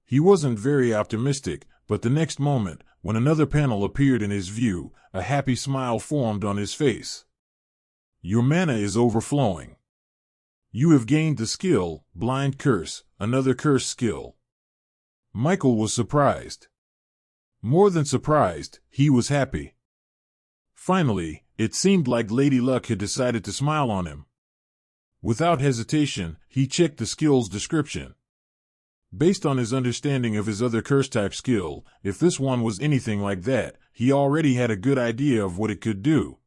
He wasn't very optimistic, but the next moment, when another panel appeared in his view, a happy smile formed on his face. Your mana is overflowing. You have gained the skill, Blind Curse, another curse skill. Michael was surprised. More than surprised, he was happy. Finally, it seemed like Lady Luck had decided to smile on him. Without hesitation, he checked the skill's description. Based on his understanding of his other curse-type skill, if this one was anything like that, he already had a good idea of what it could do.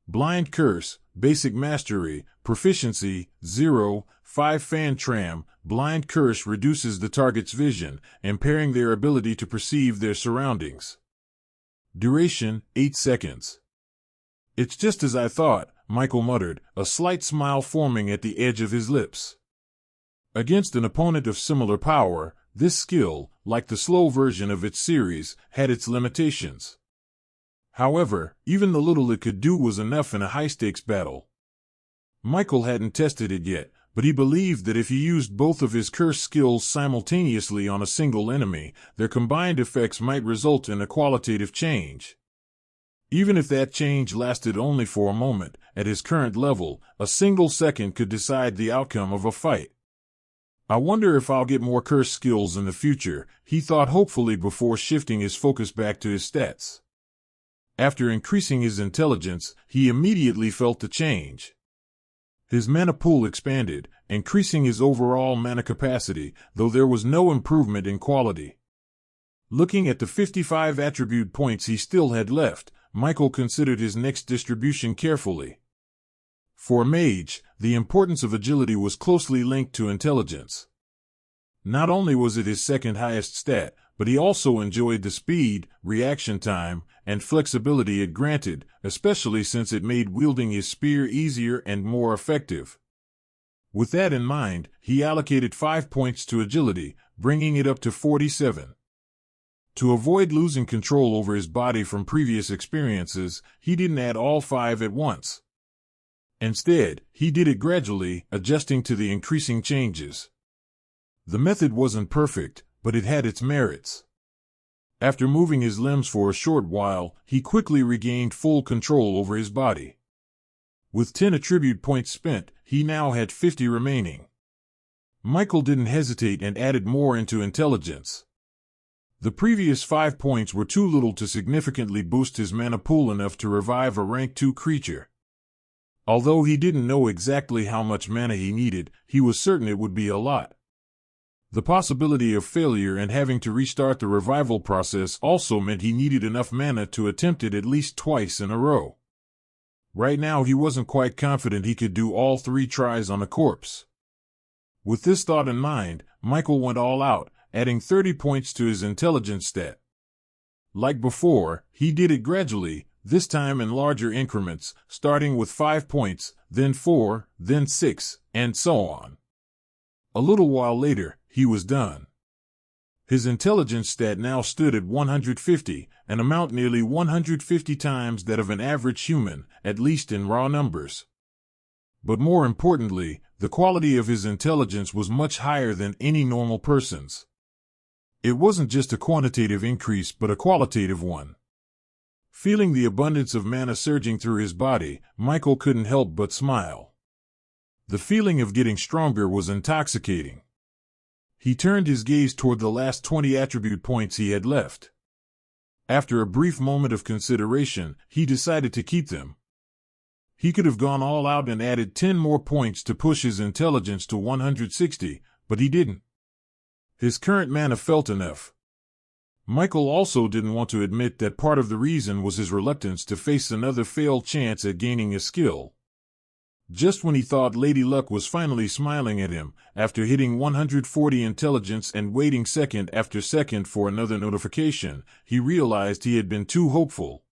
Blind Curse, Basic Mastery, Proficiency, 0, 5 Fan Tram. Blind Curse reduces the target's vision, impairing their ability to perceive their surroundings. Duration, 8 seconds. It's just as I thought, Michael muttered, a slight smile forming at the edge of his lips. Against an opponent of similar power, this skill, like the slow version of its series, had its limitations. However, even the little it could do was enough in a high-stakes battle. Michael hadn't tested it yet, but he believed that if he used both of his curse skills simultaneously on a single enemy, their combined effects might result in a qualitative change. Even if that change lasted only for a moment, at his current level, a single second could decide the outcome of a fight. I wonder if I'll get more curse skills in the future, he thought hopefully before shifting his focus back to his stats. After increasing his intelligence, he immediately felt the change. His mana pool expanded, increasing his overall mana capacity, though there was no improvement in quality. Looking at the 55 attribute points he still had left, Michael considered his next distribution carefully. For a mage, the importance of agility was closely linked to intelligence. Not only was it his second highest stat, but he also enjoyed the speed, reaction time, and flexibility it granted, especially since it made wielding his spear easier and more effective. With that in mind, he allocated 5 points to agility, bringing it up to 47. To avoid losing control over his body from previous experiences, he didn't add all 5 at once. Instead, he did it gradually, adjusting to the increasing changes. The method wasn't perfect, but it had its merits. After moving his limbs for a short while, he quickly regained full control over his body. With 10 attribute points spent, he now had 50 remaining. Michael didn't hesitate and added more into intelligence. The previous 5 points were too little to significantly boost his mana pool enough to revive a rank 2 creature. Although he didn't know exactly how much mana he needed, he was certain it would be a lot. The possibility of failure and having to restart the revival process also meant he needed enough mana to attempt it at least twice in a row. Right now he wasn't quite confident he could do all 3 tries on a corpse. With this thought in mind, Michael went all out, adding 30 points to his intelligence stat. Like before, he did it gradually, this time in larger increments, starting with 5 points, then 4, then 6, and so on. A little while later, he was done. His intelligence stat now stood at 150, an amount nearly 150 times that of an average human, at least in raw numbers. But more importantly, the quality of his intelligence was much higher than any normal person's. It wasn't just a quantitative increase but a qualitative one. Feeling the abundance of mana surging through his body, Michael couldn't help but smile. The feeling of getting stronger was intoxicating. He turned his gaze toward the last 20 attribute points he had left. After a brief moment of consideration, he decided to keep them. He could have gone all out and added 10 more points to push his intelligence to 160, but he didn't. His current mana felt enough. Michael also didn't want to admit that part of the reason was his reluctance to face another failed chance at gaining a skill. Just when he thought Lady Luck was finally smiling at him, after hitting 140 intelligence and waiting second after second for another notification, he realized he had been too hopeful.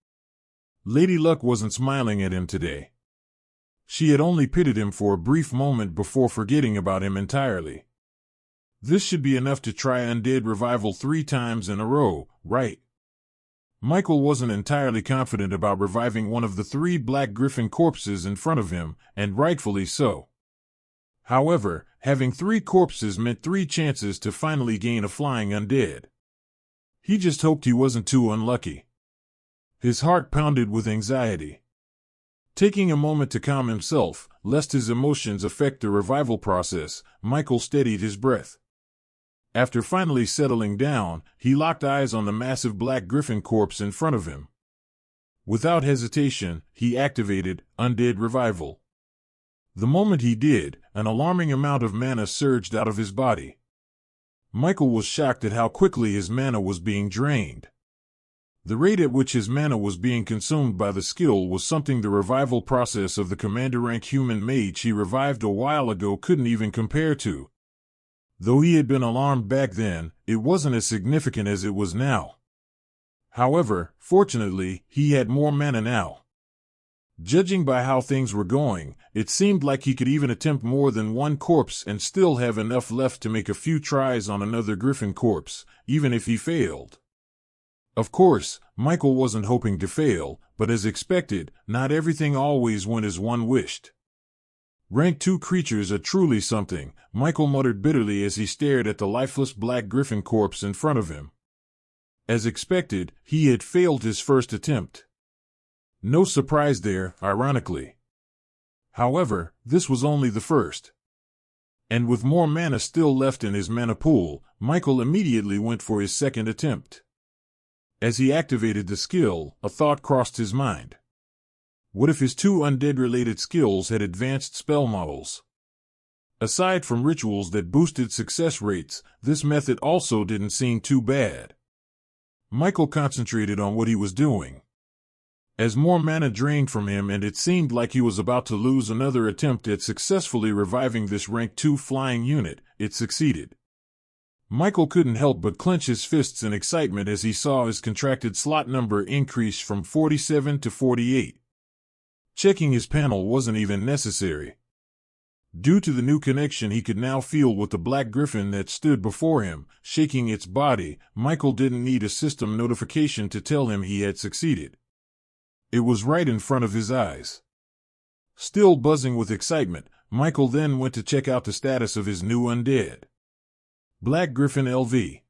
Lady Luck wasn't smiling at him today. She had only pitied him for a brief moment before forgetting about him entirely. This should be enough to try Undead Revival 3 times in a row, right? Michael wasn't entirely confident about reviving one of the 3 black griffin corpses in front of him, and rightfully so. However, having 3 corpses meant 3 chances to finally gain a flying undead. He just hoped he wasn't too unlucky. His heart pounded with anxiety. Taking a moment to calm himself, lest his emotions affect the revival process, Michael steadied his breath. After finally settling down, he locked eyes on the massive black griffin corpse in front of him. Without hesitation, he activated Undead Revival. The moment he did, an alarming amount of mana surged out of his body. Michael was shocked at how quickly his mana was being drained. The rate at which his mana was being consumed by the skill was something the revival process of the commander rank human mage he revived a while ago couldn't even compare to. Though he had been alarmed back then, it wasn't as significant as it was now. However, fortunately, he had more mana now. Judging by how things were going, it seemed like he could even attempt more than 1 corpse and still have enough left to make a few tries on another griffin corpse, even if he failed. Of course, Michael wasn't hoping to fail, but as expected, not everything always went as one wished. Rank 2 creatures are truly something, Michael muttered bitterly as he stared at the lifeless black griffin corpse in front of him. As expected, he had failed his first attempt. No surprise there, ironically. However, this was only the first. And with more mana still left in his mana pool, Michael immediately went for his second attempt. As he activated the skill, a thought crossed his mind. What if his 2 undead-related skills had advanced spell models? Aside from rituals that boosted success rates, this method also didn't seem too bad. Michael concentrated on what he was doing. As more mana drained from him and it seemed like he was about to lose another attempt at successfully reviving this rank 2 flying unit, it succeeded. Michael couldn't help but clench his fists in excitement as he saw his contracted slot number increase from 47 to 48. Checking his panel wasn't even necessary. Due to the new connection he could now feel with the black griffin that stood before him, shaking its body. Michael didn't need a system notification to tell him he had succeeded. It was right in front of his eyes. Still buzzing with excitement, Michael then went to check out the status of his new undead. Black Griffin LV.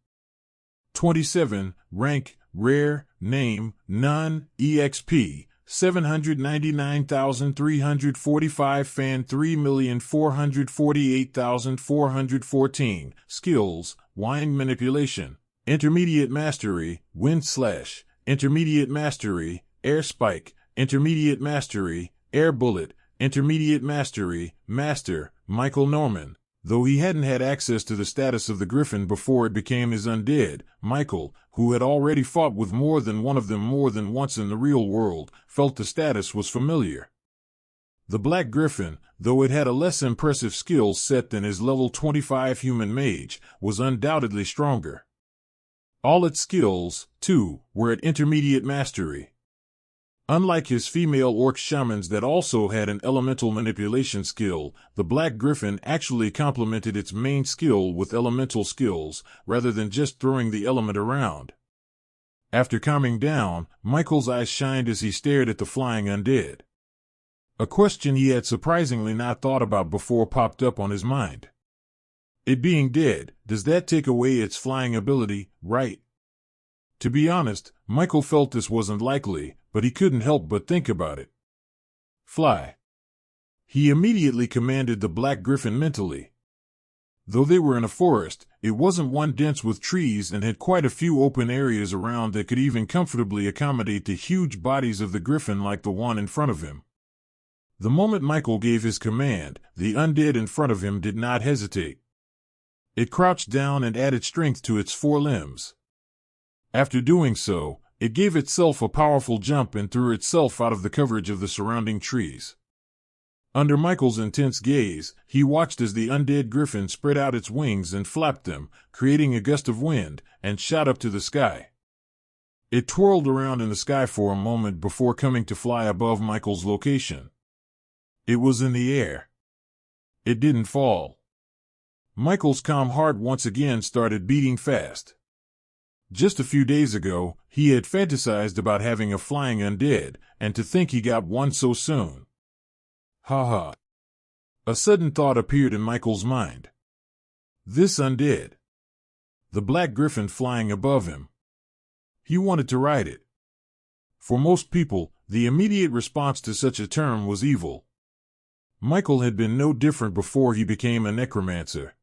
27, rank, rare, name, none, EXP, 799,345 fan 3,448,414, skills, wind manipulation, intermediate mastery, wind slash, intermediate mastery, air spike, intermediate mastery, air bullet, intermediate mastery, master, Michael Norman. Though he hadn't had access to the status of the griffin before it became his undead, Michael, who had already fought with more than one of them more than once in the real world, felt the status was familiar. The black griffin, though it had a less impressive skill set than his level 25 human mage, was undoubtedly stronger. All its skills, too, were at intermediate mastery. Unlike his female orc shamans that also had an elemental manipulation skill, the black griffin actually complemented its main skill with elemental skills, rather than just throwing the element around. After calming down, Michael's eyes shined as he stared at the flying undead. A question he had surprisingly not thought about before popped up on his mind. It being dead, does that take away its flying ability, right? To be honest, Michael felt this wasn't likely, but he couldn't help but think about it. Fly. He immediately commanded the black griffin mentally. Though they were in a forest, it wasn't one dense with trees and had quite a few open areas around that could even comfortably accommodate the huge bodies of the griffin like the one in front of him. The moment Michael gave his command, the undead in front of him did not hesitate. It crouched down and added strength to its four limbs. After doing so, it gave itself a powerful jump and threw itself out of the coverage of the surrounding trees. Under Michael's intense gaze, he watched as the undead griffin spread out its wings and flapped them, creating a gust of wind, and shot up to the sky. It twirled around in the sky for a moment before coming to fly above Michael's location. It was in the air. It didn't fall. Michael's calm heart once again started beating fast. Just a few days ago, he had fantasized about having a flying undead, and to think he got one so soon. Ha ha. A sudden thought appeared in Michael's mind. This undead. The black griffin flying above him. He wanted to ride it. For most people, the immediate response to such a term was evil. Michael had been no different before he became a necromancer.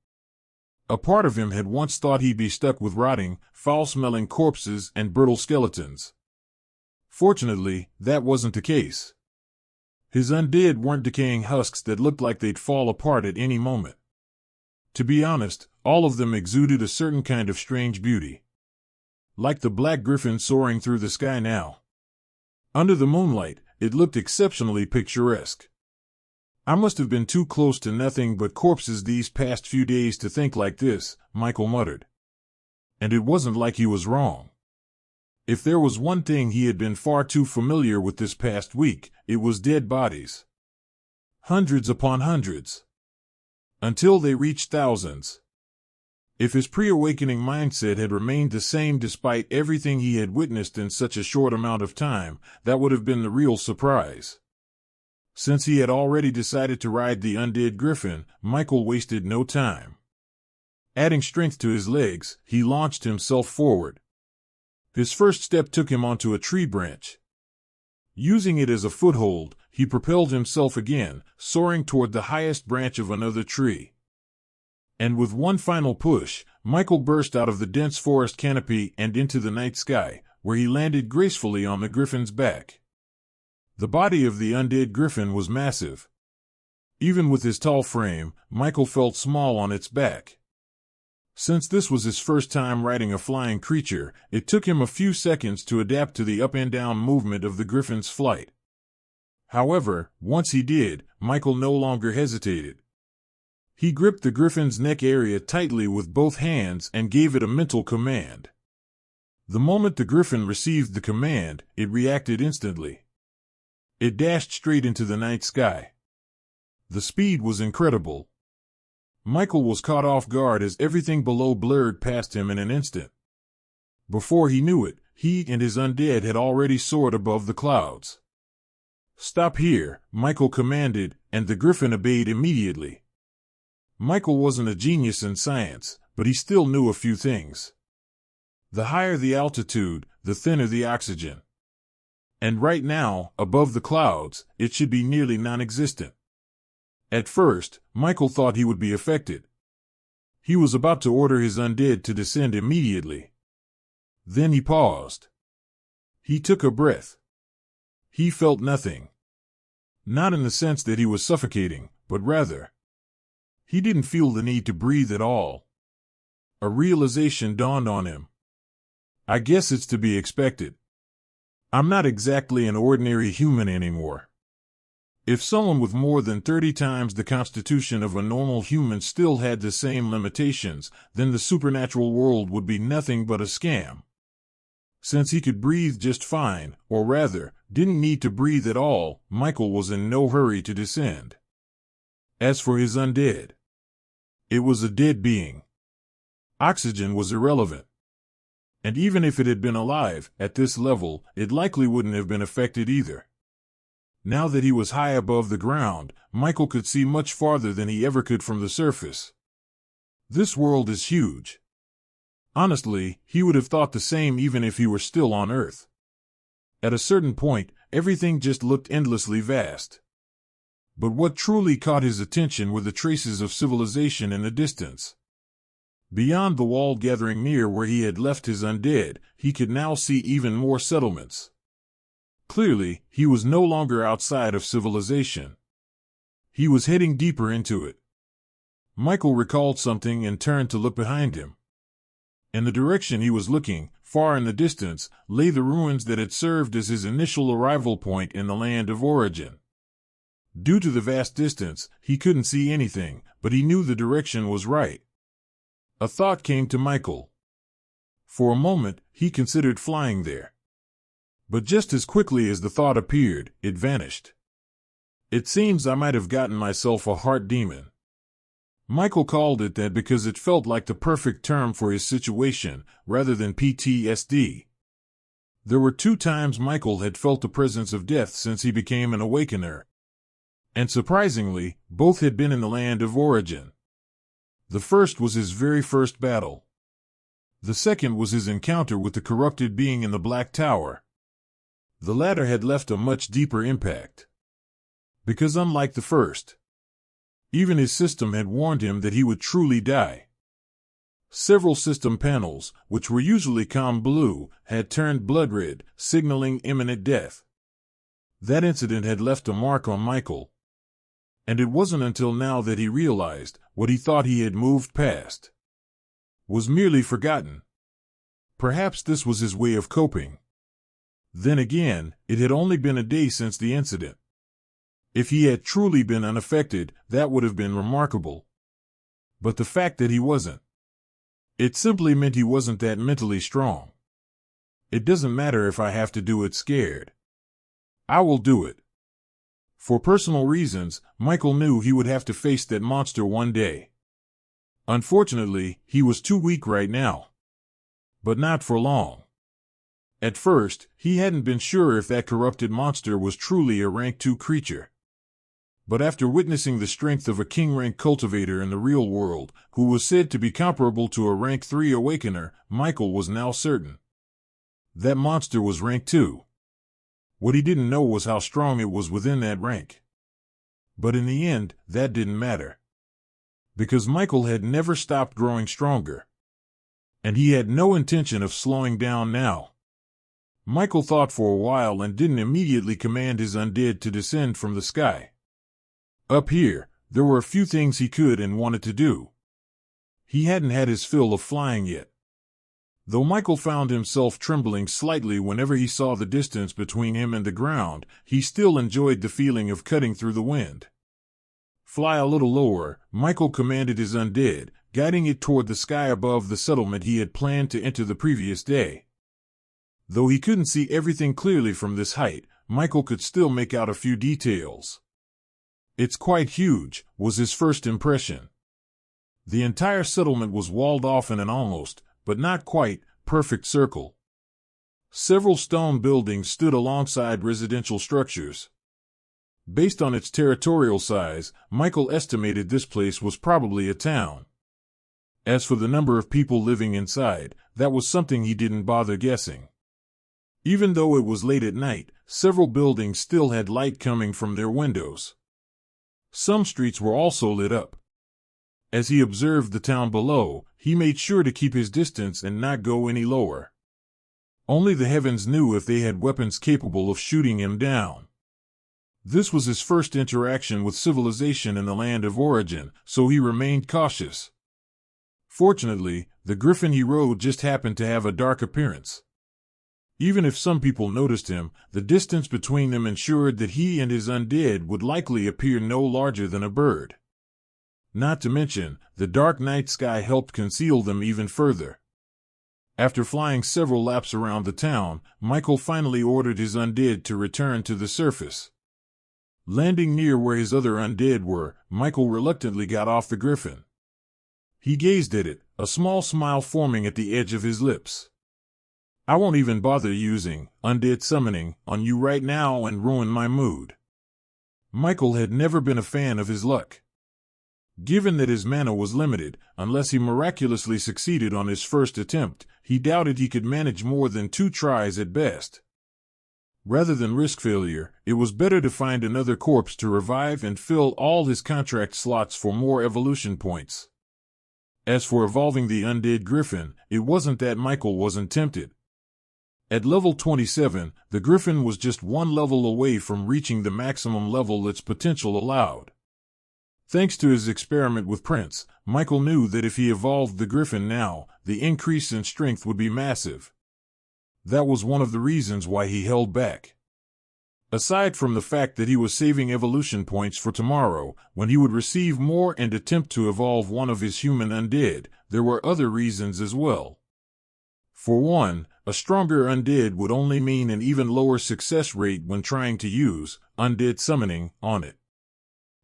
A part of him had once thought he'd be stuck with rotting, foul-smelling corpses and brittle skeletons. Fortunately, that wasn't the case. His undead weren't decaying husks that looked like they'd fall apart at any moment. To be honest, all of them exuded a certain kind of strange beauty. Like the black griffin soaring through the sky now. Under the moonlight, it looked exceptionally picturesque. I must have been too close to nothing but corpses these past few days to think like this, Michael muttered. And it wasn't like he was wrong. If there was one thing he had been far too familiar with this past week, it was dead bodies. Hundreds upon hundreds. Until they reached thousands. If his pre-awakening mindset had remained the same despite everything he had witnessed in such a short amount of time, that would have been the real surprise. Since he had already decided to ride the undead griffin, Michael wasted no time. Adding strength to his legs, he launched himself forward. His first step took him onto a tree branch. Using it as a foothold, he propelled himself again, soaring toward the highest branch of another tree. And with one final push, Michael burst out of the dense forest canopy and into the night sky, where he landed gracefully on the griffin's back. The body of the undead griffin was massive. Even with his tall frame, Michael felt small on its back. Since this was his first time riding a flying creature, it took him a few seconds to adapt to the up and down movement of the griffin's flight. However, once he did, Michael no longer hesitated. He gripped the griffin's neck area tightly with both hands and gave it a mental command. The moment the griffin received the command, it reacted instantly. It dashed straight into the night sky. The speed was incredible. Michael was caught off guard as everything below blurred past him in an instant. Before he knew it, he and his undead had already soared above the clouds. "Stop here," Michael commanded, and the griffin obeyed immediately. Michael wasn't a genius in science, but he still knew a few things. The higher the altitude, the thinner the oxygen. And right now, above the clouds, it should be nearly non-existent. At first, Michael thought he would be affected. He was about to order his undead to descend immediately. Then he paused. He took a breath. He felt nothing. Not in the sense that he was suffocating, but rather, He didn't feel the need to breathe at all. A realization dawned on him. I guess it's to be expected. I'm not exactly an ordinary human anymore. If someone with more than 30 times the constitution of a normal human still had the same limitations, then the supernatural world would be nothing but a scam. Since he could breathe just fine, or rather, didn't need to breathe at all, Michael was in no hurry to descend. As for his undead, it was a dead being. Oxygen was irrelevant. And even if it had been alive, at this level, it likely wouldn't have been affected either. Now that he was high above the ground, Michael could see much farther than he ever could from the surface. This world is huge. Honestly, he would have thought the same even if he were still on Earth. At a certain point, everything just looked endlessly vast. But what truly caught his attention were the traces of civilization in the distance. Beyond the wall gathering near where he had left his undead, he could now see even more settlements. Clearly, he was no longer outside of civilization. He was heading deeper into it. Michael recalled something and turned to look behind him. In the direction he was looking, far in the distance, lay the ruins that had served as his initial arrival point in the land of origin. Due to the vast distance, he couldn't see anything, but he knew the direction was right. A thought came to Michael. For a moment, he considered flying there. But just as quickly as the thought appeared, it vanished. It seems I might have gotten myself a heart demon. Michael called it that because it felt like the perfect term for his situation, rather than PTSD. There were 2 times Michael had felt the presence of death since he became an awakener. And surprisingly, both had been in the land of origin. The first was his very first battle. The second was his encounter with the corrupted being in the Black Tower. The latter had left a much deeper impact. Because unlike the first, even his system had warned him that he would truly die. Several system panels, which were usually calm blue, had turned blood red, signaling imminent death. That incident had left a mark on Michael. And it wasn't until now that he realized what he thought he had moved past was merely forgotten. Perhaps this was his way of coping. Then again, it had only been a day since the incident. If he had truly been unaffected, that would have been remarkable. But the fact that he wasn't, it simply meant he wasn't that mentally strong. It doesn't matter if I have to do it scared. I will do it. For personal reasons, Michael knew he would have to face that monster one day. Unfortunately, he was too weak right now. But not for long. At first, he hadn't been sure if that corrupted monster was truly a rank 2 creature. But after witnessing the strength of a king-rank cultivator in the real world, who was said to be comparable to a rank 3 awakener, Michael was now certain. That monster was rank 2. What he didn't know was how strong it was within that rank. But in the end, that didn't matter. Because Michael had never stopped growing stronger. And he had no intention of slowing down now. Michael thought for a while and didn't immediately command his undead to descend from the sky. Up here, there were a few things he could and wanted to do. He hadn't had his fill of flying yet. Though Michael found himself trembling slightly whenever he saw the distance between him and the ground, he still enjoyed the feeling of cutting through the wind. Fly a little lower, Michael commanded his undead, guiding it toward the sky above the settlement he had planned to enter the previous day. Though he couldn't see everything clearly from this height, Michael could still make out a few details. It's quite huge, was his first impression. The entire settlement was walled off in an almost, but not quite, perfect circle. Several stone buildings stood alongside residential structures. Based on its territorial size, Michael estimated this place was probably a town. As for the number of people living inside, that was something he didn't bother guessing. Even though it was late at night, several buildings still had light coming from their windows. Some streets were also lit up. As he observed the town below, he made sure to keep his distance and not go any lower. Only the heavens knew if they had weapons capable of shooting him down. This was his first interaction with civilization in the land of origin, so he remained cautious. Fortunately, the griffin he rode just happened to have a dark appearance. Even if some people noticed him, the distance between them ensured that he and his undead would likely appear no larger than a bird. Not to mention, the dark night sky helped conceal them even further. After flying several laps around the town, Michael finally ordered his undead to return to the surface. Landing near where his other undead were, Michael reluctantly got off the griffin. He gazed at it, a small smile forming at the edge of his lips. "I won't even bother using undead summoning on you right now and ruin my mood." Michael had never been a fan of his luck. Given that his mana was limited, unless he miraculously succeeded on his first attempt, he doubted he could manage more than 2 tries at best. Rather than risk failure, it was better to find another corpse to revive and fill all his contract slots for more evolution points. As for evolving the undead griffin, it wasn't that Michael wasn't tempted. At level 27, the griffin was just 1 level away from reaching the maximum level its potential allowed. Thanks to his experiment with Prince, Michael knew that if he evolved the griffin now, the increase in strength would be massive. That was one of the reasons why he held back. Aside from the fact that he was saving evolution points for tomorrow, when he would receive more and attempt to evolve one of his human undead, there were other reasons as well. For one, a stronger undead would only mean an even lower success rate when trying to use undead summoning on it.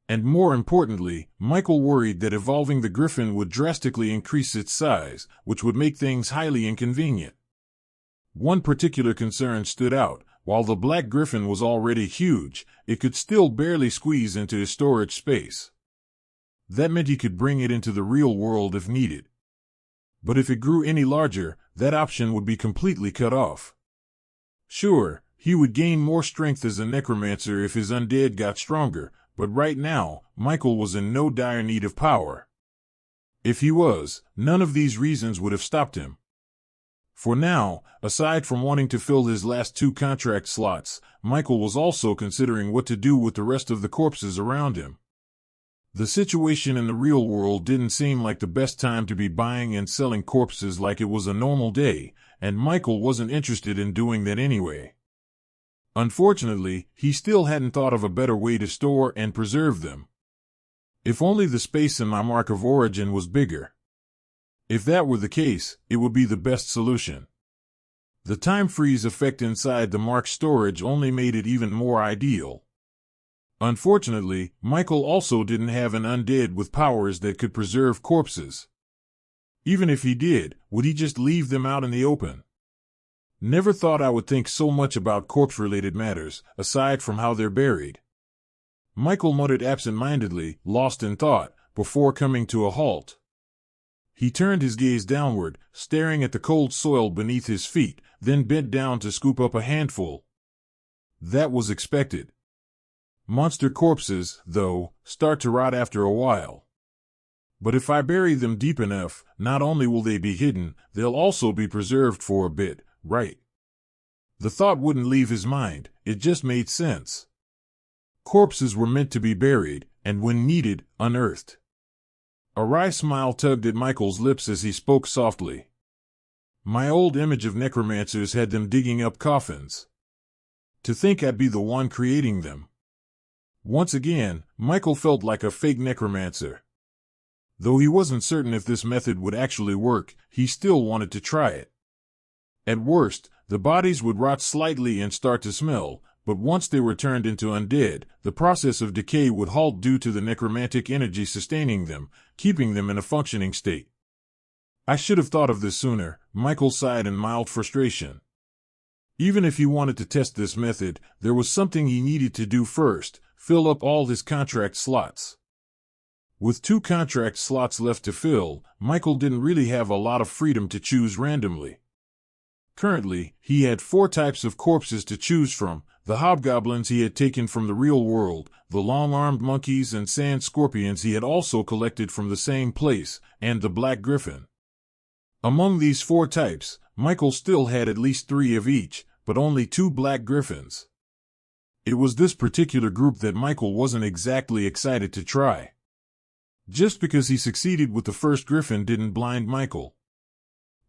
And more importantly, Michael worried that evolving the griffin would drastically increase its size, which would make things highly inconvenient. One particular concern stood out. While the black griffin was already huge, it could still barely squeeze into his storage space. That meant he could bring it into the real world if needed. But if it grew any larger, that option would be completely cut off. Sure, he would gain more strength as a necromancer if his undead got stronger, but right now, Michael was in no dire need of power. If he was, none of these reasons would have stopped him. For now, aside from wanting to fill his last 2 contract slots, Michael was also considering what to do with the rest of the corpses around him. The situation in the real world didn't seem like the best time to be buying and selling corpses like it was a normal day, and Michael wasn't interested in doing that anyway. Unfortunately, he still hadn't thought of a better way to store and preserve them. If only the space in my mark of origin was bigger. If that were the case, it would be the best solution. The time freeze effect inside the mark storage only made it even more ideal. Unfortunately, Michael also didn't have an undead with powers that could preserve corpses. Even if he did, would he just leave them out in the open? Never thought I would think so much about corpse-related matters, aside from how they're buried. Michael muttered absent-mindedly, lost in thought, before coming to a halt. He turned his gaze downward, staring at the cold soil beneath his feet, then bent down to scoop up a handful. That was expected. Monster corpses, though, start to rot after a while. But if I bury them deep enough, not only will they be hidden, they'll also be preserved for a bit, right? The thought wouldn't leave his mind, it just made sense. Corpses were meant to be buried, and when needed, unearthed. A wry smile tugged at Michael's lips as he spoke softly. My old image of necromancers had them digging up coffins. To think I'd be the one creating them. Once again, Michael felt like a fake necromancer. Though he wasn't certain if this method would actually work, he still wanted to try it. At worst, the bodies would rot slightly and start to smell, but once they were turned into undead, the process of decay would halt due to the necromantic energy sustaining them, keeping them in a functioning state. I should have thought of this sooner, Michael sighed in mild frustration. Even if he wanted to test this method, there was something he needed to do first, fill up all his contract slots. With 2 contract slots left to fill, Michael didn't really have a lot of freedom to choose randomly. Currently, he had 4 types of corpses to choose from: the hobgoblins he had taken from the real world, the long-armed monkeys and sand scorpions he had also collected from the same place, and the black griffin. Among these 4 types, Michael still had at least 3 of each, but only 2 black griffins. It was this particular group that Michael wasn't exactly excited to try. Just because he succeeded with the first griffin didn't blind Michael.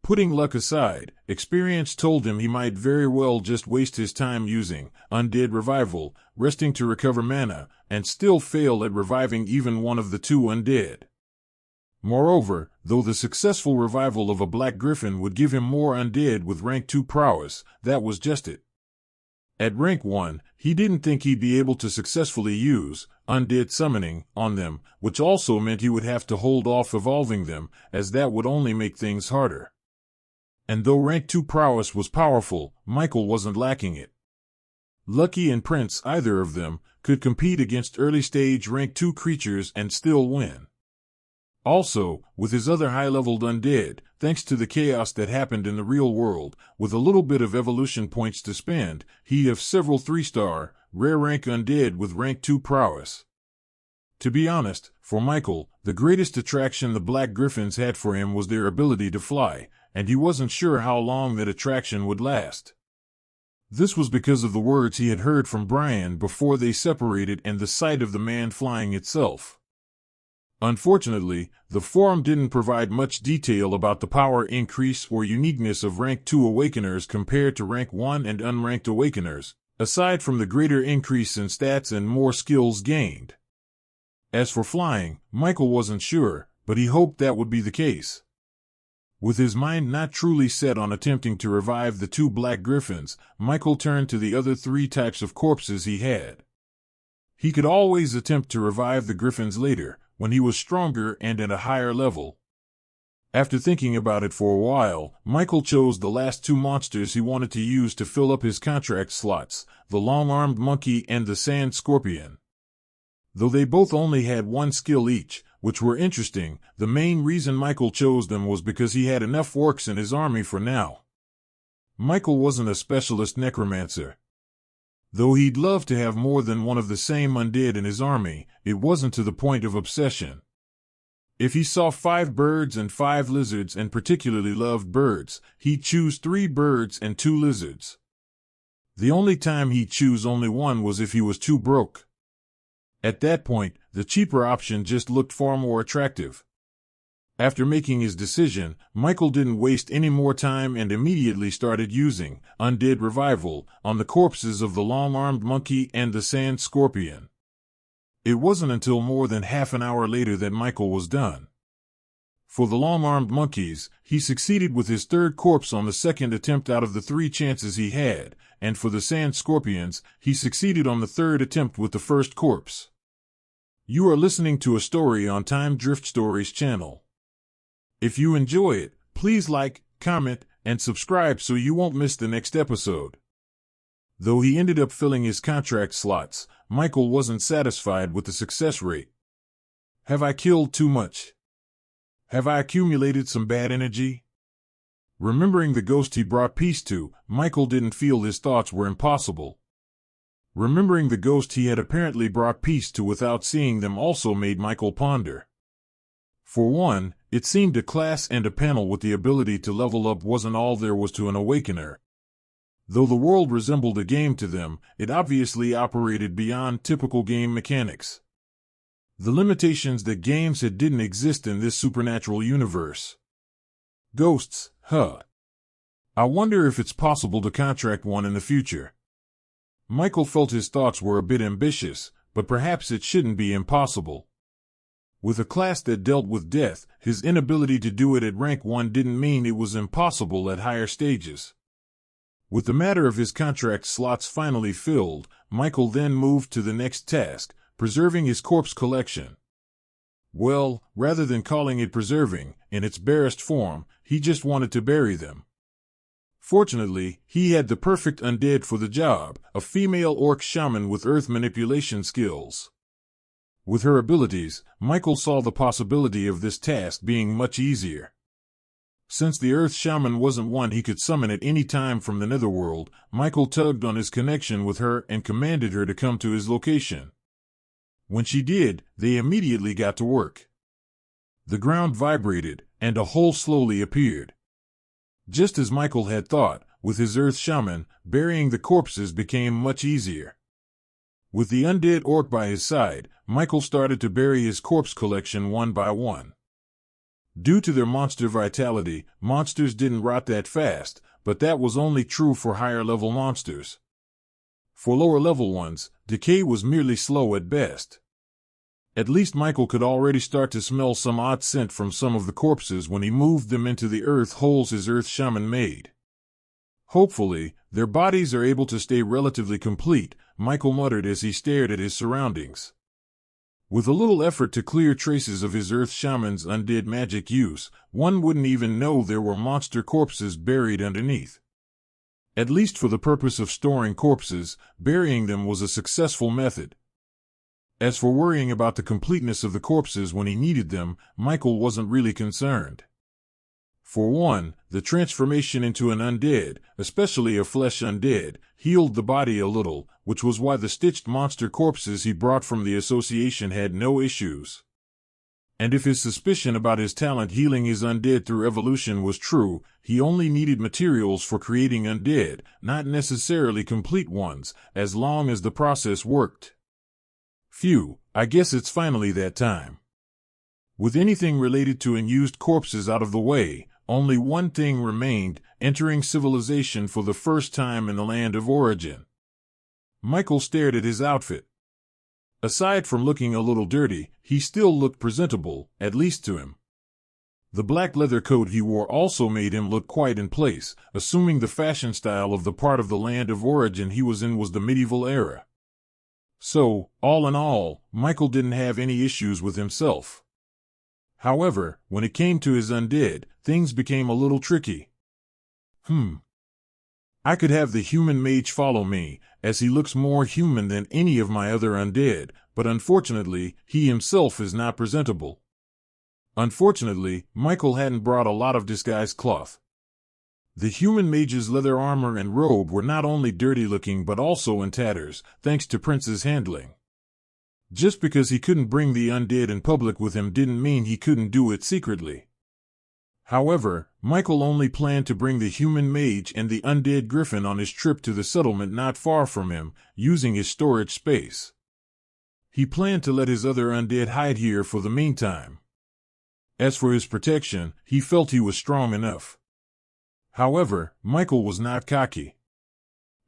Putting luck aside, experience told him he might very well just waste his time using Undead Revival, resting to recover mana, and still fail at reviving even one of the two undead. Moreover, though the successful revival of a black griffin would give him more undead with rank 2 prowess, that was just it. At rank 1, he didn't think he'd be able to successfully use undead summoning on them, which also meant he would have to hold off evolving them, as that would only make things harder. And though rank 2 prowess was powerful, Michael wasn't lacking it. Lucky and Prince, either of them, could compete against early-stage rank 2 creatures and still win. Also, with his other high-leveled undead, thanks to the chaos that happened in the real world, with a little bit of evolution points to spend, he have several 3-star, rare rank undead with rank 2 prowess. To be honest, for Michael, the greatest attraction the Black Griffins had for him was their ability to fly, and he wasn't sure how long that attraction would last. This was because of the words he had heard from Brian before they separated and the sight of the man flying itself. Unfortunately, the forum didn't provide much detail about the power increase or uniqueness of rank 2 awakeners compared to rank 1 and unranked awakeners, aside from the greater increase in stats and more skills gained. As for flying, Michael wasn't sure, but he hoped that would be the case. With his mind not truly set on attempting to revive the 2 black griffins, Michael turned to the other 3 types of corpses he had. He could always attempt to revive the griffins later, when he was stronger and at a higher level. After thinking about it for a while, Michael chose the last 2 monsters he wanted to use to fill up his contract slots, the long-armed monkey and the sand scorpion. Though they both only had 1 skill each, which were interesting, the main reason Michael chose them was because he had enough orcs in his army for now. Michael wasn't a specialist necromancer. Though he'd love to have more than one of the same undead in his army, it wasn't to the point of obsession. If he saw 5 birds and 5 lizards and particularly loved birds, he'd choose 3 birds and 2 lizards. The only time he'd choose only one was if he was too broke. At that point, the cheaper option just looked far more attractive. After making his decision, Michael didn't waste any more time and immediately started using Undead Revival on the corpses of the long-armed monkey and the sand scorpion. It wasn't until more than half an hour later that Michael was done. For the long-armed monkeys, he succeeded with his 3rd corpse on the 2nd attempt out of the 3 chances he had, and for the sand scorpions, he succeeded on the 3rd attempt with the 1st corpse. You are listening to a story on Time Drift Stories channel. If you enjoy it, please like, comment, and subscribe so you won't miss the next episode. Though he ended up filling his contract slots, Michael wasn't satisfied with the success rate. Have I killed too much? Have I accumulated some bad energy? Remembering the ghost he brought peace to, Michael didn't feel his thoughts were impossible. Remembering the ghost he had apparently brought peace to without seeing them also made Michael ponder. For one, it seemed a class and a panel with the ability to level up wasn't all there was to an awakener. Though the world resembled a game to them, it obviously operated beyond typical game mechanics. The limitations that games had didn't exist in this supernatural universe. Ghosts, huh? I wonder if it's possible to contract one in the future. Michael felt his thoughts were a bit ambitious, but perhaps it shouldn't be impossible. With a class that dealt with death, his inability to do it at rank 1 didn't mean it was impossible at higher stages. With the matter of his contract slots finally filled, Michael then moved to the next task, preserving his corpse collection. Well, rather than calling it preserving, in its barest form, he just wanted to bury them. Fortunately, he had the perfect undead for the job, a female orc shaman with earth manipulation skills. With her abilities, Michael saw the possibility of this task being much easier. Since the earth shaman wasn't one he could summon at any time from the netherworld, Michael tugged on his connection with her and commanded her to come to his location. When she did, they immediately got to work. The ground vibrated, and a hole slowly appeared. Just as Michael had thought, with his earth shaman, burying the corpses became much easier. With the undead orc by his side, Michael started to bury his corpse collection one by one. Due to their monster vitality, monsters didn't rot that fast, but that was only true for higher-level monsters. For lower-level ones, decay was merely slow at best. At least Michael could already start to smell some odd scent from some of the corpses when he moved them into the earth holes his earth shaman made. Hopefully, their bodies are able to stay relatively complete, Michael muttered as he stared at his surroundings. With a little effort to clear traces of his earth shaman's undead magic use, one wouldn't even know there were monster corpses buried underneath. At least for the purpose of storing corpses, burying them was a successful method. As for worrying about the completeness of the corpses when he needed them, Michael wasn't really concerned. For one, the transformation into an undead, especially a flesh undead, healed the body a little, which was why the stitched monster corpses he brought from the association had no issues. And if his suspicion about his talent healing his undead through evolution was true, he only needed materials for creating undead, not necessarily complete ones, as long as the process worked. Phew, I guess it's finally that time. With anything related to unused corpses out of the way, only one thing remained: entering civilization for the first time in the land of origin. Michael stared at his outfit. Aside from looking a little dirty, he still looked presentable, at least to him. The black leather coat he wore also made him look quite in place, assuming the fashion style of the part of the land of origin he was in was the medieval era. So, all in all, Michael didn't have any issues with himself. However, when it came to his undead, things became a little tricky. I could have the human mage follow me, as he looks more human than any of my other undead, but unfortunately, he himself is not presentable. Unfortunately, Michael hadn't brought a lot of disguise cloth. The human mage's leather armor and robe were not only dirty-looking but also in tatters, thanks to Prince's handling. Just because he couldn't bring the undead in public with him didn't mean he couldn't do it secretly. However, Michael only planned to bring the human mage and the undead griffin on his trip to the settlement not far from him, using his storage space. He planned to let his other undead hide here for the meantime. As for his protection, he felt he was strong enough. However, Michael was not cocky.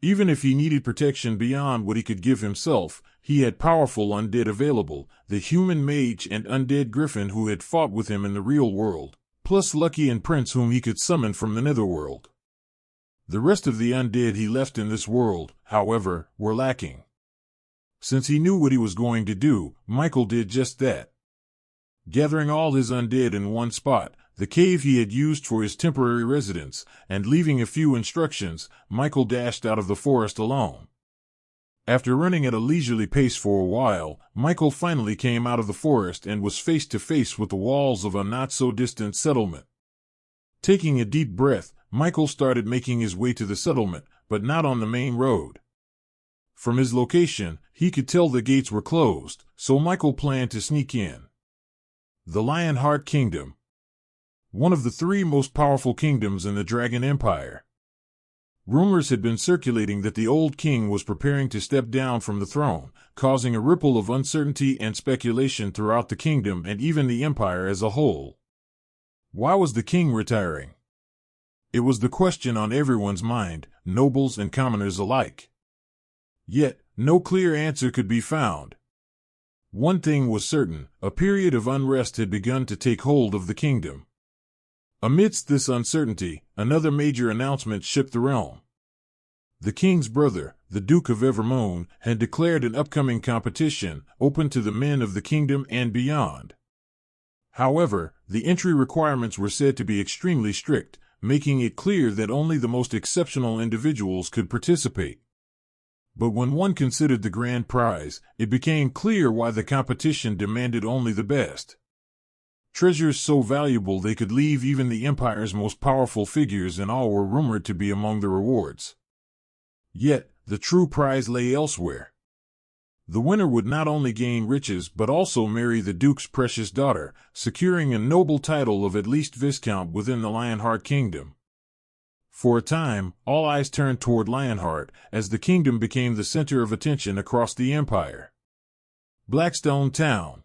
Even if he needed protection beyond what he could give himself, he had powerful undead available, the human mage and undead griffin who had fought with him in the real world, plus Lucky and Prince whom he could summon from the netherworld. The rest of the undead he left in this world, however, were lacking. Since he knew what he was going to do, Michael did just that. Gathering all his undead in one spot, the cave he had used for his temporary residence, and leaving a few instructions, Michael dashed out of the forest alone. After running at a leisurely pace for a while, Michael finally came out of the forest and was face to face with the walls of a not-so-distant settlement. Taking a deep breath, Michael started making his way to the settlement, but not on the main road. From his location, he could tell the gates were closed, so Michael planned to sneak in. The Lionheart Kingdom. One of the three most powerful kingdoms in the Dragon Empire. Rumors had been circulating that the old king was preparing to step down from the throne, causing a ripple of uncertainty and speculation throughout the kingdom and even the empire as a whole. Why was the king retiring? It was the question on everyone's mind, nobles and commoners alike. Yet, no clear answer could be found. One thing was certain: a period of unrest had begun to take hold of the kingdom. Amidst this uncertainty, another major announcement shook the realm. The king's brother, the Duke of Evermoon, had declared an upcoming competition, open to the men of the kingdom and beyond. However, the entry requirements were said to be extremely strict, making it clear that only the most exceptional individuals could participate. But when one considered the grand prize, it became clear why the competition demanded only the best. Treasures so valuable they could leave even the empire's most powerful figures and all were rumored to be among the rewards. Yet, the true prize lay elsewhere. The winner would not only gain riches but also marry the Duke's precious daughter, securing a noble title of at least Viscount within the Lionheart Kingdom. For a time, all eyes turned toward Lionheart, as the kingdom became the center of attention across the empire. Blackstone Town.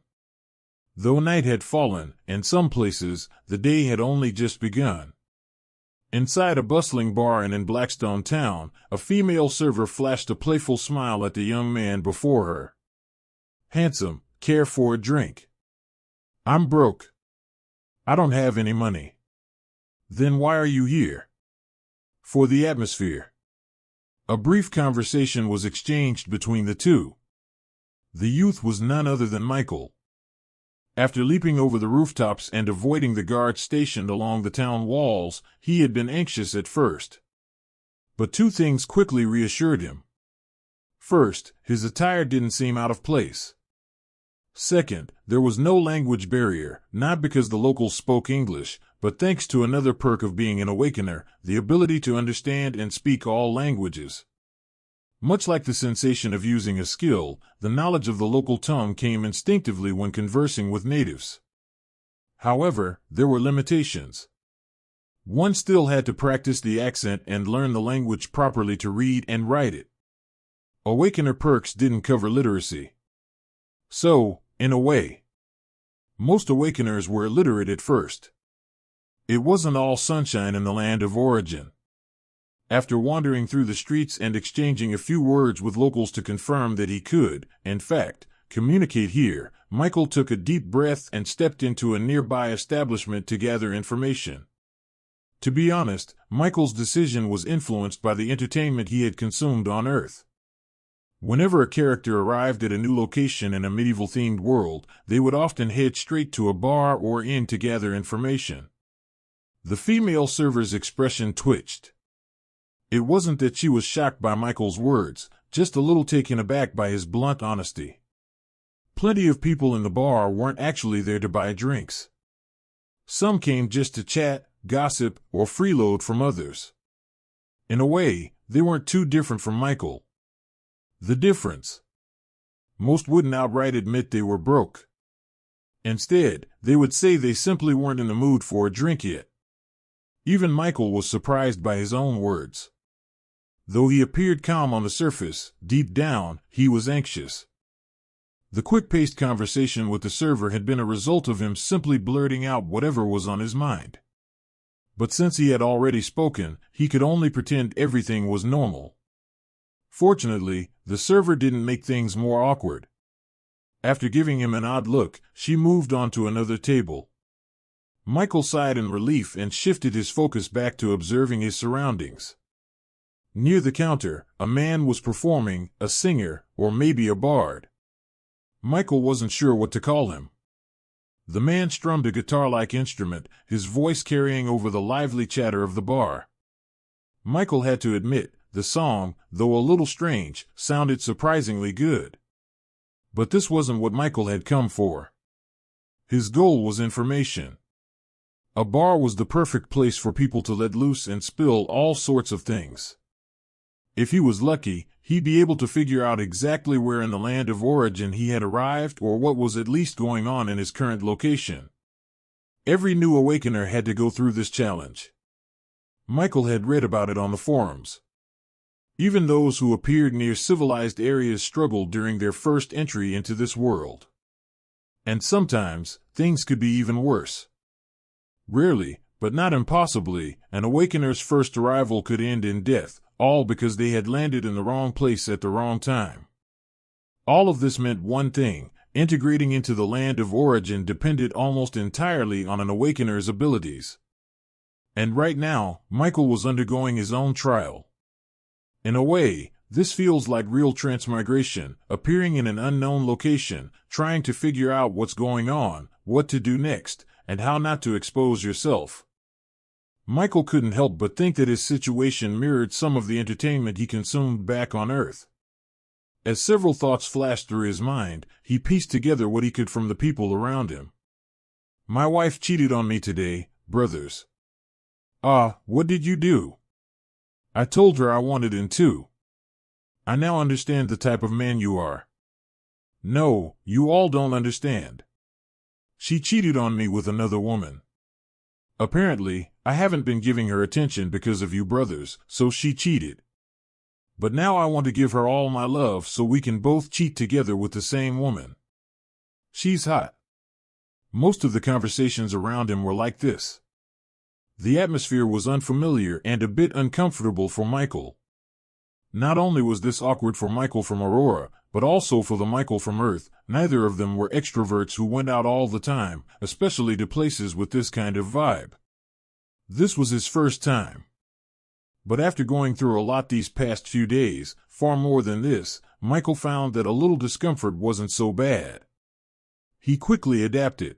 Though night had fallen, in some places, the day had only just begun. Inside a bustling bar and in Blackstone Town, a female server flashed a playful smile at the young man before her. "Handsome, care for a drink?" "I'm broke. I don't have any money." "Then why are you here?" "For the atmosphere." A brief conversation was exchanged between the two. The youth was none other than Michael. After leaping over the rooftops and avoiding the guards stationed along the town walls, he had been anxious at first. But two things quickly reassured him. First, his attire didn't seem out of place. Second, there was no language barrier, not because the locals spoke English, but thanks to another perk of being an awakener, the ability to understand and speak all languages. Much like the sensation of using a skill, the knowledge of the local tongue came instinctively when conversing with natives. However, there were limitations. One still had to practice the accent and learn the language properly to read and write it. Awakener perks didn't cover literacy. So, in a way, most awakeners were illiterate at first. It wasn't all sunshine in the land of origin. After wandering through the streets and exchanging a few words with locals to confirm that he could, in fact, communicate here, Michael took a deep breath and stepped into a nearby establishment to gather information. To be honest, Michael's decision was influenced by the entertainment he had consumed on Earth. Whenever a character arrived at a new location in a medieval-themed world, they would often head straight to a bar or inn to gather information. The female server's expression twitched. It wasn't that she was shocked by Michael's words, just a little taken aback by his blunt honesty. Plenty of people in the bar weren't actually there to buy drinks. Some came just to chat, gossip, or freeload from others. In a way, they weren't too different from Michael. The difference: most wouldn't outright admit they were broke. Instead, they would say they simply weren't in the mood for a drink yet. Even Michael was surprised by his own words. Though he appeared calm on the surface, deep down, he was anxious. The quick-paced conversation with the server had been a result of him simply blurting out whatever was on his mind. But since he had already spoken, he could only pretend everything was normal. Fortunately, the server didn't make things more awkward. After giving him an odd look, she moved on to another table. Michael sighed in relief and shifted his focus back to observing his surroundings. Near the counter, a man was performing, a singer, or maybe a bard. Michael wasn't sure what to call him. The man strummed a guitar-like instrument, his voice carrying over the lively chatter of the bar. Michael had to admit, the song, though a little strange, sounded surprisingly good. But this wasn't what Michael had come for. His goal was information. A bar was the perfect place for people to let loose and spill all sorts of things. If he was lucky, he'd be able to figure out exactly where in the land of origin he had arrived or what was at least going on in his current location. Every new awakener had to go through this challenge. Michael had read about it on the forums. Even those who appeared near civilized areas struggled during their first entry into this world. And sometimes, things could be even worse. Rarely, but not impossibly, an awakener's first arrival could end in death, all because they had landed in the wrong place at the wrong time. All of this meant one thing: integrating into the land of origin depended almost entirely on an awakener's abilities. And right now, Michael was undergoing his own trial. In a way, this feels like real transmigration, appearing in an unknown location, trying to figure out what's going on, what to do next, and how not to expose yourself. Michael couldn't help but think that his situation mirrored some of the entertainment he consumed back on Earth. As several thoughts flashed through his mind, he pieced together what he could from the people around him. "My wife cheated on me today, brothers." "Ah, what did you do?" "I told her I wanted in too." "I now understand the type of man you are." "No, you all don't understand. She cheated on me with another woman. Apparently, I haven't been giving her attention because of you brothers, so she cheated. But now I want to give her all my love so we can both cheat together with the same woman. She's hot. Most of the conversations around him were like this. The atmosphere was unfamiliar and a bit uncomfortable for Michael. Not only was this awkward for Michael from Aurora, but also for the Michael from Earth. Neither of them were extroverts who went out all the time, especially to places with this kind of vibe. This was his first time. But after going through a lot these past few days, far more than this, Michael found that a little discomfort wasn't so bad. He quickly adapted.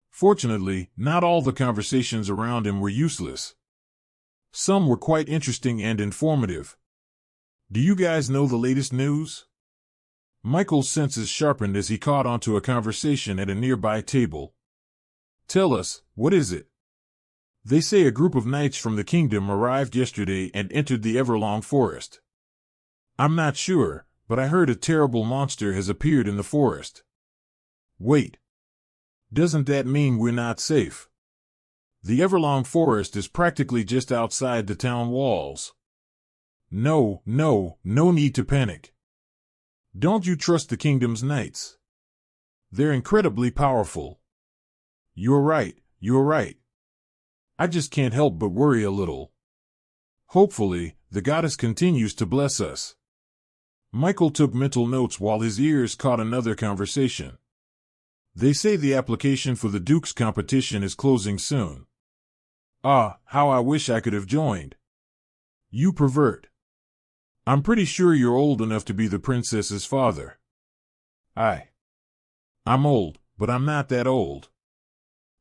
Fortunately, not all the conversations around him were useless. Some were quite interesting and informative. Do you guys know the latest news? Michael's senses sharpened as he caught onto a conversation at a nearby table. Tell us, what is it? They say a group of knights from the kingdom arrived yesterday and entered the Everlong forest. I'm not sure, but I heard a terrible monster has appeared in the forest. Wait. Doesn't that mean we're not safe? The Everlong forest is practically just outside the town walls. No need to panic. Don't you trust the kingdom's knights? They're incredibly powerful. You're right. I just can't help but worry a little. Hopefully, the goddess continues to bless us. Michael took mental notes while his ears caught another conversation. They say the application for the Duke's competition is closing soon. Ah, how I wish I could have joined. You pervert. I'm pretty sure you're old enough to be the princess's father. I'm old, but I'm not that old.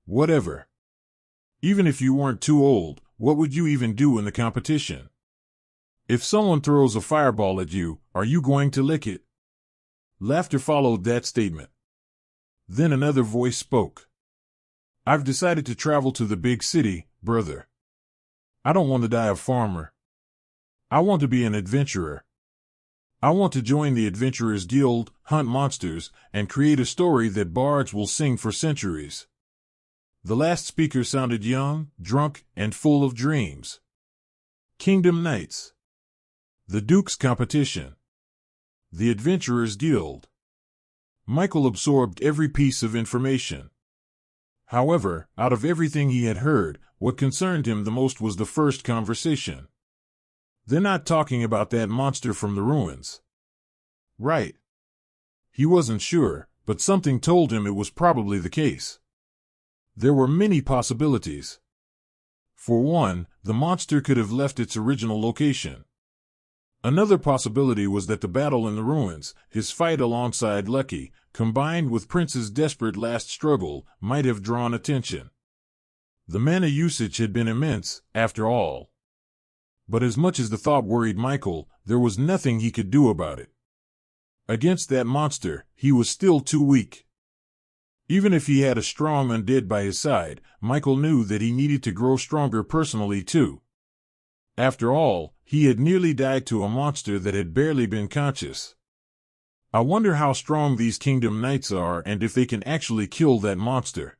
Whatever. Even if you weren't too old, what would you even do in the competition? If someone throws a fireball at you, are you going to lick it? Laughter followed that statement. Then another voice spoke. I've decided to travel to the big city, brother. I don't want to die a farmer. I want to be an adventurer. I want to join the Adventurers Guild, hunt monsters, and create a story that bards will sing for centuries. The last speaker sounded young, drunk, and full of dreams. Kingdom Knights. The Duke's competition. The Adventurers Guild. Michael absorbed every piece of information. However, out of everything he had heard, what concerned him the most was the first conversation. They're not talking about that monster from the ruins. Right. He wasn't sure, but something told him it was probably the case. There were many possibilities. For one, the monster could have left its original location. Another possibility was that the battle in the ruins, his fight alongside Lucky, combined with Prince's desperate last struggle, might have drawn attention. The mana usage had been immense, after all. But as much as the thought worried Michael, there was nothing he could do about it. Against that monster, he was still too weak. Even if he had a strong undead by his side, Michael knew that he needed to grow stronger personally too. After all, he had nearly died to a monster that had barely been conscious. I wonder how strong these Kingdom Knights are and if they can actually kill that monster.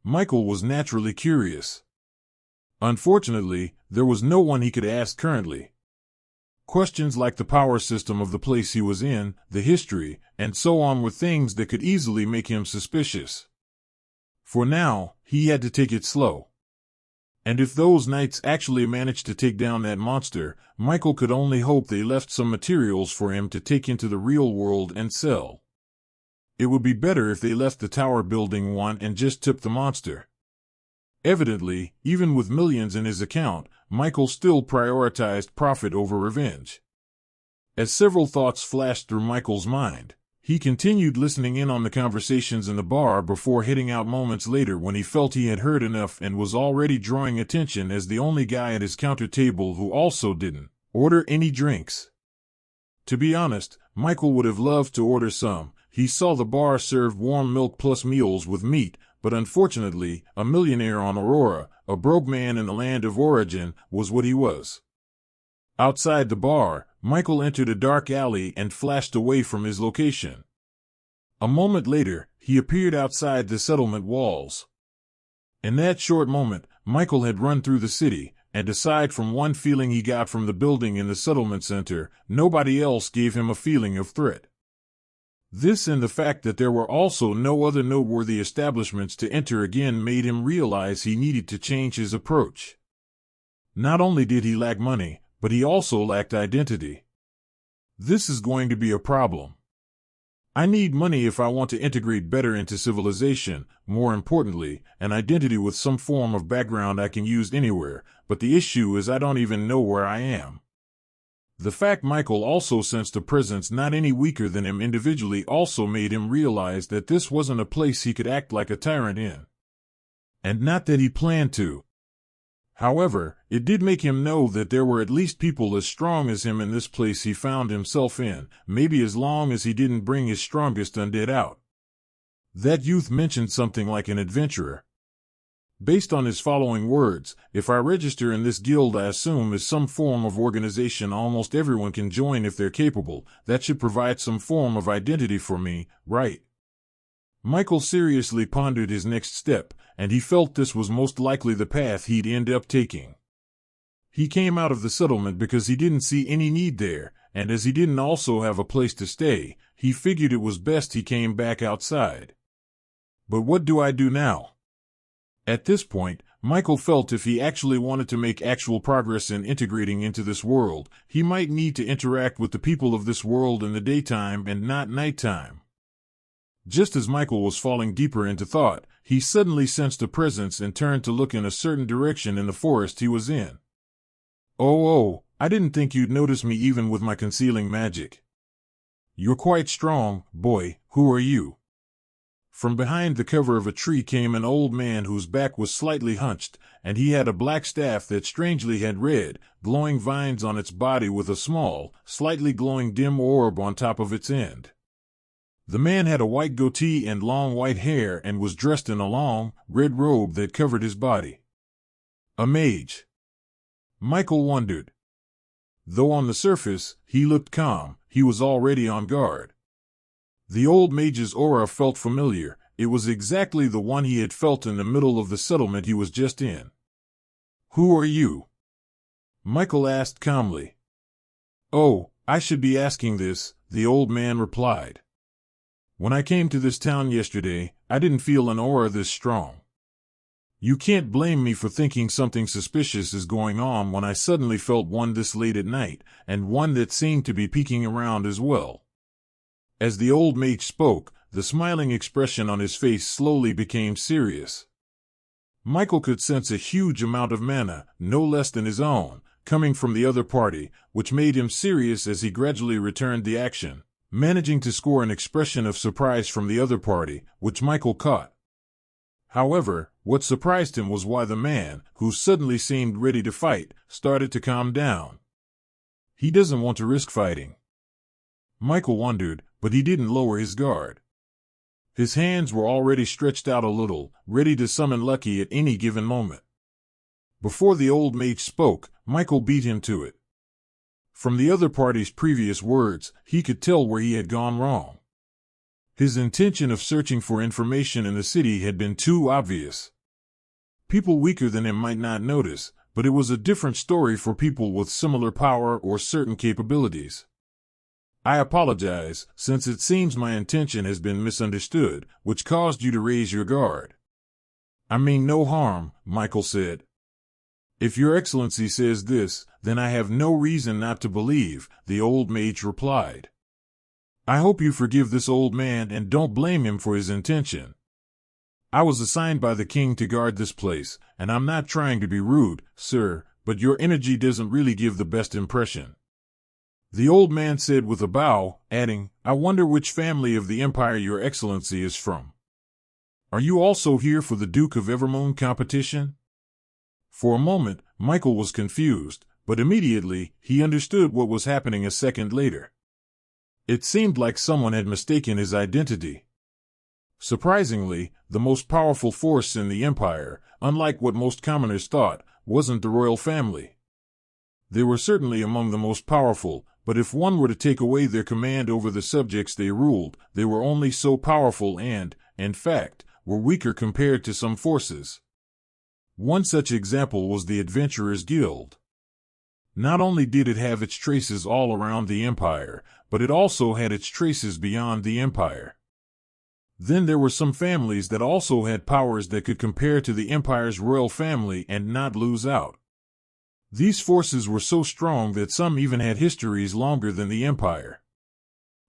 Michael was naturally curious. Unfortunately, there was no one he could ask currently. Questions like the power system of the place he was in, the history, and so on were things that could easily make him suspicious. For now, he had to take it slow. And if those knights actually managed to take down that monster, Michael could only hope they left some materials for him to take into the real world and sell. It would be better if they left the tower building one and just took the monster. Evidently, even with millions in his account, Michael still prioritized profit over revenge. As several thoughts flashed through Michael's mind, he continued listening in on the conversations in the bar before heading out moments later when he felt he had heard enough and was already drawing attention as the only guy at his counter table who also didn't order any drinks. To be honest, Michael would have loved to order some. He saw the bar serve warm milk plus meals with meat, but unfortunately, a millionaire on Aurora, a broke man in the land of origin, was what he was. Outside the bar, Michael entered a dark alley and flashed away from his location. A moment later, he appeared outside the settlement walls. In that short moment, Michael had run through the city, and aside from one feeling he got from the building in the settlement center, nobody else gave him a feeling of threat. This and the fact that there were also no other noteworthy establishments to enter again made him realize he needed to change his approach. Not only did he lack money, but he also lacked identity. This is going to be a problem. I need money if I want to integrate better into civilization, more importantly, an identity with some form of background I can use anywhere, but the issue is I don't even know where I am. The fact Michael also sensed a presence not any weaker than him individually also made him realize that this wasn't a place he could act like a tyrant in. And not that he planned to. However, it did make him know that there were at least people as strong as him in this place he found himself in, maybe as long as he didn't bring his strongest undead out. That youth mentioned something like an adventurer. Based on his following words, if I register in this guild I assume is some form of organization almost everyone can join if they're capable, that should provide some form of identity for me, right? Michael seriously pondered his next step, and he felt this was most likely the path he'd end up taking. He came out of the settlement because he didn't see any need there, and as he didn't also have a place to stay, he figured it was best he came back outside. But what do I do now? At this point, Michael felt if he actually wanted to make actual progress in integrating into this world, he might need to interact with the people of this world in the daytime and not nighttime. Just as Michael was falling deeper into thought, he suddenly sensed a presence and turned to look in a certain direction in the forest he was in. Oh, I didn't think you'd notice me even with my concealing magic. You're quite strong, boy. Who are you? From behind the cover of a tree came an old man whose back was slightly hunched, and he had a black staff that strangely had red, glowing vines on its body with a small, slightly glowing dim orb on top of its end. The man had a white goatee and long white hair and was dressed in a long, red robe that covered his body. A mage. Michael wondered. Though on the surface, he looked calm, he was already on guard. The old mage's aura felt familiar. It was exactly the one he had felt in the middle of the settlement he was just in. Who are you? Michael asked calmly. Oh, I should be asking this, the old man replied. When I came to this town yesterday, I didn't feel an aura this strong. You can't blame me for thinking something suspicious is going on when I suddenly felt one this late at night, and one that seemed to be peeking around as well. As the old mage spoke, the smiling expression on his face slowly became serious. Michael could sense a huge amount of mana, no less than his own, coming from the other party, which made him serious as he gradually returned the action, managing to score an expression of surprise from the other party, which Michael caught. However, what surprised him was why the man, who suddenly seemed ready to fight, started to calm down. He doesn't want to risk fighting. Michael wondered, but he didn't lower his guard. His hands were already stretched out a little, ready to summon Lucky at any given moment. Before the old mage spoke, Michael beat him to it. From the other party's previous words, he could tell where he had gone wrong. His intention of searching for information in the city had been too obvious. People weaker than him might not notice, but it was a different story for people with similar power or certain capabilities. I apologize, since it seems my intention has been misunderstood, which caused you to raise your guard. I mean no harm, Michael said. If your excellency says this, then I have no reason not to believe, the old mage replied. I hope you forgive this old man and don't blame him for his intention. I was assigned by the king to guard this place, and I'm not trying to be rude, sir, but your energy doesn't really give the best impression. The old man said with a bow, adding, I wonder which family of the empire your excellency is from. Are you also here for the Duke of Evermoon competition? For a moment, Michael was confused, but immediately, he understood what was happening a second later. It seemed like someone had mistaken his identity. Surprisingly, the most powerful force in the empire, unlike what most commoners thought, wasn't the royal family. They were certainly among the most powerful, but if one were to take away their command over the subjects they ruled, they were only so powerful and, in fact, were weaker compared to some forces. One such example was the Adventurers Guild. Not only did it have its traces all around the Empire, but it also had its traces beyond the Empire. Then there were some families that also had powers that could compare to the Empire's royal family and not lose out. These forces were so strong that some even had histories longer than the Empire.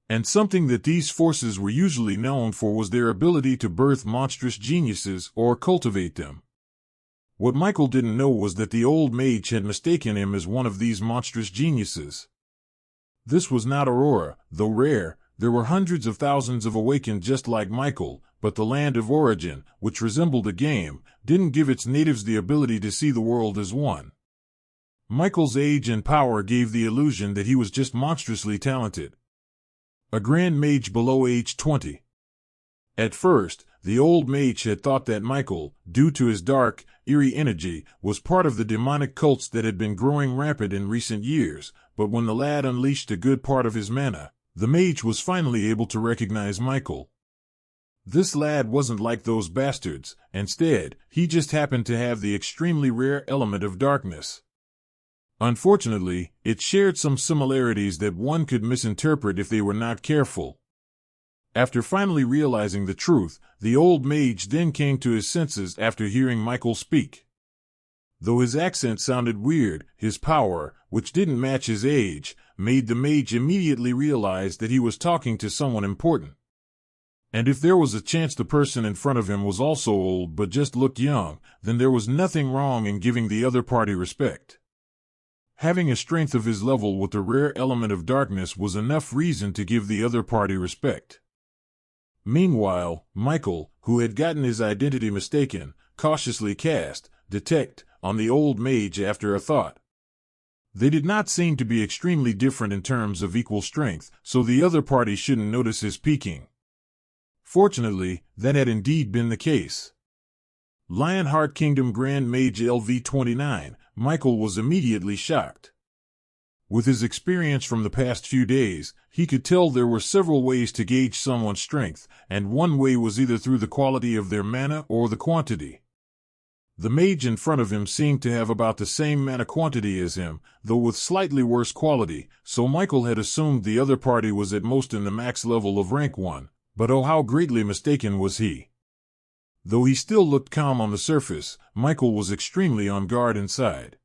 And something that these forces were usually known for was their ability to birth monstrous geniuses or cultivate them. What Michael didn't know was that the old mage had mistaken him as one of these monstrous geniuses. This was not Aurora, though rare. There were hundreds of thousands of awakened just like Michael, but the land of origin, which resembled a game, didn't give its natives the ability to see the world as one. Michael's age and power gave the illusion that he was just monstrously talented. A grand mage below age 20. At first, the old mage had thought that Michael, due to his dark, eerie energy, was part of the demonic cults that had been growing rampant in recent years, but when the lad unleashed a good part of his mana, the mage was finally able to recognize Michael. This lad wasn't like those bastards. Instead, he just happened to have the extremely rare element of darkness. Unfortunately, it shared some similarities that one could misinterpret if they were not careful. After finally realizing the truth, the old mage then came to his senses after hearing Michael speak. Though his accent sounded weird, his power, which didn't match his age, made the mage immediately realize that he was talking to someone important. And if there was a chance the person in front of him was also old but just looked young, then there was nothing wrong in giving the other party respect. Having a strength of his level with the rare element of darkness was enough reason to give the other party respect. Meanwhile, Michael, who had gotten his identity mistaken, cautiously cast Detect on the old mage after a thought. They did not seem to be extremely different in terms of equal strength, so the other party shouldn't notice his peeking. Fortunately, that had indeed been the case. Lionheart Kingdom Grand Mage LV-29, Michael was immediately shocked. With his experience from the past few days, he could tell there were several ways to gauge someone's strength, and one way was either through the quality of their mana or the quantity. The mage in front of him seemed to have about the same mana quantity as him, though with slightly worse quality, so Michael had assumed the other party was at most in the max level of rank 1, but oh how greatly mistaken was he. Though he still looked calm on the surface, Michael was extremely on guard inside.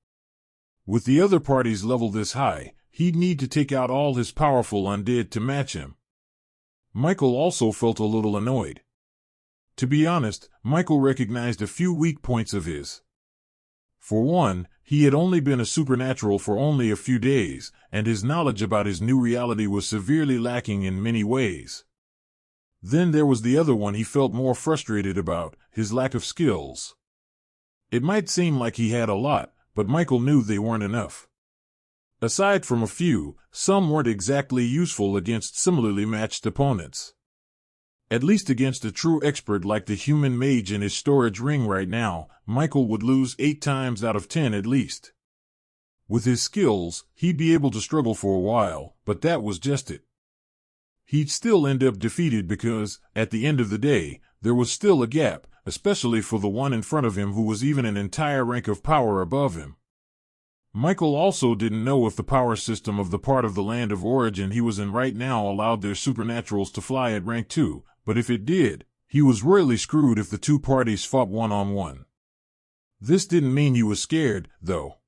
With the other party's level this high, he'd need to take out all his powerful undead to match him. Michael also felt a little annoyed. To be honest, Michael recognized a few weak points of his. For one, he had only been a supernatural for only a few days, and his knowledge about his new reality was severely lacking in many ways. Then there was the other one he felt more frustrated about, his lack of skills. It might seem like he had a lot, but Michael knew they weren't enough. Aside from a few, some weren't exactly useful against similarly matched opponents. At least against a true expert like the human mage in his storage ring right now, Michael would lose 8 times out of 10 at least. With his skills, he'd be able to struggle for a while, but that was just it. He'd still end up defeated because, at the end of the day, there was still a gap, especially for the one in front of him who was even an entire rank of power above him. Michael also didn't know if the power system of the part of the land of origin he was in right now allowed their supernaturals to fly at rank 2, but if it did, he was royally screwed if the two parties fought one-on-one. This didn't mean he was scared, though.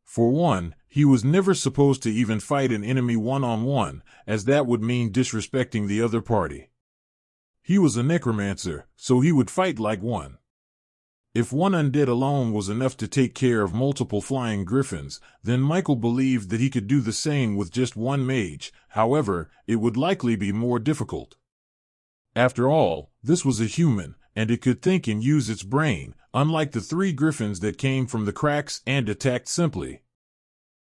For one, he was never supposed to even fight an enemy one-on-one, as that would mean disrespecting the other party. He was a necromancer, so he would fight like one. If one undead alone was enough to take care of multiple flying griffins, then Michael believed that he could do the same with just one mage. However, it would likely be more difficult. After all, this was a human, and it could think and use its brain, unlike the 3 griffins that came from the cracks and attacked simply.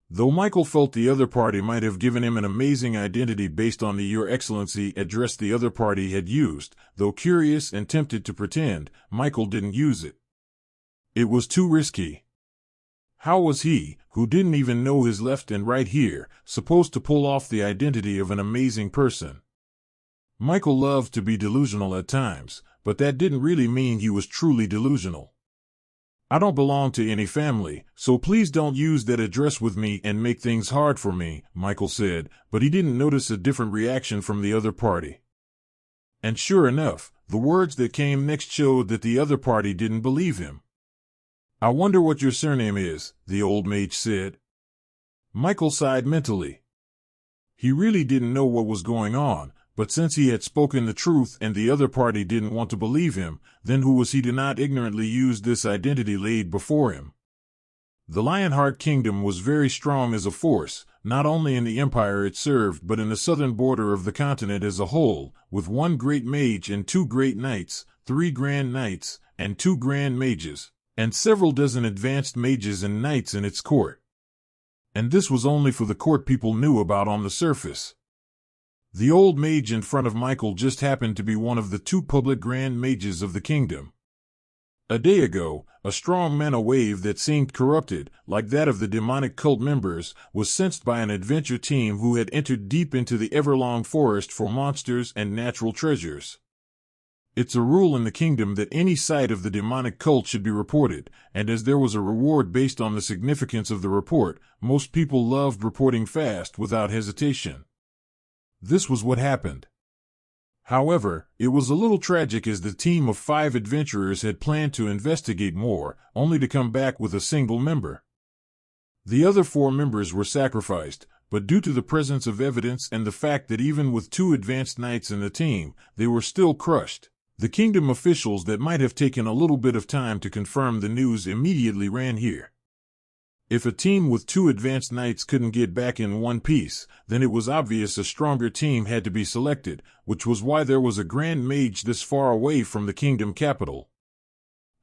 Though Michael felt the other party might have given him an amazing identity based on the Your Excellency address the other party had used, though curious and tempted to pretend, Michael didn't use it. It was too risky. How was he, who didn't even know his left and right here, supposed to pull off the identity of an amazing person? Michael loved to be delusional at times, but that didn't really mean he was truly delusional. I don't belong to any family, so please don't use that address with me and make things hard for me, Michael said, but he didn't notice a different reaction from the other party. And sure enough, the words that came next showed that the other party didn't believe him. I wonder what your surname is, the old mage said. Michael sighed mentally. He really didn't know what was going on, but since he had spoken the truth and the other party didn't want to believe him, then who was he to not ignorantly use this identity laid before him? The Lionheart Kingdom was very strong as a force, not only in the empire it served but in the southern border of the continent as a whole, with 1 great mage and 2 great knights, 3 grand knights, and 2 grand mages, and several dozen advanced mages and knights in its court. And this was only for the court people knew about on the surface. The old mage in front of Michael just happened to be one of the 2 public grand mages of the kingdom. A day ago, a strong mana wave that seemed corrupted, like that of the demonic cult members, was sensed by an adventure team who had entered deep into the Everlong Forest for monsters and natural treasures. It's a rule in the kingdom that any sight of the demonic cult should be reported, and as there was a reward based on the significance of the report, most people loved reporting fast without hesitation. This was what happened. However, it was a little tragic as the team of 5 adventurers had planned to investigate more, only to come back with a single member. The other 4 members were sacrificed, but due to the presence of evidence and the fact that even with 2 advanced knights in the team, they were still crushed. The kingdom officials that might have taken a little bit of time to confirm the news immediately ran here. If a team with 2 advanced knights couldn't get back in one piece, then it was obvious a stronger team had to be selected, which was why there was a grand mage this far away from the kingdom capital.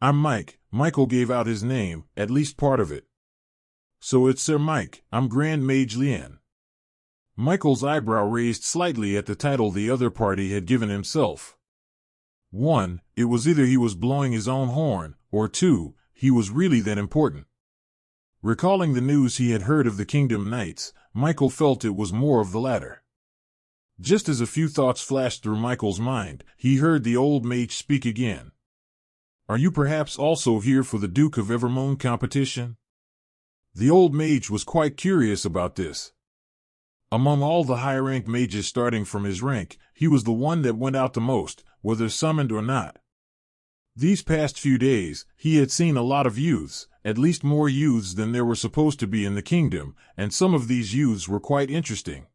I'm Mike. Michael gave out his name, at least part of it. So it's Sir Mike. I'm Grand Mage Lien. Michael's eyebrow raised slightly at the title the other party had given himself. 1. It was either he was blowing his own horn, or 2. He was really that important. Recalling the news he had heard of the Kingdom Knights, Michael felt it was more of the latter. Just as a few thoughts flashed through Michael's mind, he heard the old mage speak again. Are you perhaps also here for the Duke of Evermoon competition? The old mage was quite curious about this. Among all the high-ranked mages starting from his rank, he was the one that went out the most, whether summoned or not. These past few days, he had seen a lot of youths, at least more youths than there were supposed to be in the kingdom, and some of these youths were quite interesting.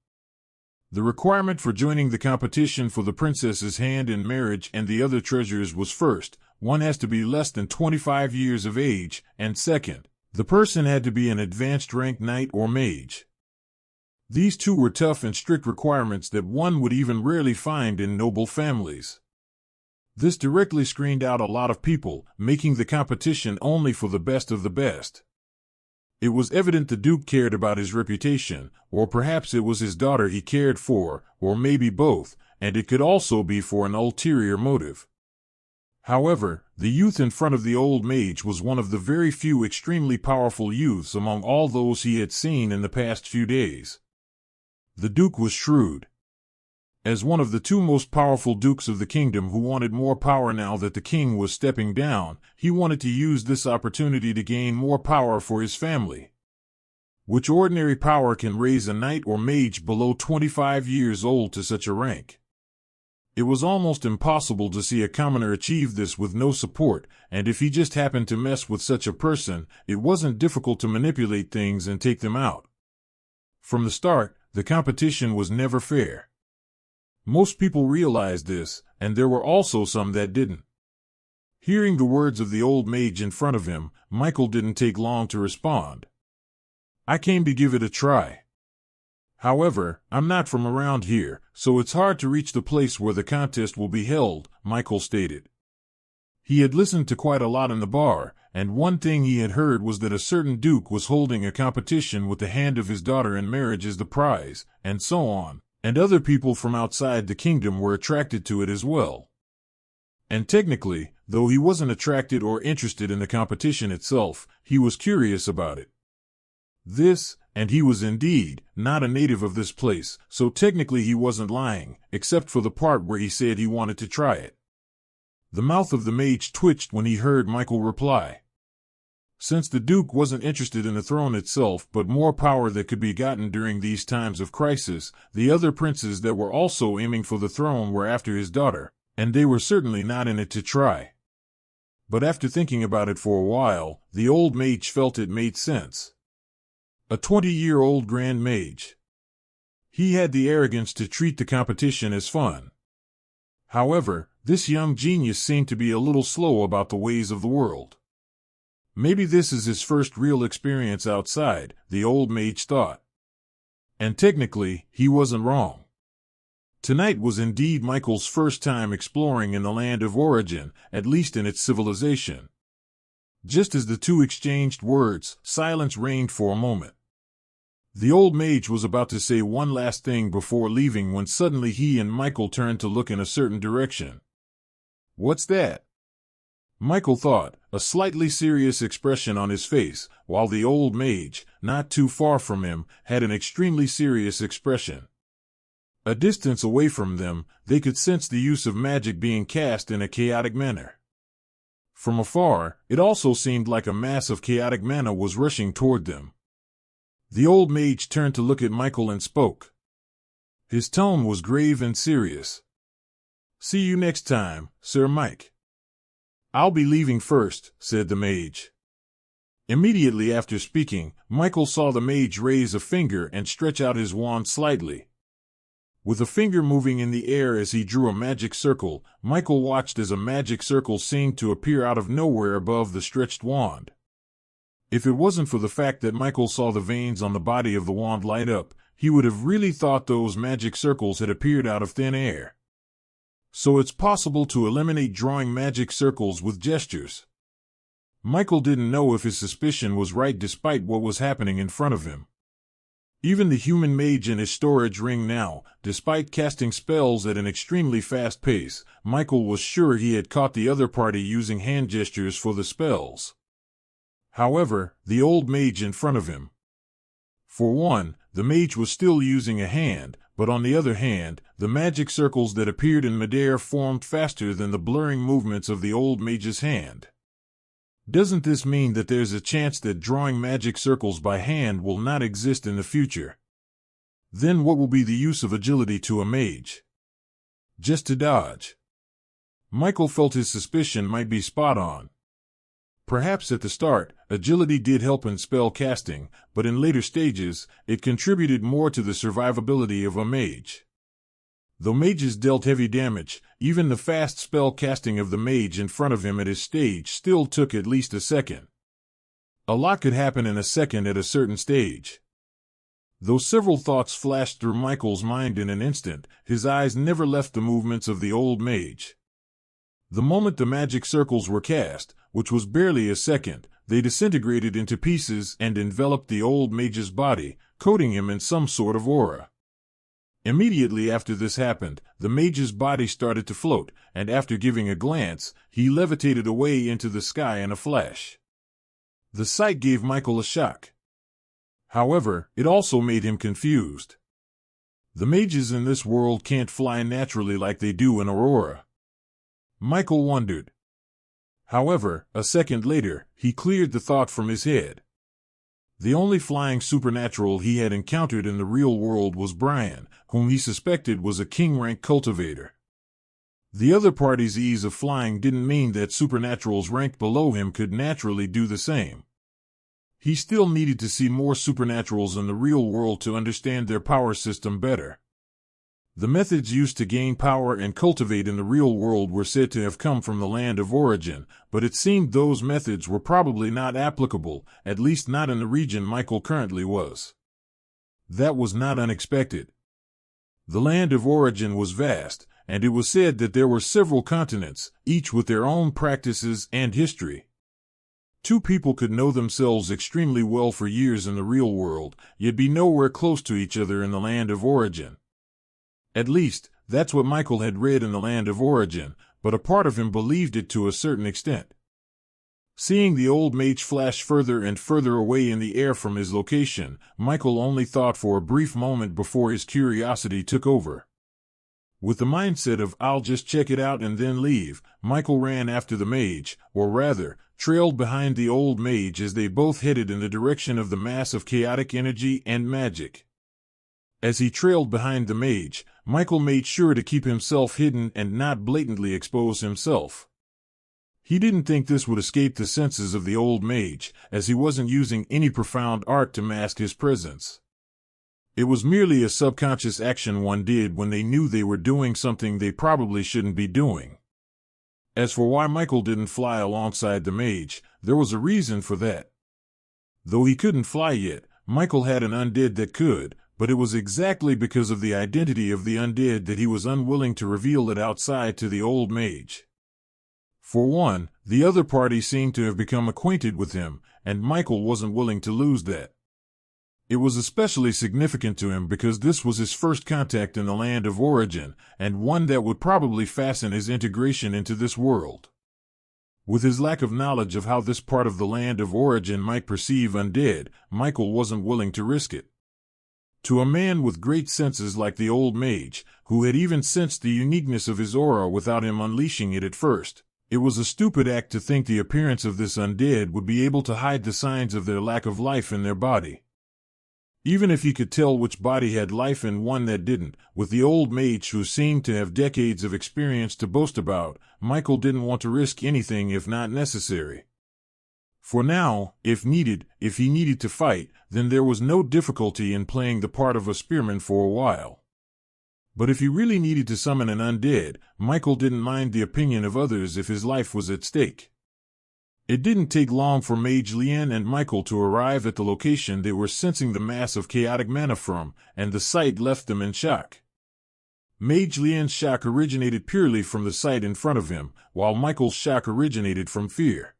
The requirement for joining the competition for the princess's hand in marriage and the other treasures was first, one has to be less than 25 years of age, and second, the person had to be an advanced rank knight or mage. These 2 were tough and strict requirements that one would even rarely find in noble families. This directly screened out a lot of people, making the competition only for the best of the best. It was evident the Duke cared about his reputation, or perhaps it was his daughter he cared for, or maybe both, and it could also be for an ulterior motive. However, the youth in front of the old mage was one of the very few extremely powerful youths among all those he had seen in the past few days. The Duke was shrewd. As one of the 2 most powerful dukes of the kingdom who wanted more power now that the king was stepping down, he wanted to use this opportunity to gain more power for his family. Which ordinary power can raise a knight or mage below 25 years old to such a rank? It was almost impossible to see a commoner achieve this with no support, and if he just happened to mess with such a person, it wasn't difficult to manipulate things and take them out. From the start, the competition was never fair. Most people realized this, and there were also some that didn't. Hearing the words of the old mage in front of him, Michael didn't take long to respond. I came to give it a try. However, I'm not from around here, so it's hard to reach the place where the contest will be held, Michael stated. He had listened to quite a lot in the bar, and one thing he had heard was that a certain duke was holding a competition with the hand of his daughter in marriage as the prize, and so on. And other people from outside the kingdom were attracted to it as well. And technically, though he wasn't attracted or interested in the competition itself, he was curious about it. And he was indeed not a native of this place, so technically he wasn't lying, except for the part where he said he wanted to try it. The mouth of the mage twitched when he heard Michael reply. Since the Duke wasn't interested in the throne itself but more power that could be gotten during these times of crisis, the other princes that were also aiming for the throne were after his daughter, and they were certainly not in it to try. But after thinking about it for a while, the old mage felt it made sense. A 20-year-old grand mage. He had the arrogance to treat the competition as fun. However, this young genius seemed to be a little slow about the ways of the world. Maybe this is his first real experience outside, the old mage thought. And technically, he wasn't wrong. Tonight was indeed Michael's first time exploring in the land of origin, at least in its civilization. Just as the two exchanged words, silence reigned for a moment. The old mage was about to say one last thing before leaving when suddenly he and Michael turned to look in a certain direction. "What's that?" Michael thought, a slightly serious expression on his face, while the old mage, not too far from him, had an extremely serious expression. A distance away from them, they could sense the use of magic being cast in a chaotic manner. From afar, it also seemed like a mass of chaotic mana was rushing toward them. The old mage turned to look at Michael and spoke. His tone was grave and serious. "See you next time, Sir Mike." "I'll be leaving first," said the mage. Immediately after speaking, Michael saw the mage raise a finger and stretch out his wand slightly. With the finger moving in the air as he drew a magic circle, Michael watched as a magic circle seemed to appear out of nowhere above the stretched wand. If it wasn't for the fact that Michael saw the veins on the body of the wand light up, he would have really thought those magic circles had appeared out of thin air. So it's possible to eliminate drawing magic circles with gestures. Michael didn't know if his suspicion was right despite what was happening in front of him. Even the human mage in his storage ring now, despite casting spells at an extremely fast pace, Michael was sure he had caught the other party using hand gestures for the spells. However, the old mage in front of him. For one, the mage was still using a hand, but on the other hand, the magic circles that appeared in midair formed faster than the blurring movements of the old mage's hand. Doesn't this mean that there's a chance that drawing magic circles by hand will not exist in the future? Then what will be the use of agility to a mage? Just to dodge. Michael felt his suspicion might be spot on. Perhaps at the start, agility did help in spell casting, but in later stages, it contributed more to the survivability of a mage. Though mages dealt heavy damage, even the fast spell casting of the mage in front of him at his stage still took at least a second. A lot could happen in a second at a certain stage. Though several thoughts flashed through Michael's mind in an instant, his eyes never left the movements of the old mage. The moment the magic circles were cast, which was barely a second, they disintegrated into pieces and enveloped the old mage's body, coating him in some sort of aura. Immediately after this happened, the mage's body started to float, and after giving a glance, he levitated away into the sky in a flash. The sight gave Michael a shock. However, it also made him confused. The mages in this world can't fly naturally like they do in Aurora. Michael wondered. However, a second later, he cleared the thought from his head. The only flying supernatural he had encountered in the real world was Brian, whom he suspected was a king-rank cultivator. The other party's ease of flying didn't mean that supernaturals ranked below him could naturally do the same. He still needed to see more supernaturals in the real world to understand their power system better. The methods used to gain power and cultivate in the real world were said to have come from the land of origin, but it seemed those methods were probably not applicable, at least not in the region Michael currently was. That was not unexpected. The land of origin was vast, and it was said that there were several continents, each with their own practices and history. Two people could know themselves extremely well for years in the real world, yet be nowhere close to each other in the land of origin. At least, that's what Michael had read in the land of origin, but a part of him believed it to a certain extent. Seeing the old mage flash further and further away in the air from his location, Michael only thought for a brief moment before his curiosity took over. With the mindset of "I'll just check it out and then leave," Michael ran after the mage, or rather, trailed behind the old mage as they both headed in the direction of the mass of chaotic energy and magic. As he trailed behind the mage, Michael made sure to keep himself hidden and not blatantly expose himself. He didn't think this would escape the senses of the old mage, as he wasn't using any profound art to mask his presence. It was merely a subconscious action one did when they knew they were doing something they probably shouldn't be doing. As for why Michael didn't fly alongside the mage, there was a reason for that. Though he couldn't fly yet, Michael had an undead that could, but it was exactly because of the identity of the undead that he was unwilling to reveal it outside to the old mage. For one, the other party seemed to have become acquainted with him, and Michael wasn't willing to lose that. It was especially significant to him because this was his first contact in the land of origin, and one that would probably fasten his integration into this world. With his lack of knowledge of how this part of the land of origin might perceive undead, Michael wasn't willing to risk it. To a man with great senses like the old mage, who had even sensed the uniqueness of his aura without him unleashing it at first, it was a stupid act to think the appearance of this undead would be able to hide the signs of their lack of life in their body. Even if he could tell which body had life and one that didn't, with the old mage who seemed to have decades of experience to boast about, Michael didn't want to risk anything if not necessary. For now, if he needed to fight, then there was no difficulty in playing the part of a spearman for a while. But if he really needed to summon an undead, Michael didn't mind the opinion of others if his life was at stake. It didn't take long for Mage Lien and Michael to arrive at the location they were sensing the mass of chaotic mana from, and the sight left them in shock. Mage Lien's shock originated purely from the sight in front of him, while Michael's shock originated from fear.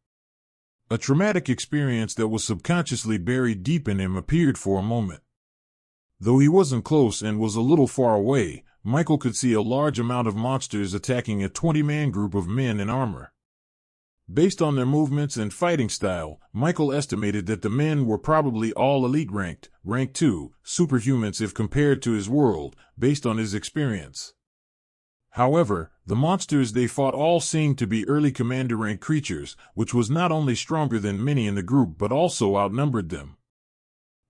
A traumatic experience that was subconsciously buried deep in him appeared for a moment. Though he wasn't close and was a little far away, Michael could see a large amount of monsters attacking a 20-man group of men in armor. Based on their movements and fighting style, Michael estimated that the men were probably all elite ranked, rank 2, superhumans if compared to his world, based on his experience. However, the monsters they fought all seemed to be early commander rank creatures, which was not only stronger than many in the group but also outnumbered them.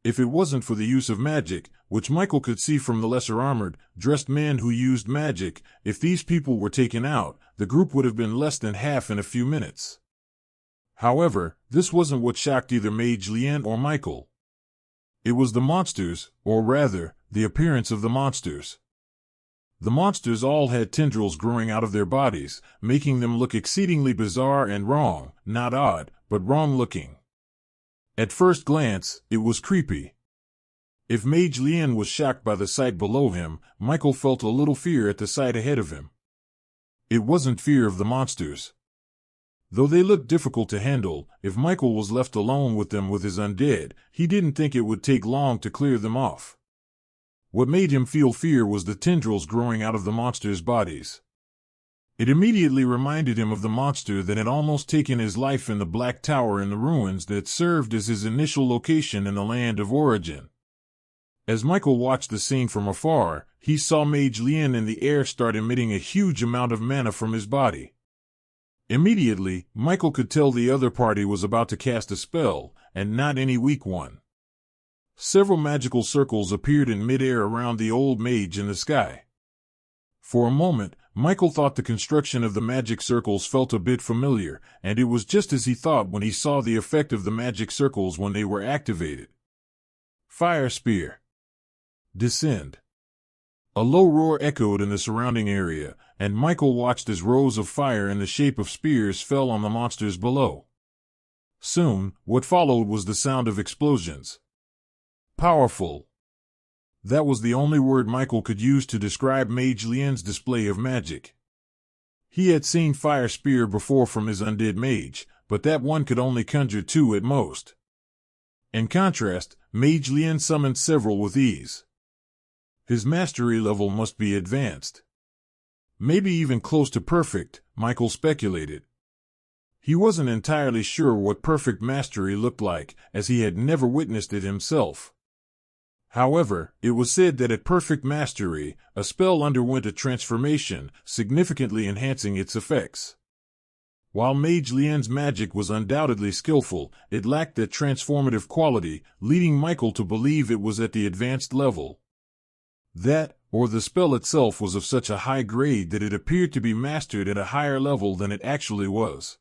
If it wasn't for the use of magic, which Michael could see from the lesser armored, dressed men who used magic, if these people were taken out, the group would have been less than half in a few minutes. However, this wasn't what shocked either Mage Lien or Michael. It was the monsters, or rather, the appearance of the monsters. The monsters all had tendrils growing out of their bodies, making them look exceedingly bizarre and wrong, not odd, but wrong-looking. At first glance, it was creepy. If Mage Lien was shocked by the sight below him, Michael felt a little fear at the sight ahead of him. It wasn't fear of the monsters. Though they looked difficult to handle, if Michael was left alone with them with his undead, he didn't think it would take long to clear them off. What made him feel fear was the tendrils growing out of the monsters' bodies. It immediately reminded him of the monster that had almost taken his life in the Black Tower in the ruins that served as his initial location in the land of origin. As Michael watched the scene from afar, he saw Mage Lien in the air start emitting a huge amount of mana from his body. Immediately, Michael could tell the other party was about to cast a spell, and not any weak one. Several magical circles appeared in midair around the old mage in the sky. For a moment, Michael thought the construction of the magic circles felt a bit familiar, and it was just as he thought when he saw the effect of the magic circles when they were activated. Fire Spear. Descend. A low roar echoed in the surrounding area, and Michael watched as rows of fire in the shape of spears fell on the monsters below. Soon, what followed was the sound of explosions. Powerful. That was the only word Michael could use to describe Mage Lien's display of magic. He had seen Fire Spear before from his undead mage, but that one could only conjure 2 at most. In contrast, Mage Lien summoned several with ease. His mastery level must be advanced. Maybe even close to perfect, Michael speculated. He wasn't entirely sure what perfect mastery looked like, as he had never witnessed it himself. However, it was said that at perfect mastery, a spell underwent a transformation, significantly enhancing its effects. While Mage Lien's magic was undoubtedly skillful, it lacked that transformative quality, leading Michael to believe it was at the advanced level. That, or the spell itself was of such a high grade that it appeared to be mastered at a higher level than it actually was.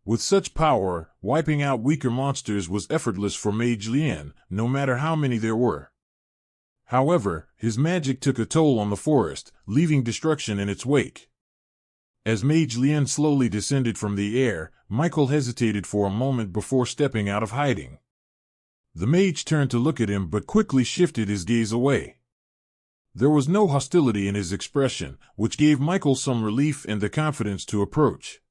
With such power, wiping out weaker monsters was effortless for Mage Lien, no matter how many there were. However, his magic took a toll on the forest, leaving destruction in its wake. As Mage Lien slowly descended from the air, Michael hesitated for a moment before stepping out of hiding. The mage turned to look at him but quickly shifted his gaze away. There was no hostility in his expression, which gave Michael some relief and the confidence to approach.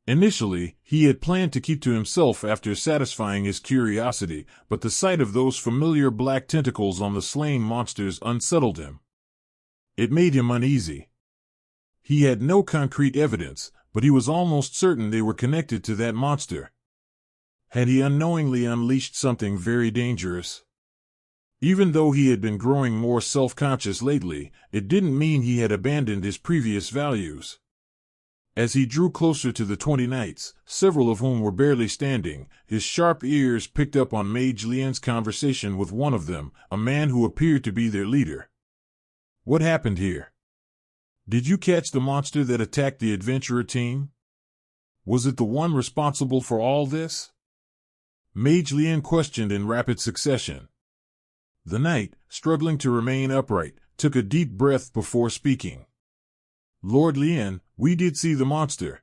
Initially, he had planned to keep to himself after satisfying his curiosity, but the sight of those familiar black tentacles on the slain monsters unsettled him. It made him uneasy. He had no concrete evidence, but he was almost certain they were connected to that monster. Had he unknowingly unleashed something very dangerous? Even though he had been growing more self-conscious lately, it didn't mean he had abandoned his previous values. As he drew closer to the 20 knights, several of whom were barely standing, his sharp ears picked up on Mage Lien's conversation with one of them, a man who appeared to be their leader. What happened here? Did you catch the monster that attacked the adventurer team? Was it the one responsible for all this? Mage Lien questioned in rapid succession. The knight, struggling to remain upright, took a deep breath before speaking. Lord Lien, we did see the monster.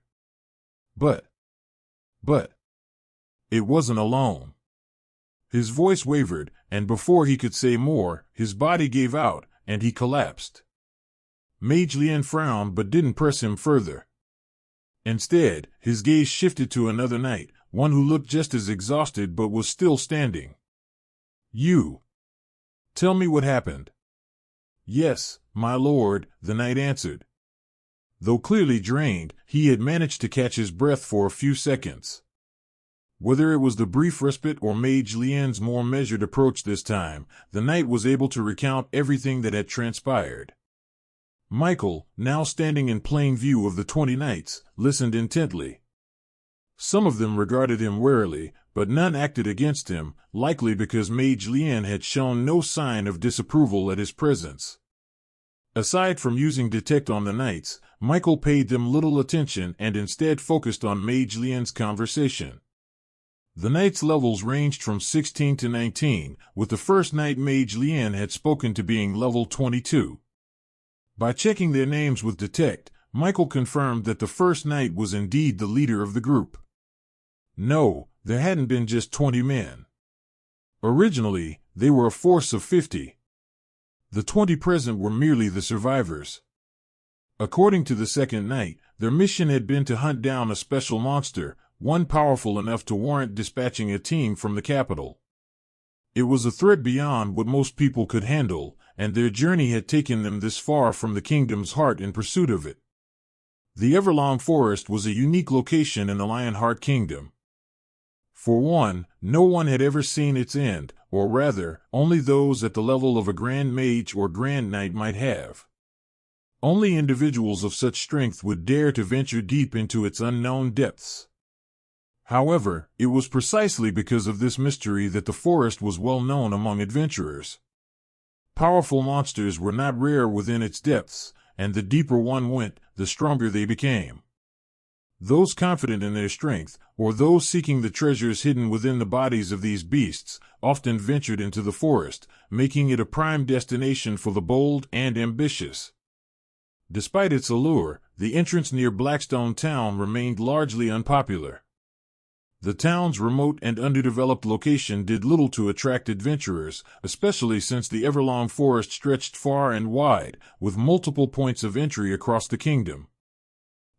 But it wasn't alone. His voice wavered, and before he could say more, his body gave out, and he collapsed. Mage Lien frowned but didn't press him further. Instead, his gaze shifted to another knight, one who looked just as exhausted but was still standing. You. Tell me what happened. Yes, my lord, the knight answered. Though clearly drained, he had managed to catch his breath for a few seconds. Whether it was the brief respite or Mage Lien's more measured approach this time, the knight was able to recount everything that had transpired. Michael, now standing in plain view of the 20 knights, listened intently. Some of them regarded him warily, but none acted against him, likely because Mage Lien had shown no sign of disapproval at his presence. Aside from using detect on the knights, Michael paid them little attention and instead focused on Mage Lien's conversation. The knights' levels ranged from 16 to 19, with the first knight Mage Lien had spoken to being level 22. By checking their names with detect, Michael confirmed that the first knight was indeed the leader of the group. No, there hadn't been just 20 men. Originally, they were a force of 50. The 20 present were merely the survivors. According to the second knight, their mission had been to hunt down a special monster, one powerful enough to warrant dispatching a team from the capital. It was a threat beyond what most people could handle, and their journey had taken them this far from the kingdom's heart in pursuit of it. The Everlong Forest was a unique location in the Lionheart Kingdom. For one, no one had ever seen its end, or rather, only those at the level of a Grand Mage or Grand Knight might have. Only individuals of such strength would dare to venture deep into its unknown depths. However, it was precisely because of this mystery that the forest was well known among adventurers. Powerful monsters were not rare within its depths, and the deeper one went, the stronger they became. Those confident in their strength, or those seeking the treasures hidden within the bodies of these beasts, often ventured into the forest, making it a prime destination for the bold and ambitious. Despite its allure, the entrance near Blackstone Town remained largely unpopular. The town's remote and underdeveloped location did little to attract adventurers, especially since the Everlong Forest stretched far and wide, with multiple points of entry across the kingdom.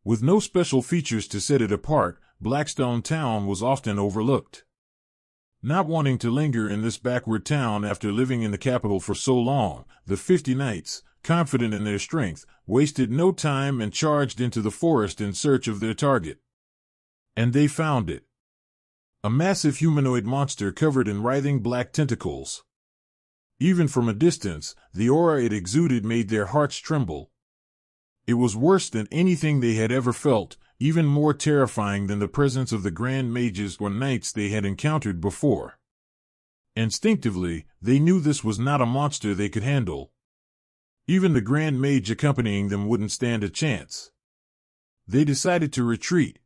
With no special features to set it apart, Blackstone Town was often overlooked. Not wanting to linger in this backward town after living in the capital for so long, the 50 knights, confident in their strength, wasted no time and charged into the forest in search of their target. And they found it. A massive humanoid monster covered in writhing black tentacles. Even from a distance, the aura it exuded made their hearts tremble. It was worse than anything they had ever felt, even more terrifying than the presence of the grand mages or knights they had encountered before. Instinctively, they knew this was not a monster they could handle. Even the grand mage accompanying them wouldn't stand a chance. They decided to retreat.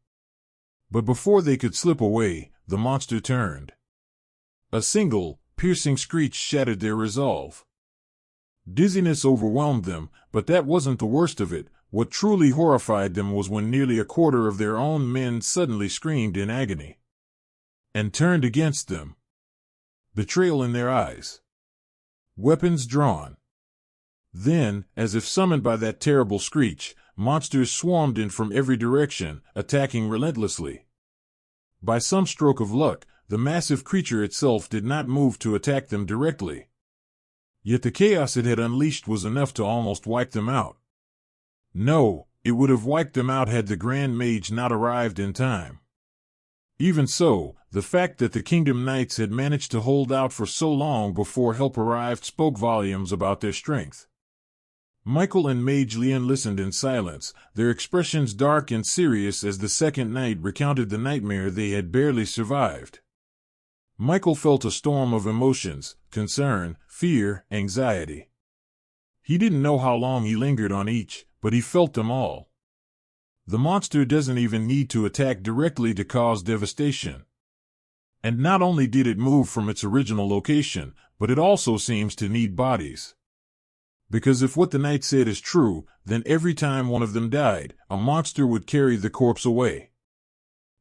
But before they could slip away, the monster turned. A single, piercing screech shattered their resolve. Dizziness overwhelmed them, but that wasn't the worst of it. What truly horrified them was when nearly a quarter of their own men suddenly screamed in agony and turned against them. Betrayal in their eyes. Weapons drawn. Then, as if summoned by that terrible screech, monsters swarmed in from every direction, attacking relentlessly. By some stroke of luck, the massive creature itself did not move to attack them directly. Yet the chaos it had unleashed was enough to almost wipe them out. No, it would have wiped them out had the Grand Mage not arrived in time. Even so, the fact that the Kingdom Knights had managed to hold out for so long before help arrived spoke volumes about their strength. Michael and Mage Lian listened in silence, their expressions dark and serious as the second knight recounted the nightmare they had barely survived. Michael felt a storm of emotions, concern, fear, anxiety. He didn't know how long he lingered on each, but he felt them all. The monster doesn't even need to attack directly to cause devastation. And not only did it move from its original location, but it also seems to need bodies. Because if what the knight said is true, then every time one of them died, a monster would carry the corpse away.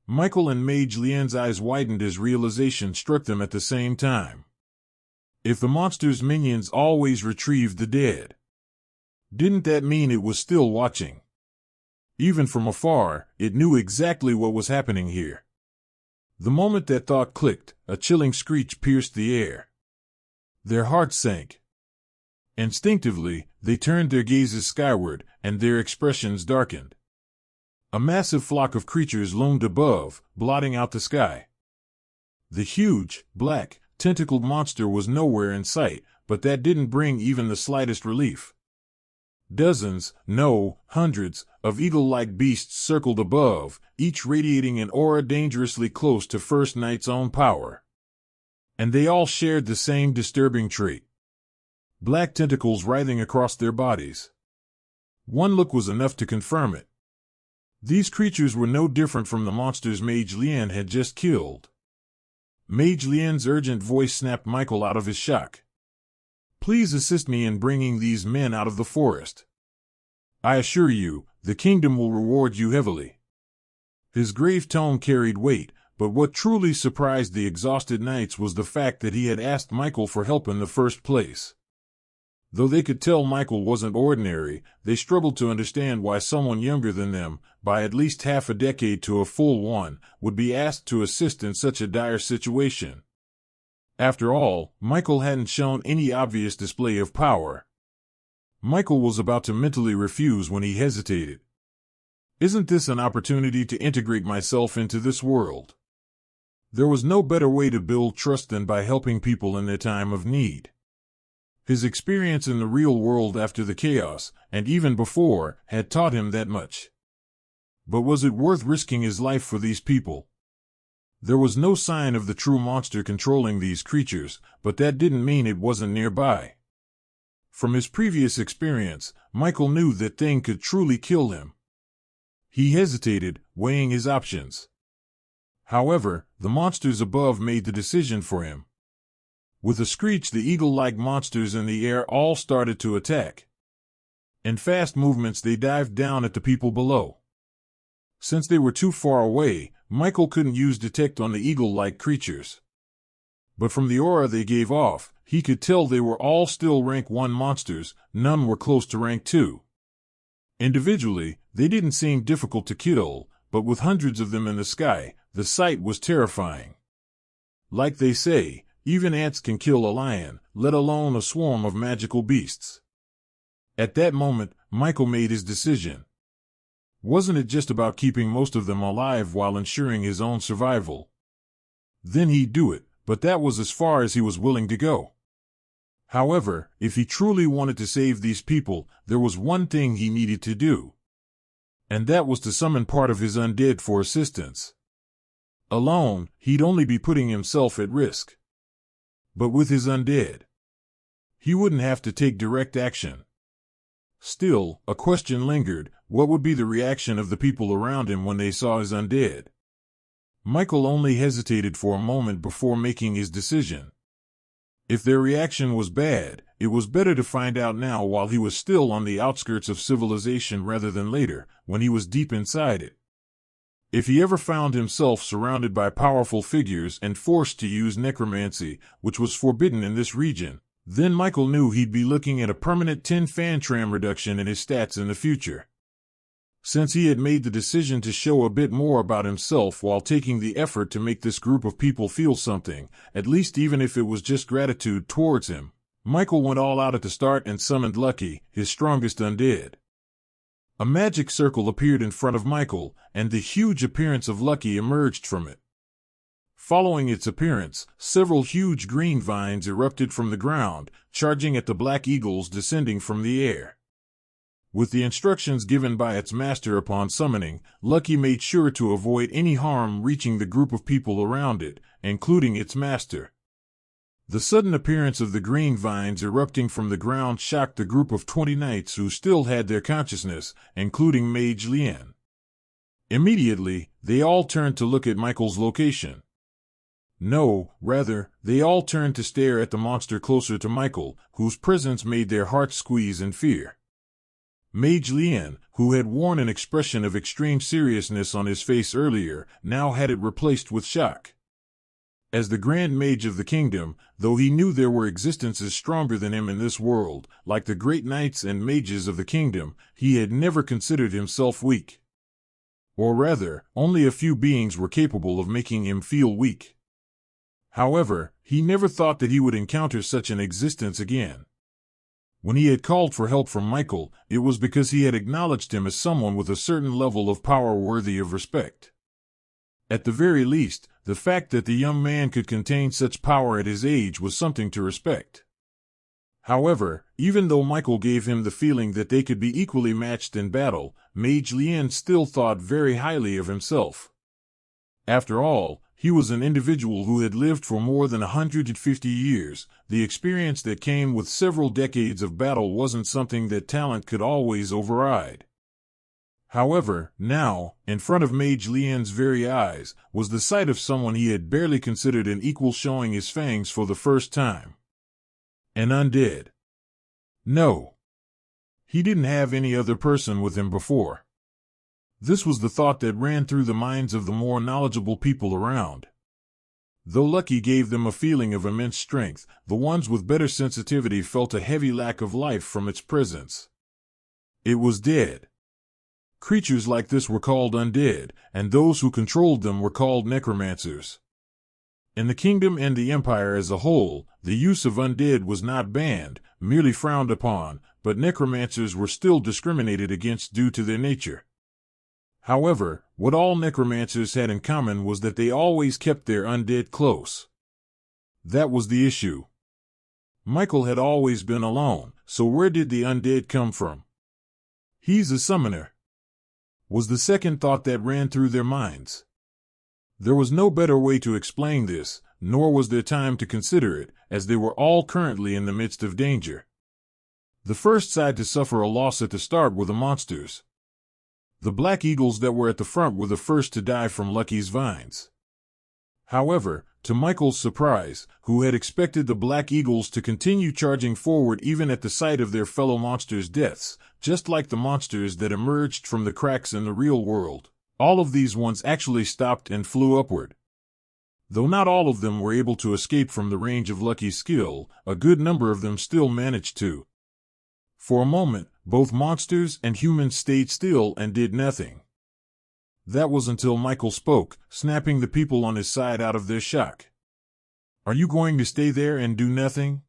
Michael and Mage Lian's eyes widened as realization struck them at the same time. If the monster's minions always retrieved the dead, didn't that mean it was still watching? Even from afar, it knew exactly what was happening here. The moment that thought clicked, a chilling screech pierced the air. Their hearts sank. Instinctively, they turned their gazes skyward, and their expressions darkened. A massive flock of creatures loomed above, blotting out the sky. The huge, black, tentacled monster was nowhere in sight, but that didn't bring even the slightest relief. Dozens, no, hundreds, of eagle-like beasts circled above, each radiating an aura dangerously close to First Knight's own power. And they all shared the same disturbing trait. Black tentacles writhing across their bodies. One look was enough to confirm it. These creatures were no different from the monsters Mage Lian had just killed. Mage Lian's urgent voice snapped Michael out of his shock. Please assist me in bringing these men out of the forest. I assure you, the kingdom will reward you heavily. His grave tone carried weight, but what truly surprised the exhausted knights was the fact that he had asked Michael for help in the first place. Though they could tell Michael wasn't ordinary, they struggled to understand why someone younger than them, by at least half a decade to a full one, would be asked to assist in such a dire situation. After all, Michael hadn't shown any obvious display of power. Michael was about to mentally refuse when he hesitated. Isn't this an opportunity to integrate myself into this world? There was no better way to build trust than by helping people in their time of need. His experience in the real world after the chaos, and even before, had taught him that much. But was it worth risking his life for these people? There was no sign of the true monster controlling these creatures, but that didn't mean it wasn't nearby. From his previous experience, Michael knew that thing could truly kill him. He hesitated, weighing his options. However, the monsters above made the decision for him. With a screech, the eagle-like monsters in the air all started to attack. In fast movements, they dived down at the people below. Since they were too far away, Michael couldn't use detect on the eagle-like creatures. But from the aura they gave off, he could tell they were all still rank 1 monsters, none were close to rank 2. Individually, they didn't seem difficult to kill, but with hundreds of them in the sky, the sight was terrifying. Like they say, even ants can kill a lion, let alone a swarm of magical beasts. At that moment, Michael made his decision. Wasn't it just about keeping most of them alive while ensuring his own survival? Then he'd do it, but that was as far as he was willing to go. However, if he truly wanted to save these people, there was one thing he needed to do. and that was to summon part of his undead for assistance. Alone, he'd only be putting himself at risk. But with his undead, he wouldn't have to take direct action. Still, a question lingered: what would be the reaction of the people around him when they saw his undead? Michael only hesitated for a moment before making his decision. If their reaction was bad, it was better to find out now while he was still on the outskirts of civilization rather than later, when he was deep inside it. If he ever found himself surrounded by powerful figures and forced to use necromancy, which was forbidden in this region, then Michael knew he'd be looking at a permanent 10 fan-tram reduction in his stats in the future. Since he had made the decision to show a bit more about himself while taking the effort to make this group of people feel something, at least even if it was just gratitude towards him, Michael went all out at the start and summoned Lucky, his strongest undead. A magic circle appeared in front of Michael, and the huge appearance of Lucky emerged from it. Following its appearance, several huge green vines erupted from the ground, charging at the black eagles descending from the air. With the instructions given by its master upon summoning, Lucky made sure to avoid any harm reaching the group of people around it, including its master. The sudden appearance of the green vines erupting from the ground shocked the group of 20 knights who still had their consciousness, including Mage Lien. Immediately, they all turned to look at Michael's location. No, rather, they all turned to stare at the monster closer to Michael, whose presence made their hearts squeeze in fear. Mage Lien, who had worn an expression of extreme seriousness on his face earlier, now had it replaced with shock. As the Grand Mage of the Kingdom, though he knew there were existences stronger than him in this world, like the great knights and mages of the kingdom, he had never considered himself weak. Or rather, only a few beings were capable of making him feel weak. However, he never thought that he would encounter such an existence again. When he had called for help from Michael, it was because he had acknowledged him as someone with a certain level of power worthy of respect. At the very least, the fact that the young man could contain such power at his age was something to respect. However, even though Michael gave him the feeling that they could be equally matched in battle, Mage Lien still thought very highly of himself. After all, he was an individual who had lived for more than 150 years. The experience that came with several decades of battle wasn't something that talent could always override. However, now, in front of Mage Lien's very eyes, was the sight of someone he had barely considered an equal showing his fangs for the first time. An undead. No. He didn't have any other person with him before. This was the thought that ran through the minds of the more knowledgeable people around. Though Lucky gave them a feeling of immense strength, the ones with better sensitivity felt a heavy lack of life from its presence. It was dead. Creatures like this were called undead, and those who controlled them were called necromancers. In the kingdom and the empire as a whole, the use of undead was not banned, merely frowned upon, but necromancers were still discriminated against due to their nature. However, what all necromancers had in common was that they always kept their undead close. That was the issue. Michael had always been alone, so where did the undead come from? He's a summoner, was the second thought that ran through their minds. There was no better way to explain this, nor was there time to consider it, as they were all currently in the midst of danger. The first side to suffer a loss at the start were the monsters. The black eagles that were at the front were the first to die from Lucky's vines. However, to Michael's surprise, who had expected the black eagles to continue charging forward even at the sight of their fellow monsters' deaths, just like the monsters that emerged from the cracks in the real world, all of these ones actually stopped and flew upward. Though not all of them were able to escape from the range of Lucky's skill, a good number of them still managed to. For a moment, both monsters and humans stayed still and did nothing. That was until Michael spoke, snapping the people on his side out of their shock. "Are you going to stay there and do nothing?"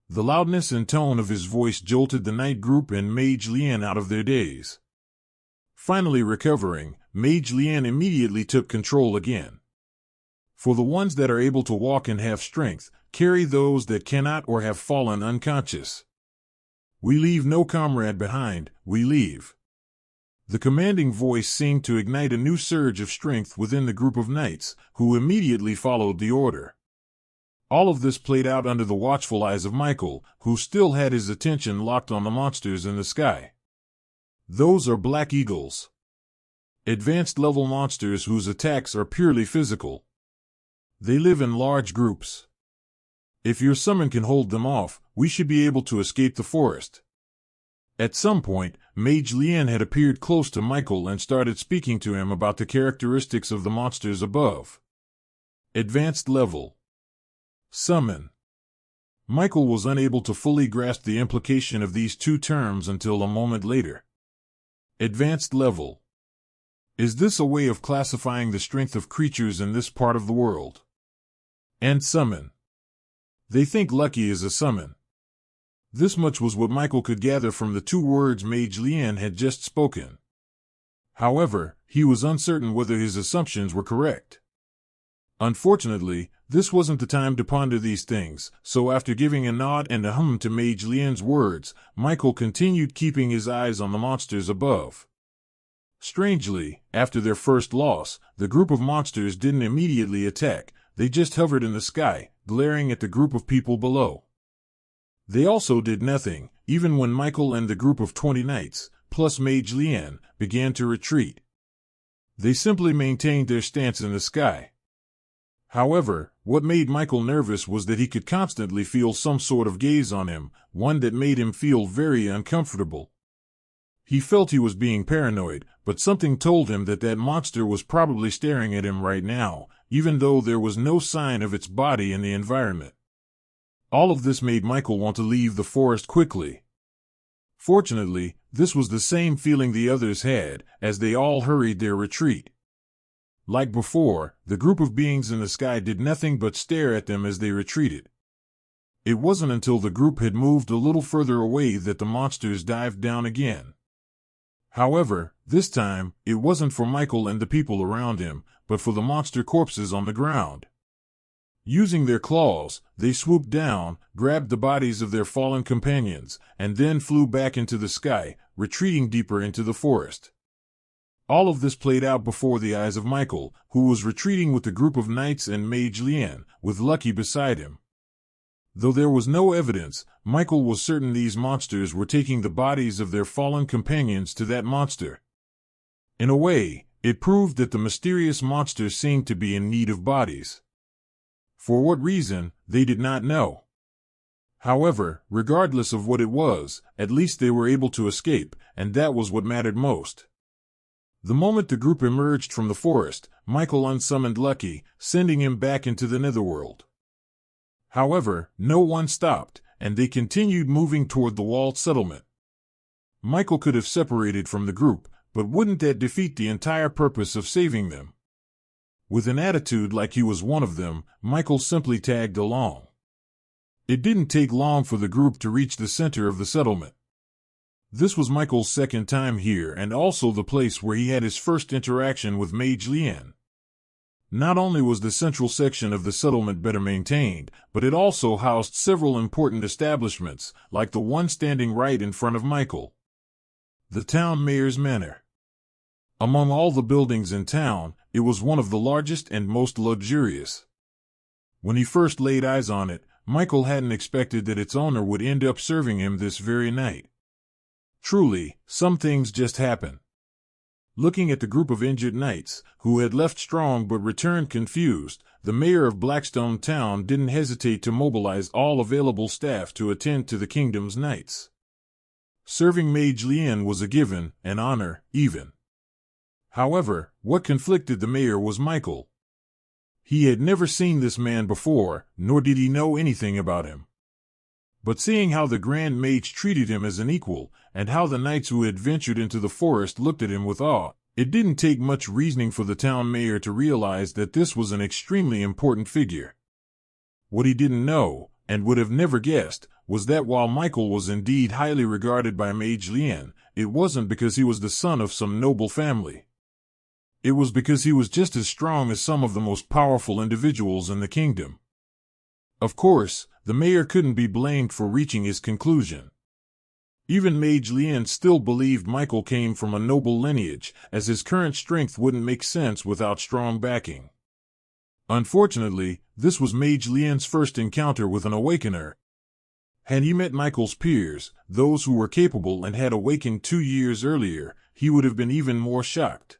The loudness and tone of his voice jolted the knight group and Mage Lien out of their daze. Finally recovering, Mage Lien immediately took control again. "For the ones that are able to walk and have strength, carry those that cannot or have fallen unconscious. We leave no comrade behind, we leave." The commanding voice seemed to ignite a new surge of strength within the group of knights, who immediately followed the order. All of this played out under the watchful eyes of Michael, who still had his attention locked on the monsters in the sky. Those are black eagles. Advanced level monsters whose attacks are purely physical. They live in large groups. If your summon can hold them off, we should be able to escape the forest. At some point, Mage Lien had appeared close to Michael and started speaking to him about the characteristics of the monsters above. Advanced level. Summon. Michael was unable to fully grasp the implication of these two terms until a moment later. Advanced level. Is this a way of classifying the strength of creatures in this part of the world? And summon. They think lucky is a summon. This much was what Michael could gather from the two words Mage Lien had just spoken. However, he was uncertain whether his assumptions were correct. Unfortunately, this wasn't the time to ponder these things, so after giving a nod and a hum to Mage Lien's words, Michael continued keeping his eyes on the monsters above. Strangely, after their first loss, the group of monsters didn't immediately attack, they just hovered in the sky, glaring at the group of people below. They also did nothing, even when Michael and the group of 20 knights, plus Mage Lien, began to retreat. They simply maintained their stance in the sky. However, what made Michael nervous was that he could constantly feel some sort of gaze on him, one that made him feel very uncomfortable. He felt he was being paranoid, but something told him that that monster was probably staring at him right now, even though there was no sign of its body in the environment. All of this made Michael want to leave the forest quickly. Fortunately, this was the same feeling the others had, as they all hurried their retreat. Like before, the group of beings in the sky did nothing but stare at them as they retreated. It wasn't until the group had moved a little further away that the monsters dived down again. However, this time, it wasn't for Michael and the people around him, but for the monster corpses on the ground. Using their claws, they swooped down, grabbed the bodies of their fallen companions, and then flew back into the sky, retreating deeper into the forest. All of this played out before the eyes of Michael, who was retreating with the group of knights and Mage Lien, with Lucky beside him. Though there was no evidence, Michael was certain these monsters were taking the bodies of their fallen companions to that monster. In a way, it proved that the mysterious monsters seemed to be in need of bodies. For what reason, they did not know. However, regardless of what it was, at least they were able to escape, and that was what mattered most. The moment the group emerged from the forest, Michael unsummoned Lucky, sending him back into the netherworld. However, no one stopped, and they continued moving toward the walled settlement. Michael could have separated from the group, but wouldn't that defeat the entire purpose of saving them? With an attitude like he was one of them, Michael simply tagged along. It didn't take long for the group to reach the center of the settlement. This was Michael's second time here and also the place where he had his first interaction with Mage Lien. Not only was the central section of the settlement better maintained, but it also housed several important establishments, like the one standing right in front of Michael. The town mayor's manor. Among all the buildings in town, it was one of the largest and most luxurious. When he first laid eyes on it, Michael hadn't expected that its owner would end up serving him this very night. Truly, some things just happen. Looking at the group of injured knights, who had left strong but returned confused, the mayor of Blackstone Town didn't hesitate to mobilize all available staff to attend to the kingdom's knights. Serving Mage Lien was a given, an honor, even. However, what conflicted the mayor was Michael. He had never seen this man before, nor did he know anything about him. But seeing how the Grand Mage treated him as an equal, and how the knights who had ventured into the forest looked at him with awe, it didn't take much reasoning for the town mayor to realize that this was an extremely important figure. What he didn't know, and would have never guessed, was that while Michael was indeed highly regarded by Mage Lien, it wasn't because he was the son of some noble family. It was because he was just as strong as some of the most powerful individuals in the kingdom. Of course, the mayor couldn't be blamed for reaching his conclusion. Even Mage Lien still believed Michael came from a noble lineage, as his current strength wouldn't make sense without strong backing. Unfortunately, this was Mage Lien's first encounter with an Awakener. Had he met Michael's peers, those who were capable and had awakened 2 years earlier, he would have been even more shocked.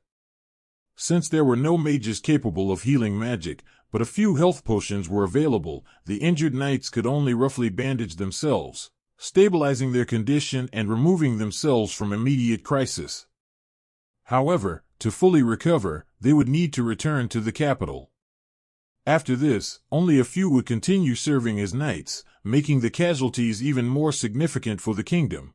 Since there were no mages capable of healing magic, but a few health potions were available, the injured knights could only roughly bandage themselves, stabilizing their condition and removing themselves from immediate crisis. However, to fully recover, they would need to return to the capital. After this, only a few would continue serving as knights, making the casualties even more significant for the kingdom.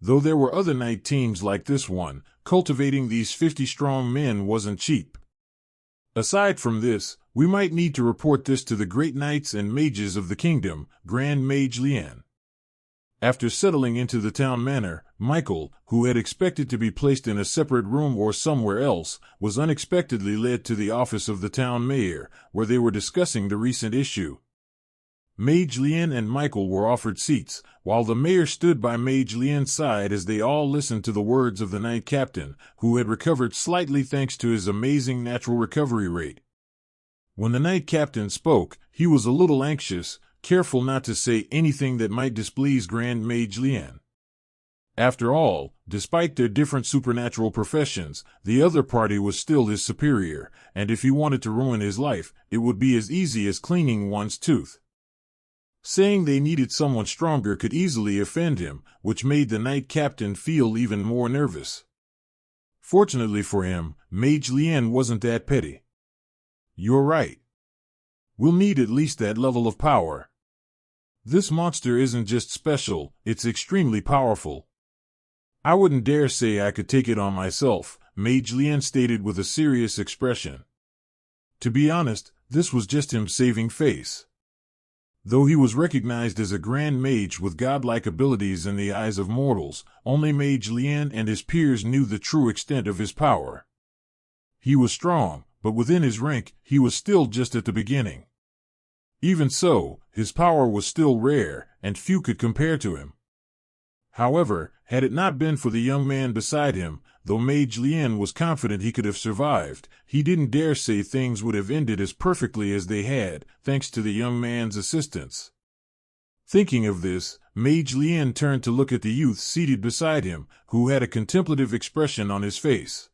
Though there were other knight teams like this one, cultivating these 50 strong men wasn't cheap. Aside from this, we might need to report this to the great knights and mages of the kingdom, Grand Mage Lien. After settling into the town manor, Michael, who had expected to be placed in a separate room or somewhere else, was unexpectedly led to the office of the town mayor, where they were discussing the recent issue. Mage Lien and Michael were offered seats, while the mayor stood by Mage Lien's side as they all listened to the words of the knight captain, who had recovered slightly thanks to his amazing natural recovery rate. When the knight captain spoke, he was a little anxious, careful not to say anything that might displease Grand Mage Lien. After all, despite their different supernatural professions, the other party was still his superior, and if he wanted to ruin his life, it would be as easy as cleaning one's tooth. Saying they needed someone stronger could easily offend him, which made the knight captain feel even more nervous. Fortunately for him, Mage Lien wasn't that petty. "You're right. We'll need at least that level of power. This monster isn't just special, it's extremely powerful. I wouldn't dare say I could take it on myself," Mage Lien stated with a serious expression. To be honest, this was just him saving face. Though he was recognized as a grand mage with godlike abilities in the eyes of mortals, only Mage Lien and his peers knew the true extent of his power. He was strong, but within his rank, he was still just at the beginning. Even so, his power was still rare, and few could compare to him. However, had it not been for the young man beside him, though Mage Lien was confident he could have survived, he didn't dare say things would have ended as perfectly as they had, thanks to the young man's assistance. Thinking of this, Mage Lien turned to look at the youth seated beside him, who had a contemplative expression on his face.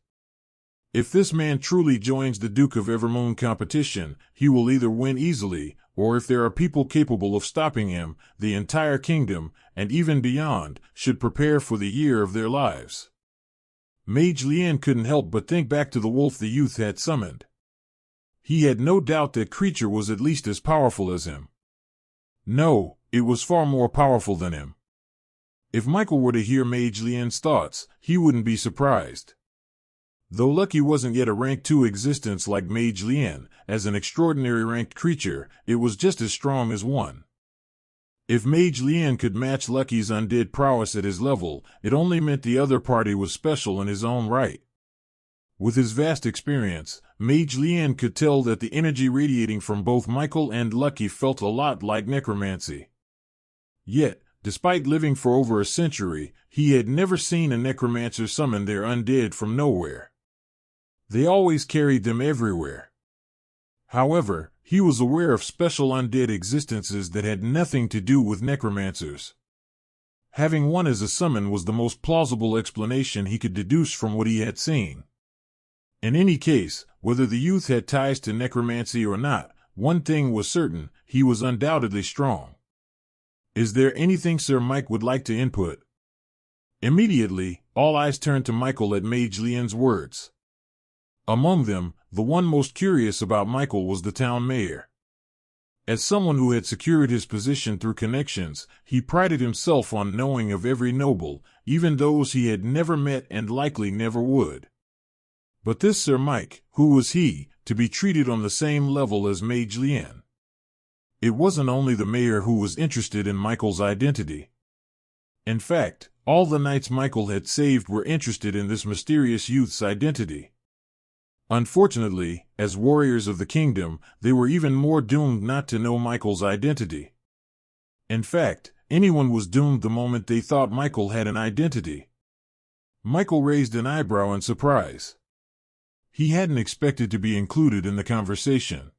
If this man truly joins the Duke of Evermoon competition, he will either win easily, or if there are people capable of stopping him, the entire kingdom, and even beyond, should prepare for the year of their lives. Mage Lien couldn't help but think back to the wolf the youth had summoned. He had no doubt that creature was at least as powerful as him. No, it was far more powerful than him. If Michael were to hear Mage Lien's thoughts, he wouldn't be surprised. Though Lucky wasn't yet a rank 2 existence like Mage Lien, as an extraordinary ranked creature, it was just as strong as 1. If Mage Lien could match Lucky's undead prowess at his level, it only meant the other party was special in his own right. With his vast experience, Mage Lien could tell that the energy radiating from both Michael and Lucky felt a lot like necromancy. Yet, despite living for over a century, he had never seen a necromancer summon their undead from nowhere. They always carried them everywhere. However, he was aware of special undead existences that had nothing to do with necromancers. Having one as a summon was the most plausible explanation he could deduce from what he had seen. In any case, whether the youth had ties to necromancy or not, one thing was certain, he was undoubtedly strong. "Is there anything Sir Mike would like to input?" Immediately, all eyes turned to Michael at Mage Lien's words. Among them, the one most curious about Michael was the town mayor. As someone who had secured his position through connections, he prided himself on knowing of every noble, even those he had never met and likely never would. But this Sir Mike, who was he, to be treated on the same level as Mage Lien? It wasn't only the mayor who was interested in Michael's identity. In fact, all the knights Michael had saved were interested in this mysterious youth's identity. Unfortunately, as warriors of the kingdom, they were even more doomed not to know Michael's identity. In fact, anyone was doomed the moment they thought Michael had an identity. Michael raised an eyebrow in surprise. He hadn't expected to be included in the conversation.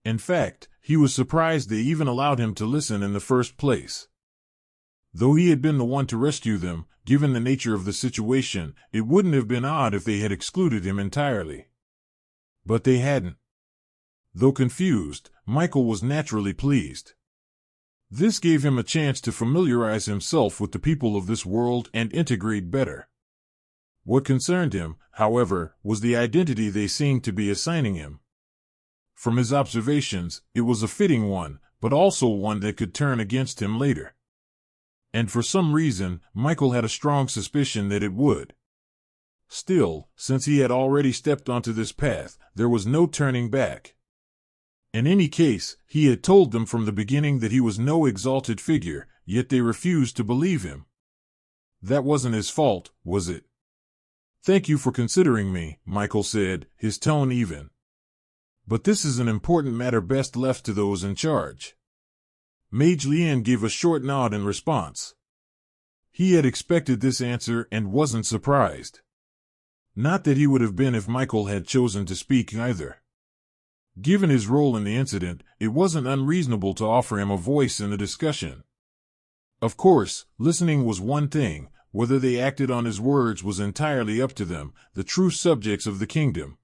In fact, he was surprised they even allowed him to listen in the first place. Though he had been the one to rescue them, given the nature of the situation, it wouldn't have been odd if they had excluded him entirely. But they hadn't. Though confused, Michael was naturally pleased. This gave him a chance to familiarize himself with the people of this world and integrate better. What concerned him, however, was the identity they seemed to be assigning him. From his observations, it was a fitting one, but also one that could turn against him later. And for some reason, Michael had a strong suspicion that it would. Still, since he had already stepped onto this path, there was no turning back. In any case, he had told them from the beginning that he was no exalted figure, yet they refused to believe him. That wasn't his fault, was it? "Thank you for considering me," Michael said, his tone even. "But this is an important matter best left to those in charge." Mage Lien gave a short nod in response. He had expected this answer and wasn't surprised. Not that he would have been if Michael had chosen to speak either. Given his role in the incident, it wasn't unreasonable to offer him a voice in the discussion. Of course, listening was one thing, whether they acted on his words was entirely up to them, the true subjects of the kingdom.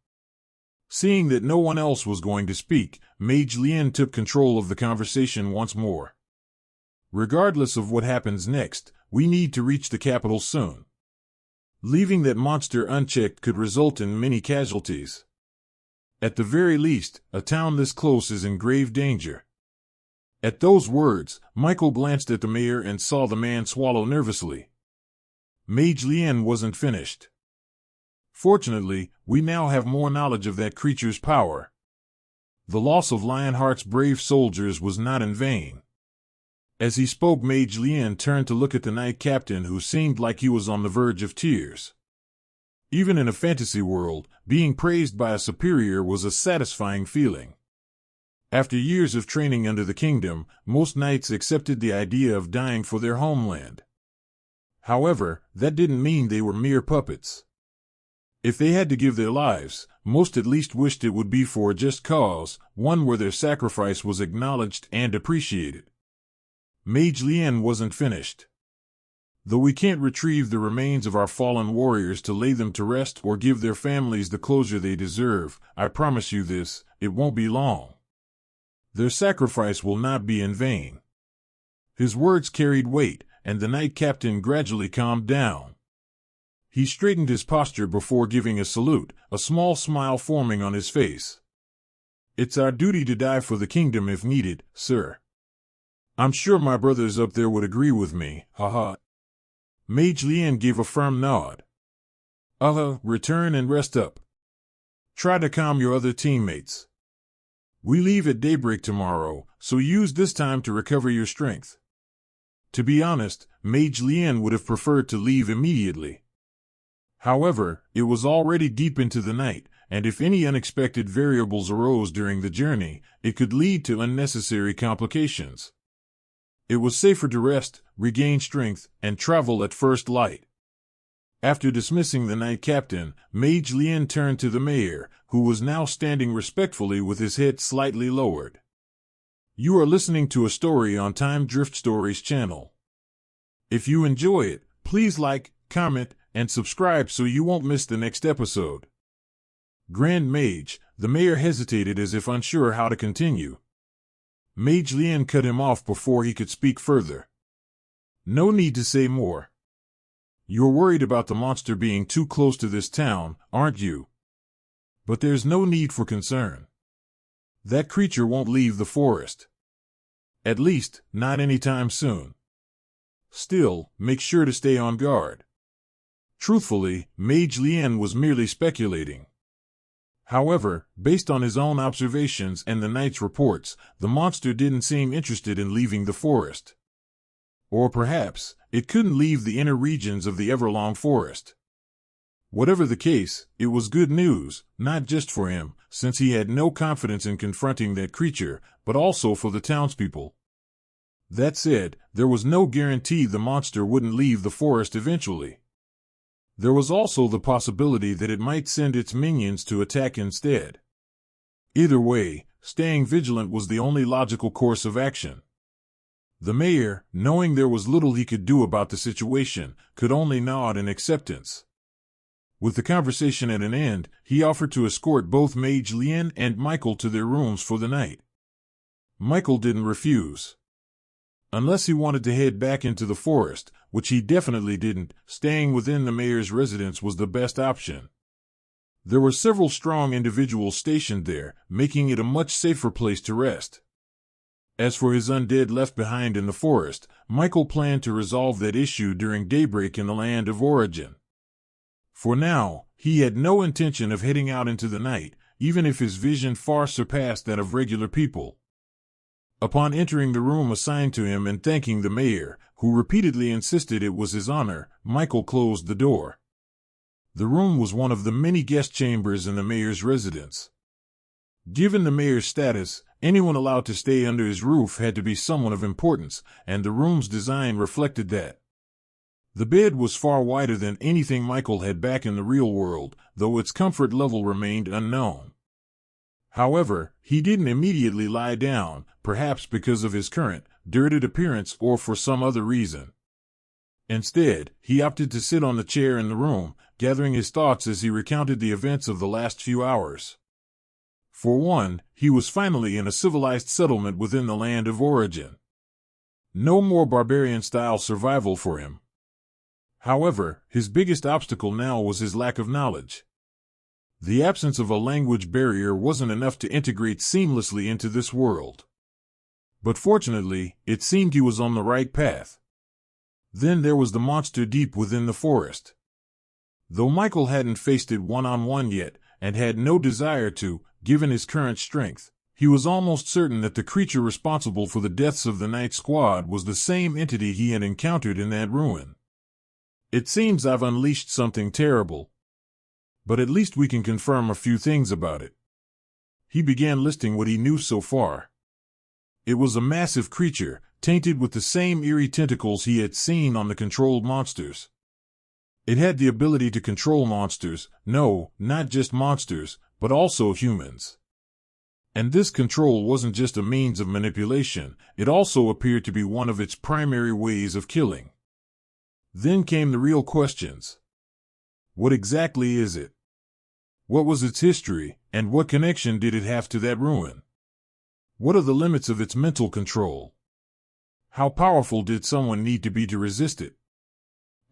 Seeing that no one else was going to speak, Mage Lien took control of the conversation once more. "Regardless of what happens next, we need to reach the capital soon. Leaving that monster unchecked could result in many casualties. At the very least, a town this close is in grave danger." At those words, Michael glanced at the mayor and saw the man swallow nervously. Mage Lien wasn't finished. "Fortunately, we now have more knowledge of that creature's power. The loss of Lionheart's brave soldiers was not in vain." As he spoke, Mage Lien turned to look at the knight captain, who seemed like he was on the verge of tears. Even in a fantasy world, being praised by a superior was a satisfying feeling. After years of training under the kingdom, most knights accepted the idea of dying for their homeland. However, that didn't mean they were mere puppets. If they had to give their lives, most at least wished it would be for a just cause, one where their sacrifice was acknowledged and appreciated. Mage Lien wasn't finished. "Though we can't retrieve the remains of our fallen warriors to lay them to rest or give their families the closure they deserve, I promise you this, it won't be long. Their sacrifice will not be in vain." His words carried weight, and the knight captain gradually calmed down. He straightened his posture before giving a salute, a small smile forming on his face. "It's our duty to die for the kingdom if needed, sir. I'm sure my brothers up there would agree with me, haha." Mage Lien gave a firm nod. Return and rest up. Try to calm your other teammates. We leave at daybreak tomorrow, so use this time to recover your strength." To be honest, Mage Lien would have preferred to leave immediately. However, it was already deep into the night, and if any unexpected variables arose during the journey, it could lead to unnecessary complications. It was safer to rest, regain strength, and travel at first light. After dismissing the knight captain, Mage Lien turned to the mayor, who was now standing respectfully with his head slightly lowered. "You are listening to a story on Time Drift Stories channel. If you enjoy it, please like, comment, and subscribe so you won't miss the next episode." Grand Mage, the mayor hesitated as if unsure how to continue. Mage Lien cut him off before he could speak further. "No need to say more. You're worried about the monster being too close to this town, aren't you? But there's no need for concern. That creature won't leave the forest. At least, not anytime soon. Still, make sure to stay on guard." Truthfully, Mage Lien was merely speculating. However, based on his own observations and the knight's reports, the monster didn't seem interested in leaving the forest. Or perhaps, it couldn't leave the inner regions of the Everlong Forest. Whatever the case, it was good news, not just for him, since he had no confidence in confronting that creature, but also for the townspeople. That said, there was no guarantee the monster wouldn't leave the forest eventually. There was also the possibility that it might send its minions to attack instead. Either way, staying vigilant was the only logical course of action. The mayor, knowing there was little he could do about the situation, could only nod in acceptance. With the conversation at an end, he offered to escort both Mage Lien and Michael to their rooms for the night. Michael didn't refuse. Unless he wanted to head back into the forest, which he definitely didn't, staying within the mayor's residence was the best option. There were several strong individuals stationed there, making it a much safer place to rest. As for his undead left behind in the forest, Michael planned to resolve that issue during daybreak in the land of origin. For now, he had no intention of heading out into the night, even if his vision far surpassed that of regular people. Upon entering the room assigned to him and thanking the mayor, who repeatedly insisted it was his honor, Michael closed the door. The room was one of the many guest chambers in the mayor's residence. Given the mayor's status, anyone allowed to stay under his roof had to be someone of importance, and the room's design reflected that. The bed was far wider than anything Michael had back in the real world, though its comfort level remained unknown. However, he didn't immediately lie down, perhaps because of his current, dirted appearance or for some other reason. Instead, he opted to sit on the chair in the room, gathering his thoughts as he recounted the events of the last few hours. For one, he was finally in a civilized settlement within the land of origin. No more barbarian-style survival for him. However, his biggest obstacle now was his lack of knowledge. The absence of a language barrier wasn't enough to integrate seamlessly into this world. But fortunately, it seemed he was on the right path. Then there was the monster deep within the forest. Though Michael hadn't faced it one-on-one yet, and had no desire to, given his current strength, he was almost certain that the creature responsible for the deaths of the night squad was the same entity he had encountered in that ruin. It seems I've unleashed something terrible. But at least we can confirm a few things about it. He began listing what he knew so far. It was a massive creature, tainted with the same eerie tentacles he had seen on the controlled monsters. It had the ability to control monsters, no, not just monsters, but also humans. And this control wasn't just a means of manipulation, it also appeared to be one of its primary ways of killing. Then came the real questions. What exactly is it? What was its history, and what connection did it have to that ruin? What are the limits of its mental control? How powerful did someone need to be to resist it?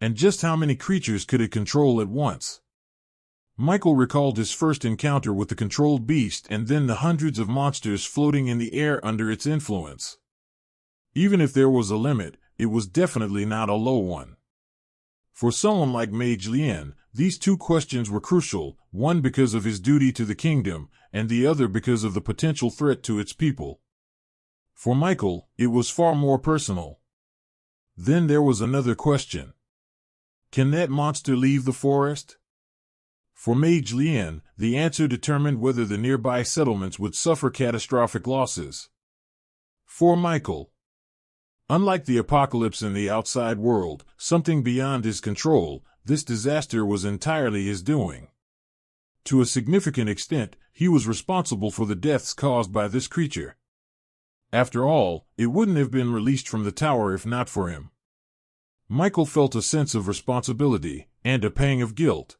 And just how many creatures could it control at once? Michael recalled his first encounter with the controlled beast and then the hundreds of monsters floating in the air under its influence. Even if there was a limit, it was definitely not a low one. For someone like Mage Lien, these two questions were crucial, one because of his duty to the kingdom, and the other because of the potential threat to its people. For Michael, it was far more personal. Then there was another question. Can that monster leave the forest? For Mage Lien, the answer determined whether the nearby settlements would suffer catastrophic losses. For Michael, unlike the apocalypse in the outside world, something beyond his control, this disaster was entirely his doing. To a significant extent, he was responsible for the deaths caused by this creature. After all, it wouldn't have been released from the tower if not for him. Michael felt a sense of responsibility, and a pang of guilt.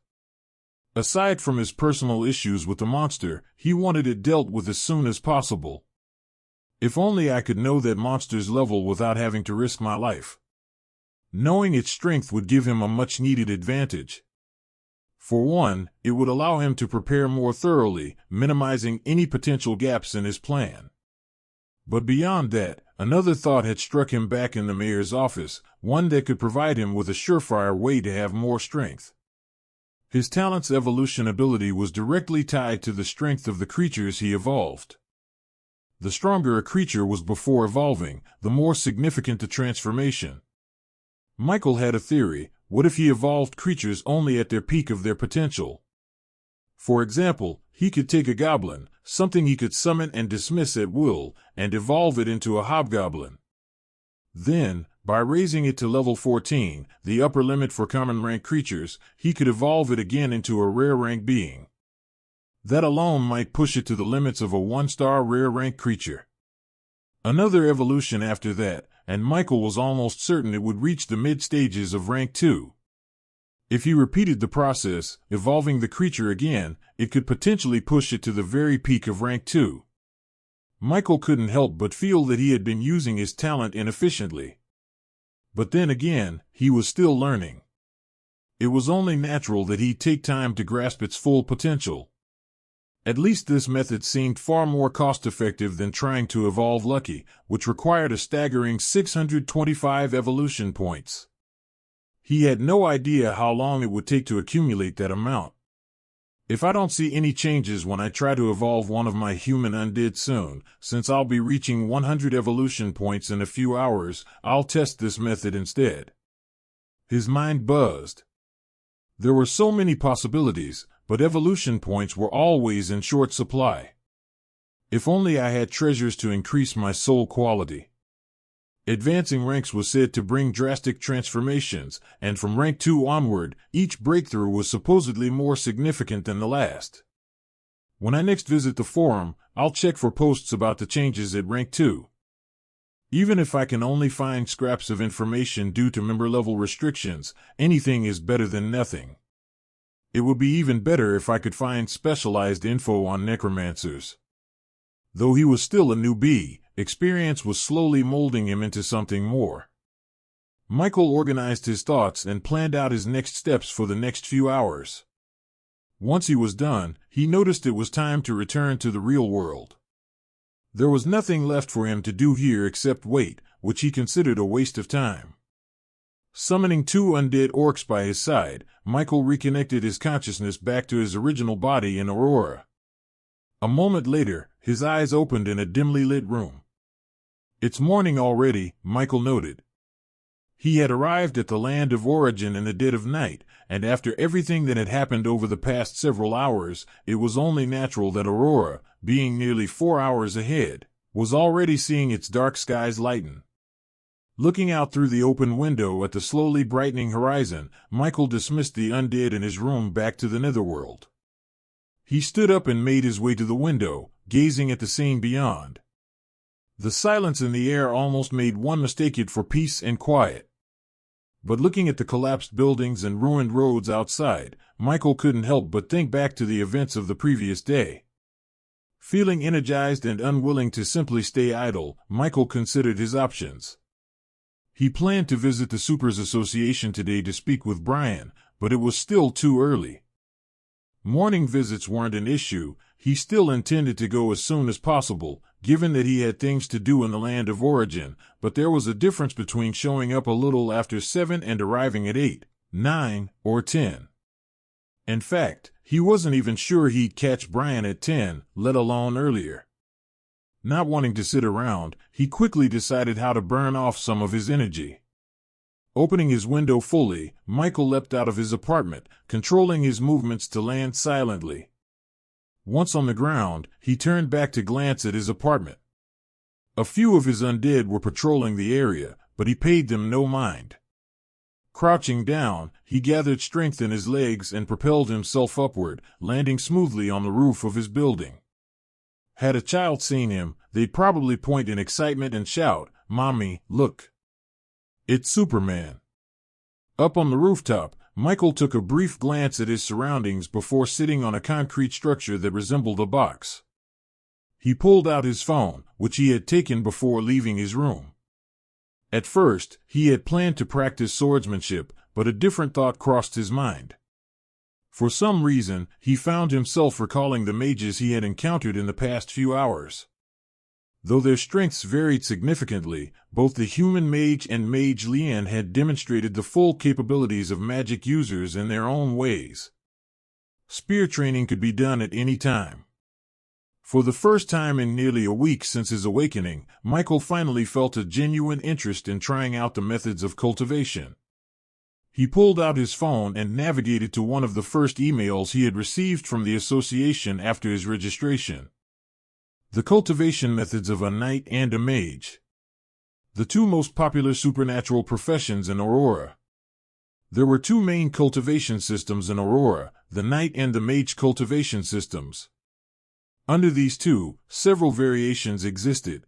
Aside from his personal issues with the monster, he wanted it dealt with as soon as possible. If only I could know that monster's level without having to risk my life. Knowing its strength would give him a much-needed advantage. For one, it would allow him to prepare more thoroughly, minimizing any potential gaps in his plan. But beyond that, another thought had struck him back in the mayor's office, one that could provide him with a surefire way to have more strength. His talent's evolution ability was directly tied to the strength of the creatures he evolved. The stronger a creature was before evolving, the more significant the transformation. Michael had a theory: what if he evolved creatures only at their peak of their potential? For example, he could take a goblin, something he could summon and dismiss at will, and evolve it into a hobgoblin. Then, by raising it to level 14, the upper limit for common rank creatures, he could evolve it again into a rare rank being. That alone might push it to the limits of a 1-star rare rank creature. Another evolution after that, and Michael was almost certain it would reach the mid-stages of rank 2. If he repeated the process, evolving the creature again, it could potentially push it to the very peak of rank 2. Michael couldn't help but feel that he had been using his talent inefficiently. But then again, he was still learning. It was only natural that he'd take time to grasp its full potential. At least this method seemed far more cost-effective than trying to evolve Lucky, which required a staggering 625 evolution points. He had no idea how long it would take to accumulate that amount. If I don't see any changes when I try to evolve one of my human undead soon, since I'll be reaching 100 evolution points in a few hours, I'll test this method instead. His mind buzzed. There were so many possibilities, but evolution points were always in short supply. If only I had treasures to increase my soul quality. Advancing ranks was said to bring drastic transformations, and from rank 2 onward, each breakthrough was supposedly more significant than the last. When I next visit the forum, I'll check for posts about the changes at rank 2. Even if I can only find scraps of information due to member level restrictions, anything is better than nothing. It would be even better if I could find specialized info on necromancers. Though he was still a newbie, experience was slowly molding him into something more. Michael organized his thoughts and planned out his next steps for the next few hours. Once he was done, he noticed it was time to return to the real world. There was nothing left for him to do here except wait, which he considered a waste of time. Summoning 2 undead orcs by his side, Michael reconnected his consciousness back to his original body in Aurora. A moment later, his eyes opened in a dimly lit room. It's morning already, Michael noted. He had arrived at the land of origin in the dead of night, and after everything that had happened over the past several hours, it was only natural that Aurora, being nearly 4 hours ahead, was already seeing its dark skies lighten. Looking out through the open window at the slowly brightening horizon, Michael dismissed the undead in his room back to the netherworld. He stood up and made his way to the window, gazing at the scene beyond. The silence in the air almost made one mistake it for peace and quiet. But looking at the collapsed buildings and ruined roads outside, Michael couldn't help but think back to the events of the previous day. Feeling energized and unwilling to simply stay idle, Michael considered his options. He planned to visit the Supers Association today to speak with Brian, but it was still too early. Morning visits weren't an issue. He still intended to go as soon as possible, given that he had things to do in the land of origin, but there was a difference between showing up a little after 7 and arriving at 8, 9, or 10. In fact, he wasn't even sure he'd catch Brian at 10, let alone earlier. Not wanting to sit around, he quickly decided how to burn off some of his energy. Opening his window fully, Michael leapt out of his apartment, controlling his movements to land silently. Once on the ground, he turned back to glance at his apartment. A few of his undead were patrolling the area, but he paid them no mind. Crouching down, he gathered strength in his legs and propelled himself upward, landing smoothly on the roof of his building. Had a child seen him, they'd probably point in excitement and shout, "Mommy, look! It's Superman!" Up on the rooftop, Michael took a brief glance at his surroundings before sitting on a concrete structure that resembled a box. He pulled out his phone, which he had taken before leaving his room. At first, he had planned to practice swordsmanship, but a different thought crossed his mind. For some reason, he found himself recalling the mages he had encountered in the past few hours. Though their strengths varied significantly, both the human mage and Mage Lien had demonstrated the full capabilities of magic users in their own ways. Spear training could be done at any time. For the first time in nearly a week since his awakening, Michael finally felt a genuine interest in trying out the methods of cultivation. He pulled out his phone and navigated to one of the first emails he had received from the association after his registration. The cultivation methods of a knight and a mage. The two most popular supernatural professions in Aurora. There were two main cultivation systems in Aurora, the Knight and the Mage cultivation systems. Under these two, several variations existed.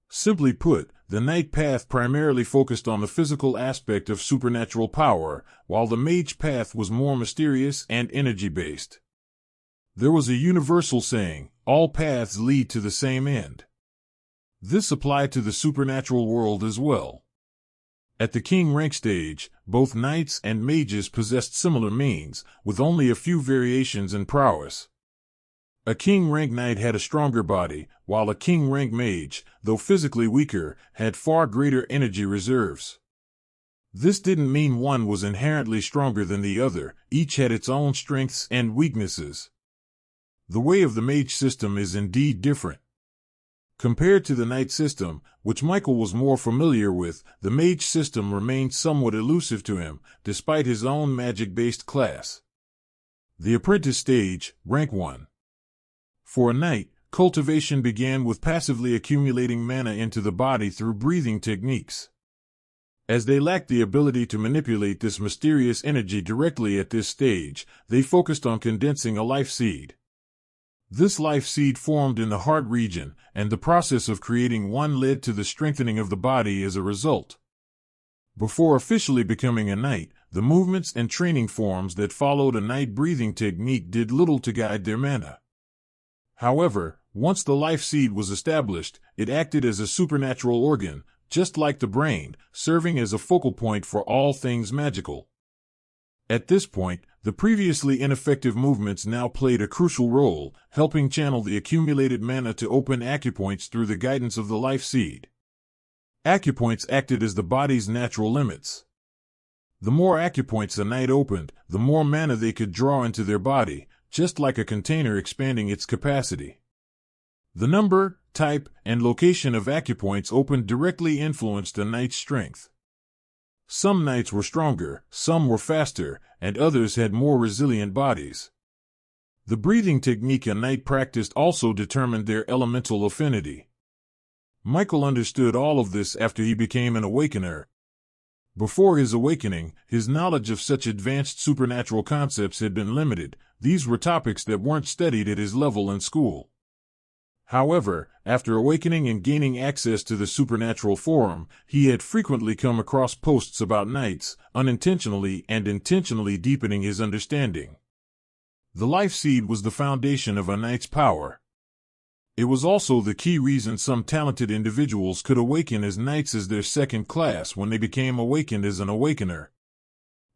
Simply put, the Knight path primarily focused on the physical aspect of supernatural power, while the Mage path was more mysterious and energy-based. There was a universal saying, all paths lead to the same end. This applied to the supernatural world as well. At the king rank stage, both knights and mages possessed similar means, with only a few variations in prowess. A king rank knight had a stronger body, while a king rank mage, though physically weaker, had far greater energy reserves. This didn't mean one was inherently stronger than the other, each had its own strengths and weaknesses. The way of the mage system is indeed different. Compared to the knight system, which Michael was more familiar with, the mage system remained somewhat elusive to him, despite his own magic-based class. The apprentice stage, rank 1. For a knight, cultivation began with passively accumulating mana into the body through breathing techniques. As they lacked the ability to manipulate this mysterious energy directly at this stage, they focused on condensing a life seed. This life seed formed in the heart region, and the process of creating one led to the strengthening of the body as a result. Before officially becoming a knight, the movements and training forms that followed a knight breathing technique did little to guide their mana. However, once the life seed was established, it acted as a supernatural organ, just like the brain, serving as a focal point for all things magical. At this point, the previously ineffective movements now played a crucial role, helping channel the accumulated mana to open acupoints through the guidance of the life seed. Acupoints acted as the body's natural limits. The more acupoints a knight opened, the more mana they could draw into their body, just like a container expanding its capacity. The number, type, and location of acupoints opened directly influenced a knight's strength. Some knights were stronger, some were faster, and others had more resilient bodies. The breathing technique a knight practiced also determined their elemental affinity. Michael understood all of this after he became an awakener. Before his awakening, his knowledge of such advanced supernatural concepts had been limited. These were topics that weren't studied at his level in school. However, after awakening and gaining access to the supernatural forum, he had frequently come across posts about knights, unintentionally and intentionally deepening his understanding. The life seed was the foundation of a knight's power. It was also the key reason some talented individuals could awaken as knights as their second class when they became awakened as an awakener.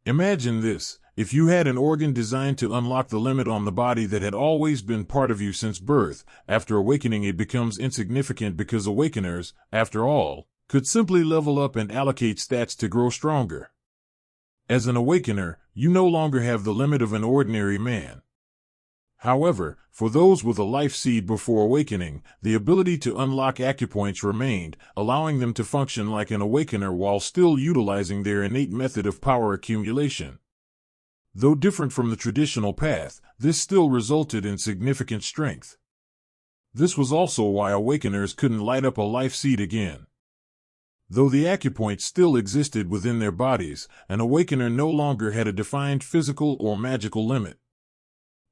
Imagine this. If you had an organ designed to unlock the limit on the body that had always been part of you since birth, after awakening it becomes insignificant because awakeners, after all, could simply level up and allocate stats to grow stronger. As an awakener, you no longer have the limit of an ordinary man. However, for those with a life seed before awakening, the ability to unlock acupoints remained, allowing them to function like an awakener while still utilizing their innate method of power accumulation. Though different from the traditional path, this still resulted in significant strength. This was also why awakeners couldn't light up a life seed again. Though the acupoints still existed within their bodies, an awakener no longer had a defined physical or magical limit.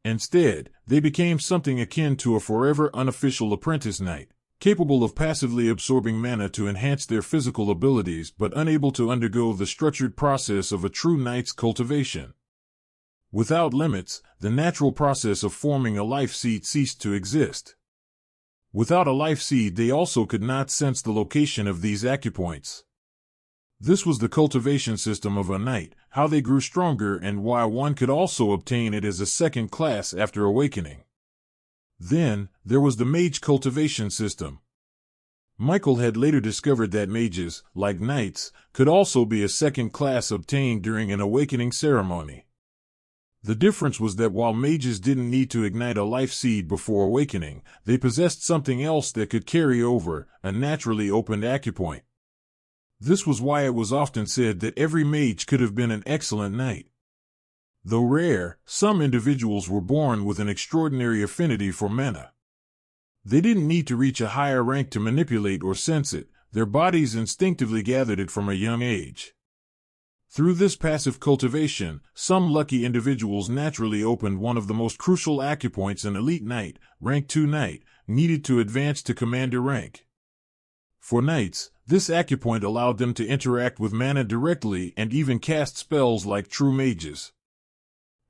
Instead, they became something akin to a forever unofficial apprentice knight, capable of passively absorbing mana to enhance their physical abilities but unable to undergo the structured process of a true knight's cultivation. Without limits, the natural process of forming a life seed ceased to exist. Without a life seed, they also could not sense the location of these acupoints. This was the cultivation system of a knight, how they grew stronger and why one could also obtain it as a second class after awakening. Then, there was the mage cultivation system. Michael had later discovered that mages, like knights, could also be a second class obtained during an awakening ceremony. The difference was that while mages didn't need to ignite a life seed before awakening, they possessed something else that could carry over, a naturally opened acupoint. This was why it was often said that every mage could have been an excellent knight. Though rare, some individuals were born with an extraordinary affinity for mana. They didn't need to reach a higher rank to manipulate or sense it, their bodies instinctively gathered it from a young age. Through this passive cultivation, some lucky individuals naturally opened one of the most crucial acupoints an elite knight, rank 2 knight, needed to advance to commander rank. For knights, this acupoint allowed them to interact with mana directly and even cast spells like true mages.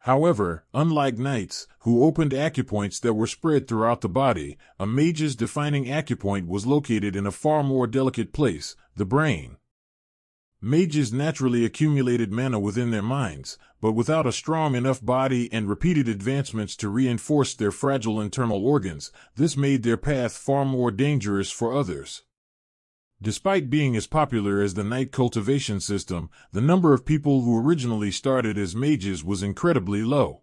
However, unlike knights, who opened acupoints that were spread throughout the body, a mage's defining acupoint was located in a far more delicate place, the brain. Mages naturally accumulated mana within their minds, but without a strong enough body and repeated advancements to reinforce their fragile internal organs, this made their path far more dangerous for others. Despite being as popular as the knight cultivation system, the number of people who originally started as mages was incredibly low.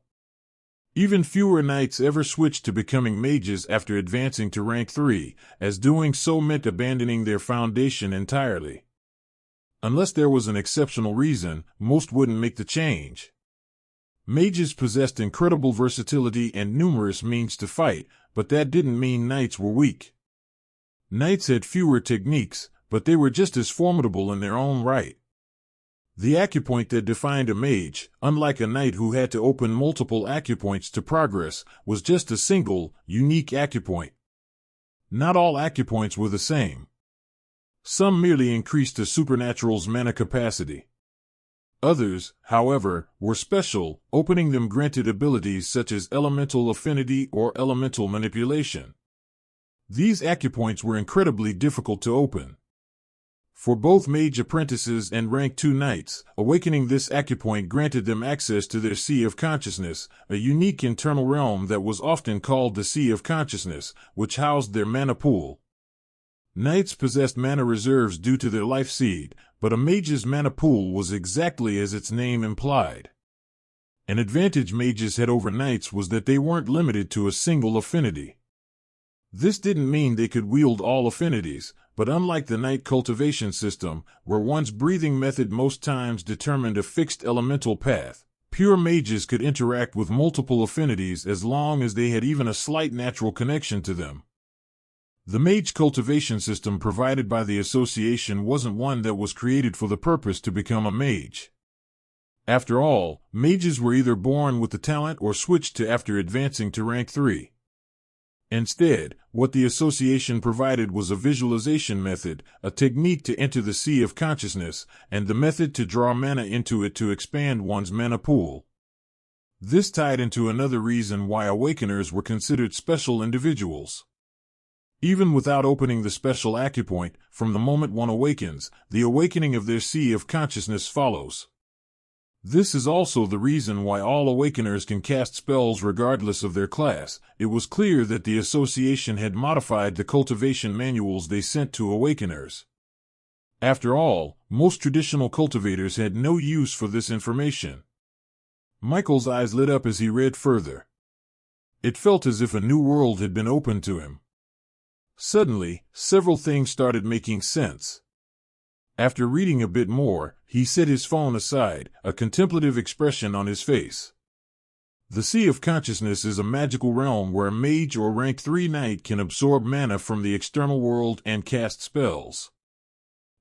Even fewer knights ever switched to becoming mages after advancing to rank 3, as doing so meant abandoning their foundation entirely. Unless there was an exceptional reason, most wouldn't make the change. Mages possessed incredible versatility and numerous means to fight, but that didn't mean knights were weak. Knights had fewer techniques, but they were just as formidable in their own right. The acupoint that defined a mage, unlike a knight who had to open multiple acupoints to progress, was just a single, unique acupoint. Not all acupoints were the same. Some merely increased a supernatural's mana capacity. Others, however, were special, opening them granted abilities such as elemental affinity or elemental manipulation. These acupoints were incredibly difficult to open. For both mage apprentices and rank 2 knights, awakening this acupoint granted them access to their Sea of Consciousness, a unique internal realm that was often called the Sea of Consciousness, which housed their mana pool. Knights possessed mana reserves due to their life seed, but a mage's mana pool was exactly as its name implied. An advantage mages had over knights was that they weren't limited to a single affinity. This didn't mean they could wield all affinities, but unlike the knight cultivation system, where one's breathing method most times determined a fixed elemental path, pure mages could interact with multiple affinities as long as they had even a slight natural connection to them. The mage cultivation system provided by the association wasn't one that was created for the purpose to become a mage. After all, mages were either born with the talent or switched to after advancing to rank 3. Instead, what the association provided was a visualization method, a technique to enter the Sea of Consciousness, and the method to draw mana into it to expand one's mana pool. This tied into another reason why awakeners were considered special individuals. Even without opening the special acupoint, from the moment one awakens, the awakening of their Sea of Consciousness follows. This is also the reason why all awakeners can cast spells regardless of their class. It was clear that the association had modified the cultivation manuals they sent to awakeners. After all, most traditional cultivators had no use for this information. Michael's eyes lit up as he read further. It felt as if a new world had been opened to him. Suddenly, several things started making sense. After reading a bit more, he set his phone aside, a contemplative expression on his face. The Sea of Consciousness is a magical realm where a mage or rank 3 knight can absorb mana from the external world and cast spells.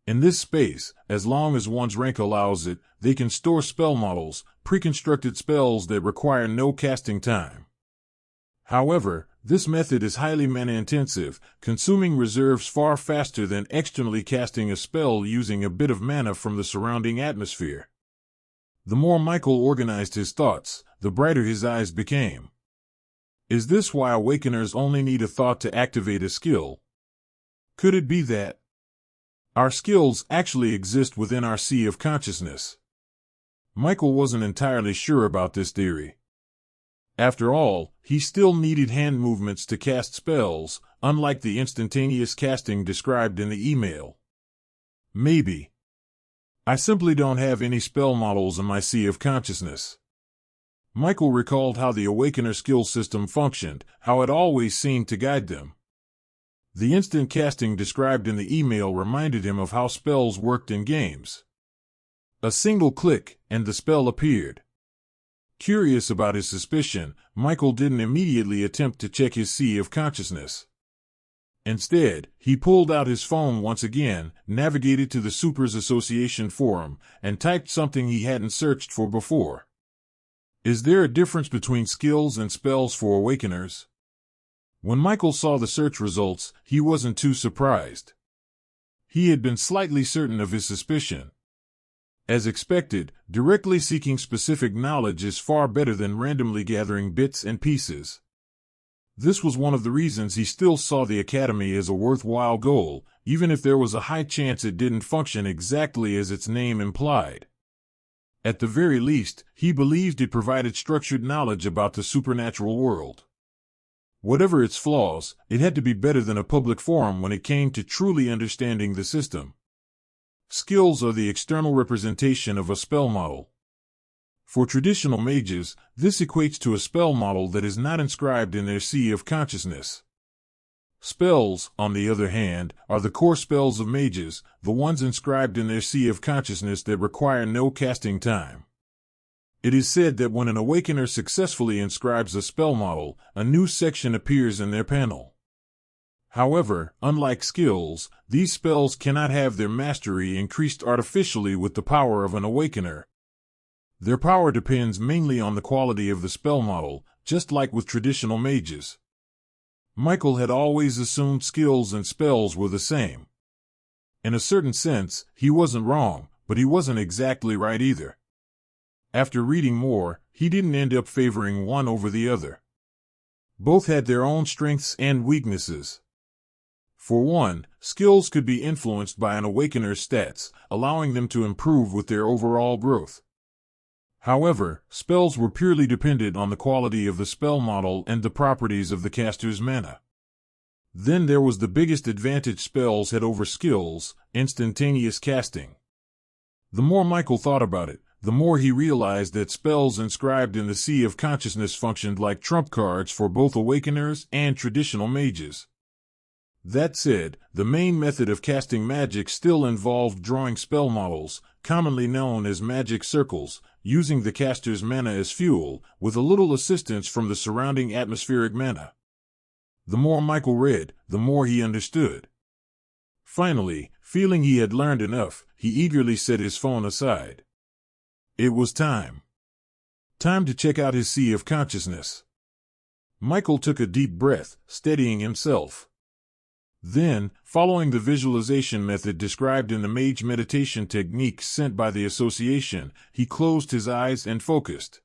In this space, as long as one's rank allows it, they can store spell models, pre-constructed spells that require no casting time. However, this method is highly mana-intensive, consuming reserves far faster than externally casting a spell using a bit of mana from the surrounding atmosphere. The more Michael organized his thoughts, the brighter his eyes became. Is this why awakeners only need a thought to activate a skill? Could it be that our skills actually exist within our Sea of Consciousness? Michael wasn't entirely sure about this theory. After all, he still needed hand movements to cast spells, unlike the instantaneous casting described in the email. Maybe. I simply don't have any spell models in my Sea of Consciousness. Michael recalled how the Awakener skill system functioned, how it always seemed to guide them. The instant casting described in the email reminded him of how spells worked in games. A single click, and the spell appeared. Curious about his suspicion, Michael didn't immediately attempt to check his Sea of Consciousness. Instead, he pulled out his phone once again, navigated to the Supers Association forum, and typed something he hadn't searched for before. Is there a difference between skills and spells for awakeners? When Michael saw the search results, he wasn't too surprised. He had been slightly certain of his suspicion. As expected, directly seeking specific knowledge is far better than randomly gathering bits and pieces. This was one of the reasons he still saw the Academy as a worthwhile goal, even if there was a high chance it didn't function exactly as its name implied. At the very least, he believed it provided structured knowledge about the supernatural world. Whatever its flaws, it had to be better than a public forum when it came to truly understanding the system. Skills are the external representation of a spell model. For traditional mages, this equates to a spell model that is not inscribed in their sea of consciousness. Spells, on the other hand, are the core spells of mages, the ones inscribed in their sea of consciousness that require no casting time. It is said that when an awakener successfully inscribes a spell model, a new section appears in their panel. However, unlike skills, these spells cannot have their mastery increased artificially with the power of an awakener. Their power depends mainly on the quality of the spell model, just like with traditional mages. Michael had always assumed skills and spells were the same. In a certain sense, he wasn't wrong, but he wasn't exactly right either. After reading more, he didn't end up favoring one over the other. Both had their own strengths and weaknesses. For one, skills could be influenced by an awakener's stats, allowing them to improve with their overall growth. However, spells were purely dependent on the quality of the spell model and the properties of the caster's mana. Then there was the biggest advantage spells had over skills: instantaneous casting. The more Michael thought about it, the more he realized that spells inscribed in the sea of consciousness functioned like trump cards for both awakeners and traditional mages. That said, the main method of casting magic still involved drawing spell models, commonly known as magic circles, using the caster's mana as fuel, with a little assistance from the surrounding atmospheric mana. The more Michael read, the more he understood. Finally, feeling he had learned enough, he eagerly set his phone aside. It was time. Time to check out his sea of consciousness. Michael took a deep breath, steadying himself. Then, following the visualization method described in the mage meditation techniques sent by the association, he closed his eyes and focused.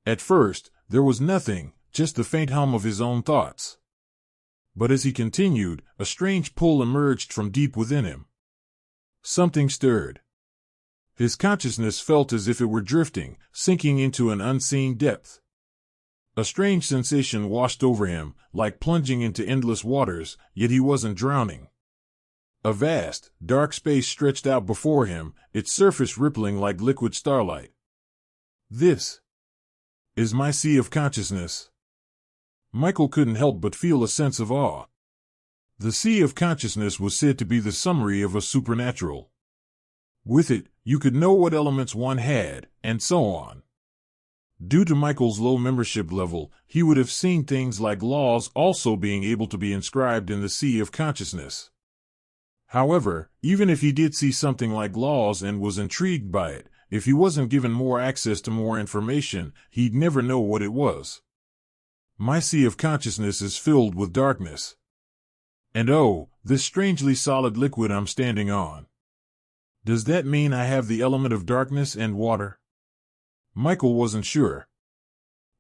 At first, there was nothing, just the faint hum of his own thoughts. But as he continued, a strange pull emerged from deep within him. Something stirred. His consciousness felt as if it were drifting, sinking into an unseen depth. A strange sensation washed over him, like plunging into endless waters, yet he wasn't drowning. A vast, dark space stretched out before him, its surface rippling like liquid starlight. This is my sea of consciousness. Michael couldn't help but feel a sense of awe. The sea of consciousness was said to be the summary of a supernatural. With it, you could know what elements one had, and so on. Due to Michael's low membership level, he would have seen things like laws also being able to be inscribed in the sea of consciousness. However, even if he did see something like laws and was intrigued by it, if he wasn't given more access to more information, he'd never know what it was. My sea of consciousness is filled with darkness. And oh, this strangely solid liquid I'm standing on. Does that mean I have the element of darkness and water? Michael wasn't sure.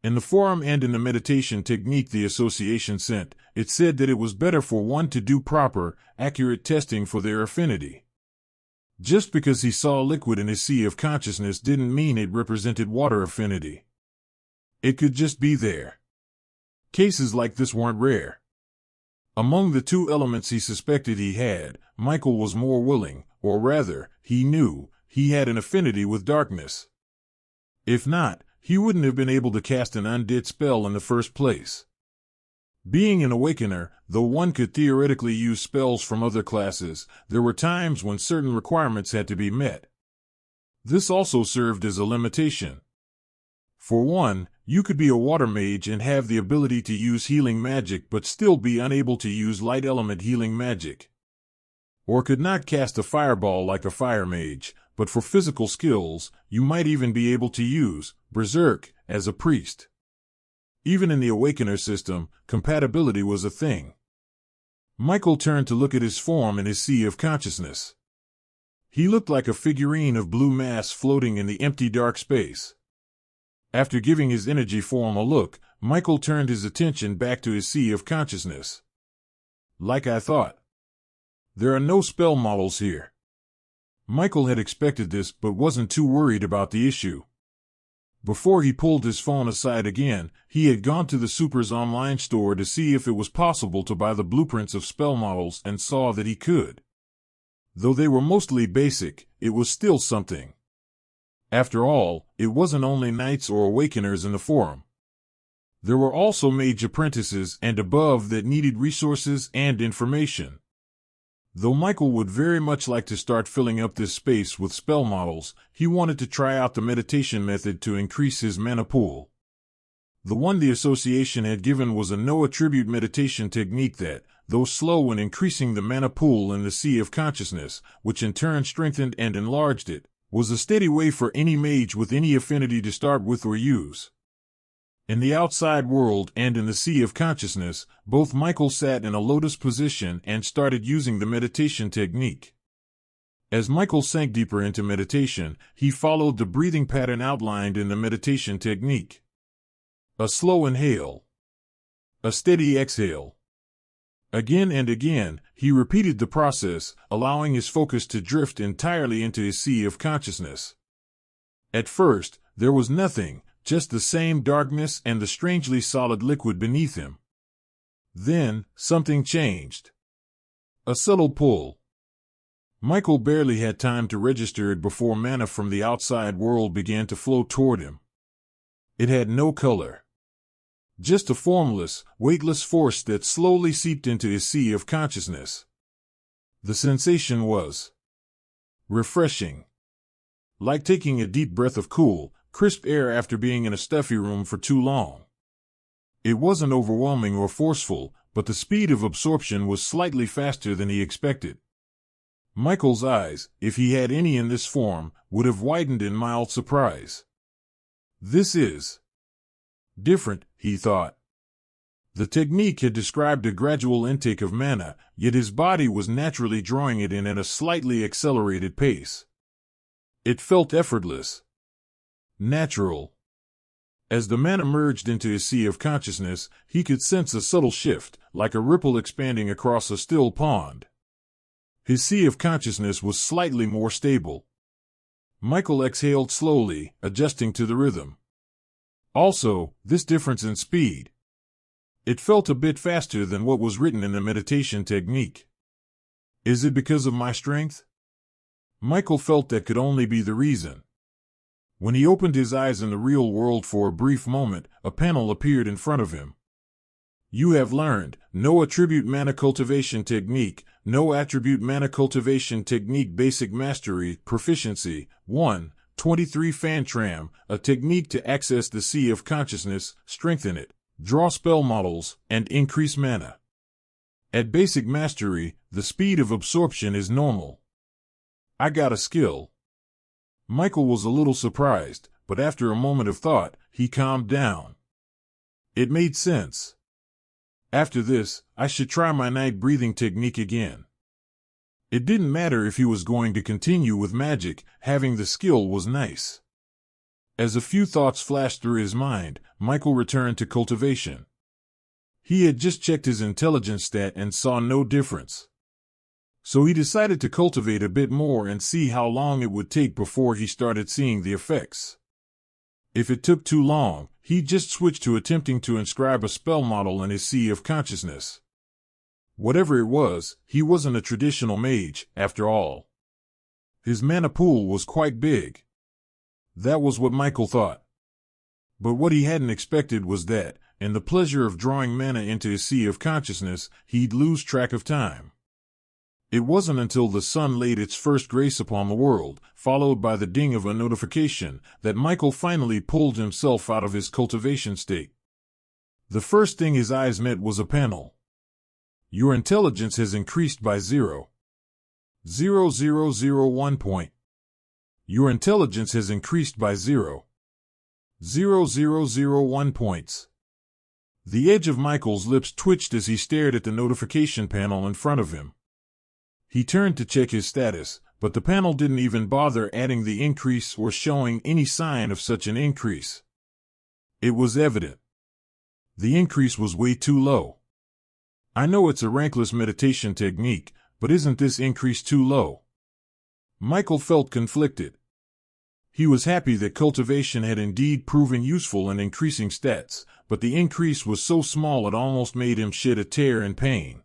In the forum and in the meditation technique the association sent, it said that it was better for one to do proper, accurate testing for their affinity. Just because he saw liquid in his sea of consciousness didn't mean it represented water affinity. It could just be there. Cases like this weren't rare. Among the two elements he suspected he had, Michael was more willing, or rather, he knew, he had an affinity with darkness. If not, he wouldn't have been able to cast an undead spell in the first place. Being an awakener, though one could theoretically use spells from other classes, there were times when certain requirements had to be met. This also served as a limitation. For one, You could be a water mage and have the ability to use healing magic but still be unable to use light element healing magic. Or could not cast a fireball like a fire mage, but for physical skills, you might even be able to use berserk as a priest. Even in the Awakener system, compatibility was a thing. Michael turned to look at his form in his sea of consciousness. He looked like a figurine of blue mass floating in the empty dark space. After giving his energy form a look, Michael turned his attention back to his sea of consciousness. Like I thought. There are no spell models here. Michael had expected this but wasn't too worried about the issue. Before he pulled his phone aside again, he had gone to the Super's online store to see if it was possible to buy the blueprints of spell models and saw that he could. Though they were mostly basic, it was still something. After all, it wasn't only knights or awakeners in the forum. There were also mage apprentices and above that needed resources and information. Though Michael would very much like to start filling up this space with spell models, he wanted to try out the meditation method to increase his mana pool. The one the association had given was a no-attribute meditation technique that, though slow in increasing the mana pool in the sea of consciousness, which in turn strengthened and enlarged it, was a steady way for any mage with any affinity to start with or use. In the outside world and in the sea of consciousness, both Michael sat in a lotus position and started using the meditation technique. As Michael sank deeper into meditation, he followed the breathing pattern outlined in the meditation technique. A slow inhale. A steady exhale. Again and again, he repeated the process, allowing his focus to drift entirely into his sea of consciousness. At first, there was nothing, just the same darkness and the strangely solid liquid beneath him. Then, something changed. A subtle pull. Michael barely had time to register it before mana from the outside world began to flow toward him. It had no color. Just a formless, weightless force that slowly seeped into his sea of consciousness. The sensation was refreshing. Like taking a deep breath of cool, crisp air after being in a stuffy room for too long. It wasn't overwhelming or forceful, but the speed of absorption was slightly faster than he expected. Michael's eyes, if he had any in this form, would have widened in mild surprise. This is different, he thought. The technique had described a gradual intake of mana, yet his body was naturally drawing it in at a slightly accelerated pace. It felt effortless. Natural. As the mana merged into his sea of consciousness, he could sense a subtle shift, like a ripple expanding across a still pond. His sea of consciousness was slightly more stable. Michael exhaled slowly, adjusting to the rhythm. Also, this difference in speed. It felt a bit faster than what was written in the meditation technique. Is it because of my strength? Michael felt that could only be the reason. When he opened his eyes in the real world for a brief moment, a panel appeared in front of him. You have learned, no attribute mana cultivation technique, no attribute mana cultivation technique basic mastery, proficiency, 1, 23 Fantram, a technique to access the sea of consciousness, strengthen it, draw spell models, and increase mana. At basic mastery, the speed of absorption is normal. I got a skill. Michael was a little surprised, but after a moment of thought, he calmed down. It made sense. After this, I should try my night breathing technique again. It didn't matter if he was going to continue with magic, having the skill was nice. As a few thoughts flashed through his mind, Michael returned to cultivation. He had just checked his intelligence stat and saw no difference. So he decided to cultivate a bit more and see how long it would take before he started seeing the effects. If it took too long, he'd just switch to attempting to inscribe a spell model in his sea of consciousness. Whatever it was, he wasn't a traditional mage, after all. His mana pool was quite big. That was what Michael thought. But what he hadn't expected was that, in the pleasure of drawing mana into his sea of consciousness, he'd lose track of time. It wasn't until the sun laid its first grace upon the world, followed by the ding of a notification, that Michael finally pulled himself out of his cultivation state. The first thing his eyes met was a panel. Your intelligence has increased by 0.0001 point. Your intelligence has increased by 0.0001 points. The edge of Michael's lips twitched as he stared at the notification panel in front of him. He turned to check his status, but the panel didn't even bother adding the increase or showing any sign of such an increase. It was evident. The increase was way too low. I know it's a rankless meditation technique, but isn't this increase too low? Michael felt conflicted. He was happy that cultivation had indeed proven useful in increasing stats, but the increase was so small it almost made him shed a tear in pain.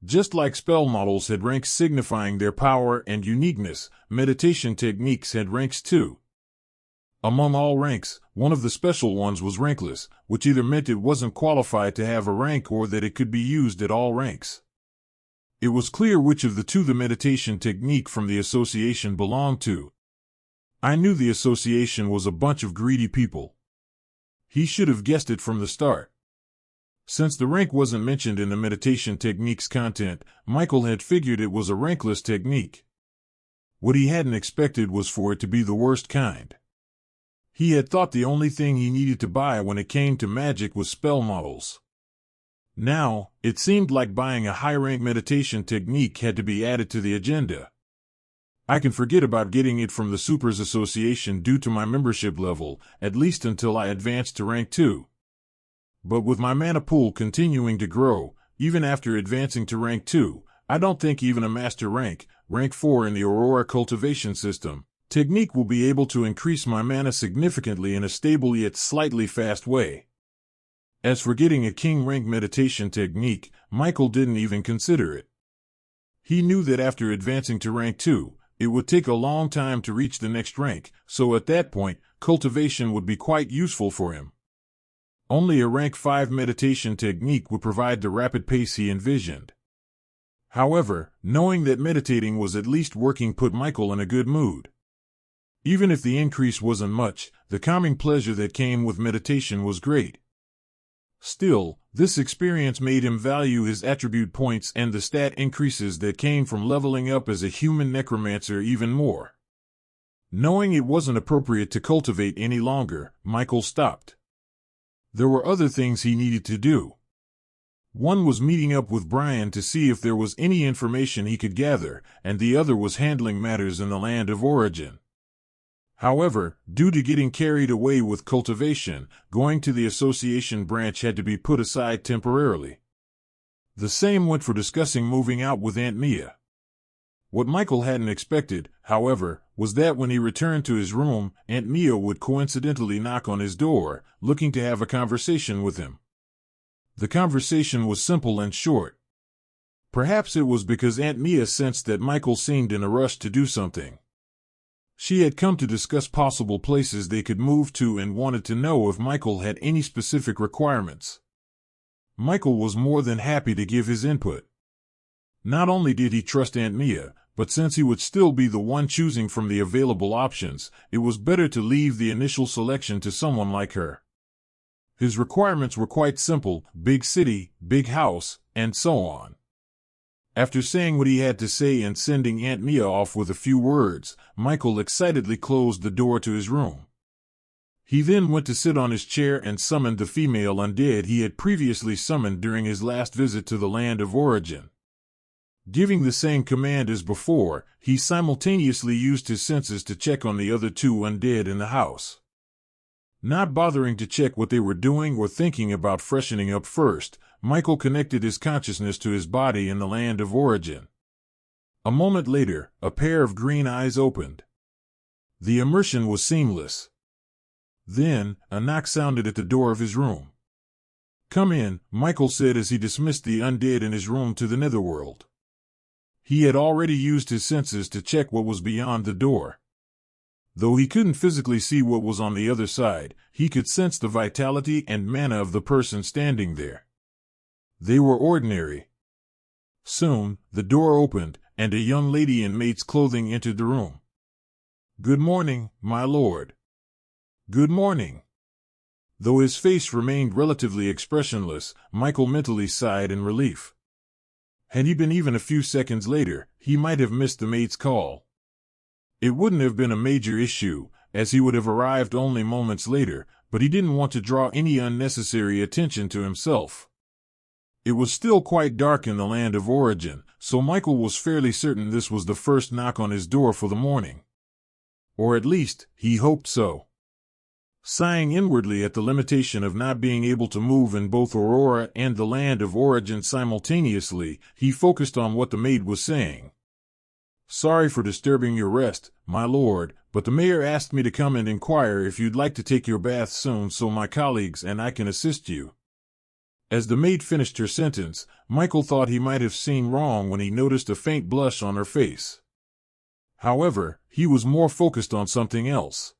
Just like spell models had ranks signifying their power and uniqueness, meditation techniques had ranks too. Among all ranks, one of the special ones was rankless, which either meant it wasn't qualified to have a rank or that it could be used at all ranks. It was clear which of the two the meditation technique from the association belonged to. I knew the association was a bunch of greedy people. He should have guessed it from the start. Since the rank wasn't mentioned in the meditation technique's content, Michael had figured it was a rankless technique. What he hadn't expected was for it to be the worst kind. He had thought the only thing he needed to buy when it came to magic was spell models. Now, it seemed like buying a high-rank meditation technique had to be added to the agenda. I can forget about getting it from the Supers Association due to my membership level, at least until I advance to rank 2. But with my mana pool continuing to grow, even after advancing to rank 2, I don't think even a master rank 4 in the Aurora cultivation system, technique will be able to increase my mana significantly in a stable yet slightly fast way. As for getting a king rank meditation technique, Michael didn't even consider it. He knew that after advancing to rank 2, it would take a long time to reach the next rank, so at that point, cultivation would be quite useful for him. Only a rank 5 meditation technique would provide the rapid pace he envisioned. However, knowing that meditating was at least working put Michael in a good mood. Even if the increase wasn't much, the calming pleasure that came with meditation was great. Still, this experience made him value his attribute points and the stat increases that came from leveling up as a human necromancer even more. Knowing it wasn't appropriate to cultivate any longer, Michael stopped. There were other things he needed to do. One was meeting up with Brian to see if there was any information he could gather, and the other was handling matters in the land of origin. However, due to getting carried away with cultivation, going to the association branch had to be put aside temporarily. The same went for discussing moving out with Aunt Mia. What Michael hadn't expected, however, was that when he returned to his room, Aunt Mia would coincidentally knock on his door, looking to have a conversation with him. The conversation was simple and short. Perhaps it was because Aunt Mia sensed that Michael seemed in a rush to do something. She had come to discuss possible places they could move to and wanted to know if Michael had any specific requirements. Michael was more than happy to give his input. Not only did he trust Aunt Mia, but since he would still be the one choosing from the available options, it was better to leave the initial selection to someone like her. His requirements were quite simple: big city, big house, and so on. After saying what he had to say and sending Aunt Mia off with a few words, Michael excitedly closed the door to his room. He then went to sit on his chair and summoned the female undead he had previously summoned during his last visit to the land of origin. Giving the same command as before, he simultaneously used his senses to check on the other two undead in the house. Not bothering to check what they were doing or thinking about freshening up first, Michael connected his consciousness to his body in the land of origin. A moment later, a pair of green eyes opened. The immersion was seamless. Then, a knock sounded at the door of his room. "Come in," Michael said as he dismissed the undead in his room to the netherworld. He had already used his senses to check what was beyond the door. Though he couldn't physically see what was on the other side, he could sense the vitality and mana of the person standing there. They were ordinary. Soon, the door opened, and a young lady in maid's clothing entered the room. "Good morning, my lord." "Good morning." Though his face remained relatively expressionless, Michael mentally sighed in relief. Had he been even a few seconds later, he might have missed the maid's call. It wouldn't have been a major issue, as he would have arrived only moments later, but he didn't want to draw any unnecessary attention to himself. It was still quite dark in the land of origin, so Michael was fairly certain this was the first knock on his door for the morning. Or at least, he hoped so. Sighing inwardly at the limitation of not being able to move in both Aurora and the land of origin simultaneously, he focused on what the maid was saying. "Sorry for disturbing your rest, my lord, but the mayor asked me to come and inquire if you'd like to take your bath soon so my colleagues and I can assist you." As the maid finished her sentence, Michael thought he might have seen wrong when he noticed a faint blush on her face. However, he was more focused on something else.